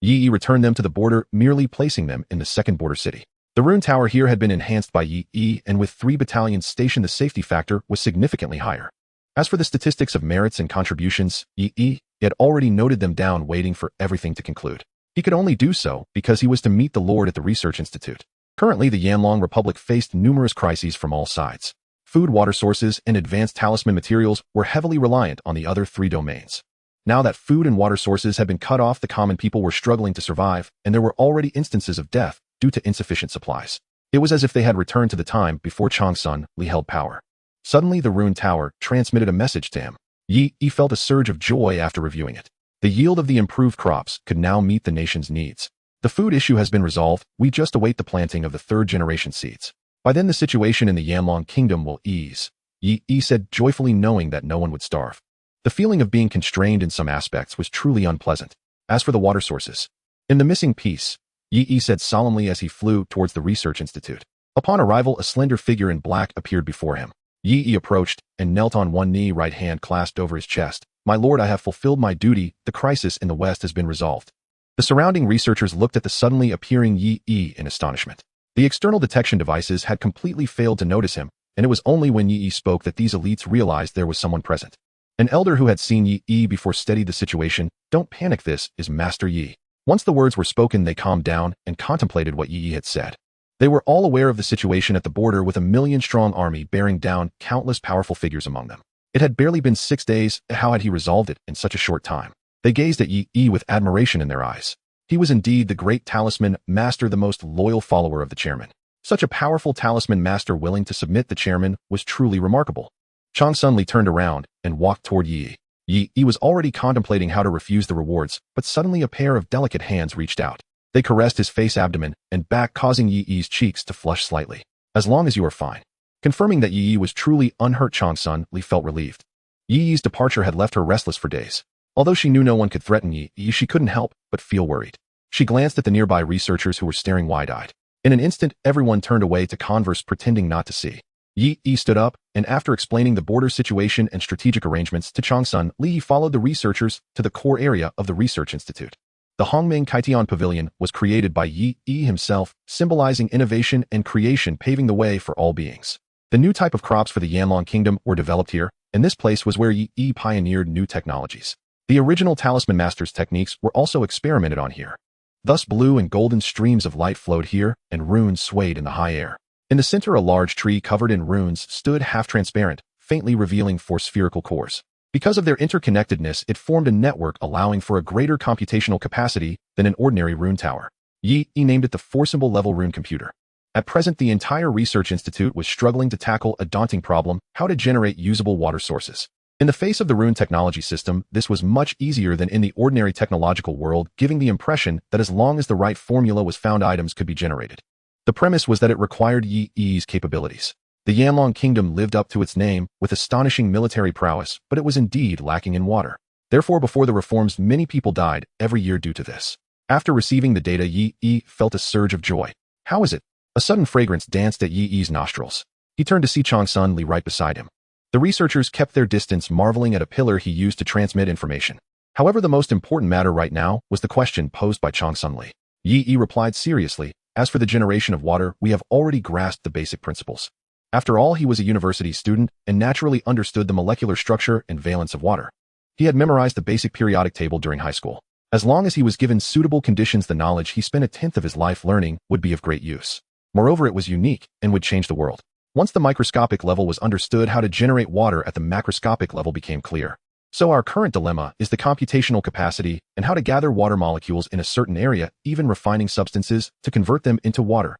Speaker 1: Yi returned them to the border, merely placing them in the second border city. The Rune Tower here had been enhanced by Yi, and with 3 battalions stationed, the safety factor was significantly higher. As for the statistics of merits and contributions, Yi had already noted them down, waiting for everything to conclude. He could only do so because he was to meet the Lord at the Research Institute. Currently, the Yanlong Republic faced numerous crises from all sides. Food, water sources, and advanced talisman materials were heavily reliant on the other 3 domains. Now that food and water sources had been cut off, the common people were struggling to survive, and there were already instances of death due to insufficient supplies. It was as if they had returned to the time before Zhang Sun Li held power. Suddenly, the Rune Tower transmitted a message to him. Yi felt a surge of joy after reviewing it. The yield of the improved crops could now meet the nation's needs. The food issue has been resolved. We just await the planting of the 3rd-generation seeds. By then, the situation in the Yanlong Kingdom will ease, Yi said joyfully, knowing that no one would starve. The feeling of being constrained in some aspects was truly unpleasant. As for the water sources, in the missing piece, Yi said solemnly as he flew towards the Research Institute. Upon arrival, a slender figure in black appeared before him. Yi approached and knelt on one knee, right hand clasped over his chest. My lord, I have fulfilled my duty. The crisis in the West has been resolved. The surrounding researchers looked at the suddenly appearing Yi in astonishment. The external detection devices had completely failed to notice him, and it was only when Yi spoke that these elites realized there was someone present. An elder who had seen Yi before steadied the situation. Don't panic, this is Master Yi. Once the words were spoken, they calmed down and contemplated what Yi had said. They were all aware of the situation at the border, with a 1,000,000-strong army bearing down, countless powerful figures among them. It had barely been 6 days. How had he resolved it in such a short time? They gazed at Yi with admiration in their eyes. He was indeed the great talisman master, the most loyal follower of the chairman. Such a powerful talisman master willing to submit the chairman was truly remarkable. Zhang Sun Li turned around and walked toward Yi. Yi was already contemplating how to refuse the rewards, but suddenly a pair of delicate hands reached out. They caressed his face, abdomen, and back, causing Yi's cheeks to flush slightly. As long as you are fine. Confirming that Yi was truly unhurt, Zhang Sun Li felt relieved. Yi's departure had left her restless for days. Although she knew no one could threaten Yi, she couldn't help but feel worried. She glanced at the nearby researchers who were staring wide-eyed. In an instant, everyone turned away to converse, pretending not to see. Yi stood up, and after explaining the border situation and strategic arrangements to Zhang Sun Li, followed the researchers to the core area of the Research Institute. The Hongming Kaitian Pavilion was created by Yi himself, symbolizing innovation and creation, paving the way for all beings. The new type of crops for the Yanlong Kingdom were developed here, and this place was where Yi pioneered new technologies. The original Talisman Master's techniques were also experimented on here. Thus blue and golden streams of light flowed here, and runes swayed in the high air. In the center, a large tree covered in runes stood half-transparent, faintly revealing four spherical cores. Because of their interconnectedness, it formed a network allowing for a greater computational capacity than an ordinary rune tower. Yi named it the Forcible Level Rune Computer. At present, the entire research institute was struggling to tackle a daunting problem: how to generate usable water sources. In the face of the rune technology system, this was much easier than in the ordinary technological world, giving the impression that as long as the right formula was found, items could be generated. The premise was that it required Yi's capabilities. The Yanlong Kingdom lived up to its name with astonishing military prowess, but it was indeed lacking in water. Therefore, before the reforms, many people died every year due to this. After receiving the data, Yi felt a surge of joy. How is it? A sudden fragrance danced at Yi's nostrils. He turned to see Changsun Li right beside him. The researchers kept their distance, marveling at a pillar he used to transmit information. However, the most important matter right now was the question posed by Changsun Li. Yi replied seriously, "As for the generation of water, we have already grasped the basic principles." After all, he was a university student and naturally understood the molecular structure and valence of water. He had memorized the basic periodic table during high school. As long as he was given suitable conditions, the knowledge he spent a tenth of his life learning would be of great use. Moreover, it was unique and would change the world. Once the microscopic level was understood, how to generate water at the macroscopic level became clear. So our current dilemma is the computational capacity and how to gather water molecules in a certain area, even refining substances to convert them into water.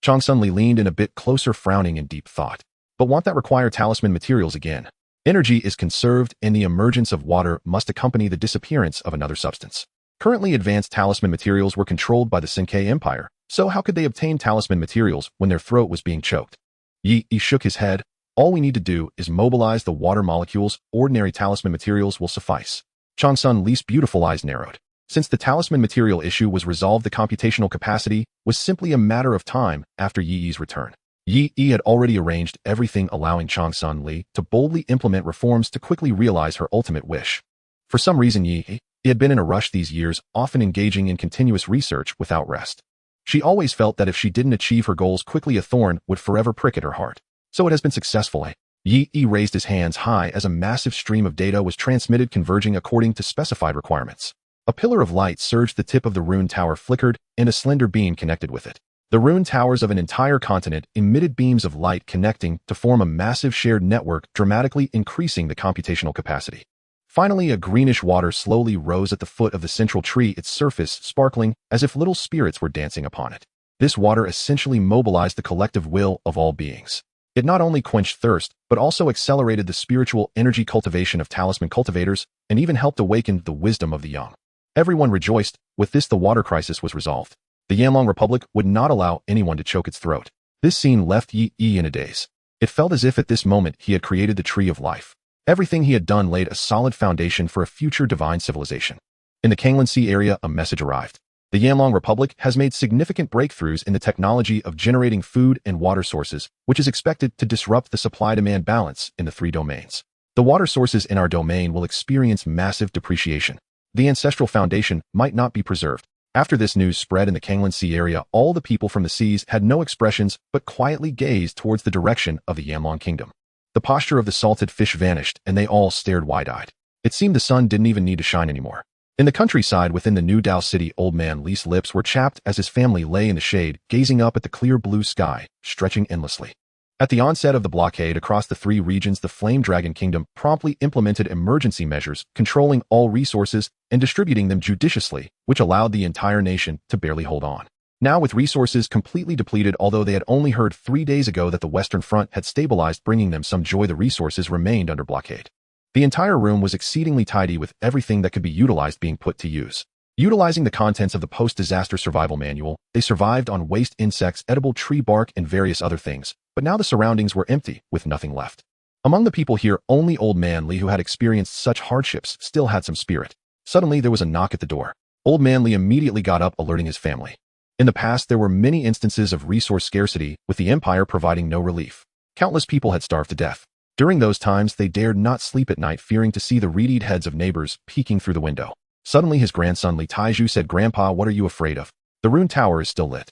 Speaker 1: Changsun Li leaned in a bit closer, frowning in deep thought. But won't that require talisman materials again? Energy is conserved, and the emergence of water must accompany the disappearance of another substance. Currently, advanced talisman materials were controlled by the Senkei Empire, so how could they obtain talisman materials when their throat was being choked? Yi shook his head. All we need to do is mobilize the water molecules. Ordinary talisman materials will suffice. Changsun Li's beautiful eyes narrowed. Since the talisman material issue was resolved, the computational capacity was simply a matter of time after Yi's return. Yi had already arranged everything, allowing Changsun Li to boldly implement reforms to quickly realize her ultimate wish. For some reason, Yi had been in a rush these years, often engaging in continuous research without rest. She always felt that if she didn't achieve her goals quickly, a thorn would forever prick at her heart. So it has been successful. Yi raised his hands high as a massive stream of data was transmitted, converging according to specified requirements. A pillar of light surged, the tip of the rune tower flickered, and a slender beam connected with it. The rune towers of an entire continent emitted beams of light connecting to form a massive shared network, dramatically increasing the computational capacity. Finally, a greenish water slowly rose at the foot of the central tree, its surface sparkling as if little spirits were dancing upon it. This water essentially mobilized the collective will of all beings. It not only quenched thirst, but also accelerated the spiritual energy cultivation of talisman cultivators, and even helped awaken the wisdom of the young. Everyone rejoiced. With this, the water crisis was resolved. The Yanlong Republic would not allow anyone to choke its throat. This scene left Yi in a daze. It felt as if at this moment he had created the tree of life. Everything he had done laid a solid foundation for a future divine civilization. In the Kanglan Sea area, a message arrived. The Yanlong Republic has made significant breakthroughs in the technology of generating food and water sources, which is expected to disrupt the supply-demand balance in the three domains. The water sources in our domain will experience massive depreciation. The ancestral foundation might not be preserved. After this news spread in the Kanglan Sea area, all the people from the seas had no expressions but quietly gazed towards the direction of the Yanlong Kingdom. The posture of the salted fish vanished, and they all stared wide-eyed. It seemed the sun didn't even need to shine anymore. In the countryside within the New Dao City, Old Man Li's lips were chapped as his family lay in the shade, gazing up at the clear blue sky, stretching endlessly. At the onset of the blockade across the three regions, the Flame Dragon Kingdom promptly implemented emergency measures, controlling all resources and distributing them judiciously, which allowed the entire nation to barely hold on. Now, with resources completely depleted, although they had only heard 3 days ago that the Western Front had stabilized, bringing them some joy, the resources remained under blockade. The entire room was exceedingly tidy, with everything that could be utilized being put to use. Utilizing the contents of the post-disaster survival manual, they survived on waste insects, edible tree bark, and various other things. But now the surroundings were empty, with nothing left. Among the people here, only Old Man Li, who had experienced such hardships, still had some spirit. Suddenly, there was a knock at the door. Old Man Li immediately got up, alerting his family. In the past, there were many instances of resource scarcity, with the Empire providing no relief. Countless people had starved to death. During those times, they dared not sleep at night, fearing to see the reed heads of neighbors peeking through the window. Suddenly, his grandson Li Taiju said, "Grandpa, what are you afraid of? The rune tower is still lit."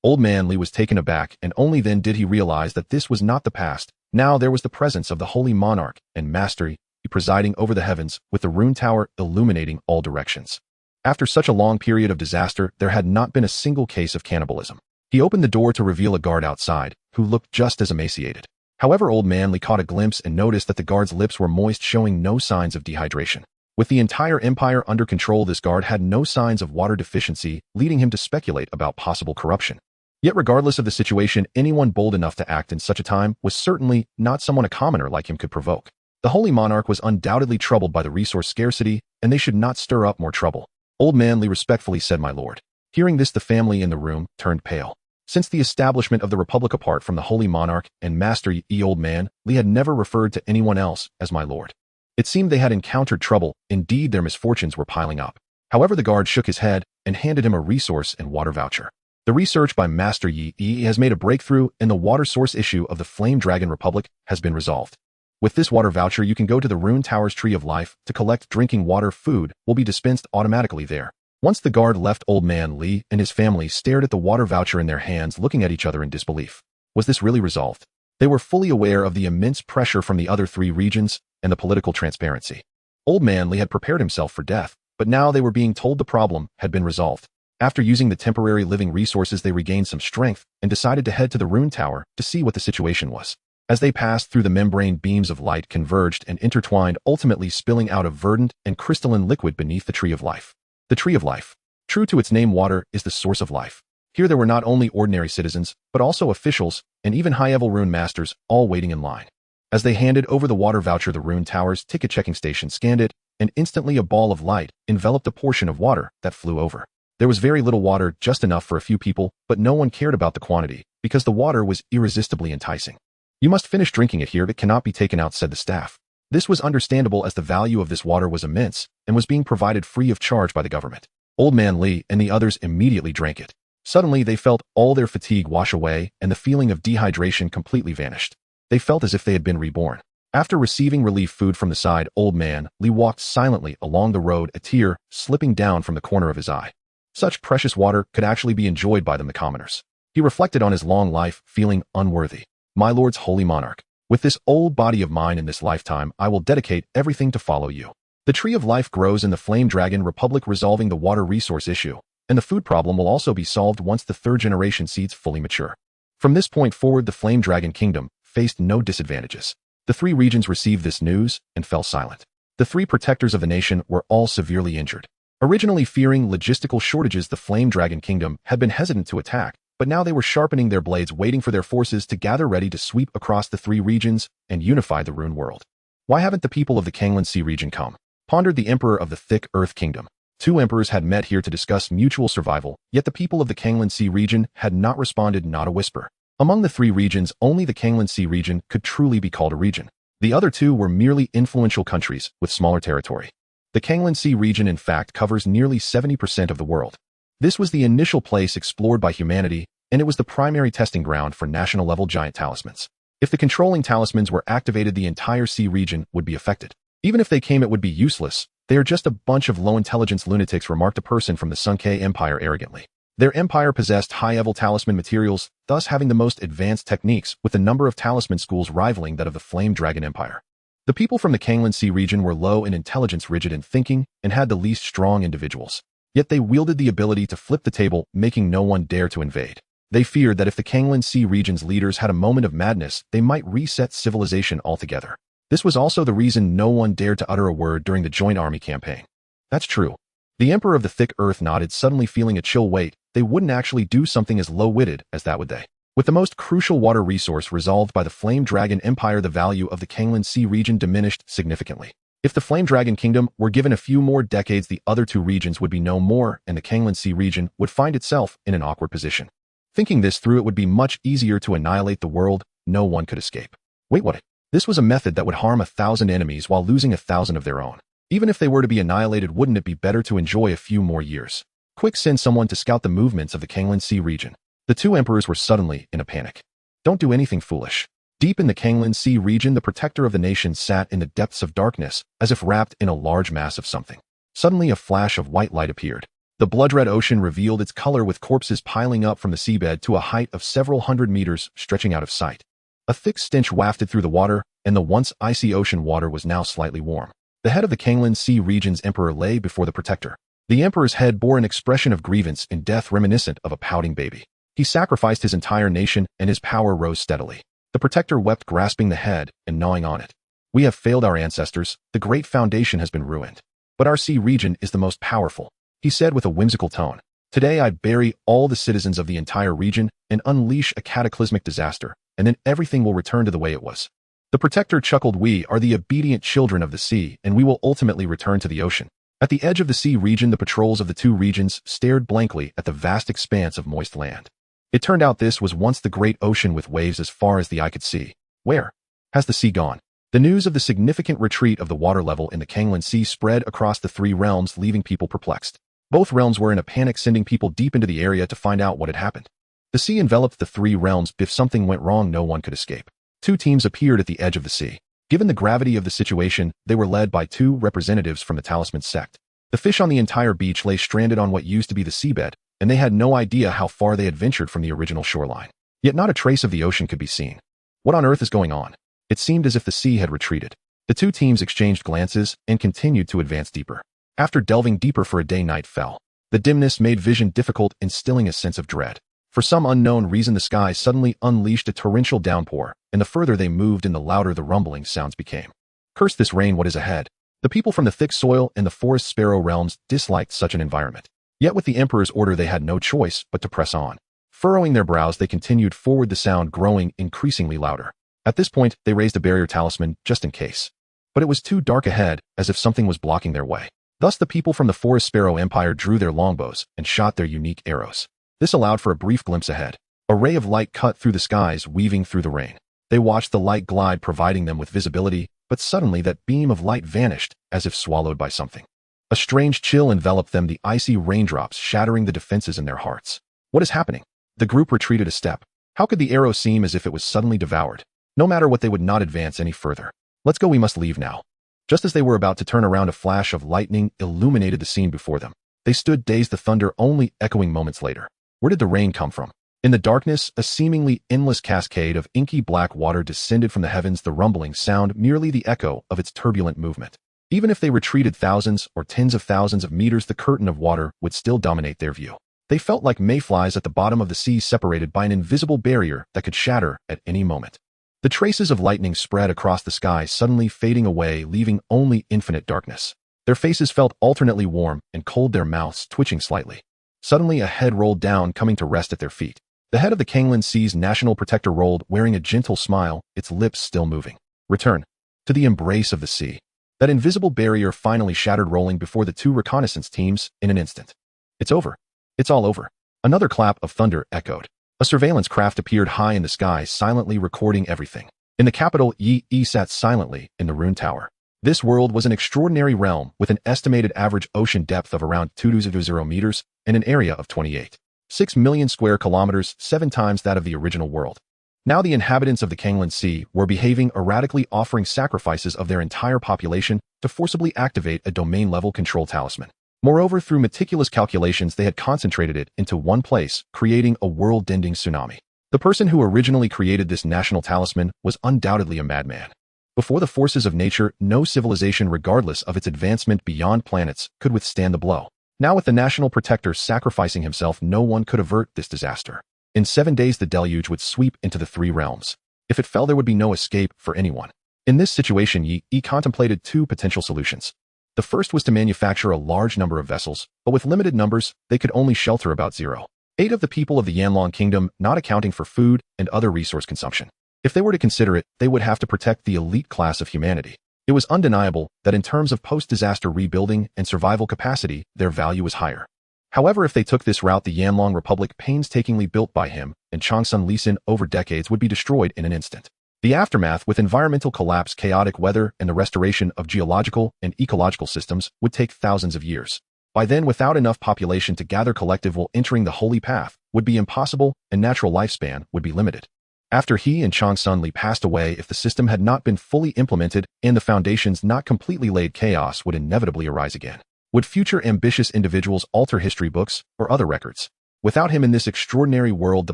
Speaker 1: Old Man Li was taken aback, and only then did he realize that this was not the past. Now there was the presence of the Holy Monarch and Master Yi presiding over the heavens, with the rune tower illuminating all directions. After such a long period of disaster, there had not been a single case of cannibalism. He opened the door to reveal a guard outside, who looked just as emaciated. However, Old Man Lee caught a glimpse and noticed that the guard's lips were moist, showing no signs of dehydration. With the entire empire under control, this guard had no signs of water deficiency, leading him to speculate about possible corruption. Yet regardless of the situation, anyone bold enough to act in such a time was certainly not someone a commoner like him could provoke. The Holy Monarch was undoubtedly troubled by the resource scarcity, and they should not stir up more trouble. Old Man Lee respectfully said, "My lord." Hearing this, the family in the room turned pale. Since the establishment of the Republic, apart from the Holy Monarch and Master Yi, Old Man Lee had never referred to anyone else as "my lord." It seemed they had encountered trouble. Indeed, their misfortunes were piling up. However, the guard shook his head and handed him a resource and water voucher. The research by Master Yi has made a breakthrough, and the water source issue of the Flame Dragon Republic has been resolved. With this water voucher, you can go to the Rune Tower's Tree of Life to collect drinking water. Food will be dispensed automatically there. Once the guard left, Old Man Lee and his family stared at the water voucher in their hands, looking at each other in disbelief. Was this really resolved? They were fully aware of the immense pressure from the other three regions and the political transparency. Old Man Lee had prepared himself for death, but now they were being told the problem had been resolved. After using the temporary living resources, they regained some strength and decided to head to the Rune Tower to see what the situation was. As they passed through, the membrane beams of light converged and intertwined, ultimately spilling out a verdant and crystalline liquid beneath the Tree of Life. The Tree of Life. True to its name, water is the source of life. Here there were not only ordinary citizens, but also officials and even high-level rune masters, all waiting in line. As they handed over the water voucher, the Rune Tower's ticket-checking station scanned it, and instantly a ball of light enveloped a portion of water that flew over. There was very little water, just enough for a few people, but no one cared about the quantity, because the water was irresistibly enticing. "You must finish drinking it here, it cannot be taken out," said the staff. This was understandable, as the value of this water was immense and was being provided free of charge by the government. Old Man Lee and the others immediately drank it. Suddenly, they felt all their fatigue wash away, and the feeling of dehydration completely vanished. They felt as if they had been reborn. After receiving relief food from the side, Old Man Lee walked silently along the road, a tear slipping down from the corner of his eye. Such precious water could actually be enjoyed by them, the commoners. He reflected on his long life, feeling unworthy. "My lord's Holy Monarch, with this old body of mine in this lifetime, I will dedicate everything to follow you." The Tree of Life grows in the Flame Dragon Republic, resolving the water resource issue, and the food problem will also be solved once the third-generation seeds fully mature. From this point forward, the Flame Dragon Kingdom faced no disadvantages. The three regions received this news and fell silent. The three protectors of the nation were all severely injured. Originally fearing logistical shortages, the Flame Dragon Kingdom had been hesitant to attack, but now they were sharpening their blades, waiting for their forces to gather, ready to sweep across the three regions and unify the Rune world. "Why haven't the people of the Kanglan Sea region come?" pondered the Emperor of the Thick Earth Kingdom. Two emperors had met here to discuss mutual survival, yet the people of the Kanglan Sea region had not responded, not a whisper. Among the three regions, only the Kanglan Sea region could truly be called a region. The other two were merely influential countries with smaller territory. The Kanglan Sea region, in fact, covers nearly 70% of the world. This was the initial place explored by humanity, and it was the primary testing ground for national-level giant talismans. If the controlling talismans were activated, the entire sea region would be affected. Even if they came, it would be useless. "They are just a bunch of low-intelligence lunatics," remarked a person from the Sunke Empire arrogantly. Their empire possessed high-level talisman materials, thus having the most advanced techniques, with the number of talisman schools rivaling that of the Flame Dragon Empire. The people from the Kanglan Sea region were low in intelligence, rigid in thinking, and had the least strong individuals. Yet they wielded the ability to flip the table, making no one dare to invade. They feared that if the Kanglan Sea region's leaders had a moment of madness, they might reset civilization altogether. This was also the reason no one dared to utter a word during the joint army campaign. "That's true." The Emperor of the Thick Earth nodded, suddenly feeling a chill. Wait, they wouldn't actually do something as low-witted as that, would they? With the most crucial water resource resolved by the Flame Dragon Empire, the value of the Kanglan Sea region diminished significantly. If the Flame Dragon Kingdom were given a few more decades, the other two regions would be no more, and the Kanglan Sea region would find itself in an awkward position. Thinking this through, it would be much easier to annihilate the world. No one could escape. Wait, what? This was a method that would harm 1,000 enemies while losing 1,000 of their own. Even if they were to be annihilated, wouldn't it be better to enjoy a few more years? Quick, send someone to scout the movements of the Kanglan Sea region. The two emperors were suddenly in a panic. Don't do anything foolish. Deep in the Kanglan Sea region, the protector of the nation sat in the depths of darkness, as if wrapped in a large mass of something. Suddenly, a flash of white light appeared. The blood-red ocean revealed its color, with corpses piling up from the seabed to a height of several hundred meters, stretching out of sight. A thick stench wafted through the water, and the once icy ocean water was now slightly warm. The head of the Kanglan Sea region's emperor lay before the protector. The emperor's head bore an expression of grievance and death reminiscent of a pouting baby. He sacrificed his entire nation, and his power rose steadily. The protector wept, grasping the head and gnawing on it. We have failed our ancestors. The great foundation has been ruined. But our sea region is the most powerful, he said with a whimsical tone. Today I bury all the citizens of the entire region and unleash a cataclysmic disaster, and then everything will return to the way it was. The protector chuckled. We are the obedient children of the sea, and we will ultimately return to the ocean. At the edge of the sea region, the patrols of the two regions stared blankly at the vast expanse of moist land. It turned out this was once the great ocean with waves as far as the eye could see. Where has the sea gone? The news of the significant retreat of the water level in the Kanglan Sea spread across the three realms, leaving people perplexed. Both realms were in a panic, sending people deep into the area to find out what had happened. The sea enveloped the three realms. If something went wrong, no one could escape. Two teams appeared at the edge of the sea. Given the gravity of the situation, they were led by two representatives from the Talisman sect. The fish on the entire beach lay stranded on what used to be the seabed, and they had no idea how far they had ventured from the original shoreline. Yet not a trace of the ocean could be seen. What on earth is going on? It seemed as if the sea had retreated. The two teams exchanged glances and continued to advance deeper. After delving deeper for a day, night fell. The dimness made vision difficult, instilling a sense of dread. For some unknown reason, the sky suddenly unleashed a torrential downpour, and the further they moved and the louder the rumbling sounds became. Curse this rain, what is ahead? The people from the thick soil and the forest sparrow realms disliked such an environment. Yet with the emperor's order, they had no choice but to press on. Furrowing their brows, they continued forward, the sound growing increasingly louder. At this point, they raised a barrier talisman just in case. But it was too dark ahead, as if something was blocking their way. Thus the people from the Forest Sparrow Empire drew their longbows and shot their unique arrows. This allowed for a brief glimpse ahead. A ray of light cut through the skies, weaving through the rain. They watched the light glide, providing them with visibility, but suddenly that beam of light vanished, as if swallowed by something. A strange chill enveloped them, the icy raindrops shattering the defenses in their hearts. What is happening? The group retreated a step. How could the arrow seem as if it was suddenly devoured? No matter what, they would not advance any further. Let's go, we must leave now. Just as they were about to turn around, a flash of lightning illuminated the scene before them. They stood dazed, the thunder only echoing moments later. Where did the rain come from? In the darkness, a seemingly endless cascade of inky black water descended from the heavens, the rumbling sound merely the echo of its turbulent movement. Even if they retreated thousands or tens of thousands of meters, the curtain of water would still dominate their view. They felt like mayflies at the bottom of the sea, separated by an invisible barrier that could shatter at any moment. The traces of lightning spread across the sky, suddenly fading away, leaving only infinite darkness. Their faces felt alternately warm and cold, their mouths twitching slightly. Suddenly a head rolled down, coming to rest at their feet. The head of the Kanglan Sea's national protector rolled, wearing a gentle smile, its lips still moving. Return to the embrace of the sea. That invisible barrier finally shattered, rolling before the two reconnaissance teams in an instant. It's over. It's all over. Another clap of thunder echoed. A surveillance craft appeared high in the sky, silently recording everything. In the capital, Yi sat silently in the Rune Tower. This world was an extraordinary realm with an estimated average ocean depth of around 220 meters and an area of 28.6 million square kilometers, 7 times that of the original world. Now the inhabitants of the Kanglan Sea were behaving erratically, offering sacrifices of their entire population to forcibly activate a domain-level control talisman. Moreover, through meticulous calculations, they had concentrated it into one place, creating a world-ending tsunami. The person who originally created this national talisman was undoubtedly a madman. Before the forces of nature, no civilization, regardless of its advancement beyond planets, could withstand the blow. Now with the national protector sacrificing himself, no one could avert this disaster. In 7 days, the deluge would sweep into the three realms. If it fell, there would be no escape for anyone. In this situation, Yi contemplated two potential solutions. The first was to manufacture a large number of vessels, but with limited numbers, they could only shelter about 0.8 of the people of the Yanlong Kingdom, not accounting for food and other resource consumption. If they were to consider it, they would have to protect the elite class of humanity. It was undeniable that in terms of post-disaster rebuilding and survival capacity, their value was higher. However, if they took this route, the Yanlong Republic, painstakingly built by him and Changsun Lisin over decades, would be destroyed in an instant. The aftermath, with environmental collapse, chaotic weather, and the restoration of geological and ecological systems, would take thousands of years. By then, without enough population to gather collective while entering the holy path, would be impossible, and natural lifespan would be limited. After he and Changsun Li passed away, if the system had not been fully implemented and the foundations not completely laid, chaos would inevitably arise again. Would future ambitious individuals alter history books or other records? Without him in this extraordinary world, the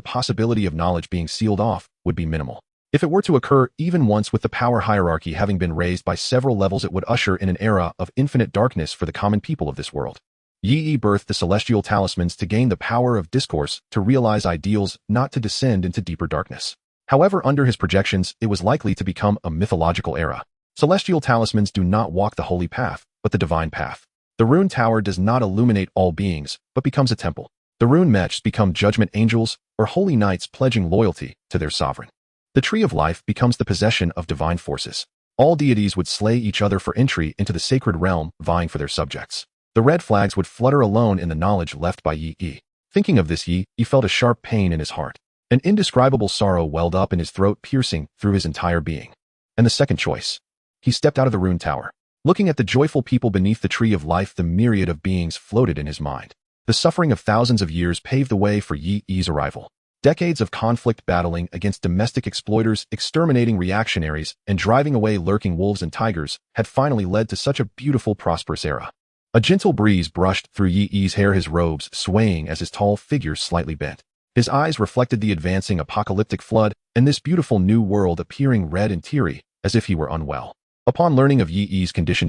Speaker 1: possibility of knowledge being sealed off would be minimal. If it were to occur even once, with the power hierarchy having been raised by several levels, it would usher in an era of infinite darkness for the common people of this world. Yi birthed the celestial talismans to gain the power of discourse, to realize ideals, not to descend into deeper darkness. However, under his projections, it was likely to become a mythological era. Celestial talismans do not walk the holy path, but the divine path. The rune tower does not illuminate all beings, but becomes a temple. The rune mechs become judgment angels, or holy knights pledging loyalty to their sovereign. The tree of life becomes the possession of divine forces. All deities would slay each other for entry into the sacred realm, vying for their subjects. The red flags would flutter alone in the knowledge left by Yi. Thinking of this, Yi felt a sharp pain in his heart. An indescribable sorrow welled up in his throat, piercing through his entire being. And the second choice. He stepped out of the rune tower. Looking at the joyful people beneath the tree of life, the myriad of beings floated in his mind. The suffering of thousands of years paved the way for Yi's arrival. Decades of conflict battling against domestic exploiters, exterminating reactionaries, and driving away lurking wolves and tigers had finally led to such a beautiful, prosperous era. A gentle breeze brushed through Yi's hair, his robes swaying as his tall figure slightly bent. His eyes reflected the advancing apocalyptic flood, and this beautiful new world appearing red and teary, as if he were unwell. Upon learning of Yi's condition,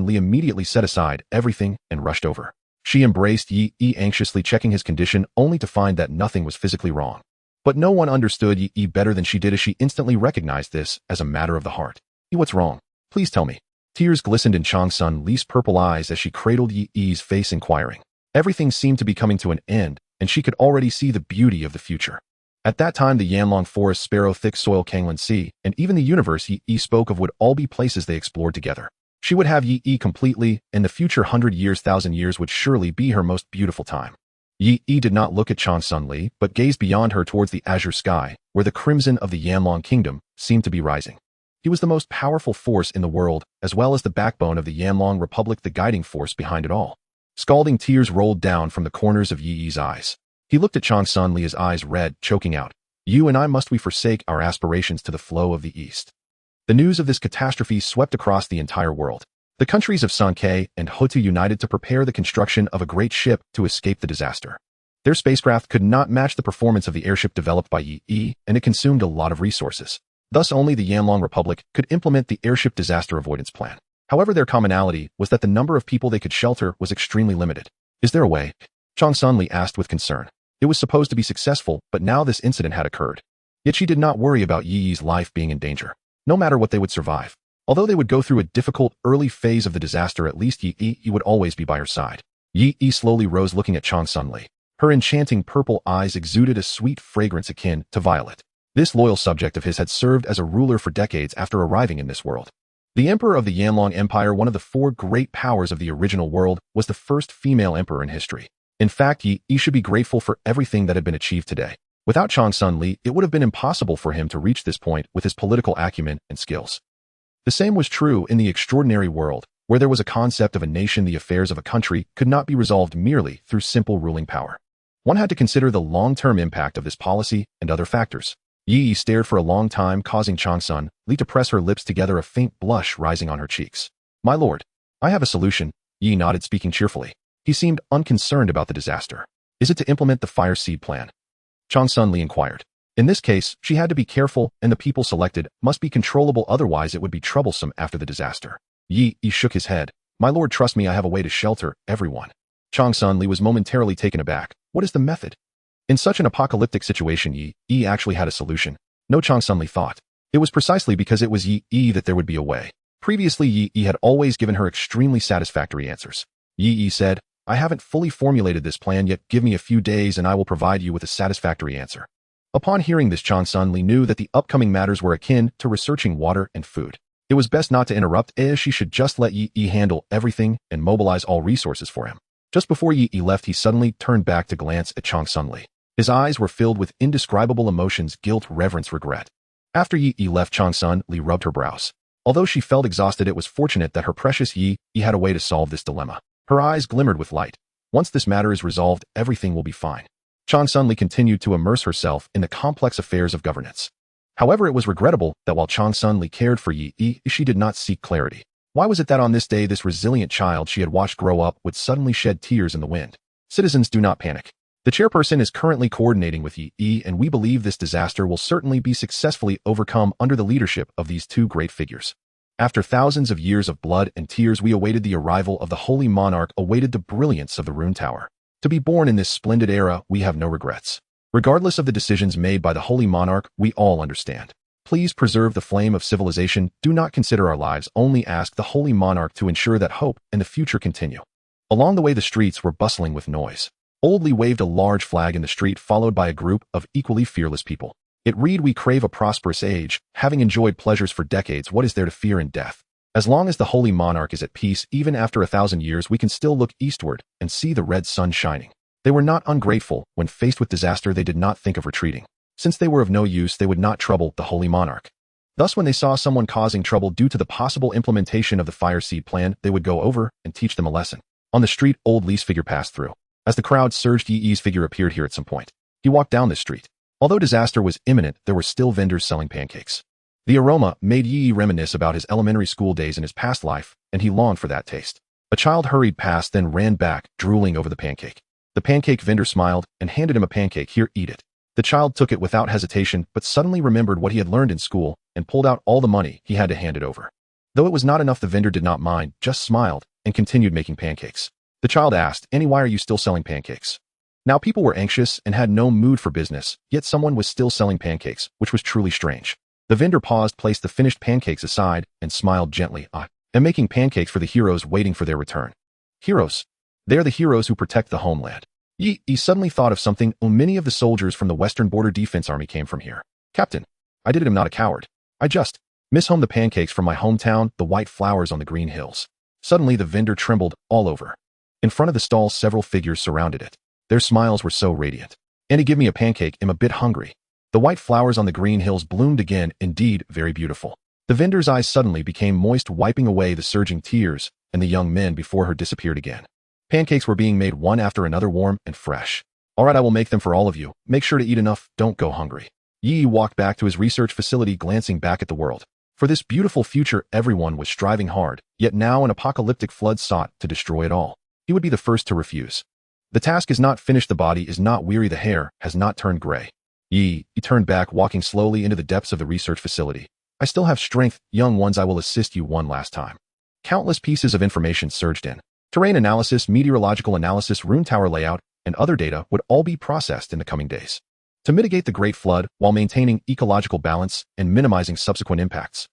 Speaker 1: Li immediately set aside everything and rushed over. She embraced Yi, anxiously checking his condition, only to find that nothing was physically wrong. But no one understood Yi better than she did, as she instantly recognized this as a matter of the heart. What's wrong? Please tell me. Tears glistened in Li's purple eyes as she cradled Yi's face, inquiring. Everything seemed to be coming to an end, and she could already see the beauty of the future. At that time, the Yanlong Forest, Sparrow, Thick Soil, Kanglan Sea, and even the universe Yi spoke of would all be places they explored together. She would have Yi completely, and the future 100 years, 1,000 years would surely be her most beautiful time. Yi did not look at Li, but gazed beyond her towards the azure sky, where the crimson of the Yanlong Kingdom seemed to be rising. He was the most powerful force in the world, as well as the backbone of the Yanlong Republic, the guiding force behind it all. Scalding tears rolled down from the corners of Yi's eyes. He looked at Li, his eyes red, choking out, "You and I, must we forsake our aspirations to the flow of the East?" The news of this catastrophe swept across the entire world. The countries of Sankei and Hotu united to prepare the construction of a great ship to escape the disaster. Their spacecraft could not match the performance of the airship developed by Yi, and it consumed a lot of resources. Thus, only the Yanlong Republic could implement the airship disaster avoidance plan. However, their commonality was that the number of people they could shelter was extremely limited. "Is there a way?" Li asked with concern. It was supposed to be successful, but now this incident had occurred. Yet she did not worry about Yi's life being in danger. No matter what, they would survive. Although they would go through a difficult early phase of the disaster, at least Yi would always be by her side. Yi slowly rose, looking at Li. Her enchanting purple eyes exuded a sweet fragrance akin to violet. This loyal subject of his had served as a ruler for decades after arriving in this world. The emperor of the Yanlong Empire, one of the four great powers of the original world, was the first female emperor in history. In fact, Yi should be grateful for everything that had been achieved today. Without Li, it would have been impossible for him to reach this point with his political acumen and skills. The same was true in the extraordinary world, where there was a concept of a nation. The affairs of a country could not be resolved merely through simple ruling power. One had to consider the long-term impact of this policy and other factors. Yi stared for a long time, causing Li to press her lips together, a faint blush rising on her cheeks. "My lord, I have a solution." Yi nodded, speaking cheerfully. He seemed unconcerned about the disaster. "Is it to implement the fire seed plan?" Li inquired. In this case, she had to be careful, and the people selected must be controllable, otherwise it would be troublesome after the disaster. Yi shook his head. "My lord, trust me, I have a way to shelter everyone." Li was momentarily taken aback. "What is the method?" In such an apocalyptic situation, Yi actually had a solution. No, Li thought. It was precisely because it was Yi that there would be a way. Previously, Yi had always given her extremely satisfactory answers. Yi said, "I haven't fully formulated this plan yet. Give me a few days and I will provide you with a satisfactory answer." Upon hearing this, Li knew that the upcoming matters were akin to researching water and food. It was best not to interrupt, as she should just let Yi handle everything and mobilize all resources for him. Just before Yi left, he suddenly turned back to glance at Li. His eyes were filled with indescribable emotions: guilt, reverence, regret. After Yi left, Li rubbed her brows. Although she felt exhausted, it was fortunate that her precious Yi had a way to solve this dilemma. Her eyes glimmered with light. "Once this matter is resolved, everything will be fine." Li continued to immerse herself in the complex affairs of governance. However, it was regrettable that while Li cared for Yi, she did not seek clarity. Why was it that on this day, this resilient child she had watched grow up would suddenly shed tears in the wind? "Citizens, do not panic. The chairperson is currently coordinating with Yi, and we believe this disaster will certainly be successfully overcome under the leadership of these two great figures." After thousands of years of blood and tears, we awaited the arrival of the Holy Monarch, awaited the brilliance of the Rune Tower. To be born in this splendid era, we have no regrets. Regardless of the decisions made by the Holy Monarch, we all understand. Please preserve the flame of civilization. Do not consider our lives. Only ask the Holy Monarch to ensure that hope and the future continue. Along the way, the streets were bustling with noise. Old Lee waved a large flag in the street, followed by a group of equally fearless people. It read, "We crave a prosperous age. Having enjoyed pleasures for decades, what is there to fear in death? As long as the Holy Monarch is at peace, even after 1,000 years, we can still look eastward and see the red sun shining." They were not ungrateful. When faced with disaster, they did not think of retreating. Since they were of no use, they would not trouble the Holy Monarch. Thus, when they saw someone causing trouble due to the possible implementation of the Fire Seed plan, they would go over and teach them a lesson. On the street, Old Lee's figure passed through. As the crowd surged, Yi's figure appeared here at some point. He walked down the street. Although disaster was imminent, there were still vendors selling pancakes. The aroma made Yi reminisce about his elementary school days in his past life, and he longed for that taste. A child hurried past, then ran back, drooling over the pancake. The pancake vendor smiled and handed him a pancake. "Here, eat it." The child took it without hesitation, but suddenly remembered what he had learned in school and pulled out all the money. He had to hand it over. Though it was not enough, the vendor did not mind, just smiled and continued making pancakes. The child asked, "Annie, why are you still selling pancakes?" Now people were anxious and had no mood for business, yet someone was still selling pancakes, which was truly strange. The vendor paused, placed the finished pancakes aside, and smiled gently. "I am making pancakes for the heroes waiting for their return." Heroes? They are the heroes who protect the homeland. He suddenly thought of something. Many of the soldiers from the Western Border Defense Army came from here. "Captain, I did it. I'm not a coward. I just miss home the pancakes from my hometown, the white flowers on the green hills." Suddenly the vendor trembled all over. In front of the stall, several figures surrounded it. Their smiles were so radiant. "Annie, give me a pancake. I'm a bit hungry." The white flowers on the green hills bloomed again, indeed, very beautiful. The vendor's eyes suddenly became moist, wiping away the surging tears, and the young men before her disappeared again. Pancakes were being made one after another, warm and fresh. "All right, I will make them for all of you. Make sure to eat enough. Don't go hungry." Yi walked back to his research facility, glancing back at the world. For this beautiful future, everyone was striving hard, yet now an apocalyptic flood sought to destroy it all. He would be the first to refuse. The task is not finished. The body is not weary. The hair has not turned gray. He turned back, walking slowly into the depths of the research facility. "I still have strength, young ones. I will assist you one last time." Countless pieces of information surged in. Terrain analysis, meteorological analysis, rune tower layout, and other data would all be processed in the coming days to mitigate the Great Flood while maintaining ecological balance and minimizing subsequent impacts.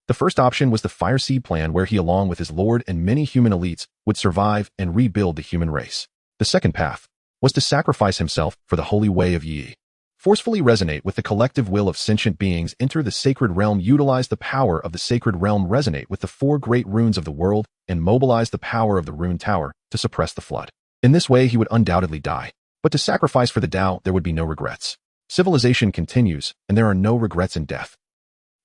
Speaker 1: The first option was the Fire Seed plan, where he, along with his lord and many human elites, would survive and rebuild the human race. The second path was to sacrifice himself for the holy way of Yi. Forcefully resonate with the collective will of sentient beings, enter the sacred realm, utilize the power of the sacred realm, resonate with the four great runes of the world, and mobilize the power of the Rune Tower to suppress the flood. In this way, he would undoubtedly die. But to sacrifice for the Tao, there would be no regrets. Civilization continues, and there are no regrets in death.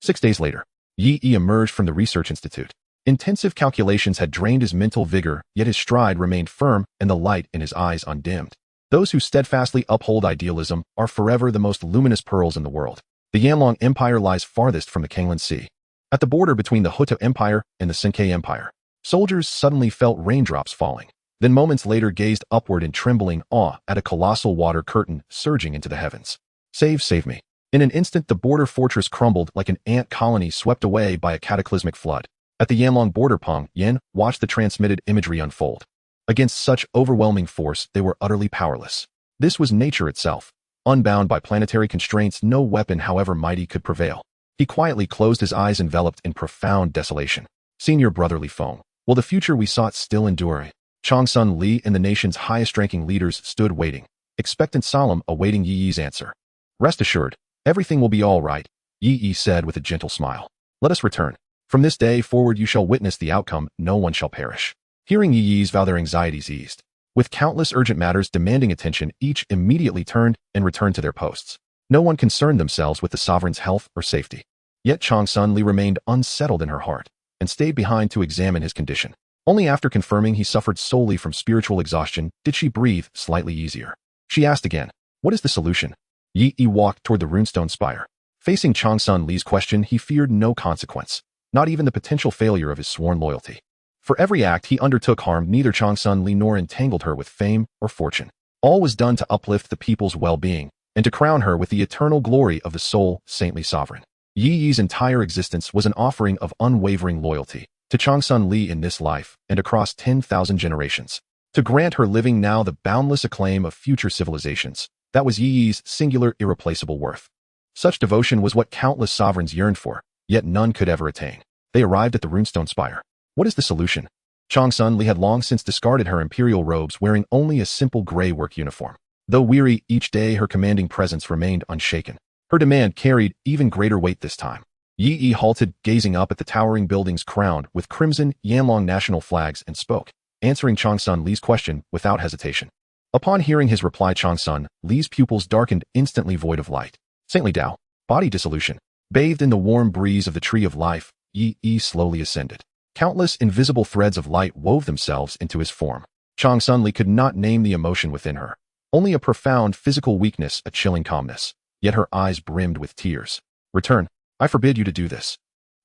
Speaker 1: 6 days later, Yi emerged from the research institute. Intensive calculations had drained his mental vigor, yet his stride remained firm and the light in his eyes undimmed. Those who steadfastly uphold idealism are forever the most luminous pearls in the world. The Yanlong Empire lies farthest from the Kanglan Sea, at the border between the Hutu Empire and the Senkei Empire. Soldiers suddenly felt raindrops falling, then moments later gazed upward in trembling awe at a colossal water curtain surging into the heavens. Save me." In an instant, the border fortress crumbled like an ant colony swept away by a cataclysmic flood. At the Yanlong border, Peng Yen watched the transmitted imagery unfold. Against such overwhelming force, they were utterly powerless. This was nature itself. Unbound by planetary constraints, no weapon, however mighty, could prevail. He quietly closed his eyes, enveloped in profound desolation. Senior brotherly Feng, will the future we sought still endure? Changsun Li and the nation's highest-ranking leaders stood waiting, expectant, solemn, awaiting Yi's answer. "Rest assured, everything will be all right," Yi said with a gentle smile. "Let us return. From this day forward you shall witness the outcome. No one shall perish." Hearing Yi's vow, their anxieties eased. With countless urgent matters demanding attention, each immediately turned and returned to their posts. No one concerned themselves with the sovereign's health or safety. Yet Changsun Li remained unsettled in her heart and stayed behind to examine his condition. Only after confirming he suffered solely from spiritual exhaustion did she breathe slightly easier. She asked again, "What is the solution?" Yi walked toward the runestone spire. Facing Changsun Li's question, he feared no consequence, not even the potential failure of his sworn loyalty. For every act he undertook harmed neither Changsun Li nor entangled her with fame or fortune. All was done to uplift the people's well-being and to crown her with the eternal glory of the sole, saintly sovereign. Yi Yi's entire existence was an offering of unwavering loyalty to Changsun Li in this life and across 10,000 generations. To grant her living now the boundless acclaim of future civilizations, that was Yi Yi's singular, irreplaceable worth. Such devotion was what countless sovereigns yearned for, yet none could ever attain. They arrived at the Runestone Spire. What is the solution? Changsun Li had long since discarded her imperial robes, wearing only a simple gray work uniform. Though weary each day, her commanding presence remained unshaken. Her demand carried even greater weight this time. Yi Yi halted, gazing up at the towering buildings crowned with crimson Yanlong national flags, and spoke, answering Changsun Li's question without hesitation. Upon hearing his reply, Changsun Li's pupils darkened, instantly void of light. Saintly Tao, body dissolution. Bathed in the warm breeze of the tree of life, Yi Yi slowly ascended. Countless invisible threads of light wove themselves into his form. Changsun Li could not name the emotion within her. Only a profound physical weakness, a chilling calmness. Yet her eyes brimmed with tears. Return. I forbid you to do this.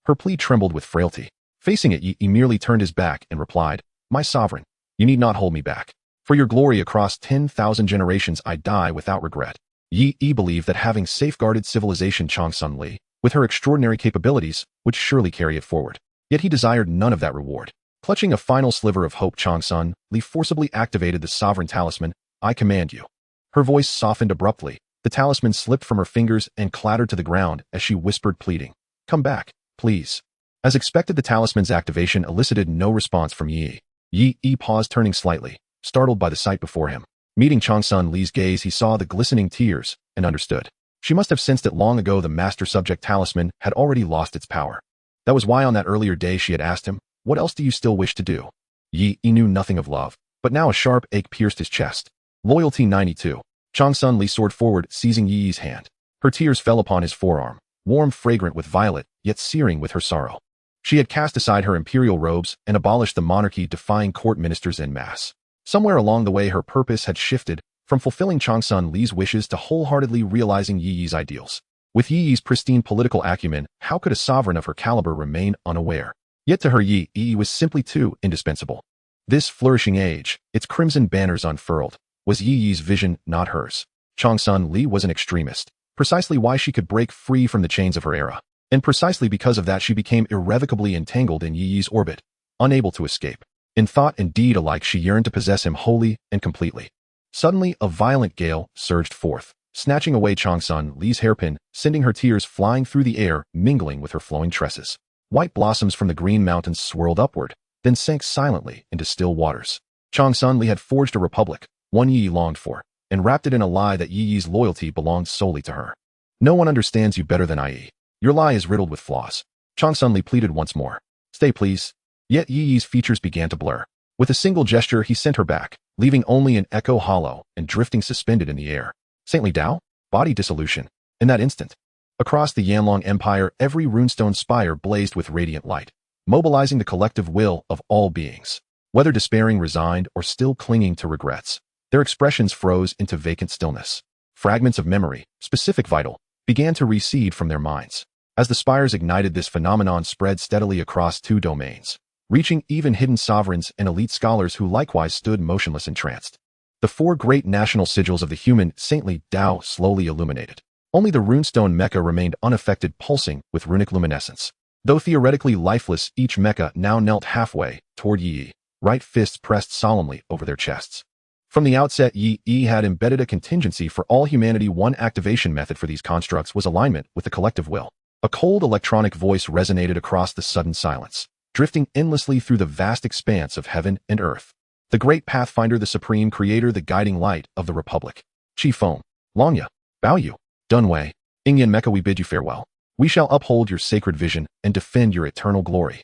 Speaker 1: Her plea trembled with frailty. Facing it, Yi merely turned his back and replied, My sovereign, you need not hold me back. For your glory across 10,000 generations I die without regret. Yi believed that having safeguarded civilization Changsun Li, with her extraordinary capabilities, would surely carry it forward. Yet he desired none of that reward. Clutching a final sliver of hope, Changsun Li forcibly activated the sovereign talisman. I command you. Her voice softened abruptly. The talisman slipped from her fingers and clattered to the ground as she whispered, pleading, Come back, please. As expected, the talisman's activation elicited no response from Yi. Yi paused, turning slightly, startled by the sight before him. Meeting Changsun Li's gaze, he saw the glistening tears and understood. She must have sensed that long ago the master-subject talisman had already lost its power. That was why on that earlier day she had asked him, What else do you still wish to do? Yi knew nothing of love, but now a sharp ache pierced his chest. Loyalty 92. Changsun Li soared forward, seizing Yi Yi's hand. Her tears fell upon his forearm, warm, fragrant with violet, yet searing with her sorrow. She had cast aside her imperial robes and abolished the monarchy, defying court ministers en masse. Somewhere along the way her purpose had shifted, from fulfilling Changsun Li's wishes to wholeheartedly realizing Yi Yi's ideals. With Yi Yi's pristine political acumen, how could a sovereign of her caliber remain unaware? Yet to her Yi was simply too indispensable. This flourishing age, its crimson banners unfurled, was Yi Yi's vision, not hers. Changsun Li was an extremist, precisely why she could break free from the chains of her era. And precisely because of that she became irrevocably entangled in Yi Yi's orbit, unable to escape. In thought and deed alike she yearned to possess him wholly and completely. Suddenly a violent gale surged forth, snatching away Changsun Li's hairpin, sending her tears flying through the air, mingling with her flowing tresses. White blossoms from the green mountains swirled upward, then sank silently into still waters. Changsun Li had forged a republic, one Yi longed for, and wrapped it in a lie that Yi Yi's loyalty belonged solely to her. No one understands you better than I. Your lie is riddled with flaws. Changsun Li pleaded once more. Stay, please. Yet Yi Yi's features began to blur. With a single gesture he sent her back, leaving only an echo hollow and drifting suspended in the air. Saintly Tao? Body dissolution. In that instant, across the Yanlong Empire, every runestone spire blazed with radiant light, mobilizing the collective will of all beings. Whether despairing, resigned, or still clinging to regrets, their expressions froze into vacant stillness. Fragments of memory, specific vital, began to recede from their minds. As the spires ignited, this phenomenon spread steadily across 2 domains, reaching even hidden sovereigns and elite scholars who likewise stood motionless, entranced. The 4 great national sigils of the human saintly Tao slowly illuminated. Only the runestone Mecca remained unaffected, pulsing with runic luminescence. Though theoretically lifeless, each Mecca now knelt halfway toward Yi, right fists pressed solemnly over their chests. From the outset, Yi had embedded a contingency for all humanity. One activation method for these constructs was alignment with the collective will. A cold electronic voice resonated across the sudden silence, drifting endlessly through the vast expanse of heaven and earth. The great Pathfinder, the supreme creator, the guiding light of the Republic. Chi Feng, Longya, Baoyu, Dunwei, Ingyan Mecca, we bid you farewell. We shall uphold your sacred vision and defend your eternal glory.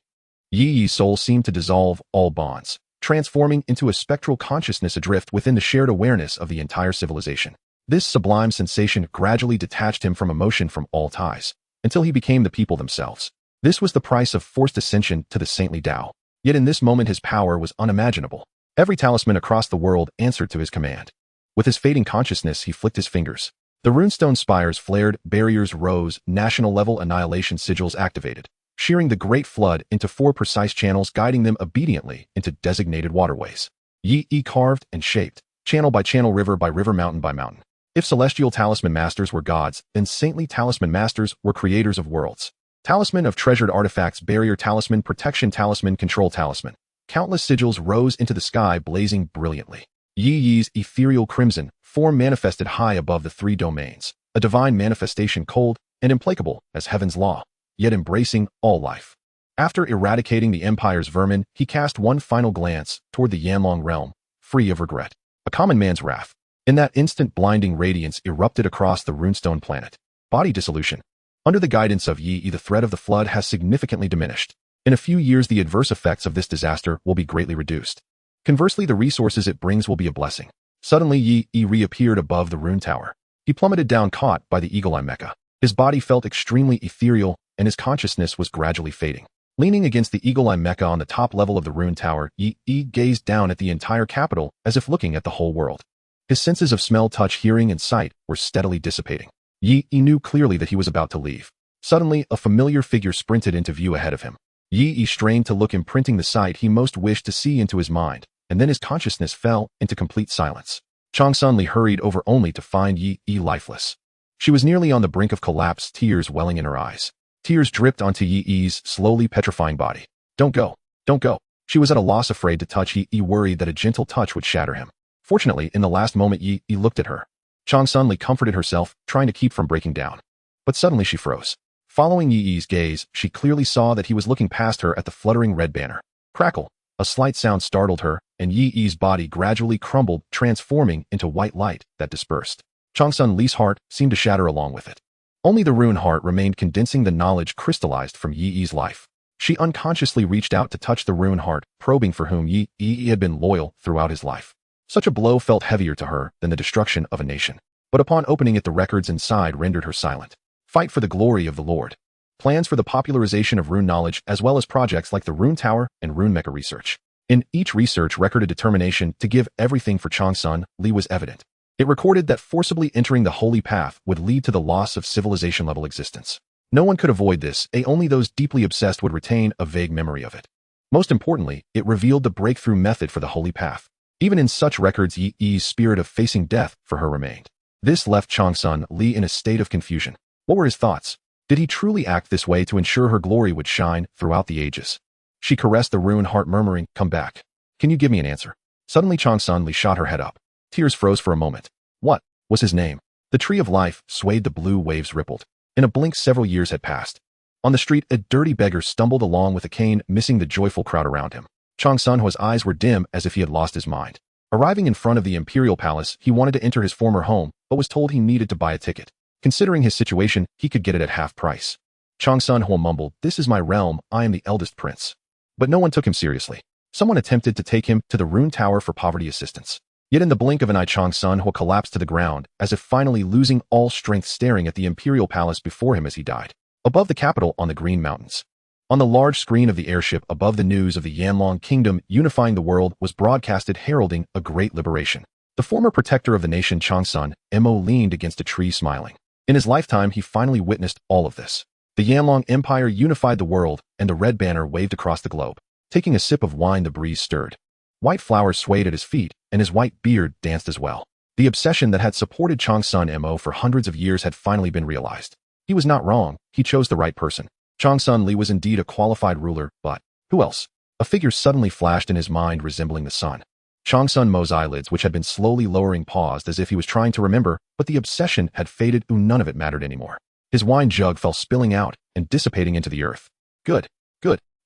Speaker 1: Yi Yi's soul seemed to dissolve all bonds, transforming into a spectral consciousness adrift within the shared awareness of the entire civilization. This sublime sensation gradually detached him from emotion, from all ties, until he became the people themselves. This was the price of forced ascension to the saintly Tao. Yet in this moment his power was unimaginable. Every talisman across the world answered to his command. With his fading consciousness he flicked his fingers. The runestone spires flared, barriers rose, national-level annihilation sigils activated, shearing the great flood into 4 precise channels, guiding them obediently into designated waterways. Yi carved and shaped, channel by channel, river by river, mountain by mountain. If celestial talisman masters were gods, then saintly talisman masters were creators of worlds. Talisman of treasured artifacts, barrier talisman, protection talisman, control talisman. Countless sigils rose into the sky, blazing brilliantly. Yi Yi's ethereal crimson form manifested high above the three domains, a divine manifestation cold and implacable as heaven's law, yet embracing all life. After eradicating the Empire's vermin, he cast one final glance toward the Yanlong realm, free of regret. A common man's wrath. In that instant, blinding radiance erupted across the runestone planet. Body dissolution. Under the guidance of Yi Yi, the threat of the flood has significantly diminished. In a few years, the adverse effects of this disaster will be greatly reduced. Conversely, the resources it brings will be a blessing. Suddenly, Yi Yi reappeared above the rune tower. He plummeted down, caught by the eagle-eye mecha. His body felt extremely ethereal, and his consciousness was gradually fading. Leaning against the eagle-eye mecha on the top level of the rune tower, Yi Yi gazed down at the entire capital as if looking at the whole world. His senses of smell, touch, hearing, and sight were steadily dissipating. Yi Yi knew clearly that he was about to leave. Suddenly, a familiar figure sprinted into view ahead of him. Yi Yi strained to look, imprinting the sight he most wished to see into his mind, and then his consciousness fell into complete silence. Changsun Li hurried over only to find Yi Yi lifeless. She was nearly on the brink of collapse, tears welling in her eyes. Tears dripped onto Yi Yi's slowly petrifying body. Don't go. Don't go. She was at a loss, afraid to touch Yi Yi, worried that a gentle touch would shatter him. Fortunately, in the last moment, Yi Yi looked at her. Changsun Li comforted herself, trying to keep from breaking down. But suddenly she froze. Following Yi Yi's gaze, she clearly saw that he was looking past her at the fluttering red banner. Crackle. A slight sound startled her, and Yi Yi's body gradually crumbled, transforming into white light that dispersed. Changsun Li's heart seemed to shatter along with it. Only the rune heart remained, condensing the knowledge crystallized from Yi Yi's life. She unconsciously reached out to touch the rune heart, probing for whom Yi Yi had been loyal throughout his life. Such a blow felt heavier to her than the destruction of a nation. But upon opening it, the records inside rendered her silent. Fight for the glory of the Lord. Plans for the popularization of rune knowledge, as well as projects like the Rune Tower and Rune Mecha research. In each research record, a determination to give everything for Changsun Li was evident. It recorded that forcibly entering the holy path would lead to the loss of civilization-level existence. No one could avoid this, only those deeply obsessed would retain a vague memory of it. Most importantly, it revealed the breakthrough method for the holy path. Even in such records, Yi Yi's spirit of facing death for her remained. This left Changsun Li in a state of confusion. What were his thoughts? Did he truly act this way to ensure her glory would shine throughout the ages? She caressed the rune heart, murmuring, "Come back. Can you give me an answer?" Suddenly Changsun Li shot her head up. Tears froze for a moment. What was his name? The tree of life swayed, the blue waves rippled. In a blink, several years had passed. On the street, a dirty beggar stumbled along with a cane, missing the joyful crowd around him. Changsun Hu's eyes were dim, as if he had lost his mind. Arriving in front of the imperial palace, he wanted to enter his former home, but was told he needed to buy a ticket. Considering his situation, he could get it at half price. Changsun Hu mumbled, "This is my realm, I am the eldest prince." But no one took him seriously. Someone attempted to take him to the Rune Tower for poverty assistance. Yet in the blink of an eye, Changsun Hu collapsed to the ground, as if finally losing all strength, staring at the imperial palace before him as he died. Above the capital, on the Green Mountains. On the large screen of the airship above, the news of the Yanlong Kingdom unifying the world was broadcasted, heralding a great liberation. The former protector of the nation, Changsun Mo, leaned against a tree, smiling. In his lifetime, he finally witnessed all of this. The Yanlong Empire unified the world, and the red banner waved across the globe. Taking a sip of wine, the breeze stirred. White flowers swayed at his feet, and his white beard danced as well. The obsession that had supported Changsun Mo for hundreds of years had finally been realized. He was not wrong, he chose the right person. Changsun Li was indeed a qualified ruler, but who else? A figure suddenly flashed in his mind, resembling the sun. Changsun Mo's eyelids, which had been slowly lowering, paused as if he was trying to remember, but the obsession had faded, none of it mattered anymore. His wine jug fell spilling out and dissipating into the earth. Good.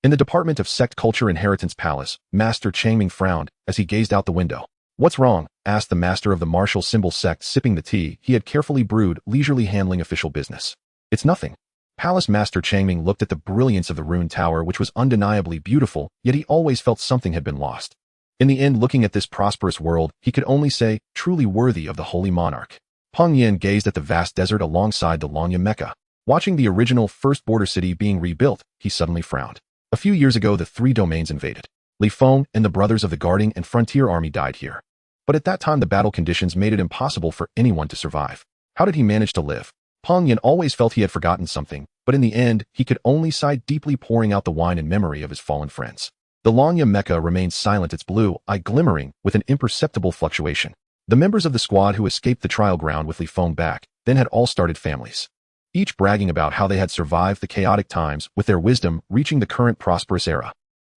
Speaker 1: In the Department of Sect Culture Inheritance Palace, Master Changming frowned as he gazed out the window. "What's wrong?" asked the master of the martial symbol sect, sipping the tea he had carefully brewed, leisurely handling official business. "It's nothing." Palace Master Changming looked at the brilliance of the Rune Tower, which was undeniably beautiful, yet he always felt something had been lost. In the end, looking at this prosperous world, he could only say, truly worthy of the holy monarch. Peng Yin gazed at the vast desert alongside the Longya Mecca. Watching the original first border city being rebuilt, he suddenly frowned. A few years ago, the three domains invaded. Li Feng and the brothers of the Guarding and Frontier Army died here. But at that time, the battle conditions made it impossible for anyone to survive. How did he manage to live? Peng Yin always felt he had forgotten something, but in the end, he could only sigh deeply, pouring out the wine in memory of his fallen friends. The Longya Mecca remained silent, its blue eye glimmering with an imperceptible fluctuation. The members of the squad who escaped the trial ground with foamed back, then had all started families, each bragging about how they had survived the chaotic times with their wisdom reaching the current prosperous era.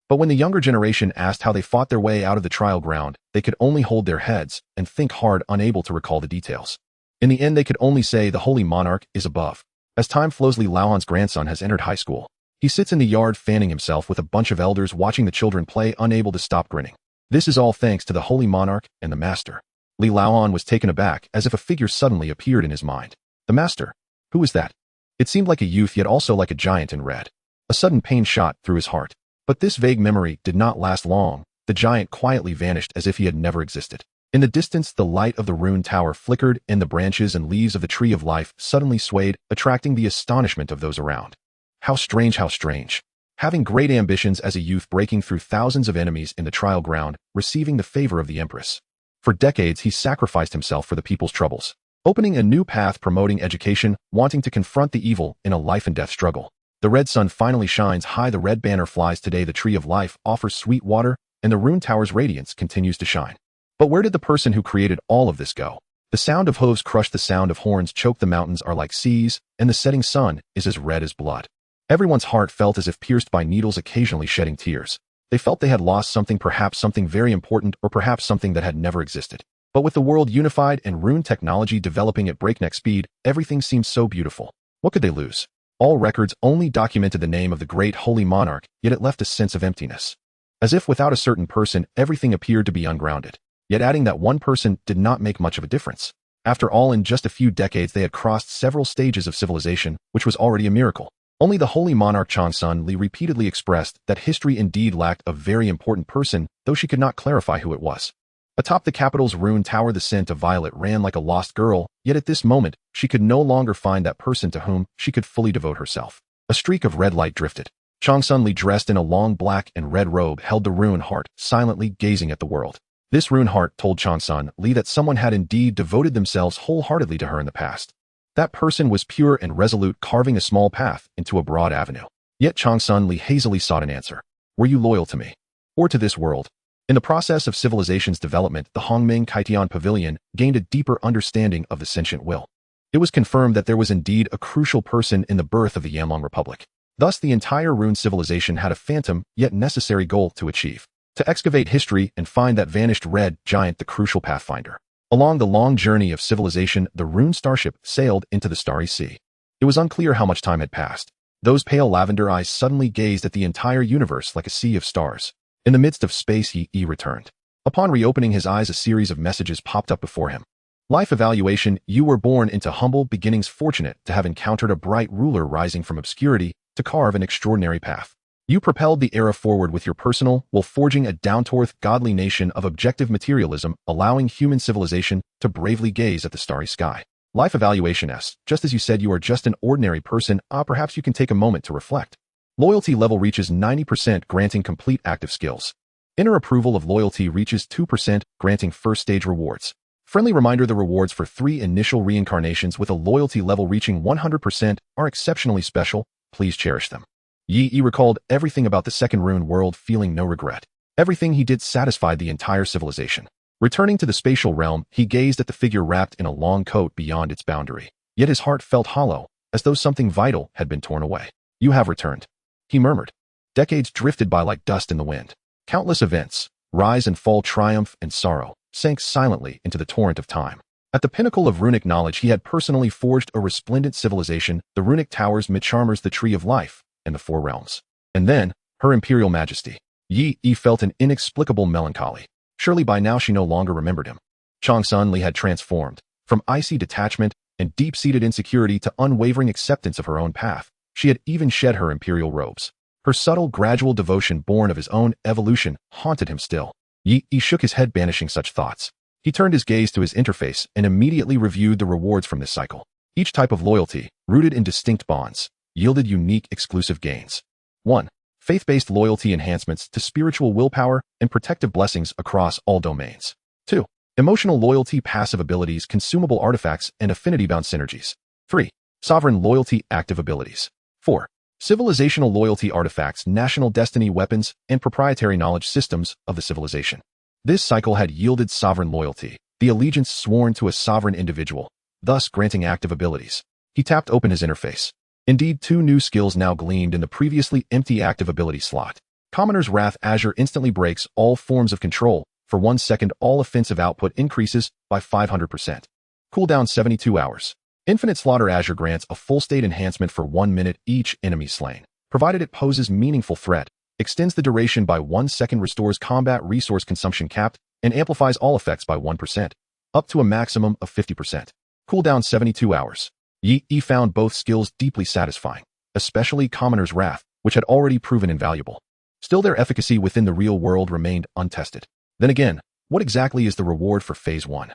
Speaker 1: But when the younger generation asked how they fought their way out of the trial ground, they could only hold their heads and think hard, unable to recall the details. In the end, they could only say the Holy Monarch is above. As time flows, Li Laohan's grandson has entered high school. He sits in the yard fanning himself with a bunch of elders watching the children play, unable to stop grinning. This is all thanks to the Holy Monarch and the Master. Li Laohan was taken aback as if a figure suddenly appeared in his mind. The Master? Who was that? It seemed like a youth, yet also like a giant in red. A sudden pain shot through his heart. But this vague memory did not last long. The giant quietly vanished as if he had never existed. In the distance, the light of the rune tower flickered, and the branches and leaves of the tree of life suddenly swayed, attracting the astonishment of those around. How strange, how strange. Having great ambitions as a youth, breaking through thousands of enemies in the trial ground, receiving the favor of the Empress. For decades, he sacrificed himself for the people's troubles, opening a new path, promoting education, wanting to confront the evil in a life-and-death struggle. The red sun finally shines high, the red banner flies today, the tree of life offers sweet water, and the rune tower's radiance continues to shine. But where did the person who created all of this go? The sound of hooves crushed, the sound of horns choked, the mountains are like seas, and the setting sun is as red as blood. Everyone's heart felt as if pierced by needles, occasionally shedding tears. They felt they had lost something, perhaps something very important, or perhaps something that had never existed. But with the world unified and rune technology developing at breakneck speed, everything seemed so beautiful. What could they lose? All records only documented the name of the great holy monarch, yet it left a sense of emptiness. As if without a certain person, everything appeared to be ungrounded. Yet adding that one person did not make much of a difference. After all, in just a few decades they had crossed several stages of civilization, which was already a miracle. Only the holy monarch Changsun Li repeatedly expressed that history indeed lacked a very important person, though she could not clarify who it was. Atop the capital's rune tower, the scent of violet ran like a lost girl, yet at this moment, she could no longer find that person to whom she could fully devote herself. A streak of red light drifted. Changsun Li, dressed in a long black and red robe, held the rune heart, silently gazing at the world. This rune heart told Changsun Li that someone had indeed devoted themselves wholeheartedly to her in the past. That person was pure and resolute, carving a small path into a broad avenue. Yet Changsun Li hazily sought an answer. Were you loyal to me? Or to this world? In the process of civilization's development, the Hongming Kaitian Pavilion gained a deeper understanding of the sentient will. It was confirmed that there was indeed a crucial person in the birth of the Yanlong Republic. Thus, the entire rune civilization had a phantom, yet necessary goal to achieve. To excavate history and find that vanished red giant, the crucial pathfinder. Along the long journey of civilization, the rune starship sailed into the starry sea. It was unclear how much time had passed. Those pale lavender eyes suddenly gazed at the entire universe like a sea of stars. In the midst of space, he returned. Upon reopening his eyes, a series of messages popped up before him. Life evaluation: you were born into humble beginnings, fortunate to have encountered a bright ruler rising from obscurity to carve an extraordinary path. You propelled the era forward with your personal will, forging a down-to-earth godly nation of objective materialism, allowing human civilization to bravely gaze at the starry sky. Life evaluation S: just as you said, you are just an ordinary person. Perhaps you can take a moment to reflect. Loyalty level reaches 90%, granting complete active skills. Inner approval of loyalty reaches 2%, granting first stage rewards. Friendly reminder: the rewards for 3 initial reincarnations with a loyalty level reaching 100% are exceptionally special. Please cherish them. Yi recalled everything about the second rune world, feeling no regret. Everything he did satisfied the entire civilization. Returning to the spatial realm, he gazed at the figure wrapped in a long coat beyond its boundary. Yet his heart felt hollow, as though something vital had been torn away. You have returned, he murmured. Decades drifted by like dust in the wind. Countless events, rise and fall, triumph and sorrow, sank silently into the torrent of time. At the pinnacle of runic knowledge, he had personally forged a resplendent civilization, the runic towers, Mitcharmers, the tree of life, and the 4 realms. And then, her imperial majesty. Yi felt an inexplicable melancholy. Surely by now she no longer remembered him. Changsun Li had transformed. From icy detachment and deep-seated insecurity to unwavering acceptance of her own path. She had even shed her imperial robes. Her subtle, gradual devotion, born of his own evolution, haunted him still. Yi shook his head, banishing such thoughts. He turned his gaze to his interface and immediately reviewed the rewards from this cycle. Each type of loyalty, rooted in distinct bonds, yielded unique exclusive gains. 1. Faith-based loyalty enhancements to spiritual willpower and protective blessings across all domains. 2. Emotional loyalty, passive abilities, consumable artifacts, and affinity-bound synergies. 3. Sovereign loyalty, active abilities. 4. Civilizational loyalty, artifacts, national destiny, weapons, and proprietary knowledge systems of the civilization. This cycle had yielded sovereign loyalty, the allegiance sworn to a sovereign individual, thus granting active abilities. He tapped open his interface. Indeed, 2 new skills now gleamed in the previously empty active ability slot. Commoner's Wrath Azure instantly breaks all forms of control. For 1 second, all offensive output increases by 500%. Cooldown 72 hours. Infinite Slaughter Azure grants a full state enhancement for 1 minute each enemy slain, provided it poses meaningful threat, extends the duration by 1 second, restores combat resource consumption capped, and amplifies all effects by 1%, up to a maximum of 50%. Cooldown 72 hours. Yi found both skills deeply satisfying, especially Commoner's Wrath, which had already proven invaluable. Still, their efficacy within the real world remained untested. Then again, what exactly is the reward for Phase 1?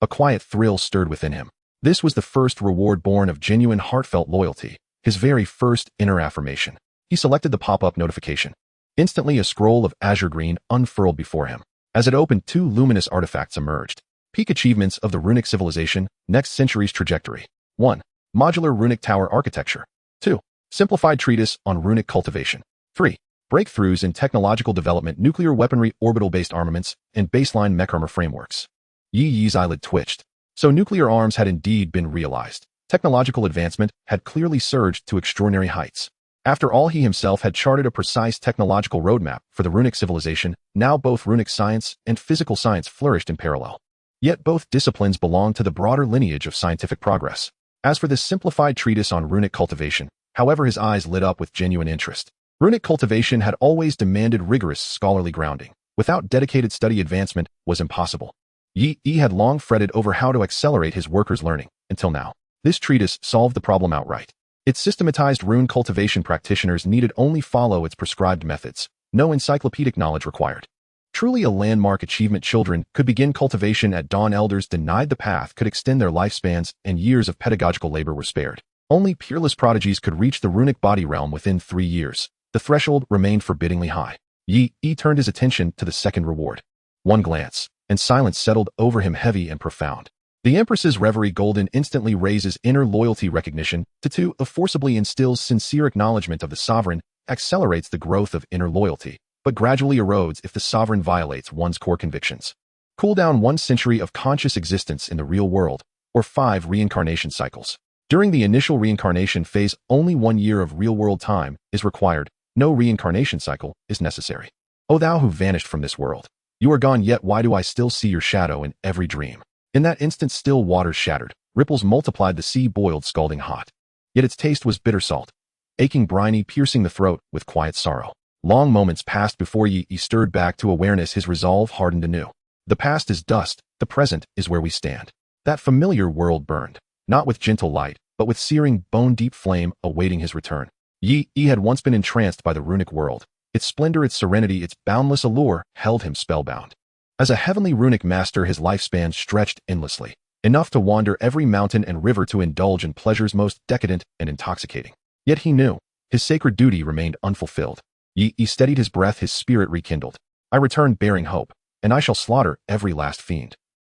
Speaker 1: A quiet thrill stirred within him. This was the first reward born of genuine heartfelt loyalty, his very first inner affirmation. He selected the pop-up notification. Instantly, a scroll of azure green unfurled before him. As it opened, 2 luminous artifacts emerged. Peak achievements of the runic civilization, next century's trajectory. 1. Modular runic tower architecture. 2. Simplified treatise on runic cultivation. 3. Breakthroughs in technological development, nuclear weaponry, orbital-based armaments, and baseline mech armor frameworks. Yi's eyelid twitched. So nuclear arms had indeed been realized. Technological advancement had clearly surged to extraordinary heights. After all, he himself had charted a precise technological roadmap for the runic civilization. Now both runic science and physical science flourished in parallel. Yet both disciplines belonged to the broader lineage of scientific progress. As for this simplified treatise on runic cultivation, however, his eyes lit up with genuine interest. Runic cultivation had always demanded rigorous scholarly grounding. Without dedicated study, advancement was impossible. Yi had long fretted over how to accelerate his workers' learning, until now. This treatise solved the problem outright. It systematized rune cultivation. Practitioners needed only follow its prescribed methods. No encyclopedic knowledge required. Truly a landmark achievement. Children could begin cultivation at dawn. Elders denied the path could extend their lifespans, and years of pedagogical labor were spared. Only peerless prodigies could reach the runic body realm within 3 years. The threshold remained forbiddingly high. Yi turned his attention to the second reward. One glance, and silence settled over him, heavy and profound. The Empress's reverie. Golden instantly raises inner loyalty recognition. To 2, forcibly instills sincere acknowledgement of the sovereign, accelerates the growth of inner loyalty, but gradually erodes if the sovereign violates one's core convictions. Cooldown 1 century of conscious existence in the real world, or 5 reincarnation cycles. During the initial reincarnation phase, only 1 year of real-world time is required. No reincarnation cycle is necessary. O thou who vanished from this world, you are gone, yet why do I still see your shadow in every dream? In that instant, still waters shattered, ripples multiplied, the sea boiled scalding hot. Yet its taste was bitter salt, aching, briny, piercing the throat with quiet sorrow. Long moments passed before Yi stirred back to awareness, his resolve hardened anew. The past is dust, the present is where we stand. That familiar world burned, not with gentle light, but with searing, bone-deep flame, awaiting his return. Yi had once been entranced by the runic world. Its splendor, its serenity, its boundless allure held him spellbound. As a heavenly runic master, his lifespan stretched endlessly, enough to wander every mountain and river, to indulge in pleasures most decadent and intoxicating. Yet he knew his sacred duty remained unfulfilled. Yi steadied his breath, his spirit rekindled. I return bearing hope, and I shall slaughter every last fiend.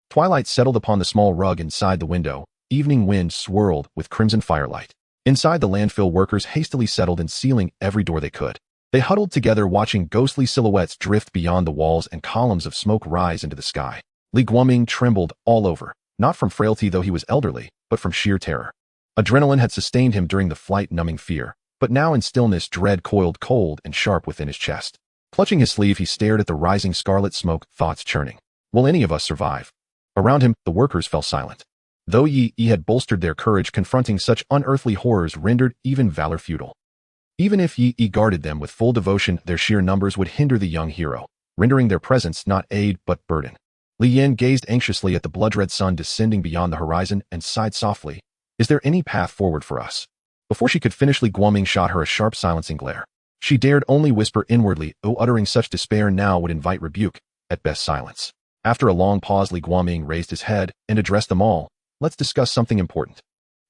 Speaker 1: Twilight settled upon the small rug inside the window. Evening wind swirled with crimson firelight. Inside, the landfill workers hastily settled in, sealing every door they could. They huddled together, watching ghostly silhouettes drift beyond the walls and columns of smoke rise into the sky. Li Guoming trembled all over, not from frailty, though he was elderly, but from sheer terror. Adrenaline had sustained him during the flight, numbing fear, but now in stillness, dread coiled cold and sharp within his chest. Clutching his sleeve, he stared at the rising scarlet smoke, thoughts churning. Will any of us survive? Around him, the workers fell silent. Though Yi had bolstered their courage, confronting such unearthly horrors rendered even valor futile. Even if Yi guarded them with full devotion, their sheer numbers would hinder the young hero, rendering their presence not aid but burden. Li Yan gazed anxiously at the blood-red sun descending beyond the horizon and sighed softly. Is there any path forward for us? Before she could finish, Li Guoming shot her a sharp, silencing glare. She dared only whisper inwardly, oh, uttering such despair now would invite rebuke, at best silence. After a long pause, Li Guoming raised his head and addressed them all. Let's discuss something important.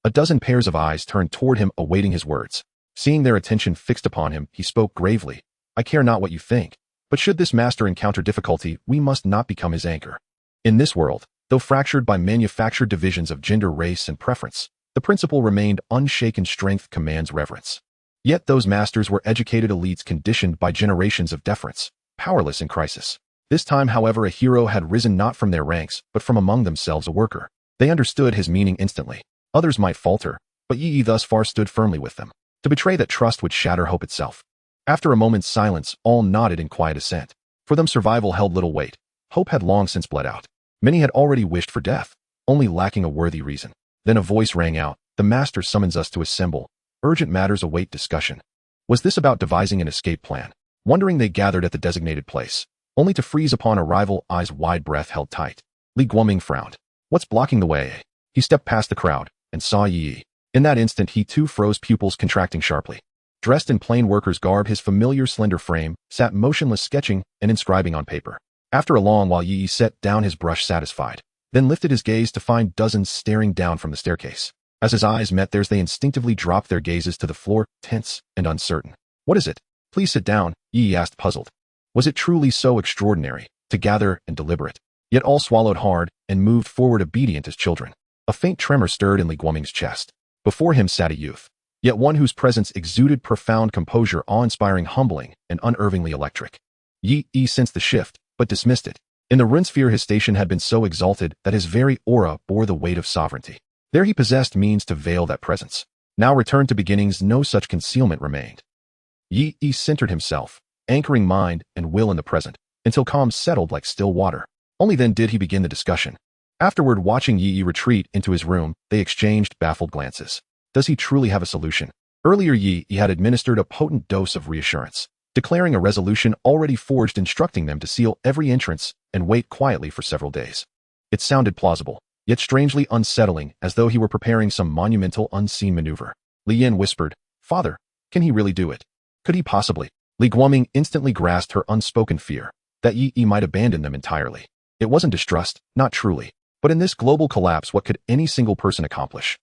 Speaker 1: A dozen pairs of eyes turned toward him, awaiting his words. Seeing their attention fixed upon him, he spoke gravely. I care not what you think, but should this master encounter difficulty, we must not become his anchor. In this world, though fractured by manufactured divisions of gender, race, and preference, the principle remained unshaken: strength commands reverence. Yet those masters were educated elites conditioned by generations of deference, powerless in crisis. This time, however, a hero had risen not from their ranks, but from among themselves, a worker. They understood his meaning instantly. Others might falter, but Yi thus far stood firmly with them. To betray that trust would shatter hope itself. After a moment's silence, all nodded in quiet assent. For them, survival held little weight. Hope had long since bled out. Many had already wished for death, only lacking a worthy reason. Then a voice rang out. "The Master summons us to assemble. Urgent matters await discussion." Was this about devising an escape plan? Wondering, they gathered at the designated place, only to freeze upon arrival, eyes wide, breath held tight. Li Guoming frowned. "What's blocking the way?" He stepped past the crowd and saw Yi. In that instant, he too froze, pupils contracting sharply. Dressed in plain worker's garb, his familiar slender frame sat motionless, sketching and inscribing on paper. After a long while, Yi set down his brush, satisfied, then lifted his gaze to find dozens staring down from the staircase. As his eyes met theirs, they instinctively dropped their gazes to the floor, tense and uncertain. "What is it? Please sit down," Yi asked, puzzled. Was it truly so extraordinary to gather and deliberate? Yet all swallowed hard and moved forward, obedient as children. A faint tremor stirred in Li Guoming's chest. Before him sat a youth, yet one whose presence exuded profound composure, awe-inspiring, humbling, and unervingly electric. Yi sensed the shift, but dismissed it. In the Rune sphere, his station had been so exalted that his very aura bore the weight of sovereignty. There he possessed means to veil that presence. Now, returned to beginnings, no such concealment remained. Yi centered himself, anchoring mind and will in the present, until calm settled like still water. Only then did he begin the discussion. Afterward, watching Yi retreat into his room, they exchanged baffled glances. Does he truly have a solution? Earlier, Yi had administered a potent dose of reassurance, declaring a resolution already forged, instructing them to seal every entrance and wait quietly for several days. It sounded plausible, yet strangely unsettling, as though he were preparing some monumental unseen maneuver. Li Yin whispered, "Father, can he really do it? Could he possibly?" Li Guoming instantly grasped her unspoken fear, that Yi might abandon them entirely. It wasn't distrust, not truly. But in this global collapse, what could any single person accomplish?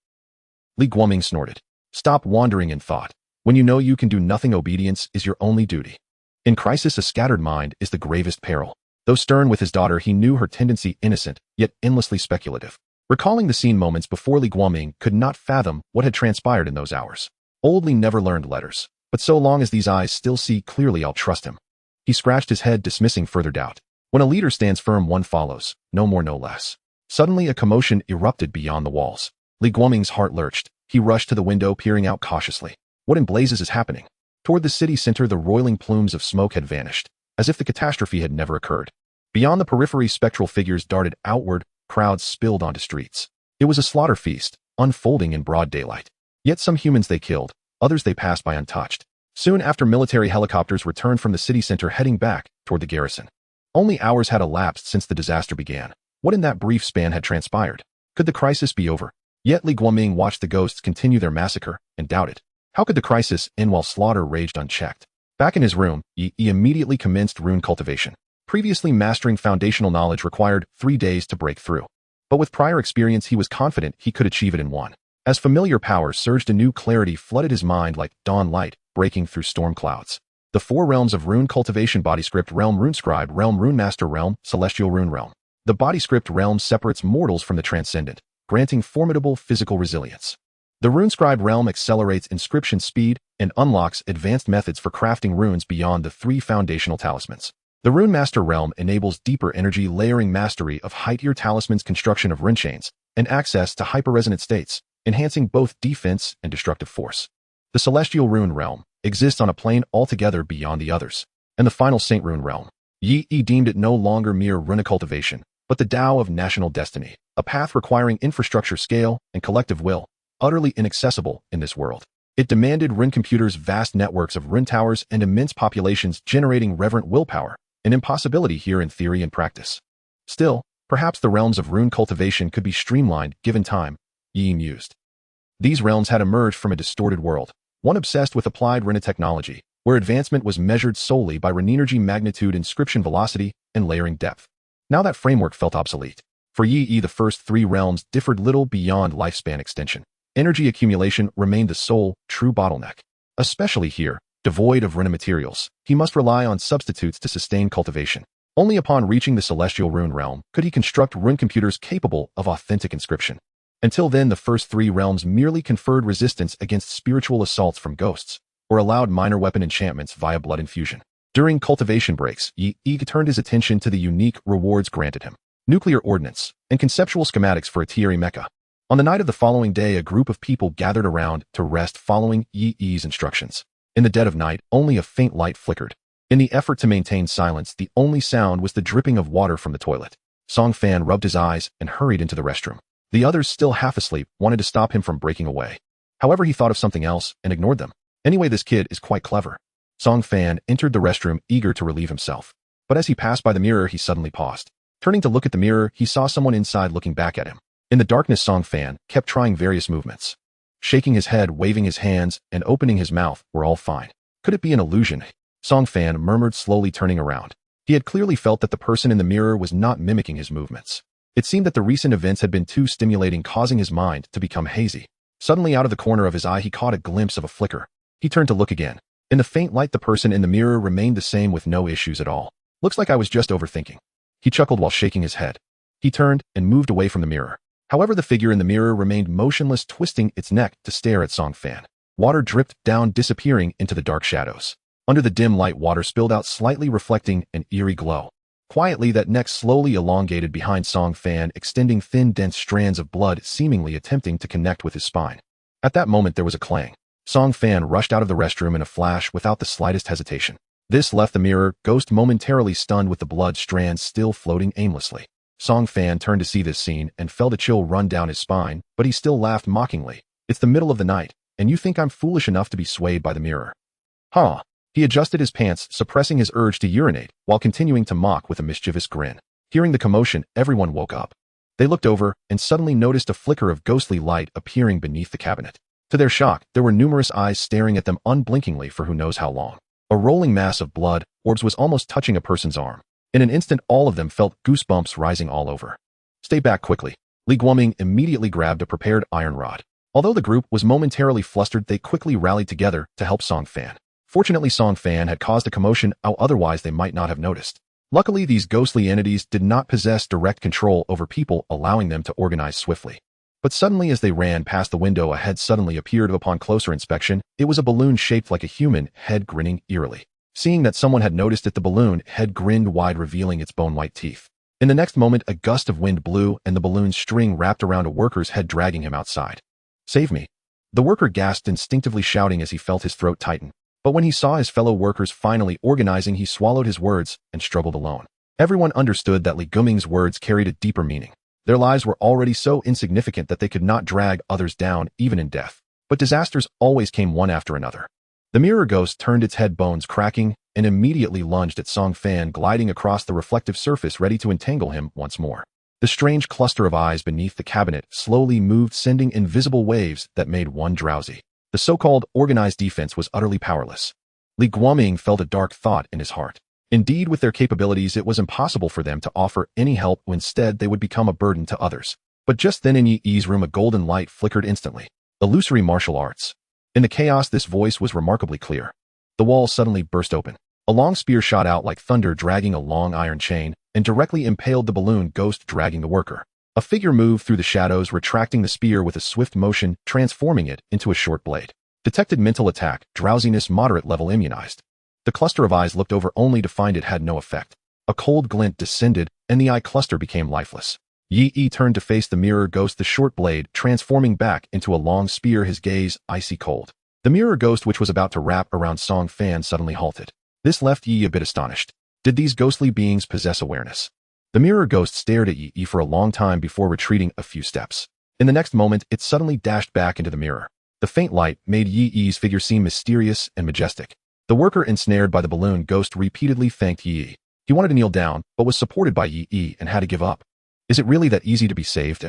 Speaker 1: Li Guoming snorted. "Stop wandering in thought. When you know you can do nothing, obedience is your only duty. In crisis, a scattered mind is the gravest peril." Though stern with his daughter, he knew her tendency innocent, yet endlessly speculative. Recalling the scene moments before, Li Guoming could not fathom what had transpired in those hours. Old Li never learned letters, but so long as these eyes still see clearly, I'll trust him. He scratched his head, dismissing further doubt. When a leader stands firm, one follows, no more, no less. Suddenly, a commotion erupted beyond the walls. Li Guoming's heart lurched. He rushed to the window, peering out cautiously. What in blazes is happening? Toward the city center, the roiling plumes of smoke had vanished, as if the catastrophe had never occurred. Beyond the periphery, spectral figures darted outward, crowds spilled onto streets. It was a slaughter feast, unfolding in broad daylight. Yet some humans they killed, others they passed by untouched. Soon after, military helicopters returned from the city center, heading back toward the garrison. Only hours had elapsed since the disaster began. What in that brief span had transpired? Could the crisis be over? Yet Li Guoming watched the ghosts continue their massacre and doubted. How could the crisis end while slaughter raged unchecked? Back in his room, Yi immediately commenced rune cultivation. Previously mastering foundational knowledge required 3 days to break through. But with prior experience, he was confident he could achieve it in one. As familiar powers surged, a new clarity flooded his mind like dawn light breaking through storm clouds. The 4 realms of rune cultivation: body script realm, rune scribe realm, rune master realm, celestial rune realm. The body script realm separates mortals from the transcendent, granting formidable physical resilience. The rune scribe realm accelerates inscription speed and unlocks advanced methods for crafting runes beyond the 3 foundational talismans. The rune master realm enables deeper energy layering, mastery of height-tier talismans, construction of rune chains, and access to hyper-resonant states, enhancing both defense and destructive force. The celestial rune realm exists on a plane altogether beyond the others. And the final Saint Rune realm. Yi deemed it no longer mere rune cultivation, but the Tao of national destiny, a path requiring infrastructure, scale, and collective will, utterly inaccessible in this world. It demanded rune computers, vast networks of rune towers, and immense populations generating reverent willpower, an impossibility here in theory and practice. Still, perhaps the realms of rune cultivation could be streamlined given time, Yi mused. These realms had emerged from a distorted world, one obsessed with applied rune technology, where advancement was measured solely by rune energy, magnitude, inscription velocity, and layering depth. Now that framework felt obsolete. For Yi, the first 3 realms differed little beyond lifespan extension. Energy accumulation remained the sole, true bottleneck. Especially here, devoid of rune materials, he must rely on substitutes to sustain cultivation. Only upon reaching the celestial rune realm could he construct rune computers capable of authentic inscription. Until then, the first 3 realms merely conferred resistance against spiritual assaults from ghosts, or allowed minor weapon enchantments via blood infusion. During cultivation breaks, Yi turned his attention to the unique rewards granted him: nuclear ordnance and conceptual schematics for a Tieri mecha. On the night of the following day, a group of people gathered around to rest following Yi's instructions. In the dead of night, only a faint light flickered. In the effort to maintain silence, the only sound was the dripping of water from the toilet. Song Fan rubbed his eyes and hurried into the restroom. The others, still half asleep, wanted to stop him from breaking away. However, he thought of something else and ignored them. Anyway, this kid is quite clever. Song Fan entered the restroom, eager to relieve himself. But as he passed by the mirror, he suddenly paused. Turning to look at the mirror, he saw someone inside looking back at him. In the darkness, Song Fan kept trying various movements. Shaking his head, waving his hands, and opening his mouth were all fine. Could it be an illusion? Song Fan murmured, slowly turning around. He had clearly felt that the person in the mirror was not mimicking his movements. It seemed that the recent events had been too stimulating, causing his mind to become hazy. Suddenly, out of the corner of his eye, he caught a glimpse of a flicker. He turned to look again. In the faint light, the person in the mirror remained the same with no issues at all. Looks like I was just overthinking. He chuckled while shaking his head. He turned and moved away from the mirror. However, the figure in the mirror remained motionless, twisting its neck to stare at Song Fan. Water dripped down, disappearing into the dark shadows. Under the dim light, water spilled out slightly, reflecting an eerie glow. Quietly, that neck slowly elongated behind Song Fan, extending thin, dense strands of blood, seemingly attempting to connect with his spine. At that moment, there was a clang. Song Fan rushed out of the restroom in a flash without the slightest hesitation. This left the mirror ghost momentarily stunned, with the blood strands still floating aimlessly. Song Fan turned to see this scene and felt a chill run down his spine, but he still laughed mockingly. It's the middle of the night, and you think I'm foolish enough to be swayed by the mirror? Huh. He adjusted his pants, suppressing his urge to urinate, while continuing to mock with a mischievous grin. Hearing the commotion, everyone woke up. They looked over and suddenly noticed a flicker of ghostly light appearing beneath the cabinet. To their shock, there were numerous eyes staring at them unblinkingly for who knows how long. A rolling mass of blood orbs was almost touching a person's arm. In an instant, all of them felt goosebumps rising all over. Stay back quickly. Li Guoming immediately grabbed a prepared iron rod. Although the group was momentarily flustered, they quickly rallied together to help Song Fan. Fortunately, Song Fan had caused a commotion, otherwise they might not have noticed. Luckily, these ghostly entities did not possess direct control over people, allowing them to organize swiftly. But suddenly, as they ran past the window, a head suddenly appeared. Upon closer inspection, it was a balloon shaped like a human head, grinning eerily. Seeing that someone had noticed it, the balloon head grinned wide, revealing its bone-white teeth. In the next moment, a gust of wind blew, and the balloon's string wrapped around a worker's head, dragging him outside. Save me. The worker gasped, instinctively shouting as he felt his throat tighten. But when he saw his fellow workers finally organizing, he swallowed his words and struggled alone. Everyone understood that Li Guoming's words carried a deeper meaning. Their lives were already so insignificant that they could not drag others down, even in death. But disasters always came one after another. The mirror ghost turned its head, bones cracking, and immediately lunged at Song Fan, gliding across the reflective surface, ready to entangle him once more. The strange cluster of eyes beneath the cabinet slowly moved, sending invisible waves that made one drowsy. The so-called organized defense was utterly powerless. Li Guoming felt a dark thought in his heart. Indeed, with their capabilities, it was impossible for them to offer any help. Instead, they would become a burden to others. But just then, in Yi's room, a golden light flickered instantly. Illusory martial arts. In the chaos, this voice was remarkably clear. The wall suddenly burst open. A long spear shot out like thunder, dragging a long iron chain, and directly impaled the balloon ghost, dragging the worker. A figure moved through the shadows, retracting the spear with a swift motion, transforming it into a short blade. Detected mental attack, drowsiness, moderate level, immunized. The cluster of eyes looked over only to find it had no effect. A cold glint descended, and the eye cluster became lifeless. Yi turned to face the mirror ghost, the short blade transforming back into a long spear, his gaze icy cold. The mirror ghost, which was about to wrap around Song Fan, suddenly halted. This left Yi a bit astonished. Did these ghostly beings possess awareness? The mirror ghost stared at Yi for a long time before retreating a few steps. In the next moment, it suddenly dashed back into the mirror. The faint light made Yi's figure seem mysterious and majestic. The worker, ensnared by the balloon ghost, repeatedly thanked Yi. He wanted to kneel down, but was supported by Yi and had to give up. Is it really that easy to be saved?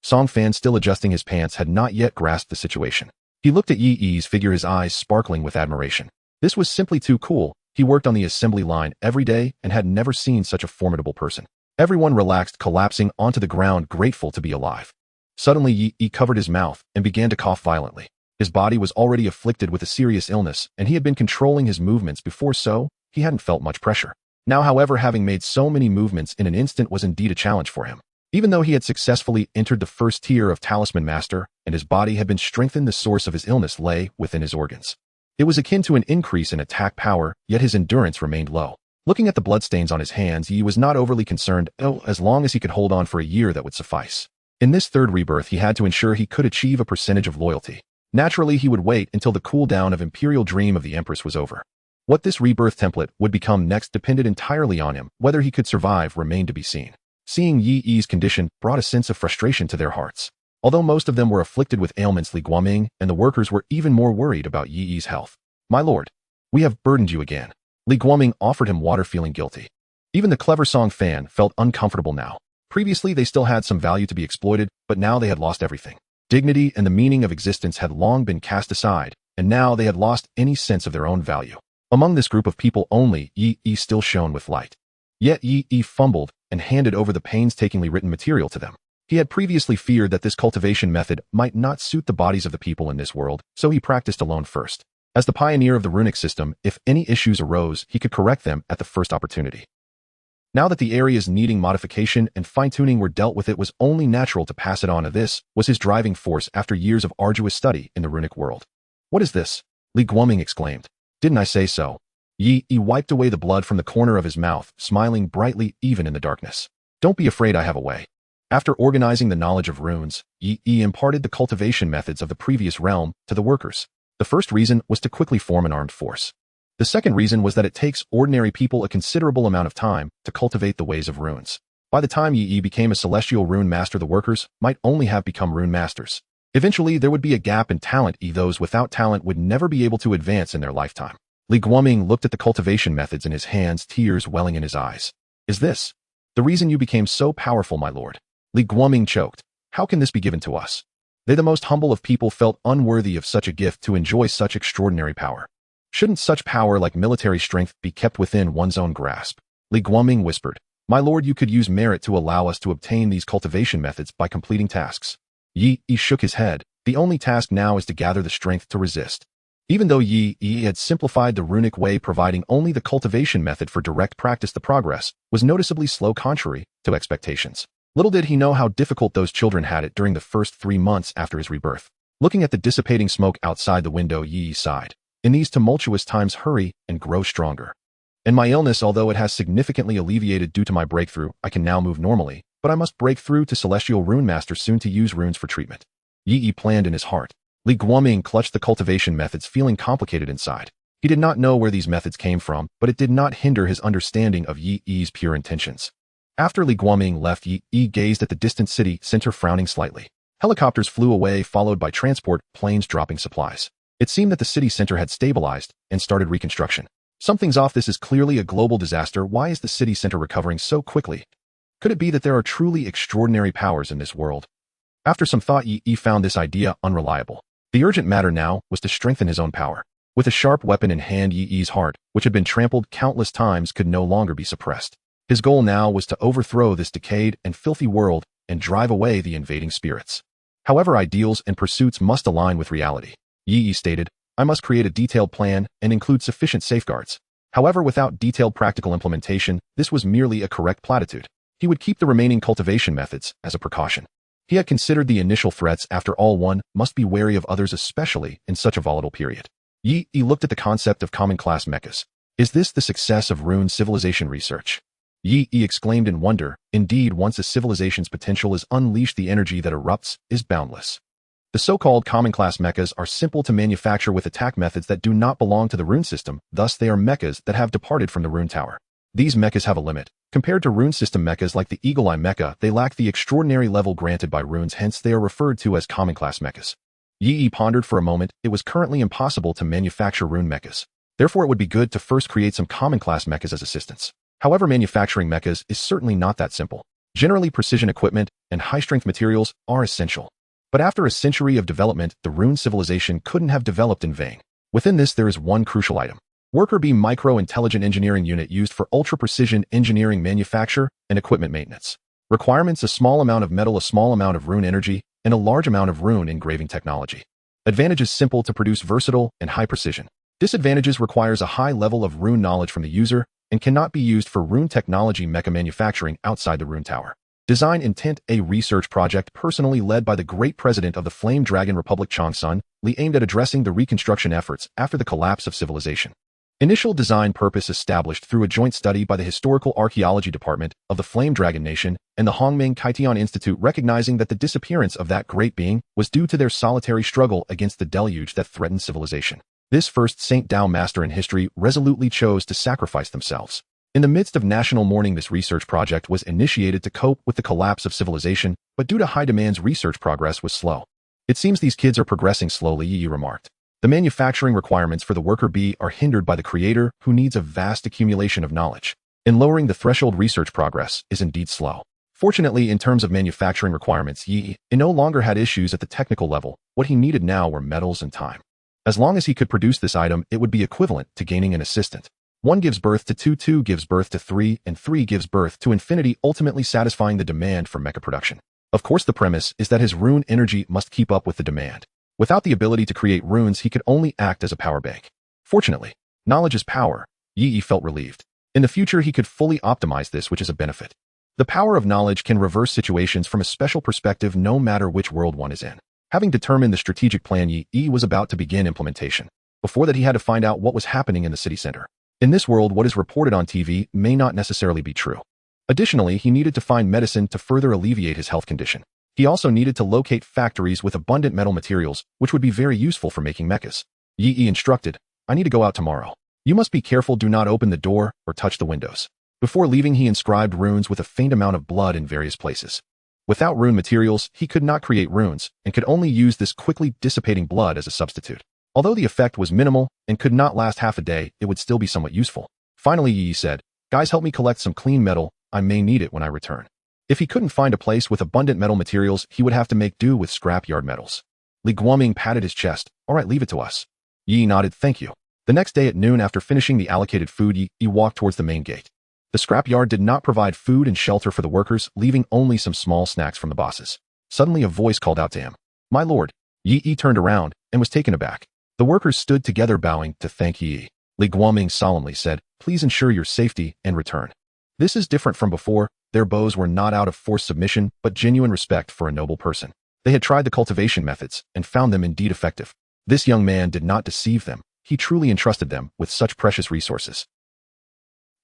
Speaker 1: Song Fan, still adjusting his pants, had not yet grasped the situation. He looked at Yi's figure, his eyes sparkling with admiration. This was simply too cool. He worked on the assembly line every day and had never seen such a formidable person. Everyone relaxed, collapsing onto the ground, grateful to be alive. Suddenly, Yi covered his mouth and began to cough violently. His body was already afflicted with a serious illness, and he had been controlling his movements before, so he hadn't felt much pressure. Now, however, having made so many movements in an instant was indeed a challenge for him. Even though he had successfully entered the first tier of Talisman Master, and his body had been strengthened, the source of his illness lay within his organs. It was akin to an increase in attack power, yet his endurance remained low. Looking at the bloodstains on his hands, he was not overly concerned. As long as he could hold on for a year, that would suffice. In this third rebirth, he had to ensure he could achieve a percentage of loyalty. Naturally, he would wait until the cooldown of Imperial Dream of the Empress was over. What this rebirth template would become next depended entirely on him. Whether he could survive remained to be seen. Seeing Yi Yi's condition brought a sense of frustration to their hearts. Although most of them were afflicted with ailments, Li Guoming and the workers were even more worried about Yi Yi's health. "My lord, we have burdened you again." Li Guoming offered him water, feeling guilty. Even the clever Song Fan felt uncomfortable now. Previously, they still had some value to be exploited, but now they had lost everything. Dignity and the meaning of existence had long been cast aside, and now they had lost any sense of their own value. Among this group of people, only Yi Yi still shone with light. Yet Yi Yi fumbled and handed over the painstakingly written material to them. He had previously feared that this cultivation method might not suit the bodies of the people in this world, so he practiced alone first. As the pioneer of the runic system, if any issues arose, he could correct them at the first opportunity. Now that the areas needing modification and fine-tuning were dealt with, it was only natural to pass it on. This was his driving force after years of arduous study in the runic world. "What is this?" Li Guoming exclaimed. "Didn't I say so?" Yi Yi wiped away the blood from the corner of his mouth, smiling brightly even in the darkness. "Don't be afraid, I have a way." After organizing the knowledge of runes, Yi Yi imparted the cultivation methods of the previous realm to the workers. The first reason was to quickly form an armed force. The second reason was that it takes ordinary people a considerable amount of time to cultivate the ways of runes. By the time Yi Yi became a celestial rune master, the workers might only have become rune masters. Eventually, there would be a gap in talent. Those without talent would never be able to advance in their lifetime. Li Guoming looked at the cultivation methods in his hands, tears welling in his eyes. "Is this the reason you became so powerful, my lord?" Li Guoming choked. "How can this be given to us?" They, the most humble of people, felt unworthy of such a gift to enjoy such extraordinary power. Shouldn't such power like military strength be kept within one's own grasp? Li Guoming whispered, "My lord, you could use merit to allow us to obtain these cultivation methods by completing tasks." Yi Yi shook his head. "The only task now is to gather the strength to resist." Even though Yi Yi had simplified the runic way, providing only the cultivation method for direct practice, the progress was noticeably slow, contrary to expectations. Little did he know how difficult those children had it during the first 3 months after his rebirth. Looking at the dissipating smoke outside the window, Yi Yi sighed. "In these tumultuous times, hurry and grow stronger. In my illness, although it has significantly alleviated due to my breakthrough, I can now move normally, but I must break through to Celestial Rune Master soon to use runes for treatment." Yi Yi planned in his heart. Li Guoming clutched the cultivation methods, feeling complicated inside. He did not know where these methods came from, but it did not hinder his understanding of Yi Yi's pure intentions. After Li Guoming left, Yi Yi gazed at the distant city center, frowning slightly. Helicopters flew away, followed by transport planes dropping supplies. It seemed that the city center had stabilized and started reconstruction. Something's off. This is clearly a global disaster. Why is the city center recovering so quickly? Could it be that there are truly extraordinary powers in this world? After some thought, Yi Yi found this idea unreliable. The urgent matter now was to strengthen his own power. With a sharp weapon in hand, Yi Yi's heart, which had been trampled countless times, could no longer be suppressed. His goal now was to overthrow this decayed and filthy world and drive away the invading spirits. However, ideals and pursuits must align with reality. Yi Yi stated, "I must create a detailed plan and include sufficient safeguards." However, without detailed practical implementation, this was merely a correct platitude. He would keep the remaining cultivation methods as a precaution. He had considered the initial threats. After all, one must be wary of others, especially in such a volatile period. Yi Yi looked at the concept of common class mechas. Is this the success of Rune civilization research? Yi Yi exclaimed in wonder. Indeed, once a civilization's potential is unleashed, the energy that erupts is boundless. The so-called common class mechas are simple to manufacture with attack methods that do not belong to the rune system, thus they are mechas that have departed from the rune tower. These mechas have a limit. Compared to rune system mechas like the Eagle Eye mecha, they lack the extraordinary level granted by runes, hence they are referred to as common class mechas. Yi Yi pondered for a moment. It was currently impossible to manufacture rune mechas. Therefore, it would be good to first create some common class mechas as assistants. However, manufacturing mechas is certainly not that simple. Generally, precision equipment and high-strength materials are essential. But after a century of development, the rune civilization couldn't have developed in vain. Within this, there is one crucial item. Worker Bee Micro-Intelligent Engineering Unit, used for ultra-precision engineering manufacture and equipment maintenance. Requirements: a small amount of metal, a small amount of rune energy, and a large amount of rune engraving technology. Advantages: simple to produce, versatile, and high precision. Disadvantages: requires a high level of rune knowledge from the user and cannot be used for rune technology mecha manufacturing outside the rune tower. Design Intent, a research project personally led by the great president of the Flame Dragon Republic Changsun, Li, aimed at addressing the reconstruction efforts after the collapse of civilization. Initial design purpose established through a joint study by the Historical Archaeology Department of the Flame Dragon Nation and the Hongming Kaitian Institute, recognizing that the disappearance of that great being was due to their solitary struggle against the deluge that threatened civilization. This first Saint Dao master in history resolutely chose to sacrifice themselves. In the midst of national mourning, this research project was initiated to cope with the collapse of civilization, but due to high demands, research progress was slow. It seems these kids are progressing slowly, Yi remarked. The manufacturing requirements for the worker bee are hindered by the creator, who needs a vast accumulation of knowledge. In lowering the threshold, research progress is indeed slow. Fortunately, in terms of manufacturing requirements, Yi no longer had issues at the technical level. What he needed now were metals and time. As long as he could produce this item, it would be equivalent to gaining an assistant. 1 gives birth to 2, 2 gives birth to 3, and 3 gives birth to infinity, ultimately satisfying the demand for mecha production. Of course, the premise is that his rune energy must keep up with the demand. Without the ability to create runes, he could only act as a power bank. Fortunately, knowledge is power. Yi felt relieved. In the future, he could fully optimize this, which is a benefit. The power of knowledge can reverse situations from a special perspective no matter which world one is in. Having determined the strategic plan, Yi was about to begin implementation. Before that, he had to find out what was happening in the city center. In this world, what is reported on TV may not necessarily be true. Additionally, he needed to find medicine to further alleviate his health condition. He also needed to locate factories with abundant metal materials, which would be very useful for making mechas. Yi instructed, I need to go out tomorrow. You must be careful, do not open the door or touch the windows. Before leaving, he inscribed runes with a faint amount of blood in various places. Without rune materials, he could not create runes, and could only use this quickly dissipating blood as a substitute. Although the effect was minimal and could not last half a day, it would still be somewhat useful. Finally, Yi said, guys, help me collect some clean metal, I may need it when I return. If he couldn't find a place with abundant metal materials, he would have to make do with scrapyard metals. Li Guoming patted his chest. All right, leave it to us. Yi nodded, thank you. The next day at noon, after finishing the allocated food, Yi walked towards the main gate. The scrapyard did not provide food and shelter for the workers, leaving only some small snacks from the bosses. Suddenly a voice called out to him. My lord. Yi turned around and was taken aback. The workers stood together bowing to thank Yi. Li Guoming solemnly said, please ensure your safety and return. This is different from before. Their bows were not out of forced submission, but genuine respect for a noble person. They had tried the cultivation methods and found them indeed effective. This young man did not deceive them. He truly entrusted them with such precious resources.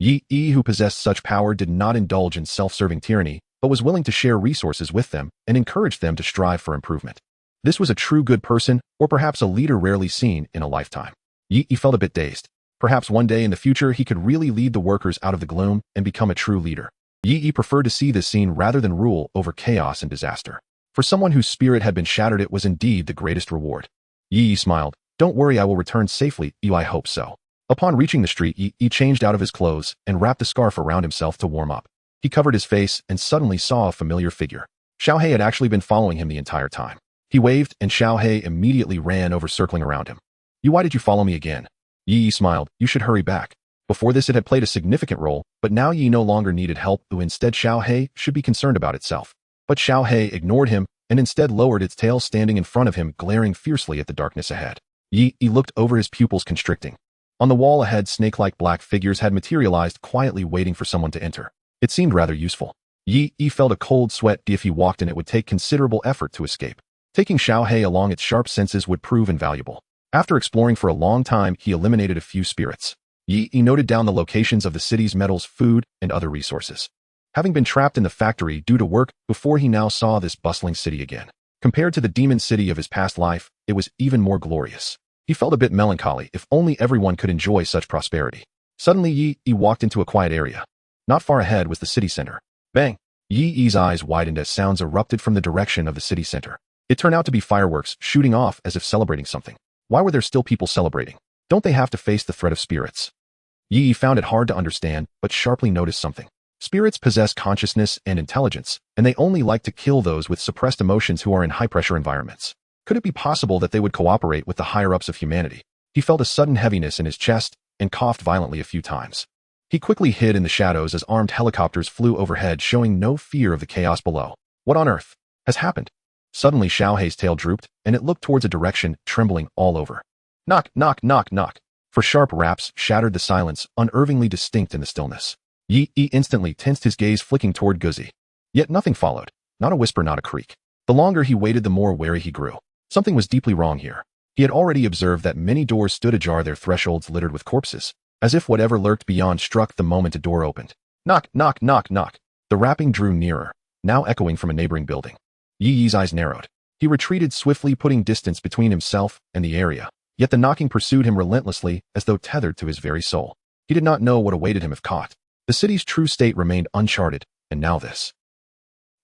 Speaker 1: Yi, who possessed such power, did not indulge in self-serving tyranny, but was willing to share resources with them and encourage them to strive for improvement. This was a true good person, or perhaps a leader rarely seen in a lifetime. Yi felt a bit dazed. Perhaps one day in the future he could really lead the workers out of the gloom and become a true leader. Yi preferred to see this scene rather than rule over chaos and disaster. For someone whose spirit had been shattered, it was indeed the greatest reward. Yi smiled. Don't worry, I will return safely. I hope so. Upon reaching the street, Yi changed out of his clothes and wrapped the scarf around himself to warm up. He covered his face and suddenly saw a familiar figure. Xiaohei had actually been following him the entire time. He waved and Xiaohei immediately ran over, circling around him. Why did you follow me again? Yi smiled. You should hurry back. Before this, it had played a significant role, but now Yi no longer needed help. Instead, Xiaohei should be concerned about itself. But Xiaohei ignored him and instead lowered its tail, standing in front of him, glaring fiercely at the darkness ahead. Yi looked over, his pupils constricting. On the wall ahead, snake-like black figures had materialized, quietly waiting for someone to enter. It seemed rather useful. Yi felt a cold sweat. If he walked in, it would take considerable effort to escape. Taking Xiaohei along, its sharp senses would prove invaluable. After exploring for a long time, he eliminated a few spirits. Yi noted down the locations of the city's metals, food, and other resources. Having been trapped in the factory due to work before, he now saw this bustling city again. Compared to the demon city of his past life, it was even more glorious. He felt a bit melancholy. If only everyone could enjoy such prosperity. Suddenly Yi walked into a quiet area. Not far ahead was the city center. Bang! Yi's eyes widened as sounds erupted from the direction of the city center. It turned out to be fireworks shooting off as if celebrating something. Why were there still people celebrating? Don't they have to face the threat of spirits? Yi found it hard to understand, but sharply noticed something. Spirits possess consciousness and intelligence, and they only like to kill those with suppressed emotions who are in high-pressure environments. Could it be possible that they would cooperate with the higher-ups of humanity? He felt a sudden heaviness in his chest and coughed violently a few times. He quickly hid in the shadows as armed helicopters flew overhead, showing no fear of the chaos below. What on earth has happened? Suddenly Xiaohei's tail drooped, and it looked towards a direction, trembling all over. Knock, knock, knock, knock. For sharp raps shattered the silence, unnervingly distinct in the stillness. Yi instantly tensed his gaze, flicking toward Guzi. Yet nothing followed. Not a whisper, not a creak. The longer he waited, the more wary he grew. Something was deeply wrong here. He had already observed that many doors stood ajar, their thresholds littered with corpses, as if whatever lurked beyond struck the moment a door opened. Knock, knock, knock, knock. The rapping drew nearer, now echoing from a neighboring building. Yi Yi's eyes narrowed. He retreated swiftly, putting distance between himself and the area. Yet the knocking pursued him relentlessly, as though tethered to his very soul. He did not know what awaited him if caught. The city's true state remained uncharted, and now this.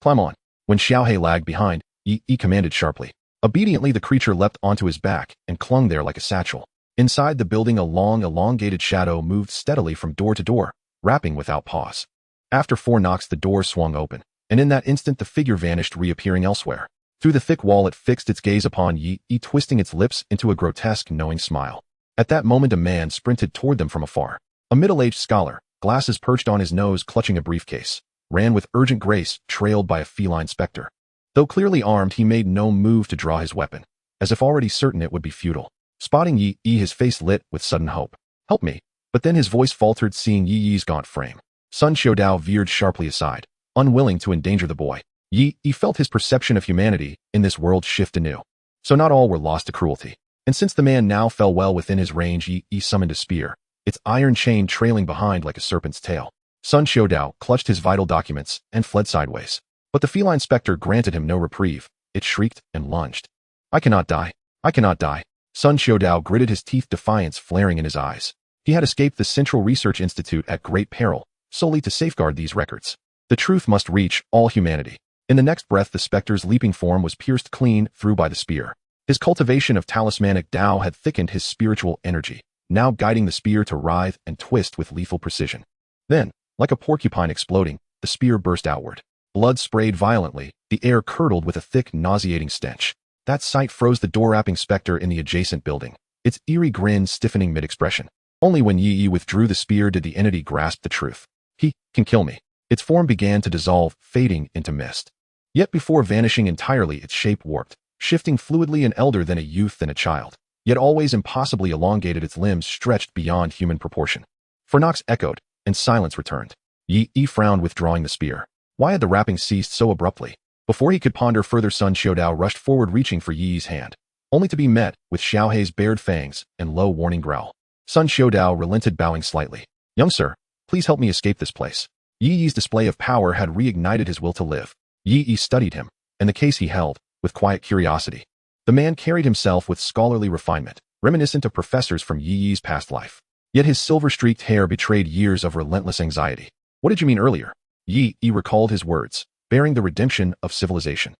Speaker 1: Climb on. When Xiaohe lagged behind, Yi commanded sharply. Obediently, the creature leapt onto his back and clung there like a satchel. Inside the building, a long, elongated shadow moved steadily from door to door, rapping without pause. After 4 knocks, the door swung open, and in that instant the figure vanished, reappearing elsewhere. Through the thick wall it fixed its gaze upon Yi, twisting its lips into a grotesque, knowing smile. At that moment a man sprinted toward them from afar. A middle-aged scholar, glasses perched on his nose, clutching a briefcase, ran with urgent grace, trailed by a feline specter. Though clearly armed, he made no move to draw his weapon, as if already certain it would be futile. Spotting Yi, his face lit with sudden hope. Help me. But then his voice faltered, seeing Yi's gaunt frame. Sun Xiaodao veered sharply aside, unwilling to endanger the boy. Yi felt his perception of humanity in this world shift anew. So not all were lost to cruelty. And since the man now fell well within his range, Yi summoned a spear, its iron chain trailing behind like a serpent's tail. Sun Xiaodao clutched his vital documents and fled sideways. But the feline specter granted him no reprieve. It shrieked and lunged. I cannot die. I cannot die. Sun Xiaodao gritted his teeth, defiance flaring in his eyes. He had escaped the Central Research Institute at great peril, solely to safeguard these records. The truth must reach all humanity. In the next breath, the specter's leaping form was pierced clean through by the spear. His cultivation of talismanic Tao had thickened his spiritual energy, now guiding the spear to writhe and twist with lethal precision. Then, like a porcupine exploding, the spear burst outward. Blood sprayed violently, the air curdled with a thick, nauseating stench. That sight froze the door-rapping specter in the adjacent building, its eerie grin stiffening mid-expression. Only when Yi withdrew the spear did the entity grasp the truth. He can kill me. Its form began to dissolve, fading into mist. Yet before vanishing entirely, its shape warped, shifting fluidly, an elder than a youth than a child. Yet always impossibly elongated, its limbs stretched beyond human proportion. For knocks echoed, and silence returned. Yi frowned, withdrawing the spear. Why had the rapping ceased so abruptly? Before he could ponder further, Sun Xiaodao rushed forward, reaching for Yi's hand, only to be met with Xiaohe's bared fangs and low warning growl. Sun Xiaodao relented, bowing slightly. Young sir, please help me escape this place. Yi's display of power had reignited his will to live. Yi studied him, and the case he held, with quiet curiosity. The man carried himself with scholarly refinement, reminiscent of professors from Yi's past life. Yet his silver-streaked hair betrayed years of relentless anxiety. What did you mean earlier? Yi recalled his words, bearing the redemption of civilization.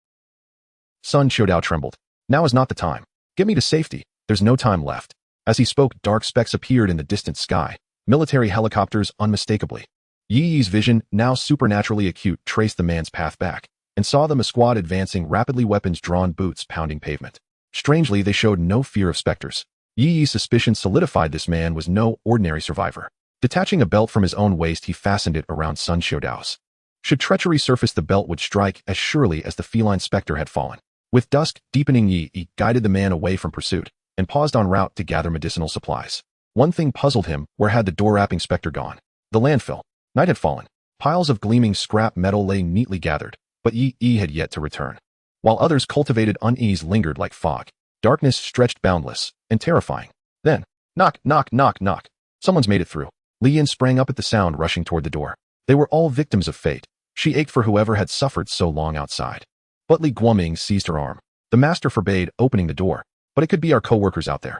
Speaker 1: Sun Xiaodao trembled. Now is not the time. Get me to safety. There's no time left. As he spoke, dark specks appeared in the distant sky, military helicopters unmistakably. Yi's vision, now supernaturally acute, traced the man's path back, and saw them, a squad advancing rapidly, weapons drawn, boots pounding pavement. Strangely, they showed no fear of specters. Yi's suspicion solidified. This man was no ordinary survivor. Detaching a belt from his own waist, he fastened it around Sun Xiaodao's. Should treachery surface, the belt would strike as surely as the feline specter had fallen. With dusk deepening, Yi guided the man away from pursuit, and paused en route to gather medicinal supplies. One thing puzzled him: where had the door-rapping specter gone? The landfill. Night had fallen. Piles of gleaming scrap metal lay neatly gathered, but Yi had yet to return. While others cultivated unease lingered like fog. Darkness stretched boundless and terrifying. Then, knock, knock, knock, knock. Someone's made it through. Lian sprang up at the sound, rushing toward the door. They were all victims of fate. She ached for whoever had suffered so long outside. But Li Guoming seized her arm. The master forbade opening the door, but it could be our co-workers out there.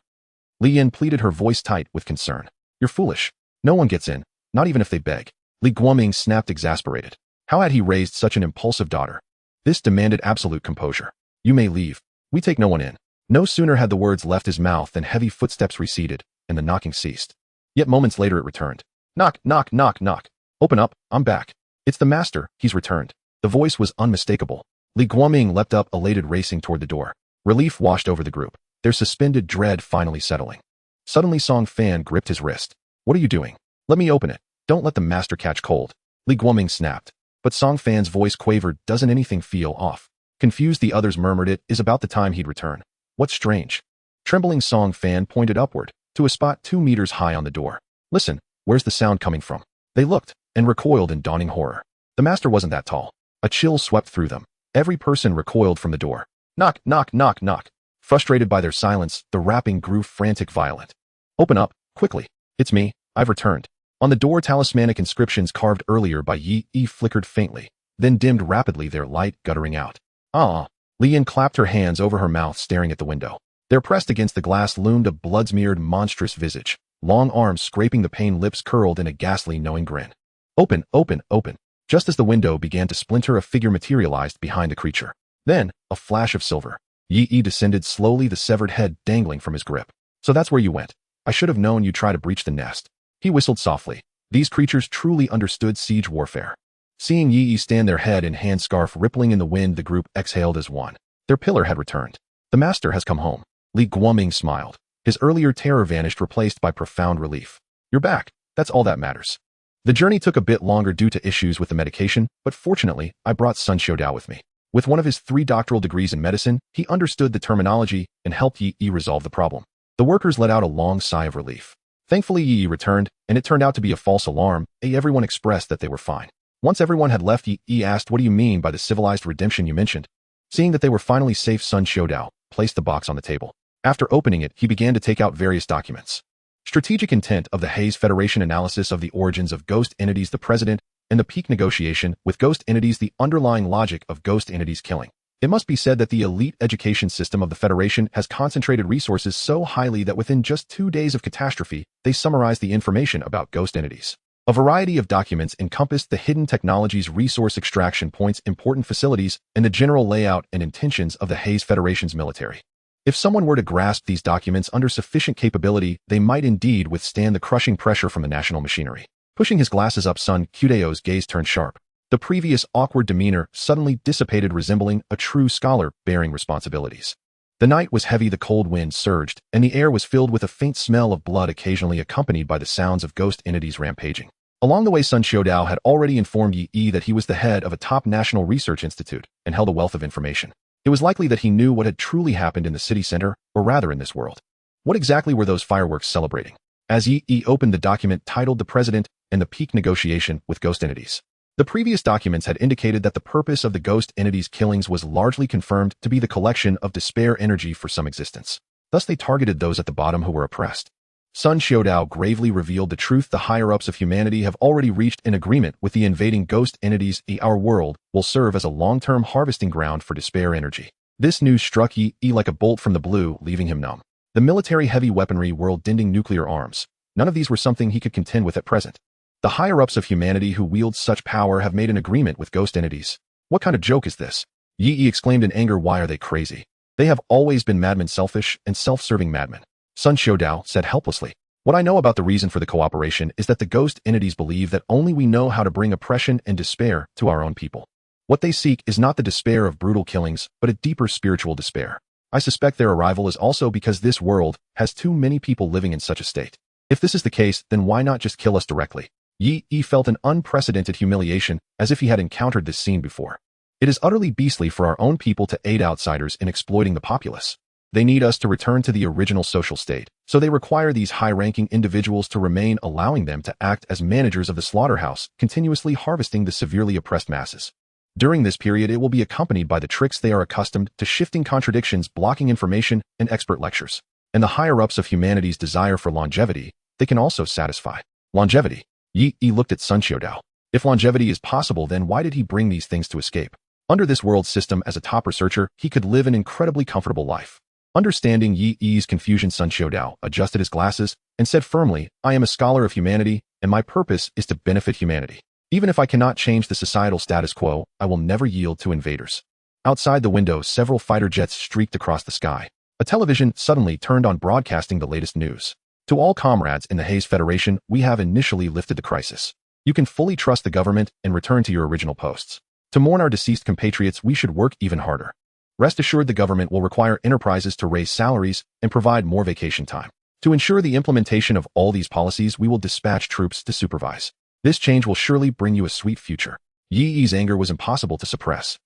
Speaker 1: Lian pleaded, her voice tight with concern. You're foolish. No one gets in, not even if they beg. Li Guoming snapped, exasperated. How had he raised such an impulsive daughter? This demanded absolute composure. You may leave. We take no one in. No sooner had the words left his mouth than heavy footsteps receded, and the knocking ceased. Yet moments later it returned. Knock, knock, knock, knock. Open up, I'm back. It's the master, he's returned. The voice was unmistakable. Li Guoming leapt up, elated, racing toward the door. Relief washed over the group, their suspended dread finally settling. Suddenly Song Fan gripped his wrist. What are you doing? Let me open it. Don't let the master catch cold. Li Guoming snapped. But Song Fan's voice quavered. Doesn't anything feel off? Confused, the others murmured, it is about the time he'd return. What's strange? Trembling, Song Fan pointed upward, to a spot 2 meters high on the door. Listen, where's the sound coming from? They looked, and recoiled in dawning horror. The master wasn't that tall. A chill swept through them. Every person recoiled from the door. Knock, knock, knock, knock. Frustrated by their silence, the rapping grew frantic violent. Open up, quickly. It's me, I've returned. On the door, talismanic inscriptions carved earlier by Yi flickered faintly, then dimmed rapidly, their light guttering out. Ah! Lian clapped her hands over her mouth, staring at the window. There, pressed against the glass, loomed a blood-smeared, monstrous visage. Long arms scraping the pane, lips curled in a ghastly, knowing grin. Open, open, open. Just as the window began to splinter, a figure materialized behind the creature. Then, a flash of silver. Yi descended slowly, the severed head dangling from his grip. So that's where you went. I should have known you'd try to breach the nest. He whistled softly. These creatures truly understood siege warfare. Seeing Yi stand there, head in hand, scarf rippling in the wind, the group exhaled as one. Their pillar had returned. The master has come home. Li Guoming smiled. His earlier terror vanished, replaced by profound relief. You're back. That's all that matters. The journey took a bit longer due to issues with the medication, but fortunately, I brought Sun Xiaodao with me. With one of his 3 doctoral degrees in medicine, he understood the terminology and helped Yi resolve the problem. The workers let out a long sigh of relief. Thankfully, Yi returned, and it turned out to be a false alarm. Everyone expressed that they were fine. Once everyone had left, Yi asked, what do you mean by the civilized redemption you mentioned? Seeing that they were finally safe, Sun Xiaodao placed the box on the table. After opening it, he began to take out various documents. Strategic intent of the Haze Federation, analysis of the origins of ghost entities, the president, and the peak negotiation with ghost entities, the underlying logic of ghost entities killing. It must be said that the elite education system of the Federation has concentrated resources so highly that within just 2 days of catastrophe, they summarized the information about ghost entities. A variety of documents encompassed the hidden technologies, resource extraction points, important facilities, and the general layout and intentions of the Haze Federation's military. If someone were to grasp these documents under sufficient capability, they might indeed withstand the crushing pressure from the national machinery. Pushing his glasses up, Sun Xiaodao's gaze turned sharp. The previous awkward demeanor suddenly dissipated, resembling a true scholar bearing responsibilities. The night was heavy, the cold wind surged, and the air was filled with a faint smell of blood, occasionally accompanied by the sounds of ghost entities rampaging. Along the way, Sun Xiaodao had already informed Yi that he was the head of a top national research institute and held a wealth of information. It was likely that he knew what had truly happened in the city center, or rather in this world. What exactly were those fireworks celebrating? As Yi opened the document titled The President and the Peak Negotiation with Ghost Entities. The previous documents had indicated that the purpose of the ghost entities' killings was largely confirmed to be the collection of despair energy for some existence. Thus they targeted those at the bottom who were oppressed. Sun Xiaodao gravely revealed the truth. The higher-ups of humanity have already reached an agreement with the invading ghost entities. Our world will serve as a long-term harvesting ground for despair energy. This news struck Yi like a bolt from the blue, leaving him numb. The military heavy weaponry, world-ending nuclear arms. None of these were something he could contend with at present. The higher-ups of humanity who wield such power have made an agreement with ghost entities. What kind of joke is this? Yi exclaimed in anger. Why are they crazy? They have always been madmen, selfish and self-serving madmen. Sun Xiaodao said helplessly. What I know about the reason for the cooperation is that the ghost entities believe that only we know how to bring oppression and despair to our own people. What they seek is not the despair of brutal killings, but a deeper spiritual despair. I suspect their arrival is also because this world has too many people living in such a state. If this is the case, then why not just kill us directly? Yi felt an unprecedented humiliation, as if he had encountered this scene before. It is utterly beastly for our own people to aid outsiders in exploiting the populace. They need us to return to the original social state, so they require these high-ranking individuals to remain, allowing them to act as managers of the slaughterhouse, continuously harvesting the severely oppressed masses. During this period, it will be accompanied by the tricks they are accustomed to, shifting contradictions, blocking information, and expert lectures. And the higher-ups of humanity's desire for longevity, they can also satisfy. Longevity. Yi looked at Sun Xiaodao. If longevity is possible, then why did he bring these things to escape? Under this world system, as a top researcher, he could live an incredibly comfortable life. Understanding Yi's confusion, Sun Xiaodao adjusted his glasses and said firmly, I am a scholar of humanity, and my purpose is to benefit humanity. Even if I cannot change the societal status quo, I will never yield to invaders. Outside the window, several fighter jets streaked across the sky. A television suddenly turned on, broadcasting the latest news. To all comrades in the Haze Federation, we have initially lifted the crisis. You can fully trust the government and return to your original posts. To mourn our deceased compatriots, we should work even harder. Rest assured, the government will require enterprises to raise salaries and provide more vacation time. To ensure the implementation of all these policies, we will dispatch troops to supervise. This change will surely bring you a sweet future. Yi's anger was impossible to suppress.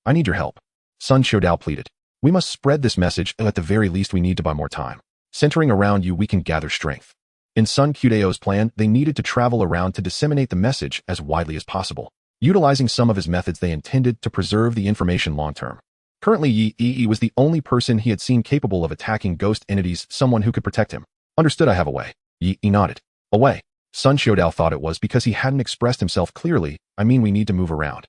Speaker 1: I need your help. Sun Xiaodao pleaded. We must spread this message, and at the very least we need to buy more time. Centering around you, we can gather strength. In Sun Xiaodao's plan, they needed to travel around to disseminate the message as widely as possible. utilizing some of his methods they intended to preserve the information long-term. Currently, Yi was the only person he had seen capable of attacking ghost entities, someone who could protect him. Understood, I have a way. Yi nodded. A way. Sun Xiaodao thought it was because he hadn't expressed himself clearly. I mean, we need to move around.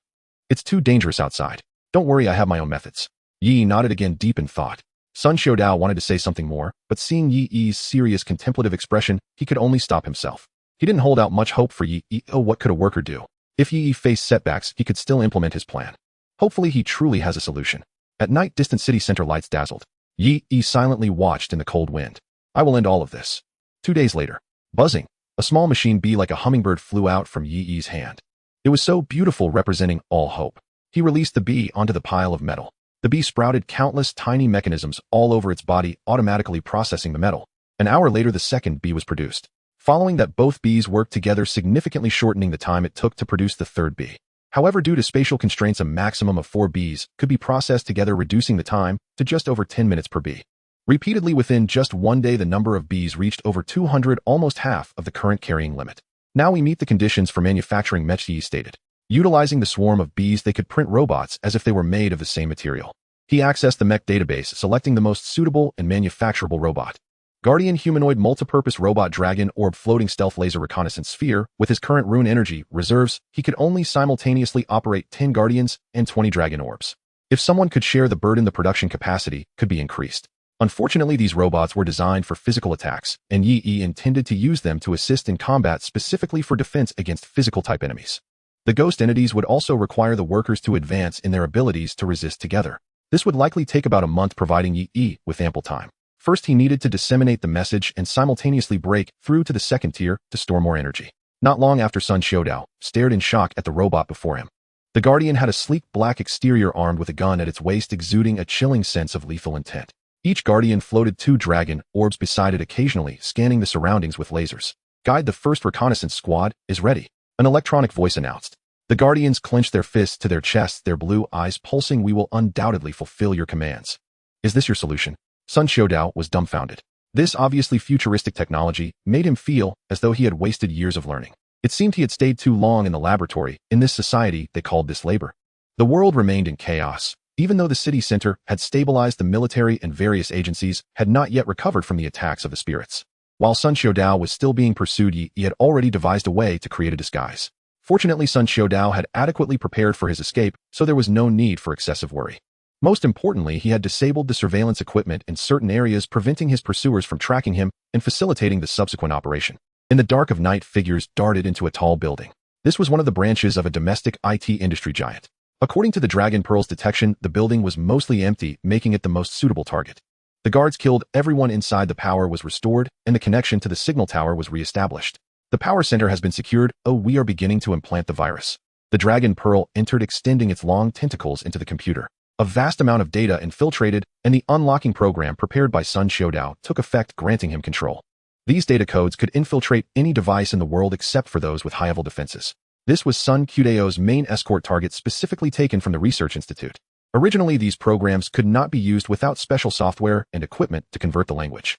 Speaker 1: It's too dangerous outside. Don't worry, I have my own methods. Yi nodded again, deep in thought. Sun Xiaodao wanted to say something more, but seeing Yi's serious contemplative expression, he could only stop himself. He didn't hold out much hope for Yi. Oh, what could a worker do? If Yi faced setbacks, he could still implement his plan. Hopefully he truly has a solution. At night, distant city center lights dazzled. Yi silently watched in the cold wind. I will end all of this. 2 days later. Buzzing. A small machine bee like a hummingbird flew out from Yi's hand. It was so beautiful, representing all hope. He released the bee onto the pile of metal. The bee sprouted countless tiny mechanisms all over its body, automatically processing the metal. An hour later, the second bee was produced. Following that, both bees worked together, significantly shortening the time it took to produce the third bee. However, due to spatial constraints, a maximum of 4 bees could be processed together, reducing the time to just over 10 minutes per bee. Repeatedly within just 1 day, the number of bees reached over 200, almost half of the current carrying limit. Now we meet the conditions for manufacturing mech, Yi stated. Utilizing the swarm of bees, they could print robots as if they were made of the same material. He accessed the mech database, selecting the most suitable and manufacturable robot. Guardian humanoid multipurpose robot dragon orb floating stealth laser reconnaissance sphere. With his current rune energy reserves, he could only simultaneously operate 10 guardians and 20 dragon orbs. If someone could share the burden, the production capacity could be increased. Unfortunately, these robots were designed for physical attacks, and Yi intended to use them to assist in combat, specifically for defense against physical-type enemies. The ghost entities would also require the workers to advance in their abilities to resist together. This would likely take about a month, providing Yi with ample time. First, he needed to disseminate the message and simultaneously break through to the second tier to store more energy. Not long after, Sun Xiaodao stared in shock at the robot before him. The Guardian had a sleek black exterior armed with a gun at its waist, exuding a chilling sense of lethal intent. Each Guardian floated 2 dragon orbs beside it, occasionally scanning the surroundings with lasers. Guide, the first reconnaissance squad is ready, an electronic voice announced. The Guardians clenched their fists to their chests, their blue eyes pulsing. We will undoubtedly fulfill your commands. Is this your solution? Sun Xiaodao was dumbfounded. This obviously futuristic technology made him feel as though he had wasted years of learning. It seemed he had stayed too long in the laboratory. In this society, they called this labor. The world remained in chaos. Even though the city center had stabilized, the military and various agencies had not yet recovered from the attacks of the spirits. While Sun Xiaodao was still being pursued, Yi had already devised a way to create a disguise. Fortunately, Sun Xiaodao had adequately prepared for his escape, so there was no need for excessive worry. Most importantly, he had disabled the surveillance equipment in certain areas, preventing his pursuers from tracking him and facilitating the subsequent operation. In the dark of night, figures darted into a tall building. This was one of the branches of a domestic IT industry giant. According to the Dragon Pearl's detection, the building was mostly empty, making it the most suitable target. The guards killed everyone inside, the power was restored, and the connection to the signal tower was re-established. The power center has been secured. Oh, we are beginning to implant the virus. The Dragon Pearl entered, extending its long tentacles into the computer. A vast amount of data infiltrated, and the unlocking program prepared by Sun Xiaodao took effect, granting him control. These data codes could infiltrate any device in the world except for those with high-level defenses. This was Sun Qiudao's main escort target, specifically taken from the Research Institute. Originally, these programs could not be used without special software and equipment to convert the language.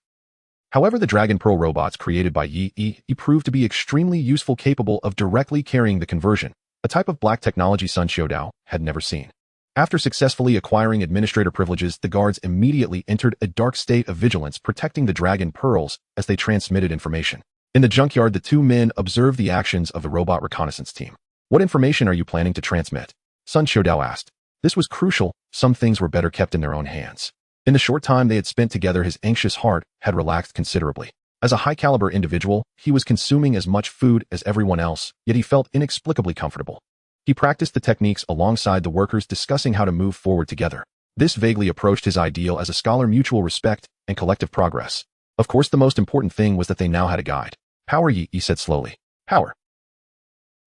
Speaker 1: However, the Dragon Pearl robots created by Yi proved to be extremely useful, capable of directly carrying the conversion, a type of black technology Sun Xiaodao had never seen. After successfully acquiring administrator privileges, the guards immediately entered a dark state of vigilance, protecting the Dragon Pearls as they transmitted information. In the junkyard, the 2 men observed the actions of the robot reconnaissance team. What information are you planning to transmit? Sun Xiaodao asked. This was crucial. Some things were better kept in their own hands. In the short time they had spent together, his anxious heart had relaxed considerably. As a high-caliber individual, he was consuming as much food as everyone else, yet he felt inexplicably comfortable. He practiced the techniques alongside the workers, discussing how to move forward together. This vaguely approached his ideal as a scholar: mutual respect and collective progress. Of course, the most important thing was that they now had a guide. Power, Yi said slowly. Power.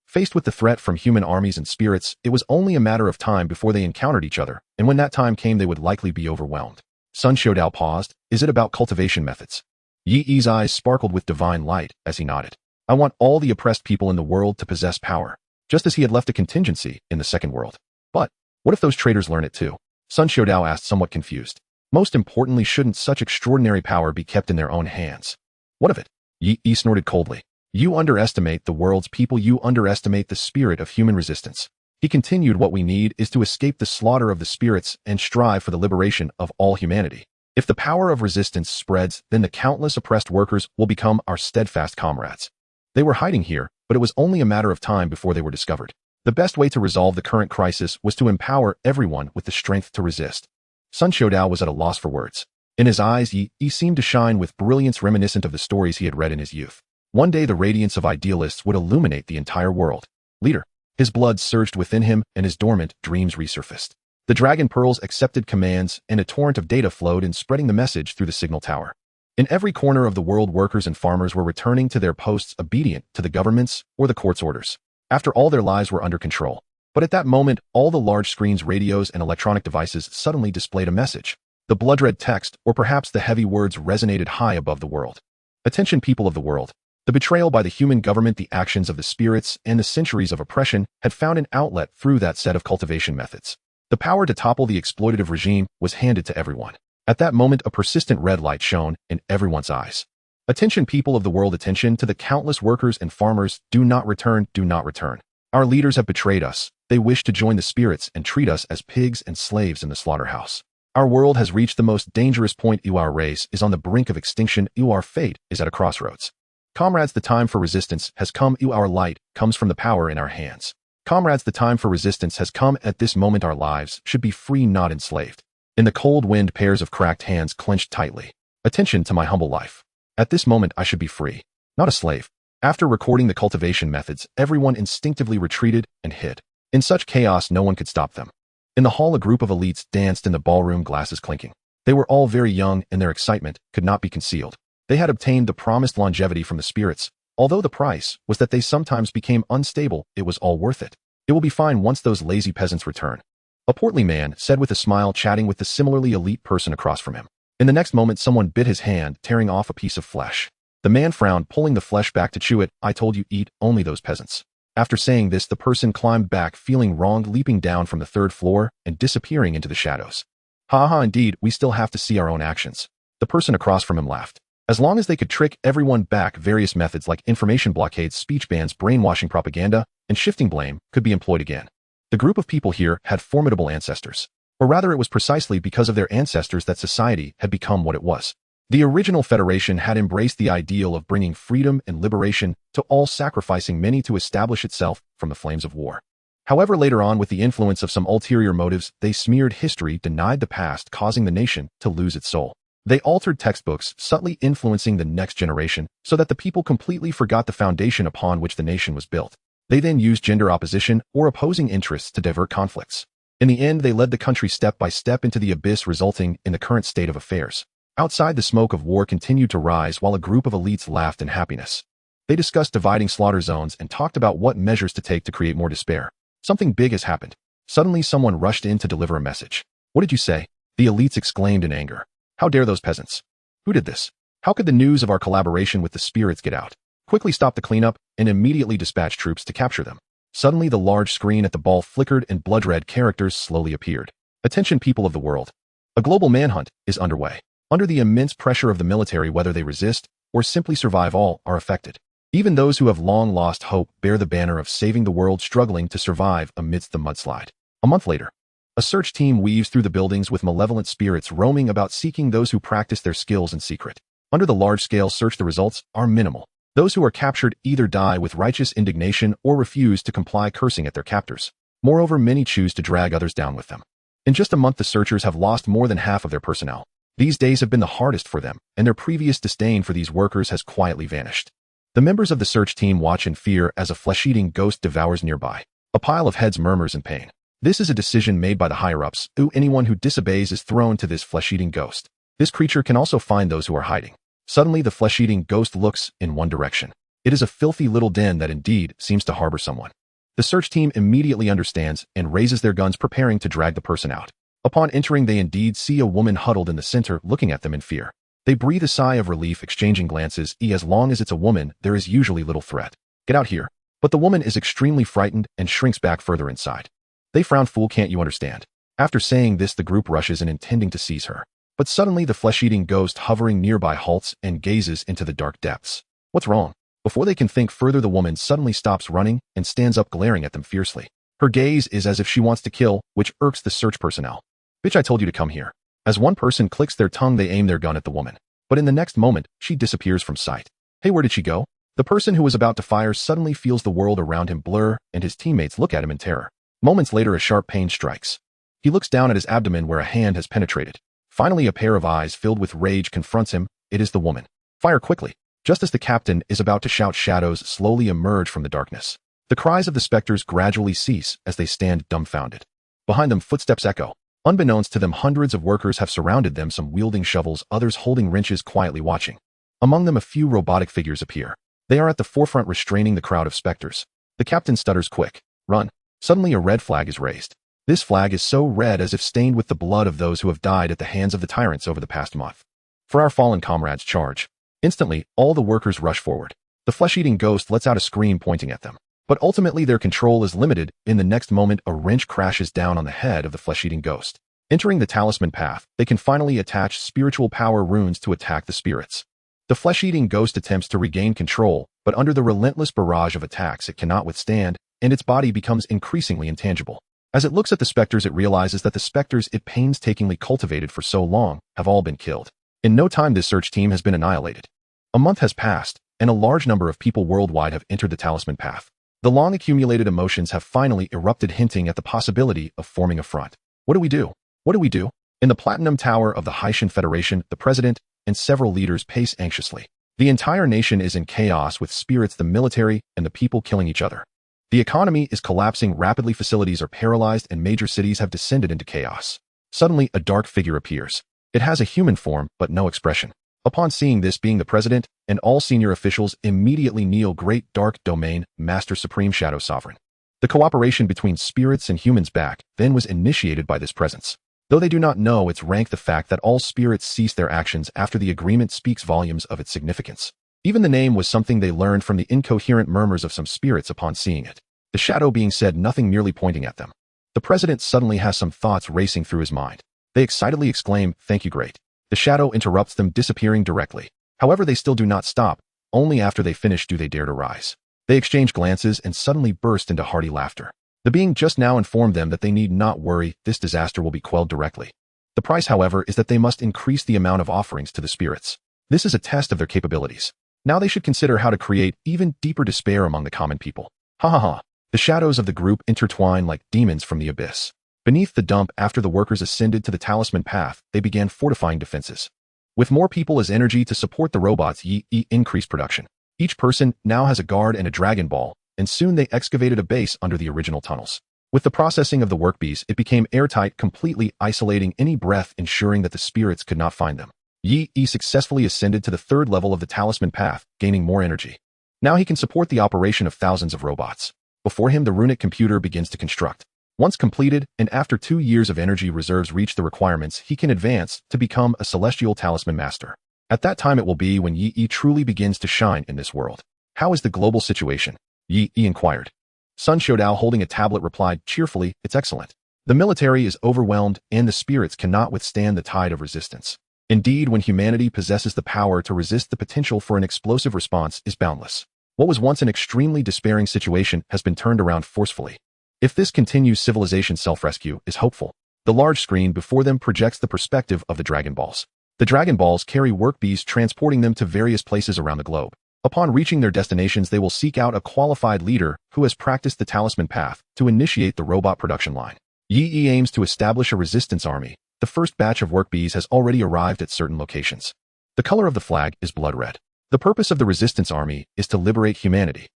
Speaker 1: Faced with the threat from human armies and spirits, it was only a matter of time before they encountered each other, and when that time came, they would likely be overwhelmed. Sun Xiaodao paused. Is it about cultivation methods? Yi's eyes sparkled with divine light as he nodded. I want all the oppressed people in the world to possess power, just as he had left a contingency in the second world. But what if those traitors learn it too? Sun Xiaodao asked, somewhat confused. Most importantly, shouldn't such extraordinary power be kept in their own hands? What of it? Yi snorted coldly. You underestimate the world's people. You underestimate the spirit of human resistance. He continued, what we need is to escape the slaughter of the spirits and strive for the liberation of all humanity. If the power of resistance spreads, then the countless oppressed workers will become our steadfast comrades. They were hiding here, but it was only a matter of time before they were discovered. The best way to resolve the current crisis was to empower everyone with the strength to resist. Sun Xiaodao was at a loss for words. In his eyes, he seemed to shine with brilliance reminiscent of the stories he had read in his youth. One day the radiance of idealists would illuminate the entire world. Leader. His blood surged within him and his dormant dreams resurfaced. The dragon pearls accepted commands and a torrent of data flowed in, spreading the message through the signal tower. In every corner of the world, workers and farmers were returning to their posts, obedient to the government's or the court's orders. After all, their lives were under control. But at that moment, all the large screens, radios, and electronic devices suddenly displayed a message. The blood-red text, or perhaps the heavy words, resonated high above the world. Attention, people of the world. The betrayal by the human government, the actions of the spirits, and the centuries of oppression had found an outlet through that set of cultivation methods. The power to topple the exploitative regime was handed to everyone. At that moment, a persistent red light shone in everyone's eyes. Attention, people of the world, attention to the countless workers and farmers. Do not return, do not return. Our leaders have betrayed us. They wish to join the spirits and treat us as pigs and slaves in the slaughterhouse. Our world has reached the most dangerous point. Our race is on the brink of extinction. Our fate is at a crossroads. Comrades, the time for resistance has come. Our light comes from the power in our hands. Comrades, the time for resistance has come. At this moment, our lives should be free, not enslaved. In the cold wind, pairs of cracked hands clenched tightly. Attention to my humble life. At this moment, I should be free, not a slave. After recording the cultivation methods, everyone instinctively retreated and hid. In such chaos, no one could stop them. In the hall, a group of elites danced in the ballroom, glasses clinking. They were all very young, and their excitement could not be concealed. They had obtained the promised longevity from the spirits. Although the price was that they sometimes became unstable, it was all worth it. It will be fine once those lazy peasants return. A portly man said with a smile, chatting with the similarly elite person across from him. In the next moment, someone bit his hand, tearing off a piece of flesh. The man frowned, pulling the flesh back to chew it. I told you, eat only those peasants. After saying this, the person climbed back, feeling wronged, leaping down from the third floor and disappearing into the shadows. Ha ha, indeed, we still have to see our own actions. The person across from him laughed. As long as they could trick everyone back, various methods like information blockades, speech bans, brainwashing, propaganda, and shifting blame could be employed again. The group of people here had formidable ancestors. Or rather, it was precisely because of their ancestors that society had become what it was. The original Federation had embraced the ideal of bringing freedom and liberation to all, sacrificing many to establish itself from the flames of war. However, later on, with the influence of some ulterior motives, they smeared history, denied the past, causing the nation to lose its soul. They altered textbooks, subtly influencing the next generation, so that the people completely forgot the foundation upon which the nation was built. They then used gender opposition or opposing interests to divert conflicts. In the end, they led the country step by step into the abyss, resulting in the current state of affairs. Outside, the smoke of war continued to rise while a group of elites laughed in happiness. They discussed dividing slaughter zones and talked about what measures to take to create more despair. Something big has happened. Suddenly, someone rushed in to deliver a message. What did you say? The elites exclaimed in anger. How dare those peasants? Who did this? How could the news of our collaboration with the spirits get out? Quickly stop the cleanup and immediately dispatch troops to capture them. Suddenly, the large screen at the ball flickered and blood-red characters slowly appeared. Attention, people of the world. A global manhunt is underway. Under the immense pressure of the military, whether they resist or simply survive, all are affected. Even those who have long lost hope bear the banner of saving the world, struggling to survive amidst the mudslide. A month later, a search team weaves through the buildings with malevolent spirits roaming about, seeking those who practice their skills in secret. Under the large-scale search, the results are minimal. Those who are captured either die with righteous indignation or refuse to comply, cursing at their captors. Moreover, many choose to drag others down with them. In just a month, the searchers have lost more than half of their personnel. These days have been the hardest for them, and their previous disdain for these workers has quietly vanished. The members of the search team watch in fear as a flesh-eating ghost devours nearby. A pile of heads murmurs in pain. This is a decision made by the higher-ups. Anyone who disobeys is thrown to this flesh-eating ghost. This creature can also find those who are hiding. Suddenly, the flesh-eating ghost looks in one direction. It is a filthy little den that indeed seems to harbor someone. The search team immediately understands and raises their guns, preparing to drag the person out. Upon entering, they indeed see a woman huddled in the center, looking at them in fear. They breathe a sigh of relief, exchanging glances. As long as it's a woman, there is usually little threat. Get out here. But the woman is extremely frightened and shrinks back further inside. They frown. Fool, can't you understand? After saying this, the group rushes in, intending to seize her. But suddenly, the flesh-eating ghost hovering nearby halts and gazes into the dark depths. What's wrong? Before they can think further, the woman suddenly stops running and stands up, glaring at them fiercely. Her gaze is as if she wants to kill, which irks the search personnel. Bitch, I told you to come here. As one person clicks their tongue, they aim their gun at the woman. But in the next moment, she disappears from sight. Hey, where did she go? The person who was about to fire suddenly feels the world around him blur, and his teammates look at him in terror. Moments later, a sharp pain strikes. He looks down at his abdomen where a hand has penetrated. Finally, a pair of eyes filled with rage confronts him. It is the woman. Fire quickly. Just as the captain is about to shout, shadows slowly emerge from the darkness. The cries of the specters gradually cease as they stand dumbfounded. Behind them, footsteps echo. Unbeknownst to them, hundreds of workers have surrounded them, some wielding shovels, others holding wrenches, quietly watching. Among them, a few robotic figures appear. They are at the forefront, restraining the crowd of specters. The captain stutters, quick. Run. Suddenly, a red flag is raised. This flag is so red as if stained with the blood of those who have died at the hands of the tyrants over the past month. For our fallen comrades, charge. Instantly, all the workers rush forward. The flesh-eating ghost lets out a scream pointing at them. But ultimately their control is limited. In the next moment, a wrench crashes down on the head of the flesh-eating ghost. Entering the talisman path, they can finally attach spiritual power runes to attack the spirits. The flesh-eating ghost attempts to regain control, but under the relentless barrage of attacks it cannot withstand, and its body becomes increasingly intangible. As it looks at the specters, it realizes that the specters it painstakingly cultivated for so long have all been killed. In no time, this search team has been annihilated. A month has passed, and a large number of people worldwide have entered the talisman path. The long-accumulated emotions have finally erupted, hinting at the possibility of forming a front. What do we do? What do we do? In the Platinum Tower of the Haitian Federation, the president and several leaders pace anxiously. The entire nation is in chaos, with spirits, the military, and the people killing each other. The economy is collapsing rapidly, facilities are paralyzed, and major cities have descended into chaos. Suddenly, a dark figure appears. It has a human form, but no expression. Upon seeing this, being the president and all senior officials immediately kneel. Great Dark Domain, Master Supreme Shadow Sovereign. The cooperation between spirits and humans back then was initiated by this presence. Though they do not know its rank, the fact that all spirits cease their actions after the agreement speaks volumes of its significance. Even the name was something they learned from the incoherent murmurs of some spirits upon seeing it. The shadow being said nothing, merely pointing at them. The president suddenly has some thoughts racing through his mind. They excitedly exclaim, "Thank you, great." The shadow interrupts them, disappearing directly. However, they still do not stop. Only after they finish do they dare to rise. They exchange glances and suddenly burst into hearty laughter. The being just now informed them that they need not worry, this disaster will be quelled directly. The price, however, is that they must increase the amount of offerings to the spirits. This is a test of their capabilities. Now they should consider how to create even deeper despair among the common people. Ha ha ha. The shadows of the group intertwine like demons from the abyss. Beneath the dump, after the workers ascended to the talisman path, they began fortifying defenses. With more people as energy to support the robots, increased production. Each person now has a guard and a Dragon Ball, and soon they excavated a base under the original tunnels. With the processing of the work bees, it became airtight, completely isolating any breath, ensuring that the spirits could not find them. Yi successfully ascended to the third level of the talisman path, gaining more energy. Now he can support the operation of thousands of robots. Before him, the Rune-Tech computer begins to construct. Once completed, and after 2 years of energy reserves reach the requirements, he can advance to become a celestial talisman master. At that time it will be when Yi truly begins to shine in this world. How is the global situation? Yi inquired. Sun Shodao, holding a tablet, replied cheerfully, "It's excellent. The military is overwhelmed, and the spirits cannot withstand the tide of resistance. Indeed, when humanity possesses the power to resist, the potential for an explosive response is boundless. What was once an extremely despairing situation has been turned around forcefully. If this continues, civilization's self-rescue is hopeful." The large screen before them projects the perspective of the Dragon Balls. The Dragon Balls carry work bees, transporting them to various places around the globe. Upon reaching their destinations, they will seek out a qualified leader who has practiced the talisman path to initiate the robot production line. Yi aims to establish a resistance army. The first batch of work bees has already arrived at certain locations. The color of the flag is blood red. The purpose of the resistance army is to liberate humanity.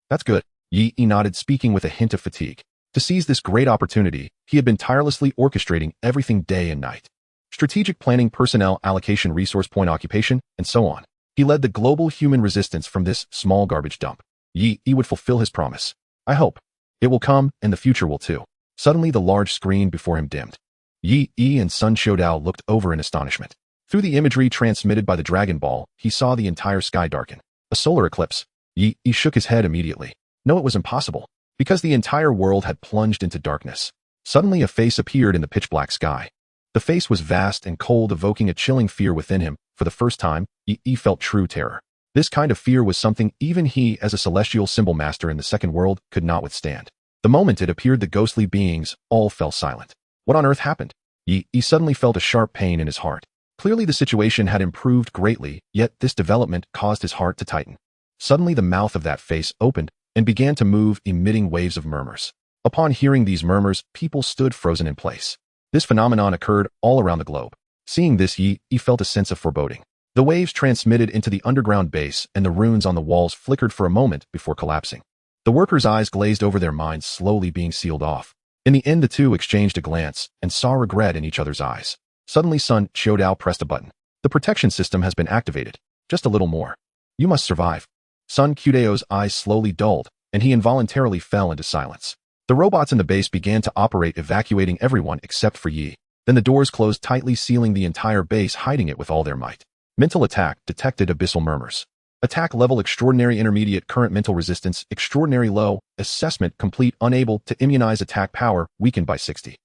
Speaker 1: That's good. Yi nodded, speaking with a hint of fatigue. To seize this great opportunity, he had been tirelessly orchestrating everything day and night. Strategic planning, personnel allocation, resource point occupation, and so on. He led the global human resistance from this small garbage dump. Yi would fulfill his promise. I hope. It will come, and the future will too. Suddenly the large screen before him dimmed. Yi and Sun Shodao looked over in astonishment. Through the imagery transmitted by the Dragon Ball, he saw the entire sky darken. A solar eclipse. Yi shook his head immediately. No, it was impossible, because the entire world had plunged into darkness. Suddenly a face appeared in the pitch-black sky. The face was vast and cold, evoking a chilling fear within him. For the first time, Yi felt true terror. This kind of fear was something even he, as a celestial symbol master in the second world, could not withstand. The moment it appeared, the ghostly beings all fell silent. What on earth happened? He suddenly felt a sharp pain in his heart. Clearly the situation had improved greatly, yet this development caused his heart to tighten. Suddenly the mouth of that face opened and began to move, emitting waves of murmurs. Upon hearing these murmurs, people stood frozen in place. This phenomenon occurred all around the globe. Seeing this, he felt a sense of foreboding. The waves transmitted into the underground base, and the runes on the walls flickered for a moment before collapsing. The workers' eyes glazed over, their minds slowly being sealed off. In the end, the two exchanged a glance and saw regret in each other's eyes. Suddenly, Sun Qiudao pressed a button. The protection system has been activated. Just a little more. You must survive. Sun Qiudao's eyes slowly dulled, and he involuntarily fell into silence. The robots in the base began to operate, evacuating everyone except for Yi. Then the doors closed tightly, sealing the entire base, hiding it with all their might. Mental attack detected. Abyssal murmurs. Attack level extraordinary, intermediate, current mental resistance extraordinary, low, assessment complete, unable to immunize, attack power weakened by 60.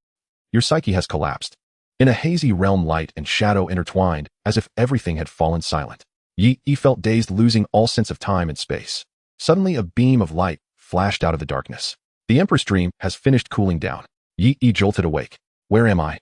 Speaker 1: Your psyche has collapsed. In a hazy realm, light and shadow intertwined, as if everything had fallen silent. Yi felt dazed, losing all sense of time and space. Suddenly a beam of light flashed out of the darkness. The Empress Dream has finished cooling down. Yi jolted awake. Where am I?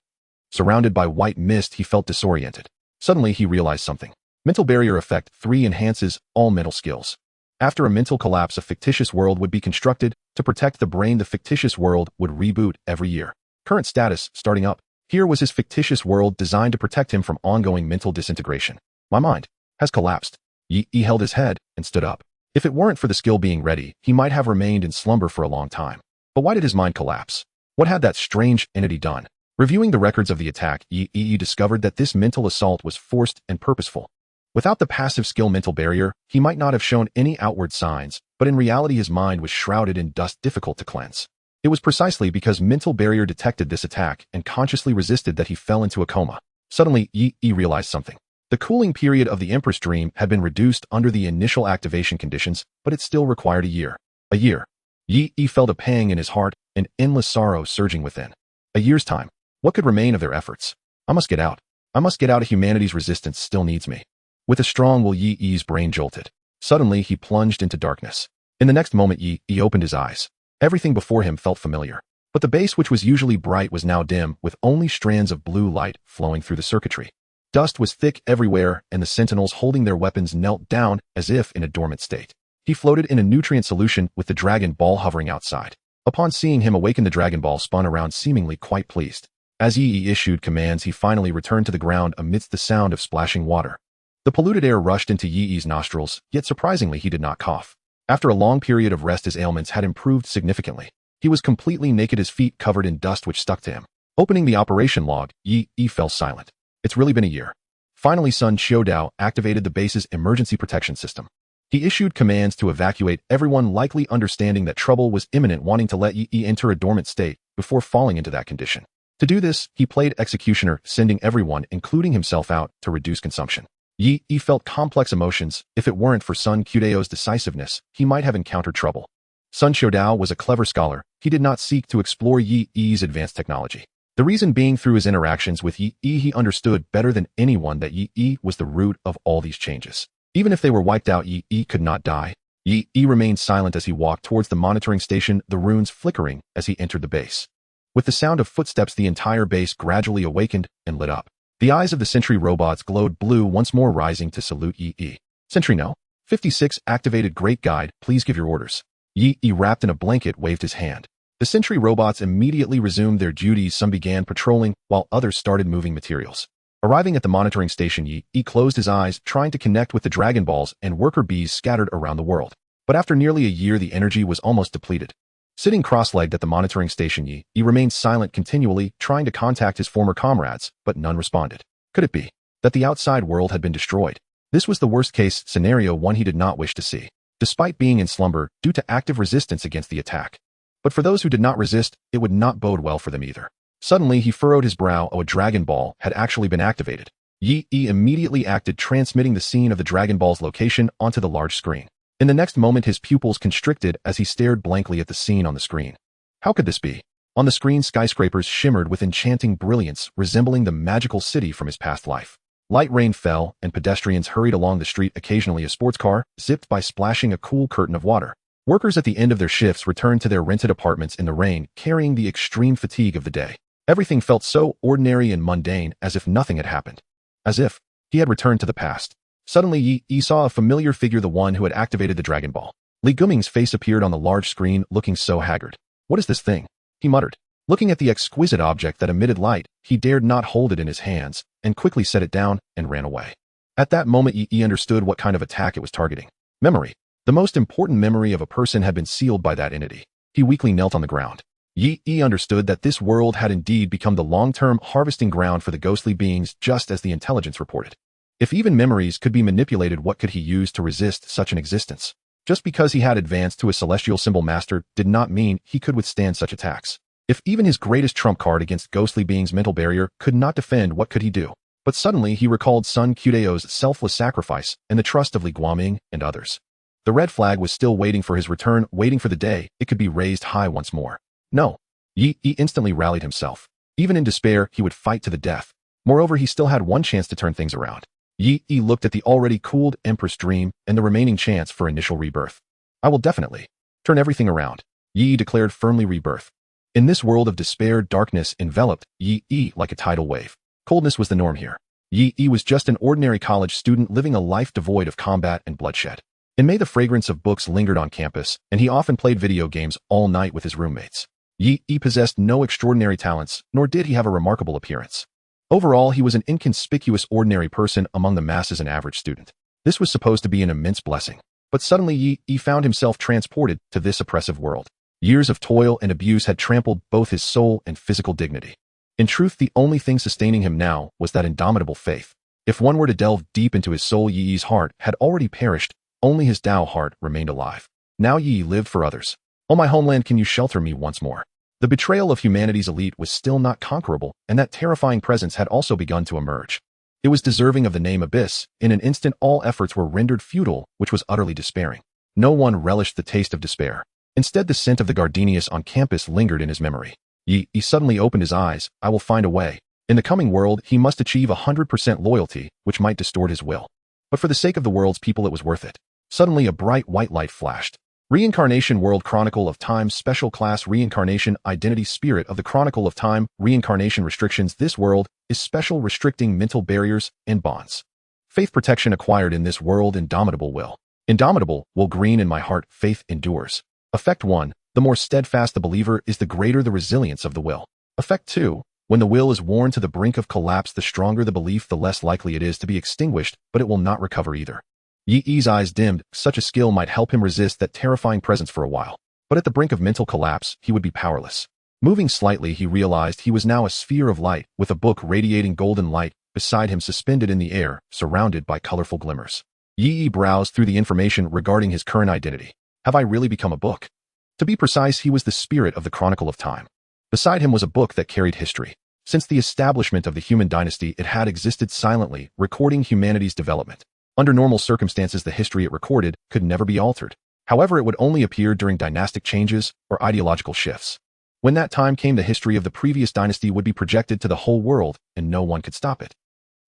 Speaker 1: Surrounded by white mist, he felt disoriented. Suddenly he realized something. Mental barrier effect 3 enhances all mental skills. After a mental collapse, a fictitious world would be constructed to protect the brain. The fictitious world would reboot every year. Current status, starting up. Here was his fictitious world designed to protect him from ongoing mental disintegration. My mind has collapsed. Yi held his head and stood up. If it weren't for the skill being ready, he might have remained in slumber for a long time. But why did his mind collapse? What had that strange entity done? Reviewing the records of the attack, Yi discovered that this mental assault was forced and purposeful. Without the passive skill mental barrier, he might not have shown any outward signs, but in reality his mind was shrouded in dust difficult to cleanse. It was precisely because mental barrier detected this attack and consciously resisted that he fell into a coma. Suddenly, Yi realized something. The cooling period of the Empress Dream had been reduced under the initial activation conditions, but it still required a year. A year. Yi felt a pang in his heart, an endless sorrow surging within. A year's time. What could remain of their efforts? I must get out. I must get out. Humanity's resistance still needs me. With a strong will, Yi's brain jolted. Suddenly, he plunged into darkness. In the next moment, Yi opened his eyes. Everything before him felt familiar. But the base, which was usually bright, was now dim, with only strands of blue light flowing through the circuitry. Dust was thick everywhere, and the sentinels holding their weapons knelt down as if in a dormant state. He floated in a nutrient solution with the Dragon Ball hovering outside. Upon seeing him awaken, the Dragon Ball spun around, seemingly quite pleased. As Yi issued commands, he finally returned to the ground amidst the sound of splashing water. The polluted air rushed into Yi's nostrils, yet surprisingly he did not cough. After a long period of rest, his ailments had improved significantly. He was completely naked, his feet covered in dust which stuck to him. Opening the operation log, Yi fell silent. It's really been a year. Finally, Sun Qiudao activated the base's emergency protection system. He issued commands to evacuate everyone, likely understanding that trouble was imminent, wanting to let Yi enter a dormant state before falling into that condition. To do this, he played executioner, sending everyone, including himself, out to reduce consumption. Yi felt complex emotions. If it weren't for Sun Qiudao's decisiveness, he might have encountered trouble. Sun Qiudao was a clever scholar. He did not seek to explore Yi's advanced technology. The reason being, through his interactions with Yi, he understood better than anyone that Yi was the root of all these changes. Even if they were wiped out, Yi could not die. Yi remained silent as he walked towards the monitoring station, the runes flickering as he entered the base. With the sound of footsteps, the entire base gradually awakened and lit up. The eyes of the sentry robots glowed blue, once more rising to salute Yi. Sentry No. 56 activated. Great Guide, please give your orders. Yi, wrapped in a blanket, waved his hand. The sentry robots immediately resumed their duties. Some began patrolling, while others started moving materials. Arriving at the monitoring station, Yi closed his eyes, trying to connect with the Dragon Balls and worker bees scattered around the world. But after nearly a year, the energy was almost depleted. Sitting cross-legged at the monitoring station, Yi remained silent, continually trying to contact his former comrades, but none responded. Could it be that the outside world had been destroyed? This was the worst-case scenario, one he did not wish to see, despite being in slumber due to active resistance against the attack. But for those who did not resist, it would not bode well for them either. Suddenly, he furrowed his brow. A Dragon Ball had actually been activated. Yi immediately acted, transmitting the scene of the Dragon Ball's location onto the large screen. In the next moment, his pupils constricted as he stared blankly at the scene on the screen. How could this be? On the screen, skyscrapers shimmered with enchanting brilliance, resembling the magical city from his past life. Light rain fell, and pedestrians hurried along the street. Occasionally, a sports car zipped by, splashing a cool curtain of water. Workers at the end of their shifts returned to their rented apartments in the rain, carrying the extreme fatigue of the day. Everything felt so ordinary and mundane, as if nothing had happened. As if he had returned to the past. Suddenly Yi saw a familiar figure, the one who had activated the Dragon Ball. Li Guming's face appeared on the large screen, looking so haggard. "What is this thing?" he muttered. Looking at the exquisite object that emitted light, he dared not hold it in his hands, and quickly set it down and ran away. At that moment Yi understood what kind of attack it was targeting. Memory. The most important memory of a person had been sealed by that entity. He weakly knelt on the ground. Yi understood that this world had indeed become the long-term harvesting ground for the ghostly beings, just as the intelligence reported. If even memories could be manipulated, what could he use to resist such an existence? Just because he had advanced to a celestial symbol master did not mean he could withstand such attacks. If even his greatest trump card against ghostly beings' mental barrier could not defend, what could he do? But suddenly he recalled Sun Qudeo's selfless sacrifice and the trust of Li Guaming and others. The red flag was still waiting for his return, waiting for the day it could be raised high once more. No. Yi instantly rallied himself. Even in despair, he would fight to the death. Moreover, he still had one chance to turn things around. Yi looked at the already cooled Empress dream and the remaining chance for initial rebirth. "I will definitely turn everything around," Yi declared firmly. Rebirth. In this world of despair, darkness enveloped Yi like a tidal wave. Coldness was the norm here. Yi was just an ordinary college student living a life devoid of combat and bloodshed. In May, the fragrance of books lingered on campus, and he often played video games all night with his roommates. Yi possessed no extraordinary talents, nor did he have a remarkable appearance. Overall, he was an inconspicuous ordinary person among the masses, an average student. This was supposed to be an immense blessing. But suddenly Yi found himself transported to this oppressive world. Years of toil and abuse had trampled both his soul and physical dignity. In truth, the only thing sustaining him now was that indomitable faith. If one were to delve deep into his soul, Yi's heart had already perished. Only his Tao heart remained alive. Now Yi lived for others. "Oh, my homeland, can you shelter me once more?" The betrayal of humanity's elite was still not conquerable, and that terrifying presence had also begun to emerge. It was deserving of the name Abyss. In an instant, all efforts were rendered futile, which was utterly despairing. No one relished the taste of despair. Instead, the scent of the gardenias on campus lingered in his memory. Yi suddenly opened his eyes. "I will find a way." In the coming world, he must achieve 100% loyalty, which might distort his will. But for the sake of the world's people, it was worth it. Suddenly, a bright white light flashed. Reincarnation World Chronicle of Time Special Class Reincarnation Identity Spirit of the Chronicle of Time Reincarnation Restrictions. This world is special, restricting mental barriers and bonds. Faith protection acquired in this world. Indomitable will. Indomitable will green in my heart. Faith endures. Effect 1. The more steadfast the believer is, the greater the resilience of the will. Effect 2. When the will is worn to the brink of collapse, the stronger the belief, the less likely it is to be extinguished, but it will not recover either. Yi's eyes dimmed. Such a skill might help him resist that terrifying presence for a while. But at the brink of mental collapse, he would be powerless. Moving slightly, he realized he was now a sphere of light, with a book radiating golden light beside him, suspended in the air, surrounded by colorful glimmers. Yi browsed through the information regarding his current identity. Have I really become a book? To be precise, he was the spirit of the Chronicle of Time. Beside him was a book that carried history. Since the establishment of the human dynasty, it had existed silently, recording humanity's development. Under normal circumstances, the history it recorded could never be altered. However, it would only appear during dynastic changes or ideological shifts. When that time came, the history of the previous dynasty would be projected to the whole world, and no one could stop it.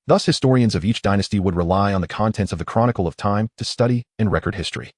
Speaker 1: Thus, historians of each dynasty would rely on the contents of the Chronicle of Time to study and record history.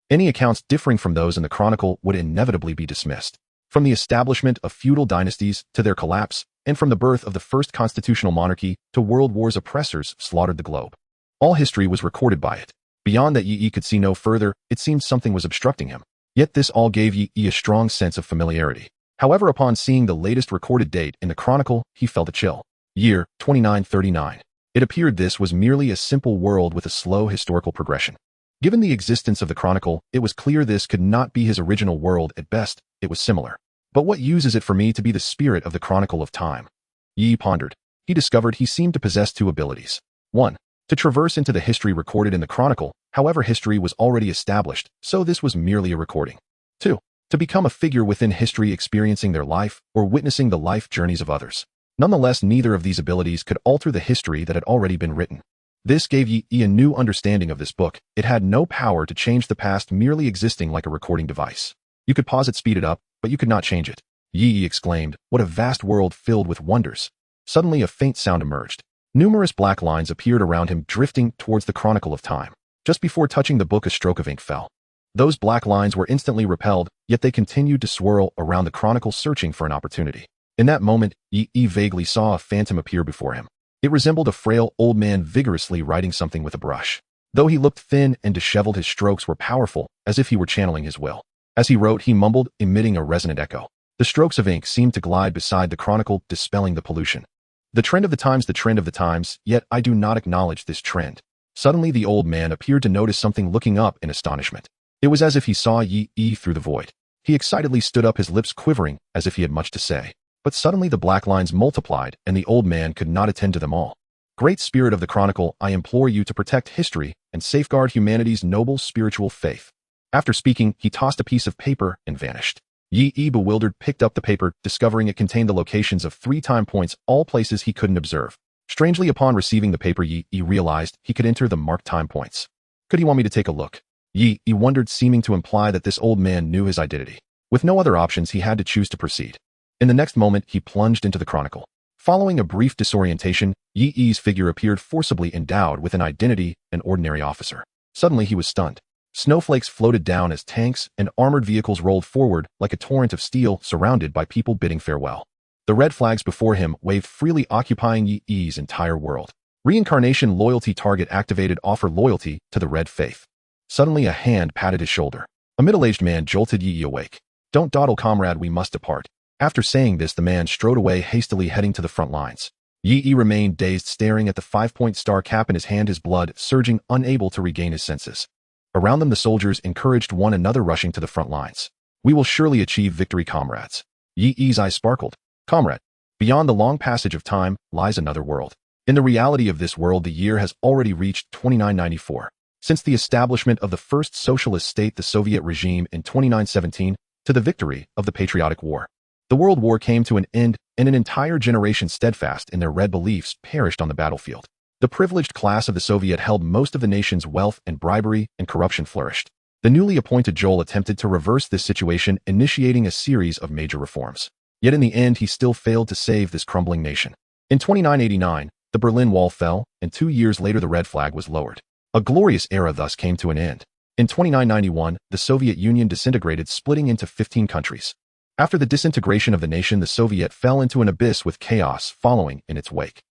Speaker 1: Any accounts differing from those in the Chronicle would inevitably be dismissed. From the establishment of feudal dynasties to their collapse, and from the birth of the first constitutional monarchy to world wars, oppressors slaughtered the globe. All history was recorded by it. Beyond that, Yi could see no further. It seemed something was obstructing him. Yet this all gave Yi a strong sense of familiarity. However, upon seeing the latest recorded date in the Chronicle, he felt a chill. Year 2939. It appeared this was merely a simple world with a slow historical progression. Given the existence of the Chronicle, it was clear this could not be his original world. At best, it was similar. But what use is it for me to be the spirit of the Chronicle of Time? Yi pondered. He discovered he seemed to possess two abilities. 1. To traverse into the history recorded in the Chronicle. However, history was already established, so this was merely a recording. 2. To become a figure within history, experiencing their life or witnessing the life journeys of others. Nonetheless, neither of these abilities could alter the history that had already been written. This gave Yi a new understanding of this book. It had no power to change the past, merely existing like a recording device. You could pause it, speed it up, but you could not change it. Yi exclaimed, "What a vast world filled with wonders." Suddenly, a faint sound emerged. Numerous black lines appeared around him, drifting towards the Chronicle of Time. Just before touching the book, a stroke of ink fell. Those black lines were instantly repelled, yet they continued to swirl around the chronicle searching for an opportunity. In that moment, Yi vaguely saw a phantom appear before him. It resembled a frail old man vigorously writing something with a brush. Though he looked thin and disheveled, his strokes were powerful, as if he were channeling his will. As he wrote, he mumbled, emitting a resonant echo. The strokes of ink seemed to glide beside the chronicle, dispelling the pollution. The trend of the times, yet I do not acknowledge this trend. Suddenly the old man appeared to notice something, looking up in astonishment. It was as if he saw Yi through the void. He excitedly stood up, his lips quivering, as if he had much to say. But suddenly the black lines multiplied, and the old man could not attend to them all. Great spirit of the chronicle, I implore you to protect history and safeguard humanity's noble spiritual faith. After speaking, he tossed a piece of paper and vanished. Yi, bewildered, picked up the paper, discovering it contained the locations of 3 time points, all places he couldn't observe. Strangely, upon receiving the paper, Yi realized he could enter the marked time points. Could he want me to take a look? Yi wondered, seeming to imply that this old man knew his identity. With no other options, he had to choose to proceed. In the next moment, he plunged into the chronicle. Following a brief disorientation, Yi's figure appeared forcibly endowed with an identity, an ordinary officer. Suddenly, he was stunned. Snowflakes floated down as tanks and armored vehicles rolled forward like a torrent of steel, surrounded by people bidding farewell. The red flags before him waved freely, occupying Yi's entire world. Reincarnation loyalty target activated. Offer loyalty to the red faith. Suddenly a hand patted his shoulder. A middle-aged man jolted Yi awake. Don't dawdle, comrade, we must depart. After saying this, the man strode away, hastily heading to the front lines. Yi remained dazed, staring at the 5-point star cap in his hand, his blood surging, unable to regain his senses. Around them, the soldiers encouraged one another, rushing to the front lines. We will surely achieve victory, comrades. Yi's eyes sparkled. Comrade, beyond the long passage of time lies another world. In the reality of this world, the year has already reached 2994. Since the establishment of the first socialist state, the Soviet regime, in 2917, to the victory of the Patriotic War. The World War came to an end, and an entire generation steadfast in their red beliefs perished on the battlefield. The privileged class of the Soviet held most of the nation's wealth, and bribery and corruption flourished. The newly appointed Joel attempted to reverse this situation, initiating a series of major reforms. Yet in the end, he still failed to save this crumbling nation. In 2989, the Berlin Wall fell, and 2 years later the red flag was lowered. A glorious era thus came to an end. In 2991, the Soviet Union disintegrated, splitting into 15 countries. After the disintegration of the nation, the Soviet fell into an abyss with chaos following in its wake.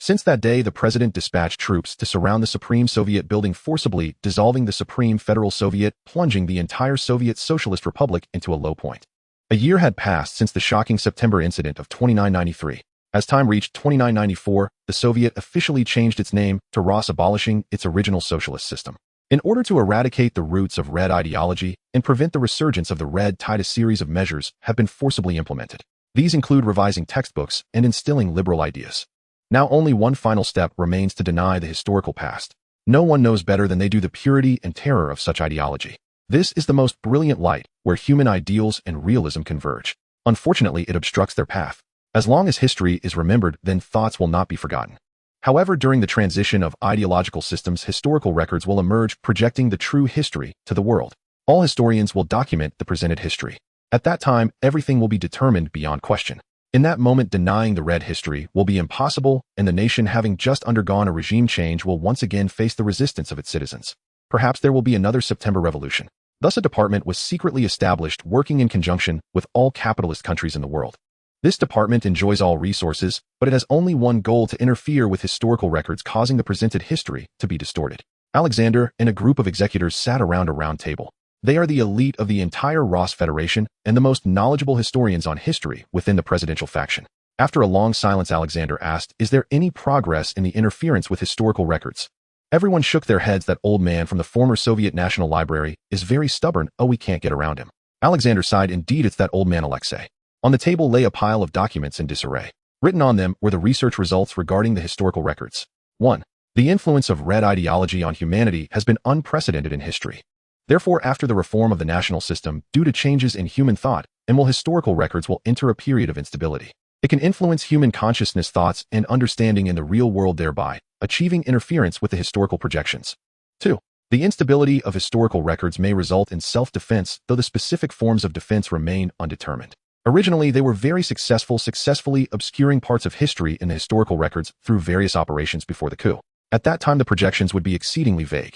Speaker 1: Since that day, the president dispatched troops to surround the Supreme Soviet building, forcibly dissolving the Supreme Federal Soviet, plunging the entire Soviet Socialist Republic into a low point. A year had passed since the shocking September incident of 2993. As time reached 2994, the Soviet officially changed its name to Rus, abolishing its original socialist system. In order to eradicate the roots of red ideology and prevent the resurgence of the red tide, a series of measures have been forcibly implemented. These include revising textbooks and instilling liberal ideas. Now only one final step remains: to deny the historical past. No one knows better than they do the purity and terror of such ideology. This is the most brilliant light, where human ideals and realism converge. Unfortunately, it obstructs their path. As long as history is remembered, then thoughts will not be forgotten. However, during the transition of ideological systems, historical records will emerge, projecting the true history to the world. All historians will document the presented history. At that time, everything will be determined beyond question. In that moment, denying the red history will be impossible, and the nation, having just undergone a regime change, will once again face the resistance of its citizens. Perhaps there will be another September Revolution. Thus, a department was secretly established, working in conjunction with all capitalist countries in the world. This department enjoys all resources, but it has only one goal: to interfere with historical records, causing the presented history to be distorted. Alexander and a group of executors sat around a round table. They are the elite of the entire Rus Federation and the most knowledgeable historians on history within the presidential faction. After a long silence, Alexander asked, "Is there any progress in the interference with historical records?" Everyone shook their heads. "That old man from the former Soviet National Library is very stubborn. Oh, we can't get around him." Alexander sighed. "Indeed, it's that old man, Alexei." On the table lay a pile of documents in disarray. Written on them were the research results regarding the historical records. 1. The influence of red ideology on humanity has been unprecedented in history. Therefore, after the reform of the national system, due to changes in human thought, historical records will enter a period of instability. It can influence human consciousness, thoughts, and understanding in the real world, thereby achieving interference with the historical projections. 2. The instability of historical records may result in self-defense, though the specific forms of defense remain undetermined. Originally, they were very successfully obscuring parts of history in the historical records through various operations before the coup. At that time, the projections would be exceedingly vague.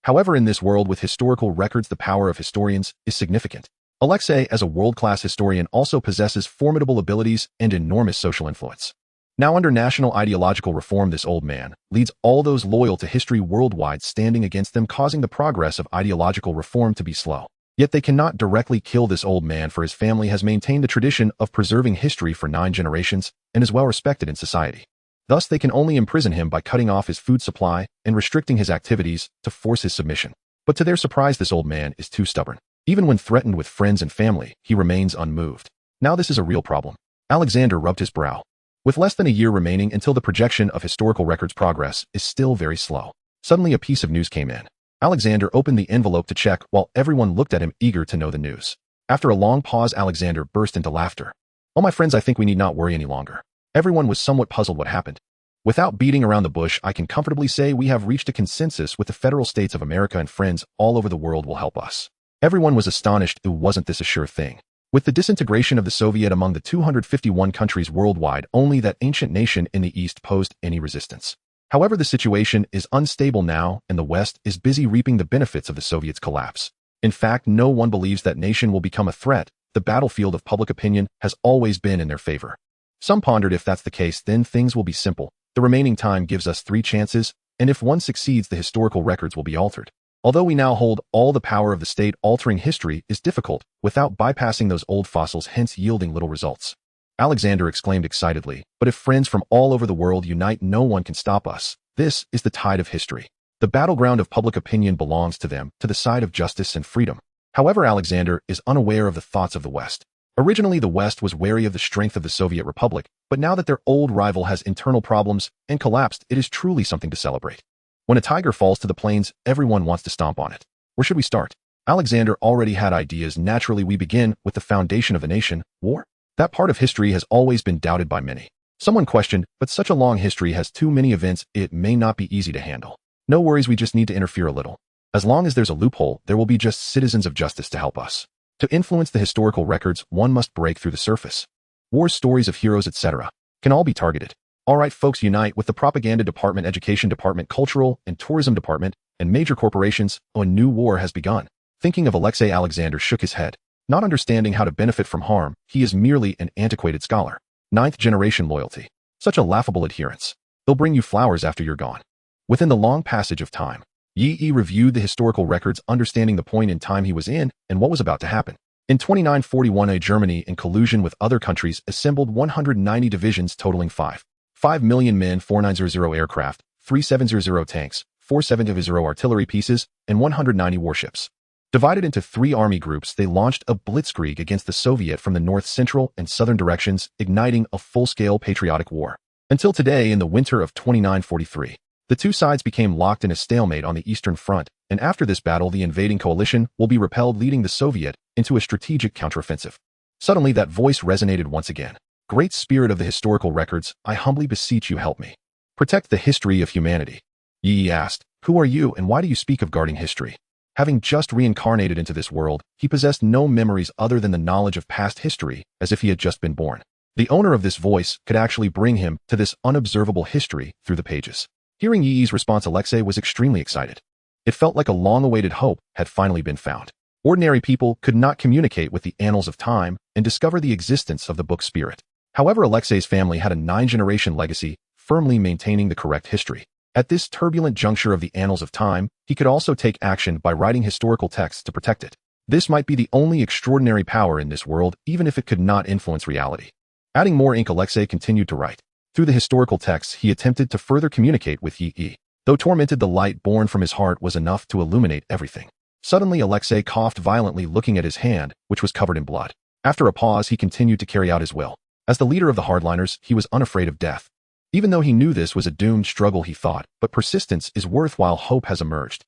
Speaker 1: However, in this world with historical records, the power of historians is significant. Alexei, as a world-class historian, also possesses formidable abilities and enormous social influence. Now, under national ideological reform, this old man leads all those loyal to history worldwide, standing against them, causing the progress of ideological reform to be slow. Yet they cannot directly kill this old man, for his family has maintained the tradition of preserving history for 9 generations and is well respected in society. Thus, they can only imprison him by cutting off his food supply and restricting his activities to force his submission. But to their surprise, this old man is too stubborn. Even when threatened with friends and family, he remains unmoved. Now this is a real problem. Alexander rubbed his brow. With less than a year remaining until the projection of historical records, progress is still very slow. Suddenly a piece of news came in. Alexander opened the envelope to check while everyone looked at him, eager to know the news. After a long pause, Alexander burst into laughter. "Oh, my friends, I think we need not worry any longer." Everyone was somewhat puzzled what happened. "Without beating around the bush, I can comfortably say we have reached a consensus with the federal states of America, and friends all over the world will help us." Everyone was astonished. Wasn't this a sure thing? With the disintegration of the Soviet among the 251 countries worldwide, only that ancient nation in the East posed any resistance. However, the situation is unstable now, and the West is busy reaping the benefits of the Soviets' collapse. In fact, no one believes that nation will become a threat. The battlefield of public opinion has always been in their favor. Some pondered, if that's the case, then things will be simple. The remaining time gives us 3 chances, and if one succeeds, the historical records will be altered. Although we now hold all the power of the state, altering history is difficult without bypassing those old fossils, hence yielding little results. Alexander exclaimed excitedly, "But if friends from all over the world unite, no one can stop us. This is the tide of history. The battleground of public opinion belongs to them, to the side of justice and freedom." However, Alexander is unaware of the thoughts of the West. Originally, the West was wary of the strength of the Soviet Republic, but now that their old rival has internal problems and collapsed, it is truly something to celebrate. When a tiger falls to the plains, everyone wants to stomp on it. Where should we start? Alexander already had ideas. Naturally, we begin with the foundation of the nation, war. That part of history has always been doubted by many. Someone questioned, but such a long history has too many events, it may not be easy to handle. No worries, we just need to interfere a little. As long as there's a loophole, there will be just citizens of justice to help us. To influence the historical records, one must break through the surface. Wars, stories of heroes, etc. can all be targeted. All right, folks, unite with the propaganda department, education department, cultural and tourism department, and major corporations. A new war has begun. Thinking of Alexei, Alexander shook his head. Not understanding how to benefit from harm, he is merely an antiquated scholar. 9th generation loyalty. Such a laughable adherence. They'll bring you flowers after you're gone. Within the long passage of time, Yi reviewed the historical records, understanding the point in time he was in and what was about to happen. In 2941, Germany, in collusion with other countries, assembled 190 divisions totaling 5 million men, 4900 aircraft, 3700 tanks, 4700 artillery pieces, and 190 warships. Divided into 3 army groups, they launched a blitzkrieg against the Soviet from the north, central, and southern directions, igniting a full-scale patriotic war. Until today, in the winter of 2943, the two sides became locked in a stalemate on the Eastern Front, and after this battle, the invading coalition will be repelled, leading the Soviet into a strategic counteroffensive. Suddenly, that voice resonated once again. "Great spirit of the historical records, I humbly beseech you, help me. Protect the history of humanity." Yi asked, "Who are you, and why do you speak of guarding history?" Having just reincarnated into this world, he possessed no memories other than the knowledge of past history, as if he had just been born. The owner of this voice could actually bring him to this unobservable history through the pages. Hearing Yi's response, Alexei was extremely excited. It felt like a long-awaited hope had finally been found. Ordinary people could not communicate with the annals of time and discover the existence of the book spirit. However, Alexei's family had a 9-generation legacy, firmly maintaining the correct history. At this turbulent juncture of the annals of time, he could also take action by writing historical texts to protect it. This might be the only extraordinary power in this world, even if it could not influence reality. Adding more ink, Alexei continued to write. Through the historical texts, he attempted to further communicate with Yi. Though tormented, the light born from his heart was enough to illuminate everything. Suddenly, Alexei coughed violently, looking at his hand, which was covered in blood. After a pause, he continued to carry out his will. As the leader of the hardliners, he was unafraid of death. Even though he knew this was a doomed struggle, he thought, but persistence is worthwhile. Hope has emerged.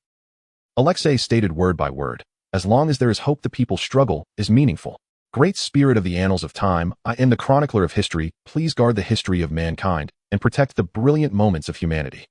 Speaker 1: Alexei stated word by word, "As long as there is hope, the people's struggle is meaningful. Great spirit of the annals of time, I am the chronicler of history. Please guard the history of mankind and protect the brilliant moments of humanity."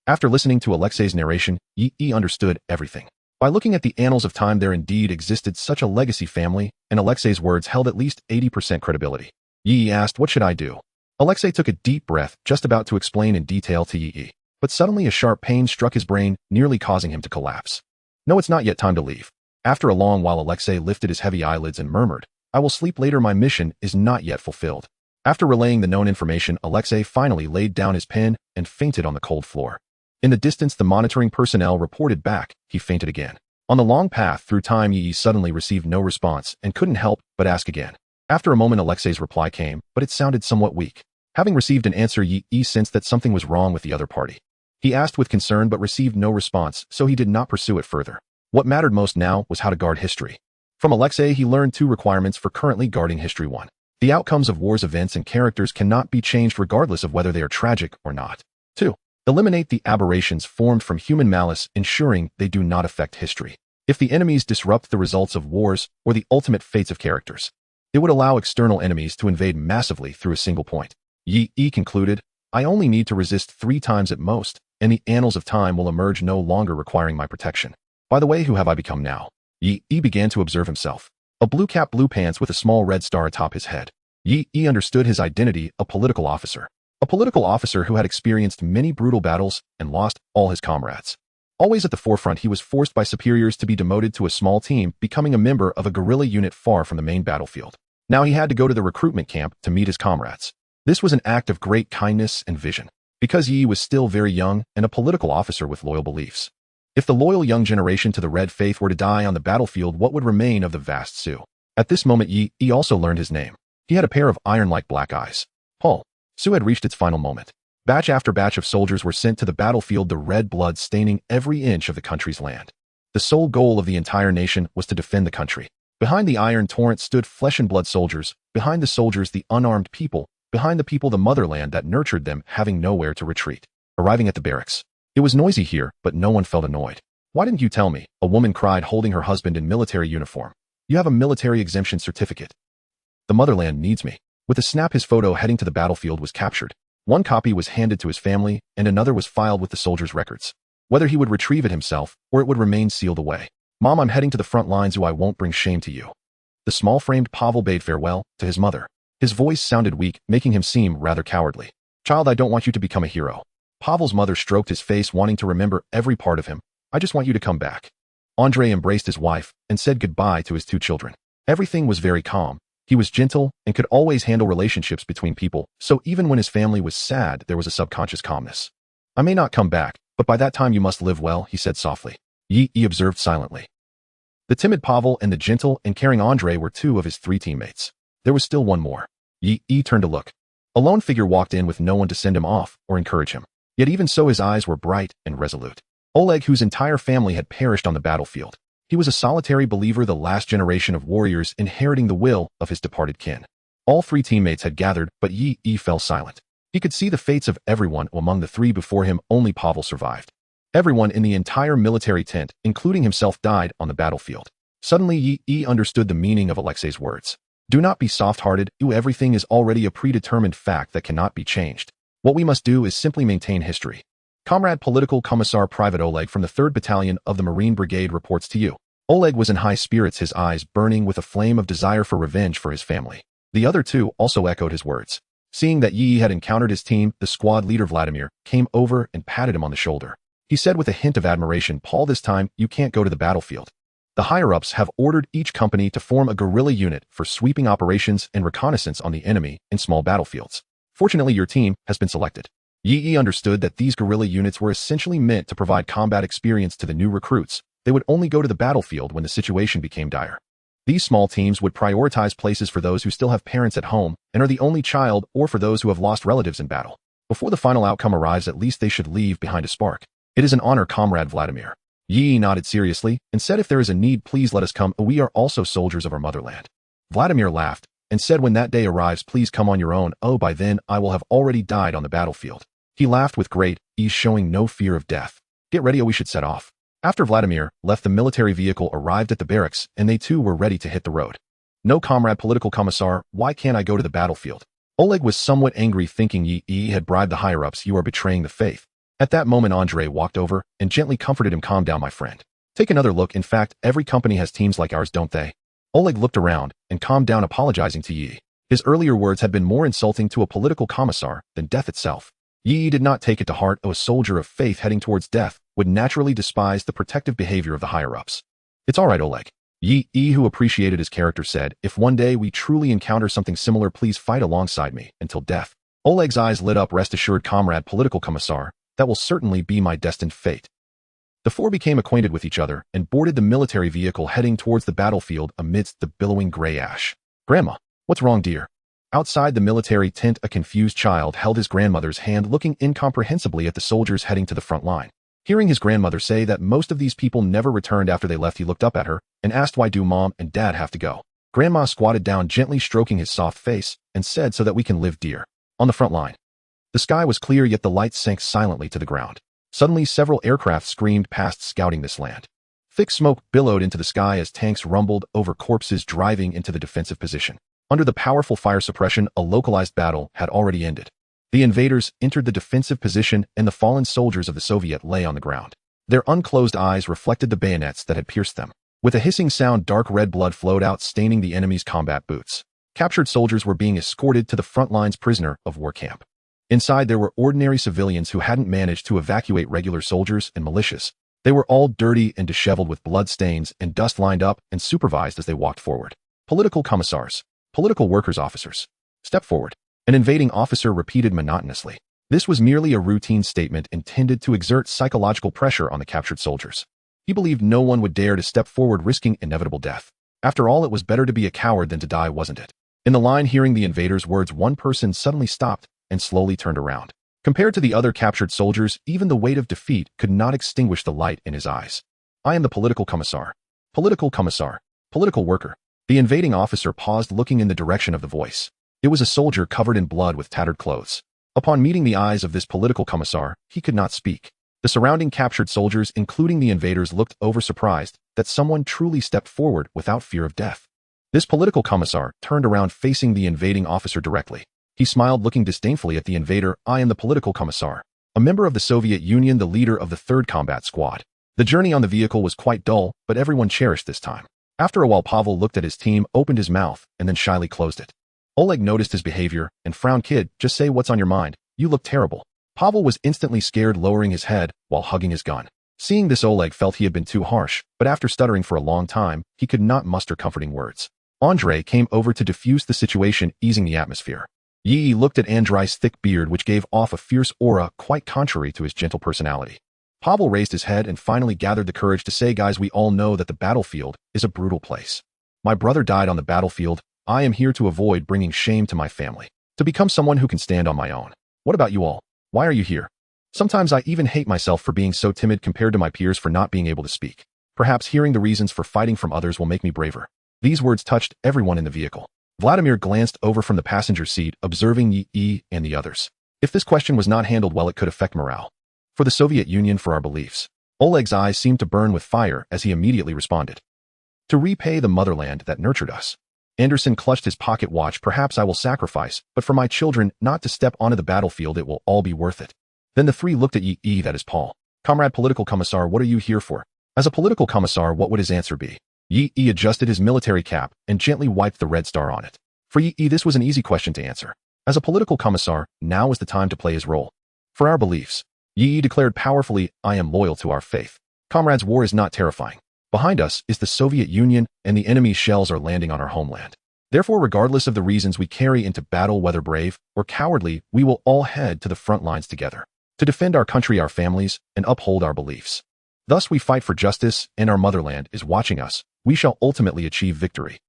Speaker 1: After listening to Alexei's narration, Yi understood everything. By looking at the annals of time, there indeed existed such a legacy family, and Alexei's words held at least 80% credibility. Yi asked, "What should I do?" Alexei took a deep breath, just about to explain in detail to Yi. But suddenly a sharp pain struck his brain, nearly causing him to collapse. No, it's not yet time to leave. After a long while, Alexei lifted his heavy eyelids and murmured, I will sleep later, my mission is not yet fulfilled. After relaying the known information, Alexei finally laid down his pen and fainted on the cold floor. In the distance, the monitoring personnel reported back, he fainted again. On the long path through time, Yi suddenly received no response and couldn't help but ask again. After a moment, Alexei's reply came, but it sounded somewhat weak. Having received an answer, Yi sensed that something was wrong with the other party. He asked with concern but received no response, so he did not pursue it further. What mattered most now was how to guard history. From Alexei, he learned 2 requirements for currently guarding history. 1. The outcomes of war's events and characters cannot be changed regardless of whether they are tragic or not. 2. Eliminate the aberrations formed from human malice, ensuring they do not affect history. If the enemies disrupt the results of wars or the ultimate fates of characters, it would allow external enemies to invade massively through a single point. Yi concluded, I only need to resist 3 times at most, and the annals of time will emerge no longer requiring my protection. By the way, who have I become now? Yi began to observe himself. A blue cap, blue pants with a small red star atop his head. Yi understood his identity, a political officer. A political officer who had experienced many brutal battles and lost all his comrades. Always at the forefront, he was forced by superiors to be demoted to a small team, becoming a member of a guerrilla unit far from the main battlefield. Now he had to go to the recruitment camp to meet his comrades. This was an act of great kindness and vision, because Yi was still very young and a political officer with loyal beliefs. If the loyal young generation to the Red Faith were to die on the battlefield, what would remain of the vast Sioux? At this moment, Yi also learned his name. He had a pair of iron-like black eyes. Paul. Sioux had reached its final moment. Batch after batch of soldiers were sent to the battlefield, the red blood staining every inch of the country's land. The sole goal of the entire nation was to defend the country. Behind the iron torrent stood flesh and blood soldiers, behind the soldiers the unarmed people, behind the people the motherland that nurtured them, having nowhere to retreat. Arriving at the barracks. It was noisy here, but no one felt annoyed. Why didn't you tell me? A woman cried, holding her husband in military uniform. You have a military exemption certificate. The motherland needs me. With a snap, his photo heading to the battlefield was captured. One copy was handed to his family, and another was filed with the soldier's records. Whether he would retrieve it himself, or it would remain sealed away. Mom, I'm heading to the front lines, I won't bring shame to you. The small-framed Pavel bade farewell to his mother. His voice sounded weak, making him seem rather cowardly. Child, I don't want you to become a hero. Pavel's mother stroked his face, wanting to remember every part of him. I just want you to come back. Andrei embraced his wife and said goodbye to his 2 children. Everything was very calm. He was gentle and could always handle relationships between people, so even when his family was sad, there was a subconscious calmness. I may not come back, but by that time you must live well, he said softly. Yi observed silently. The timid Pavel and the gentle and caring Andrei were 2 of his 3 teammates. There was still one more. Yi turned to look. A lone figure walked in with no one to send him off or encourage him. Yet even so, his eyes were bright and resolute. Oleg, whose entire family had perished on the battlefield. He was a solitary believer, the last generation of warriors inheriting the will of his departed kin. All 3 teammates had gathered, but Yi fell silent. He could see the fates of everyone among the 3 before him. Only Pavel survived. Everyone in the entire military tent, including himself, died on the battlefield. Suddenly Yi understood the meaning of Alexei's words. Do not be soft-hearted, everything is already a predetermined fact that cannot be changed. What we must do is simply maintain history. Comrade Political Commissar Private Oleg from the 3rd Battalion of the Marine Brigade reports to you. Oleg was in high spirits, his eyes burning with a flame of desire for revenge for his family. The other 2 also echoed his words. Seeing that Yi had encountered his team, the squad leader Vladimir came over and patted him on the shoulder. He said with a hint of admiration, Paul, this time you can't go to the battlefield. The higher-ups have ordered each company to form a guerrilla unit for sweeping operations and reconnaissance on the enemy in small battlefields. Fortunately, your team has been selected. Yi understood that these guerrilla units were essentially meant to provide combat experience to the new recruits. They would only go to the battlefield when the situation became dire. These small teams would prioritize places for those who still have parents at home and are the only child, or for those who have lost relatives in battle. Before the final outcome arrives, at least they should leave behind a spark. It is an honor, Comrade Vladimir. Yi nodded seriously and said, if there is a need, please let us come. We are also soldiers of our motherland. Vladimir laughed and said, when that day arrives, please come on your own. Oh, by then I will have already died on the battlefield. He laughed with great ease, showing no fear of death. Get ready, or we should set off. After Vladimir left, the military vehicle arrived at the barracks, and they too were ready to hit the road. No, Comrade Political Commissar, why can't I go to the battlefield? Oleg was somewhat angry, thinking Yi had bribed the higher-ups. You are betraying the faith. At that moment, Andrei walked over and gently comforted him. Calm down, my friend. Take another look. In fact, every company has teams like ours, don't they? Oleg looked around and calmed down, apologizing to Yi. His earlier words had been more insulting to a political commissar than death itself. Yi did not take it to heart. A soldier of faith heading towards death would naturally despise the protective behavior of the higher-ups. It's all right, Oleg. Yi, who appreciated his character, said, if one day we truly encounter something similar, please fight alongside me until death. Oleg's eyes lit up. Rest assured, comrade political commissar, that will certainly be my destined fate. The four became acquainted with each other and boarded the military vehicle heading towards the battlefield amidst the billowing gray ash. Grandma, what's wrong, dear? Outside the military tent, a confused child held his grandmother's hand, looking incomprehensibly at the soldiers heading to the front line. Hearing his grandmother say that most of these people never returned after they left, he looked up at her and asked, why do mom and dad have to go? Grandma squatted down, gently stroking his soft face, and said, so that we can live, dear. On the front line. The sky was clear, yet the lights sank silently to the ground. Suddenly, several aircraft screamed past, scouting this land. Thick smoke billowed into the sky as tanks rumbled over corpses driving into the defensive position. Under the powerful fire suppression, a localized battle had already ended. The invaders entered the defensive position, and the fallen soldiers of the Soviet lay on the ground. Their unclosed eyes reflected the bayonets that had pierced them. With a hissing sound, dark red blood flowed out, staining the enemy's combat boots. Captured soldiers were being escorted to the front lines prisoner of war camp. Inside, there were ordinary civilians who hadn't managed to evacuate regular soldiers and militias. They were all dirty and disheveled with blood stains and dust, lined up and supervised as they walked forward. Political commissars, political workers, officers. Step forward. An invading officer repeated monotonously. This was merely a routine statement intended to exert psychological pressure on the captured soldiers. He believed no one would dare to step forward, risking inevitable death. After all, it was better to be a coward than to die, wasn't it? In the line, hearing the invaders' words, one person suddenly stopped and slowly turned around. Compared to the other captured soldiers, even the weight of defeat could not extinguish the light in his eyes. I am the political commissar. Political commissar. Political worker. The invading officer paused, looking in the direction of the voice. It was a soldier covered in blood with tattered clothes. Upon meeting the eyes of this political commissar, he could not speak. The surrounding captured soldiers, including the invaders, looked over, surprised that someone truly stepped forward without fear of death. This political commissar turned around, facing the invading officer directly. He smiled, looking disdainfully at the invader. I am the political commissar, a member of the Soviet Union, the leader of the 3rd Combat Squad. The journey on the vehicle was quite dull, but everyone cherished this time. After a while, Pavel looked at his team, opened his mouth, and then shyly closed it. Oleg noticed his behavior and frowned. Kid, just say what's on your mind. You look terrible. Pavel was instantly scared, lowering his head while hugging his gun. Seeing this, Oleg felt he had been too harsh, but after stuttering for a long time, he could not muster comforting words. Andrei came over to diffuse the situation, easing the atmosphere. Yi looked at Andrei's thick beard, which gave off a fierce aura quite contrary to his gentle personality. Pavel raised his head and finally gathered the courage to say, guys, we all know that the battlefield is a brutal place. My brother died on the battlefield. I am here to avoid bringing shame to my family, to become someone who can stand on my own. What about you all? Why are you here? Sometimes I even hate myself for being so timid compared to my peers, for not being able to speak. Perhaps hearing the reasons for fighting from others will make me braver. These words touched everyone in the vehicle. Vladimir glanced over from the passenger seat, observing Yi and the others. If this question was not handled well, it could affect morale. For the Soviet Union, for our beliefs. Oleg's eyes seemed to burn with fire as he immediately responded. To repay the motherland that nurtured us. Anderson clutched his pocket watch. Perhaps I will sacrifice, but for my children not to step onto the battlefield, it will all be worth it. Then the three looked at Yi, that is Paul. Comrade political commissar, what are you here for? As a political commissar, what would his answer be? Yi adjusted his military cap and gently wiped the red star on it. For Yi, this was an easy question to answer. As a political commissar, now is the time to play his role. For our beliefs. Yi declared powerfully, I am loyal to our faith. Comrades, war is not terrifying. Behind us is the Soviet Union, and the enemy's shells are landing on our homeland. Therefore, regardless of the reasons we carry into battle, whether brave or cowardly, we will all head to the front lines together to defend our country, our families, and uphold our beliefs. Thus we fight for justice, and our motherland is watching us. We shall ultimately achieve victory.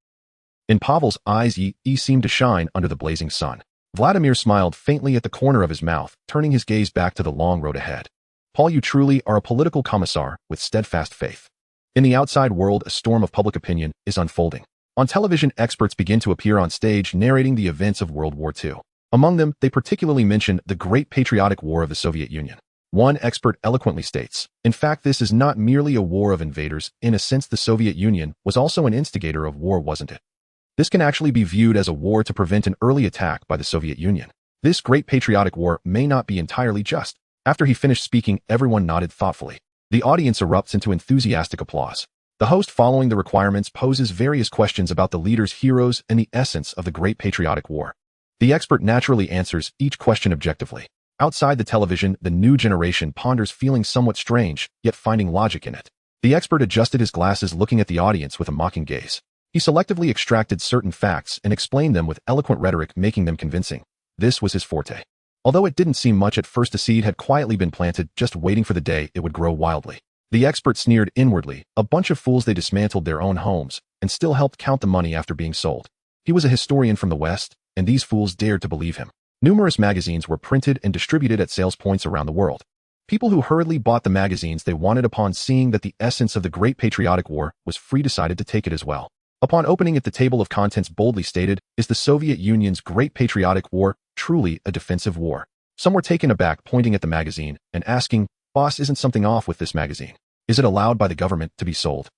Speaker 1: In Pavel's eyes, Yi seemed to shine under the blazing sun. Vladimir smiled faintly at the corner of his mouth, turning his gaze back to the long road ahead. Paul, you truly are a political commissar with steadfast faith. In the outside world, a storm of public opinion is unfolding. On television, experts begin to appear on stage narrating the events of World War II. Among them, they particularly mention the Great Patriotic War of the Soviet Union. One expert eloquently states, in fact, this is not merely a war of invaders. In a sense, the Soviet Union was also an instigator of war, wasn't it? This can actually be viewed as a war to prevent an early attack by the Soviet Union. This Great Patriotic War may not be entirely just. After he finished speaking, everyone nodded thoughtfully. The audience erupts into enthusiastic applause. The host, following the requirements, poses various questions about the leaders, heroes, and the essence of the Great Patriotic War. The expert naturally answers each question objectively. Outside the television, the new generation ponders feeling somewhat strange, yet finding logic in it. The expert adjusted his glasses, looking at the audience with a mocking gaze. He selectively extracted certain facts and explained them with eloquent rhetoric, making them convincing. This was his forte. Although it didn't seem much at first, a seed had quietly been planted, just waiting for the day it would grow wildly. The expert sneered inwardly. A bunch of fools. They dismantled their own homes and still helped count the money after being sold. He was a historian from the West, and these fools dared to believe him. Numerous magazines were printed and distributed at sales points around the world. People who hurriedly bought the magazines they wanted upon seeing that the essence of the Great Patriotic War was free decided to take it as well. Upon opening it, the table of contents boldly stated, "Is the Soviet Union's Great Patriotic War truly a defensive war?" Some were taken aback, pointing at the magazine and asking, "Boss, isn't something off with this magazine? Is it allowed by the government to be sold?"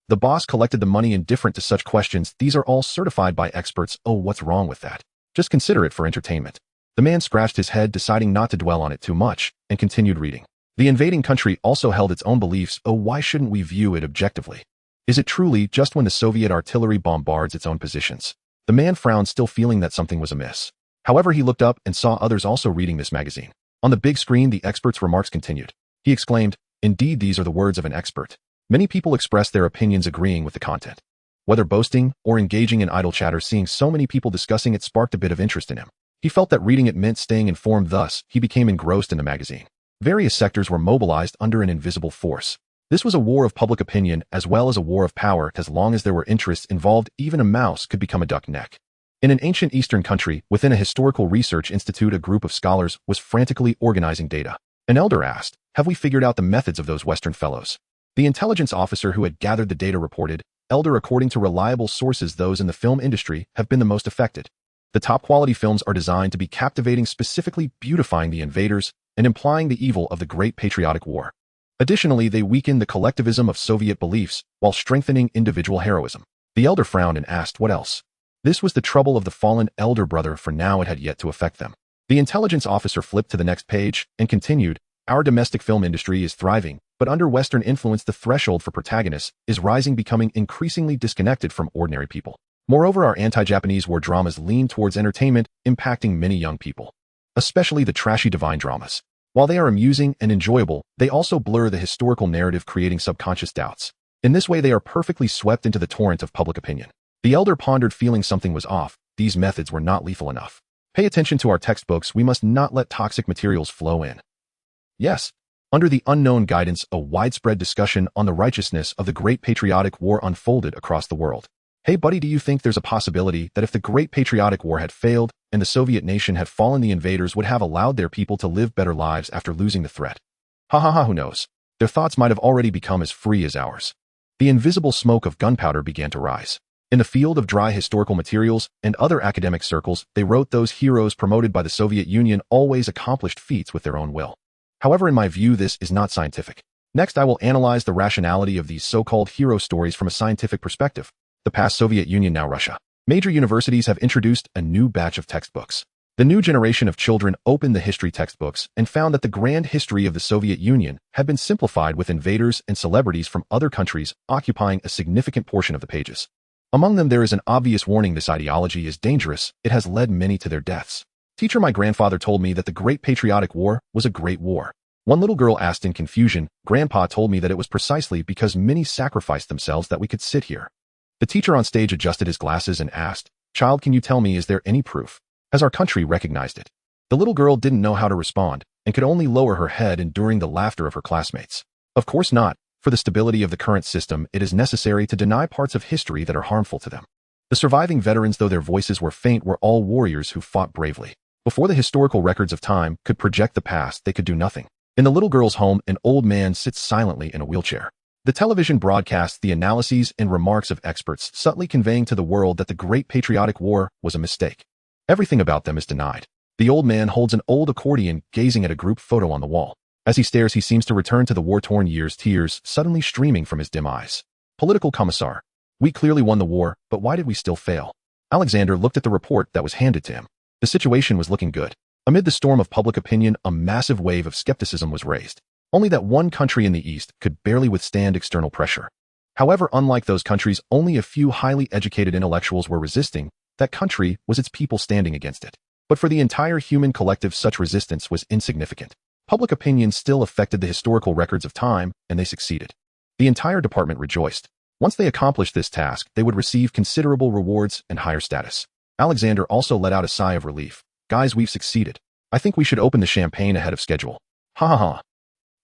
Speaker 1: The boss collected the money. Indifferent to such questions, "These are all certified by experts." "Oh, what's wrong with that? Just consider it for entertainment." The man scratched his head, deciding not to dwell on it too much, and continued reading. The invading country also held its own beliefs. "Oh, why shouldn't we view it objectively? Is it truly just when the Soviet artillery bombards its own positions?" The man frowned, still feeling that something was amiss. However, he looked up and saw others also reading this magazine. On the big screen, the expert's remarks continued. He exclaimed, "Indeed, these are the words of an expert." Many people expressed their opinions, agreeing with the content. Whether boasting or engaging in idle chatter, seeing so many people discussing it sparked a bit of interest in him. He felt that reading it meant staying informed, thus he became engrossed in the magazine. Various sectors were mobilized under an invisible force. This was a war of public opinion as well as a war of power. As long as there were interests involved, even a mouse could become a duck neck. In an ancient Eastern country, within a historical research institute, a group of scholars was frantically organizing data. An elder asked, "Have we figured out the methods of those Western fellows?" The intelligence officer who had gathered the data reported, "Elder, according to reliable sources, those in the film industry have been the most affected. The top quality films are designed to be captivating, specifically beautifying the invaders and implying the evil of the Great Patriotic War. Additionally, they weaken the collectivism of Soviet beliefs while strengthening individual heroism." The elder frowned and asked, "What else?" This was the trouble of the fallen elder brother. For now, it had yet to affect them. The intelligence officer flipped to the next page and continued, "Our domestic film industry is thriving, but under Western influence, the threshold for protagonists is rising, becoming increasingly disconnected from ordinary people. Moreover, our anti-Japanese war dramas lean towards entertainment, impacting many young people, especially the trashy divine dramas. While they are amusing and enjoyable, they also blur the historical narrative, creating subconscious doubts. In this way, they are perfectly swept into the torrent of public opinion." The elder pondered, feeling something was off. These methods were not lethal enough. "Pay attention to our textbooks. We must not let toxic materials flow in." Yes. Under the unknown guidance, a widespread discussion on the righteousness of the Great Patriotic War unfolded across the world. "Hey buddy, do you think there's a possibility that if the Great Patriotic War had failed and the Soviet nation had fallen, the invaders would have allowed their people to live better lives after losing the threat? Ha ha ha, who knows? Their thoughts might have already become as free as ours." The invisible smoke of gunpowder began to rise. In the field of dry historical materials and other academic circles, they wrote those heroes promoted by the Soviet Union always accomplished feats with their own will. However, in my view, this is not scientific. Next, I will analyze the rationality of these so-called hero stories from a scientific perspective. The past Soviet Union, now Russia. Major universities have introduced a new batch of textbooks. The new generation of children opened the history textbooks and found that the grand history of the Soviet Union had been simplified, with invaders and celebrities from other countries occupying a significant portion of the pages. Among them, there is an obvious warning: this ideology is dangerous. It has led many to their deaths. "Teacher, my grandfather told me that the Great Patriotic War was a great war." One little girl asked in confusion. "Grandpa told me that it was precisely because many sacrificed themselves that we could sit here." The teacher on stage adjusted his glasses and asked, "Child, can you tell me, is there any proof? Has our country recognized it?" The little girl didn't know how to respond and could only lower her head, enduring the laughter of her classmates. "Of course not. For the stability of the current system, it is necessary to deny parts of history that are harmful to them." The surviving veterans, though their voices were faint, were all warriors who fought bravely. Before the historical records of time could project the past, they could do nothing. In the little girl's home, an old man sits silently in a wheelchair. The television broadcasts the analyses and remarks of experts, subtly conveying to the world that the Great Patriotic War was a mistake. Everything about them is denied. The old man holds an old accordion, gazing at a group photo on the wall. As he stares, he seems to return to the war-torn years, tears suddenly streaming from his dim eyes. "Political commissar, we clearly won the war, but why did we still fail?" Alexander looked at the report that was handed to him. The situation was looking good. Amid the storm of public opinion, a massive wave of skepticism was raised. Only that one country in the East could barely withstand external pressure. However, unlike those countries, only a few highly educated intellectuals were resisting. That country was its people standing against it. But for the entire human collective, such resistance was insignificant. Public opinion still affected the historical records of time, and they succeeded. The entire department rejoiced. Once they accomplished this task, they would receive considerable rewards and higher status. Alexander also let out a sigh of relief. Guys, we've succeeded. I think we should open the champagne ahead of schedule. Ha ha ha.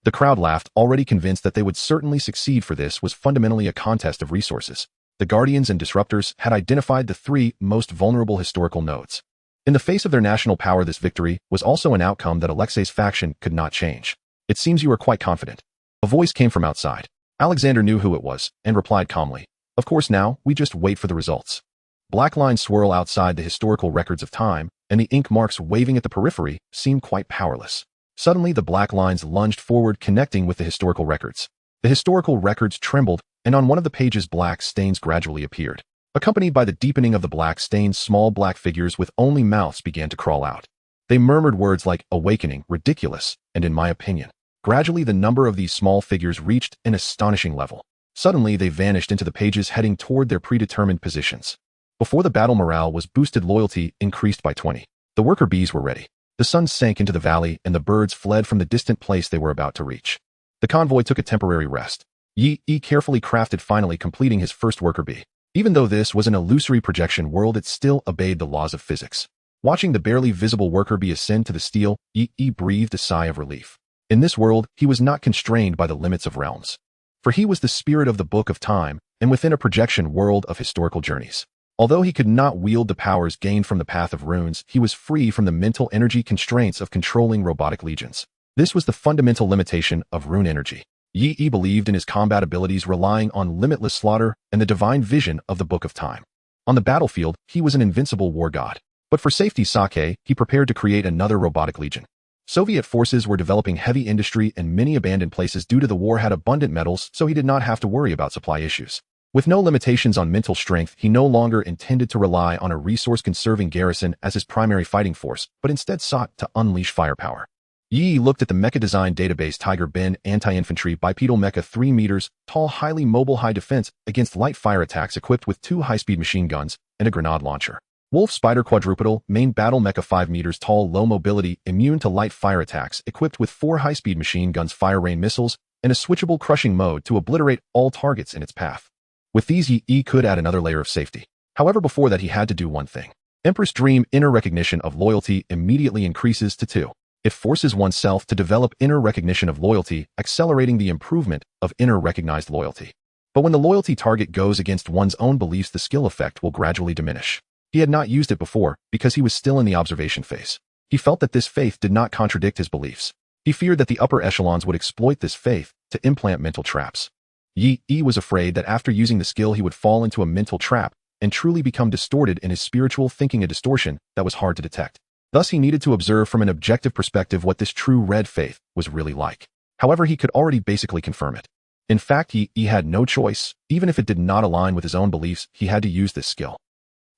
Speaker 1: The crowd laughed, already convinced that they would certainly succeed, for this was fundamentally a contest of resources. The Guardians and Disruptors had identified the three most vulnerable historical nodes. In the face of their national power, this victory was also an outcome that Alexei's faction could not change. It seems you are quite confident. A voice came from outside. Alexander knew who it was, and replied calmly. Of course, now, we just wait for the results. Black lines swirl outside the historical records of time, and the ink marks waving at the periphery seem quite powerless. Suddenly, the black lines lunged forward, connecting with the historical records. The historical records trembled, and on one of the pages black stains gradually appeared. Accompanied by the deepening of the black stains, small black figures with only mouths began to crawl out. They murmured words like awakening, ridiculous, and in my opinion. Gradually, the number of these small figures reached an astonishing level. Suddenly, they vanished into the pages, heading toward their predetermined positions. Before the battle, morale was boosted, loyalty increased by 20. The worker bees were ready. The sun sank into the valley, and the birds fled from the distant place they were about to reach. The convoy took a temporary rest. Yi carefully crafted, finally completing his first worker bee. Even though this was an illusory projection world, it still obeyed the laws of physics. Watching the barely visible worker bee ascend to the steel, Yi breathed a sigh of relief. In this world, he was not constrained by the limits of realms. For he was the spirit of the Book of Time, and within a projection world of historical journeys. Although he could not wield the powers gained from the Path of Runes, he was free from the mental energy constraints of controlling robotic legions. This was the fundamental limitation of rune energy. Yi believed in his combat abilities, relying on limitless slaughter and the divine vision of the Book of Time. On the battlefield, he was an invincible war god. But for safety's sake, he prepared to create another robotic legion. Soviet forces were developing heavy industry, and many abandoned places due to the war had abundant metals, so he did not have to worry about supply issues. With no limitations on mental strength, he no longer intended to rely on a resource-conserving garrison as his primary fighting force, but instead sought to unleash firepower. Yi looked at the mecha design database. Tiger Ben anti-infantry bipedal mecha, 3 meters tall, highly mobile, high defense against light fire attacks, equipped with 2 high-speed machine guns and a grenade launcher. Wolf Spider quadrupedal main battle mecha, 5 meters tall, low mobility, immune to light fire attacks, equipped with 4 high-speed machine guns, fire rain missiles, and a switchable crushing mode to obliterate all targets in its path. With these, Yi could add another layer of safety. However, before that, he had to do one thing. Empress Dream inner recognition of loyalty immediately increases to 2. It forces oneself to develop inner recognition of loyalty, accelerating the improvement of inner recognized loyalty. But when the loyalty target goes against one's own beliefs, the skill effect will gradually diminish. He had not used it before because he was still in the observation phase. He felt that this faith did not contradict his beliefs. He feared that the upper echelons would exploit this faith to implant mental traps. Yi was afraid that after using the skill, he would fall into a mental trap and truly become distorted in his spiritual thinking, a distortion that was hard to detect. Thus, he needed to observe from an objective perspective what this true red faith was really like. However, he could already basically confirm it. In fact, Yi had no choice. Even if it did not align with his own beliefs, he had to use this skill.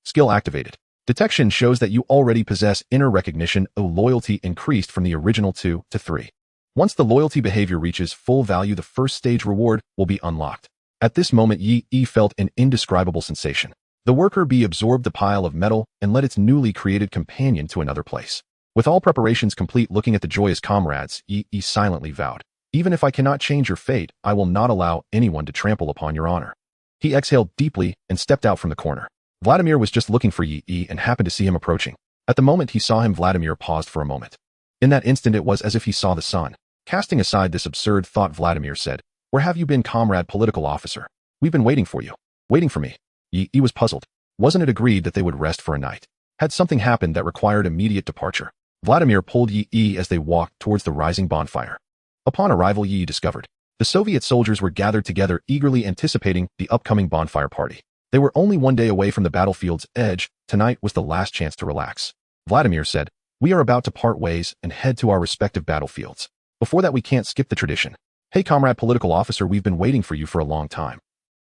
Speaker 1: Skill activated. Detection shows that you already possess inner recognition. Loyalty increased from the original 2 to 3. Once the loyalty behavior reaches full value, the first stage reward will be unlocked. At this moment, Yi felt an indescribable sensation. The worker bee absorbed the pile of metal and led its newly created companion to another place. With all preparations complete, looking at the joyous comrades, Yi silently vowed, "Even if I cannot change your fate, I will not allow anyone to trample upon your honor." He exhaled deeply and stepped out from the corner. Vladimir was just looking for Yi and happened to see him approaching. At the moment he saw him, Vladimir paused for a moment. In that instant, it was as if he saw the sun. Casting aside this absurd thought, Vladimir said, "Where have you been, comrade political officer? We've been waiting for you." "Waiting for me?" Yi was puzzled. Wasn't it agreed that they would rest for a night? Had something happened that required immediate departure? Vladimir pulled Yi as they walked towards the rising bonfire. Upon arrival, Yi discovered the Soviet soldiers were gathered together, eagerly anticipating the upcoming bonfire party. They were only one day away from the battlefield's edge. Tonight was the last chance to relax. Vladimir said, "We are about to part ways and head to our respective battlefields. Before that, we can't skip the tradition. Hey, comrade political officer, we've been waiting for you for a long time."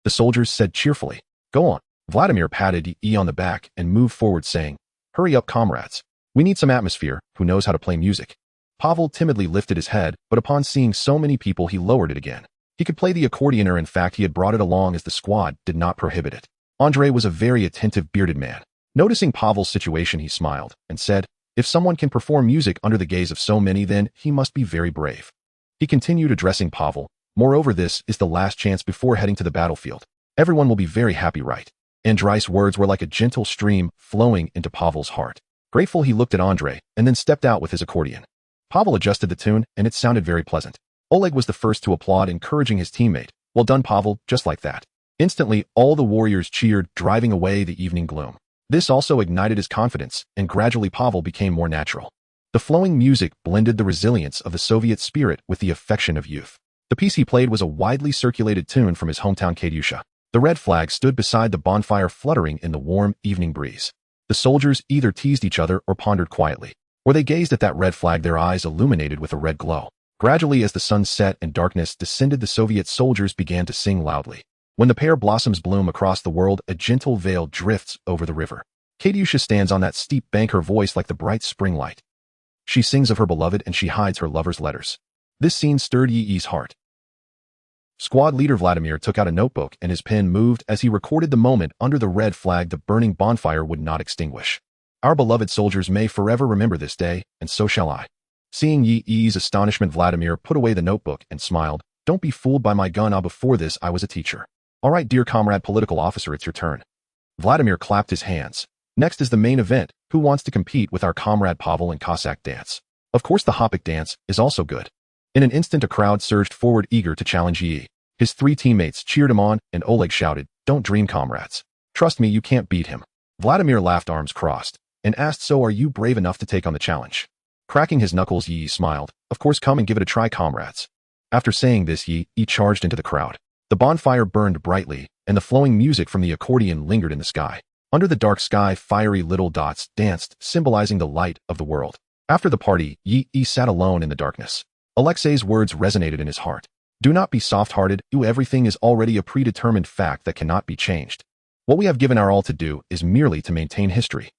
Speaker 1: The soldiers said cheerfully, "Go on." Vladimir patted Yi on the back and moved forward, saying, "Hurry up, comrades. We need some atmosphere. Who knows how to play music?" Pavel timidly lifted his head, but upon seeing so many people, he lowered it again. He could play the accordioner. In fact, he had brought it along as the squad did not prohibit it. Andrei was a very attentive bearded man. Noticing Pavel's situation, he smiled and said, If someone can perform music under the gaze of so many, then he must be very brave. He continued addressing Pavel. Moreover, this is the last chance before heading to the battlefield. Everyone will be very happy, right? Andrei's words were like a gentle stream flowing into Pavel's heart. Grateful, he looked at Andrei and then stepped out with his accordion. Pavel adjusted the tune and it sounded very pleasant. Oleg was the first to applaud, encouraging his teammate. Well done, Pavel, just like that. Instantly, all the warriors cheered, driving away the evening gloom. This also ignited his confidence, and gradually Pavel became more natural. The flowing music blended the resilience of the Soviet spirit with the affection of youth. The piece he played was a widely circulated tune from his hometown Katyusha. The red flag stood beside the bonfire, fluttering in the warm evening breeze. The soldiers either teased each other or pondered quietly, or they gazed at that red flag, their eyes illuminated with a red glow. Gradually, as the sun set and darkness descended, the Soviet soldiers began to sing loudly. When the pear blossoms bloom across the world, a gentle veil drifts over the river. Katyusha stands on that steep bank, her voice like the bright spring light. She sings of her beloved and she hides her lover's letters. This scene stirred Yi's heart. Squad leader Vladimir took out a notebook and his pen moved as he recorded the moment under the red flag the burning bonfire would not extinguish. Our beloved soldiers may forever remember this day, and so shall I. Seeing Yi's astonishment, Vladimir put away the notebook and smiled. Don't be fooled by my gun. Before this, I was a teacher. All right, dear comrade political officer, it's your turn. Vladimir clapped his hands. Next is the main event. Who wants to compete with our comrade Pavel in Cossack dance? Of course, the Hopik dance is also good. In an instant, a crowd surged forward, eager to challenge Yi. His three teammates cheered him on, and Oleg shouted, "Don't dream, comrades. Trust me, you can't beat him." Vladimir laughed, arms crossed, and asked, "So are you brave enough to take on the challenge?" Cracking his knuckles, Yi smiled. "Of course, come and give it a try, comrades." After saying this, Yi charged into the crowd. The bonfire burned brightly, and the flowing music from the accordion lingered in the sky. Under the dark sky, fiery little dots danced, symbolizing the light of the world. After the party, Yi sat alone in the darkness. Alexei's words resonated in his heart. Do not be soft-hearted. Everything is already a predetermined fact that cannot be changed. What we have given our all to do is merely to maintain history.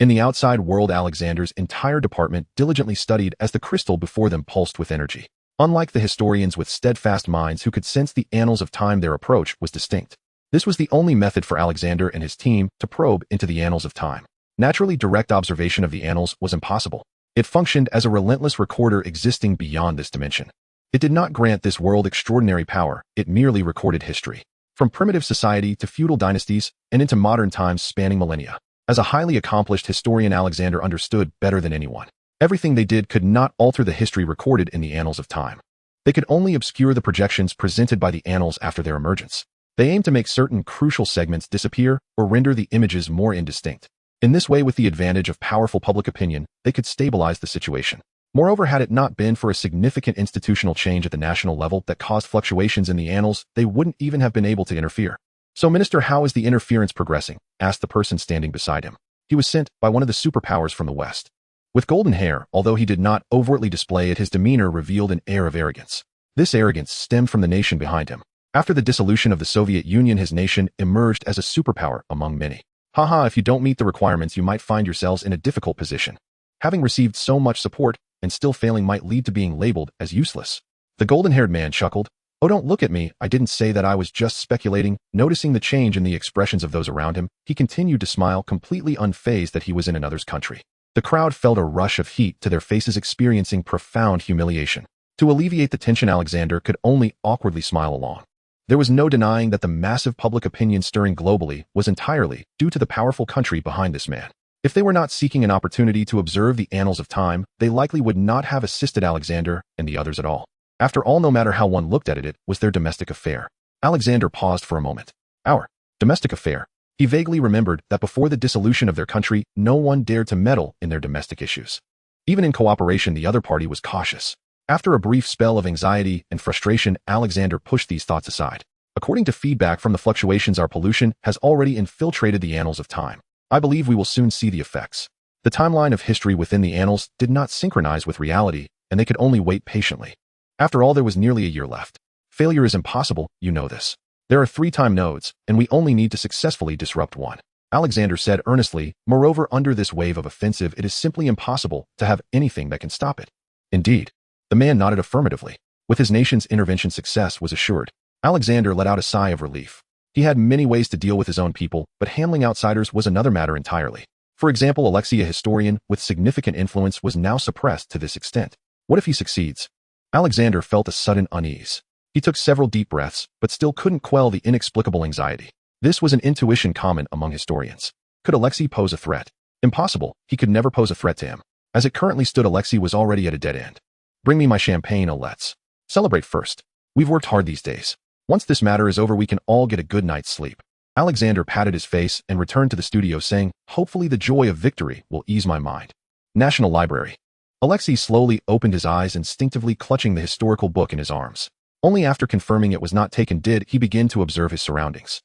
Speaker 1: In the outside world, Alexander's entire department diligently studied as the crystal before them pulsed with energy. Unlike the historians with steadfast minds who could sense the annals of time, their approach was distinct. This was the only method for Alexander and his team to probe into the annals of time. Naturally, direct observation of the annals was impossible. It functioned as a relentless recorder existing beyond this dimension. It did not grant this world extraordinary power, it merely recorded history. From primitive society to feudal dynasties and into modern times spanning millennia. As a highly accomplished historian, Alexander understood better than anyone. Everything they did could not alter the history recorded in the annals of time. They could only obscure the projections presented by the annals after their emergence. They aimed to make certain crucial segments disappear or render the images more indistinct. In this way, with the advantage of powerful public opinion, they could stabilize the situation. Moreover, had it not been for a significant institutional change at the national level that caused fluctuations in the annals, they wouldn't even have been able to interfere. "So, Minister, how is the interference progressing?" asked the person standing beside him. He was sent by one of the superpowers from the West. With golden hair, although he did not overtly display it, his demeanor revealed an air of arrogance. This arrogance stemmed from the nation behind him. After the dissolution of the Soviet Union, his nation emerged as a superpower among many. Haha, if you don't meet the requirements, you might find yourselves in a difficult position. Having received so much support and still failing might lead to being labeled as useless. The golden-haired man chuckled. "Oh, don't look at me. I didn't say that. I was just speculating." Noticing the change in the expressions of those around him, he continued to smile, completely unfazed that he was in another's country. The crowd felt a rush of heat to their faces, experiencing profound humiliation. To alleviate the tension, Alexander could only awkwardly smile along. There was no denying that the massive public opinion stirring globally was entirely due to the powerful country behind this man. If they were not seeking an opportunity to observe the annals of time, they likely would not have assisted Alexander and the others at all. After all, no matter how one looked at it, it was their domestic affair. Alexander paused for a moment. Our domestic affair. He vaguely remembered that before the dissolution of their country, no one dared to meddle in their domestic issues. Even in cooperation, the other party was cautious. After a brief spell of anxiety and frustration, Alexander pushed these thoughts aside. According to feedback from the fluctuations, our pollution has already infiltrated the annals of time. I believe we will soon see the effects. The timeline of history within the annals did not synchronize with reality, and they could only wait patiently. After all, there was nearly a year left. Failure is impossible, you know this. There are 3 time nodes, and we only need to successfully disrupt one. Alexander said earnestly. Moreover, under this wave of offensive, it is simply impossible to have anything that can stop it. Indeed. The man nodded affirmatively. With his nation's intervention, success was assured. Alexander let out a sigh of relief. He had many ways to deal with his own people, but handling outsiders was another matter entirely. For example, Alexei, a historian with significant influence, was now suppressed to this extent. What if he succeeds? Alexander felt a sudden unease. He took several deep breaths, but still couldn't quell the inexplicable anxiety. This was an intuition common among historians. Could Alexei pose a threat? Impossible. He could never pose a threat to him. As it currently stood, Alexei was already at a dead end. Bring me my champagne, let's celebrate first. We've worked hard these days. Once this matter is over, we can all get a good night's sleep. Alexander patted his face and returned to the studio, saying, hopefully the joy of victory will ease my mind. National Library. Alexei slowly opened his eyes, instinctively clutching the historical book in his arms. Only after confirming it was not taken did he begin to observe his surroundings.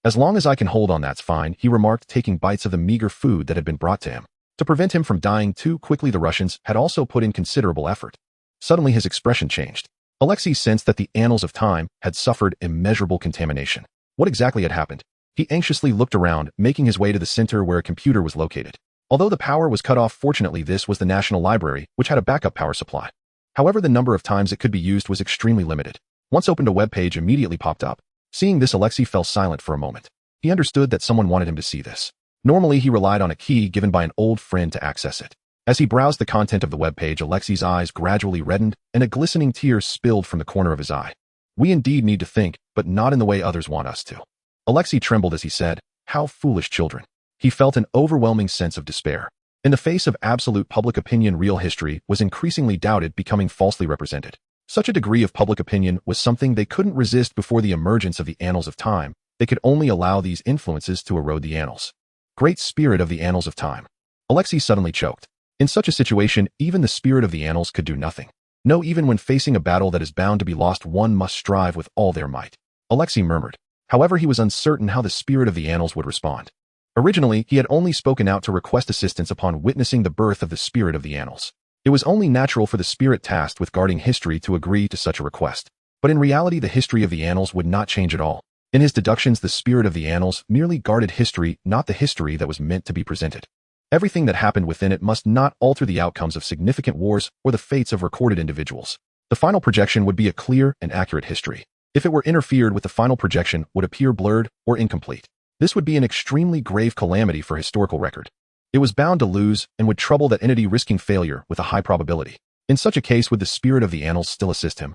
Speaker 1: As long as I can hold on, that's fine, he remarked, taking bites of the meager food that had been brought to him. To prevent him from dying too quickly, the Russians had also put in considerable effort. Suddenly his expression changed. Alexei sensed that the annals of time had suffered immeasurable contamination. What exactly had happened? He anxiously looked around, making his way to the center where a computer was located. Although the power was cut off, fortunately this was the National Library, which had a backup power supply. However, the number of times it could be used was extremely limited. Once opened, a web page immediately popped up. Seeing this, Alexei fell silent for a moment. He understood that someone wanted him to see this. Normally, he relied on a key given by an old friend to access it. As he browsed the content of the web page, Alexei's eyes gradually reddened, and a glistening tear spilled from the corner of his eye. We indeed need to think, but not in the way others want us to. Alexei trembled as he said, how foolish children. He felt an overwhelming sense of despair. In the face of absolute public opinion, real history was increasingly doubted, becoming falsely represented. Such a degree of public opinion was something they couldn't resist before the emergence of the annals of time. They could only allow these influences to erode the annals. Great spirit of the annals of time. Alexei suddenly choked. In such a situation, even the spirit of the annals could do nothing. No, even when facing a battle that is bound to be lost, one must strive with all their might. Alexei murmured. However, he was uncertain how the spirit of the annals would respond. Originally, he had only spoken out to request assistance upon witnessing the birth of the spirit of the annals. It was only natural for the spirit tasked with guarding history to agree to such a request. But in reality, the history of the annals would not change at all. In his deductions, the spirit of the annals merely guarded history, not the history that was meant to be presented. Everything that happened within it must not alter the outcomes of significant wars or the fates of recorded individuals. The final projection would be a clear and accurate history. If it were interfered with, the final projection would appear blurred or incomplete. This would be an extremely grave calamity for historical record. It was bound to lose and would trouble that entity, risking failure with a high probability. In such a case, would the spirit of the annals still assist him?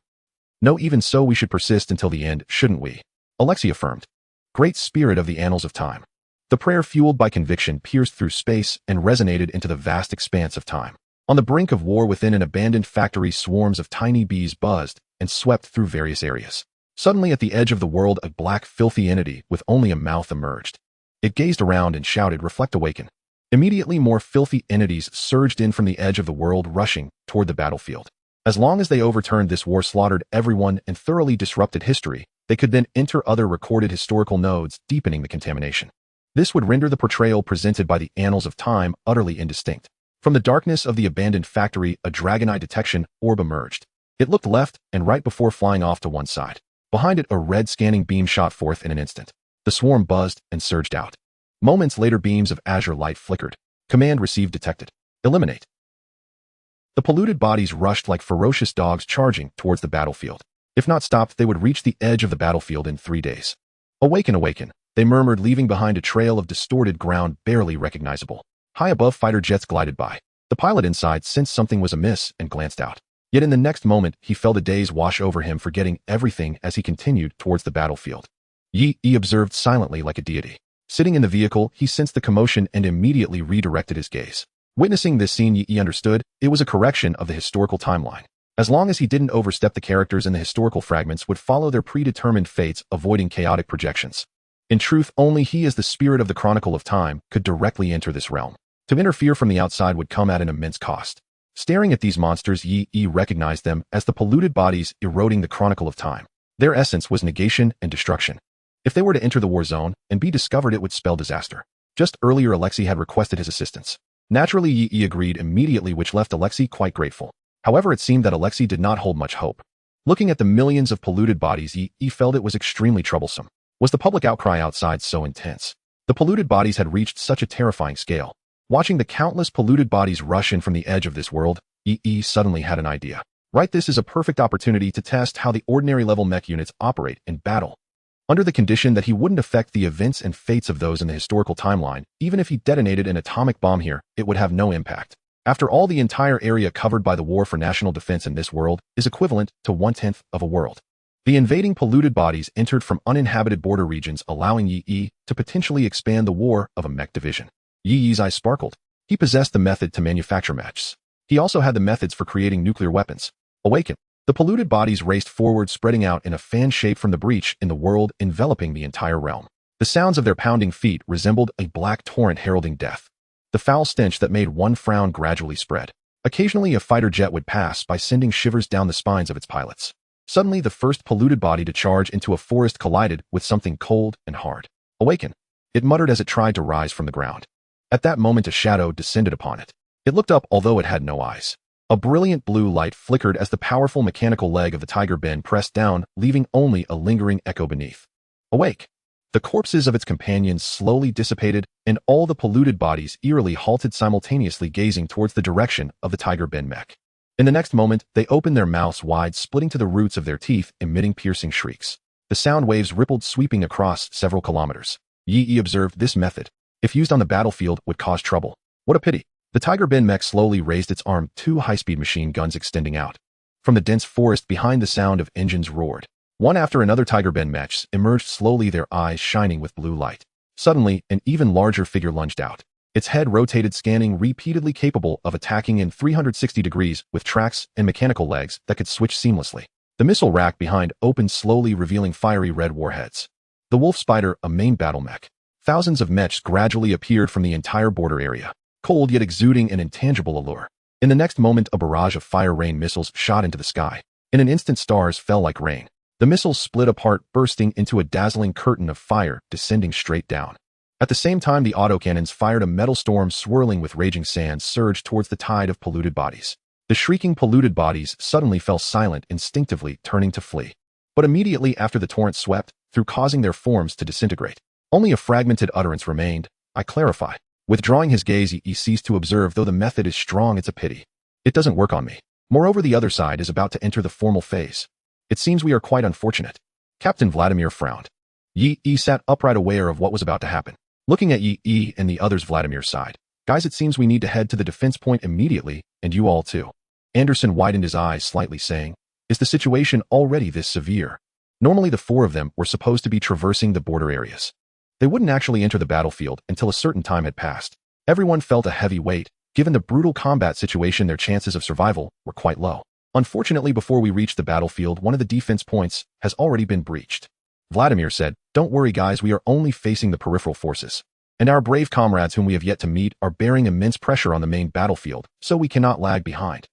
Speaker 1: No, even so, we should persist until the end, shouldn't we? Alexei affirmed. Great spirit of the annals of time. The prayer, fueled by conviction, pierced through space and resonated into the vast expanse of time. On the brink of war within an abandoned factory, swarms of tiny bees buzzed and swept through various areas. Suddenly, at the edge of the world, a black, filthy entity with only a mouth emerged. It gazed around and shouted, "Reflect, awaken." Immediately, more filthy entities surged in from the edge of the world, rushing toward the battlefield. As long as they overturned this war, slaughtered everyone, and thoroughly disrupted history, they could then enter other recorded historical nodes, deepening the contamination. This would render the portrayal presented by the annals of time utterly indistinct. From the darkness of the abandoned factory, a dragon-eye detection orb emerged. It looked left and right before flying off to one side. Behind it, a red scanning beam shot forth in an instant. The swarm buzzed and surged out. Moments later, beams of azure light flickered. Command received detected. Eliminate. The polluted bodies rushed like ferocious dogs charging towards the battlefield. If not stopped, they would reach the edge of the battlefield in 3 days. Awaken, awaken, they murmured, leaving behind a trail of distorted ground barely recognizable. High above, fighter jets glided by. The pilot inside sensed something was amiss and glanced out. Yet in the next moment, he felt a daze wash over him, forgetting everything as he continued towards the battlefield. He observed silently like a deity. Sitting in the vehicle, he sensed the commotion and immediately redirected his gaze. Witnessing this scene, Yi understood it was a correction of the historical timeline. As long as he didn't overstep, the characters in the historical fragments would follow their predetermined fates, avoiding chaotic projections. In truth, only he, as the spirit of the Chronicle of Time, could directly enter this realm. To interfere from the outside would come at an immense cost. Staring at these monsters, Yi recognized them as the polluted bodies eroding the Chronicle of Time. Their essence was negation and destruction. If they were to enter the war zone and be discovered, it would spell disaster. Just earlier, Alexei had requested his assistance. Naturally, Yi agreed immediately, which left Alexei quite grateful. However, it seemed that Alexei did not hold much hope. Looking at the millions of polluted bodies, Yi felt it was extremely troublesome. Was the public outcry outside so intense? The polluted bodies had reached such a terrifying scale. Watching the countless polluted bodies rush in from the edge of this world, Yi suddenly had an idea. Right, this is a perfect opportunity to test how the ordinary level mech units operate in battle. under the condition that he wouldn't affect the events and fates of those in the historical timeline. Even if he detonated an atomic bomb here, it would have no impact. After all, the entire area covered by the war for national defense in this world is equivalent to 1/10 of a world. The invading polluted bodies entered from uninhabited border regions, allowing Yi to potentially expand the war of a mech division. Yi's eyes sparkled. He possessed the method to manufacture mechs. He also had the methods for creating nuclear weapons. Awaken. The polluted bodies raced forward, spreading out in a fan shape from the breach in the world, enveloping the entire realm. The sounds of their pounding feet resembled a black torrent heralding death. The foul stench that made one frown gradually spread. Occasionally a fighter jet would pass by, sending shivers down the spines of its pilots. Suddenly, the first polluted body to charge into a forest collided with something cold and hard. Awaken. It muttered as it tried to rise from the ground. At that moment, a shadow descended upon it. It looked up, although it had no eyes. A brilliant blue light flickered as the powerful mechanical leg of the tiger Ben pressed down, leaving only a lingering echo beneath. Awake. The corpses of its companions slowly dissipated, and all the polluted bodies eerily halted, simultaneously gazing towards the direction of the tiger Ben mech. In the next moment, they opened their mouths wide, splitting to the roots of their teeth, emitting piercing shrieks. The sound waves rippled, sweeping across several kilometers. Yi observed this method, if used on the battlefield, would cause trouble. What a pity. The tiger Ben mech slowly raised its arm, two high-speed machine guns extending out. From the dense forest behind, the sound of engines roared. One after another tiger Ben mechs emerged slowly, their eyes shining with blue light. Suddenly, an even larger figure lunged out. Its head rotated, scanning repeatedly, capable of attacking in 360 degrees with tracks and mechanical legs that could switch seamlessly. The missile rack behind opened slowly, revealing fiery red warheads. The Wolf Spider, a main battle mech. Thousands of mechs gradually appeared from the entire border area, cold yet exuding an intangible allure. In the next moment, a barrage of fire rain missiles shot into the sky. In an instant, stars fell like rain. The missiles split apart, bursting into a dazzling curtain of fire, descending straight down. At the same time, the autocannons fired a metal storm, swirling with raging sand, surged towards the tide of polluted bodies. The shrieking polluted bodies suddenly fell silent, instinctively turning to flee. But immediately after, the torrent swept through, causing their forms to disintegrate. Only a fragmented utterance remained. I clarify. Withdrawing his gaze, he ceased to observe. Though the method is strong, it's a pity it doesn't work on me. Moreover, the other side is about to enter the formal phase. It seems we are quite unfortunate. Captain Vladimir frowned. Yi sat upright, aware of what was about to happen. Looking at Yi and the others, Vladimir sighed. Guys, it seems we need to head to the defense point immediately, and you all too. Anderson widened his eyes slightly, saying, is the situation already this severe? Normally the four of them were supposed to be traversing the border areas. They wouldn't actually enter the battlefield until a certain time had passed. Everyone felt a heavy weight. Given the brutal combat situation, their chances of survival were quite low. Unfortunately, before we reach the battlefield, one of the defense points has already been breached. Vladimir said, don't worry guys, we are only facing the peripheral forces. And our brave comrades whom we have yet to meet are bearing immense pressure on the main battlefield, so we cannot lag behind.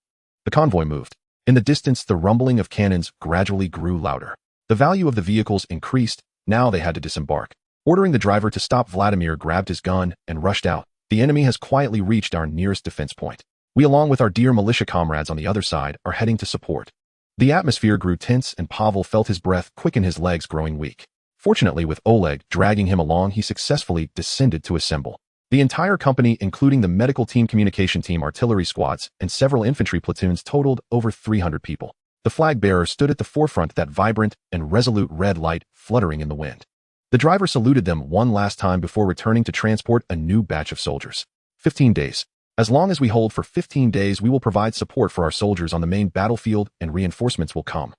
Speaker 1: The convoy moved. In the distance, the rumbling of cannons gradually grew louder. The value of the vehicles increased. Now they had to disembark. Ordering the driver to stop, Vladimir grabbed his gun and rushed out. The enemy has quietly reached our nearest defense point. We, along with our dear militia comrades on the other side, are heading to support. The atmosphere grew tense, and Pavel felt his breath quicken, his legs growing weak. Fortunately, with Oleg dragging him along, he successfully descended to assemble. The entire company, including the medical team, communication team, artillery squads, and several infantry platoons, totaled over 300 people. The flag bearer stood at the forefront, that vibrant and resolute red light fluttering in the wind. The driver saluted them one last time before returning to transport a new batch of soldiers. 15 days. As long as we hold for 15 days, we will provide support for our soldiers on the main battlefield, and reinforcements will come.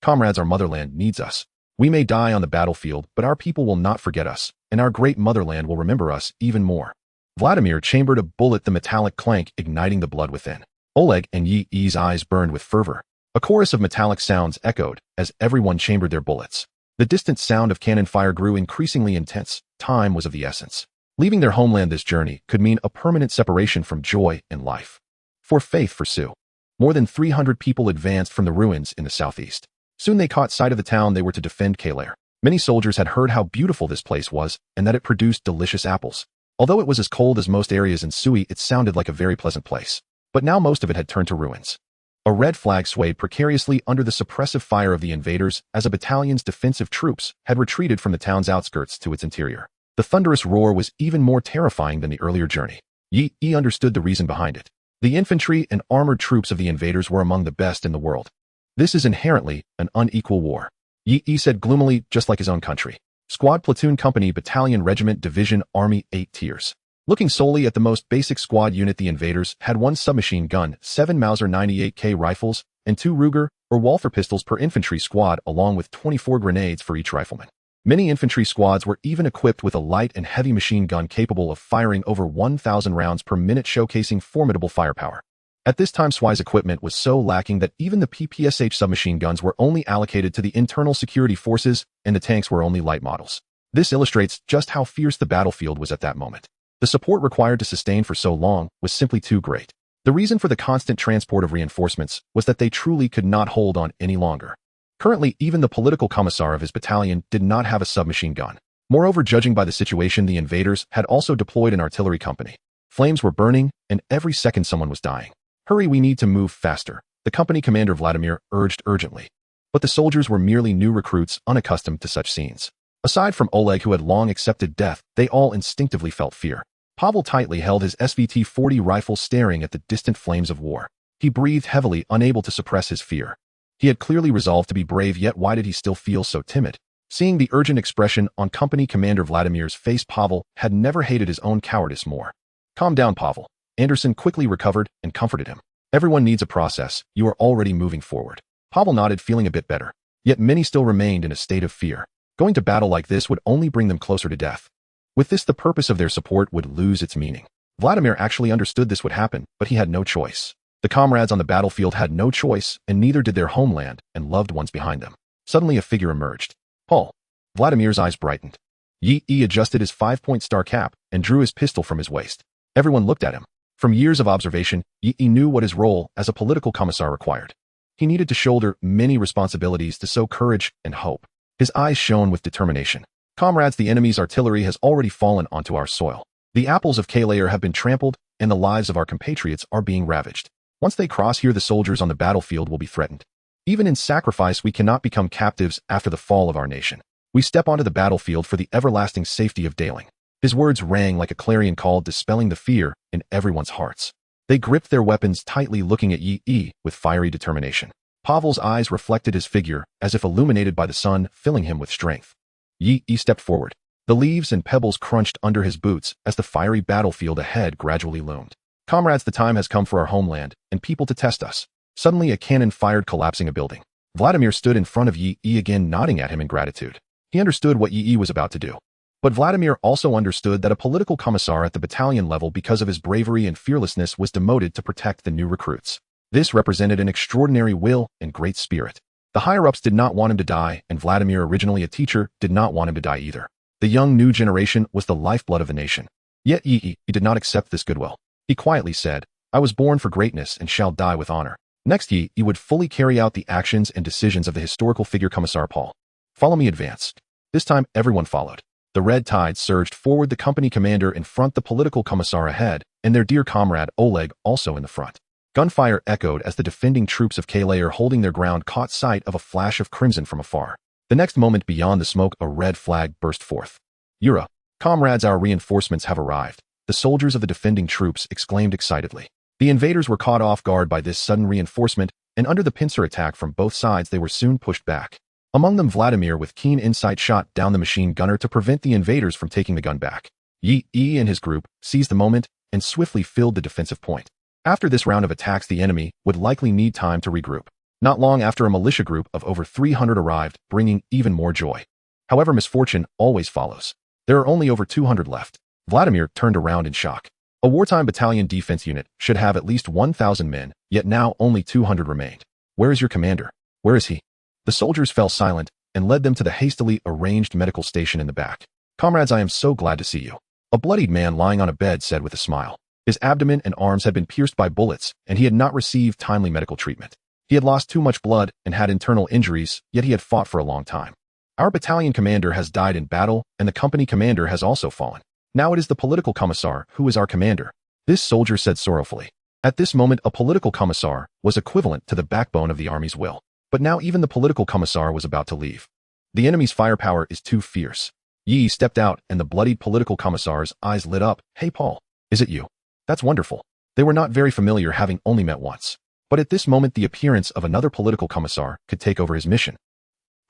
Speaker 1: Comrades, our motherland needs us. We may die on the battlefield, but our people will not forget us, and our great motherland will remember us even more. Vladimir chambered a bullet, the metallic clank igniting the blood within. Oleg and Yi's eyes burned with fervor. A chorus of metallic sounds echoed as everyone chambered their bullets. The distant sound of cannon fire grew increasingly intense. Time was of the essence. Leaving their homeland this journey could mean a permanent separation from joy and life. For faith, for Sue. More than 300 people advanced from the ruins in the southeast. Soon they caught sight of the town they were to defend, Kalair. Many soldiers had heard how beautiful this place was and that it produced delicious apples. Although it was as cold as most areas in Sui, it sounded like a very pleasant place. But now most of it had turned to ruins. A red flag swayed precariously under the suppressive fire of the invaders as a battalion's defensive troops had retreated from the town's outskirts to its interior. The thunderous roar was even more terrifying than the earlier journey. Yi understood the reason behind it. The infantry and armored troops of the invaders were among the best in the world. This is inherently an unequal war. Yi said gloomily, just like his own country. Squad, platoon, company, battalion, regiment, division, army, 8 tiers. Looking solely at the most basic squad unit, the invaders had 1 submachine gun, 7 Mauser 98K rifles, and 2 Ruger or Walther pistols per infantry squad, along with 24 grenades for each rifleman. Many infantry squads were even equipped with a light and heavy machine gun capable of firing over 1,000 rounds per minute, showcasing formidable firepower. At this time, SWI's equipment was so lacking that even the PPSH submachine guns were only allocated to the internal security forces, and the tanks were only light models. This illustrates just how fierce the battlefield was at that moment. The support required to sustain for so long was simply too great. The reason for the constant transport of reinforcements was that they truly could not hold on any longer. Currently, even the political commissar of his battalion did not have a submachine gun. Moreover, judging by the situation, the invaders had also deployed an artillery company. Flames were burning, and every second someone was dying. "Hurry, we need to move faster," the company commander Vladimir urged urgently. But the soldiers were merely new recruits unaccustomed to such scenes. Aside from Oleg, who had long accepted death, they all instinctively felt fear. Pavel tightly held his SVT-40 rifle, staring at the distant flames of war. He breathed heavily, unable to suppress his fear. He had clearly resolved to be brave, yet why did he still feel so timid? Seeing the urgent expression on company commander Vladimir's face, Pavel had never hated his own cowardice more. "Calm down, Pavel." Anderson quickly recovered and comforted him. "Everyone needs a process. You are already moving forward." Pavel nodded, feeling a bit better. Yet many still remained in a state of fear. Going to battle like this would only bring them closer to death. With this, the purpose of their support would lose its meaning. Vladimir actually understood this would happen, but he had no choice. The comrades on the battlefield had no choice, and neither did their homeland and loved ones behind them. Suddenly a figure emerged. Paul. Vladimir's eyes brightened. Yi adjusted his 5-point star cap and drew his pistol from his waist. Everyone looked at him. From years of observation, Yi knew what his role as a political commissar required. He needed to shoulder many responsibilities to sow courage and hope. His eyes shone with determination. "Comrades, the enemy's artillery has already fallen onto our soil. The apples of K-Layer have been trampled, and the lives of our compatriots are being ravaged. Once they cross here, the soldiers on the battlefield will be threatened. Even in sacrifice, we cannot become captives after the fall of our nation. We step onto the battlefield for the everlasting safety of Daling." His words rang like a clarion call, dispelling the fear in everyone's hearts. They gripped their weapons tightly, looking at Yi with fiery determination. Pavel's eyes reflected his figure, as if illuminated by the sun, filling him with strength. Yi stepped forward. The leaves and pebbles crunched under his boots as the fiery battlefield ahead gradually loomed. "Comrades, the time has come for our homeland and people to test us." Suddenly a cannon fired, collapsing a building. Vladimir stood in front of Yi again, nodding at him in gratitude. He understood what Yi was about to do. But Vladimir also understood that a political commissar at the battalion level, because of his bravery and fearlessness, was demoted to protect the new recruits. This represented an extraordinary will and great spirit. The higher-ups did not want him to die, and Vladimir, originally a teacher, did not want him to die either. The young new generation was the lifeblood of the nation. Yet Yi did not accept this goodwill. He quietly said, "I was born for greatness and shall die with honor." Next, Yi would fully carry out the actions and decisions of the historical figure Commissar Paul. "Follow me," advanced. This time everyone followed. The red tide surged forward, the company commander in front, the political commissar ahead, and their dear comrade Oleg also in the front. Gunfire echoed as the defending troops of K-Layer, holding their ground, caught sight of a flash of crimson from afar. The next moment, beyond the smoke, a red flag burst forth. "Yura, comrades, our reinforcements have arrived," the soldiers of the defending troops exclaimed excitedly. The invaders were caught off guard by this sudden reinforcement, and under the pincer attack from both sides, they were soon pushed back. Among them, Vladimir, with keen insight, shot down the machine gunner to prevent the invaders from taking the gun back. Yi and his group seized the moment and swiftly filled the defensive point. After this round of attacks, the enemy would likely need time to regroup. Not long after, a militia group of over 300 arrived, bringing even more joy. However, misfortune always follows. There are only over 200 left. Vladimir turned around in shock. A wartime battalion defense unit should have at least 1,000 men, yet now only 200 remained. "Where is your commander? Where is he?" The soldiers fell silent and led them to the hastily arranged medical station in the back. "Comrades, I am so glad to see you." A bloodied man lying on a bed said with a smile. His abdomen and arms had been pierced by bullets, and he had not received timely medical treatment. He had lost too much blood and had internal injuries, yet he had fought for a long time. "Our battalion commander has died in battle, and the company commander has also fallen. Now it is the political commissar who is our commander," this soldier said sorrowfully. At this moment, a political commissar was equivalent to the backbone of the army's will. But now even the political commissar was about to leave. The enemy's firepower is too fierce. Yi stepped out, and the bloodied political commissar's eyes lit up. "Hey, Paul, is it you? That's wonderful." They were not very familiar, having only met once. But at this moment, the appearance of another political commissar could take over his mission.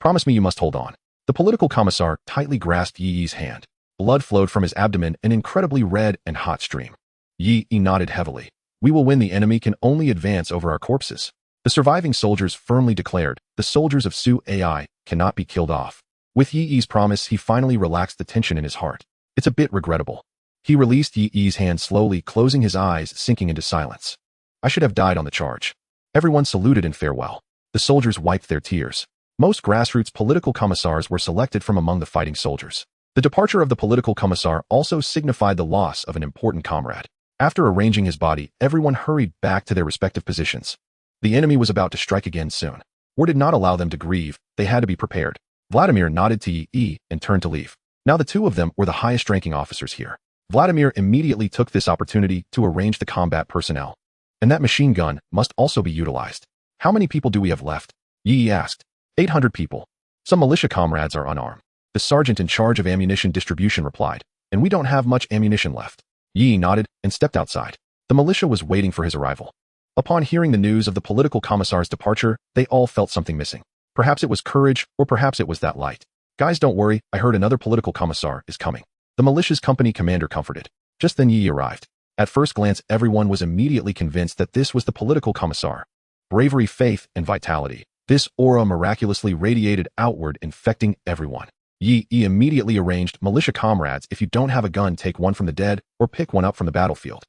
Speaker 1: Promise me you must hold on. The political commissar tightly grasped Yi's hand. Blood flowed from his abdomen, an incredibly red and hot stream. Yi nodded heavily. We will win. The enemy can only advance over our corpses. The surviving soldiers firmly declared, the soldiers of Su AI cannot be killed off. With Yi's promise, he finally relaxed the tension in his heart. It's a bit regrettable. He released Yi's hand slowly, closing his eyes, sinking into silence. I should have died on the charge. Everyone saluted in farewell. The soldiers wiped their tears. Most grassroots political commissars were selected from among the fighting soldiers. The departure of the political commissar also signified the loss of an important comrade. After arranging his body, everyone hurried back to their respective positions. The enemy was about to strike again soon. War did not allow them to grieve. They had to be prepared. Vladimir nodded to Yi and turned to leave. Now the two of them were the highest-ranking officers here. Vladimir immediately took this opportunity to arrange the combat personnel. And that machine gun must also be utilized. How many people do we have left? Yi asked. 800 people. Some militia comrades are unarmed. The sergeant in charge of ammunition distribution replied, and we don't have much ammunition left. Yi nodded and stepped outside. The militia was waiting for his arrival. Upon hearing the news of the political commissar's departure, they all felt something missing. Perhaps it was courage, or perhaps it was that light. Guys, don't worry, I heard another political commissar is coming. The militia's company commander comforted. Just then Yi arrived. At first glance, everyone was immediately convinced that this was the political commissar. Bravery, faith, and vitality. This aura miraculously radiated outward, infecting everyone. Yi immediately arranged, militia comrades, if you don't have a gun, take one from the dead, or pick one up from the battlefield.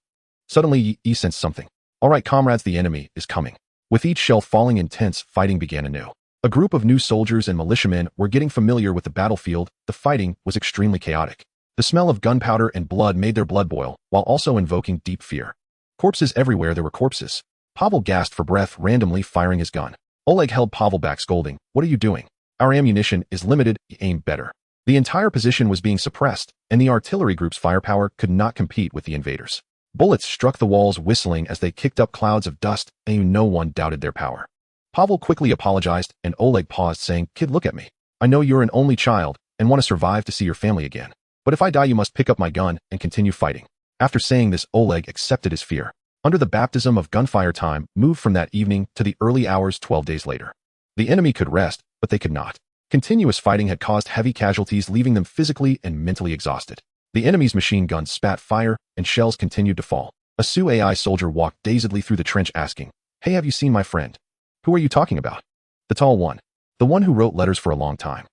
Speaker 1: Suddenly Yi sensed something. All right, comrades, the enemy is coming. With each shell falling, intense fighting began anew. A group of new soldiers and militiamen were getting familiar with the battlefield. The fighting was extremely chaotic. The smell of gunpowder and blood made their blood boil, while also invoking deep fear. Corpses everywhere, there were corpses. Pavel gasped for breath, randomly firing his gun. Oleg held Pavel back, scolding, "What are you doing? Our ammunition is limited, aim better." The entire position was being suppressed, and the artillery group's firepower could not compete with the invaders. Bullets struck the walls, whistling as they kicked up clouds of dust, and no one doubted their power. Pavel quickly apologized, and Oleg paused, saying, "Kid, look at me. I know you're an only child and want to survive to see your family again. But if I die, you must pick up my gun and continue fighting." After saying this, Oleg accepted his fear. Under the baptism of gunfire, time moved from that evening to the early hours 12 days later. The enemy could rest, but they could not. Continuous fighting had caused heavy casualties, leaving them physically and mentally exhausted. The enemy's machine guns spat fire, and shells continued to fall. A Su AI soldier walked dazedly through the trench, asking, "Hey, have you seen my friend?" "Who are you talking about?" "The tall one. The one who wrote letters for a long time.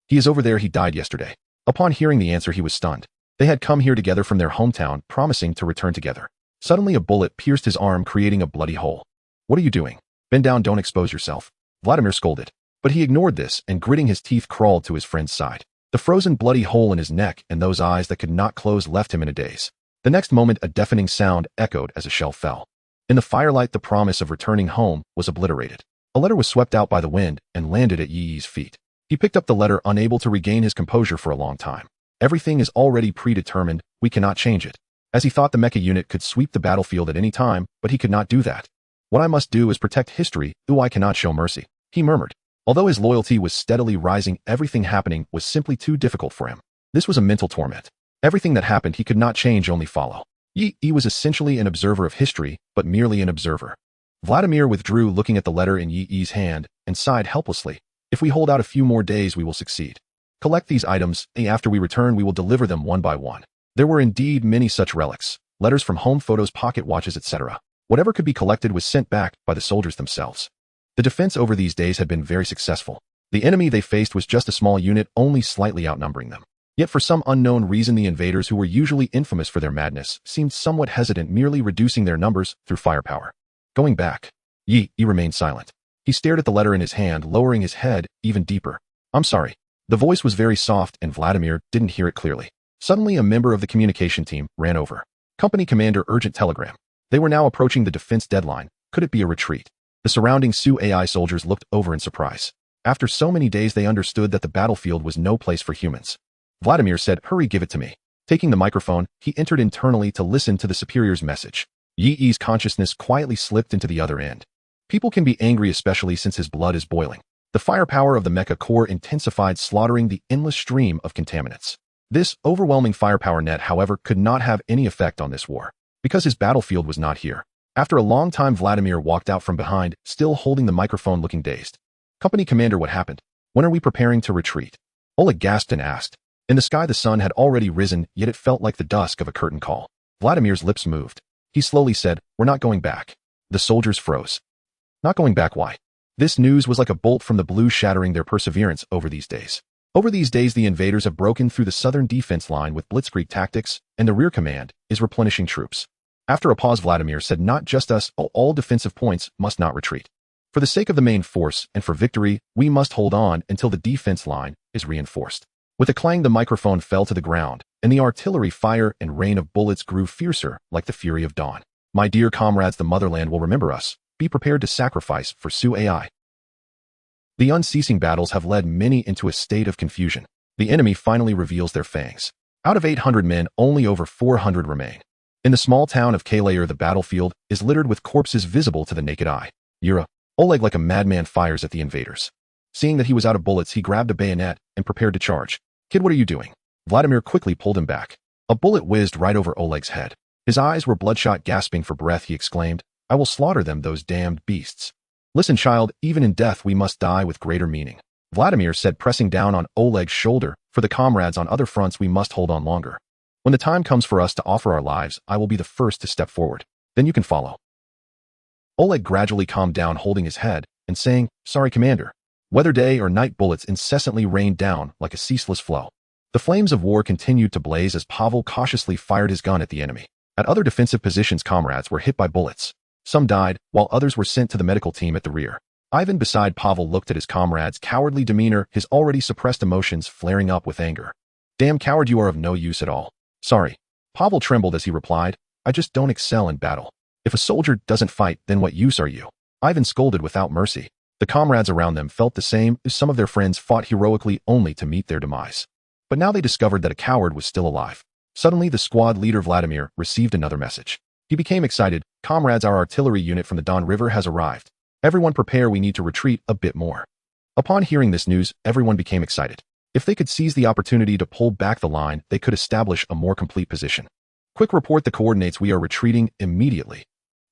Speaker 1: He is over there. He died yesterday." Upon hearing the answer, he was stunned. They had come here together from their hometown, promising to return together. Suddenly a bullet pierced his arm, creating a bloody hole. "What are you doing? Bend down, don't expose yourself," Vladimir scolded. But he ignored this and, gritting his teeth, crawled to his friend's side. The frozen bloody hole in his neck and those eyes that could not close left him in a daze. The next moment, a deafening sound echoed as a shell fell. In the firelight, the promise of returning home was obliterated. A letter was swept out by the wind and landed at Yi's feet. He picked up the letter, unable to regain his composure for a long time. Everything is already predetermined, we cannot change it. As he thought the mecha unit could sweep the battlefield at any time, but he could not do that. "What I must do is protect history, though I cannot show mercy," he murmured. Although his loyalty was steadily rising, everything happening was simply too difficult for him. This was a mental torment. Everything that happened he could not change, only follow. Yi was essentially an observer of history, but merely an observer. Vladimir withdrew, looking at the letter in Yi's hand, and sighed helplessly. "If we hold out a few more days, we will succeed. Collect these items, and after we return, we will deliver them one by one." There were indeed many such relics, letters from home, photos, pocket watches, etc. Whatever could be collected was sent back by the soldiers themselves. The defense over these days had been very successful. The enemy they faced was just a small unit, only slightly outnumbering them. Yet for some unknown reason, the invaders, who were usually infamous for their madness, seemed somewhat hesitant, merely reducing their numbers through firepower. Going back. Yi remained silent. He stared at the letter in his hand, lowering his head even deeper. "I'm sorry." The voice was very soft, and Vladimir didn't hear it clearly. Suddenly, a member of the communication team ran over. "Company commander, urgent telegram." They were now approaching the defense deadline. Could it be a retreat? The surrounding Su AI soldiers looked over in surprise. After so many days, they understood that the battlefield was no place for humans. Vladimir said, "Hurry, give it to me." Taking the microphone, he entered internally to listen to the superior's message. Yi's consciousness quietly slipped into the other end. People can be angry, especially since his blood is boiling. The firepower of the mecha core intensified, slaughtering the endless stream of contaminants. This overwhelming firepower net, however, could not have any effect on this war, because his battlefield was not here. After a long time, Vladimir walked out from behind, still holding the microphone, looking dazed. "Company commander, what happened?" When are we preparing to retreat? Oleg gasped and asked. In the sky the sun had already risen, yet it felt like the dusk of a curtain call. Vladimir's lips moved. He slowly said, "We're not going back." The soldiers froze. Not going back, why? This news was like a bolt from the blue, shattering their perseverance over these days. Over these days the invaders have broken through the southern defense line with blitzkrieg tactics, and the rear command is replenishing troops. After a pause, Vladimir said, "Not just us, all defensive points must not retreat. For the sake of the main force and for victory, we must hold on until the defense line is reinforced." With a clang the microphone fell to the ground, and the artillery fire and rain of bullets grew fiercer like the fury of dawn. "My dear comrades, the motherland will remember us. Be prepared to sacrifice for Su-ai. The unceasing battles have led many into a state of confusion. The enemy finally reveals their fangs. Out of 800 men, only over 400 remain. In the small town of Kalair, the battlefield is littered with corpses visible to the naked eye. Yura, Oleg like a madman fires at the invaders. Seeing that he was out of bullets, he grabbed a bayonet and prepared to charge. "Kid, what are you doing?" Vladimir quickly pulled him back. A bullet whizzed right over Oleg's head. His eyes were bloodshot. Gasping for breath, he exclaimed, "I will slaughter them, those damned beasts." "Listen, child, even in death we must die with greater meaning," Vladimir said, pressing down on Oleg's shoulder. "For the comrades on other fronts we must hold on longer. When the time comes for us to offer our lives, I will be the first to step forward. Then you can follow." Oleg gradually calmed down, holding his head and saying, "Sorry, Commander." Whether day or night, bullets incessantly rained down like a ceaseless flow. The flames of war continued to blaze as Pavel cautiously fired his gun at the enemy. At other defensive positions, comrades were hit by bullets. Some died, while others were sent to the medical team at the rear. Ivan beside Pavel looked at his comrade's cowardly demeanor, his already suppressed emotions flaring up with anger. "Damn coward, you are of no use at all." "Sorry." Pavel trembled as he replied, "I just don't excel in battle. If a soldier doesn't fight, then what use are you?" Ivan scolded without mercy. The comrades around them felt the same. Some of their friends fought heroically only to meet their demise. But now they discovered that a coward was still alive. Suddenly the squad leader Vladimir received another message. He became excited. "Comrades, our artillery unit from the Don River has arrived. Everyone prepare, we need to retreat a bit more." Upon hearing this news, everyone became excited. If they could seize the opportunity to pull back the line, they could establish a more complete position. "Quick, report the coordinates, we are retreating immediately."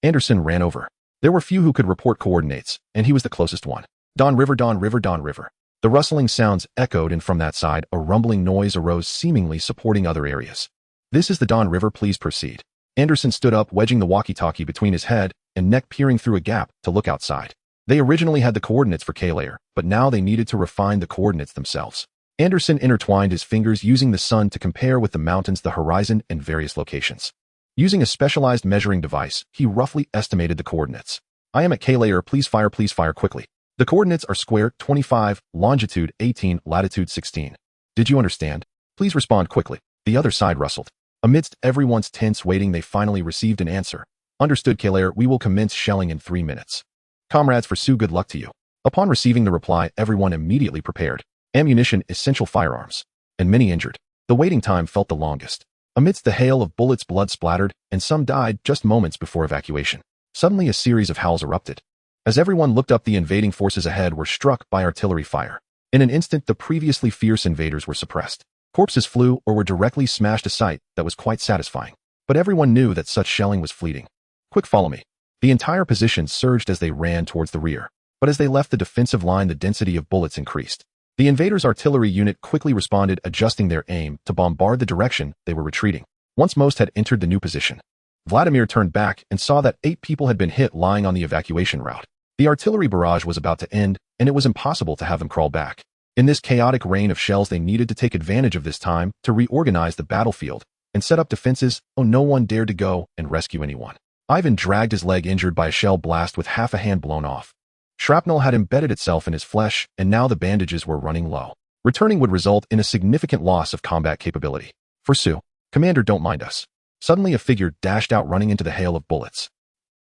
Speaker 1: Anderson ran over. There were few who could report coordinates, and he was the closest one. "Don River, Don River, Don River." The rustling sounds echoed, and from that side, a rumbling noise arose, seemingly supporting other areas. "This is the Don River, please proceed." Anderson stood up, wedging the walkie-talkie between his head and neck, peering through a gap to look outside. They originally had the coordinates for Kalair, but now they needed to refine the coordinates themselves. Anderson intertwined his fingers, using the sun to compare with the mountains, the horizon, and various locations. Using a specialized measuring device, he roughly estimated the coordinates. "I am at Kalair, please fire quickly. The coordinates are square 25, longitude 18, latitude 16. Did you understand? Please respond quickly." The other side rustled. Amidst everyone's tense waiting, they finally received an answer. "Understood, Kalair, we will commence shelling in 3 minutes. Comrades, for Sue, good luck to you." Upon receiving the reply, everyone immediately prepared. Ammunition, essential firearms, and many injured. The waiting time felt the longest. Amidst the hail of bullets, blood splattered, and some died just moments before evacuation. Suddenly a series of howls erupted. As everyone looked up, the invading forces ahead were struck by artillery fire. In an instant, the previously fierce invaders were suppressed. Corpses flew or were directly smashed, a sight that was quite satisfying. But everyone knew that such shelling was fleeting. "Quick, follow me." The entire position surged as they ran towards the rear. But as they left the defensive line, the density of bullets increased. The invaders' artillery unit quickly responded, adjusting their aim to bombard the direction they were retreating. Once most had entered the new position, Vladimir turned back and saw that 8 people had been hit, lying on the evacuation route. The artillery barrage was about to end, and it was impossible to have them crawl back. In this chaotic rain of shells, they needed to take advantage of this time to reorganize the battlefield and set up defenses. No one dared to go and rescue anyone. Ivan dragged his leg, injured by a shell blast with half a hand blown off. Shrapnel had embedded itself in his flesh, and now the bandages were running low. Returning would result in a significant loss of combat capability. "For Sue, Commander, don't mind us." Suddenly a figure dashed out, running into the hail of bullets.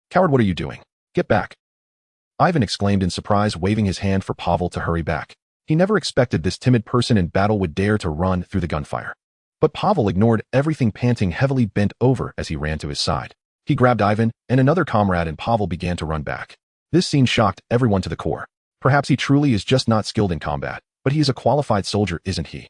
Speaker 1: "Coward, what are you doing? Get back!" Ivan exclaimed in surprise, waving his hand for Pavel to hurry back. He never expected this timid person in battle would dare to run through the gunfire. But Pavel ignored everything, panting heavily, bent over as he ran to his side. He grabbed Ivan and another comrade, and Pavel began to run back. This scene shocked everyone to the core. Perhaps he truly is just not skilled in combat, but he is a qualified soldier, isn't he?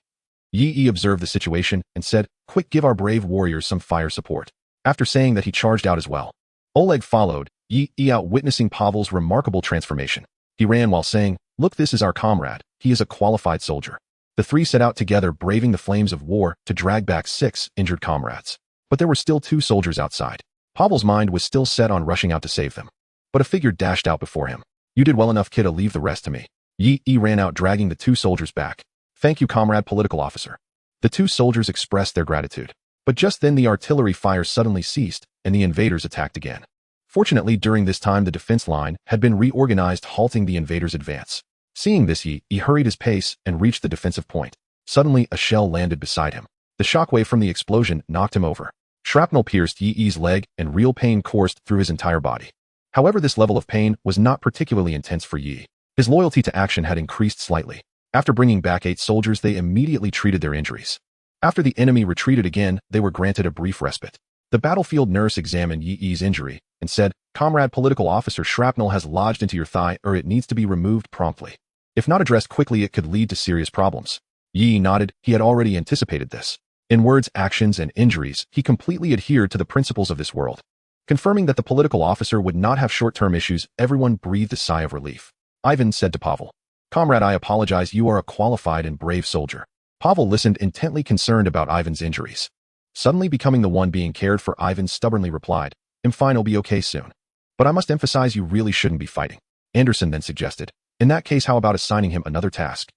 Speaker 1: Yi observed the situation and said, "Quick, give our brave warriors some fire support." After saying that, he charged out as well. Oleg followed, Yi out, witnessing Pavel's remarkable transformation. He ran while saying, Look, this is our comrade. He is a qualified soldier. The three set out together, braving the flames of war to drag back 6 injured comrades. But there were still 2 soldiers outside. Pavel's mind was still set on rushing out to save them. But a figure dashed out before him. You did well enough, kiddo. Leave the rest to me. Yi ran out, dragging the 2 soldiers back. Thank you, comrade political officer. The 2 soldiers expressed their gratitude. But just then the artillery fire suddenly ceased, and the invaders attacked again. Fortunately, during this time the defense line had been reorganized, halting the invaders' advance. Seeing this, Yi hurried his pace and reached the defensive point. Suddenly, a shell landed beside him. The shockwave from the explosion knocked him over. Shrapnel pierced Yi's leg, and real pain coursed through his entire body. However, this level of pain was not particularly intense for Yi. His loyalty to action had increased slightly. After bringing back 8 soldiers, they immediately treated their injuries. After the enemy retreated again, they were granted a brief respite. The battlefield nurse examined Yi's injury and said, Comrade political officer, shrapnel has lodged into your thigh, or it needs to be removed promptly. If not addressed quickly, it could lead to serious problems. Yi nodded. He had already anticipated this. In words, actions, and injuries, he completely adhered to the principles of this world. Confirming that the political officer would not have short-term issues, everyone breathed a sigh of relief. Ivan said to Pavel, Comrade, I apologize. You are a qualified and brave soldier. Pavel listened, intently concerned about Ivan's injuries. Suddenly becoming the one being cared for, Ivan stubbornly replied, I'm fine, I'll be okay soon. But I must emphasize, you really shouldn't be fighting. Anderson then suggested, in that case, how about assigning him another task?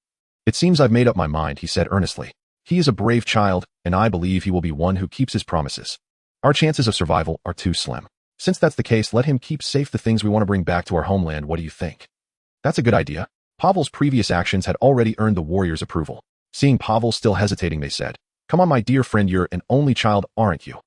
Speaker 1: It seems I've made up my mind, he said earnestly. He is a brave child, and I believe he will be one who keeps his promises. Our chances of survival are too slim. Since that's the case, let him keep safe the things we want to bring back to our homeland. What do you think? That's a good idea. Pavel's previous actions had already earned the warriors' approval. Seeing Pavel still hesitating, they said, Come on, my dear friend, you're an only child, aren't you?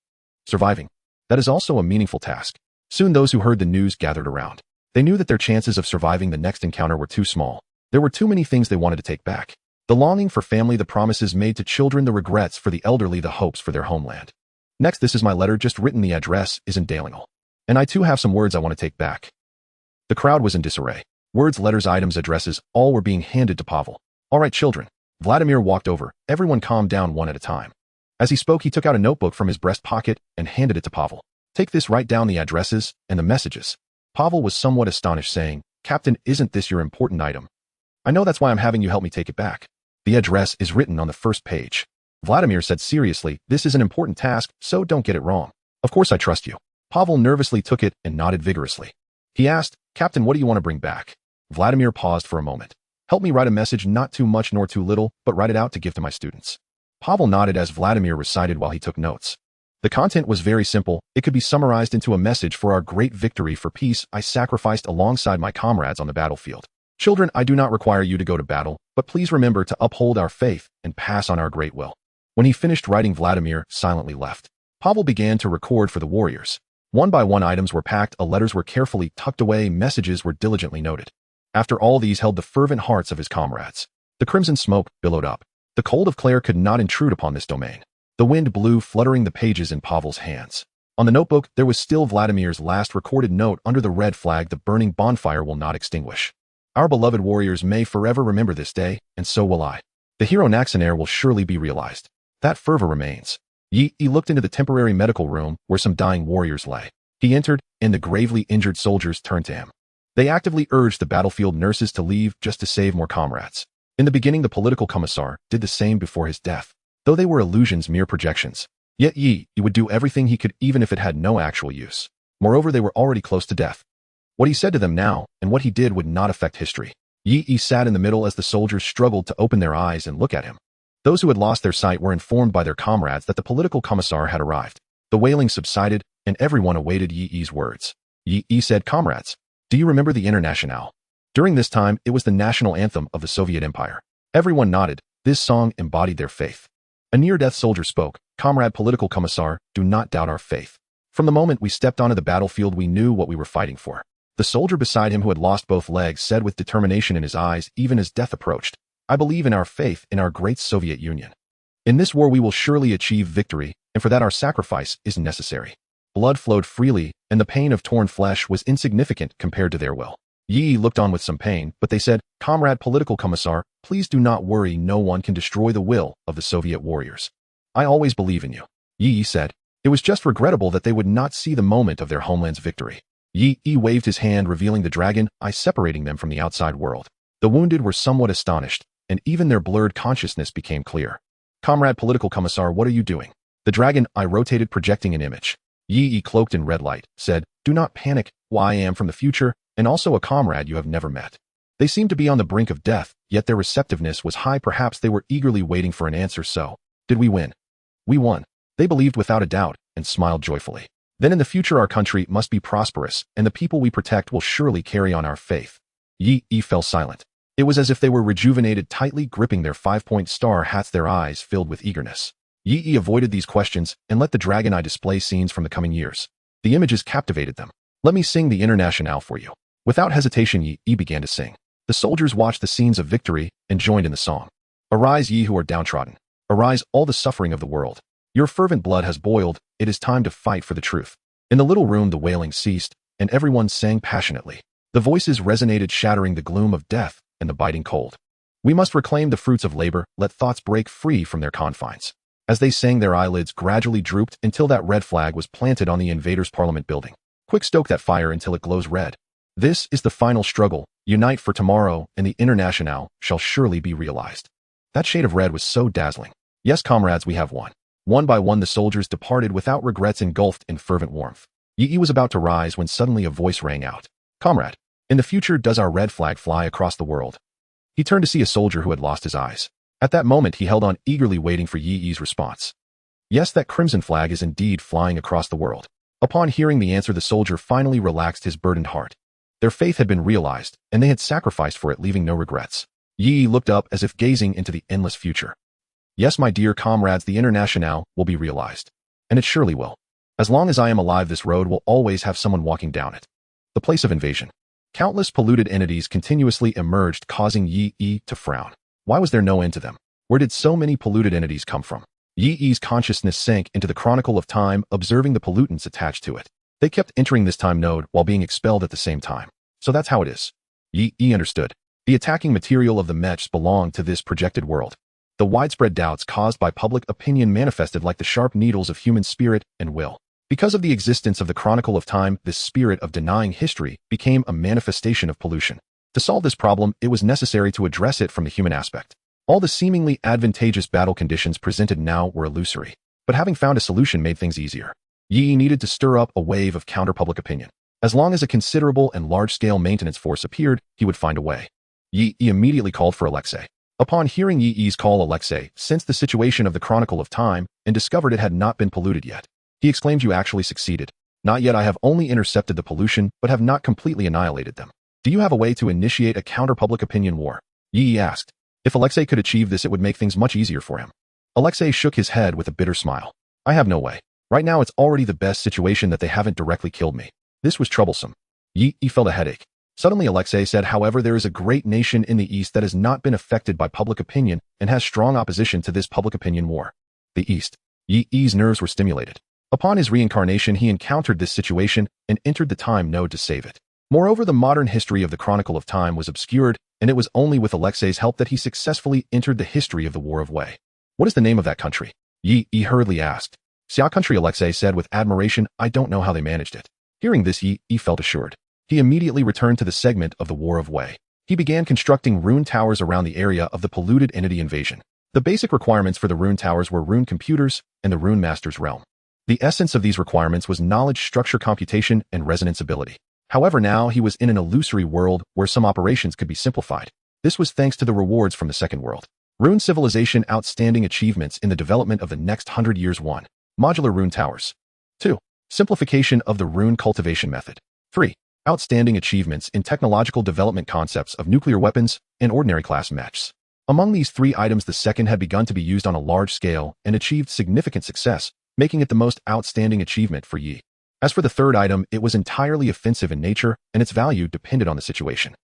Speaker 1: Surviving. That is also a meaningful task. Soon those who heard the news gathered around. They knew that their chances of surviving the next encounter were too small. There were too many things they wanted to take back. The longing for family, the promises made to children, the regrets for the elderly, the hopes for their homeland. Next, this is my letter, just written. The address is in Dalingal. And I too have some words I want to take back. The crowd was in disarray. Words, letters, items, addresses, all were being handed to Pavel. All right, children. Vladimir walked over. Everyone calmed down one at a time. As he spoke, he took out a notebook from his breast pocket and handed it to Pavel. Take this, write down the addresses and the messages. Pavel was somewhat astonished, saying, Captain, isn't this your important item? I know, that's why I'm having you help me take it back. The address is written on the first page. Vladimir said seriously, this is an important task, so don't get it wrong. Of course I trust you. Pavel nervously took it and nodded vigorously. He asked, Captain, what do you want to bring back? Vladimir paused for a moment. Help me write a message, not too much nor too little, but write it out to give to my students. Pavel nodded as Vladimir recited while he took notes. The content was very simple. It could be summarized into a message: for our great victory, for peace, I sacrificed alongside my comrades on the battlefield. Children, I do not require you to go to battle, but please remember to uphold our faith and pass on our great will. When he finished writing, Vladimir silently left. Pavel began to record for the warriors. One by one items were packed, letters were carefully tucked away, messages were diligently noted. After all these held the fervent hearts of his comrades. The crimson smoke billowed up. The cold of Claire could not intrude upon this domain. The wind blew, fluttering the pages in Pavel's hands. On the notebook, there was still Vladimir's last recorded note under the red flag: the burning bonfire will not extinguish. Our beloved warriors may forever remember this day, and so will I. The hero Naxanair will surely be realized. That fervor remains. Yi looked into the temporary medical room where some dying warriors lay. He entered, and the gravely injured soldiers turned to him. They actively urged the battlefield nurses to leave just to save more comrades. In the beginning, the political commissar did the same before his death, though they were illusions, mere projections. Yet Yi would do everything he could, even if it had no actual use. Moreover, they were already close to death. What he said to them now, and what he did, would not affect history. Yi sat in the middle as the soldiers struggled to open their eyes and look at him. Those who had lost their sight were informed by their comrades that the political commissar had arrived. The wailing subsided, and everyone awaited Yi's words. Yi said, Comrades, do you remember the Internationale? During this time, it was the national anthem of the Soviet Empire. Everyone nodded. This song embodied their faith. A near-death soldier spoke, Comrade political commissar, do not doubt our faith. From the moment we stepped onto the battlefield, we knew what we were fighting for. The soldier beside him, who had lost both legs, said with determination in his eyes, even as death approached, I believe in our faith in our great Soviet Union. In this war we will surely achieve victory, and for that our sacrifice is necessary. Blood flowed freely, and the pain of torn flesh was insignificant compared to their will. Yi looked on with some pain, but they said, Comrade political commissar, please do not worry, no one can destroy the will of the Soviet warriors. I always believe in you. Yi said, it was just regrettable that they would not see the moment of their homeland's victory. Yi waved his hand, revealing the dragon eye separating them from the outside world. The wounded were somewhat astonished, and even their blurred consciousness became clear. Comrade Political Commissar, what are you doing? The dragon eye rotated, projecting an image. Yi, cloaked in red light, said, do not panic, I am from the future, and also a comrade you have never met. They seemed to be on the brink of death, yet their receptiveness was high. Perhaps they were eagerly waiting for an answer. So, did we win? We won. They believed without a doubt, and smiled joyfully. Then in the future our country must be prosperous, and the people we protect will surely carry on our faith. Yi fell silent. It was as if they were rejuvenated, tightly gripping their 5-point star hats, their eyes filled with eagerness. Yi avoided these questions and let the dragon eye display scenes from the coming years. The images captivated them. Let me sing the Internationale for you. Without hesitation, Yi began to sing. The soldiers watched the scenes of victory and joined in the song. Arise, ye who are downtrodden. Arise, all the suffering of the world. Your fervent blood has boiled. It is time to fight for the truth. In the little room the wailing ceased, and everyone sang passionately. The voices resonated, shattering the gloom of death and the biting cold. We must reclaim the fruits of labor. Let thoughts break free from their confines. As they sang, their eyelids gradually drooped until that red flag was planted on the invaders' parliament building. Quick, stoke that fire until it glows red. This is the final struggle. Unite for tomorrow, and the Internationale shall surely be realized. That shade of red was so dazzling. Yes, comrades, we have won. One by one the soldiers departed without regrets, engulfed in fervent warmth. Yi was about to rise when suddenly a voice rang out. Comrade, in the future does our red flag fly across the world? He turned to see a soldier who had lost his eyes. At that moment he held on, eagerly waiting for Yi's response. Yes, that crimson flag is indeed flying across the world. Upon hearing the answer, the soldier finally relaxed his burdened heart. Their faith had been realized, and they had sacrificed for it, leaving no regrets. Yi looked up as if gazing into the endless future. Yes, my dear comrades, the Internationale will be realized. And it surely will. As long as I am alive, this road will always have someone walking down it. The place of invasion. Countless polluted entities continuously emerged, causing Yi to frown. Why was there no end to them? Where did so many polluted entities come from? Yi's consciousness sank into the chronicle of time, observing the pollutants attached to it. They kept entering this time node while being expelled at the same time. So that's how it is. Yi understood. The attacking material of the mechs belonged to this projected world. The widespread doubts caused by public opinion manifested like the sharp needles of human spirit and will. Because of the existence of the chronicle of time, this spirit of denying history became a manifestation of pollution. To solve this problem, it was necessary to address it from the human aspect. All the seemingly advantageous battle conditions presented now were illusory. But having found a solution made things easier. Yi needed to stir up a wave of counter-public opinion. As long as a considerable and large-scale maintenance force appeared, he would find a way. Yi immediately called for Alexei. Upon hearing Yi's call, Alexei sensed the situation of the Chronicle of Time and discovered it had not been polluted yet. He exclaimed, "You actually succeeded." "Not yet. I have only intercepted the pollution, but have not completely annihilated them." "Do you have a way to initiate a counter-public opinion war?" Yi asked. If Alexei could achieve this, it would make things much easier for him. Alexei shook his head with a bitter smile. "I have no way. Right now it's already the best situation that they haven't directly killed me." This was troublesome. Yi felt a headache. Suddenly Alexei said, "However, there is a great nation in the East that has not been affected by public opinion and has strong opposition to this public opinion war." The East. Yi's nerves were stimulated. Upon his reincarnation, he encountered this situation and entered the time node to save it. Moreover, the modern history of the Chronicle of Time was obscured, and it was only with Alexei's help that he successfully entered the history of the War of Wei. "What is the name of that country?" Yi hurriedly asked. "Xia country," Alexei said with admiration. "I don't know how they managed it." Hearing this, Yi felt assured. He immediately returned to the segment of the War of Wei. He began constructing rune towers around the area of the polluted entity invasion. The basic requirements for the rune towers were rune computers and the rune master's realm. The essence of these requirements was knowledge, structure, computation, and resonance ability. However, now he was in an illusory world where some operations could be simplified. This was thanks to the rewards from the second world. Rune civilization outstanding achievements in the development of the next 100 years. 1. Modular rune towers. 2. Simplification of the rune cultivation method. 3. Outstanding achievements in technological development concepts of nuclear weapons and ordinary class mechs. Among these 3 items, the second had begun to be used on a large scale and achieved significant success, making it the most outstanding achievement for Yi. As for the third item, it was entirely offensive in nature, and its value depended on the situation.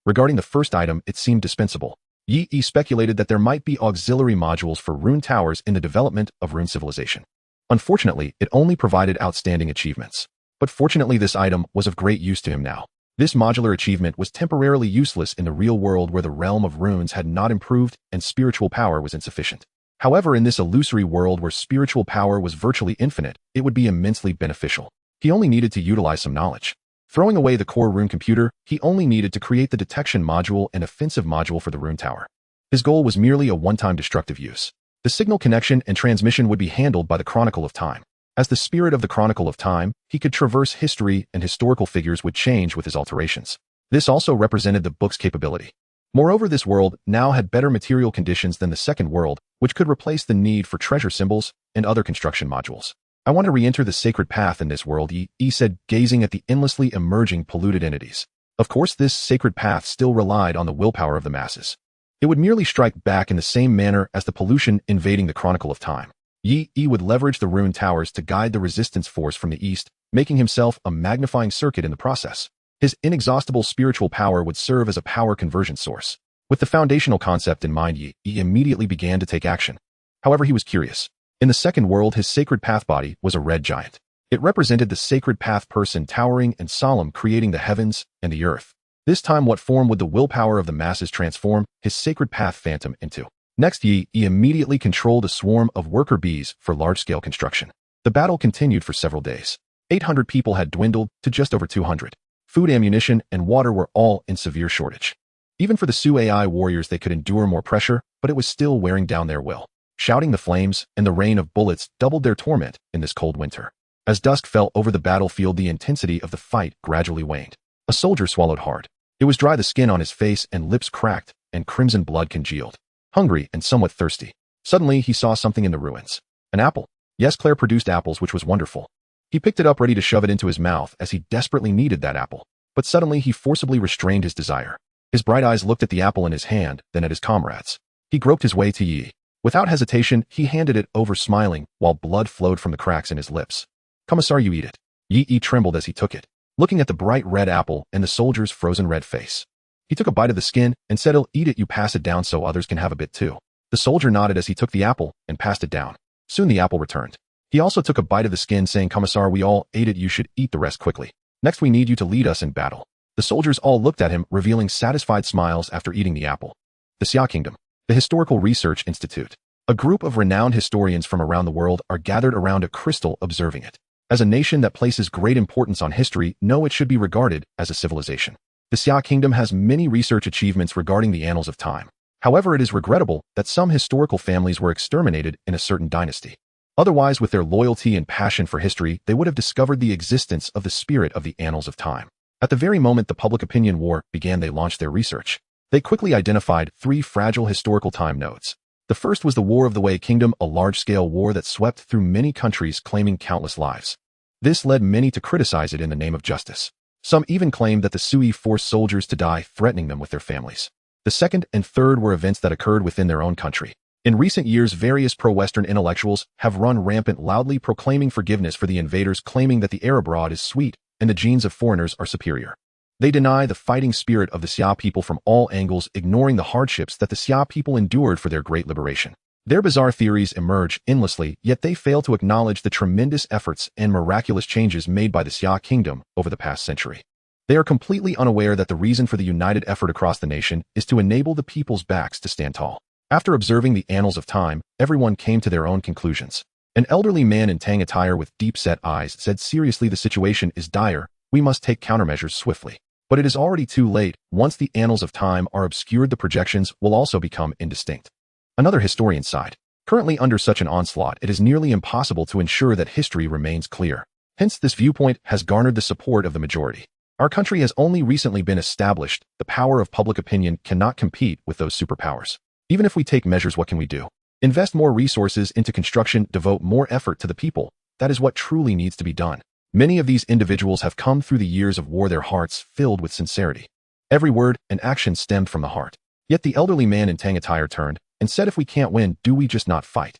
Speaker 1: Regarding the first item, it seemed dispensable. Yi speculated that there might be auxiliary modules for rune towers in the development of rune civilization. Unfortunately, it only provided outstanding achievements. But fortunately, this item was of great use to him now. This modular achievement was temporarily useless in the real world where the realm of runes had not improved and spiritual power was insufficient. However, in this illusory world where spiritual power was virtually infinite, it would be immensely beneficial. He only needed to utilize some knowledge. Throwing away the core Rune computer, he only needed to create the detection module and offensive module for the Rune Tower. His goal was merely a one-time destructive use. The signal connection and transmission would be handled by the Chronicle of Time. As the spirit of the Chronicle of Time, he could traverse history and historical figures would change with his alterations. This also represented the book's capability. Moreover, this world now had better material conditions than the second world, which could replace the need for treasure symbols and other construction modules. I want to re-enter the sacred path in this world, he said, gazing at the endlessly emerging polluted entities. Of course, this sacred path still relied on the willpower of the masses. It would merely strike back in the same manner as the pollution invading the Chronicle of Time. Yi would leverage the Rune Towers to guide the resistance force from the east, making himself a magnifying circuit in the process. His inexhaustible spiritual power would serve as a power conversion source. With the foundational concept in mind, Yi immediately began to take action. However, he was curious. In the second world, his sacred path body was a red giant. It represented the sacred path person towering and solemn, creating the heavens and the earth. This time, what form would the willpower of the masses transform his sacred path phantom into? Next, Yi immediately controlled a swarm of worker bees for large-scale construction. The battle continued for several days. 800 people had dwindled to just over 200. Food, ammunition, and water were all in severe shortage. Even for the Su AI warriors, they could endure more pressure, but it was still wearing down their will. Shouting the flames and the rain of bullets doubled their torment in this cold winter. As dusk fell over the battlefield, the intensity of the fight gradually waned. A soldier swallowed hard. It was dry, the skin on his face and lips cracked, and crimson blood congealed. Hungry and somewhat thirsty. Suddenly, he saw something in the ruins. An apple. Yes, Claire produced apples, which was wonderful. He picked it up, ready to shove it into his mouth as he desperately needed that apple. But suddenly, he forcibly restrained his desire. His bright eyes looked at the apple in his hand, then at his comrades. He groped his way to Yi. Without hesitation, he handed it over, smiling, while blood flowed from the cracks in his lips. "Commissar, you eat it." Yi trembled as he took it, looking at the bright red apple and the soldier's frozen red face. He took a bite of the skin and said, "I'll eat it, you pass it down so others can have a bit too." The soldier nodded as he took the apple and passed it down. Soon the apple returned. He also took a bite of the skin, saying, "Commissar, we all ate it, you should eat the rest quickly. Next we need you to lead us in battle." The soldiers all looked at him, revealing satisfied smiles after eating the apple. The Xia Kingdom. The Historical Research Institute. A group of renowned historians from around the world are gathered around a crystal observing it. As a nation that places great importance on history, it should be regarded as a civilization. The Xia Kingdom has many research achievements regarding the annals of time. However, it is regrettable that some historical families were exterminated in a certain dynasty. Otherwise, with their loyalty and passion for history, they would have discovered the existence of the spirit of the annals of time. At the very moment the public opinion war began, they launched their research. They quickly identified 3 fragile historical time nodes. The first was the War of the Wei Kingdom, a large-scale war that swept through many countries, claiming countless lives. This led many to criticize it in the name of justice. Some even claimed that the Sui forced soldiers to die, threatening them with their families. The second and third were events that occurred within their own country. In recent years, various pro-Western intellectuals have run rampant, loudly proclaiming forgiveness for the invaders, claiming that the air abroad is sweet and the genes of foreigners are superior. They deny the fighting spirit of the Xia people from all angles, ignoring the hardships that the Xia people endured for their great liberation. Their bizarre theories emerge endlessly, yet they fail to acknowledge the tremendous efforts and miraculous changes made by the Xia Kingdom over the past century. They are completely unaware that the reason for the united effort across the nation is to enable the people's backs to stand tall. After observing the annals of time, everyone came to their own conclusions. An elderly man in Tang attire with deep-set eyes said, "Seriously, the situation is dire. We must take countermeasures swiftly." But it is already too late. Once the annals of time are obscured, the projections will also become indistinct. Another historian sighed. Currently under such an onslaught, it is nearly impossible to ensure that history remains clear. Hence, this viewpoint has garnered the support of the majority. Our country has only recently been established. The power of public opinion cannot compete with those superpowers. Even if we take measures, what can we do? Invest more resources into construction, devote more effort to the people. That is what truly needs to be done. Many of these individuals have come through the years of war, their hearts filled with sincerity. Every word and action stemmed from the heart. Yet the elderly man in Tang attire turned and said, "If we can't win, do we just not fight?"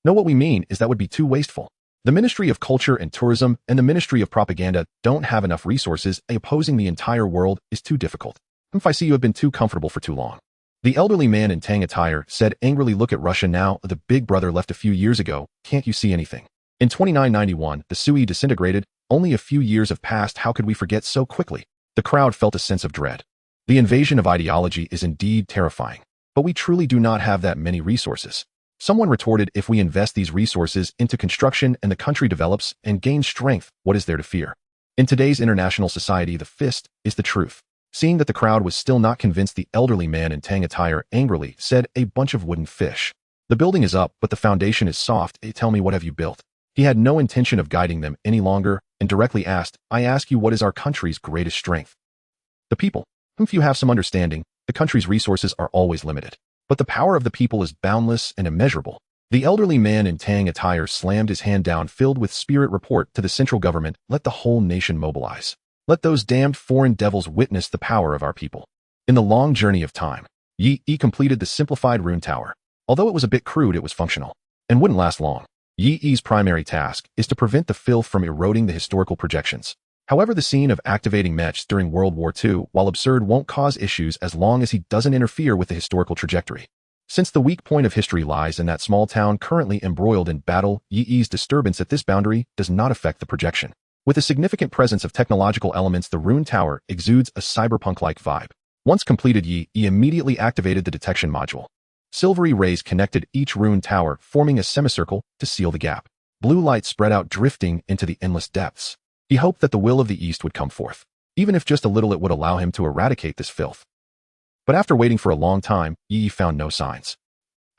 Speaker 1: No, what we mean is that would be too wasteful. The Ministry of Culture and Tourism and the Ministry of Propaganda don't have enough resources. Opposing the entire world is too difficult. I see you have been too comfortable for too long. The elderly man in Tang attire said angrily, "Look at Russia now. The big brother left a few years ago. Can't you see anything? In 2991, the Sui disintegrated. Only a few years have passed. How could we forget so quickly?" The crowd felt a sense of dread. The invasion of ideology is indeed terrifying, but we truly do not have that many resources. Someone retorted, "If we invest these resources into construction and the country develops and gains strength, what is there to fear?" In today's international society, the fist is the truth. Seeing that the crowd was still not convinced, the elderly man in tang attire angrily said, "A bunch of wooden fish. The building is up, but the foundation is soft. Tell me, what have you built?" He had no intention of guiding them any longer and directly asked, "I ask you, what is our country's greatest strength?" The people. If you have some understanding, the country's resources are always limited. But the power of the people is boundless and immeasurable. The elderly man in tang attire slammed his hand down, filled with spirit. Report to the central government. Let the whole nation mobilize. Let those damned foreign devils witness the power of our people. In the long journey of time, Yi completed the simplified rune tower. Although it was a bit crude, it was functional and wouldn't last long. Yi's primary task is to prevent the filth from eroding the historical projections. However, the scene of activating mechs during World War II, while absurd, won't cause issues as long as he doesn't interfere with the historical trajectory. Since the weak point of history lies in that small town currently embroiled in battle, Yi's disturbance at this boundary does not affect the projection. With a significant presence of technological elements, the rune tower exudes a cyberpunk-like vibe. Once completed, Yi immediately activated the detection module. Silvery rays connected each rune tower, forming a semicircle to seal the gap. Blue light spread out, drifting into the endless depths. He hoped that the will of the East would come forth. Even if just a little, it would allow him to eradicate this filth. But after waiting for a long time, Yi found no signs.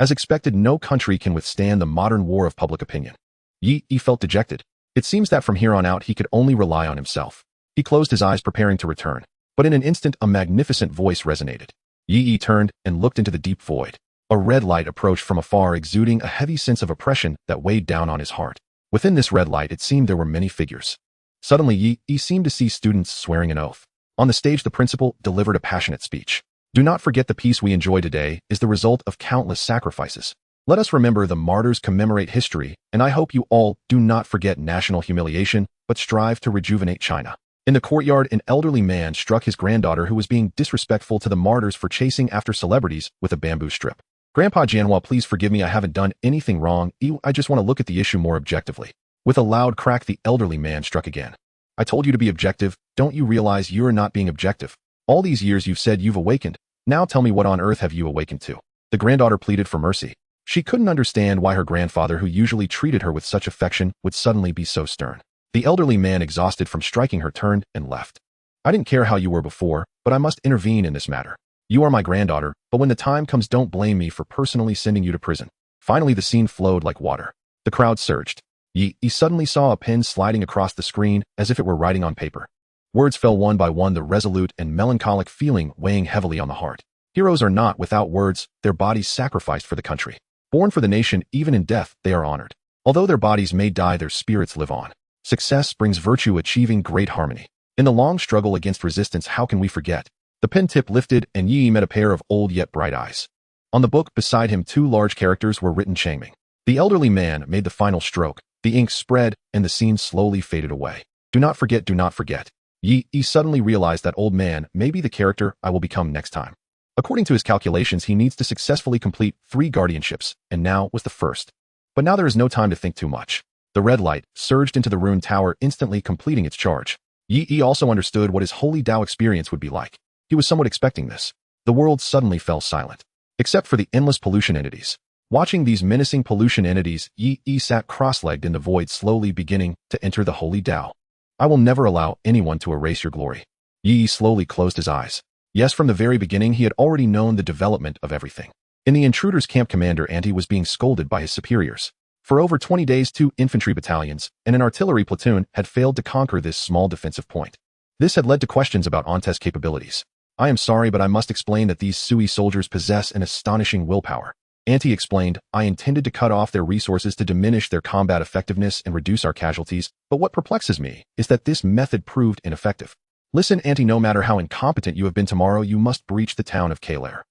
Speaker 1: As expected, no country can withstand the modern war of public opinion. Yi felt dejected. It seems that from here on out he could only rely on himself. He closed his eyes, preparing to return. But in an instant, a magnificent voice resonated. Yi turned and looked into the deep void. A red light approached from afar, exuding a heavy sense of oppression that weighed down on his heart. Within this red light, it seemed there were many figures. Suddenly, Yi seemed to see students swearing an oath. On the stage, the principal delivered a passionate speech. "Do not forget, the peace we enjoy today is the result of countless sacrifices. Let us remember the martyrs, commemorate history, and I hope you all do not forget national humiliation, but strive to rejuvenate China." In the courtyard, an elderly man struck his granddaughter, who was being disrespectful to the martyrs for chasing after celebrities, with a bamboo strip. "Grandpa Jianhua, please forgive me. I haven't done anything wrong. I just want to look at the issue more objectively." With a loud crack, the elderly man struck again. "I told you to be objective. Don't you realize you are not being objective? All these years you've said you've awakened. Now tell me, what on earth have you awakened to?" The granddaughter pleaded for mercy. She couldn't understand why her grandfather, who usually treated her with such affection, would suddenly be so stern. The elderly man, exhausted from striking her, turned and left. "I didn't care how you were before, but I must intervene in this matter. You are my granddaughter, but when the time comes, don't blame me for personally sending you to prison." Finally, the scene flowed like water. The crowd surged. Yi suddenly saw a pen sliding across the screen as if it were writing on paper. Words fell one by one, the resolute and melancholic feeling weighing heavily on the heart. Heroes are not without words, their bodies sacrificed for the country. Born for the nation, even in death, they are honored. Although their bodies may die, their spirits live on. Success brings virtue, achieving great harmony. In the long struggle against resistance, how can we forget? The pen tip lifted, and Yi met a pair of old yet bright eyes. On the book beside him, two large characters were written, Changming. The elderly man made the final stroke. The ink spread, and the scene slowly faded away. "Do not forget, do not forget." Yi suddenly realized that old man may be the character I will become next time. According to his calculations, he needs to successfully complete 3 guardianships, and now was the first. But now there is no time to think too much. The red light surged into the rune tower, instantly completing its charge. Yi also understood what his holy Dao experience would be like. He was somewhat expecting this. The world suddenly fell silent, except for the endless pollution entities. Watching these menacing pollution entities, Yi sat cross-legged in the void, slowly beginning to enter the holy Dao. "I will never allow anyone to erase your glory." Yi slowly closed his eyes. Yes, from the very beginning, he had already known the development of everything. In the intruders' camp, Commander Anti was being scolded by his superiors. For over 20 days, 2 infantry battalions and an artillery platoon had failed to conquer this small defensive point. This had led to questions about Ante's capabilities. "I am sorry, but I must explain that these Sui soldiers possess an astonishing willpower." Anti explained, "I intended to cut off their resources to diminish their combat effectiveness and reduce our casualties, but what perplexes me is that this method proved ineffective. Listen, Anti, no matter how incompetent you have been, tomorrow you must breach the town of Kalair.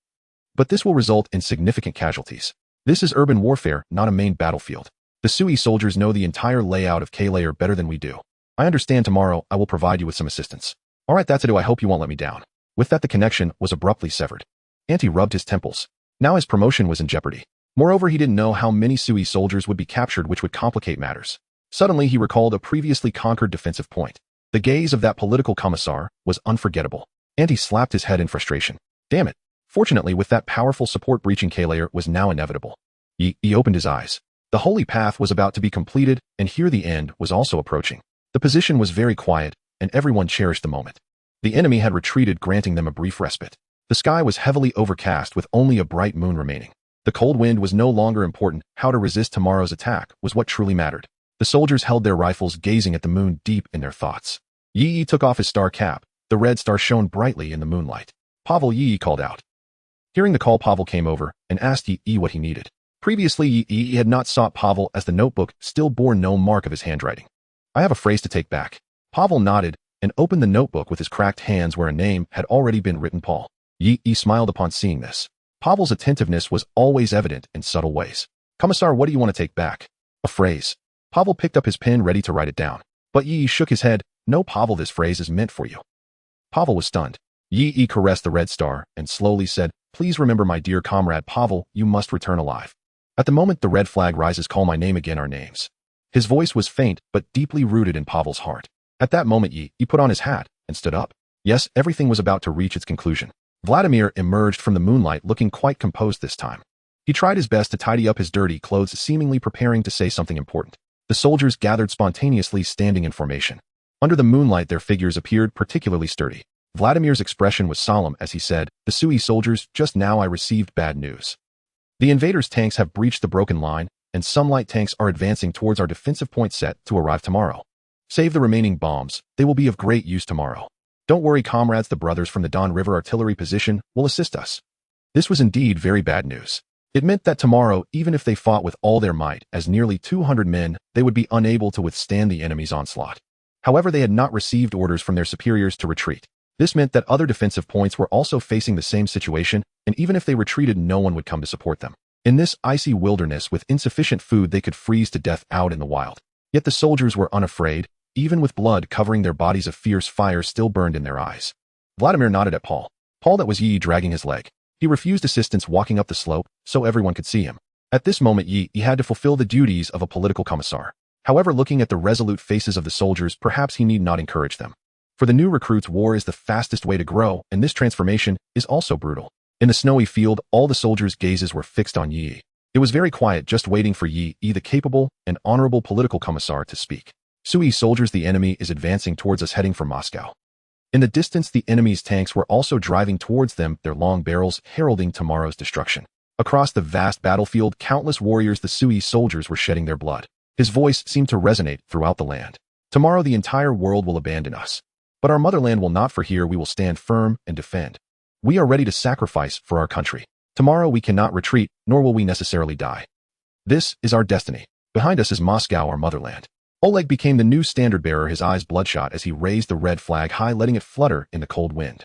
Speaker 1: But this will result in significant casualties. This is urban warfare, not a main battlefield. The Sui soldiers know the entire layout of Kalair better than we do. I understand. Tomorrow I will provide you with some assistance." "All right, that's it. I hope you won't let me down." With that, the connection was abruptly severed. Anti rubbed his temples. Now his promotion was in jeopardy. Moreover, he didn't know how many Sui soldiers would be captured, which would complicate matters. Suddenly, he recalled a previously conquered defensive point. The gaze of that political commissar was unforgettable. Anti slapped his head in frustration. Damn it. Fortunately, with that powerful support, breaching Kalair was now inevitable. He opened his eyes. The holy path was about to be completed, and here the end was also approaching. The position was very quiet, and everyone cherished the moment. The enemy had retreated, granting them a brief respite. The sky was heavily overcast with only a bright moon remaining. The cold wind was no longer important. How to resist tomorrow's attack was what truly mattered. The soldiers held their rifles, gazing at the moon deep in their thoughts. Yi took off his star cap. The red star shone brightly in the moonlight. Pavel, Yi called out. Hearing the call, Pavel came over and asked Yi what he needed. Previously, Yi had not sought Pavel, as the notebook still bore no mark of his handwriting. I have a phrase to take back. Pavel nodded and opened the notebook with his cracked hands where a name had already been written. Paul. Yi smiled upon seeing this. Pavel's attentiveness was always evident in subtle ways. Commissar, what do you want to take back? A phrase. Pavel picked up his pen, ready to write it down. But Yi shook his head. No, Pavel, this phrase is meant for you. Pavel was stunned. Yi caressed the red star and slowly said, please remember, my dear comrade Pavel, you must return alive. At the moment the red flag rises, call my name again, our names. His voice was faint but deeply rooted in Pavel's heart. At that moment Yi put on his hat and stood up. Yes, everything was about to reach its conclusion. Vladimir emerged from the moonlight looking quite composed this time. He tried his best to tidy up his dirty clothes, seemingly preparing to say something important. The soldiers gathered spontaneously, standing in formation. Under the moonlight their figures appeared particularly sturdy. Vladimir's expression was solemn as he said, the Sui soldiers, just now I received bad news. The invaders' tanks have breached the broken line, and some light tanks are advancing towards our defensive point set to arrive tomorrow. Save the remaining bombs, they will be of great use tomorrow. Don't worry, comrades, the brothers from the Don River artillery position will assist us. This was indeed very bad news. It meant that tomorrow, even if they fought with all their might, as nearly 200 men, they would be unable to withstand the enemy's onslaught. However, they had not received orders from their superiors to retreat. This meant that other defensive points were also facing the same situation, and even if they retreated, no one would come to support them. In this icy wilderness with insufficient food, they could freeze to death out in the wild. Yet the soldiers were unafraid. Even with blood covering their bodies, a fierce fire still burned in their eyes. Vladimir nodded at Paul. Paul, that was Yi dragging his leg. He refused assistance walking up the slope, so everyone could see him. At this moment Yi had to fulfill the duties of a political commissar. However, looking at the resolute faces of the soldiers, perhaps he need not encourage them. For the new recruits, war is the fastest way to grow, and this transformation is also brutal. In the snowy field, all the soldiers' gazes were fixed on Yi. It was very quiet, just waiting for Yi, the capable and honorable political commissar, to speak. Sui soldiers, the enemy is advancing towards us, heading for Moscow. In the distance, the enemy's tanks were also driving towards them, their long barrels heralding tomorrow's destruction. Across the vast battlefield, countless warriors, the Sui soldiers, were shedding their blood. His voice seemed to resonate throughout the land. Tomorrow the entire world will abandon us. But our motherland will not, for here we will stand firm and defend. We are ready to sacrifice for our country. Tomorrow we cannot retreat, nor will we necessarily die. This is our destiny. Behind us is Moscow, our motherland. Oleg became the new standard-bearer, his eyes bloodshot as he raised the red flag high, letting it flutter in the cold wind.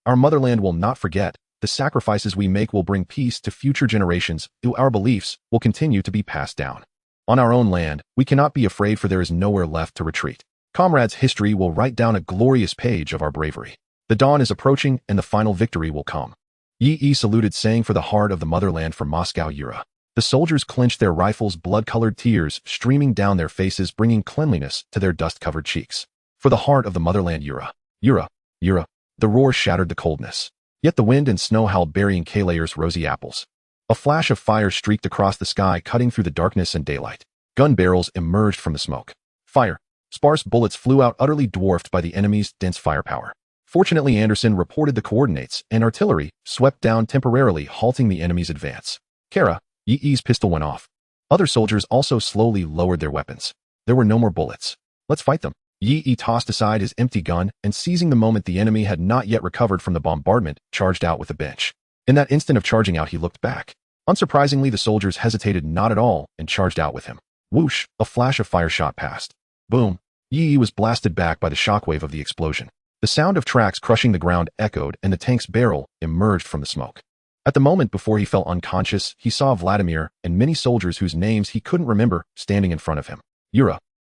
Speaker 1: Our motherland will not forget. The sacrifices we make will bring peace to future generations. Our beliefs will continue to be passed down. On our own land, we cannot be afraid, for there is nowhere left to retreat. Comrades, history will write down a glorious page of our bravery. The dawn is approaching, and the final victory will come. Yi saluted, saying, for the heart of the motherland, for Moscow, Yura. The soldiers clenched their rifles, blood-colored tears streaming down their faces, bringing cleanliness to their dust-covered cheeks. For the heart of the motherland, Yura. Yura. Yura. The roar shattered the coldness. Yet the wind and snow howled, burying Kalayer's rosy apples. A flash of fire streaked across the sky, cutting through the darkness and daylight. Gun barrels emerged from the smoke. Fire. Sparse bullets flew out, utterly dwarfed by the enemy's dense firepower. Fortunately, Anderson reported the coordinates, and artillery swept down, temporarily halting the enemy's advance. Kara. Yi's pistol went off. Other soldiers also slowly lowered their weapons. There were no more bullets. Let's fight them. Yi tossed aside his empty gun and, seizing the moment the enemy had not yet recovered from the bombardment, charged out with a bench. In that instant of charging out, he looked back. Unsurprisingly, the soldiers hesitated not at all and charged out with him. Whoosh! A flash of fire shot past. Boom! Yi was blasted back by the shockwave of the explosion. The sound of tracks crushing the ground echoed, and the tank's barrel emerged from the smoke. At the moment before he fell unconscious, he saw Vladimir and many soldiers whose names he couldn't remember standing in front of him. Yura.